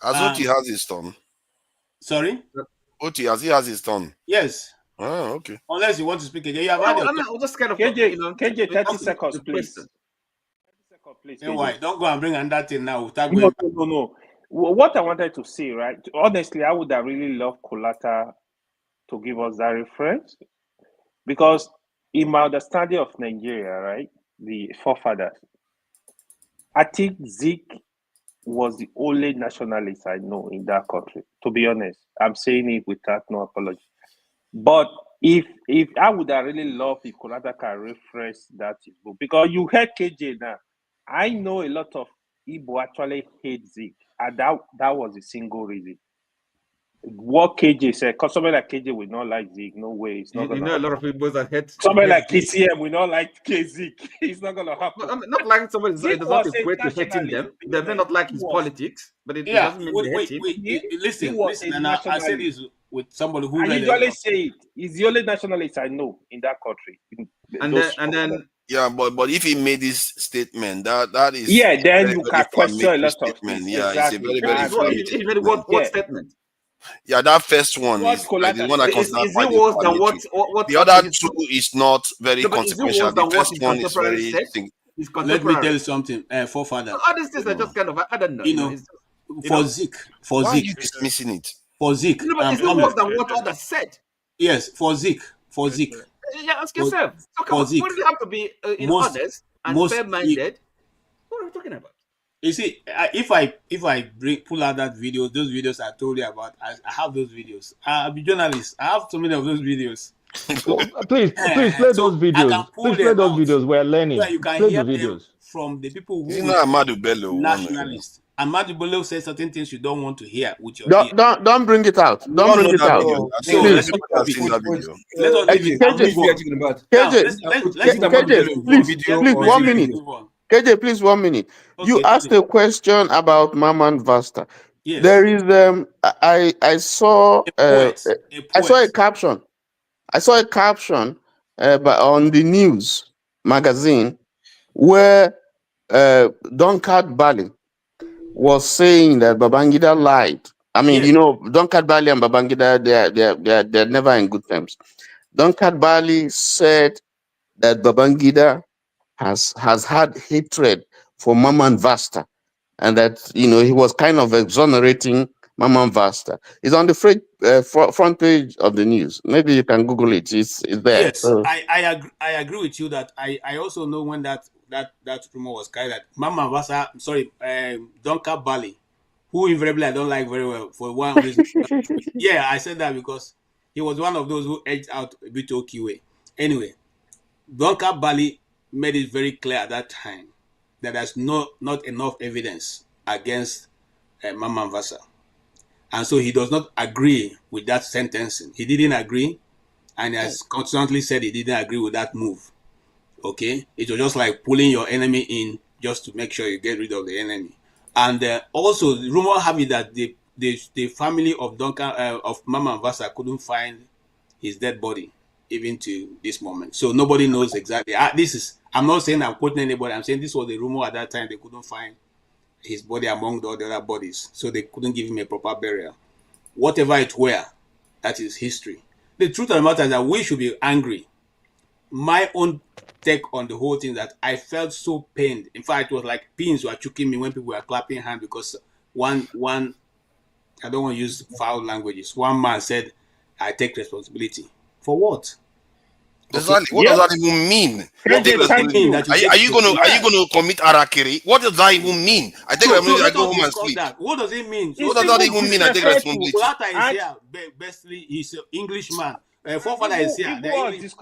Azoti has his turn. Sorry? Oti, has his turn. Yes. Oh, okay. Unless you want to speak again. You have just kind of KJ, 30 seconds, please. Anyway, don't go and bring another thing now. No. What I wanted to say, right? Honestly, I would have really loved Kolata to give us that reference. Because in my understanding of Nigeria, right, the forefathers, I think Zeke was the only nationalist I know in that country. To be honest, I'm saying it without no apology. But if I would have really loved if Kolata can reference that book, because you heard KJ now. I know a lot of Igbo actually hate Zeke, and that was a single reason. What KJ said, because somebody like KJ will not like Zeke. No way, it's not. A lot of people that hate. Somebody like KCM will not like Zeke. It's not gonna happen. No, I'm not like somebody. It does not equate to hating them. They may not like his politics, but it doesn't mean they hate him. Listen. And I say this with somebody who. I usually say it. He's the only nationalist I know in that country. And then. Yeah, but if he made this statement, that is then you can question a lot of things. Yeah, exactly. It's a very what statement? Yeah, that first one is the one I consider quite what the other two is not very consequential. The first one is very. Let me tell you something, forefather. All these things are just kind of I don't know. For Zeke, why are you dismissing it? For Zeke, no, but it's not worse than what others said. Yes, for Zeke. Yeah, ask yourself. So come on, wouldn't you have to be honest and fair-minded? What are we talking about? You see, if I pull out that video, those videos I told you about, I have those videos. I'll be journalist. I have so many of those videos. Please play those videos. Please play those videos. We're learning. So you can play hear the videos from the people who Amadu Bello nationalists. Amadu Bello says certain things you don't want to hear with your ear. Don't bring it out. Don't bring it out. So let's please, 1 minute. KJ, please 1 minute. Okay, you asked a question about Maman Vasta. Yes. There is I saw I saw a caption. I saw a caption on the news magazine where Donkat Bali was saying that Babangida lied. I mean, you know, Donkat Bali and Babangida, they're never in good terms. Donkat Bali said that Babangida has had hatred for Maman Vasta, and that, you know, he was kind of exonerating Maman Vasta. It's on the front page of the news. Maybe you can Google it. It's there. Yes, so. I agree with you that I also know when that rumor was carried that Maman Vasta, Donka Bali, who invariably I don't like very well for one reason. Yeah, I said that because he was one of those who edged out a bit OQA. Anyway, Donka Bali made it very clear at that time that there's not enough evidence against Maman Vasta. And so he does not agree with that sentencing. He didn't agree, and he has constantly said he didn't agree with that move. Okay? It was just like pulling your enemy in just to make sure you get rid of the enemy. And also, the rumor have it that the family of Maman Vasta couldn't find his dead body even to this moment. So nobody knows exactly. I'm not saying I'm quoting anybody. I'm saying this was the rumor at that time. They couldn't find his body among the other bodies. So they couldn't give him a proper burial. Whatever it were, that is history. The truth of the matter is that we should be angry. My own take on the whole thing that I felt so pained. In fact, it was like pins were choking me when people were clapping hands because one I don't want to use foul languages. One man said, I take responsibility. For what? Exactly. What does that even mean? Are you gonna commit arakiri? What does that even mean? I take responsibility. I go home and sleep. What does it mean? What does that even mean? I take responsibility. Kulata is here. Bestly, he's an Englishman. Forefather is here.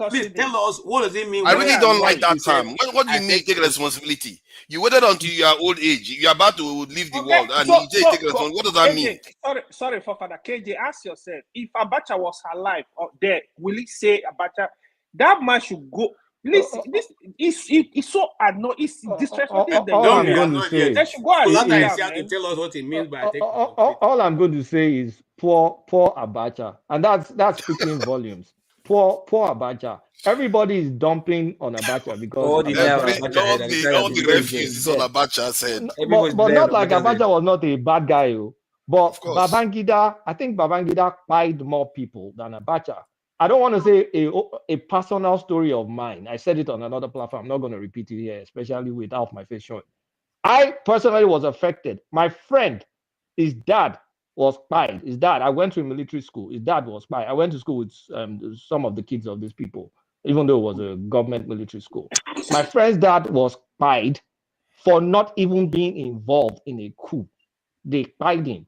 Please tell us, what does it mean? I really don't like that term. What do you mean take responsibility? You waited until you are old age. You are about to leave the world, and you take responsibility. What does that mean? Sorry, Forefather. KJ, ask yourself, if Abacha was alive or dead, will he say Abacha? That man should go. Listen, this is so annoying. It's disrespectful. All I'm going to say, they should go and tell us what it means by all I'm going to say is poor Abacha, and that's speaking volumes. Poor Abacha. Everybody is dumping on Abacha because all the refugees on Abacha said, but not like Abacha was not a bad guy. But Babangida, I think Babangida fired more people than Abacha. I don't want to say a personal story of mine. I said it on another platform. I'm not going to repeat it here, especially without my face showing. I personally was affected. My friend, his dad was spied. His dad, I went to a military school. His dad was spied. I went to school with some of the kids of these people, even though it was a government military school. My friend's dad was spied for not even being involved in a coup. They spied him.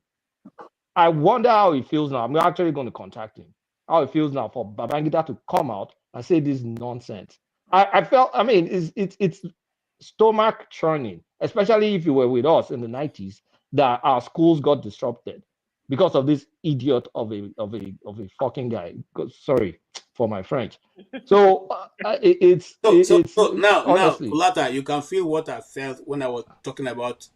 I wonder how he feels now. I'm actually going to contact him. How it feels now for Babangida to come out and say this nonsense. I felt, I mean, it's stomach churning, especially if you were with us in the 90s, that our schools got disrupted because of this idiot of a fucking guy. Sorry for my French. So it's now, Kulata, you can feel what I felt when I was talking about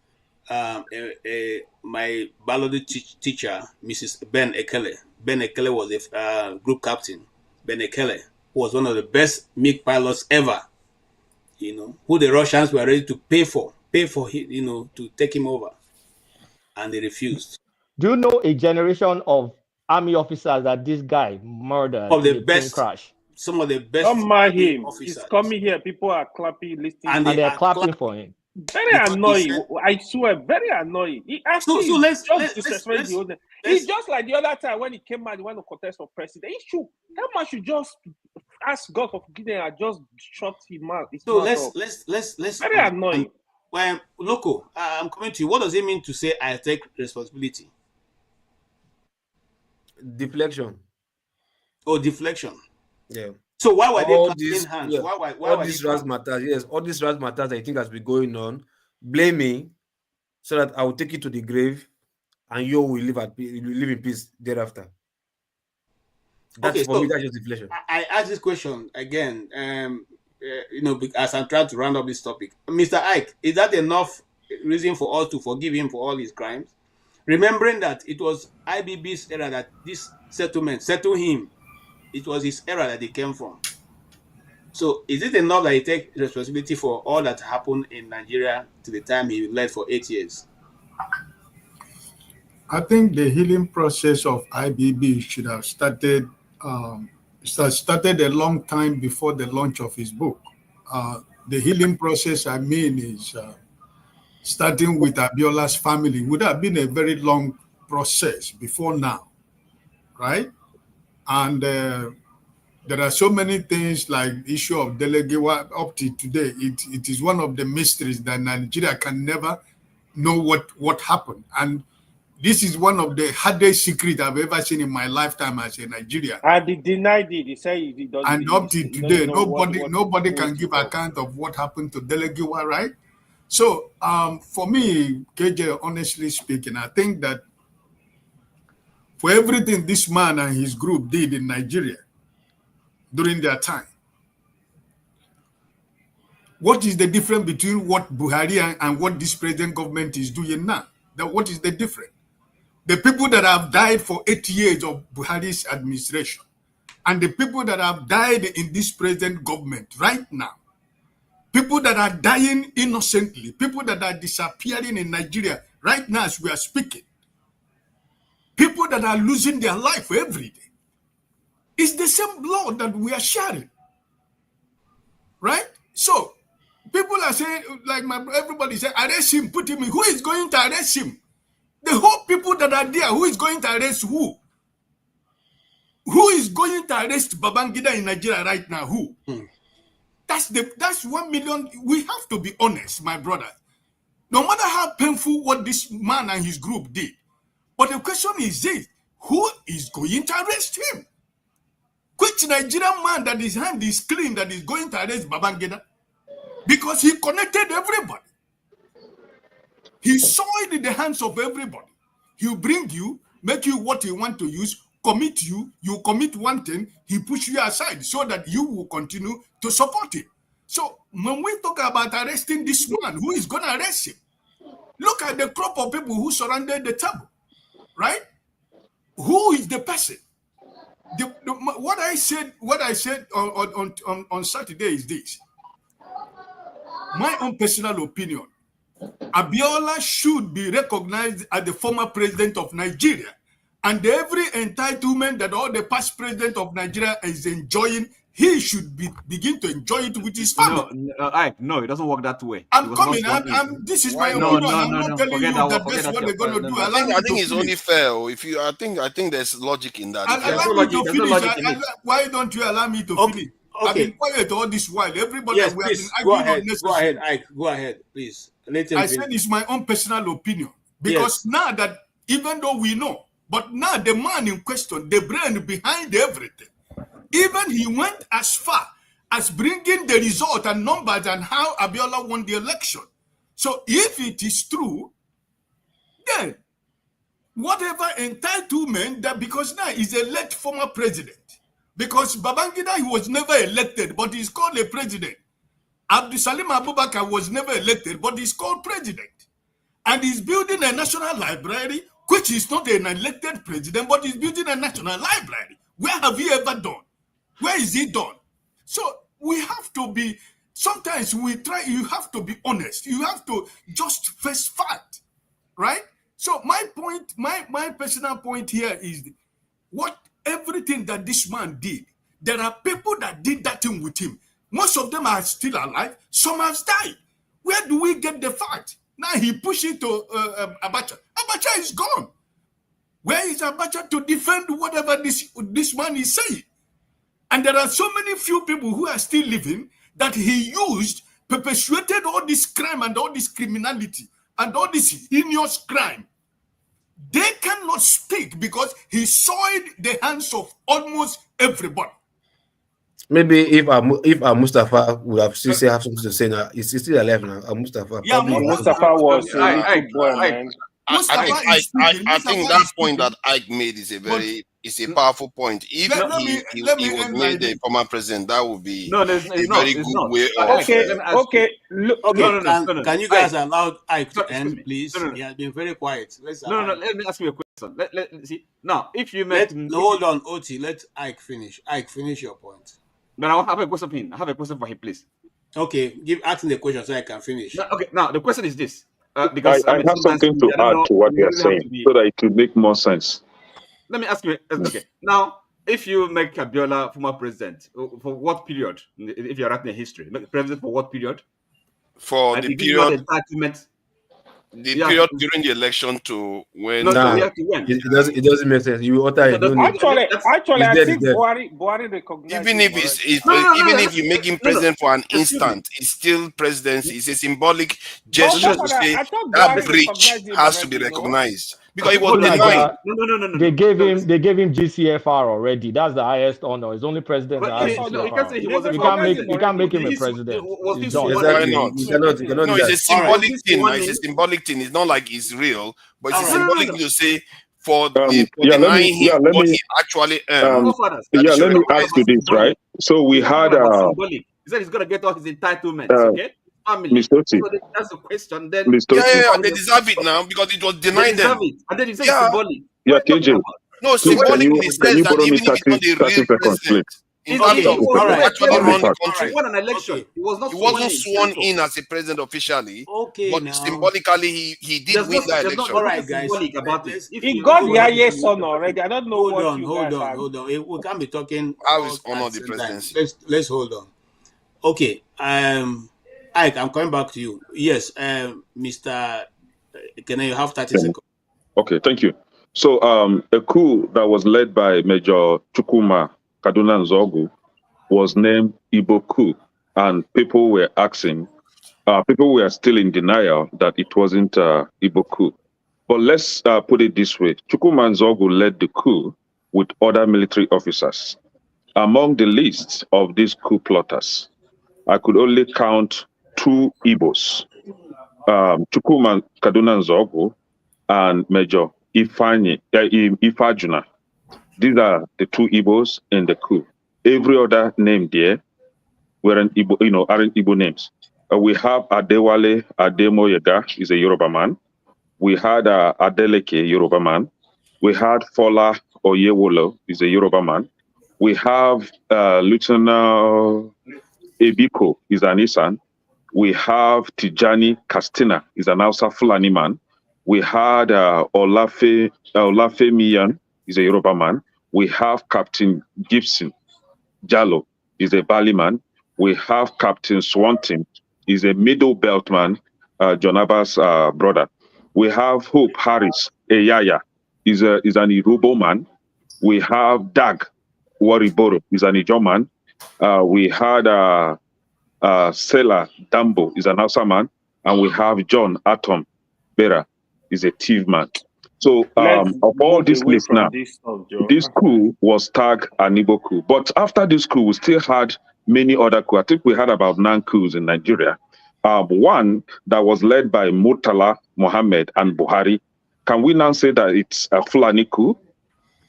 my biology teacher, Mrs. Ben Ekele. Ben Ekele was a group captain. Ben Ekele was one of the best MiG pilots ever. You know, who the Russians were ready to pay for, to take him over, and they refused. Do you know a generation of army officers that this guy murdered of the in best, crash? Some of the best. Don't mind him. Officers. He's coming here. People are clapping, listening, and they are clapping for him. Very annoying. I swear, very annoying. He actually let's It's just like the other time when he came out, he went to contest for president. That man should just ask God for forgiveness and just shut him mouth. So let's very annoying. Well, Loco, I'm coming to you. What does it mean to say I take responsibility? Deflection. Oh, deflection. Yeah. So why were they all clapping these, hands? yeah, Why all were these they razzmatazz, yes, all these razzmatazz I think has been going on. Blame me so that I will take it to the grave and you will live in peace thereafter. That's okay, for so me, that's just deflection. I ask this question again, as I'm trying to round up this topic. Mr. Ike, is that enough reason for us to forgive him for all his crimes? Remembering that it was IBB's era that this settlement settled him. It was his era that they came from. So is it enough that he takes responsibility for all that happened in Nigeria to the time he led for 8 years? I think the healing process of IBB should have started a long time before the launch of his book. The healing process, I mean, is starting with Abiola's family. It would have been a very long process before now, right? And there are so many things like the issue of Dele Giwa up to today. It is one of the mysteries that Nigeria can never know what happened. And this is one of the hardest secrets I've ever seen in my lifetime as a Nigerian. And he denied it. He said he doesn't. And up to today, nobody can give account of what happened to Dele Giwa, right? So for me, KJ, honestly speaking, I think that for everything this man and his group did in Nigeria during their time, what is the difference between what Buhari and what this present government is doing now? What is the difference? The people that have died for 8 years of Buhari's administration and the people that have died in this present government right now, people that are dying innocently, people that are disappearing in Nigeria right now as we are speaking, people that are losing their life every day. It's the same blood that we are sharing, right? So people are saying, like everybody said, arrest him, put him in. Who is going to arrest him? The whole people that are there, who is going to arrest who? Who is going to arrest Babangida in Nigeria right now? Who? That's 1 million. We have to be honest, my brother. No matter how painful what this man and his group did, but the question is this: who is going to arrest him? Which Nigerian man that his hand is clean that is going to arrest Babangida? Because he connected everybody. He saw it in the hands of everybody. He'll bring you, make you what he want to use, commit you, you commit one thing, he push you aside so that you will continue to support him. So when we talk about arresting this man, who is going to arrest him? Look at the crop of people who surrounded the table, right? Who is the person? What I said on Saturday is this. My own personal opinion. Abiola should be recognized as the former president of Nigeria, and every entitlement that all the past president of Nigeria is enjoying, he should begin to enjoy it with his family. No, it doesn't work that way. I'm coming. This is my opinion. I'm not telling you that that's what they're going to do. I think it's only fair. I think there's logic in that. Allow me to finish. Why don't you allow me to finish? Okay. I've been quiet all this while. Everybody, yes, we please, have been arguing go ahead, Ike. Go ahead, please. I said it's my own personal opinion. Because now that, even though we know, but now the man in question, the brain behind everything, even he went as far as bringing the result and numbers and how Abiola won the election. So if it is true, then whatever entitlement that, because now he's a late former president. Because Babangida, he was never elected, but he's called a president. Abdul Salim Abubakar was never elected, but he's called president. And he's building a national library, which is not an elected president, but he's building a national library. Where have he ever done? Where is he done? So we have to be, sometimes you have to be honest. You have to just face fact, right? So my point, my personal point here is everything that this man did, there are people that did that thing with him. Most of them are still alive. Some have died. Where do we get the fact? Now he pushed it to Abacha. Abacha is gone. Where is Abacha to defend whatever this man is saying? And there are so many few people who are still living that he used, perpetuated all this crime and all this criminality and all this heinous crime. They cannot speak because he soiled the hands of almost everybody. Maybe if Mustafa would have still have something to say now, he's still alive now. Mustafa. Yeah, Mustafa was a little boy, man. I think that point that Ike made is a very powerful point. If he was made the former president, that would be a very good way of. Can you guys allow Ike to end, please? He has been very quiet. Let me ask you a question. Let see. Now, if you make hold on, Oti, let Ike finish. Ike, finish your point. But I have a question for him. I have a question for him, please. Okay, ask him the question so I can finish. Now the question is this. Because I have something to add to what you are saying so that it will make more sense. Let me ask you. Okay. Now, if you make Abiola former president, for what period? If you're writing a history, make president for what period? For the period. The period during the election to when. It doesn't make sense. You actually, I think Buhari recognized. Even if you make him president for an instant, it's still presidency. It's a symbolic gesture to say that breach has to be recognized because it was denied. No. They gave him GCFR already. That's the highest honor. It's only president that has GCFR. You can't make him a president. Why not? No, it's a symbolic thing. It's a symbolic thing. It's not like it's real, but it's a symbolic thing to say for denying him what he actually earned. Let me ask you this, right? So we had he said he's gonna get all his entitlements, okay? Family. So that's the question. Then they deserve it now because it was denied them. And then he said symbolic. Yeah, KJ. No, symbolic in the sense that even if it's not the real president, in terms of actually run the country. He won an election. He wasn't sworn in as a president officially. Okay, but symbolically he did win that election. All right, guys. He got the highest honor already. I don't know Hold on. We can't be talking. How is honor the presidency? Let's hold on. Okay. Ike, I'm coming back to you. Yes, Mr. Can you have 30 seconds? Okay, thank you. So a coup that was led by Major Chukwuemeka Ojukwu was named Igbo coup, and people were still in denial that it wasn't Igbo coup. But let's put it this way. Chukwuemeka Ojukwu led the coup with other military officers. Among the list of these coup plotters, I could only count 2 Igbos, Chukwuemeka Ojukwu and Major Ifajuna. These are the 2 Igbos in the coup. Every other name there aren't Igbo names. We have Adewale Ademoyega, is a Yoruba man. We had Adeleke, Yoruba man. We had Fola Oyewolo, is a Yoruba man. We have Lieutenant Ebiko, is an Isan. We have Tijani Kastina, is an Hausa Fulani man. We had Olafe Miyan, is a Yoruba man. We have Captain Gibson Jallo, is a Bali man. We have Captain Swanton, is a Middle Belt man, John Abbas' brother. We have Hope Harris Eyaya, is an Irubo man. We have Dag Wariboro, is an Ijo man. We had Sela Dambo, is an Hausa man. And we have John Atom Bera, is a Tiv man. So of all this list now, this coup was tagged an Igbo coup. But after this coup, we still had many other coups. I think we had about 9 coups in Nigeria. One that was led by Murtala Mohammed and Buhari. Can we now say that it's a Fulani coup?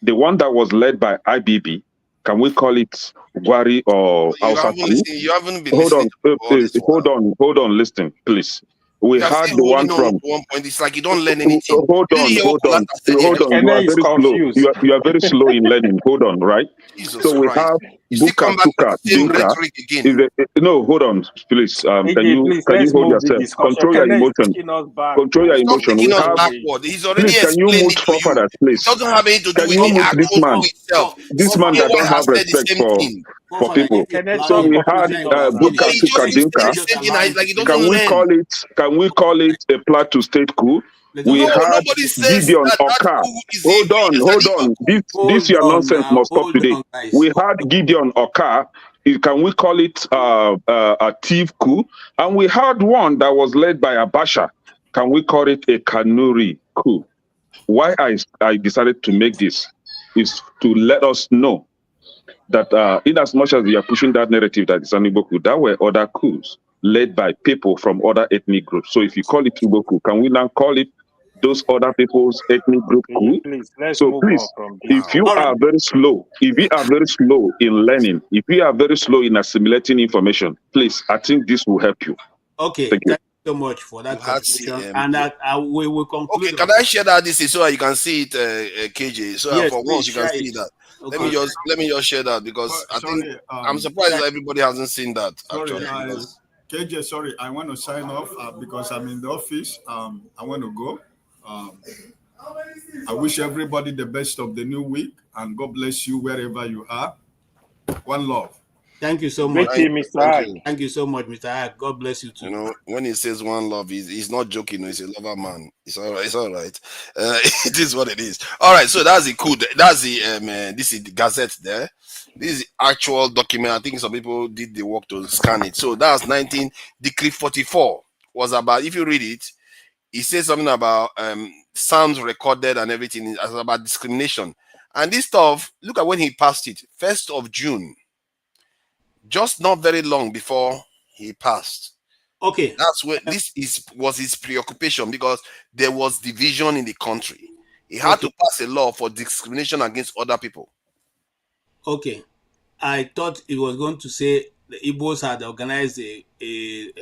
The one that was led by IBB, can we call it Gwari or Hausa coup? You haven't been Hold on, listen, please. We had the one from one point. It's like you don't learn anything. Hold on. You are very slow in learning. Hold on, right? So we have Buka Tuka Dinka. No, hold on, please. Can you hold yourself? Control your emotion. Control your emotion. We have. Please, can you mute forefathers, please? Can you mute this man? This man that don't have respect for people. So we had Buka Tuka Dinka. Can we call it a Plateau state coup? We had nobody says Gideon that Oka. coup is Hold on. This your nonsense must stop today. We had Gideon Oka. Can we call it a thief coup? And we had one that was led by Abacha. Can we call it a Kanuri coup? Why I decided to make this is to let us know that in as much as we are pushing that narrative that it's an Igbo coup, there were other coups led by people from other ethnic groups. So if you call it Igbo coup, can we now call it those other people's ethnic group coup? Please, let's So move please, on from this. if you are very slow, if you are very slow in learning, if you are very slow in assimilating information, please, I think this will help you. Okay, thank you so much for that had contribution, and that we will conclude. Okay, can I share that this is so that you can see it, KJ? So Yes, for please once you can share see it. that. Okay. Let me just share that because I think I'm surprised that everybody hasn't seen that. Sorry, Actually, because KJ, sorry, I want to sign off because I'm in the office. I want to go. I wish everybody the best of the new week, and God bless you wherever you are. One love. Thank you so much. Thank you. Thank you so much, Mr. Ike. God bless you too. you know when he says one love, he's not joking. He's a lover man. It's all right. It's all right. It is what it is. All right. So that's the coup. That's the this is the Gazette there. This is the actual document. I think some people did the work to scan it. So that's 19 Decree 44 was about. If you read it, he says something about sounds recorded and everything. It's about discrimination and this stuff. Look at when he passed it. 1st of June. Just not very long before he passed. Okay. That's where was his preoccupation because there was division in the country. He had to pass a law for discrimination against other people. Okay. I thought it was going to say the Igbos had organized a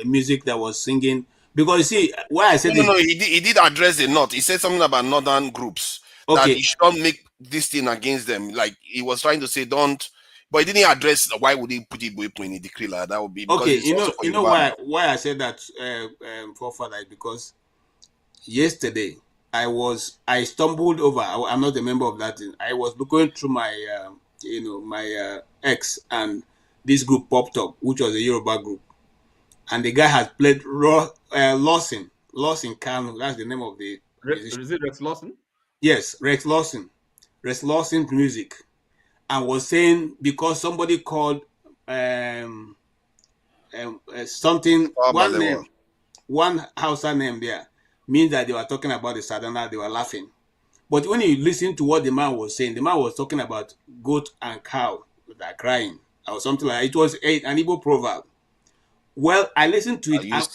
music that was singing. Because you see, why I said No, he did address the North. He said something about northern groups. That you shouldn't make this thing against them. Like he was trying to say don't, but he didn't address why would he put Igbo in the decree like that would be because okay, it's you know why I said that forefather is because yesterday I stumbled over. I'm not a member of that thing. I was going through my my X and this group popped up, which was a Yoruba group, and the guy has played Lawson Kanu. That's the name of the. Is it Rex Lawson? Yes, Rex Lawson's music, and was saying because somebody called something one Hausa name there means that they were talking about the Southerners, they were laughing. But when you listen to what the man was saying, the man was talking about goat and cow that are crying or something like that. It was an Igbo proverb. Well, I listened to it. Igbo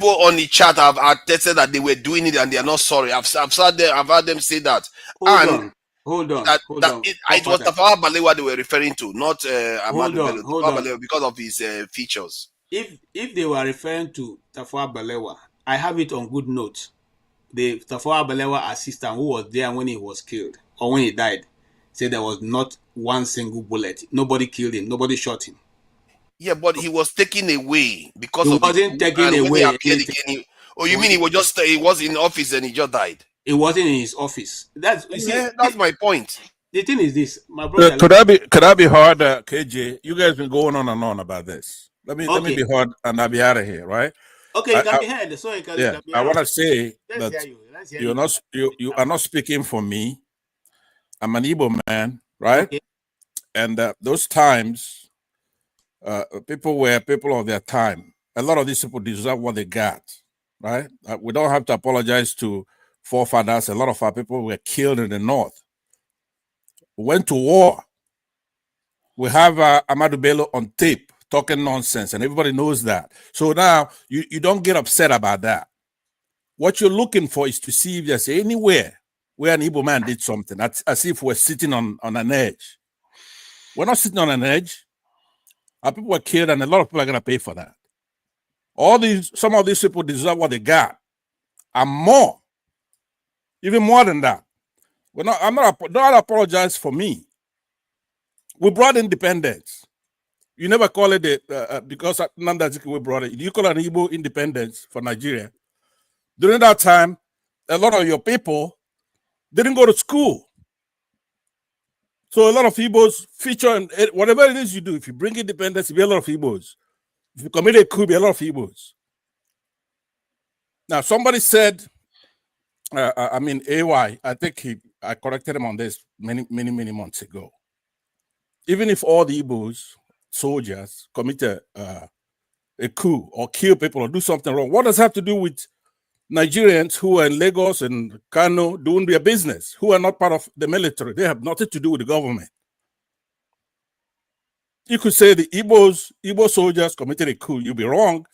on the chat have attested that they were doing it and they are not sorry. I've heard them say that. Hold on. It was Tafawa Balewa they were referring to, not Ahmadu Bello. Tafawa Balewa because of his features. If they were referring to Tafawa Balewa, I have it on good notes. The Tafawa Balewa assistant who was there when he was killed or when he died said there was not one single bullet. Nobody killed him. Nobody shot him. Yeah, but he was taken away because he of wasn't taken away. You mean he was in office and he just died? It wasn't in his office. That's my point. The thing is this, my brother. Could I be hard, KJ? You guys been going on and on about this. Let me be hard and I'll be out of here, right? Okay, you can be heard. So you can, yeah, you can be I want to say Let's that hear you. you are not speaking for me. I'm an Igbo man, right? Okay. And those times, people were people of their time. A lot of these people deserve what they got, right? We don't have to apologize to forefathers. A lot of our people were killed in the North. We went to war. We have Ahmadu Bello on tape talking nonsense, and everybody knows that. So now you don't get upset about that. What you're looking for is to see if there's anywhere where an Igbo man did something, as if we're sitting on an edge. We're not sitting on an edge. Our people were killed, and a lot of people are going to pay for that. Some of these people deserve what they got, and more, even more than that. Don't apologize for me. We brought independence. You never call it because Nnamdi we brought it. You call it an Igbo independence for Nigeria. During that time, a lot of your people didn't go to school. So a lot of Igbos feature in whatever it is you do. If you bring independence, it'll be a lot of Igbos. If you commit a coup, it'll be a lot of Igbos. Now, somebody said, AY, I think I corrected him on this many months ago. Even if all the Igbos soldiers commit a coup or kill people or do something wrong, what does it have to do with Nigerians who are in Lagos and Kanu doing their business, who are not part of the military? They have nothing to do with the government. You could say the Igbo soldiers committed a coup. You'll be wrong,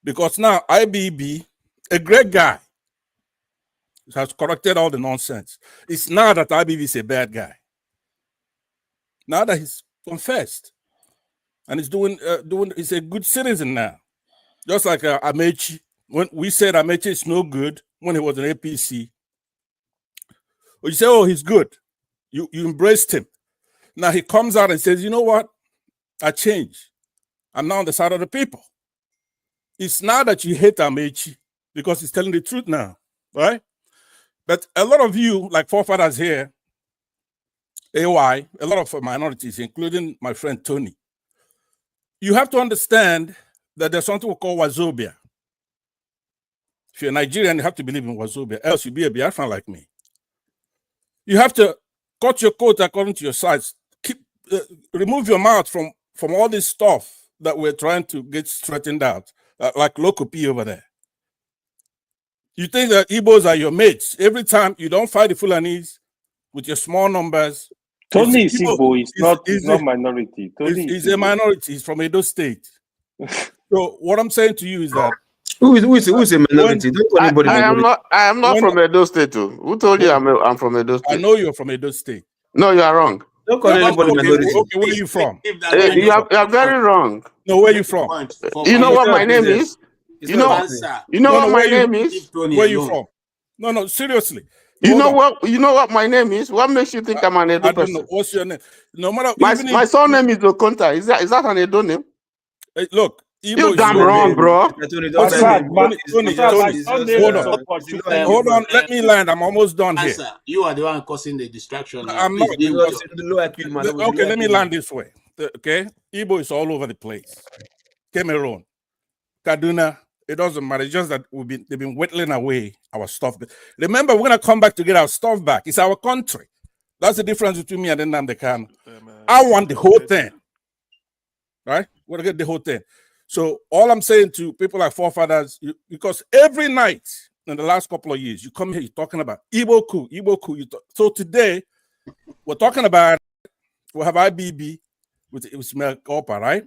because now IBB, a great guy, has corrected all the nonsense. It's now that IBB is a bad guy. Now that he's confessed and he's he's a good citizen now. Just like Amechi, when we said Amechi is no good when he was in APC, you say, oh, he's good. You embraced him. Now he comes out and says, you know what? I changed. I'm now on the side of the people. It's now that you hate Amechi because he's telling the truth now, right? But a lot of you, like forefathers here, AY, a lot of minorities, including my friend Tony, you have to understand that there's something we call Wazobia. If you're Nigerian, you have to believe in Wazobia, else you'll be a Biafran like me. You have to cut your coat according to your size. Remove your mouth from all this stuff that we're trying to get straightened out, like Loco P over there. You think that Igbos are your mates. Every time you don't fight the Fulanis with your small numbers. Tony is Igbo, he's not minority. Tony is a minority. He's from Edo State. So what I'm saying to you is that who is a minority? I am not from Edo State too. Who told you I'm from Edo State? I know you're from Edo State. No, you are wrong. Don't call anybody minority. Okay, where are you from? You are very wrong. No, where are you from? You know what my name is? You know what my name is? Where are you from? No, seriously. You know what my name is? What makes you think I'm an Edo person? I don't know. What's your name? No matter. My surname is Okonta. Is that an Edo name? Hey, look. You're damn wrong, bro. Tony, hold on. Let me land. I'm almost done here. You are the one causing the distraction. I'm not. Okay, let me land this way. Okay, Igbo is all over the place. Cameroon, Kaduna. It doesn't matter. It's just that they've been whittling away our stuff. Remember, we're gonna come back to get our stuff back. It's our country. That's the difference between me and Nnamdi Kanu. I want the whole thing. Right? We're gonna get the whole thing. So all I'm saying to people like forefathers, because every night in the last couple of years, you come here, you're talking about Igbo coup. So today, we're talking about, we have IBB with Opa, right?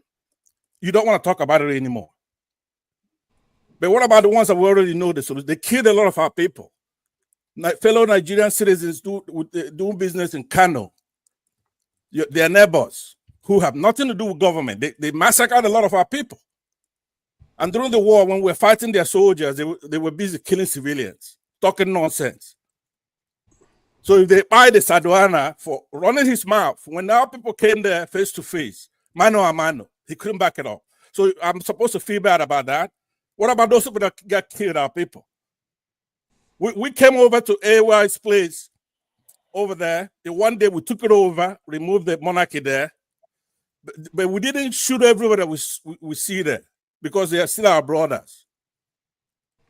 You don't want to talk about it anymore. But what about the ones that we already know the solution? They killed a lot of our people. Fellow Nigerian citizens doing business in Kano. Their neighbors who have nothing to do with government. They massacred a lot of our people. And during the war, when we were fighting their soldiers, they were busy killing civilians, talking nonsense. So if they buy the Saduana for running his mouth, when our people came there face to face, mano a mano, he couldn't back it up. So I'm supposed to feel bad about that. What about those people that got killed, our people? We came over to AY's place over there. And one day we took it over, removed the monarchy there. But we didn't shoot everybody we see there, because they are still our brothers.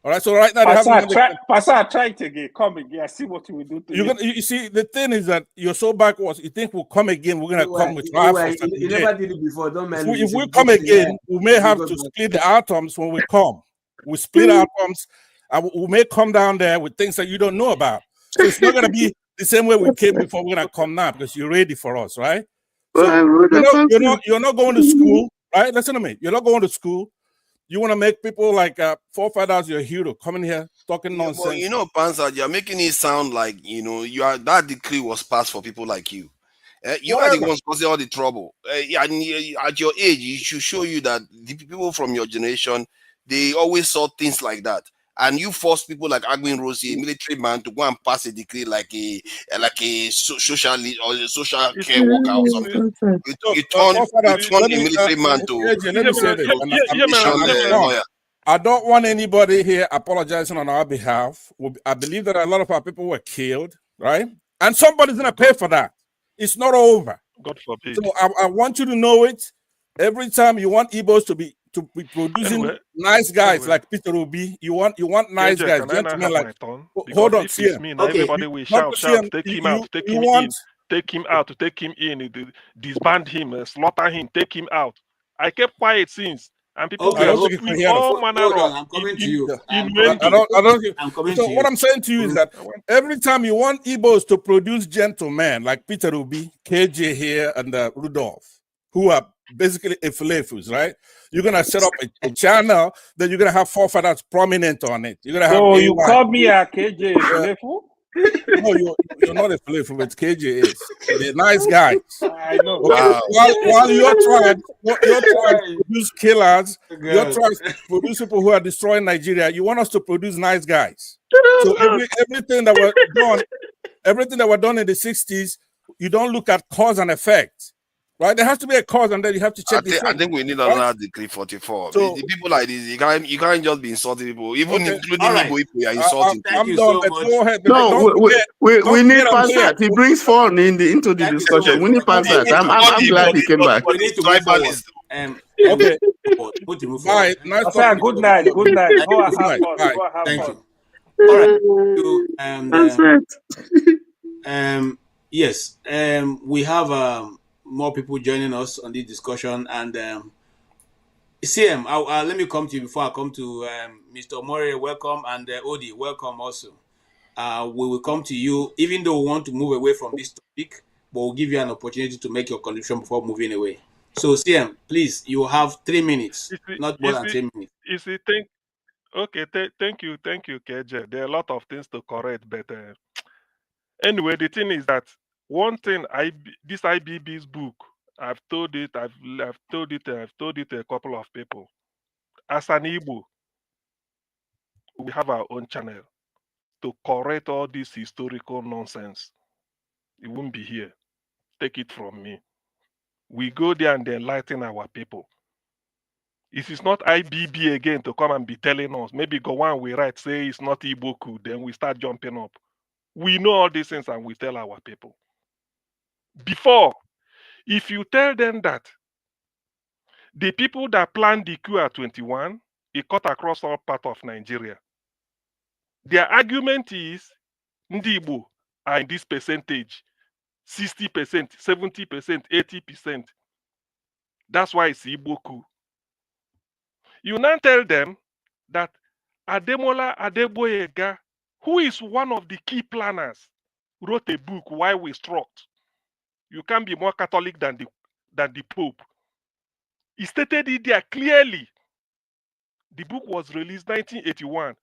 All right, so right now Pastor, try it again. Come again. I see what you will do to you see, the thing is that you're so backwards. You think we'll come again? We're gonna come with rifles. You never did it before. Don't mind. If we come again, we may have to split the atoms when we come. We split atoms, and we may come down there with things that you don't know about. So it's not gonna be the same way we came before. We're gonna come now because you're ready for us, right? So, you're not going to school, right? Listen to me. You're not going to school. You want to make people like forefathers your hero coming here talking nonsense. Well, Panza, you're making it sound like that decree was passed for people like you. You are the ones causing all the trouble. At your age, it should show you that the people from your generation, they always saw things like that. And you force people like Aguiyi-Ironsi, a military man, to go and pass a decree like a social or a social care worker or something. You turn a military man to let me say this. I don't want anybody here apologizing on our behalf. I believe that a lot of our people were killed, right? And somebody's gonna pay for that. It's not over. God forbid. So I want you to know it. Every time you want Igbos to be to be producing nice guys like Peter Obi. You want nice KJ, guys, can I now gentlemen have like. my turn? Hold Because on, if it's CM. me, now everybody will Not shout, CM. take him out, take You him want. in, take him out, take him in, disband him, slaughter him, take him out. I kept quiet since, and people I were don't think you can doing hear us. all manner Hold on, of I'm coming to you. innuendo. I don't. I'm coming So to what you. I'm saying to you is that every time you want Igbos to produce gentlemen like Peter Obi, KJ here, and Rudolph, who are basically Eflefus, right? You're gonna set up a channel, then you're gonna have forefathers prominent on it. You're gonna have So AY. you call me a KJ Flefu? No, you're not a Flefu, but KJ is. The nice guys. I know. Okay. Wow. While you're trying to produce killers, you're trying to produce people who are destroying Nigeria. You want us to produce nice guys. So everything that were done in the 60s, you don't look at cause and effect. Right? There has to be a cause, and then you have to check the I effect. think we need Right? another decree 44. So, The people like this, you can't just be insulting people, even okay. including Igbo people. You are insulting. Thank you done, so but much. go ahead. But No, don't forget, we need I'm here. Pansat. He brings fun into the Thank you so discussion. much. We need Pansat. I'm glad he came back. We need to move forward. Okay. We need to move Bye. forward. Nice I say talking to good you. night. Good night. Thank Go you. and have fun. Bye. Go and have Thank fun. you. All right. Thank you. Yes. We have more people joining us on this discussion, and CM, let me come to you before I come to Mr. Omori. Welcome, and Odi, welcome also. We will come to you, even though we want to move away from this topic, but we'll give you an opportunity to make your contribution before moving away. So, CM, please, you have 3 minutes, not more than 3 minutes. Thank you, KJ. There are a lot of things to correct, but anyway, the thing is that one thing this IBB's book, I've told it to a couple of people. As an Igbo, we have our own channel to correct all this historical nonsense. It won't be here. Take it from me. We go there and enlighten our people. It is not IBB again to come and be telling us. Maybe Gowon we write, say it's not Igbo coup, then we start jumping up. We know all these things and we tell our people. Before, if you tell them that the people that planned the coup at 21, it cut across all parts of Nigeria. Their argument is, Ndi Igbo are in this percentage, 60%, 70%, 80%. That's why it's Igbo coup. You now tell them that Ademola Adegboyega, who is one of the key planners, wrote a book, Why We Struck. You can't be more Catholic than the Pope. He stated it there clearly. The book was released 1981.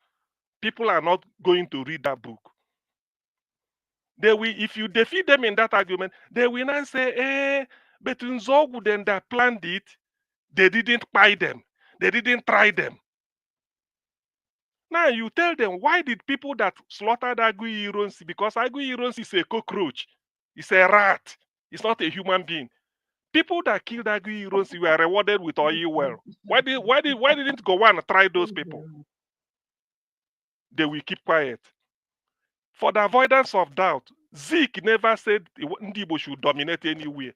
People are not going to read that book. They will, if you defeat them in that argument, they will not say, but Nzogu then that planned it, they didn't buy them. They didn't try them. Now you tell them, why did people that slaughtered Aguiyi-Ironsi, because Aguiyi-Ironsi is a cockroach, it's a rat, it's not a human being. People that killed Aguiyi-Ironsi were rewarded with oil well. Why didn't Gowon try those people? They will keep quiet. For the avoidance of doubt, Zeke never said Ndi Igbo should dominate anywhere.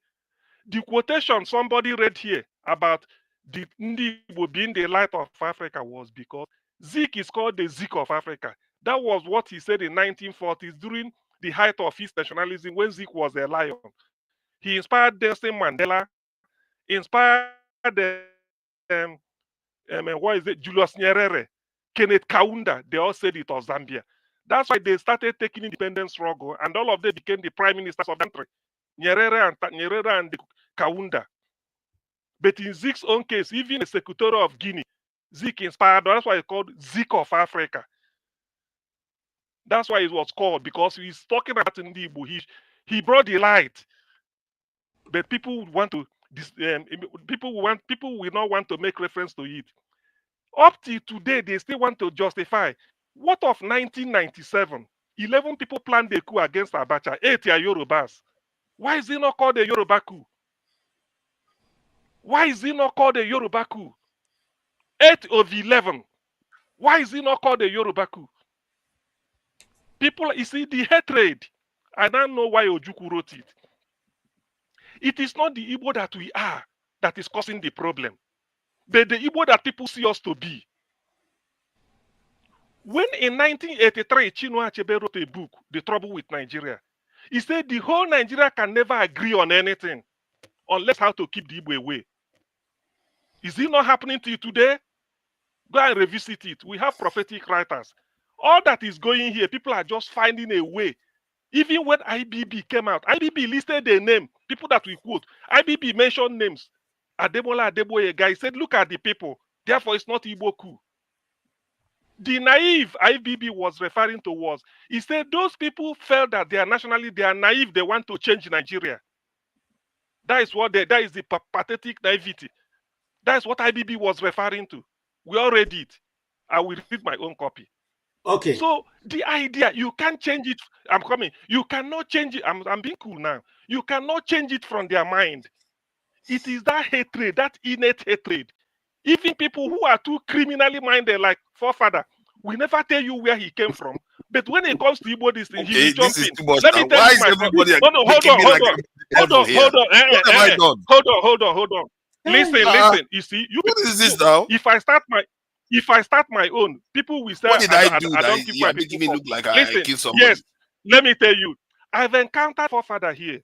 The quotation somebody read here about the Ndi Igbo being the light of Africa was because Zeke is called the Zeke of Africa. That was what he said in 1940s during the height of his nationalism when Zeke was a lion. He inspired Nelson Mandela, inspired Julius Nyerere, Kenneth Kaunda. They all said it was Zambia. That's why they started taking independence struggle, and all of them became the prime ministers of the country. Nyerere and Kaunda. But in Zeke's own case, even a secretary of Guinea, Zeke inspired. That's why it's called Zeke of Africa. That's why it was called, because he's talking about Ndi Igbo. He brought the light, but people want to. People will not want to make reference to it. Up till today, they still want to justify. What of 1997? 11 people planned a coup against Abacha. 8 are Yorubas. Why is it not called a Yoruba coup? Why is it not called a Yoruba coup? 8 of 11. Why is it not called a Yoruba coup? People, you see, the hatred. I don't know why Ojukwu wrote it. It is not the Igbo that we are that is causing the problem. but the Igbo that people see us to be. When in 1983, Chinua Achebe wrote a book, The Trouble with Nigeria, he said the whole Nigeria can never agree on anything unless how to keep the Igbo away. Is it not happening to you today? Go and revisit it. We have prophetic writers. All that is going here, people are just finding a way. Even when IBB came out, IBB listed their name, people that we quote. IBB mentioned names. Ademola Adeboye guy said, look at the people. Therefore, it's not Igbo coup. The naive IBB was referring to was, he said those people felt that they are nationally, they are naive, they want to change Nigeria. That is what that is the pathetic naivety. That is what IBB was referring to. We all read it. I will read my own copy. Okay. So the idea, you can't change it. I'm coming. You cannot change it. I'm being cool now. You cannot change it from their mind. It is that hatred, that innate hatred. Even people who are too criminally minded, like forefather, we never tell you where he came from. But when it comes to Igbo, this thing, he will jump in. Let me tell you my everybody no, hold on. Listen. You see, what is this now? If I start my own, people will say, What did I do I that don't keep you my are making me people look like Listen, I killed somebody? yes, let me tell you, I've encountered forefather here.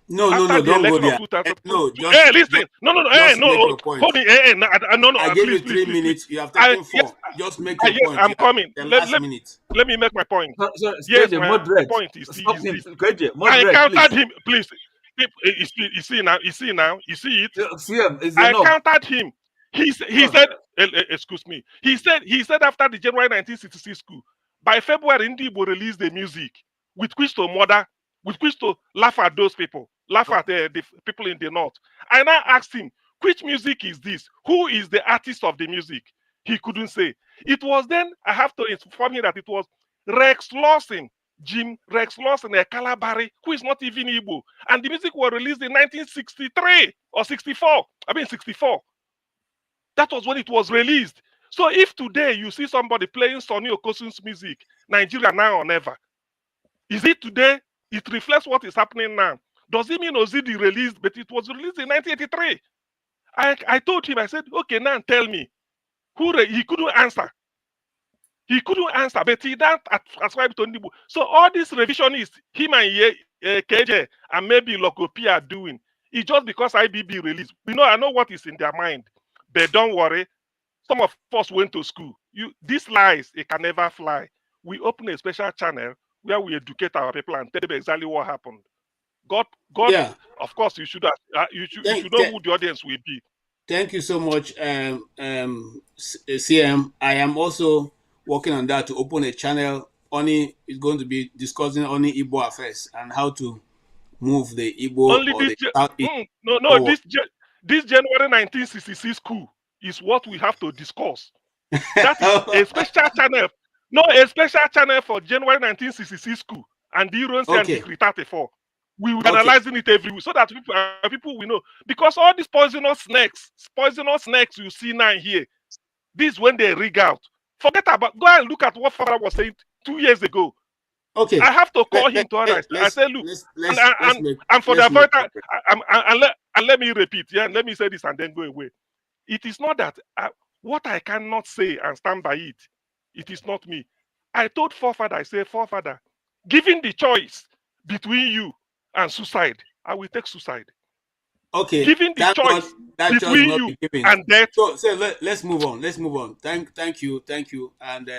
No, After the don't go election there. of 2000, No, just hey, listen, no, hold me, I gave you 3 minutes. You have taken 4. Yes, just make your yes, point. I'm coming. Minute. Let me make my point. So, Yes, KJ, my moderate. point is Stop him. this. KJ, I moderate, encountered please. him, please. You see it? Is I enough. encountered him. He said, excuse me. He said after the January 1966 coup, by February, Igbo released the music with which to laugh at those people, laugh at the people in the north. I now asked him, which music is this? Who is the artist of the music? He couldn't say. It was then I have to inform him that it was Rex Lawson, Rex Lawson, a Calabari, who is not even Igbo. And the music was released in 1963 or 64. 64. That was when it was released. So if today you see somebody playing Sonny Okosun's music, Nigeria now or never, is it today? It reflects what is happening now. Does it mean Ozidi released? But it was released in 1983. I told him, I said, okay, now tell me. He couldn't answer. But he don't ascribe to Nibu. So all these revisionists, him and KJ and maybe Lokopi are doing, it's just because IBB released. I know what is in their mind. But don't worry. Some of us went to school. These lies, it can never fly. We open a special channel where we educate our people and tell them exactly what happened. God, yeah. Of course, you should know who the audience will be. Thank you so much, CM. I am also working on that to open a channel. Oni is going to be discussing only Igbo affairs and how to move the Igbo Only or this the Southeast. this January 1966 coup is what we have to discuss. That is a special channel. No, a special channel for January 1966 coup and the Ironsi and Decree 34. We will be analyzing it every week so that people will know. Because all these poisonous snakes you see now here, this is when they rig out. Forget about, go and look at what father was saying 2 years ago. Okay. I have to call him to honor. I say, look, and for the avoider, and let me repeat, let me say this and then go away. It is not that what I cannot say and stand by it. It is not me. I told forefather, I say, forefather, given the choice between you and suicide, I will take suicide. Okay. Given the choice between you and death. So let's move on. Thank you. And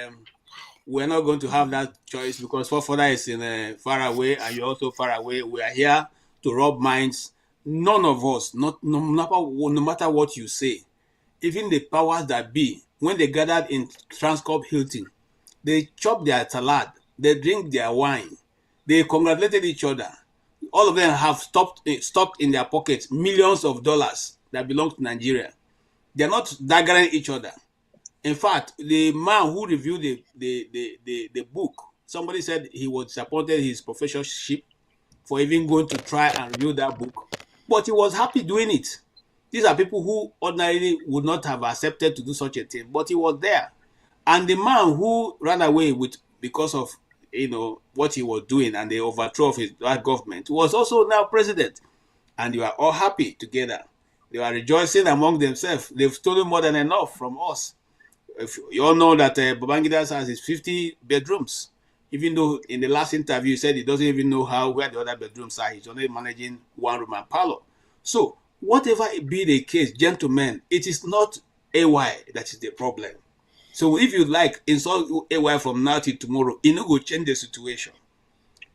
we're not going to have that choice because forefather is in far away and you're also far away. We are here to rub minds. None of us, no matter what you say, even the powers that be, when they gathered in Transcorp Hilton, they chop their salad, they drink their wine, they congratulated each other. All of them have stocked in their pockets millions of dollars that belong to Nigeria. They're not daggering each other. In fact, the man who reviewed the book, somebody said he was disappointed his professorship for even going to try and review that book. But he was happy doing it. These are people who ordinarily would not have accepted to do such a thing, but he was there. And the man who ran away because of what he was doing and the overthrow of his government was also now president. And you are all happy together. They were rejoicing among themselves. They've stolen more than enough from us. If you all know that Babangida's house is 50 bedrooms, even though in the last interview he said he doesn't even know where the other bedrooms are. He's only managing one room and parlor. So whatever it be the case, gentlemen, it is not AY that is the problem. So if you like insult AY from now till tomorrow, it will change the situation.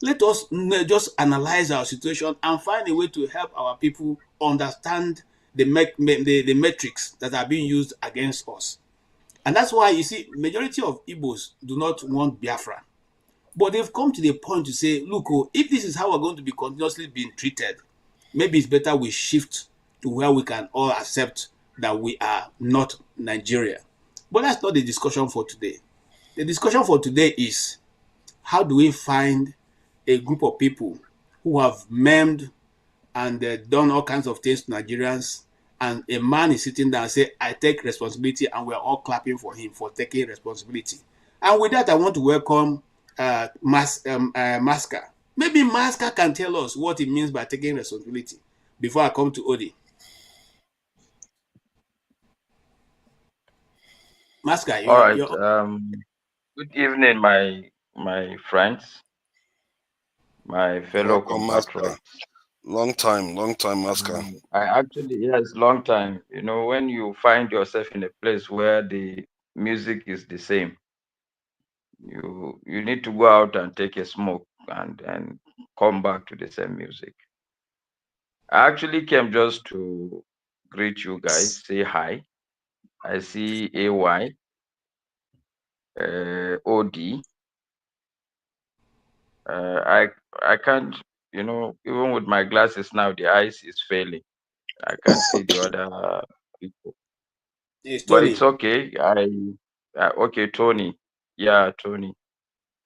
Let us just analyze our situation and find a way to help our people understand the metrics that are being used against us. And that's why you see, majority of Igbos do not want Biafra. But they've come to the point to say, look, if this is how we're going to be continuously being treated, maybe it's better we shift to where we can all accept that we are not Nigeria. But that's not the discussion for today. The discussion for today is, how do we find a group of people who have maimed and done all kinds of things to Nigerians, and a man is sitting down and say, I take responsibility, and we're all clapping for him for taking responsibility. And with that, I want to welcome Maska. Maybe Maska can tell us what it means by taking responsibility before I come to Odi. Maska, all right. Good evening, my friends, my fellow compatriots. Long time, Maska. I actually, yes, long time. You know, when you find yourself in a place where the music is the same, you need to go out and take a smoke and come back to the same music. I actually came just to greet you guys, say hi. I see AY, OD. I can't, you know, even with my glasses now, the eyes is failing. I can't see the other people. But it's okay. Okay, Tony. Yeah, Tony.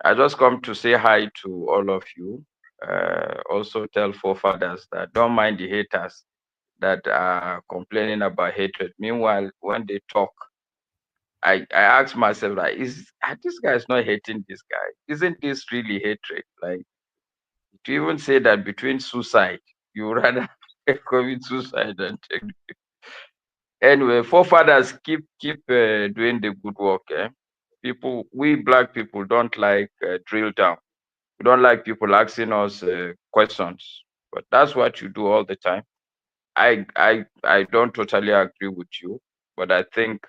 I just come to say hi to all of you. Also tell forefathers that don't mind the haters that are complaining about hatred. Meanwhile, when they talk, I ask myself, like, this guy is not hating this guy? Isn't this really hatred? Like, to even say that between suicide, you rather commit suicide than take. Anyway, forefathers keep doing the good work. People, we black people don't like drill down. We don't like people asking us questions, but that's what you do all the time. I don't totally agree with you, but I think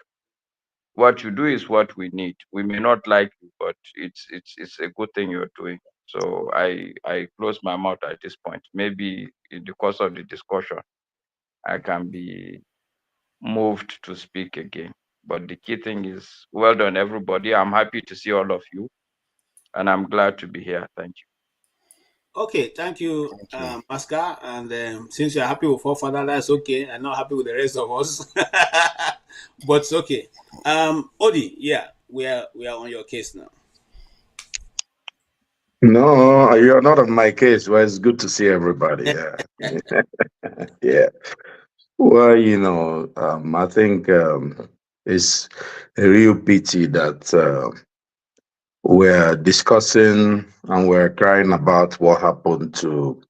what you do is what we need. We may not like you, but it's a good thing you're doing. So I close my mouth at this point. Maybe in the course of the discussion, I can be moved to speak again. But the key thing is, well done, everybody. I'm happy to see all of you, and I'm glad to be here. Thank you. Okay, thank you, Maska. And since you're happy with forefather, that's okay. I'm not happy with the rest of us, but it's okay. Odi, yeah, we are on your case now. No, you're not on my case. Well, it's good to see everybody. Yeah. Yeah. Well, you know, I think it's a real pity that we're discussing and we're crying about what happened to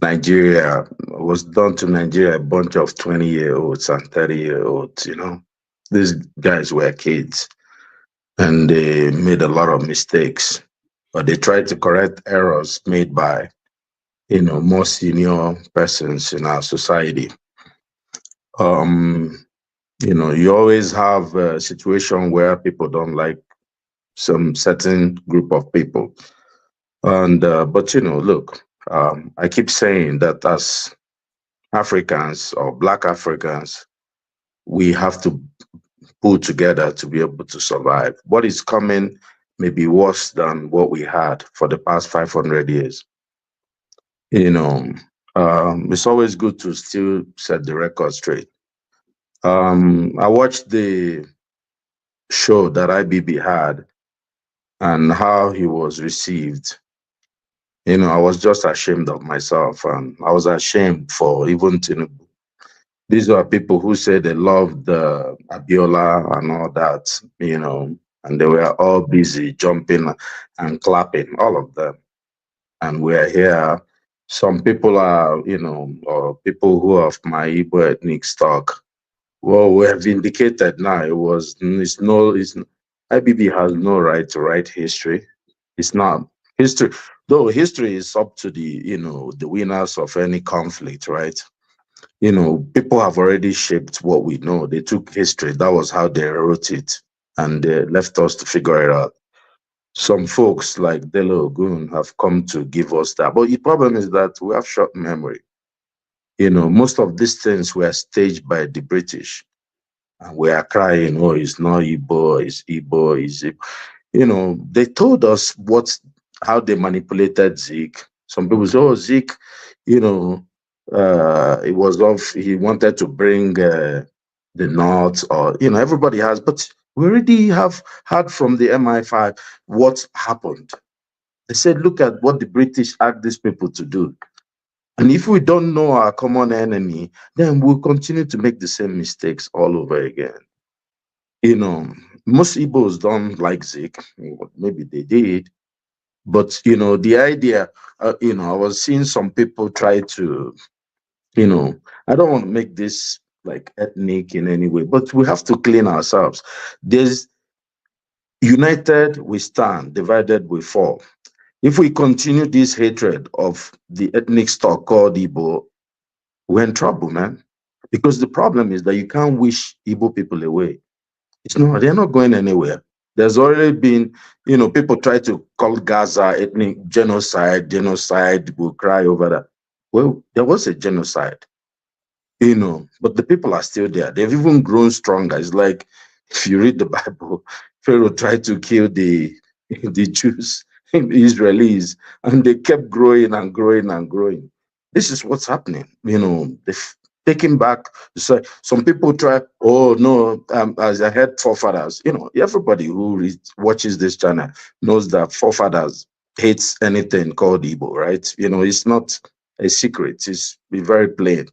Nigeria. It was done to Nigeria, a bunch of 20-year-olds and 30-year-olds, you know. These guys were kids and they made a lot of mistakes, but they tried to correct errors made by, you know, more senior persons in our society. You know, you always have a situation where people don't like some certain group of people. And, but, you know, look, I keep saying that as Africans or Black Africans, we have to pull together to be able to survive. What is coming may be worse than what we had for the past 500 years. You know, it's always good to still set the record straight. I watched the show that IBB had and how he was received. You know, I was just ashamed of myself, and I was ashamed for even Tinubu. These are people who say they loved Abiola and all that, you know, and they were all busy jumping and clapping, all of them. And we're here some people are, or people who have my Igbo ethnic stock, well, we have indicated now IBB has no right to write history. It's not history, though history is up to the winners of any conflict, right? People have already shaped what we know. They took history, that was how they wrote it, and they left us to figure it out. Some folks like Dele Giwa have come to give us that. But the problem is that we have short memory. Most of these things were staged by the British. And we are crying, oh, it's not Igbo, it's Igbo, it's Igbo. They told us how they manipulated Zeke. Some people say, oh, Zeke, it was off, he wanted to bring the North, or, everybody has, but we already have heard from the MI5 what happened. They said, look at what the British asked these people to do. And if we don't know our common enemy, then we'll continue to make the same mistakes all over again. Most Igbos don't like Zeke. Maybe they did. But, the idea, I was seeing some people try to, I don't want to make this like ethnic in any way, but we have to clean ourselves. There's united we stand, divided we fall. If we continue this hatred of the ethnic stock called Igbo, we're in trouble, man. Because the problem is that you can't wish Igbo people away. They're not going anywhere. There's already been, people try to call Gaza ethnic genocide, we'll cry over that. Well, there was a genocide, but the people are still there. They've even grown stronger. It's like, if you read the Bible, Pharaoh tried to kill the Jews, the Israelis, and they kept growing and growing and growing. This is what's happening. They've taken back. So some people try, oh no, as I had forefathers. Everybody who watches this channel knows that forefathers hates anything called Igbo, right? It's not a secret. It's very plain.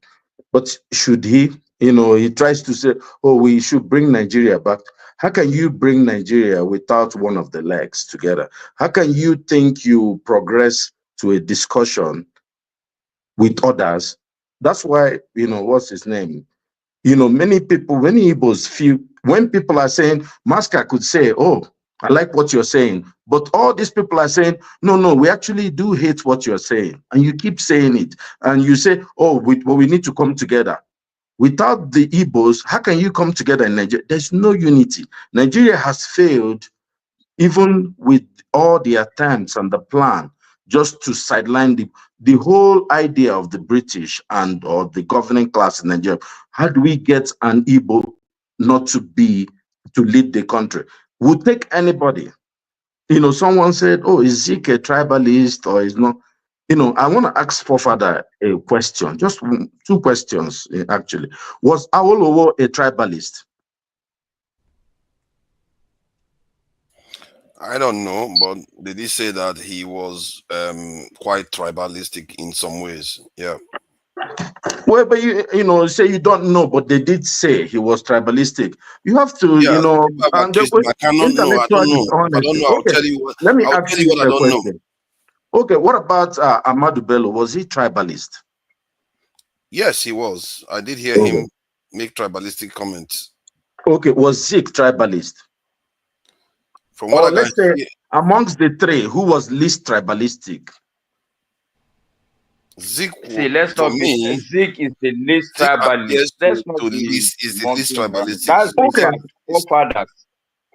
But should he? He tries to say, oh, we should bring Nigeria back. How can you bring Nigeria without one of the legs together? How can you think you progress to a discussion with others? That's why, what's his name? Many Igbos feel, when people are saying, Masca could say, oh, I like what you're saying. But all these people are saying, no, we actually do hate what you're saying. And you keep saying it. And you say, oh, we need to come together. Without the Igbos, how can you come together in Nigeria? There's no unity. Nigeria has failed, even with all the attempts and the plan, just to sideline the whole idea of the British or the governing class in Nigeria. How do we get an Igbo not to lead the country? We'll take anybody. Someone said, oh, is Zeke a tribalist or is not? I want to ask forefather a question, just two questions, actually. Was Awolowo a tribalist? I don't know, but did he say that he was quite tribalistic in some ways? Yeah. Well, but say you don't know, but they did say he was tribalistic. You have to, yeah, and the I don't know. I'll tell you what. Let me ask you a question. Okay, what about Ahmadu Bello? Was he tribalist? Yes, he was. I did hear him make tribalistic comments. Okay, was Zeke tribalist? From what let's say, amongst the three, who was least tribalistic? Zeke. Zeke is the least tribalist. That's not the least tribalistic. That's the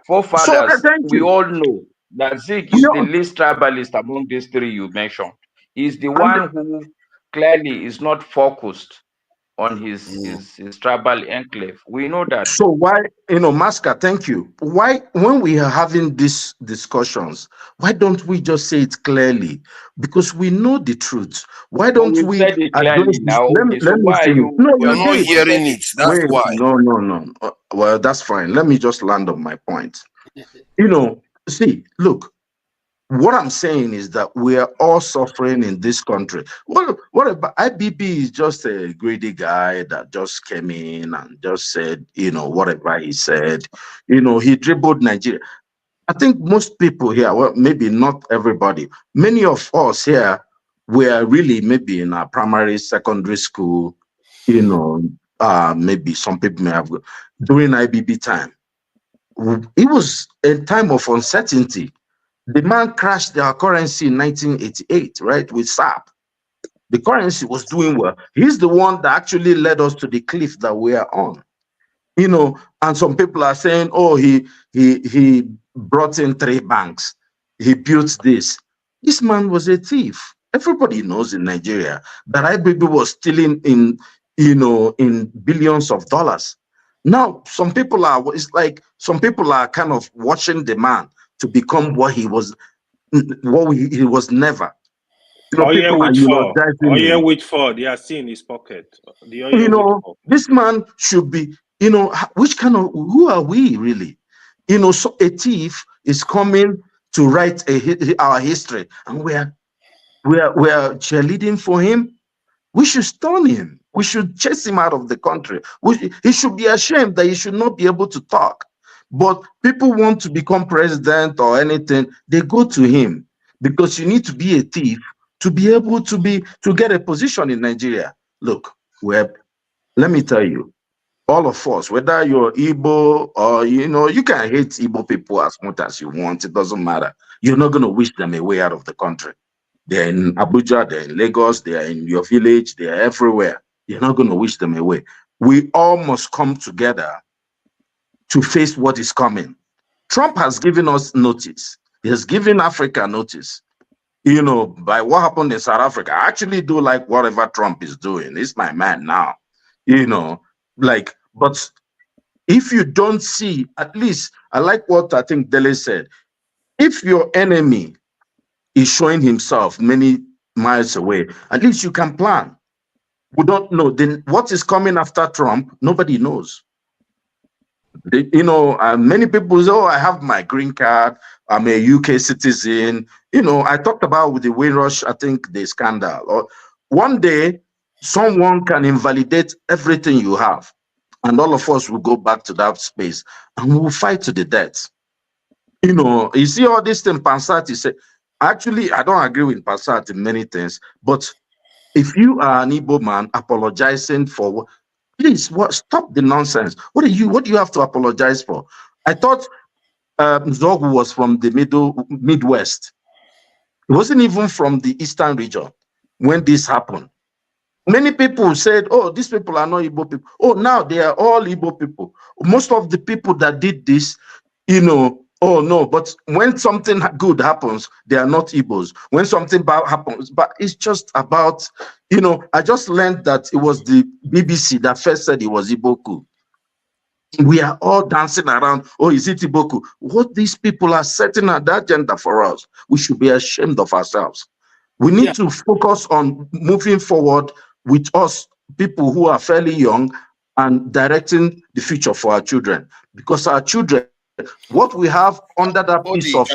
forefathers. We all know that Zeke is the least tribalist among these three you mentioned. He's the one who clearly is not focused on his tribal enclave. We know that. So why, Masca, thank you. Why, when we are having these discussions, why don't we just say it clearly? Because we know the truth. Why don't we said it clearly now? Let me say, no, you're not hearing it. That's why. No. Well, that's fine. Let me just land on my point. See, look, what I'm saying is that we are all suffering in this country. What about IBB is just a greedy guy that just came in and just said, whatever he said. He dribbled Nigeria. I think most people here, well, maybe not everybody, many of us here were really maybe in a primary, secondary school, maybe some people may have, during IBB time. It was a time of uncertainty. The man crashed our currency in 1988, right, with SAP. The currency was doing well. He's the one that actually led us to the cliff that we are on. And some people are saying, oh, he brought in 3 banks. He built this. This man was a thief. Everybody knows in Nigeria that IBB was stealing in billions of dollars. Now, some people are kind of watching the man to become what he was never. Oil with Ford, they are seeing his pocket. This man should be, who are we really? So a thief is coming to write our history, and we're cheerleading for him. We should stone him. We should chase him out of the country. He should be ashamed that he should not be able to talk. But people want to become president or anything, they go to him, because you need to be a thief to be able to get a position in Nigeria. Look, Webb, let me tell you, all of us, whether you're Igbo or, you can hate Igbo people as much as you want, it doesn't matter. You're not going to wish them away out of the country. They're in Abuja, they're in Lagos, they're in your village, they're everywhere. You're not going to wish them away. We all must come together to face what is coming. Trump has given us notice. He has given Africa notice. By what happened in South Africa. I actually do like whatever Trump is doing. He's my man now. But if you don't see, at least, I like what I think Dele said. If your enemy is showing himself many miles away, at least you can plan. We don't know. Then what is coming after Trump, nobody knows. Many people say, oh, I have my green card, I'm a UK citizen. I talked about with the Windrush, I think, the scandal. Or one day, someone can invalidate everything you have, and all of us will go back to that space, and we will fight to the death. You see all this thing, Pansati said. Actually, I don't agree with Pansati in many things, but if you are an Igbo man apologizing for, please, stop the nonsense. What do you have to apologize for? I thought Zogu was from the Midwest. It wasn't even from the Eastern region when this happened. Many people said, oh, these people are not Igbo people. Oh, now they are all Igbo people. Most of the people that did this, oh no, but when something good happens, they are not Igbos. When something bad happens, but it's just about, I just learned that it was the BBC that first said it was Igbo coup. We are all dancing around, oh, is it Igbo coup? What these people are setting at the agenda for us, we should be ashamed of ourselves. We need to focus on moving forward with us, people who are fairly young, and directing the future for our children. Because our children, what we have under that piece of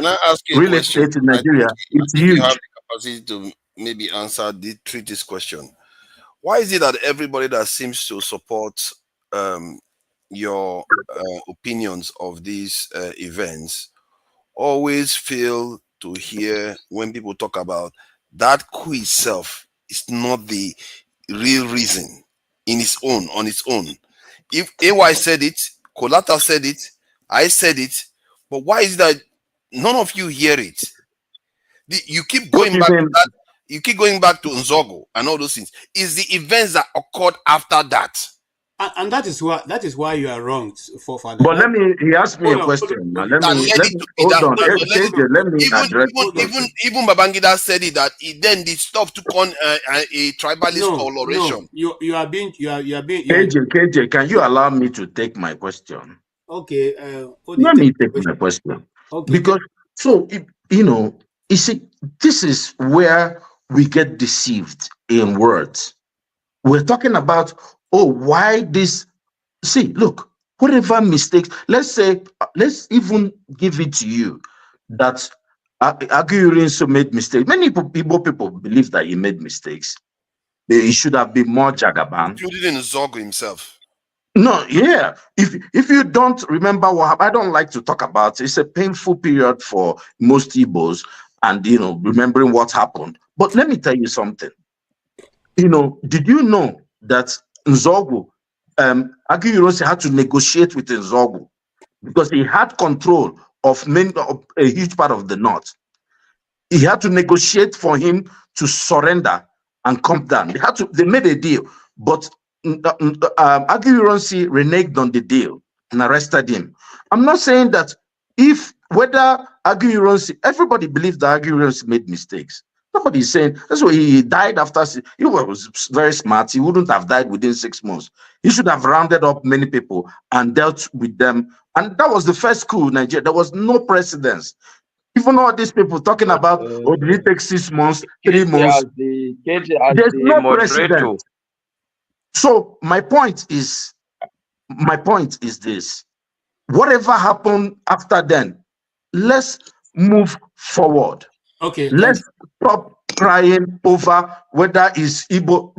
real estate in Nigeria, it's huge. You have the capacity to maybe treat this question. Why is it that everybody that seems to support your opinions of these events always fail to hear when people talk about that coup itself is not the real reason on its own? If AY said it, Kolata said it, I said it, but why is that none of you hear it? You keep going back to that. You keep going back to Nzogo and all those things. It's the events that occurred after that. And that is why you are wrong, forefather. But he asked me a question. Let me address. Even Babangida said it that then the stuff took on a tribalist coloration. No, you are being. KJ, can you allow me to take my question? Okay. Let me take my question. Okay. Because you see, this is where we get deceived in words. We're talking about, why this? See, look, whatever mistakes, let's even give it to you that Aguiyi-Ironsi made mistakes. Many people believe that he made mistakes. He should have been more Jagaban. Including Zogo himself. No, yeah. If you don't remember what happened, I don't like to talk about it. It's a painful period for most Igbos, and remembering what happened. But let me tell you something. You know, did you know that Nzogwu, Aguiyi-Ironsi had to negotiate with Nzogwu because he had control of a huge part of the north. He had to negotiate for him to surrender and come down. They made a deal, but Aguiyi-Ironsi reneged on the deal and arrested him. I'm not saying that whether Aguiyi-Ironsi, everybody believes that Aguiyi-Ironsi made mistakes. Nobody is saying that's why he died after. He was very smart. He wouldn't have died within 6 months. He should have rounded up many people and dealt with them. And that was the first coup in Nigeria. There was no precedence. Even all these people talking about, did it take 6 months, 3 months? There's no precedent. So my point is this: whatever happened after then, let's move forward. Okay. Let's stop crying over whether it's Igbo.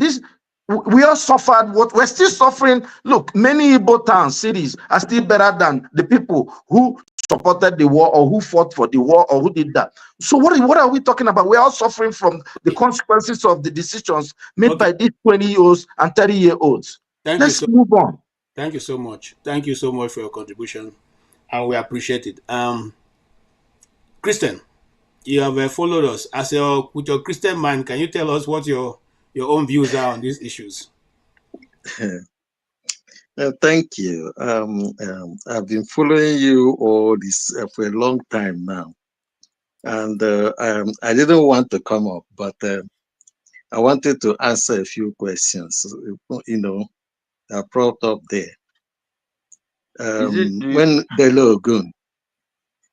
We all suffered. What we're still suffering. Look, many Igbo towns, cities are still better than the people who supported the war or who fought for the war or who did that. So what are we talking about? We're all suffering from the consequences of the decisions made by these 20-year-olds and 30-year-olds. Let's move on. Thank you so much. Thank you so much for your contribution, and we appreciate it. Christian, you have followed us. With your Christian mind, can you tell us what your own views are on these issues? Thank you. I've been following you all this for a long time now, and I didn't want to come up, but I wanted to answer a few questions. You know, I brought up there. When Dele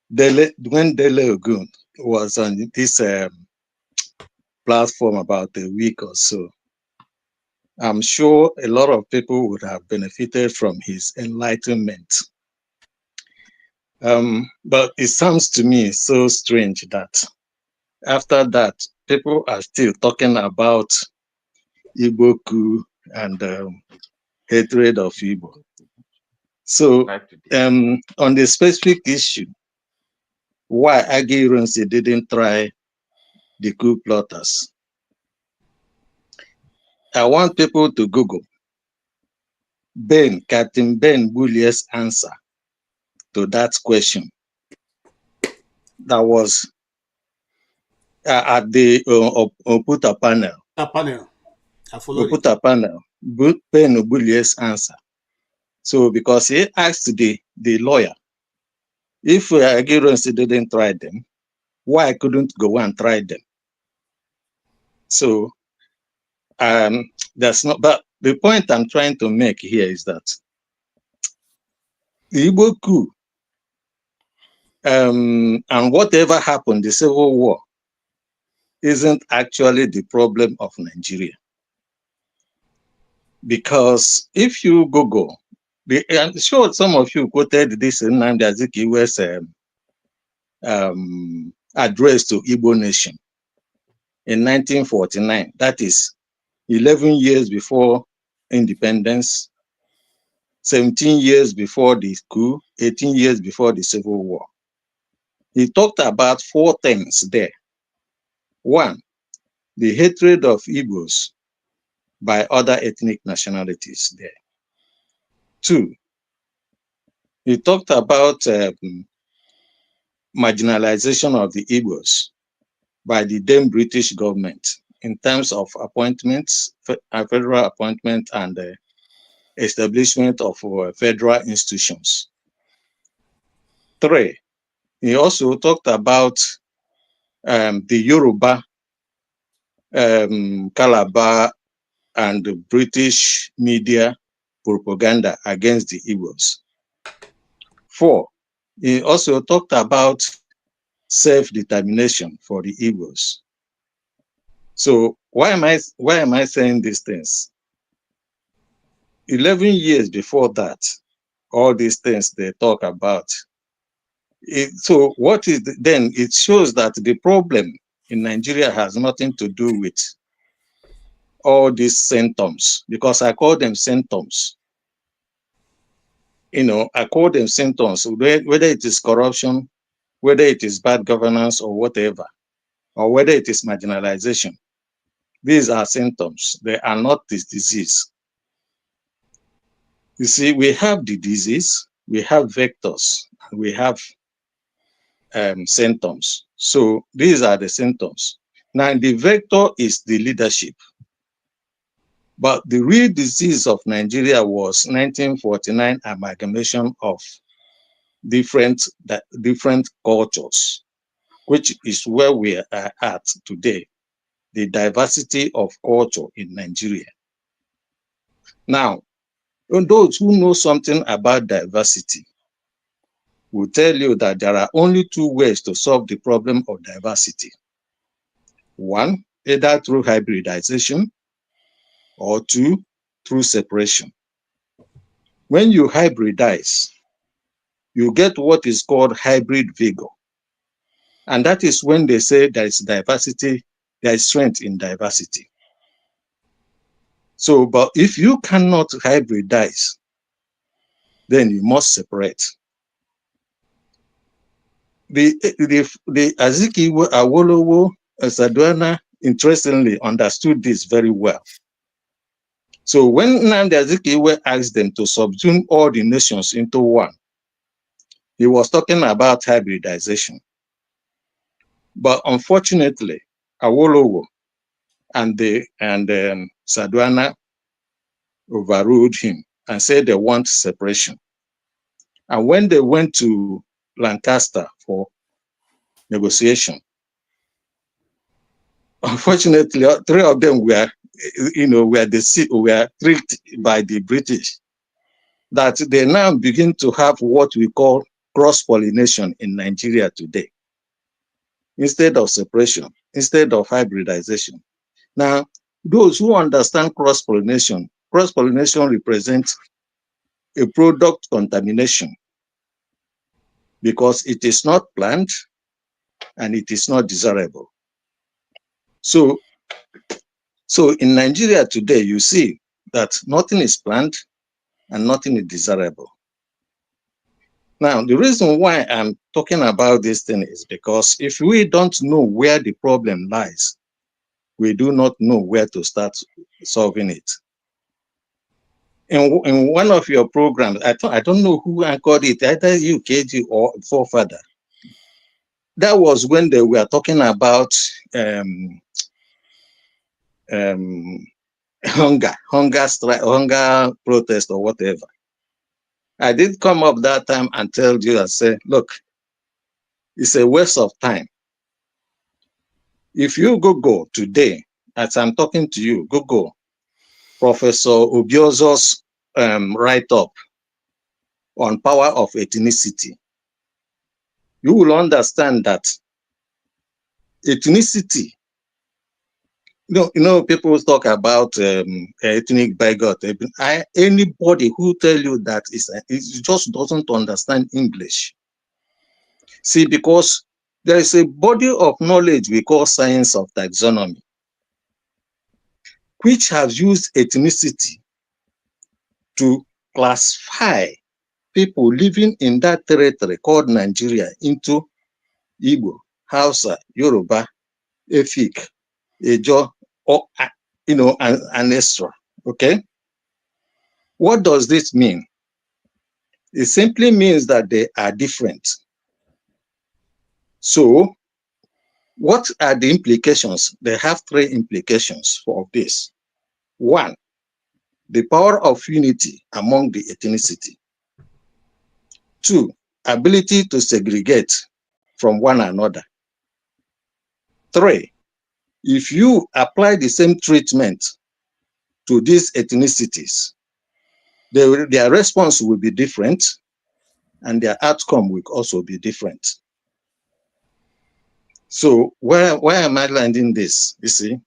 Giwa was on this platform about a week or so, I'm sure a lot of people would have benefited from his enlightenment. But it sounds to me so strange that after that, people are still talking about Igbo coup and hatred of Igbo. So on the specific issue, why Aguiyi-Ironsi didn't try the coup plotters, I want people to Google Captain Ben Bullier's answer to that question. That was at the Oputa panel. I followed Oputa panel. Ben Bullier's answer. So because he asked the lawyer, if Aguiyi-Ironsi didn't try them, why couldn't go and try them? So that's not. But the point I'm trying to make here is that the Igbo coup and whatever happened, the Civil War, isn't actually the problem of Nigeria. Because if you Google, I'm sure some of you quoted this in Nnamdi Azikiwe's address to Igbo nation in 1949. That is 11 years before independence, 17 years before the coup, 18 years before the Civil War. He talked about 4 things there. 1, the hatred of Igbos by other ethnic nationalities there. 2, he talked about marginalization of the Igbos by the then British government in terms of appointments, federal appointment, and establishment of federal institutions. 3, he also talked about the Yoruba, Calabar, and the British media propaganda against the Igbos. 4, he also talked about self-determination for the Igbos. So why am I saying these things? 11 years before that, all these things they talk about. So what is then? It shows that the problem in Nigeria has nothing to do with all these symptoms, because I call them symptoms. You know, I call them symptoms, whether it is corruption, whether it is bad governance or whatever. or whether it is marginalization. These are symptoms. They are not this disease. You see, we have the disease, we have vectors, and we have symptoms. So these are the symptoms. Now, the vector is the leadership. But the real disease of Nigeria was 1949 amalgamation of different cultures, which is where we are at today, the diversity of culture in Nigeria. Now, those who know something about diversity will tell you that there are only two ways to solve the problem of diversity. One, either through hybridization, or two, through separation. When you hybridize, you get what is called hybrid vigor. And that is when they say there is diversity, there is strength in diversity. So, but if you cannot hybridize, then you must separate. The Azikiwe, Awolowo, Sadwana, interestingly understood this very well. So when Nnamdi Azikiwe asked them to subsume all the nations into one, he was talking about hybridization. But unfortunately, Awolowo and Sadwana overruled him and said they want separation. And when they went to Lancaster for negotiation, unfortunately, three of them were tricked by the British, that they now begin to have what we call cross-pollination in Nigeria today, instead of separation, instead of hybridization. Now, those who understand cross-pollination represents a product contamination because it is not planned and it is not desirable. So in Nigeria today, you see that nothing is planned and nothing is desirable. Now, the reason why I'm talking about this thing is because if we don't know where the problem lies, we do not know where to start solving it. In one of your programs, I don't know who anchored it, either you, KG, or Forefather. That was when they were talking about hunger strike, hunger protest, or whatever. I did come up that time and tell you and say, look, it's a waste of time. If you Google today, as I'm talking to you, Google Professor Obiozo's write-up on power of ethnicity, you will understand that ethnicity, people talk about ethnic bigot. Anybody who tell you that it just doesn't understand English. See, because there is a body of knowledge we call science of taxonomy, which has used ethnicity to classify people living in that territory called Nigeria into Igbo, Hausa, Yoruba, Efik, Ejo, or and extra. Okay? What does this mean? It simply means that they are different. So, what are the implications? They have three implications for this. One, the power of unity among the ethnicity. Two, ability to segregate from one another. Three, if you apply the same treatment to these ethnicities, their response will be different and their outcome will also be different. So why am I landing this? You see,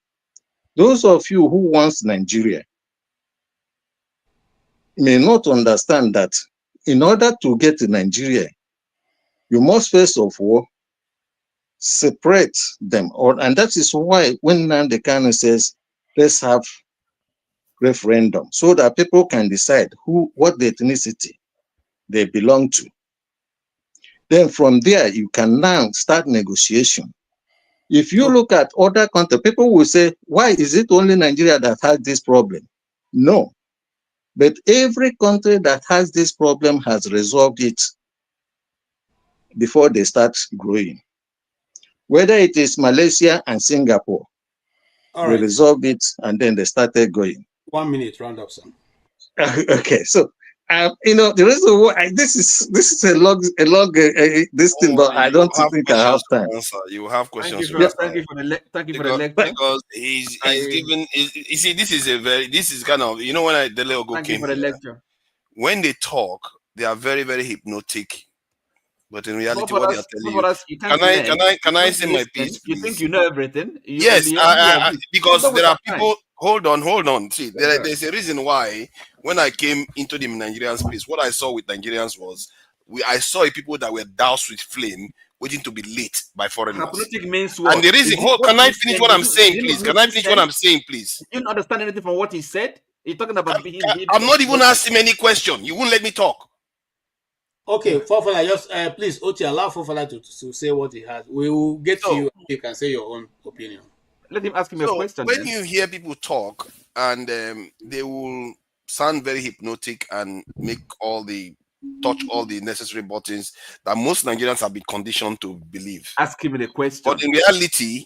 those of you who want Nigeria may not understand that in order to get to Nigeria, you must first of all separate them. And that is why when Nnamdi Kanu says, let's have referendum so that people can decide what the ethnicity they belong to. Then from there, you can now start negotiation If you look at other countries, people will say, why is it only Nigeria that has this problem? No. But every country that has this problem has resolved it before they start growing. Whether it is Malaysia and Singapore, they resolved it and then they started going. 1 minute, round up, son. Okay, so the reason why this is a long this thing, but I don't think I have time. You have questions. Thank you for the lecture. Because he's given. You see, this is kind of when Dele came here, when they talk, they are very, very hypnotic. But in reality, what they are telling you, can I say my piece, please? You think you know everything? Yes, because there are people. Hold on. See, there's a reason why when I came into the Nigerian space, what I saw with Nigerians was I saw people that were doused with flame, waiting to be lit by foreigners. Means what? And the reason, can I finish what I'm saying, please? Can I finish what I'm saying, please? You don't understand anything from what he said? You're talking about being. I'm not even asking any question. You won't let me talk. Okay, Fofana, just please, Oti, allow Fofana to say what he has. We will get to you. You can say your own opinion. Let him ask him a question. When you hear people talk and they will sound very hypnotic and touch all the necessary buttons that most Nigerians have been conditioned to believe. Ask him the question. But in reality,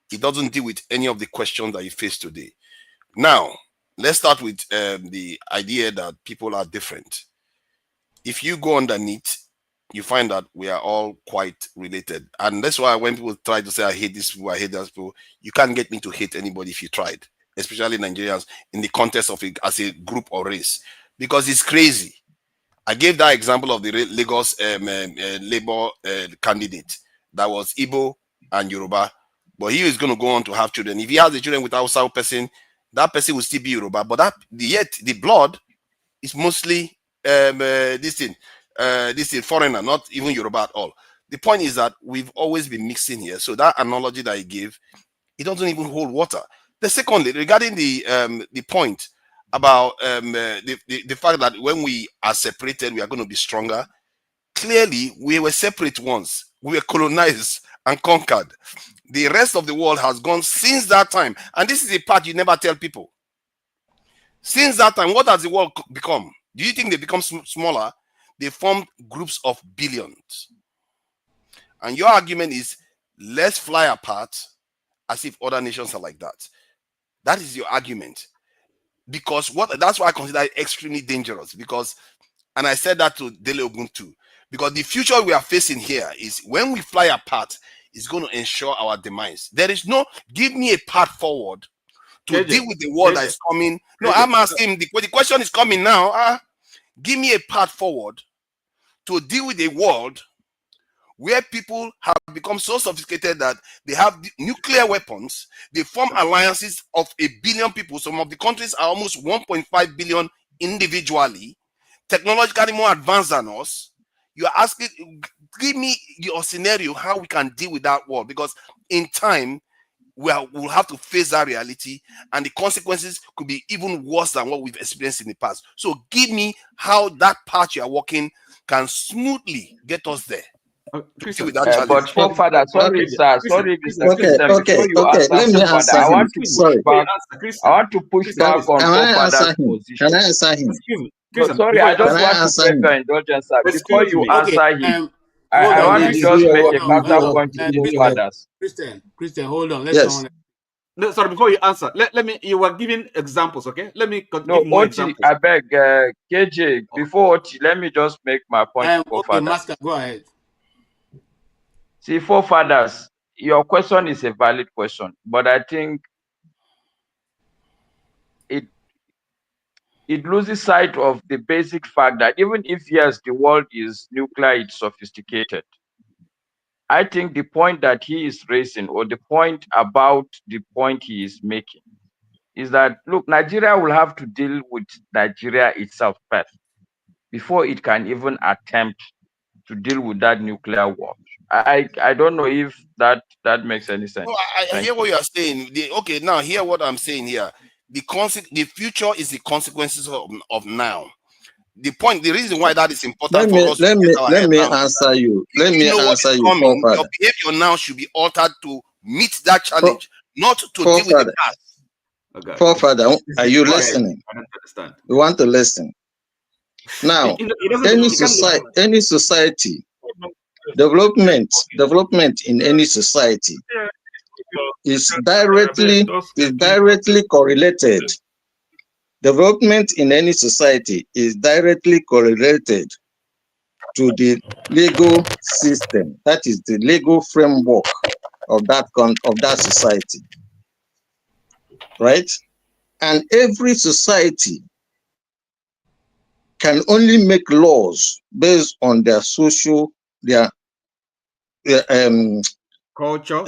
he doesn't deal with any of the questions that you face today. Now, let's start with the idea that people are different. If you go underneath, you find that we are all quite related. And that's why when people try to say, I hate these people, I hate those people, you can't get me to hate anybody if you tried, especially Nigerians in the context of it as a group or race, because it's crazy. I gave that example of the Lagos Labour candidate that was Igbo and Yoruba, but he is going to go on to have children. If he has the children with Hausa person, that person will still be Yoruba, but yet the blood is mostly this is foreigner, not even Yoruba at all. The point is that we've always been mixing here. So that analogy that I gave, it doesn't even hold water. The secondly, regarding the point about the fact that when we are separated, we are going to be stronger. Clearly, we were separate once. We were colonized and conquered. The rest of the world has gone since that time. And this is a part you never tell people. Since that time, what has the world become? Do you think they become smaller? They formed groups of billions. And your argument is, let's fly apart as if other nations are like that. That is your argument. Because that's why I consider it extremely dangerous. Because, and I said that to Dele Giwa too, because the future we are facing here is when we fly apart, it's going to ensure our demise. There is no, give me a path forward to deal with the world that is coming. No, I'm asking, the question is coming now. Give me a path forward to deal with a world where people have become so sophisticated that they have nuclear weapons. They form alliances of 1 billion people. Some of the countries are almost 1.5 billion individually, technologically more advanced than us. You are asking, give me your scenario how we can deal with that world, because in time we'll have to face that reality, and the consequences could be even worse than what we've experienced in the past. So give me how that path you are walking can smoothly get us there. But forefather, sorry, sir. Sorry, Mr. Christian. Okay. Let me answer him. I want to push back on forefather's position. Can I answer him? Sorry, I just want to beg your indulgence, sir. Before you answer him, I want to just make a counterpoint to forefathers. Christian, hold on. Let's No, sorry, before you answer, let me, you were giving examples, okay? Let me continue. No, Oti, I beg, KJ, before Oti, let me just make my point. Okay, Master, go ahead. See, forefathers, your question is a valid question, but I think it loses sight of the basic fact that even if, yes, the world is nuclear, it's sophisticated, I think the point that he is raising, or the point about the point he is making, is that, look, Nigeria will have to deal with Nigeria itself first before it can even attempt to deal with that nuclear war. I don't know if that makes any sense. No, I hear what you are saying. Okay, now hear what I'm saying here. The future is the consequences of now. The reason why that is important for us. Let me answer you. Let me answer you. Your behavior now should be altered to meet that challenge, not to deal with the past. Okay. Forefather, are you listening? I don't understand. We want to listen. Now, any society, development in any society is directly correlated. Development in any society is directly correlated to the legal system. That is the legal framework of that society, right? And every society can only make laws based on their social, their culture,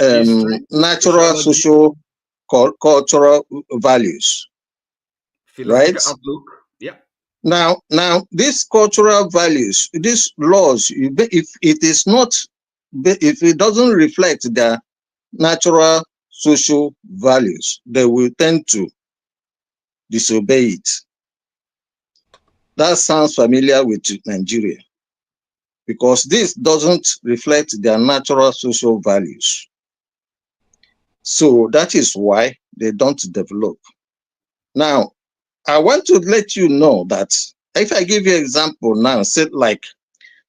natural, social, cultural values, right? Outlook. Yeah. Now, these cultural values, these laws, if it doesn't reflect their natural social values, they will tend to disobey it. That sounds familiar with Nigeria, because this doesn't reflect their natural social values. So that is why they don't develop. Now, I want to let you know that if I give you an example now, say like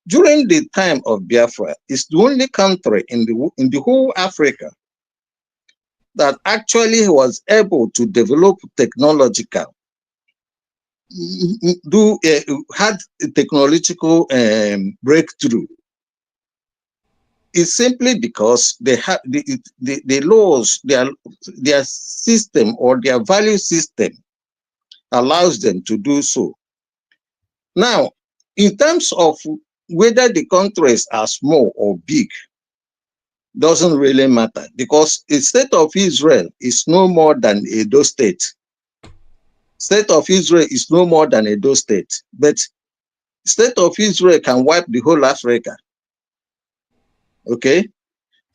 during the time of Biafra, it's the only country in the whole Africa that actually was able to develop technological, had a technological breakthrough. It's simply because they have the laws, their system or their value system allows them to do so. Now, in terms of whether the countries are small or big, doesn't really matter, because the state of Israel is no more than Edo State. State of Israel is no more than Edo State, but state of Israel can wipe the whole Africa. Okay?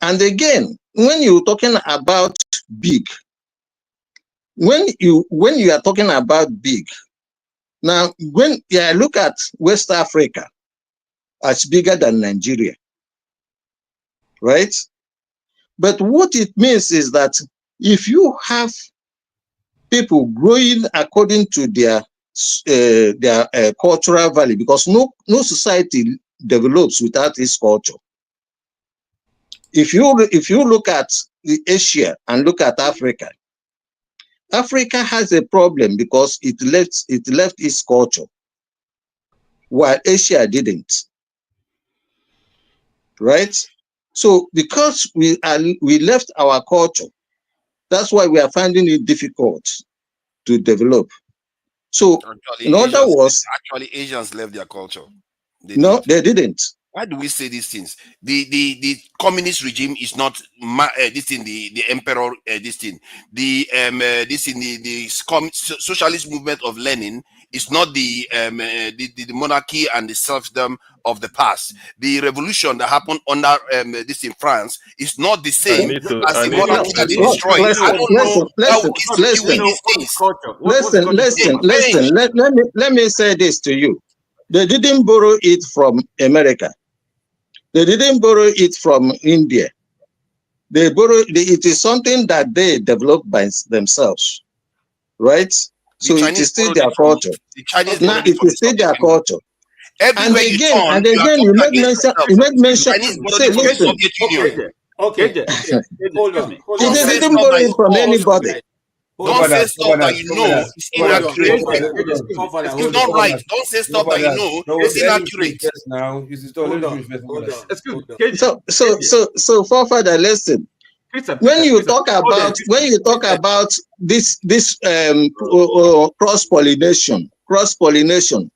And again, when you're talking about big, when you are talking about big, now when I look at West Africa as bigger than Nigeria, right? But what it means is that if you have people growing according to their cultural value, because no society develops without its culture. If you look at Asia and look at Africa, Africa has a problem because it left its culture, while Asia didn't. Right? So because we left our culture, that's why we are finding it difficult to develop. So in other words, actually Asians left their culture. They didn't. Why do we say these things? The communist regime is not the emperor the socialist movement of Lenin is not the monarchy and the serfdom of the past. The revolution that happened under this in France is not the same as the monarchy that they destroyed. I don't know Listen. Let me say this to you. They didn't borrow it from America. They didn't borrow it from India. They borrowed it is something that they developed by themselves, right? So it is still their culture. Now it is still their culture. And again, you made mention. Say, listen. Okay. Hold on. They didn't borrow it from anybody. Don't say stuff that you know is inaccurate. It's not right. Don't say stuff that you know is inaccurate. So forefather, listen. When you talk about this cross pollination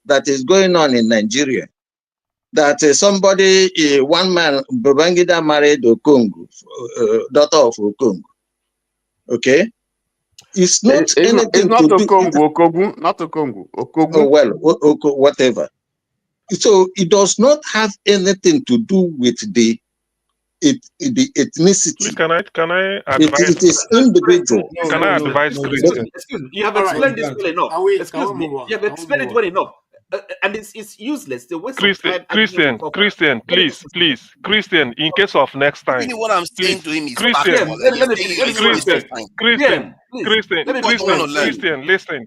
that is going on in Nigeria, that one man, Babangida married Okongu, daughter of Okongu. Okay. It's not anything it's not to Okongu, not Okongu. Oh, well, whatever. So it does not have anything to do with the ethnicity. Can I advise? It is individual. Can I advise? Excuse me. You have explained this well enough. Excuse me. You have explained it well enough. and it's useless. The waste Christian, of time. Christian, please, Christian, in case of next time. Really, what I'm saying please, to him is Christian, let me finish. listen.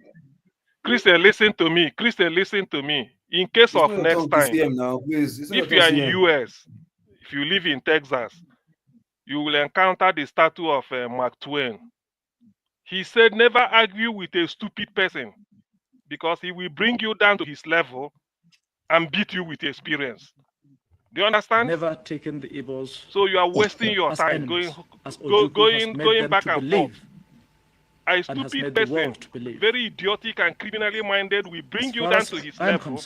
Christian, listen to me. Christian, listen to me. In case of next time, now, please. if you are in US, if you live in Texas, you will encounter the statue of Mark Twain. He said, never argue with a stupid person because he will bring you down to his level and beat you with experience. Do you understand? Never taken the Igbos. So you are wasting your time going back and forth. A stupid person, very idiotic and criminally minded, will bring you down to his level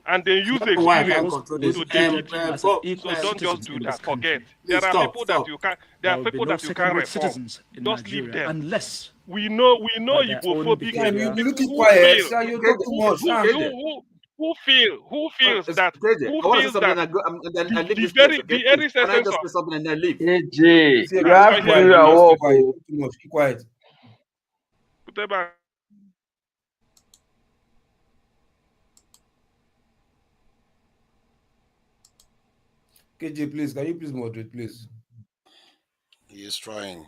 and then use experience to defeat you. So don't just do that. Forget. There are people that you can. There are people that you can reform. Just leave them. Unless we know Igbophobic. You're looking quiet. You talk too much. Who feels that the very essence of AJ, you have to do your work. Too much. Keep quiet. KJ, please, can you please moderate, please? He is trying.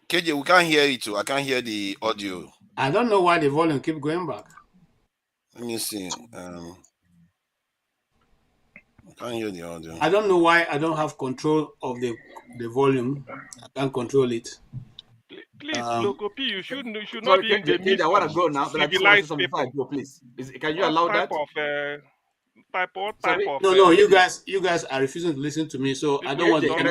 KJ, we can't hear you too. I can't hear the audio. I don't know why the volume keep going back. Let me see. I can't hear the audio. I don't know why I don't have control of the volume. I can't control it. Please, Loco P, you should not sorry, be in the midst I want to of go now, but I just want to say something before I go, please. Can you allow that? No, you guys are refusing to listen to me, so I don't want to. I'm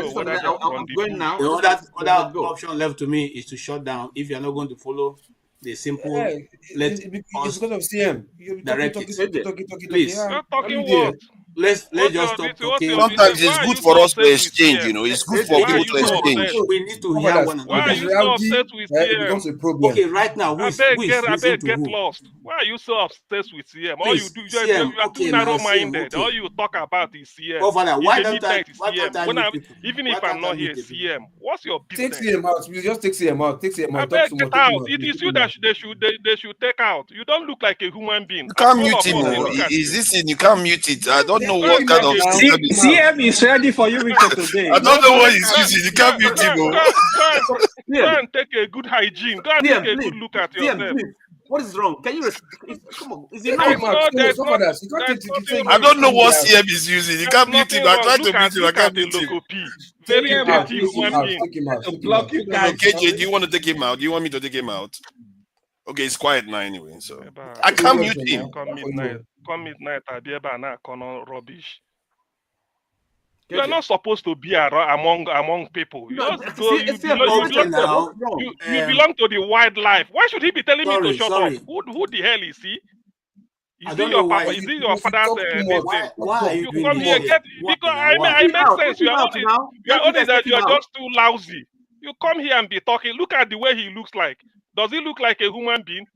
going now. The other option left to me is to shut down if you're not going to follow the simple. It's because of CM. Direct Please. Let's just stop talking. Sometimes it's good for us to exchange, It's good for people to exchange. We need to hear one another. Why are you so upset with CM? It becomes a problem. Okay, right now, I beg, get lost. Why are you so obsessed with CM? All you do, you are too narrow-minded. All you talk about is CM. Why don't I even if I'm not here, CM, what's your business? Take CM out. You just take CM out. Take CM out. I beg, get out. It is you that they should take out. You don't look like a human being. You can't mute him. Is this in? You can't mute it. I don't know what kind of CM is ready for you, Victor, today. I don't know what he's using. You can't mute him. Go and take a good hygiene. Go and take a good look at yourself. What is wrong? Can you come on? Is it I don't know what CM is using. You can't mute him. I tried to mute him. I can't mute him. Very dirty human being. KJ, do you want to take him out? Do you want me to take him out? Okay, it's quiet now anyway, so I can't mute him. Come midnight, I'll be able to rubbish. You are not supposed to be among people. You belong to the wildlife. Why should he be telling me to shut up? Who the hell is he? Is he your papa? Is he your father's why you come here because I make sense. You are only that you are just too lousy. You come here and be talking. Look at the way he looks like. Does he look like a human being?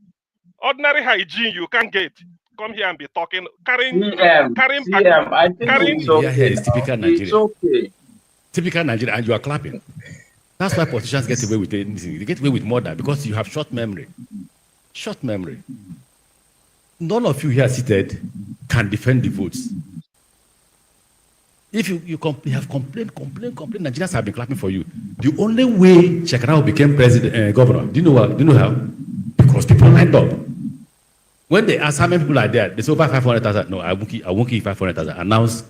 Ordinary hygiene you can't get. Come here and be talking, carrying I think it's okay. Here is typical Nigeria. It's okay. Typical Nigeria, and you are clapping. That's why politicians get away with anything. They get away with murder because you have short memory. Short memory. None of you here seated can defend the votes. If you have complained, Nigerians have been clapping for you. The only way Shekarau became governor, do you know how? Because people lined up. When they ask how many people are there, they say over 500,000. No, I won't give 500,000. Announce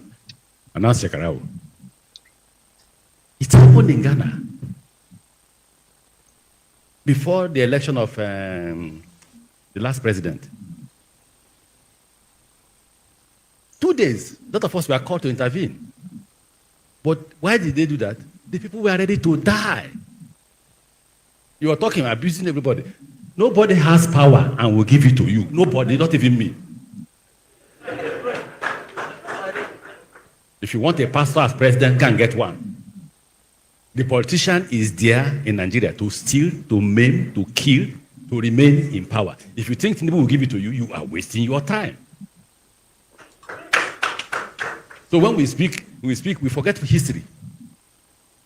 Shekarau. It's happened in Ghana. Before the election of the last president. 2 days, a lot of us were called to intervene. But why did they do that? The people were ready to die. You are talking, abusing everybody. Nobody has power and will give it to you. Nobody, not even me. If you want a pastor as president, can get one. The politician is there in Nigeria to steal, to maim, to kill, to remain in power. If you think people will give it to you, you are wasting your time. So when we speak, we forget history.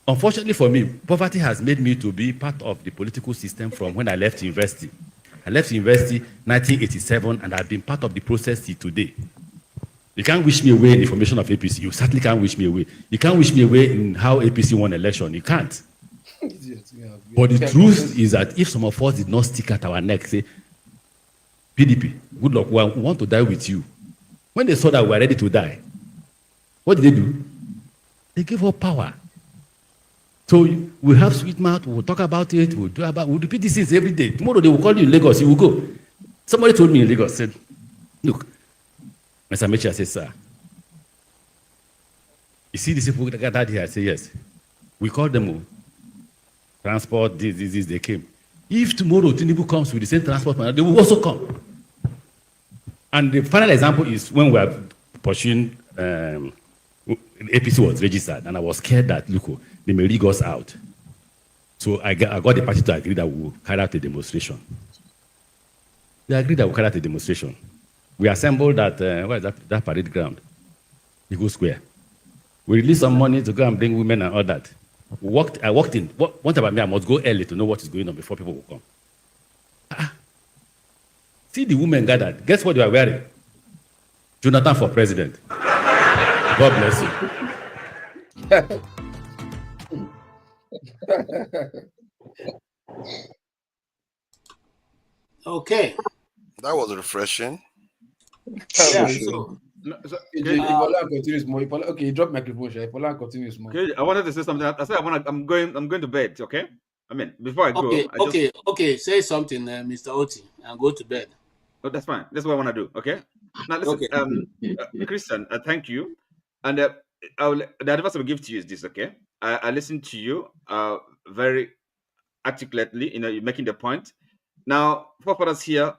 Unfortunately for me, poverty has made me to be part of the political system from when I left university. I left university 1987, and I've been part of the process till today. You can't wish me away in the formation of APC. You certainly can't wish me away. You can't wish me away in how APC won election. You can't. But the truth is that if some of us did not stick at our neck, say, PDP, good luck, we want to die with you. When they saw that we were ready to die, what did they do? They gave up power. So we have sweet mouth, we'll talk about it, we'll repeat these things every day. Tomorrow they will call you in Lagos, you will go. Somebody told me in Lagos, said, look, Mr. Mechi, I said, sir, you see these people that gathered here? I say, yes. We called them transport, this, they came. If tomorrow Tinubu comes with the same transport, they will also come. And the final example is when we are pursuing, APC was registered, and I was scared that, look, they may rig us out. So I got the party to agree that we will carry out a demonstration. They agreed that we will carry out a demonstration. We assembled at, where is that parade ground? Eagle Square. We released some money to go and bring women and all that. I walked in. What about me? I must go early to know what is going on before people will come. See the women gathered. Guess what they are wearing? Jonathan for president. God bless you. Okay. That was refreshing. Yeah, so okay, drop microphone. Pola continues more. Okay, I wanted to say something. I said I'm going to bed. Okay. I mean, before I go, okay. Say something, Mr. Oti, and go to bed. Oh, that's fine. That's what I want to do. Okay. Now listen, Christian, thank you. And the advice I will give to you is this. Okay. I listened to you very articulately. You're making the point. Now, for us here,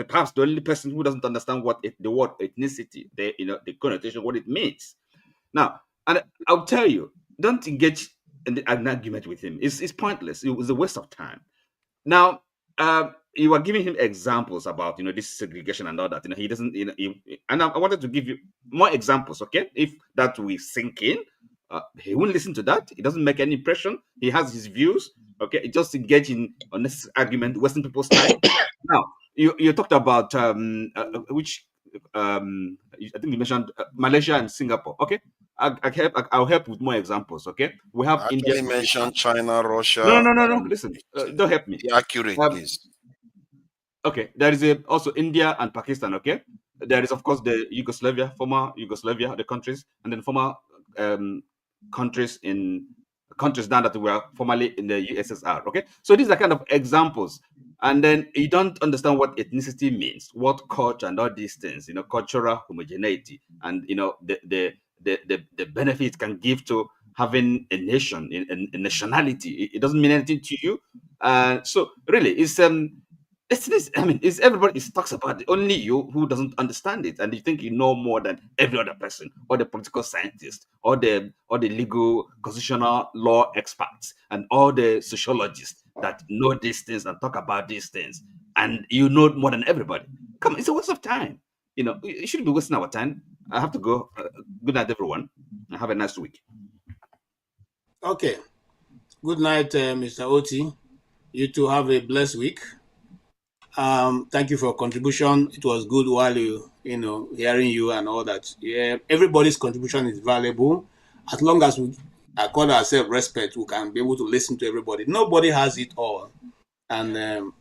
perhaps the only person who doesn't understand what the word ethnicity, the connotation, what it means. Now, and I'll tell you, don't engage in an argument with him. It's pointless. It was a waste of time. Now, you are giving him examples about this segregation and all that. He doesn't. And I wanted to give you more examples. Okay, if that will sink in, he won't listen to that. It doesn't make any impression. He has his views. Okay, just engage in unnecessary argument, wasting people's time. Now, you talked about which I think you mentioned Malaysia and Singapore. Okay, I'll help with more examples. Okay, we have India. You mentioned China, Russia. No. Listen, don't help me. Be accurate, please. Okay, there is also India and Pakistan. Okay, there is of course the former Yugoslavia, the countries, and then former countries down that were formerly in the USSR. Okay, so these are kind of examples. And then you don't understand what ethnicity means, what culture and all these things, cultural homogeneity, and the benefit it can give to having a nation, a nationality. It doesn't mean anything to you. So really, it's everybody talks about it. Only you who doesn't understand it, and you think you know more than every other person, or the political scientist, or the legal constitutional law experts, and all the sociologists that know these things and talk about these things, and you know more than everybody. Come on, it's a waste of time. You shouldn't be wasting our time. I have to go. Good night, everyone, and have a nice week. Okay. Good night, Mr. Oti. You two have a blessed week. Thank you for your contribution. It was good while hearing you and all that. Yeah, everybody's contribution is valuable. As long as we accord ourselves respect, we can be able to listen to everybody. Nobody has it all. And,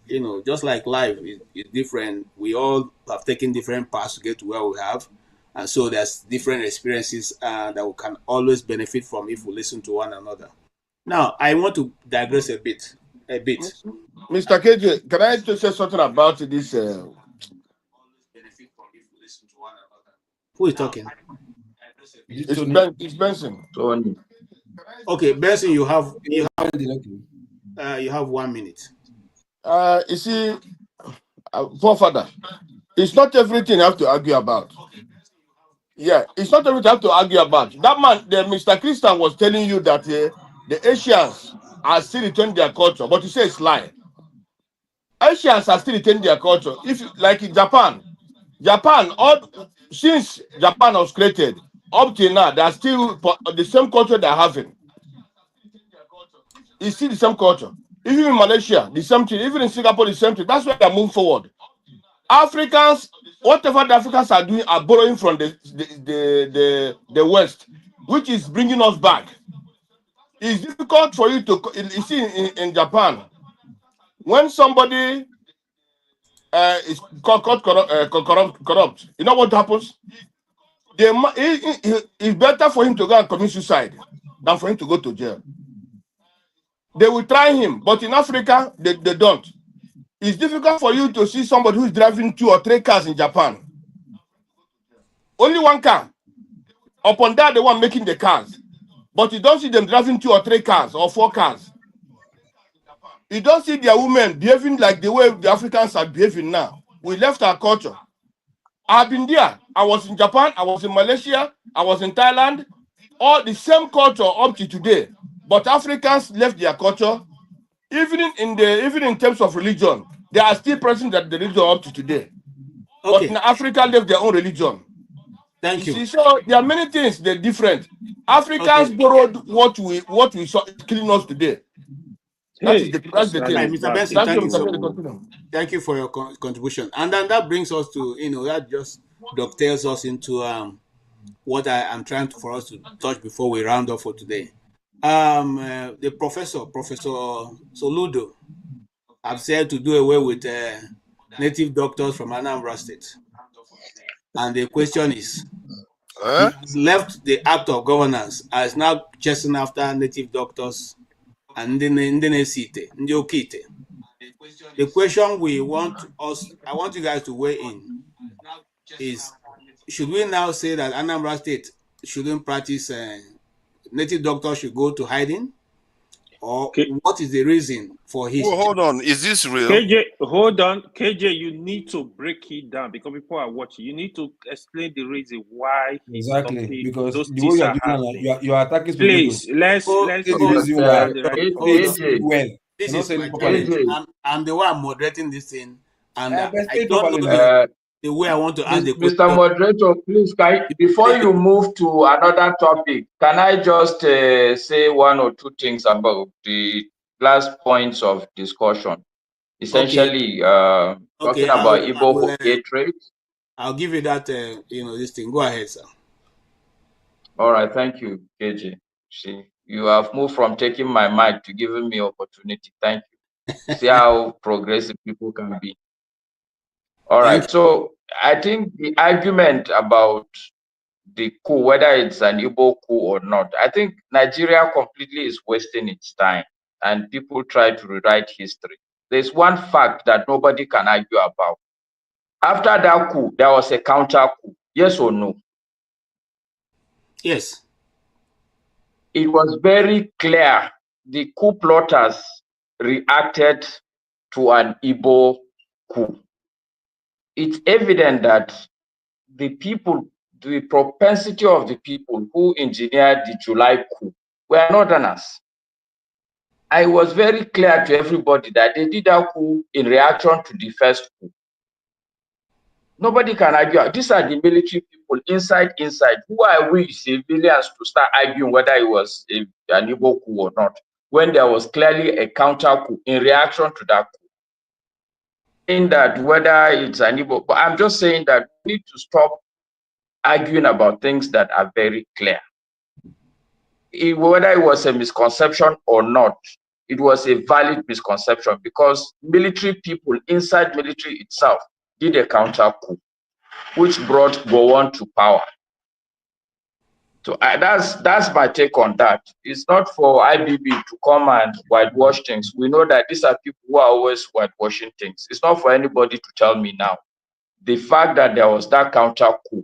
just like life is different, we all have taken different paths to get to where we have. And so there's different experiences that we can always benefit from if we listen to one another. Now, I want to digress a bit. Mr. KJ, can I just say something about this? Who is talking? It's Benson. Okay, Benson, you have 1 minute. You see, forefather, it's not everything you have to argue about. Yeah, it's not everything you have to argue about. That man, Mr. Christian was telling you that the Asians are still retaining their culture, but you say it's lie. Asians are still retaining their culture. If like in Japan, since Japan was created up till now, they are still the same culture they're having. It's still the same culture. Even in Malaysia, the same thing. Even in Singapore, the same thing. That's why they're moving forward. Africans, whatever the Africans are doing, are borrowing from the West, which is bringing us back. It's difficult for you to, you see, in Japan, when somebody is corrupt, you know what happens? It's better for him to go and commit suicide than for him to go to jail. They will try him, but in Africa, they don't. It's difficult for you to see somebody who's driving 2 or 3 cars in Japan. Only 1 car. Upon that, the one making the cars. But you don't see them driving 2 or 3 cars or 4 cars. You don't see their women behaving like the way the Africans are behaving now. We left our culture. I've been there. I was in Japan, I was in Malaysia, I was in Thailand. All the same culture up to today. But Africans left their culture. Even in terms of religion, they are still present that the religion up to today. Okay. But in Africa, left their own religion. Thank you. See, so there are many things that are different. Africans borrowed what we saw killing us today. That's the thing. Right, Mr. Benson, thank you for your contribution. And then that brings us to, that just dovetails us into what I am trying for us to touch before we round up for today. The Professor Soludo, have said to do away with native doctors from Anambra State. And the question is, he has left the act of governance as now chasing after native doctors and the question I want you guys to weigh in is, should we now say that Anambra State shouldn't practice native doctors should go to hiding? Or what is the reason for his... Oh, hold on. Is this real? KJ, hold on. KJ, you need to break it down because people are watching. You need to explain the reason why he's exactly, because those the way you are doing you are attacking Please, let's I'm the one moderating this thing, and I don't know the way I want to ask the question. Mr. Moderator, please, before you move to another topic, can I just say 1 or 2 things about the last points of discussion? Essentially, talking about Igbo hatred. I'll give you that, this thing. Go ahead, sir. All right, thank you, KJ. See, you have moved from taking my mic to giving me opportunity. Thank you. See how progressive people can be. All right, so I think the argument about the coup, whether it's an Igbo coup or not, I think Nigeria completely is wasting its time and people try to rewrite history. There's one fact that nobody can argue about. After that coup, there was a counter coup. Yes or no? Yes. It was very clear the coup plotters reacted to an Igbo coup. It's evident that the people, the propensity of the people who engineered the July coup were northerners. I was very clear to everybody that they did that coup in reaction to the first coup. Nobody can argue. These are the military people inside. Who are we civilians to start arguing whether it was an Igbo coup or not, when there was clearly a counter coup in reaction to that coup? In that whether it's an Igbo, but I'm just saying that we need to stop arguing about things that are very clear. Whether it was a misconception or not, it was a valid misconception because military people inside military itself did a counter coup, which brought Gowon to power. So that's my take on that. It's not for IBB to come and whitewash things. We know that these are people who are always whitewashing things. It's not for anybody to tell me now. The fact that there was that counter coup,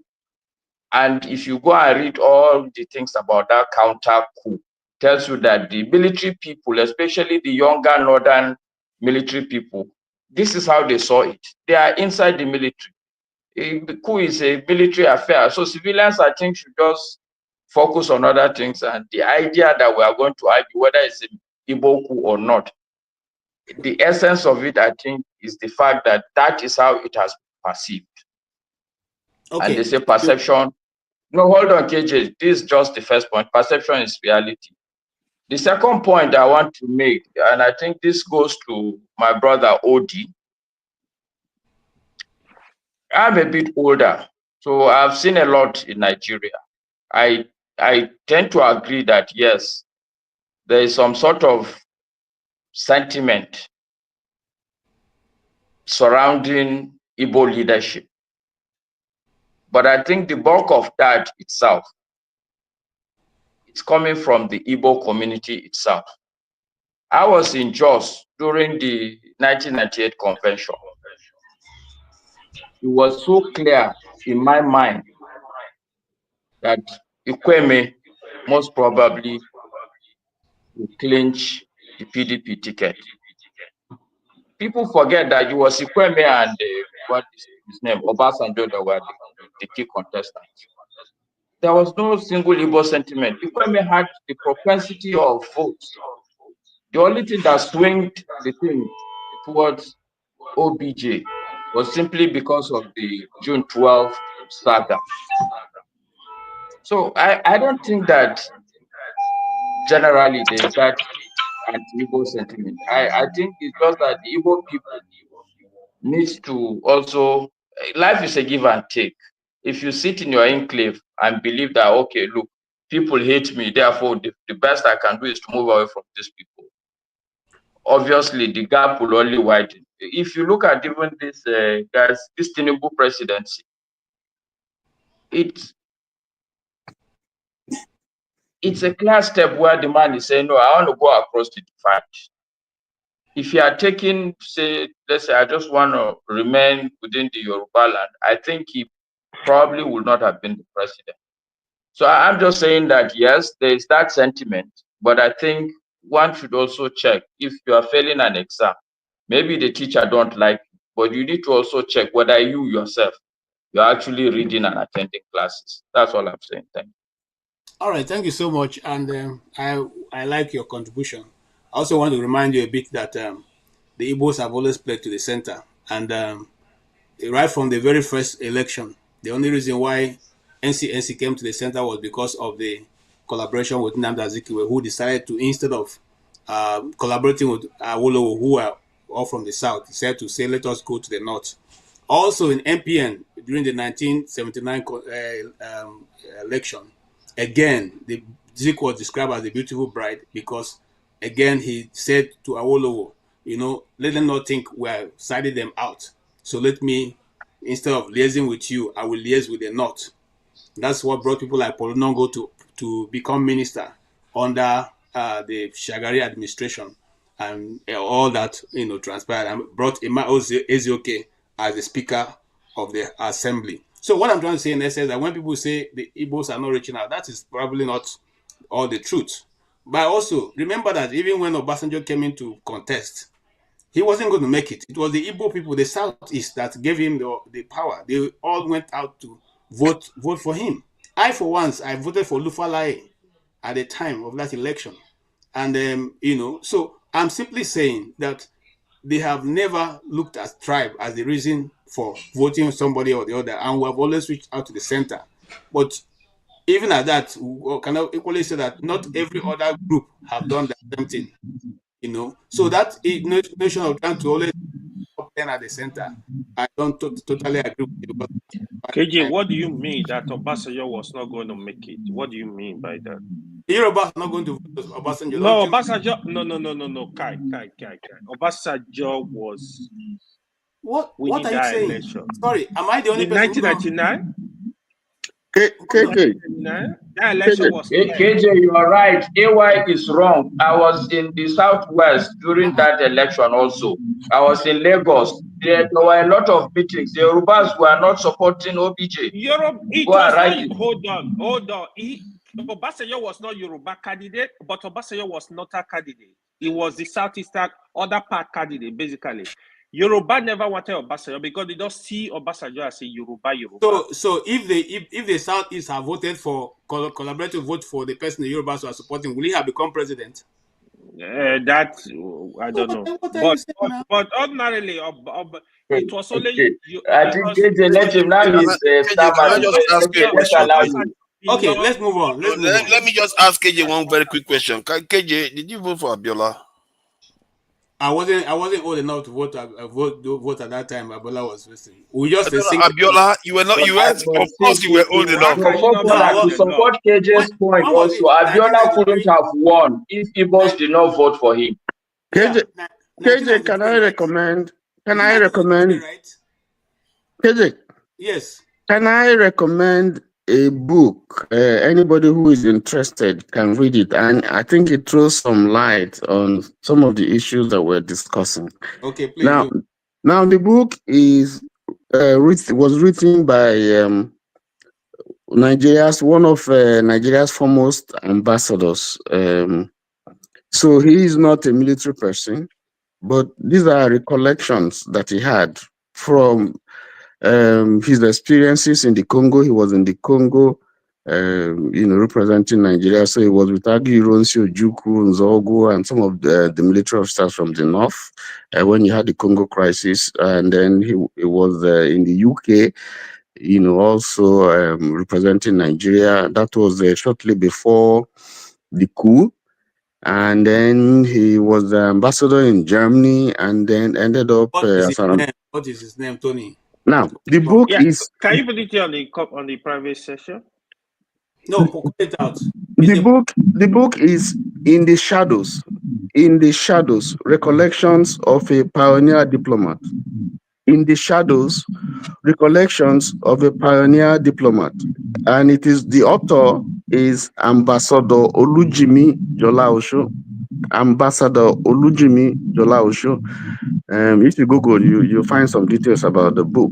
and if you go and read all the things about that counter coup, tells you that the military people, especially the younger northern military people, this is how they saw it. They are inside the military. The coup is a military affair. So civilians, I think, should just focus on other things. And the idea that we are going to argue whether it's an Igbo coup or not, the essence of it, I think, is the fact that that is how it has been perceived. Okay. And they say perception. No, hold on, KJ. This is just the first point. Perception is reality. The second point I want to make, and I think this goes to my brother Odi. I'm a bit older, so I've seen a lot in Nigeria. I tend to agree that yes, there is some sort of sentiment surrounding Igbo leadership. But I think the bulk of that itself, it's coming from the Igbo community itself. I was in Jos during the 1998 convention. It was so clear in my mind that Ikweme most probably will clinch the PDP ticket. People forget that it was Ikweme and what is his name, Obasanjo, that were the key contestants. There was no single Igbo sentiment. Ikweme had the propensity of votes. The only thing that swinged the thing towards OBJ was simply because of the June 12th saga. So I don't think that generally there's that anti-Igbo sentiment. I think it's just that the Igbo people needs to also, life is a give and take. If you sit in your enclave and believe that, okay, look, people hate me, therefore the best I can do is to move away from these people, obviously the gap will only widen. If you look at even this guys, this Tinubu presidency, it's a clear step where the man is saying, no, I want to go across the divide. If you are taking, say, let's say, I just want to remain within the Yoruba land, I think he probably would not have been the president. So I'm just saying that, yes, there is that sentiment, but I think one should also check if you are failing an exam. Maybe the teacher don't like you, but you need to also check whether you yourself, you're actually reading and attending classes. That's all I'm saying. Thank you. All right, thank you so much. And I like your contribution. I also want to remind you a bit that the Igbos have always played to the center. And right from the very first election, the only reason why NC came to the center was because of the collaboration with Nnamdi Azikiwe, who decided to, instead of collaborating with Awolowo, who are all from the south, decided to say, let us go to the north. Also in MPN, during the 1979 election, again, the Zik was described as a beautiful bride because, again, he said to Awolowo, let them not think we're siding them out. So let me, instead of liaising with you, I will liaise with the North. That's what brought people like Paul Nongo to become minister under the Shagari administration, and all that transpired, and brought Emma Ezioke as the Speaker of the Assembly. So what I'm trying to say in essence is that when people say the Igbos are not reaching out, that is probably not all the truth. But also remember that even when Obasanjo came in to contest, he wasn't going to make it. It was the Igbo people, the Southeast, that gave him the power. They all went out to vote for him. I, for once, I voted for Lufalae at the time of that election. And, so I'm simply saying that they have never looked at tribe as the reason for voting somebody or the other, and we have always reached out to the center. But even at that, we can equally say that not every other group have done the same thing. So that notion of trying to always stand at the center, I don't totally agree with you. But KJ, what do you mean that Obasanjo was not going to make it? What do you mean by that? Yoruba not going to vote Obasanjo. No, Obasanjo. No. Kai. Obasanjo was. What are you saying? Election. Sorry, am I the only person? 1999. KJ. That election was. KJ, you are right. AY is wrong. I was in the Southwest during that election also. I was in Lagos. There were a lot of meetings. The Yorubas were not supporting OBJ. Hold on. Obasanjo was not Yoruba candidate, but Obasanjo was not a candidate. He was the Southeastern other part candidate, basically. Yoruba never wanted Obasanjo because they don't see Obasanjo as a Yoruba. So if the Southeast have voted for collaborative vote for the person the Yorubas are supporting, will he have become president? That I don't know. But ordinarily, it was only. I think KJ let him now. Okay, let's move on. Let me just ask KJ one very quick question. KJ, did you vote for Abiola? I wasn't old enough to vote at that time. Abiola was listening. We just Abiola, you were not. You were, of course, you were old enough. To support KJ's point also, Abiola couldn't have won if Igbos did not vote for him. KJ, can I recommend? KJ. Yes. Can I recommend a book? Anybody who is interested can read it, and I think it throws some light on some of the issues that we're discussing. Okay, please. Now the book was written by one of Nigeria's foremost ambassadors. So he is not a military person, but these are recollections that he had from his experiences in the Congo. He was in the Congo, representing Nigeria. So he was with Aguiyi-Ironsi, Ojukwu, Nzogu, and some of the military officers from the north when he had the Congo crisis. And then he was in the UK, also representing Nigeria. That was shortly before the coup. And then he was the ambassador in Germany, and then ended up What is his name, Tony? Now, the book is... Can you put it on the private session? No, put it out. The book is In the Shadows. In the Shadows, Recollections of a Pioneer Diplomat. In the Shadows, Recollections of a Pioneer Diplomat. And the author is Ambassador Olujimi Jola-Osho. Ambassador Olujimi Jola-Osho. If you Google, you'll find some details about the book.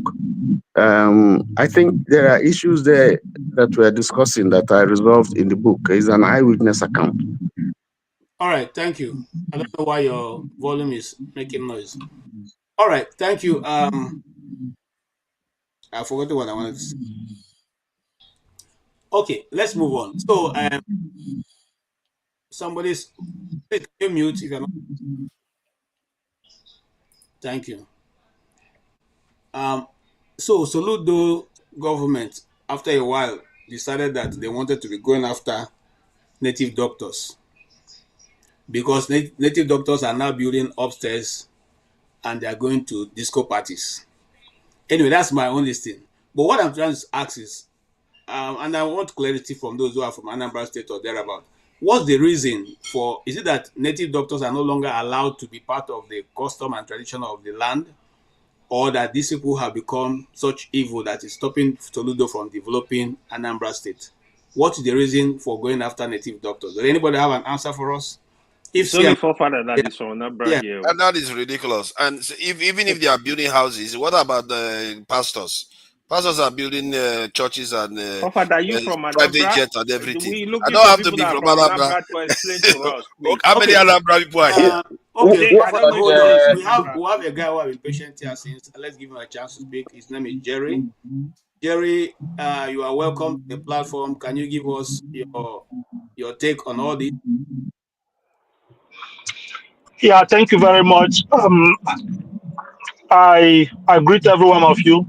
I think there are issues there that we're discussing that are resolved in the book. It's an eyewitness account. All right, thank you. I don't know why your volume is making noise. All right, thank you. I forgot what I wanted to say. Okay, let's move on. So, please mute if you're not. Thank you. So Soludo government, after a while, decided that they wanted to be going after native doctors because native doctors are now building upstairs and they are going to disco parties. Anyway, that's my only thing. But what I'm trying to ask is, and I want clarity from those who are from Anambra State or thereabout. What's the reason for? Is it that native doctors are no longer allowed to be part of the custom and tradition of the land, or that these people have become such evil that is stopping Soludo from developing Anambra State? What is the reason for going after native doctors? Does anybody have an answer for us? If it's only forefather that is from Anambra here. And that is ridiculous. And even if they are building houses, what about the pastors? Pastors are building churches and private jets and everything. I don't have to be from Anambra to explain to us. How many Anambra people are here? We have a guy who has been patient here since. Let's give him a chance to speak. His name is Jerry. Jerry, you are welcome to the platform. Can you give us your take on all this? Yeah, thank you very much. I greet every one of you.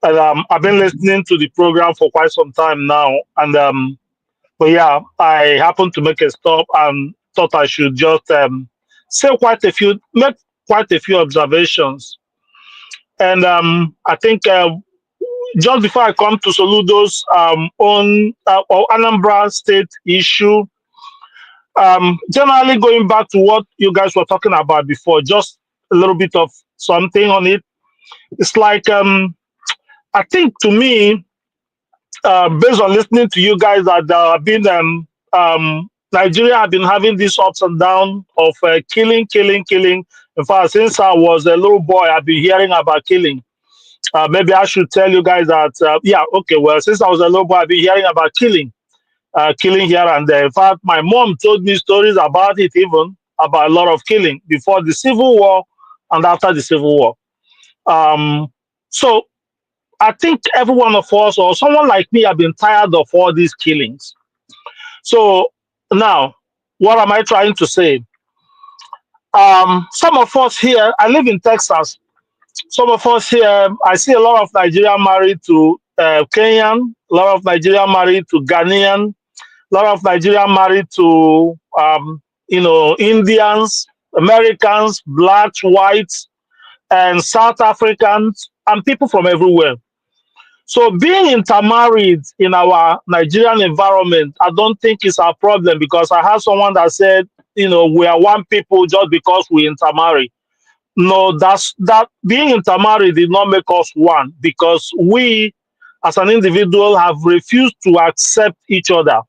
And, I've been listening to the program for quite some time now, and but yeah, I happened to make a stop and thought I should just make quite a few observations. And I think just before I come to Soludo's own or Anambra State issue, generally going back to what you guys were talking about before, just a little bit of something on it. It's like I think to me, based on listening to you guys, that there have been Nigeria have been having these ups and downs of killing. In fact, since I was a little boy, I've been hearing about killing. Maybe I should tell you guys that, since I was a little boy, I've been hearing about killing here and there. In fact, my mom told me stories about it, even about a lot of killing before the Civil War and after the Civil War. So I think every one of us, or someone like me, have been tired of all these killings. So now, what am I trying to say? Some of us here, I live in Texas. Some of us here, I see a lot of Nigerians married to Kenyan, a lot of Nigerian married to Ghanaian, a lot of Nigerian married to Indians, Americans, blacks, whites, and South Africans, and people from everywhere. So being intermarried in our Nigerian environment, I don't think is our problem, because I have someone that said, we are one people just because we intermarry. No, that being intermarried did not make us one, because we as an individual have refused to accept each other.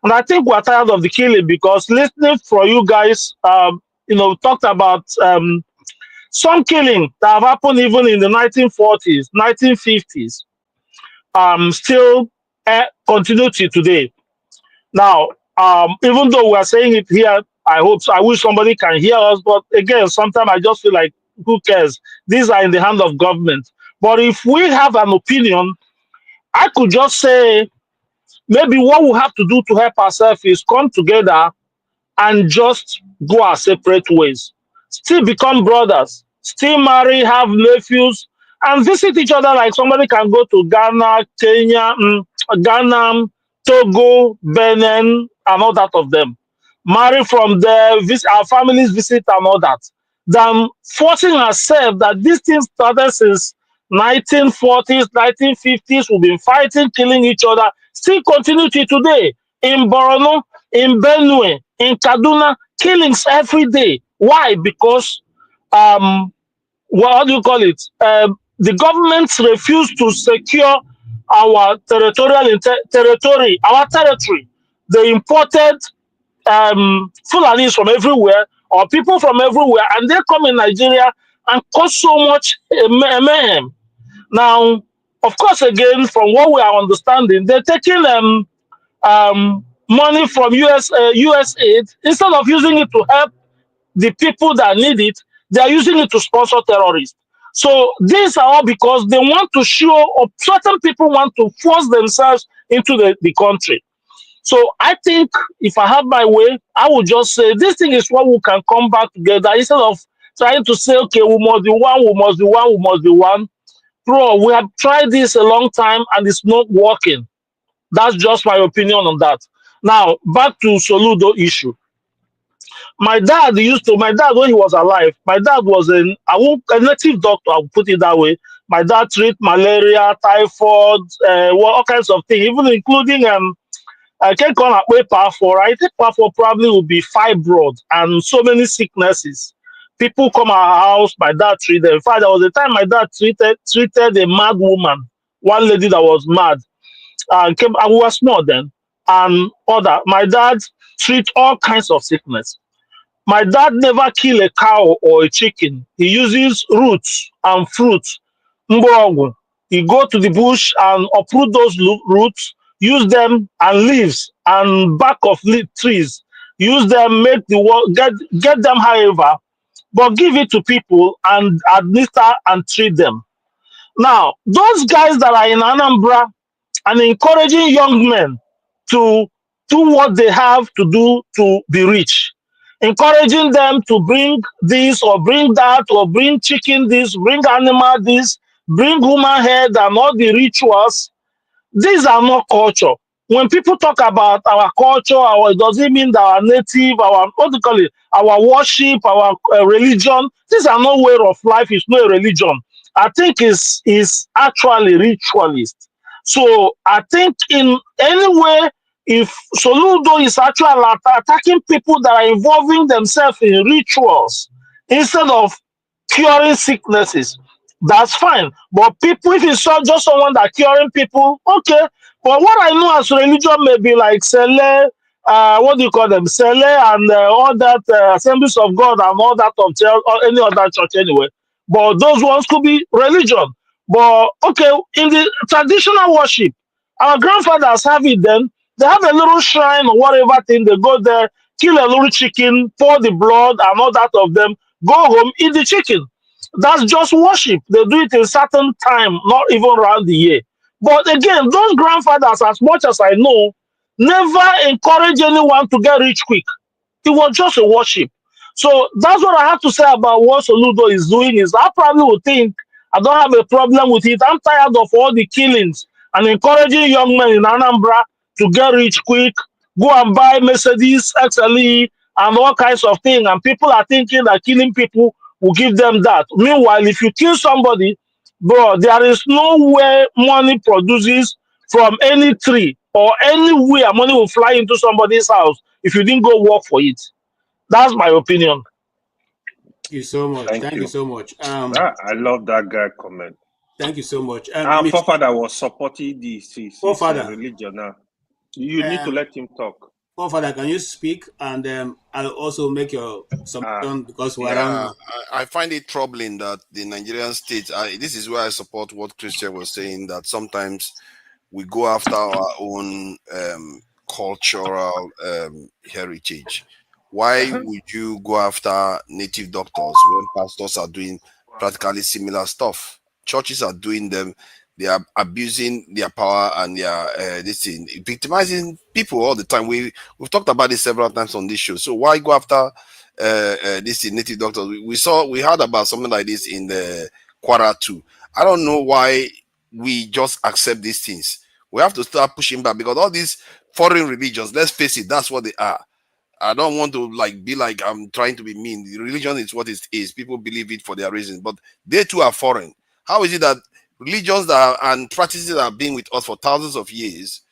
And I think we're tired of the killing, because listening from you guys, talked about some killing that have happened even in the 1940s, 1950s, still continue to today. Now, even though we're saying it here, I wish somebody can hear us, but again, sometimes I just feel like, who cares? These are in the hand of government. But if we have an opinion, I could just say, maybe what we have to do to help ourselves is come together and just go our separate ways. Still become brothers, still marry, have nephews, and visit each other like somebody can go to Ghana, Kenya, Ghana, Togo, Benin, and all that of them. Marry from there, visit our families, visit and all that. Than forcing ourselves that these things started since 1940s, 1950s. We've been fighting, killing each other, still continue to today. In Borno, in Benue, in Kaduna, killings every day. Why? Because what do you call it? The governments refuse to secure our territory, our territory. They imported Fulanis from everywhere, or people from everywhere, and they come in Nigeria and cause so much mayhem. Now, of course, again, from what we are understanding, they're taking money from US aid. Instead of using it to help the people that need it, they are using it to sponsor terrorists. So these are all because they want to show, or certain people want to force themselves into the country. So I think if I have my way, I would just say this thing is what we can come back together, instead of trying to say, okay, we must be one, we must be one, we must be one. Bro, we have tried this a long time and it's not working. That's just my opinion on that. Now, back to Soludo issue. My dad, when he was alive, my dad was a native doctor, I'll put it that way. My dad treated malaria, typhoid, all kinds of things, even including, I can't call it way powerful. I think powerful probably would be fibroid and so many sicknesses. People come to our house, my dad treated them. In fact, there was a time my dad treated a mad woman, one lady that was mad, and we were small then, and other. My dad treat all kinds of sickness. My dad never kill a cow or a chicken. He uses roots and fruits. Mbogu. He go to the bush and uproot those roots, use them and leaves and bark of trees. Use them, make the get them, however, but give it to people and administer and treat them. Now, those guys that are in Anambra and encouraging young men to do what they have to do to be rich, encouraging them to bring this or bring that or bring chicken this, bring animal this, bring human head and all the rituals. These are not culture. When people talk about our culture, it doesn't mean that our native, our what do you call it, our worship, our religion. These are no way of life. It's not a religion. I think is actually ritualist. So I think in any way, if Soludo is actually attacking people that are involving themselves in rituals instead of curing sicknesses, that's fine. But people, if it's just someone that curing people, okay. But what I know as religion may be like Sele, what do you call them? Sele and all that Assemblies of God and all that of church, or any other church anyway. But those ones could be religion. But okay, in the traditional worship, our grandfathers have it then. They have a little shrine or whatever thing. They go there, kill a little chicken, pour the blood and all that of them, go home, eat the chicken. That's just worship. They do it in certain time, not even around the year. But again, those grandfathers, as much as I know, never encourage anyone to get rich quick. It was just a worship. So that's what I have to say about what Soludo is doing. Is I probably would think I don't have a problem with it. I'm tired of all the killings and encouraging young men in Anambra to get rich quick, go and buy Mercedes, XLE, and all kinds of things. And people are thinking that killing people will give them that. Meanwhile, if you kill somebody, bro, there is no way money produces from any tree or anywhere money will fly into somebody's house if you didn't go work for it. That's my opinion. Thank you so much. Thank you so much. I love that guy comment. Thank you so much. Our forefather was supporting his Forefather. religion. Now you need to let him talk. Forefather, can you speak? And I'll also make your submission because we're around. I find it troubling that the Nigerian state, this is where I support what Christian was saying, that sometimes we go after our own cultural heritage. Why would you go after native doctors when pastors are doing practically similar stuff? Churches are doing them. They are abusing their power and their victimizing people all the time. We've talked about this several times on this show. So why go after these native doctors? We heard about something like this in the Kwara too. I don't know why we just accept these things. We have to start pushing back because all these foreign religions, let's face it, that's what they are. I don't want to be like I'm trying to be mean. The religion is what it is. People believe it for their reasons, but they too are foreign. How is it that religions and practices that have been with us for thousands of years,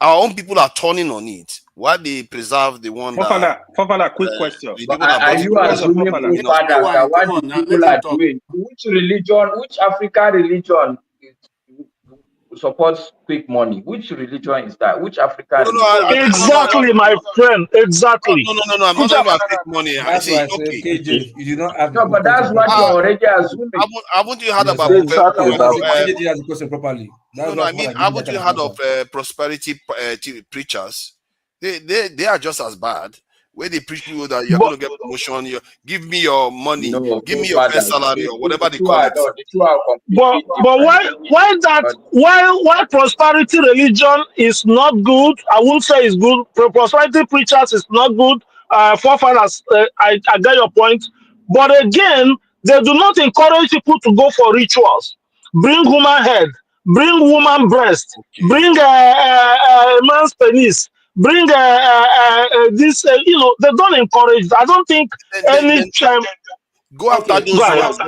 our own people are turning on it? Why they preserve the one Forefather, quick question. Are you assuming forefathers that what the people are doing? Which African religion supports quick money? Which religion is that? Which African religion? Exactly, my friend. Exactly. No. I'm not talking about quick money. That's why I said, KJ, you do not have. No, but that's what you're already assuming. Haven't you heard about KJ has the question properly? Haven't you heard of prosperity preachers? They are just as bad. Where they preach people that you're going to get promotion, you give me your money, give me your best salary or whatever they call it. But why prosperity religion is not good? I won't say it's good. Prosperity preachers is not good. Forefathers, I get your point. But again, they do not encourage people to go for rituals. Bring woman head, bring woman breast, bring man's penis. Bring this, they don't encourage. I don't think any time. Go after those ones.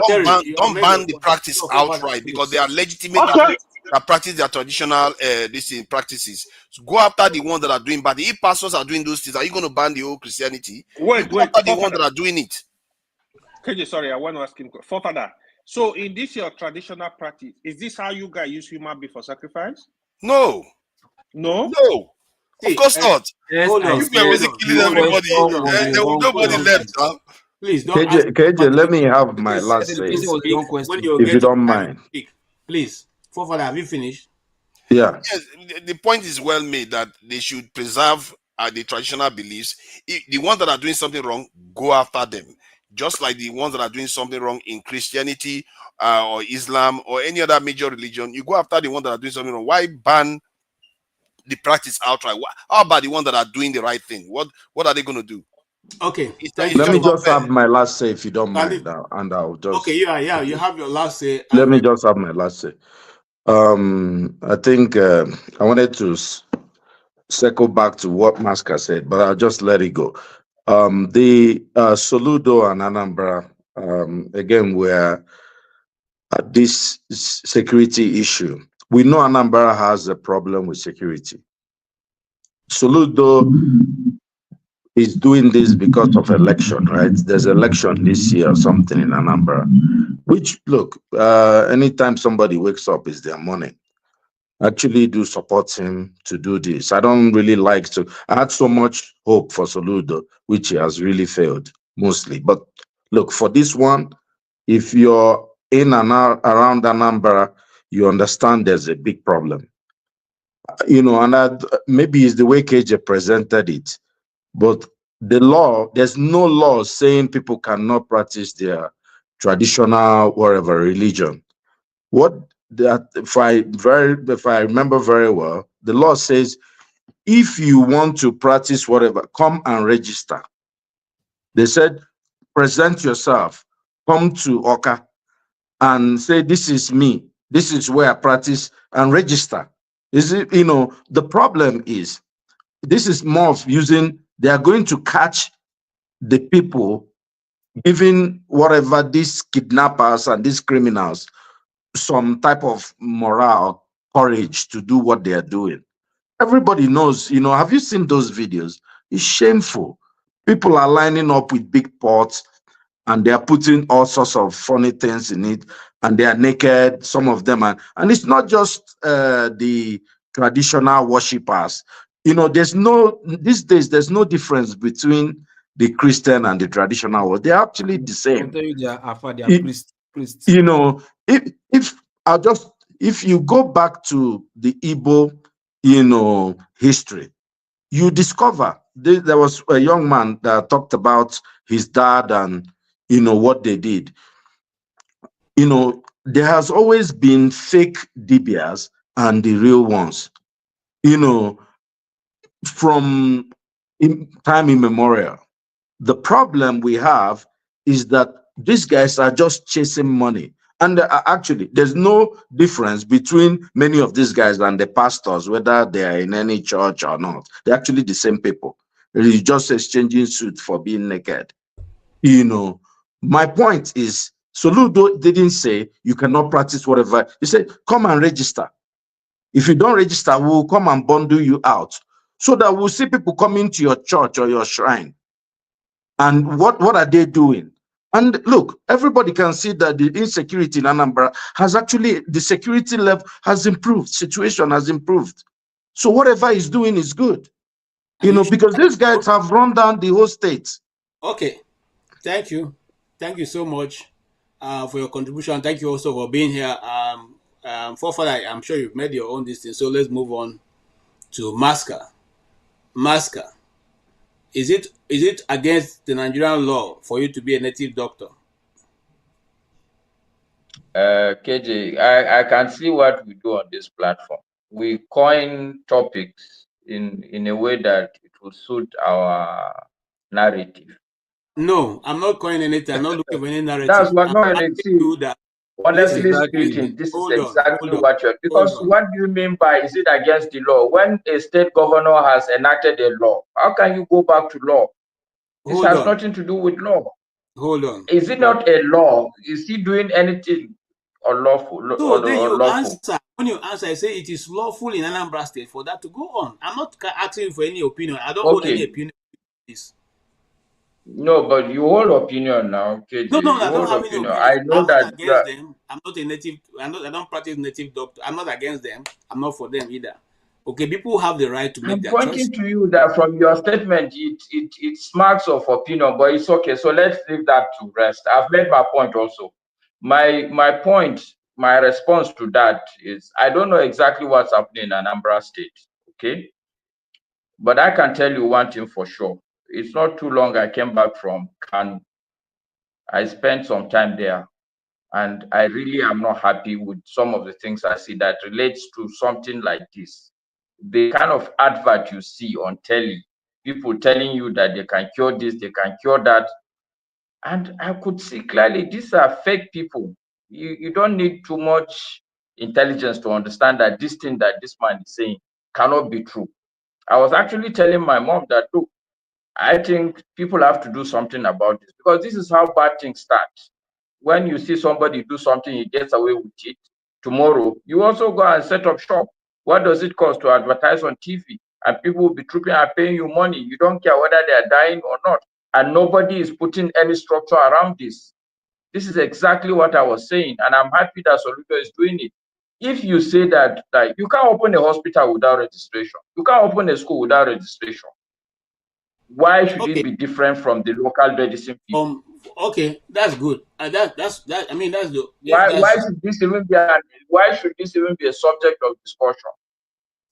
Don't ban the practice outright because they are legitimate people that practice their traditional practices. So go after the ones that are doing bad. If pastors are doing those things, are you going to ban the whole Christianity? Go after the ones that are doing it. KJ, sorry, I want to ask him. Forefather, so in this your traditional practice, is this how you guys use human being for sacrifice? No. Of course not. If we are busy killing everybody, there will nobody left. Huh? Please don't. KJ, let me have my last say, if you don't mind. Please, Forefather, have you finished? Yeah. Yes, the point is well made that they should preserve the traditional beliefs. The ones that are doing something wrong, go after them. Just like the ones that are doing something wrong in Christianity or Islam or any other major religion, you go after the ones that are doing something wrong. Why ban the practice outright? How about the ones that are doing the right thing? What are they going to do? Okay. Let me just have my last say, if you don't mind, and I'll just. Okay, yeah, you have your last say. Let me just have my last say. I think I wanted to circle back to what Masca said, but I'll just let it go. The Soludo and Anambra, again, were at this security issue. We know Anambra has a problem with security. Soludo is doing this because of election, right? There's election this year or something in Anambra, which, look, anytime somebody wakes up is their morning. Actually do support him to do this. I don't really like to. I had so much hope for Soludo, which he has really failed mostly. But look, for this one, if you're in and around Anambra, you understand there's a big problem. And maybe it's the way KJ presented it, but the law, there's no law saying people cannot practice their traditional whatever religion. If I remember very well, the law says if you want to practice whatever, come and register. They said, present yourself, come to Oka. and say, this is me, this is where I practice, and register. Is it, the problem is, this is more of using, they are going to catch the people giving whatever these kidnappers and these criminals some type of morale, courage to do what they are doing. Everybody knows, have you seen those videos? It's shameful. People are lining up with big pots and they are putting all sorts of funny things in it, and they are naked, some of them are, and it's not just the traditional worshippers. These days, there's no difference between the Christian and the traditional world. They're actually the same. I tell you, they are priests. If you go back to the Igbo, history, you discover there was a young man that talked about his dad and what they did. There has always been fake Dibias and the real ones. From time immemorial. The problem we have is that these guys are just chasing money. And actually, there's no difference between many of these guys and the pastors, whether they are in any church or not. They're actually the same people. They're just exchanging suits for being naked. My point is, Soludo didn't say you cannot practice whatever. He said, come and register. If you don't register, we'll come and bundle you out, so that we'll see people coming to your church or your shrine. And what are they doing? And look, everybody can see that the insecurity in Anambra has actually, the security level has improved, situation has improved. So whatever he's doing is good. Because these guys have run down the whole state. Okay. Thank you. Thank you so much for your contribution. Thank you also for being here. For further, I'm sure you've made your own distance. So let's move on to Maska. Maska, is it against the Nigerian law for you to be a native doctor? KJ, I can see what we do on this platform. We coin topics in a way that it will suit our narrative. No, I'm not coining anything. I'm not looking for any narrative. That's what honestly speaking, this is exactly what you're, because what do you mean by is it against the law? When a state governor has enacted a law, how can you go back to law? This has nothing to do with law. Hold on. Is it not a law? Is he doing anything unlawful? So then you answer. When you answer, I say it is lawful in Anambra State for that to go on. I'm not asking for any opinion. I don't hold any opinion on this. No, but you hold opinion now. KJ. No, I don't have any opinion. I know I'm that not against them. I'm not a native. I don't practice native doctor. I'm not against them. I'm not for them either. Okay, people have the right to make their choice. I'm pointing to you that from your statement, it smacks of opinion, but it's okay. So let's leave that to rest. I've made my point also. My point, my response to that is, I don't know exactly what's happening in Anambra State, okay? But I can tell you one thing for sure. It's not too long I came back from Kanu. I spent some time there, and I really am not happy with some of the things I see that relates to something like this. The kind of advert you see on telly, people telling you that they can cure this, they can cure that. And I could see clearly these are fake people. You don't need too much intelligence to understand that this thing that this man is saying cannot be true. I was actually telling my mom that, look, I think people have to do something about this, because this is how bad things start. When you see somebody do something, he gets away with it. Tomorrow, you also go and set up shop. What does it cost to advertise on TV? And people will be trooping and paying you money. You don't care whether they are dying or not. And nobody is putting any structure around this. This is exactly what I was saying. And I'm happy that Soludo is doing it. If you say that you can't open a hospital without registration, you can't open a school without registration, why should it be different from the local medicine people? Okay, that's good. That's I mean, that's the why should this even be a subject of discussion?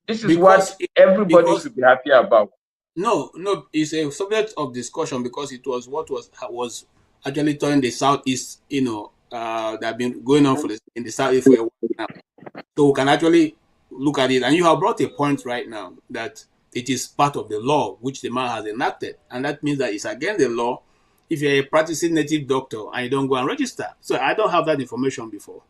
This is what everybody should be happy about. No, it's a subject of discussion because it was what was actually turning the southeast, that have been going on in the southeast for a while now. So we can actually look at it, and you have brought a point right now that it is part of the law which the man has enacted, and that means that it's against the law if you're a practicing native doctor and you don't go and register. So I don't have that information before.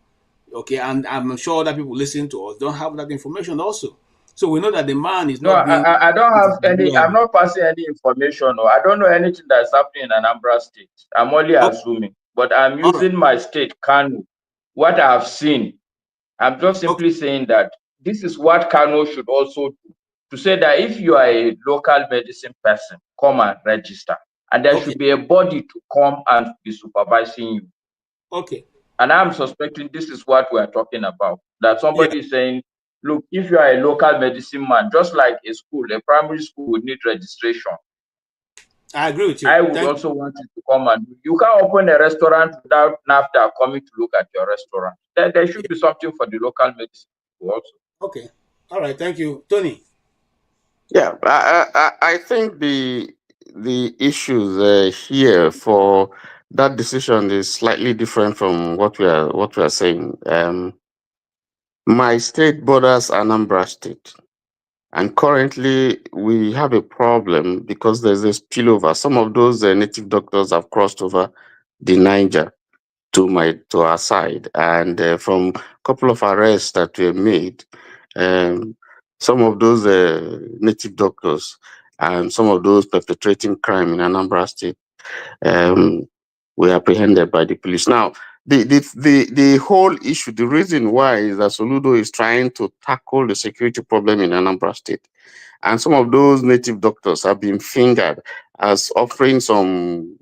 Okay, and I'm sure other people listening to us don't have that information also. So we know that the man is not being... I don't have any, I'm not passing any information, or I don't know anything that's happening in Anambra State. I'm only assuming, but I'm using my state, Kanu, what I have seen. I'm just simply saying that this is what Kanu should also do, to say that if you are a local medicine person, come and register. And there should be a body to come and be supervising you. Okay. And I'm suspecting this is what we're talking about, that somebody is saying, look, if you are a local medicine man, just like a school, a primary school would need registration. I agree with you. I would also want you to come and you can't open a restaurant without NAFTA coming to look at your restaurant. There should be something for the local medicine people also. Okay. All right. Thank you. Tony. Yeah, I think the issues here for that decision is slightly different from what we are saying. My state borders Anambra State, and currently we have a problem because there's a spillover. Some of those native doctors have crossed over the Niger to our side, and from a couple of arrests that were made, some of those native doctors and some of those perpetrating crime in Anambra State were apprehended by the police. Now, the whole issue, the reason why is that Soludo is trying to tackle the security problem in Anambra State. And some of those native doctors have been fingered as offering some,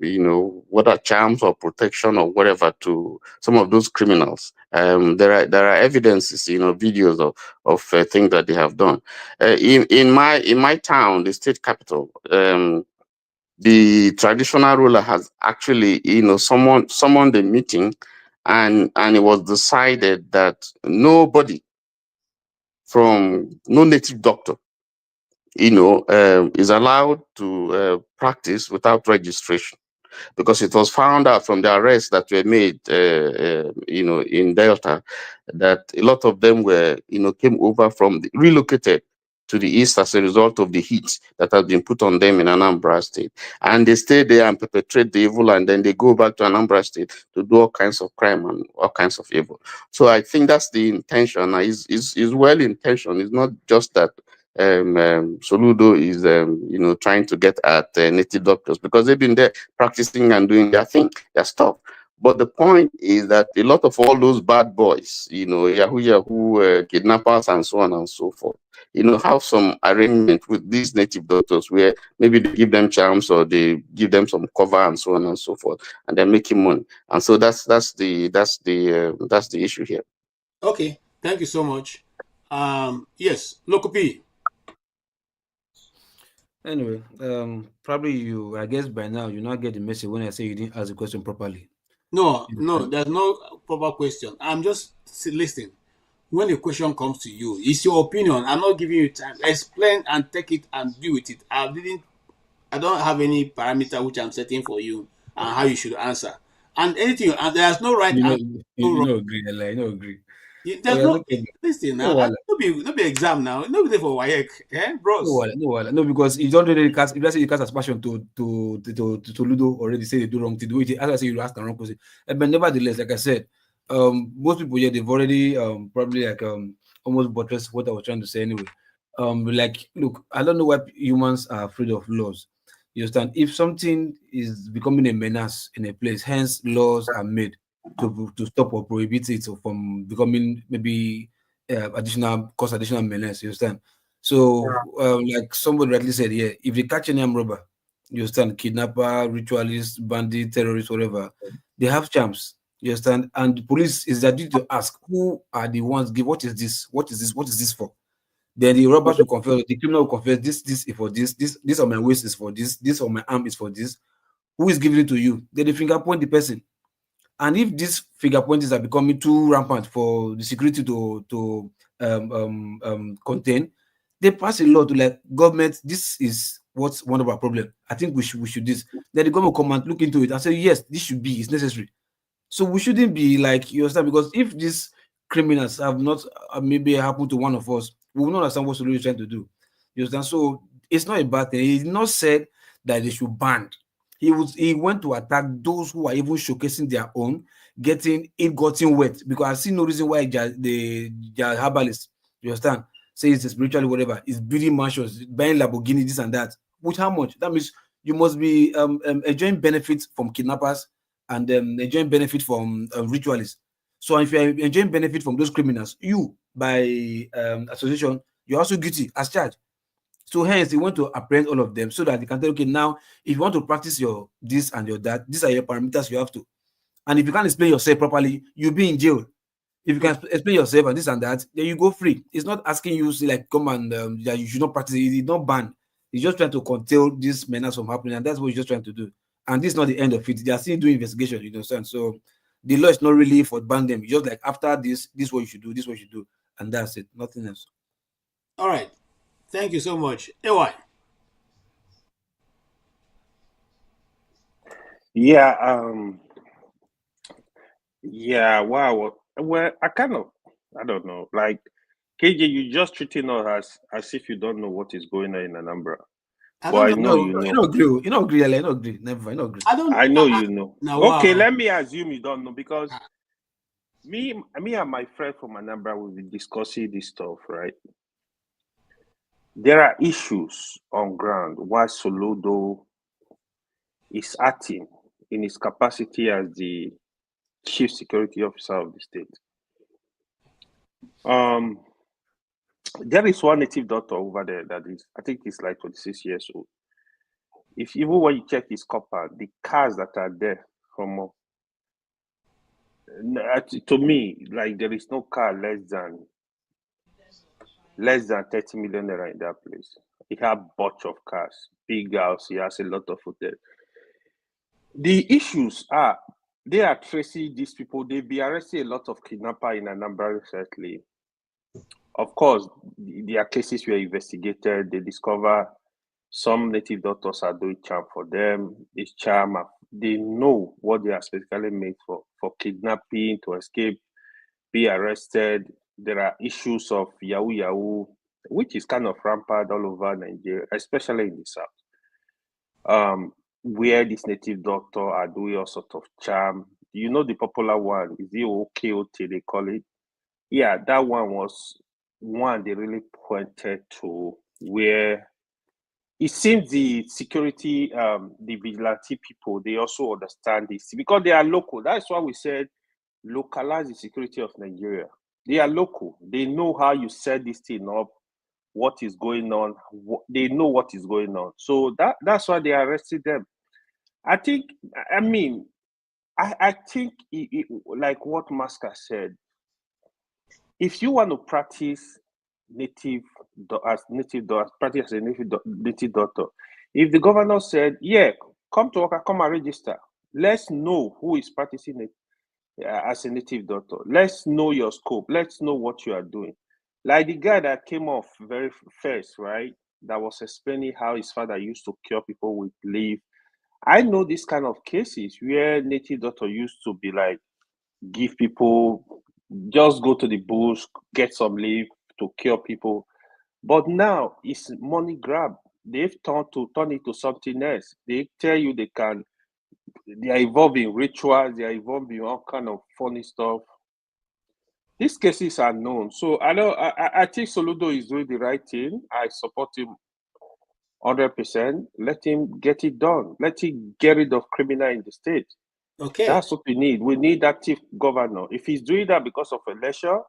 whether charms or protection or whatever to some of those criminals. There are evidences, videos of things that they have done. In my town, the state capital, the traditional ruler has actually, summoned a meeting, and it was decided that no native doctor, is allowed to practice without registration, because it was found out from the arrests that were made, in Delta, that a lot of them were, came over relocated to the east as a result of the heat that has been put on them in Anambra State. And they stay there and perpetrate the evil, and then they go back to Anambra State to do all kinds of crime and all kinds of evil. So I think that's the intention. Is well-intentioned. It's not just that Soludo is trying to get at native doctors, because they've been there practicing and doing their thing, their stuff. But the point is that a lot of all those bad boys, Yahoo, kidnappers and so on and so forth, have some arrangement with these native doctors where maybe they give them charms or they give them some cover and so on and so forth, and they're making money. And so that's the issue here. Okay, thank you so much. Yes, Lokopi. Anyway, probably I guess by now you not get the message when I say you didn't ask the question properly. No, there's no proper question. I'm just listening. When a question comes to you, it's your opinion. I'm not giving you time. Explain and take it and deal with it. I don't have any parameter which I'm setting for you and how you should answer. And anything, and there's no right answer. No agree. I no agree. There's no listen now. No be exam now. No be there for WAEC, bros. No, because you don't really cast. If let's say you cast aspersion to Ludo already say they do wrong thing. Do it as I say you ask the wrong question. But nevertheless, like I said, most people here they've already probably almost buttressed what I was trying to say anyway. Like look, I don't know why humans are afraid of laws. You understand? If something is becoming a menace in a place, hence laws are made to stop or prohibit it from becoming maybe additional menace. You understand? So like somebody rightly said, yeah, if they catch any armed robber, you understand, kidnapper, ritualist, bandit, terrorist, whatever, they have charms. You understand? And the police is their duty to ask who are the ones give what is this? What is this? What is this for? Then the robbers will confess, the criminal will confess, this is for this on my waist is for this on my arm is for this. Who is giving it to you? Then they finger point the person. And if these finger pointers are becoming too rampant for the security to contain, they pass a law to like government. This is what's one of our problems. I think we should this. Then the government come and look into it and say yes, this should be. It's necessary. So we shouldn't be like, you understand, because if these criminals have not maybe happened to one of us, we will not understand what Soludo is trying to do. You understand? So it's not a bad thing. He's not said that they should ban. He went to attack those who are even showcasing their own, getting wet, because I see no reason why the herbalists, you understand, say it's spiritually whatever, is building mansions, buying Lamborghini, this and that. With how much? That means you must be enjoying benefits from kidnappers and enjoying benefit from ritualists. So if you're enjoying benefit from those criminals, you by association, you're also guilty as charged. So hence they want to apprehend all of them so that they can tell, okay, now if you want to practice your this and your that, these are your parameters you have to. And if you can't explain yourself properly, you'll be in jail. If you can explain yourself and this and that, then you go free. It's not asking you to like come and that you should not practice it. It's not banned. He's just trying to curtail this menace from happening, and that's what he's just trying to do. And this is not the end of it. They are still doing investigation, you understand? So the law is not really for ban them. It's just like after this is what you should do, this is what you should do, and that's it. Nothing else. All right. Thank you so much. AY. Yeah, wow. Well, I don't know. Like, KJ, you just treating us as if you don't know what is going on in Anambra. I know you know. You don't agree. Never. You don't agree. I know you know. Okay, wow. let me assume you don't know, because me and my friend from Anambra will be discussing this stuff, right? There are issues on ground why Soludo is acting in his capacity as the chief security officer of the state. There is one native doctor over there that is, I think he's like 26 years old. If even when you check his copper, the cars that are there from to me, like there is no car less than 30 million naira in that place. He has a bunch of cars, big house, he has a lot of hotel. The issues are, they are tracing these people. They've been arresting a lot of kidnappers in Anambra recently. Of course, their cases were investigated. They discover some native doctors are doing charm for them. This charm, they know what they are specifically made for kidnapping, to escape, be arrested. There are issues of Yahoo, which is kind of rampant all over Nigeria, especially in the south, where these native doctors are doing all sorts of charm. You know the popular one, is the OKOT, they call it? Yeah, that one was one they really pointed to, where it seems the security, the vigilante people, they also understand this because they are local. That's why we said localize the security of Nigeria. They are local. They know how you set this thing up, what is going on. They know what is going on. So that's why they arrested them. I think like what Masker said, if you want to practice practice as a native doctor, if the governor said, yeah, come to work, come and register, let's know who is practicing it as a native doctor. Let's know your scope. Let's know what you are doing. Like the guy that came off very first, right? That was explaining how his father used to cure people with leaf. I know this kind of cases where native doctor used to be like, give people, just go to the bush, get some leaf to cure people. But now it's money grab. They've turned it to something else. They tell you they are involved in rituals, they are involved in all kind of funny stuff. These cases are known. So I think Soludo is doing the right thing. I support him 100%. Let him get it done. Let him get rid of criminal in the state. Okay. That's what we need. We need active governor. If he's doing that because of election,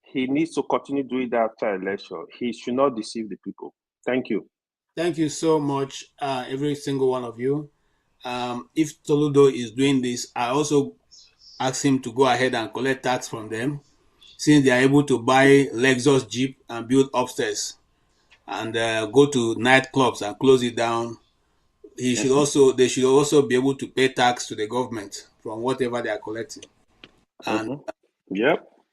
he needs to continue doing that after election. He should not deceive the people. Thank you. Thank you so much, every single one of you. If Soludo is doing this, I also ask him to go ahead and collect tax from them, since they are able to buy Lexus Jeep and build upstairs and go to nightclubs and close it down. They should also be able to pay tax to the government from whatever they are collecting. And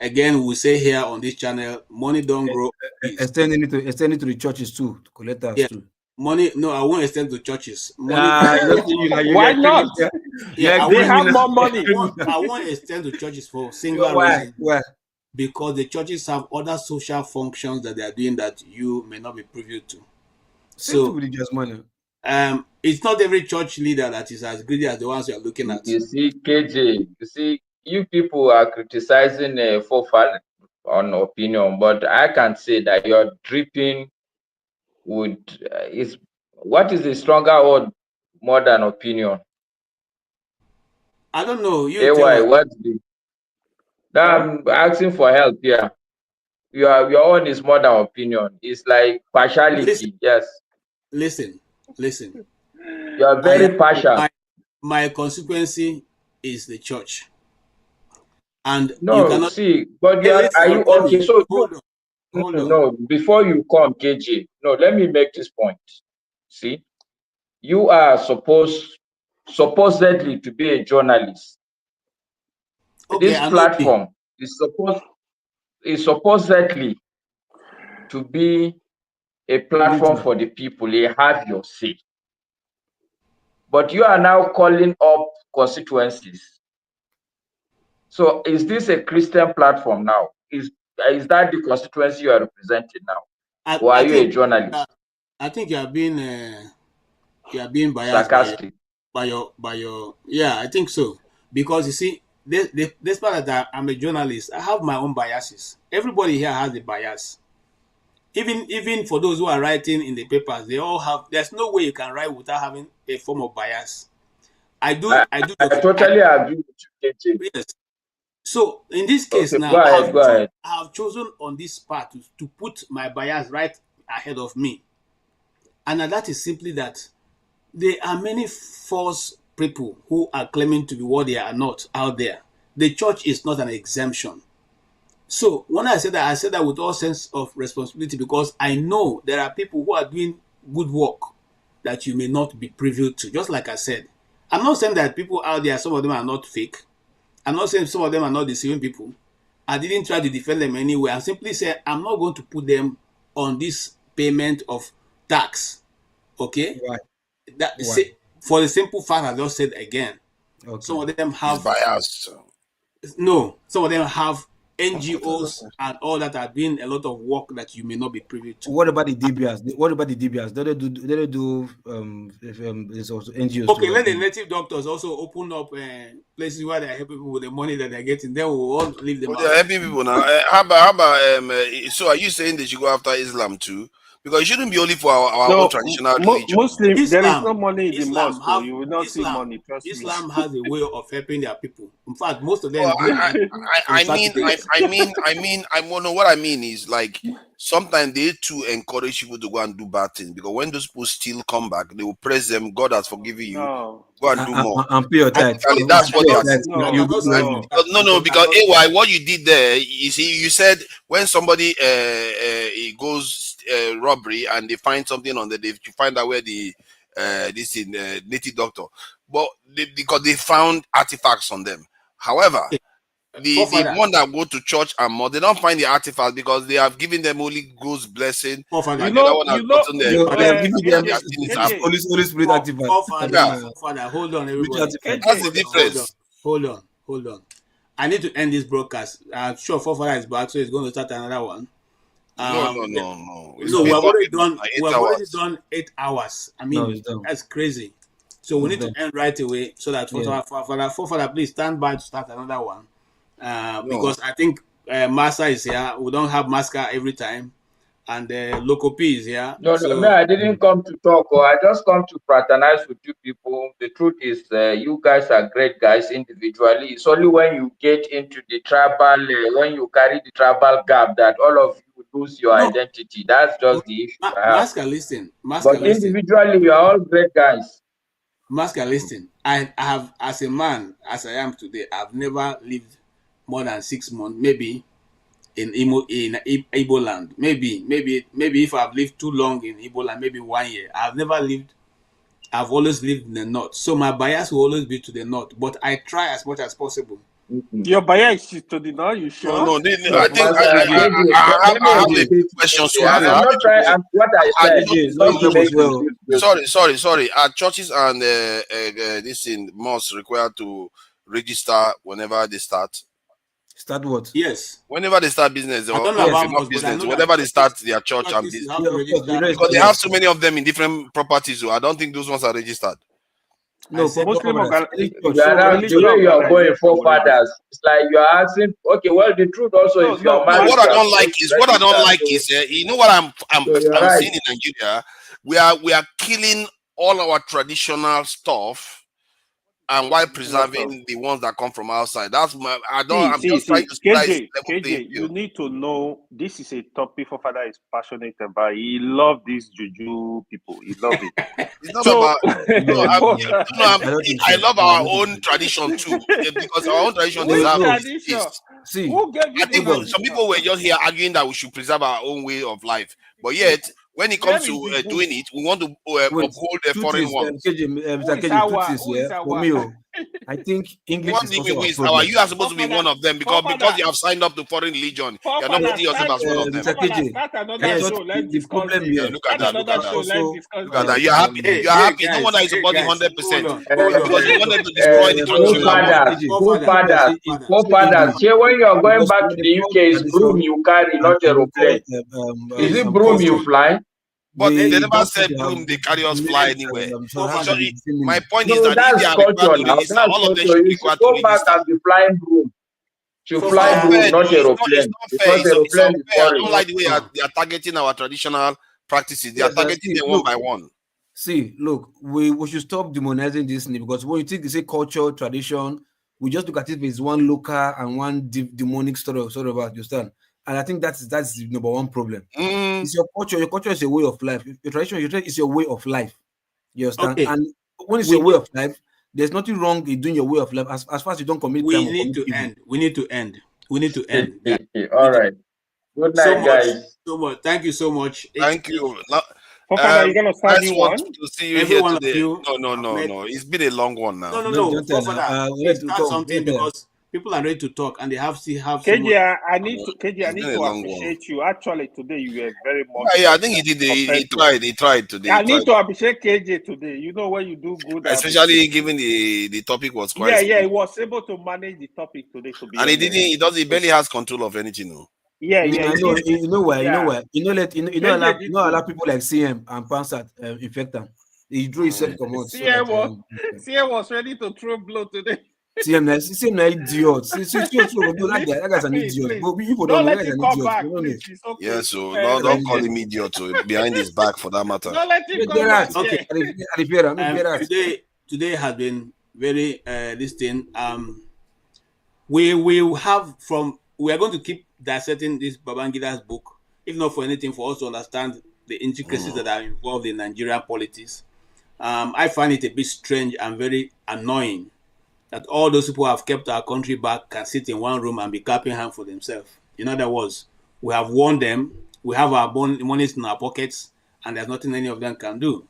again, we say here on this channel, money don't grow. Extending it to the churches too, to collect tax too. Money, no, I won't extend to churches. Money, why not? Yeah, they have more money. I won't extend to churches for single reason. Why? Because the churches have other social functions that they are doing that you may not be privy to. So religious money. It's not every church leader that is as greedy as the ones you are looking at. You see, KJ, you see, you people are criticizing Fofana on opinion, but I can say that you're dripping with what is the stronger word more than opinion? I don't know. You AY, tell us. what's the I'm asking for help here. Your own is more than opinion. It's like partiality. Listen, yes. Listen. You are very partial. My consequency is the church. And no, you cannot see, but are you okay? So hold on. No, before you come, KJ, no, let me make this point. See, you are supposedly to be a journalist. Okay, this platform is supposedly to be a platform for the people. They have your say. But you are now calling up constituencies. So is this a Christian platform now? Is that the constituency you are representing now? Or are you a journalist? I think you are being biased sarcastic by your yeah, I think so. Because you see, despite that I'm a journalist, I have my own biases. Everybody here has a bias. Even for those who are writing in the papers, they all have. There's no way you can write without having a form of bias. I totally agree with you, KJ. Yes. So in this case now, go ahead. I have chosen on this part to put my bias right ahead of me. And that is simply that there are many false people who are claiming to be what they are not out there. The church is not an exemption. So when I said that with all sense of responsibility, because I know there are people who are doing good work that you may not be privy to. Just like I said, I'm not saying that people out there, some of them are not fake. I'm not saying some of them are not deceiving people. I didn't try to defend them anyway. I simply said I'm not going to put them on this payment of tax. Okay? Right. Say, for the simple fact I just said again. Okay. Some of them have biased. No, some of them have NGOs and all that are doing a lot of work that you may not be privy to. What about the DBS? What about the DBS? They do it's also NGOs. Okay, let the native doctors also open up places where they help people with the money that they're getting. Then we'll all leave them out. They're helping people now. How about so are you saying they should go after Islam too? Because it shouldn't be only for our own traditional religion. Muslim, there is no money in the mosque. You will not see money. Trust Islam me. has a way of helping their people. In fact, most of them. What I mean is like sometimes they too encourage people to go and do bad things because when those people still come back, they will praise them. God has forgiven you. No. Go and do more. And pay your tax. That's what they are saying. No, because AY, what you did there, you see, you said when somebody he goes robbery and they find something on the, you find out where the native doctor, but because they found artifacts on them. However, the one that go to church and more, they don't find the artifacts because they have given them Holy Ghost blessing. Holy Spirit artifact. Hold on, everybody. That's the difference. Hold on. I need to end this broadcast. I'm sure Forefather is back, so he's going to start another one. No. No, we have already done. We have already done 8 hours. I mean, that's crazy. So we need to end right away so that Forefather, please stand by to start another one. Because I think Master is here. We don't have Master every time, and Loco P is here. No, I didn't come to talk. I just come to fraternize with you people. The truth is, you guys are great guys individually. It's only when you get into the tribal, when you carry the tribal gap, that all of you lose your identity. That's just the issue. Master, listen. But individually, you are all great guys. Master, listen. I have, as a man, as I am today, I've never lived more than 6 months, maybe in Igbo land. Maybe if I've lived too long in Igbo land, maybe 1 year. I've always lived in the north. So my bias will always be to the north. But I try as much as possible. Your bias is to the north, you sure? No, I think I have a question to ask. I'm not trying. What I said. Sorry. Are churches and this in mosques required to register whenever they start? Start what? Yes. Whenever they start business, I or don't know about not most, but I business, know whenever that they start their church and churches business, have to register. because they have so many of them in different properties. So I don't think those ones are registered. No, Muslim any church. You are not, the religious way you are going organization will forefathers, it's like you are asking. Okay, well, the truth also, if you are No, married, what I you are don't like supposed to is what I don't register. like So, is you know what you're I'm right. seeing in Nigeria. We are killing all our traditional stuff, and while preserving the ones that come from outside. That's my. I'm just trying to slice level playing KJ, you field. need to know this is a topic for father is passionate about. He love these juju people. He love it. It's not So, about I love our own tradition too, because our own tradition Which deserves tradition? peace. See, Who gave you I think the some people were just here arguing that we should preserve our own way of life, but yet when it comes Where is the to book? doing it, we want to wait, uphold the truth foreign is, ones. Mr. KJ, truth is, yeah, for me, I think English What is do you also mean our with problem. you are supposed to be one of them because you have signed up to foreign religion. You're not putting yourself as one of them. Mr. KJ, Start I another thought show. Let's the discuss problem this. here. Look at that. Look at that. Also, Look at that. You're happy. You're happy. No wonder it's supporting 100% Hold on. because you wanted to destroy the traditional one. Forefathers. Say when you are going back to the UK, it's broom you carry, not aeroplane. Is it broom you fly? But they never don't said have broom, they carry us fly anywhere. so it has to be the same My meaning. point is No, that if they that's are required culture to now. register, That's all of them culture. should be You should required to go back register. and be flying broom. To It's fly not broom, fair. not It's not aeroplane. fair. Because It's aeroplane is unfair. I foreign. don't like the way they are targeting our traditional practices. They are Yes, targeting them one by one. See, look, we should stop demonizing this thing because when you think you say culture, tradition, we just look at it as one local and one demonic sort of you understand? And I think that's the number one problem. It's your culture. Your culture is a way of life. Your tradition is your way of life. You understand? Okay. And when it's your way of life, there's nothing wrong in doing your way of life as far as you don't commit crime. We need to end. We need to end. All right. Good night, guys. So much. Thank you so much. Thank you. You're gonna start Nice new one one? to see you Every here one of today. you No. It's been a long one now. No. Please start something because people are ready to talk and they still have so much. KJ, I need to long appreciate you. Actually, today you were very much. Yeah, I think he did. He tried today. I need to appreciate KJ today. You know when you do good, especially given the topic was quite. Yeah, he was able to manage the topic today. To be and honest. he barely has control of anything. No. Yeah. You know why? Yeah. You know, a lot of people like CM and Pansat infect them. He drew himself come out. CM was ready to throw blow today. CM na idiot. That guy's an idiot. But people don't know that guy's an idiot. Okay. Yeah, so don't call him idiot behind his back for that matter. Don't let him come back. Okay. Today has been very this thing. We are going to keep dissecting this Babangida's book, if not for anything, for us to understand the intricacies that are involved in Nigerian politics. I find it a bit strange and very annoying that all those people who have kept our country back can sit in one room and be clapping hands for themselves. In other words, we have warned them, we have our monies in our pockets, and there's nothing any of them can do.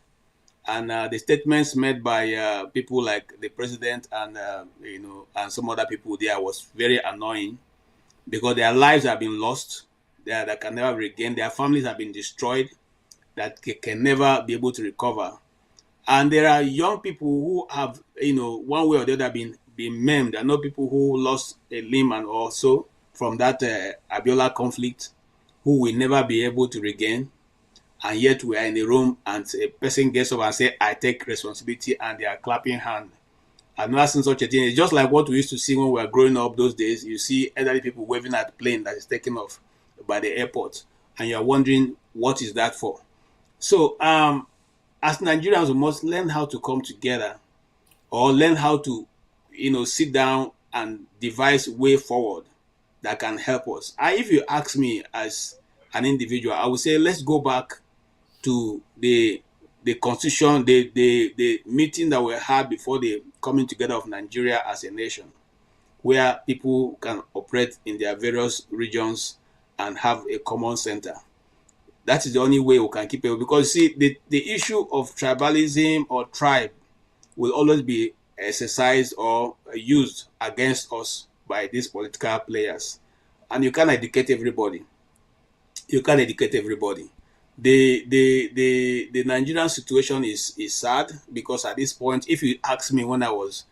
And the statements made by people like the president and and some other people there was very annoying because their lives have been lost, that can never regain. Their families have been destroyed, that can never be able to recover. And there are young people who have, one way or the other been maimed. I know people who lost a limb and also from that Abiola conflict who will never be able to regain. And yet we are in the room and a person gets up and say, I take responsibility, and they are clapping hand. I've never seen such a thing. It's just like what we used to see when we were growing up those days. You see elderly people waving at the plane that is taken off by the airport, and you're wondering, what is that for? So, as Nigerians, we must learn how to come together or learn how to, sit down and devise way forward that can help us. If you ask me as an individual, I would say, let's go back to the constitution, the meeting that we had before the coming together of Nigeria as a nation, where people can operate in their various regions and have a common center. That is the only way we can keep it. Because see, the issue of tribalism or tribe will always be exercised or used against us by these political players. And you can't educate everybody. The Nigerian situation is sad because at this point, if you ask me when I was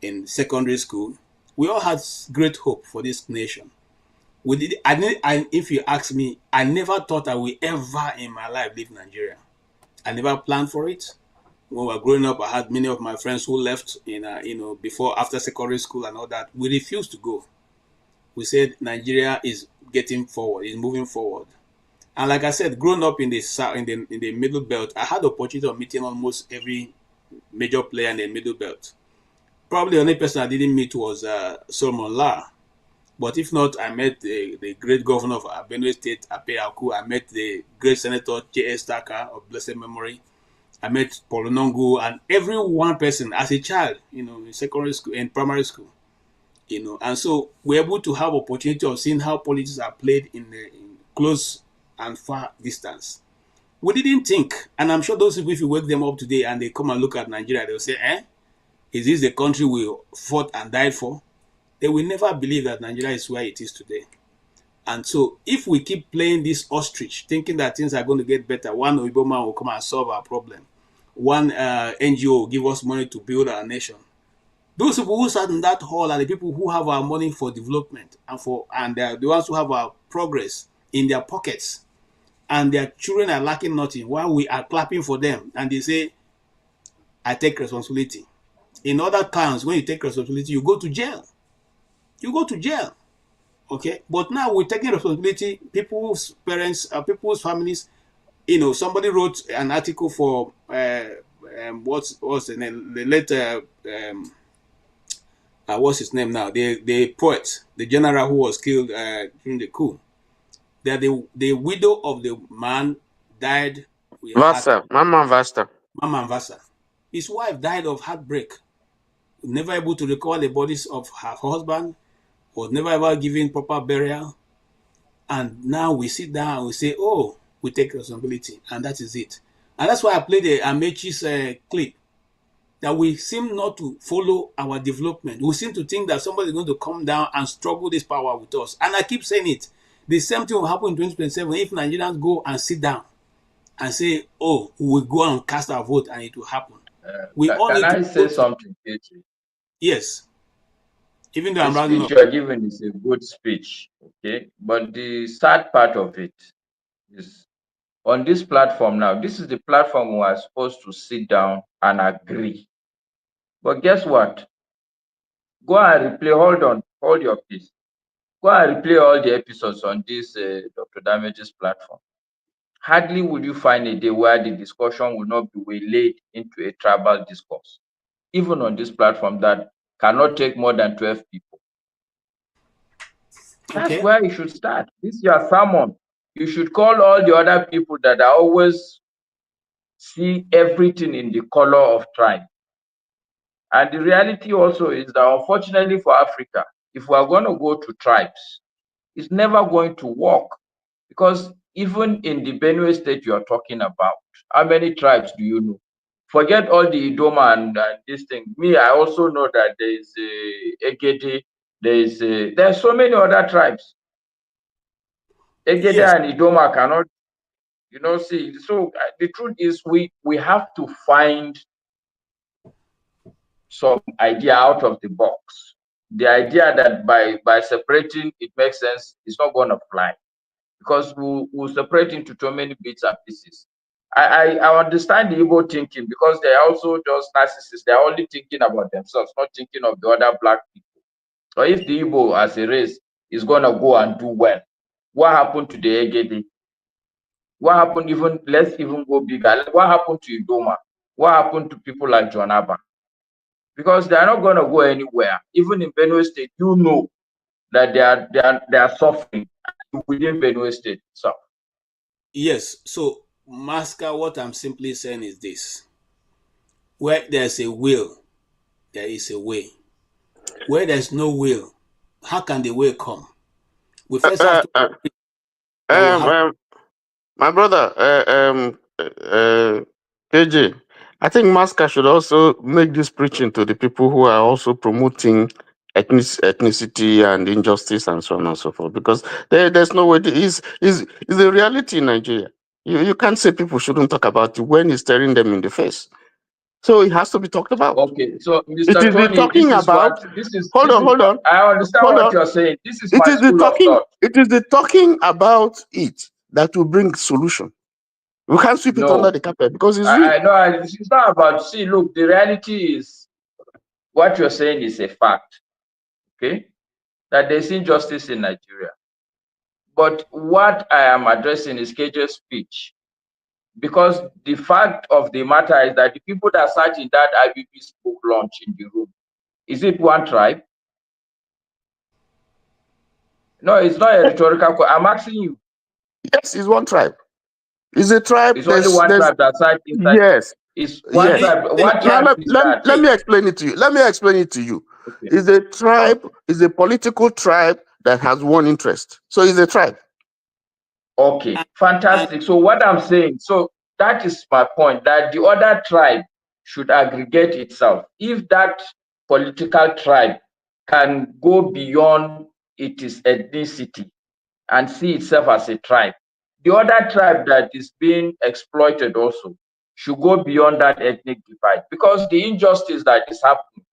in secondary school, we all had great hope for this nation. We did, and if you ask me, I never thought I would ever in my life leave Nigeria. I never planned for it. When we were growing up, I had many of my friends who left before, after secondary school and all that. We refused to go. We said Nigeria is getting forward, is moving forward. And like I said, growing up in the middle belt, I had the opportunity of meeting almost every major player in the middle belt. Probably the only person I didn't meet was Solomon La. But if not, I met the great governor of Benue State, Ape Aku. I met the great senator, J.S. Taka, of blessed memory. I met Paul Nongu, and every one person as a child, in secondary school and primary school, and so we're able to have opportunity of seeing how politics are played in close and far distance. We didn't think, and I'm sure those people, if you wake them up today and they come and look at Nigeria, they'll say, is this the country we fought and died for? They will never believe that Nigeria is where it is today. And so if we keep playing this ostrich, thinking that things are going to get better, one Igbo man will come and solve our problem. One NGO will give us money to build our nation. Those people who sat in that hall are the people who have our money for development and they're the ones who have our progress in their pockets. And their children are lacking nothing while we are clapping for them. And they say, I take responsibility. In other towns, when you take responsibility, you go to jail. You go to jail. Okay? But now we're taking responsibility. People's parents, people's families. Somebody wrote an article for what's the name? The later what's his name now? The poet, the general who was killed during the coup. That the widow of the man died. Mama Vasa. His wife died of heartbreak. Never able to recover the bodies of her husband. Was never ever given proper burial. And now we sit down and we say, oh, we take responsibility. And that is it. And that's why I played the Amechi's clip. That we seem not to follow our development. We seem to think that somebody is going to come down and struggle this power with us. And I keep saying it. The same thing will happen in 2027 if Nigerians go and sit down and say, oh, we will go and cast our vote and it will happen. We all Can need I to say something, KG? Yes. Even though The I'm running speech up. you are giving is a good speech, okay? But the sad part of it is on this platform now, this is the platform we are supposed to sit down and agree. But guess what? Go and replay, hold your peace. Go and replay all the episodes on this Dr. Damage's platform. Hardly would you find a day where the discussion will not be waylaid into a tribal discourse. Even on this platform that cannot take more than 12 people. That's where you should start. This is your sermon. You should call all the other people that are always see everything in the color of tribe. And the reality also is that unfortunately for Africa, if we are going to go to tribes, it's never going to work. Because even in the Benue state you are talking about, how many tribes do you know? Forget all the Idoma and this thing. Me, I also know that there is Egede, there are so many other tribes. Egede and Idoma cannot, see. So the truth is we have to find some idea out of the box. The idea that by separating it makes sense is not going to fly, because we'll separate into too many bits and pieces. I understand the Igbo thinking, because they are also just narcissists. They are only thinking about themselves, not thinking of the other black people. So if the Igbo as a race is going to go and do well, what happened to the Egede? What happened let's even go bigger. What happened to Idoma? What happened to people like John Abba? Because they are not going to go anywhere. Even in Benue State, you know that they are suffering within Benue State itself. Yes. So, Masker, what I'm simply saying is this. Where there's a will, there is a way. Where there's no will, how can the way come? We first have to... my brother, KJ, I think Maska should also make this preaching to the people who are also promoting ethnicity and injustice and so on and so forth, because there's no way. It's the reality in Nigeria. You can't say people shouldn't talk about it when it's staring them in the face. So it has to be talked about. Okay, so It Mr. is the Tony, talking this is about. what this is. Hold on. I understand Hold what on. you're saying. This is It my is the school of talking. thought. It is the talking about it that will bring solution. We can't sweep it under the carpet because it's real. I know it's not about. See, look, the reality is what you're saying is a fact. Okay, that there's injustice in Nigeria. But what I am addressing is KJ's speech. Because the fact of the matter is that the people that sat in that IBB book launch in the room, is it one tribe? No, it's not a rhetorical question. I'm asking you. Yes, it's one tribe. It's a tribe. It's only one tribe that sat inside. Yes. It's one tribe. What tribe is that? Let me explain it to you. Okay. It's a tribe, it's a political tribe that has one interest. So it's a tribe. Okay, fantastic. So what I'm saying, so that is my point, that the other tribe should aggregate itself. If that political tribe can go beyond its ethnicity and see itself as a tribe, the other tribe that is being exploited also should go beyond that ethnic divide. Because the injustice that is happening,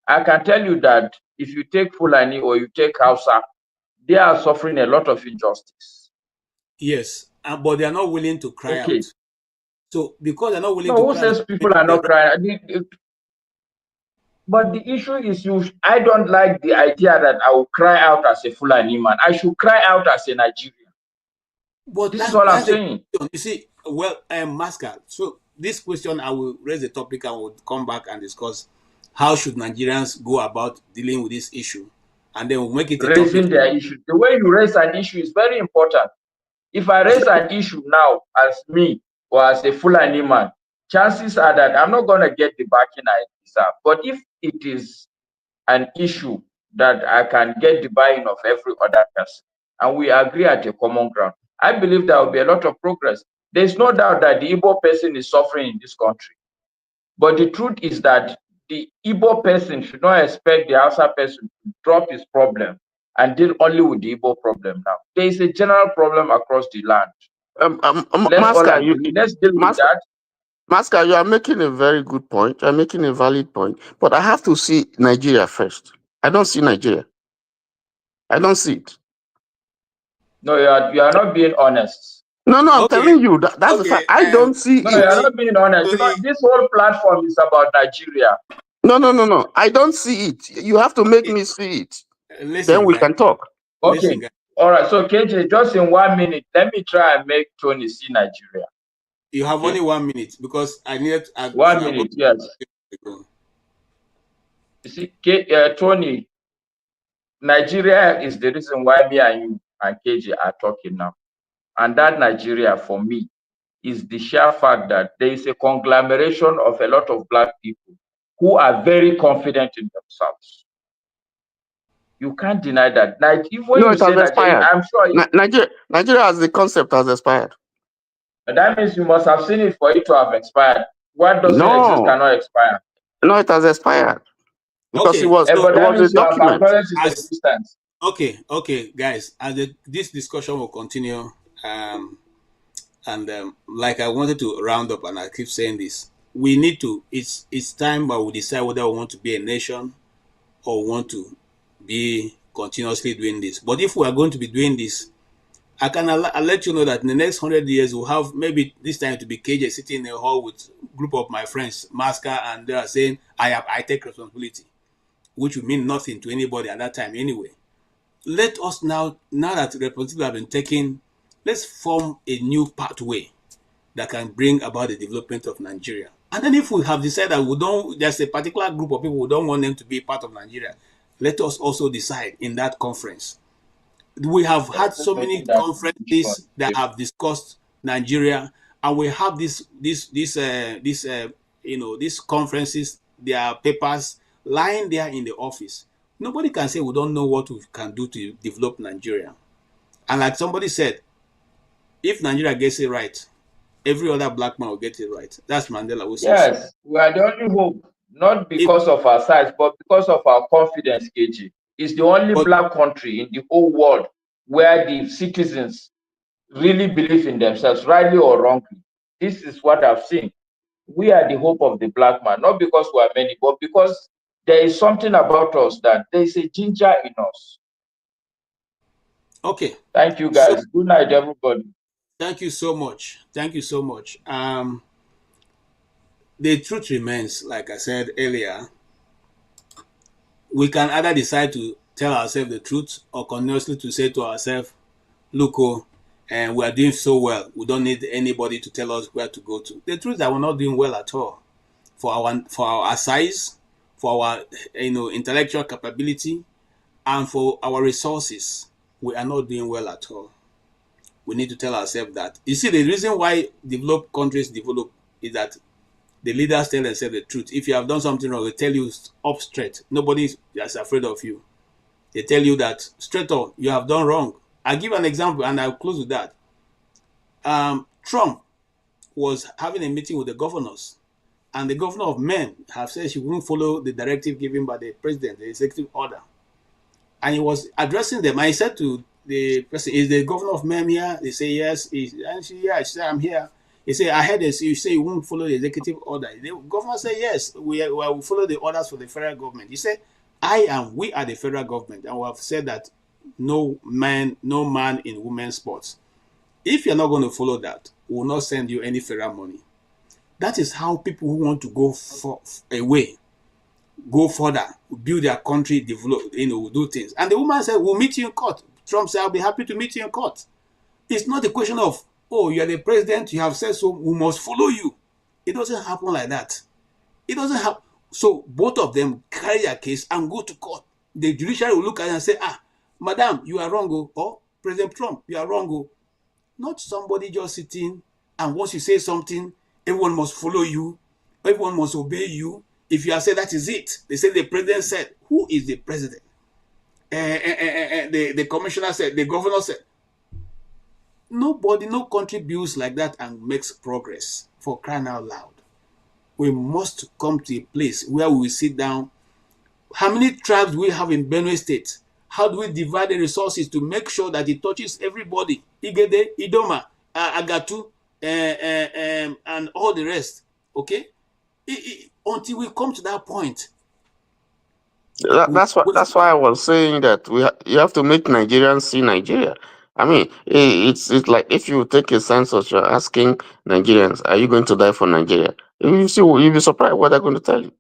I can tell you that if you take Fulani or you take Hausa, they are suffering a lot of injustice. Yes, but they are not willing to cry out. So because they're not willing to cry out. Who says people are not crying? But the issue is, I don't like the idea that I will cry out as a Fulani man. I should cry out as a Nigerian. But this is what I'm saying. You see, well, Masca, so this question, I will raise the topic and we'll come back and discuss how should Nigerians go about dealing with this issue. And then we'll make it a raising their issue. The way you raise an issue is very important. If I raise an issue now as me or as a Fulani man, chances are that I'm not going to get the backing I deserve. But if it is an issue that I can get the buy-in of every other person, and we agree at a common ground, I believe there will be a lot of progress. There's no doubt that the Igbo person is suffering in this country. But the truth is that the Igbo person should not expect the Hausa person to drop his problem and deal only with the Igbo problem now. There is a general problem across the land. Let's deal with that. Masca, you are making a very good point. You're making a valid point. But I have to see Nigeria first. I don't see Nigeria. I don't see it. No, you are not being honest. No, I'm telling you, that's the fact. I don't see it. No, you are not being honest. Because this whole platform is about Nigeria. No. I don't see it. You have to make me see it. Then we can talk. Okay. All right. So, KJ, just in 1 minute, let me try and make Tony see Nigeria. You have only 1 minute because I needed 1 minute, yes. You see, Tony, Nigeria is the reason why me and you and KJ are talking now. And that Nigeria, for me, is the sheer fact that there is a conglomeration of a lot of Black people who are very confident in themselves. You can't deny that. When you say Nigeria, I'm sure Nigeria as the concept has expired. That means you must have seen it for it to have expired. What doesn't exist cannot expire. No, it has expired. Because it was a document. Okay, guys. As this discussion will continue, like I wanted to round up, and I keep saying this, we need to. It's time that we decide whether we want to be a nation or we want to be continuously doing this. But if we are going to be doing this, I'll let you know that in the next 100 years, we'll have maybe this time to be KJ sitting in a hall with a group of my friends, Masca, and they are saying, I take responsibility, which would mean nothing to anybody at that time anyway. Let us now that responsibility have been taken, let's form a new pathway that can bring about the development of Nigeria. And then if we have decided that there's a particular group of people who don't want them to be part of Nigeria, let us also decide in that conference. We have had so many conferences that have discussed Nigeria, and we have these conferences, their papers lying there in the office. Nobody can say we don't know what we can do to develop Nigeria. And like somebody said, if Nigeria gets it right, every other Black man will get it right. That's Mandela. Yes, we are the only hope, not because of our size, but because of our confidence, KG. It's the only Black country in the whole world where the citizens really believe in themselves, rightly or wrongly. This is what I've seen. we are the hope of the black man, not because we are many, but because there is something about us that there is a ginger in us. Okay. Thank you, guys. Good night, everybody. Thank you so much. Thank you so much. The truth remains, like I said earlier, we can either decide to tell ourselves the truth or continuously to say to ourselves, look, and we are doing so well. We don't need anybody to tell us where to go to. The truth is that we're not doing well at all. For our size, for our intellectual capability, and for our resources, we are not doing well at all. We need to tell ourselves that. You see, the reason why developed countries develop is that the leaders tell themselves the truth. If you have done something wrong, they tell you up straight. Nobody is afraid of you. They tell you that straight up, you have done wrong. I'll give an example and I'll close with that. Trump was having a meeting with the governors, and the governor of Maine have said she wouldn't follow the directive given by the president, the executive order. And he was addressing them. And he said to the person, is the governor of Maine here? They say, yes. And she said, I'm here. He said, I heard this. You say you won't follow the executive order. The governor said, yes, we will follow the orders for the federal government. He said, we are the federal government. And we have said that no man in women's sports. If you're not going to follow that, we will not send you any federal money. That is how people who want to go go further, build their country, develop, do things. And the woman said, we'll meet you in court. Trump said, I'll be happy to meet you in court. It's not a question of, oh, you're the president, you have said so, we must follow you. It doesn't happen like that. It doesn't happen. So both of them carry their case and go to court. The judiciary will look at it and say, madam, you are wrong, or President Trump, you are wrong. Not somebody just sitting and once you say something, everyone must follow you, everyone must obey you. If you have said that is it, they say the president said, who is the president? The commissioner said, the governor said. Nobody, no country builds like that and makes progress, for crying out loud. We must come to a place where we sit down. How many tribes do we have in Benue State? How do we divide the resources to make sure that it touches everybody? Igede, Idoma, Agatu, and all the rest. Okay? Until we come to that point. That's why I was saying that you have to make Nigerians see Nigeria. I mean, it's like if you take a census, you're asking Nigerians, are you going to die for Nigeria? You'll be surprised what they're going to tell you.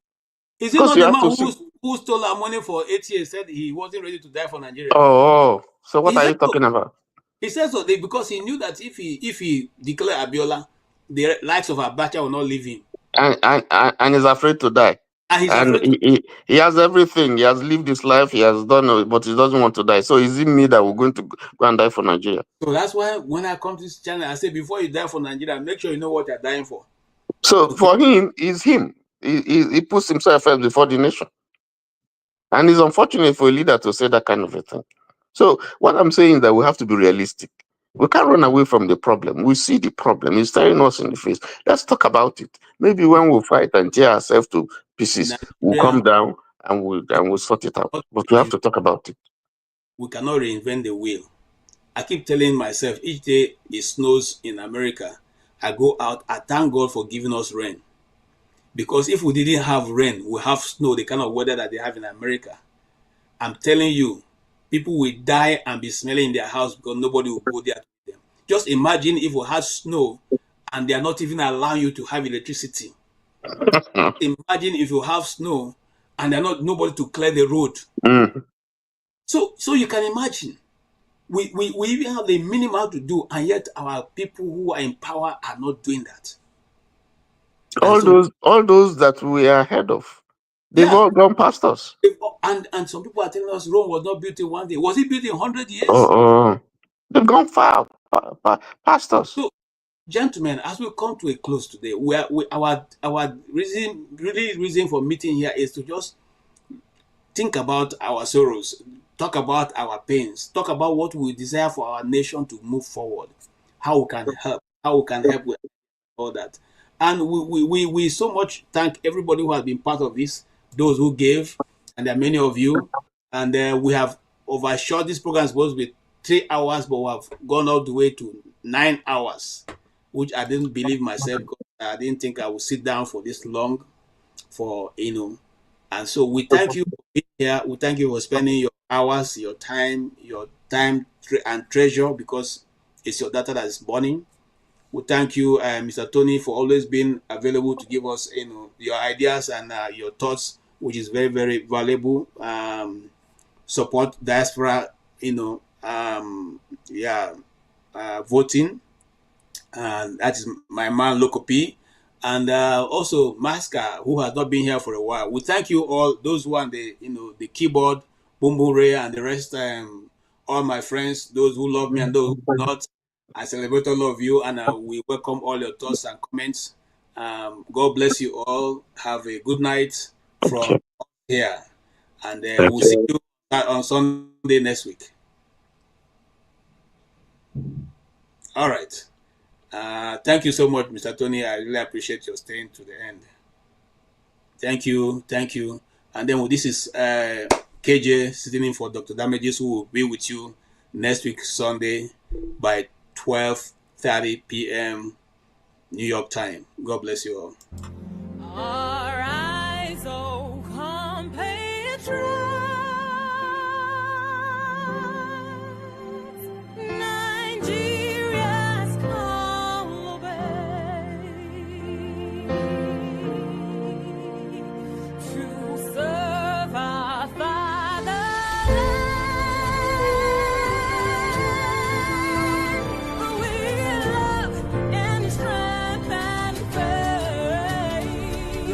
Is it not the man who stole our money for 8 years, said he wasn't ready to die for Nigeria? Oh, so what are you talking about? He said so because he knew that if he declared Abiola, the likes of Abacha will not leave him. And he's afraid to die. And he has everything. He has lived his life. He has done it, but he doesn't want to die. So is it me that we're going to go and die for Nigeria? So that's why when I come to this channel, I say before you die for Nigeria, make sure you know what you're dying for. So for him, it's him. He puts himself first before the nation. And it's unfortunate for a leader to say that kind of a thing. So what I'm saying is that we have to be realistic. We can't run away from the problem. We see the problem. It's staring us in the face. Let's talk about it. Maybe when we fight and tear ourselves to pieces, we'll come down and we'll sort it out. But we have to talk about it. We cannot reinvent the wheel. I keep telling myself, each day it snows in America, I go out, I thank God for giving us rain. Because if we didn't have rain, we have snow, the kind of weather that they have in America. I'm telling you, people will die and be smelling in their house because nobody will go there to them. Just imagine if we had snow and they are not even allowing you to have electricity. Imagine if you have snow and they're not nobody to clear the road. So you can imagine. We even have the minimum to do, and yet our people who are in power are not doing that. All those that we are ahead of, they've all gone past us. And some people are telling us Rome was not built in one day. Was it built in 100 years? They've gone far past us. So, gentlemen, as we come to a close today, our reason for meeting here is to just think about our sorrows, talk about our pains, talk about what we desire for our nation to move forward, how we can help with all that. And we so much thank everybody who has been part of this, those who gave, and there are many of you. And we have overshot this program. It's supposed to be 3 hours, but we have gone all the way to 9 hours, which I didn't believe myself. I didn't think I would sit down for this long, and so we thank you for being here. We thank you for spending your hours, your time and treasure, because it's your data that is burning. We thank you, Mr. Tony, for always being available to give us, your ideas and your thoughts, which is very, very valuable. Support diaspora, voting, and that is my man Loco P, and also Masca, who has not been here for a while. We thank you all, those who are on the keyboard, Boom Boom Ray, and the rest. All my friends, those who love me and those who do not. I celebrate all of you, and we welcome all your thoughts and comments. God bless you all. Have a good night from here, and we'll see you on Sunday next week. All right. Thank you so much, Mr. Tony. I really appreciate your staying to the end. Thank you. And then this is KJ sitting in for Dr. Damages, who will be with you next week, Sunday, by 12:30 p.m. New York time. God bless you all. Arise, O compatriots, Nigeria's call obey, to serve our fatherland, with love and strength and faith.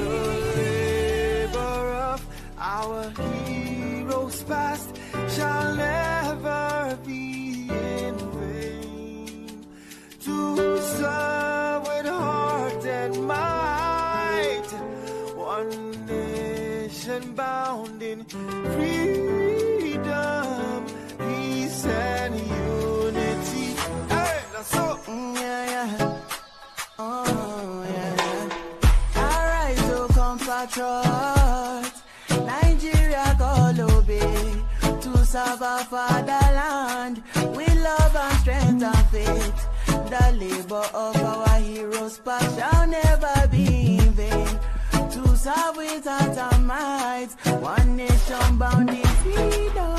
The labor of our heroes past shall never be in vain. To serve with heart and might, one nation bound in freedom, peace and unity. Hey, that's so. Oh, yeah. Arise, O compatriots, Nigeria call obey, to serve our fatherland with love and strength and faith. The labor of our heroes past shall never be in vain. To serve with heart and might, one nation bound in freedom.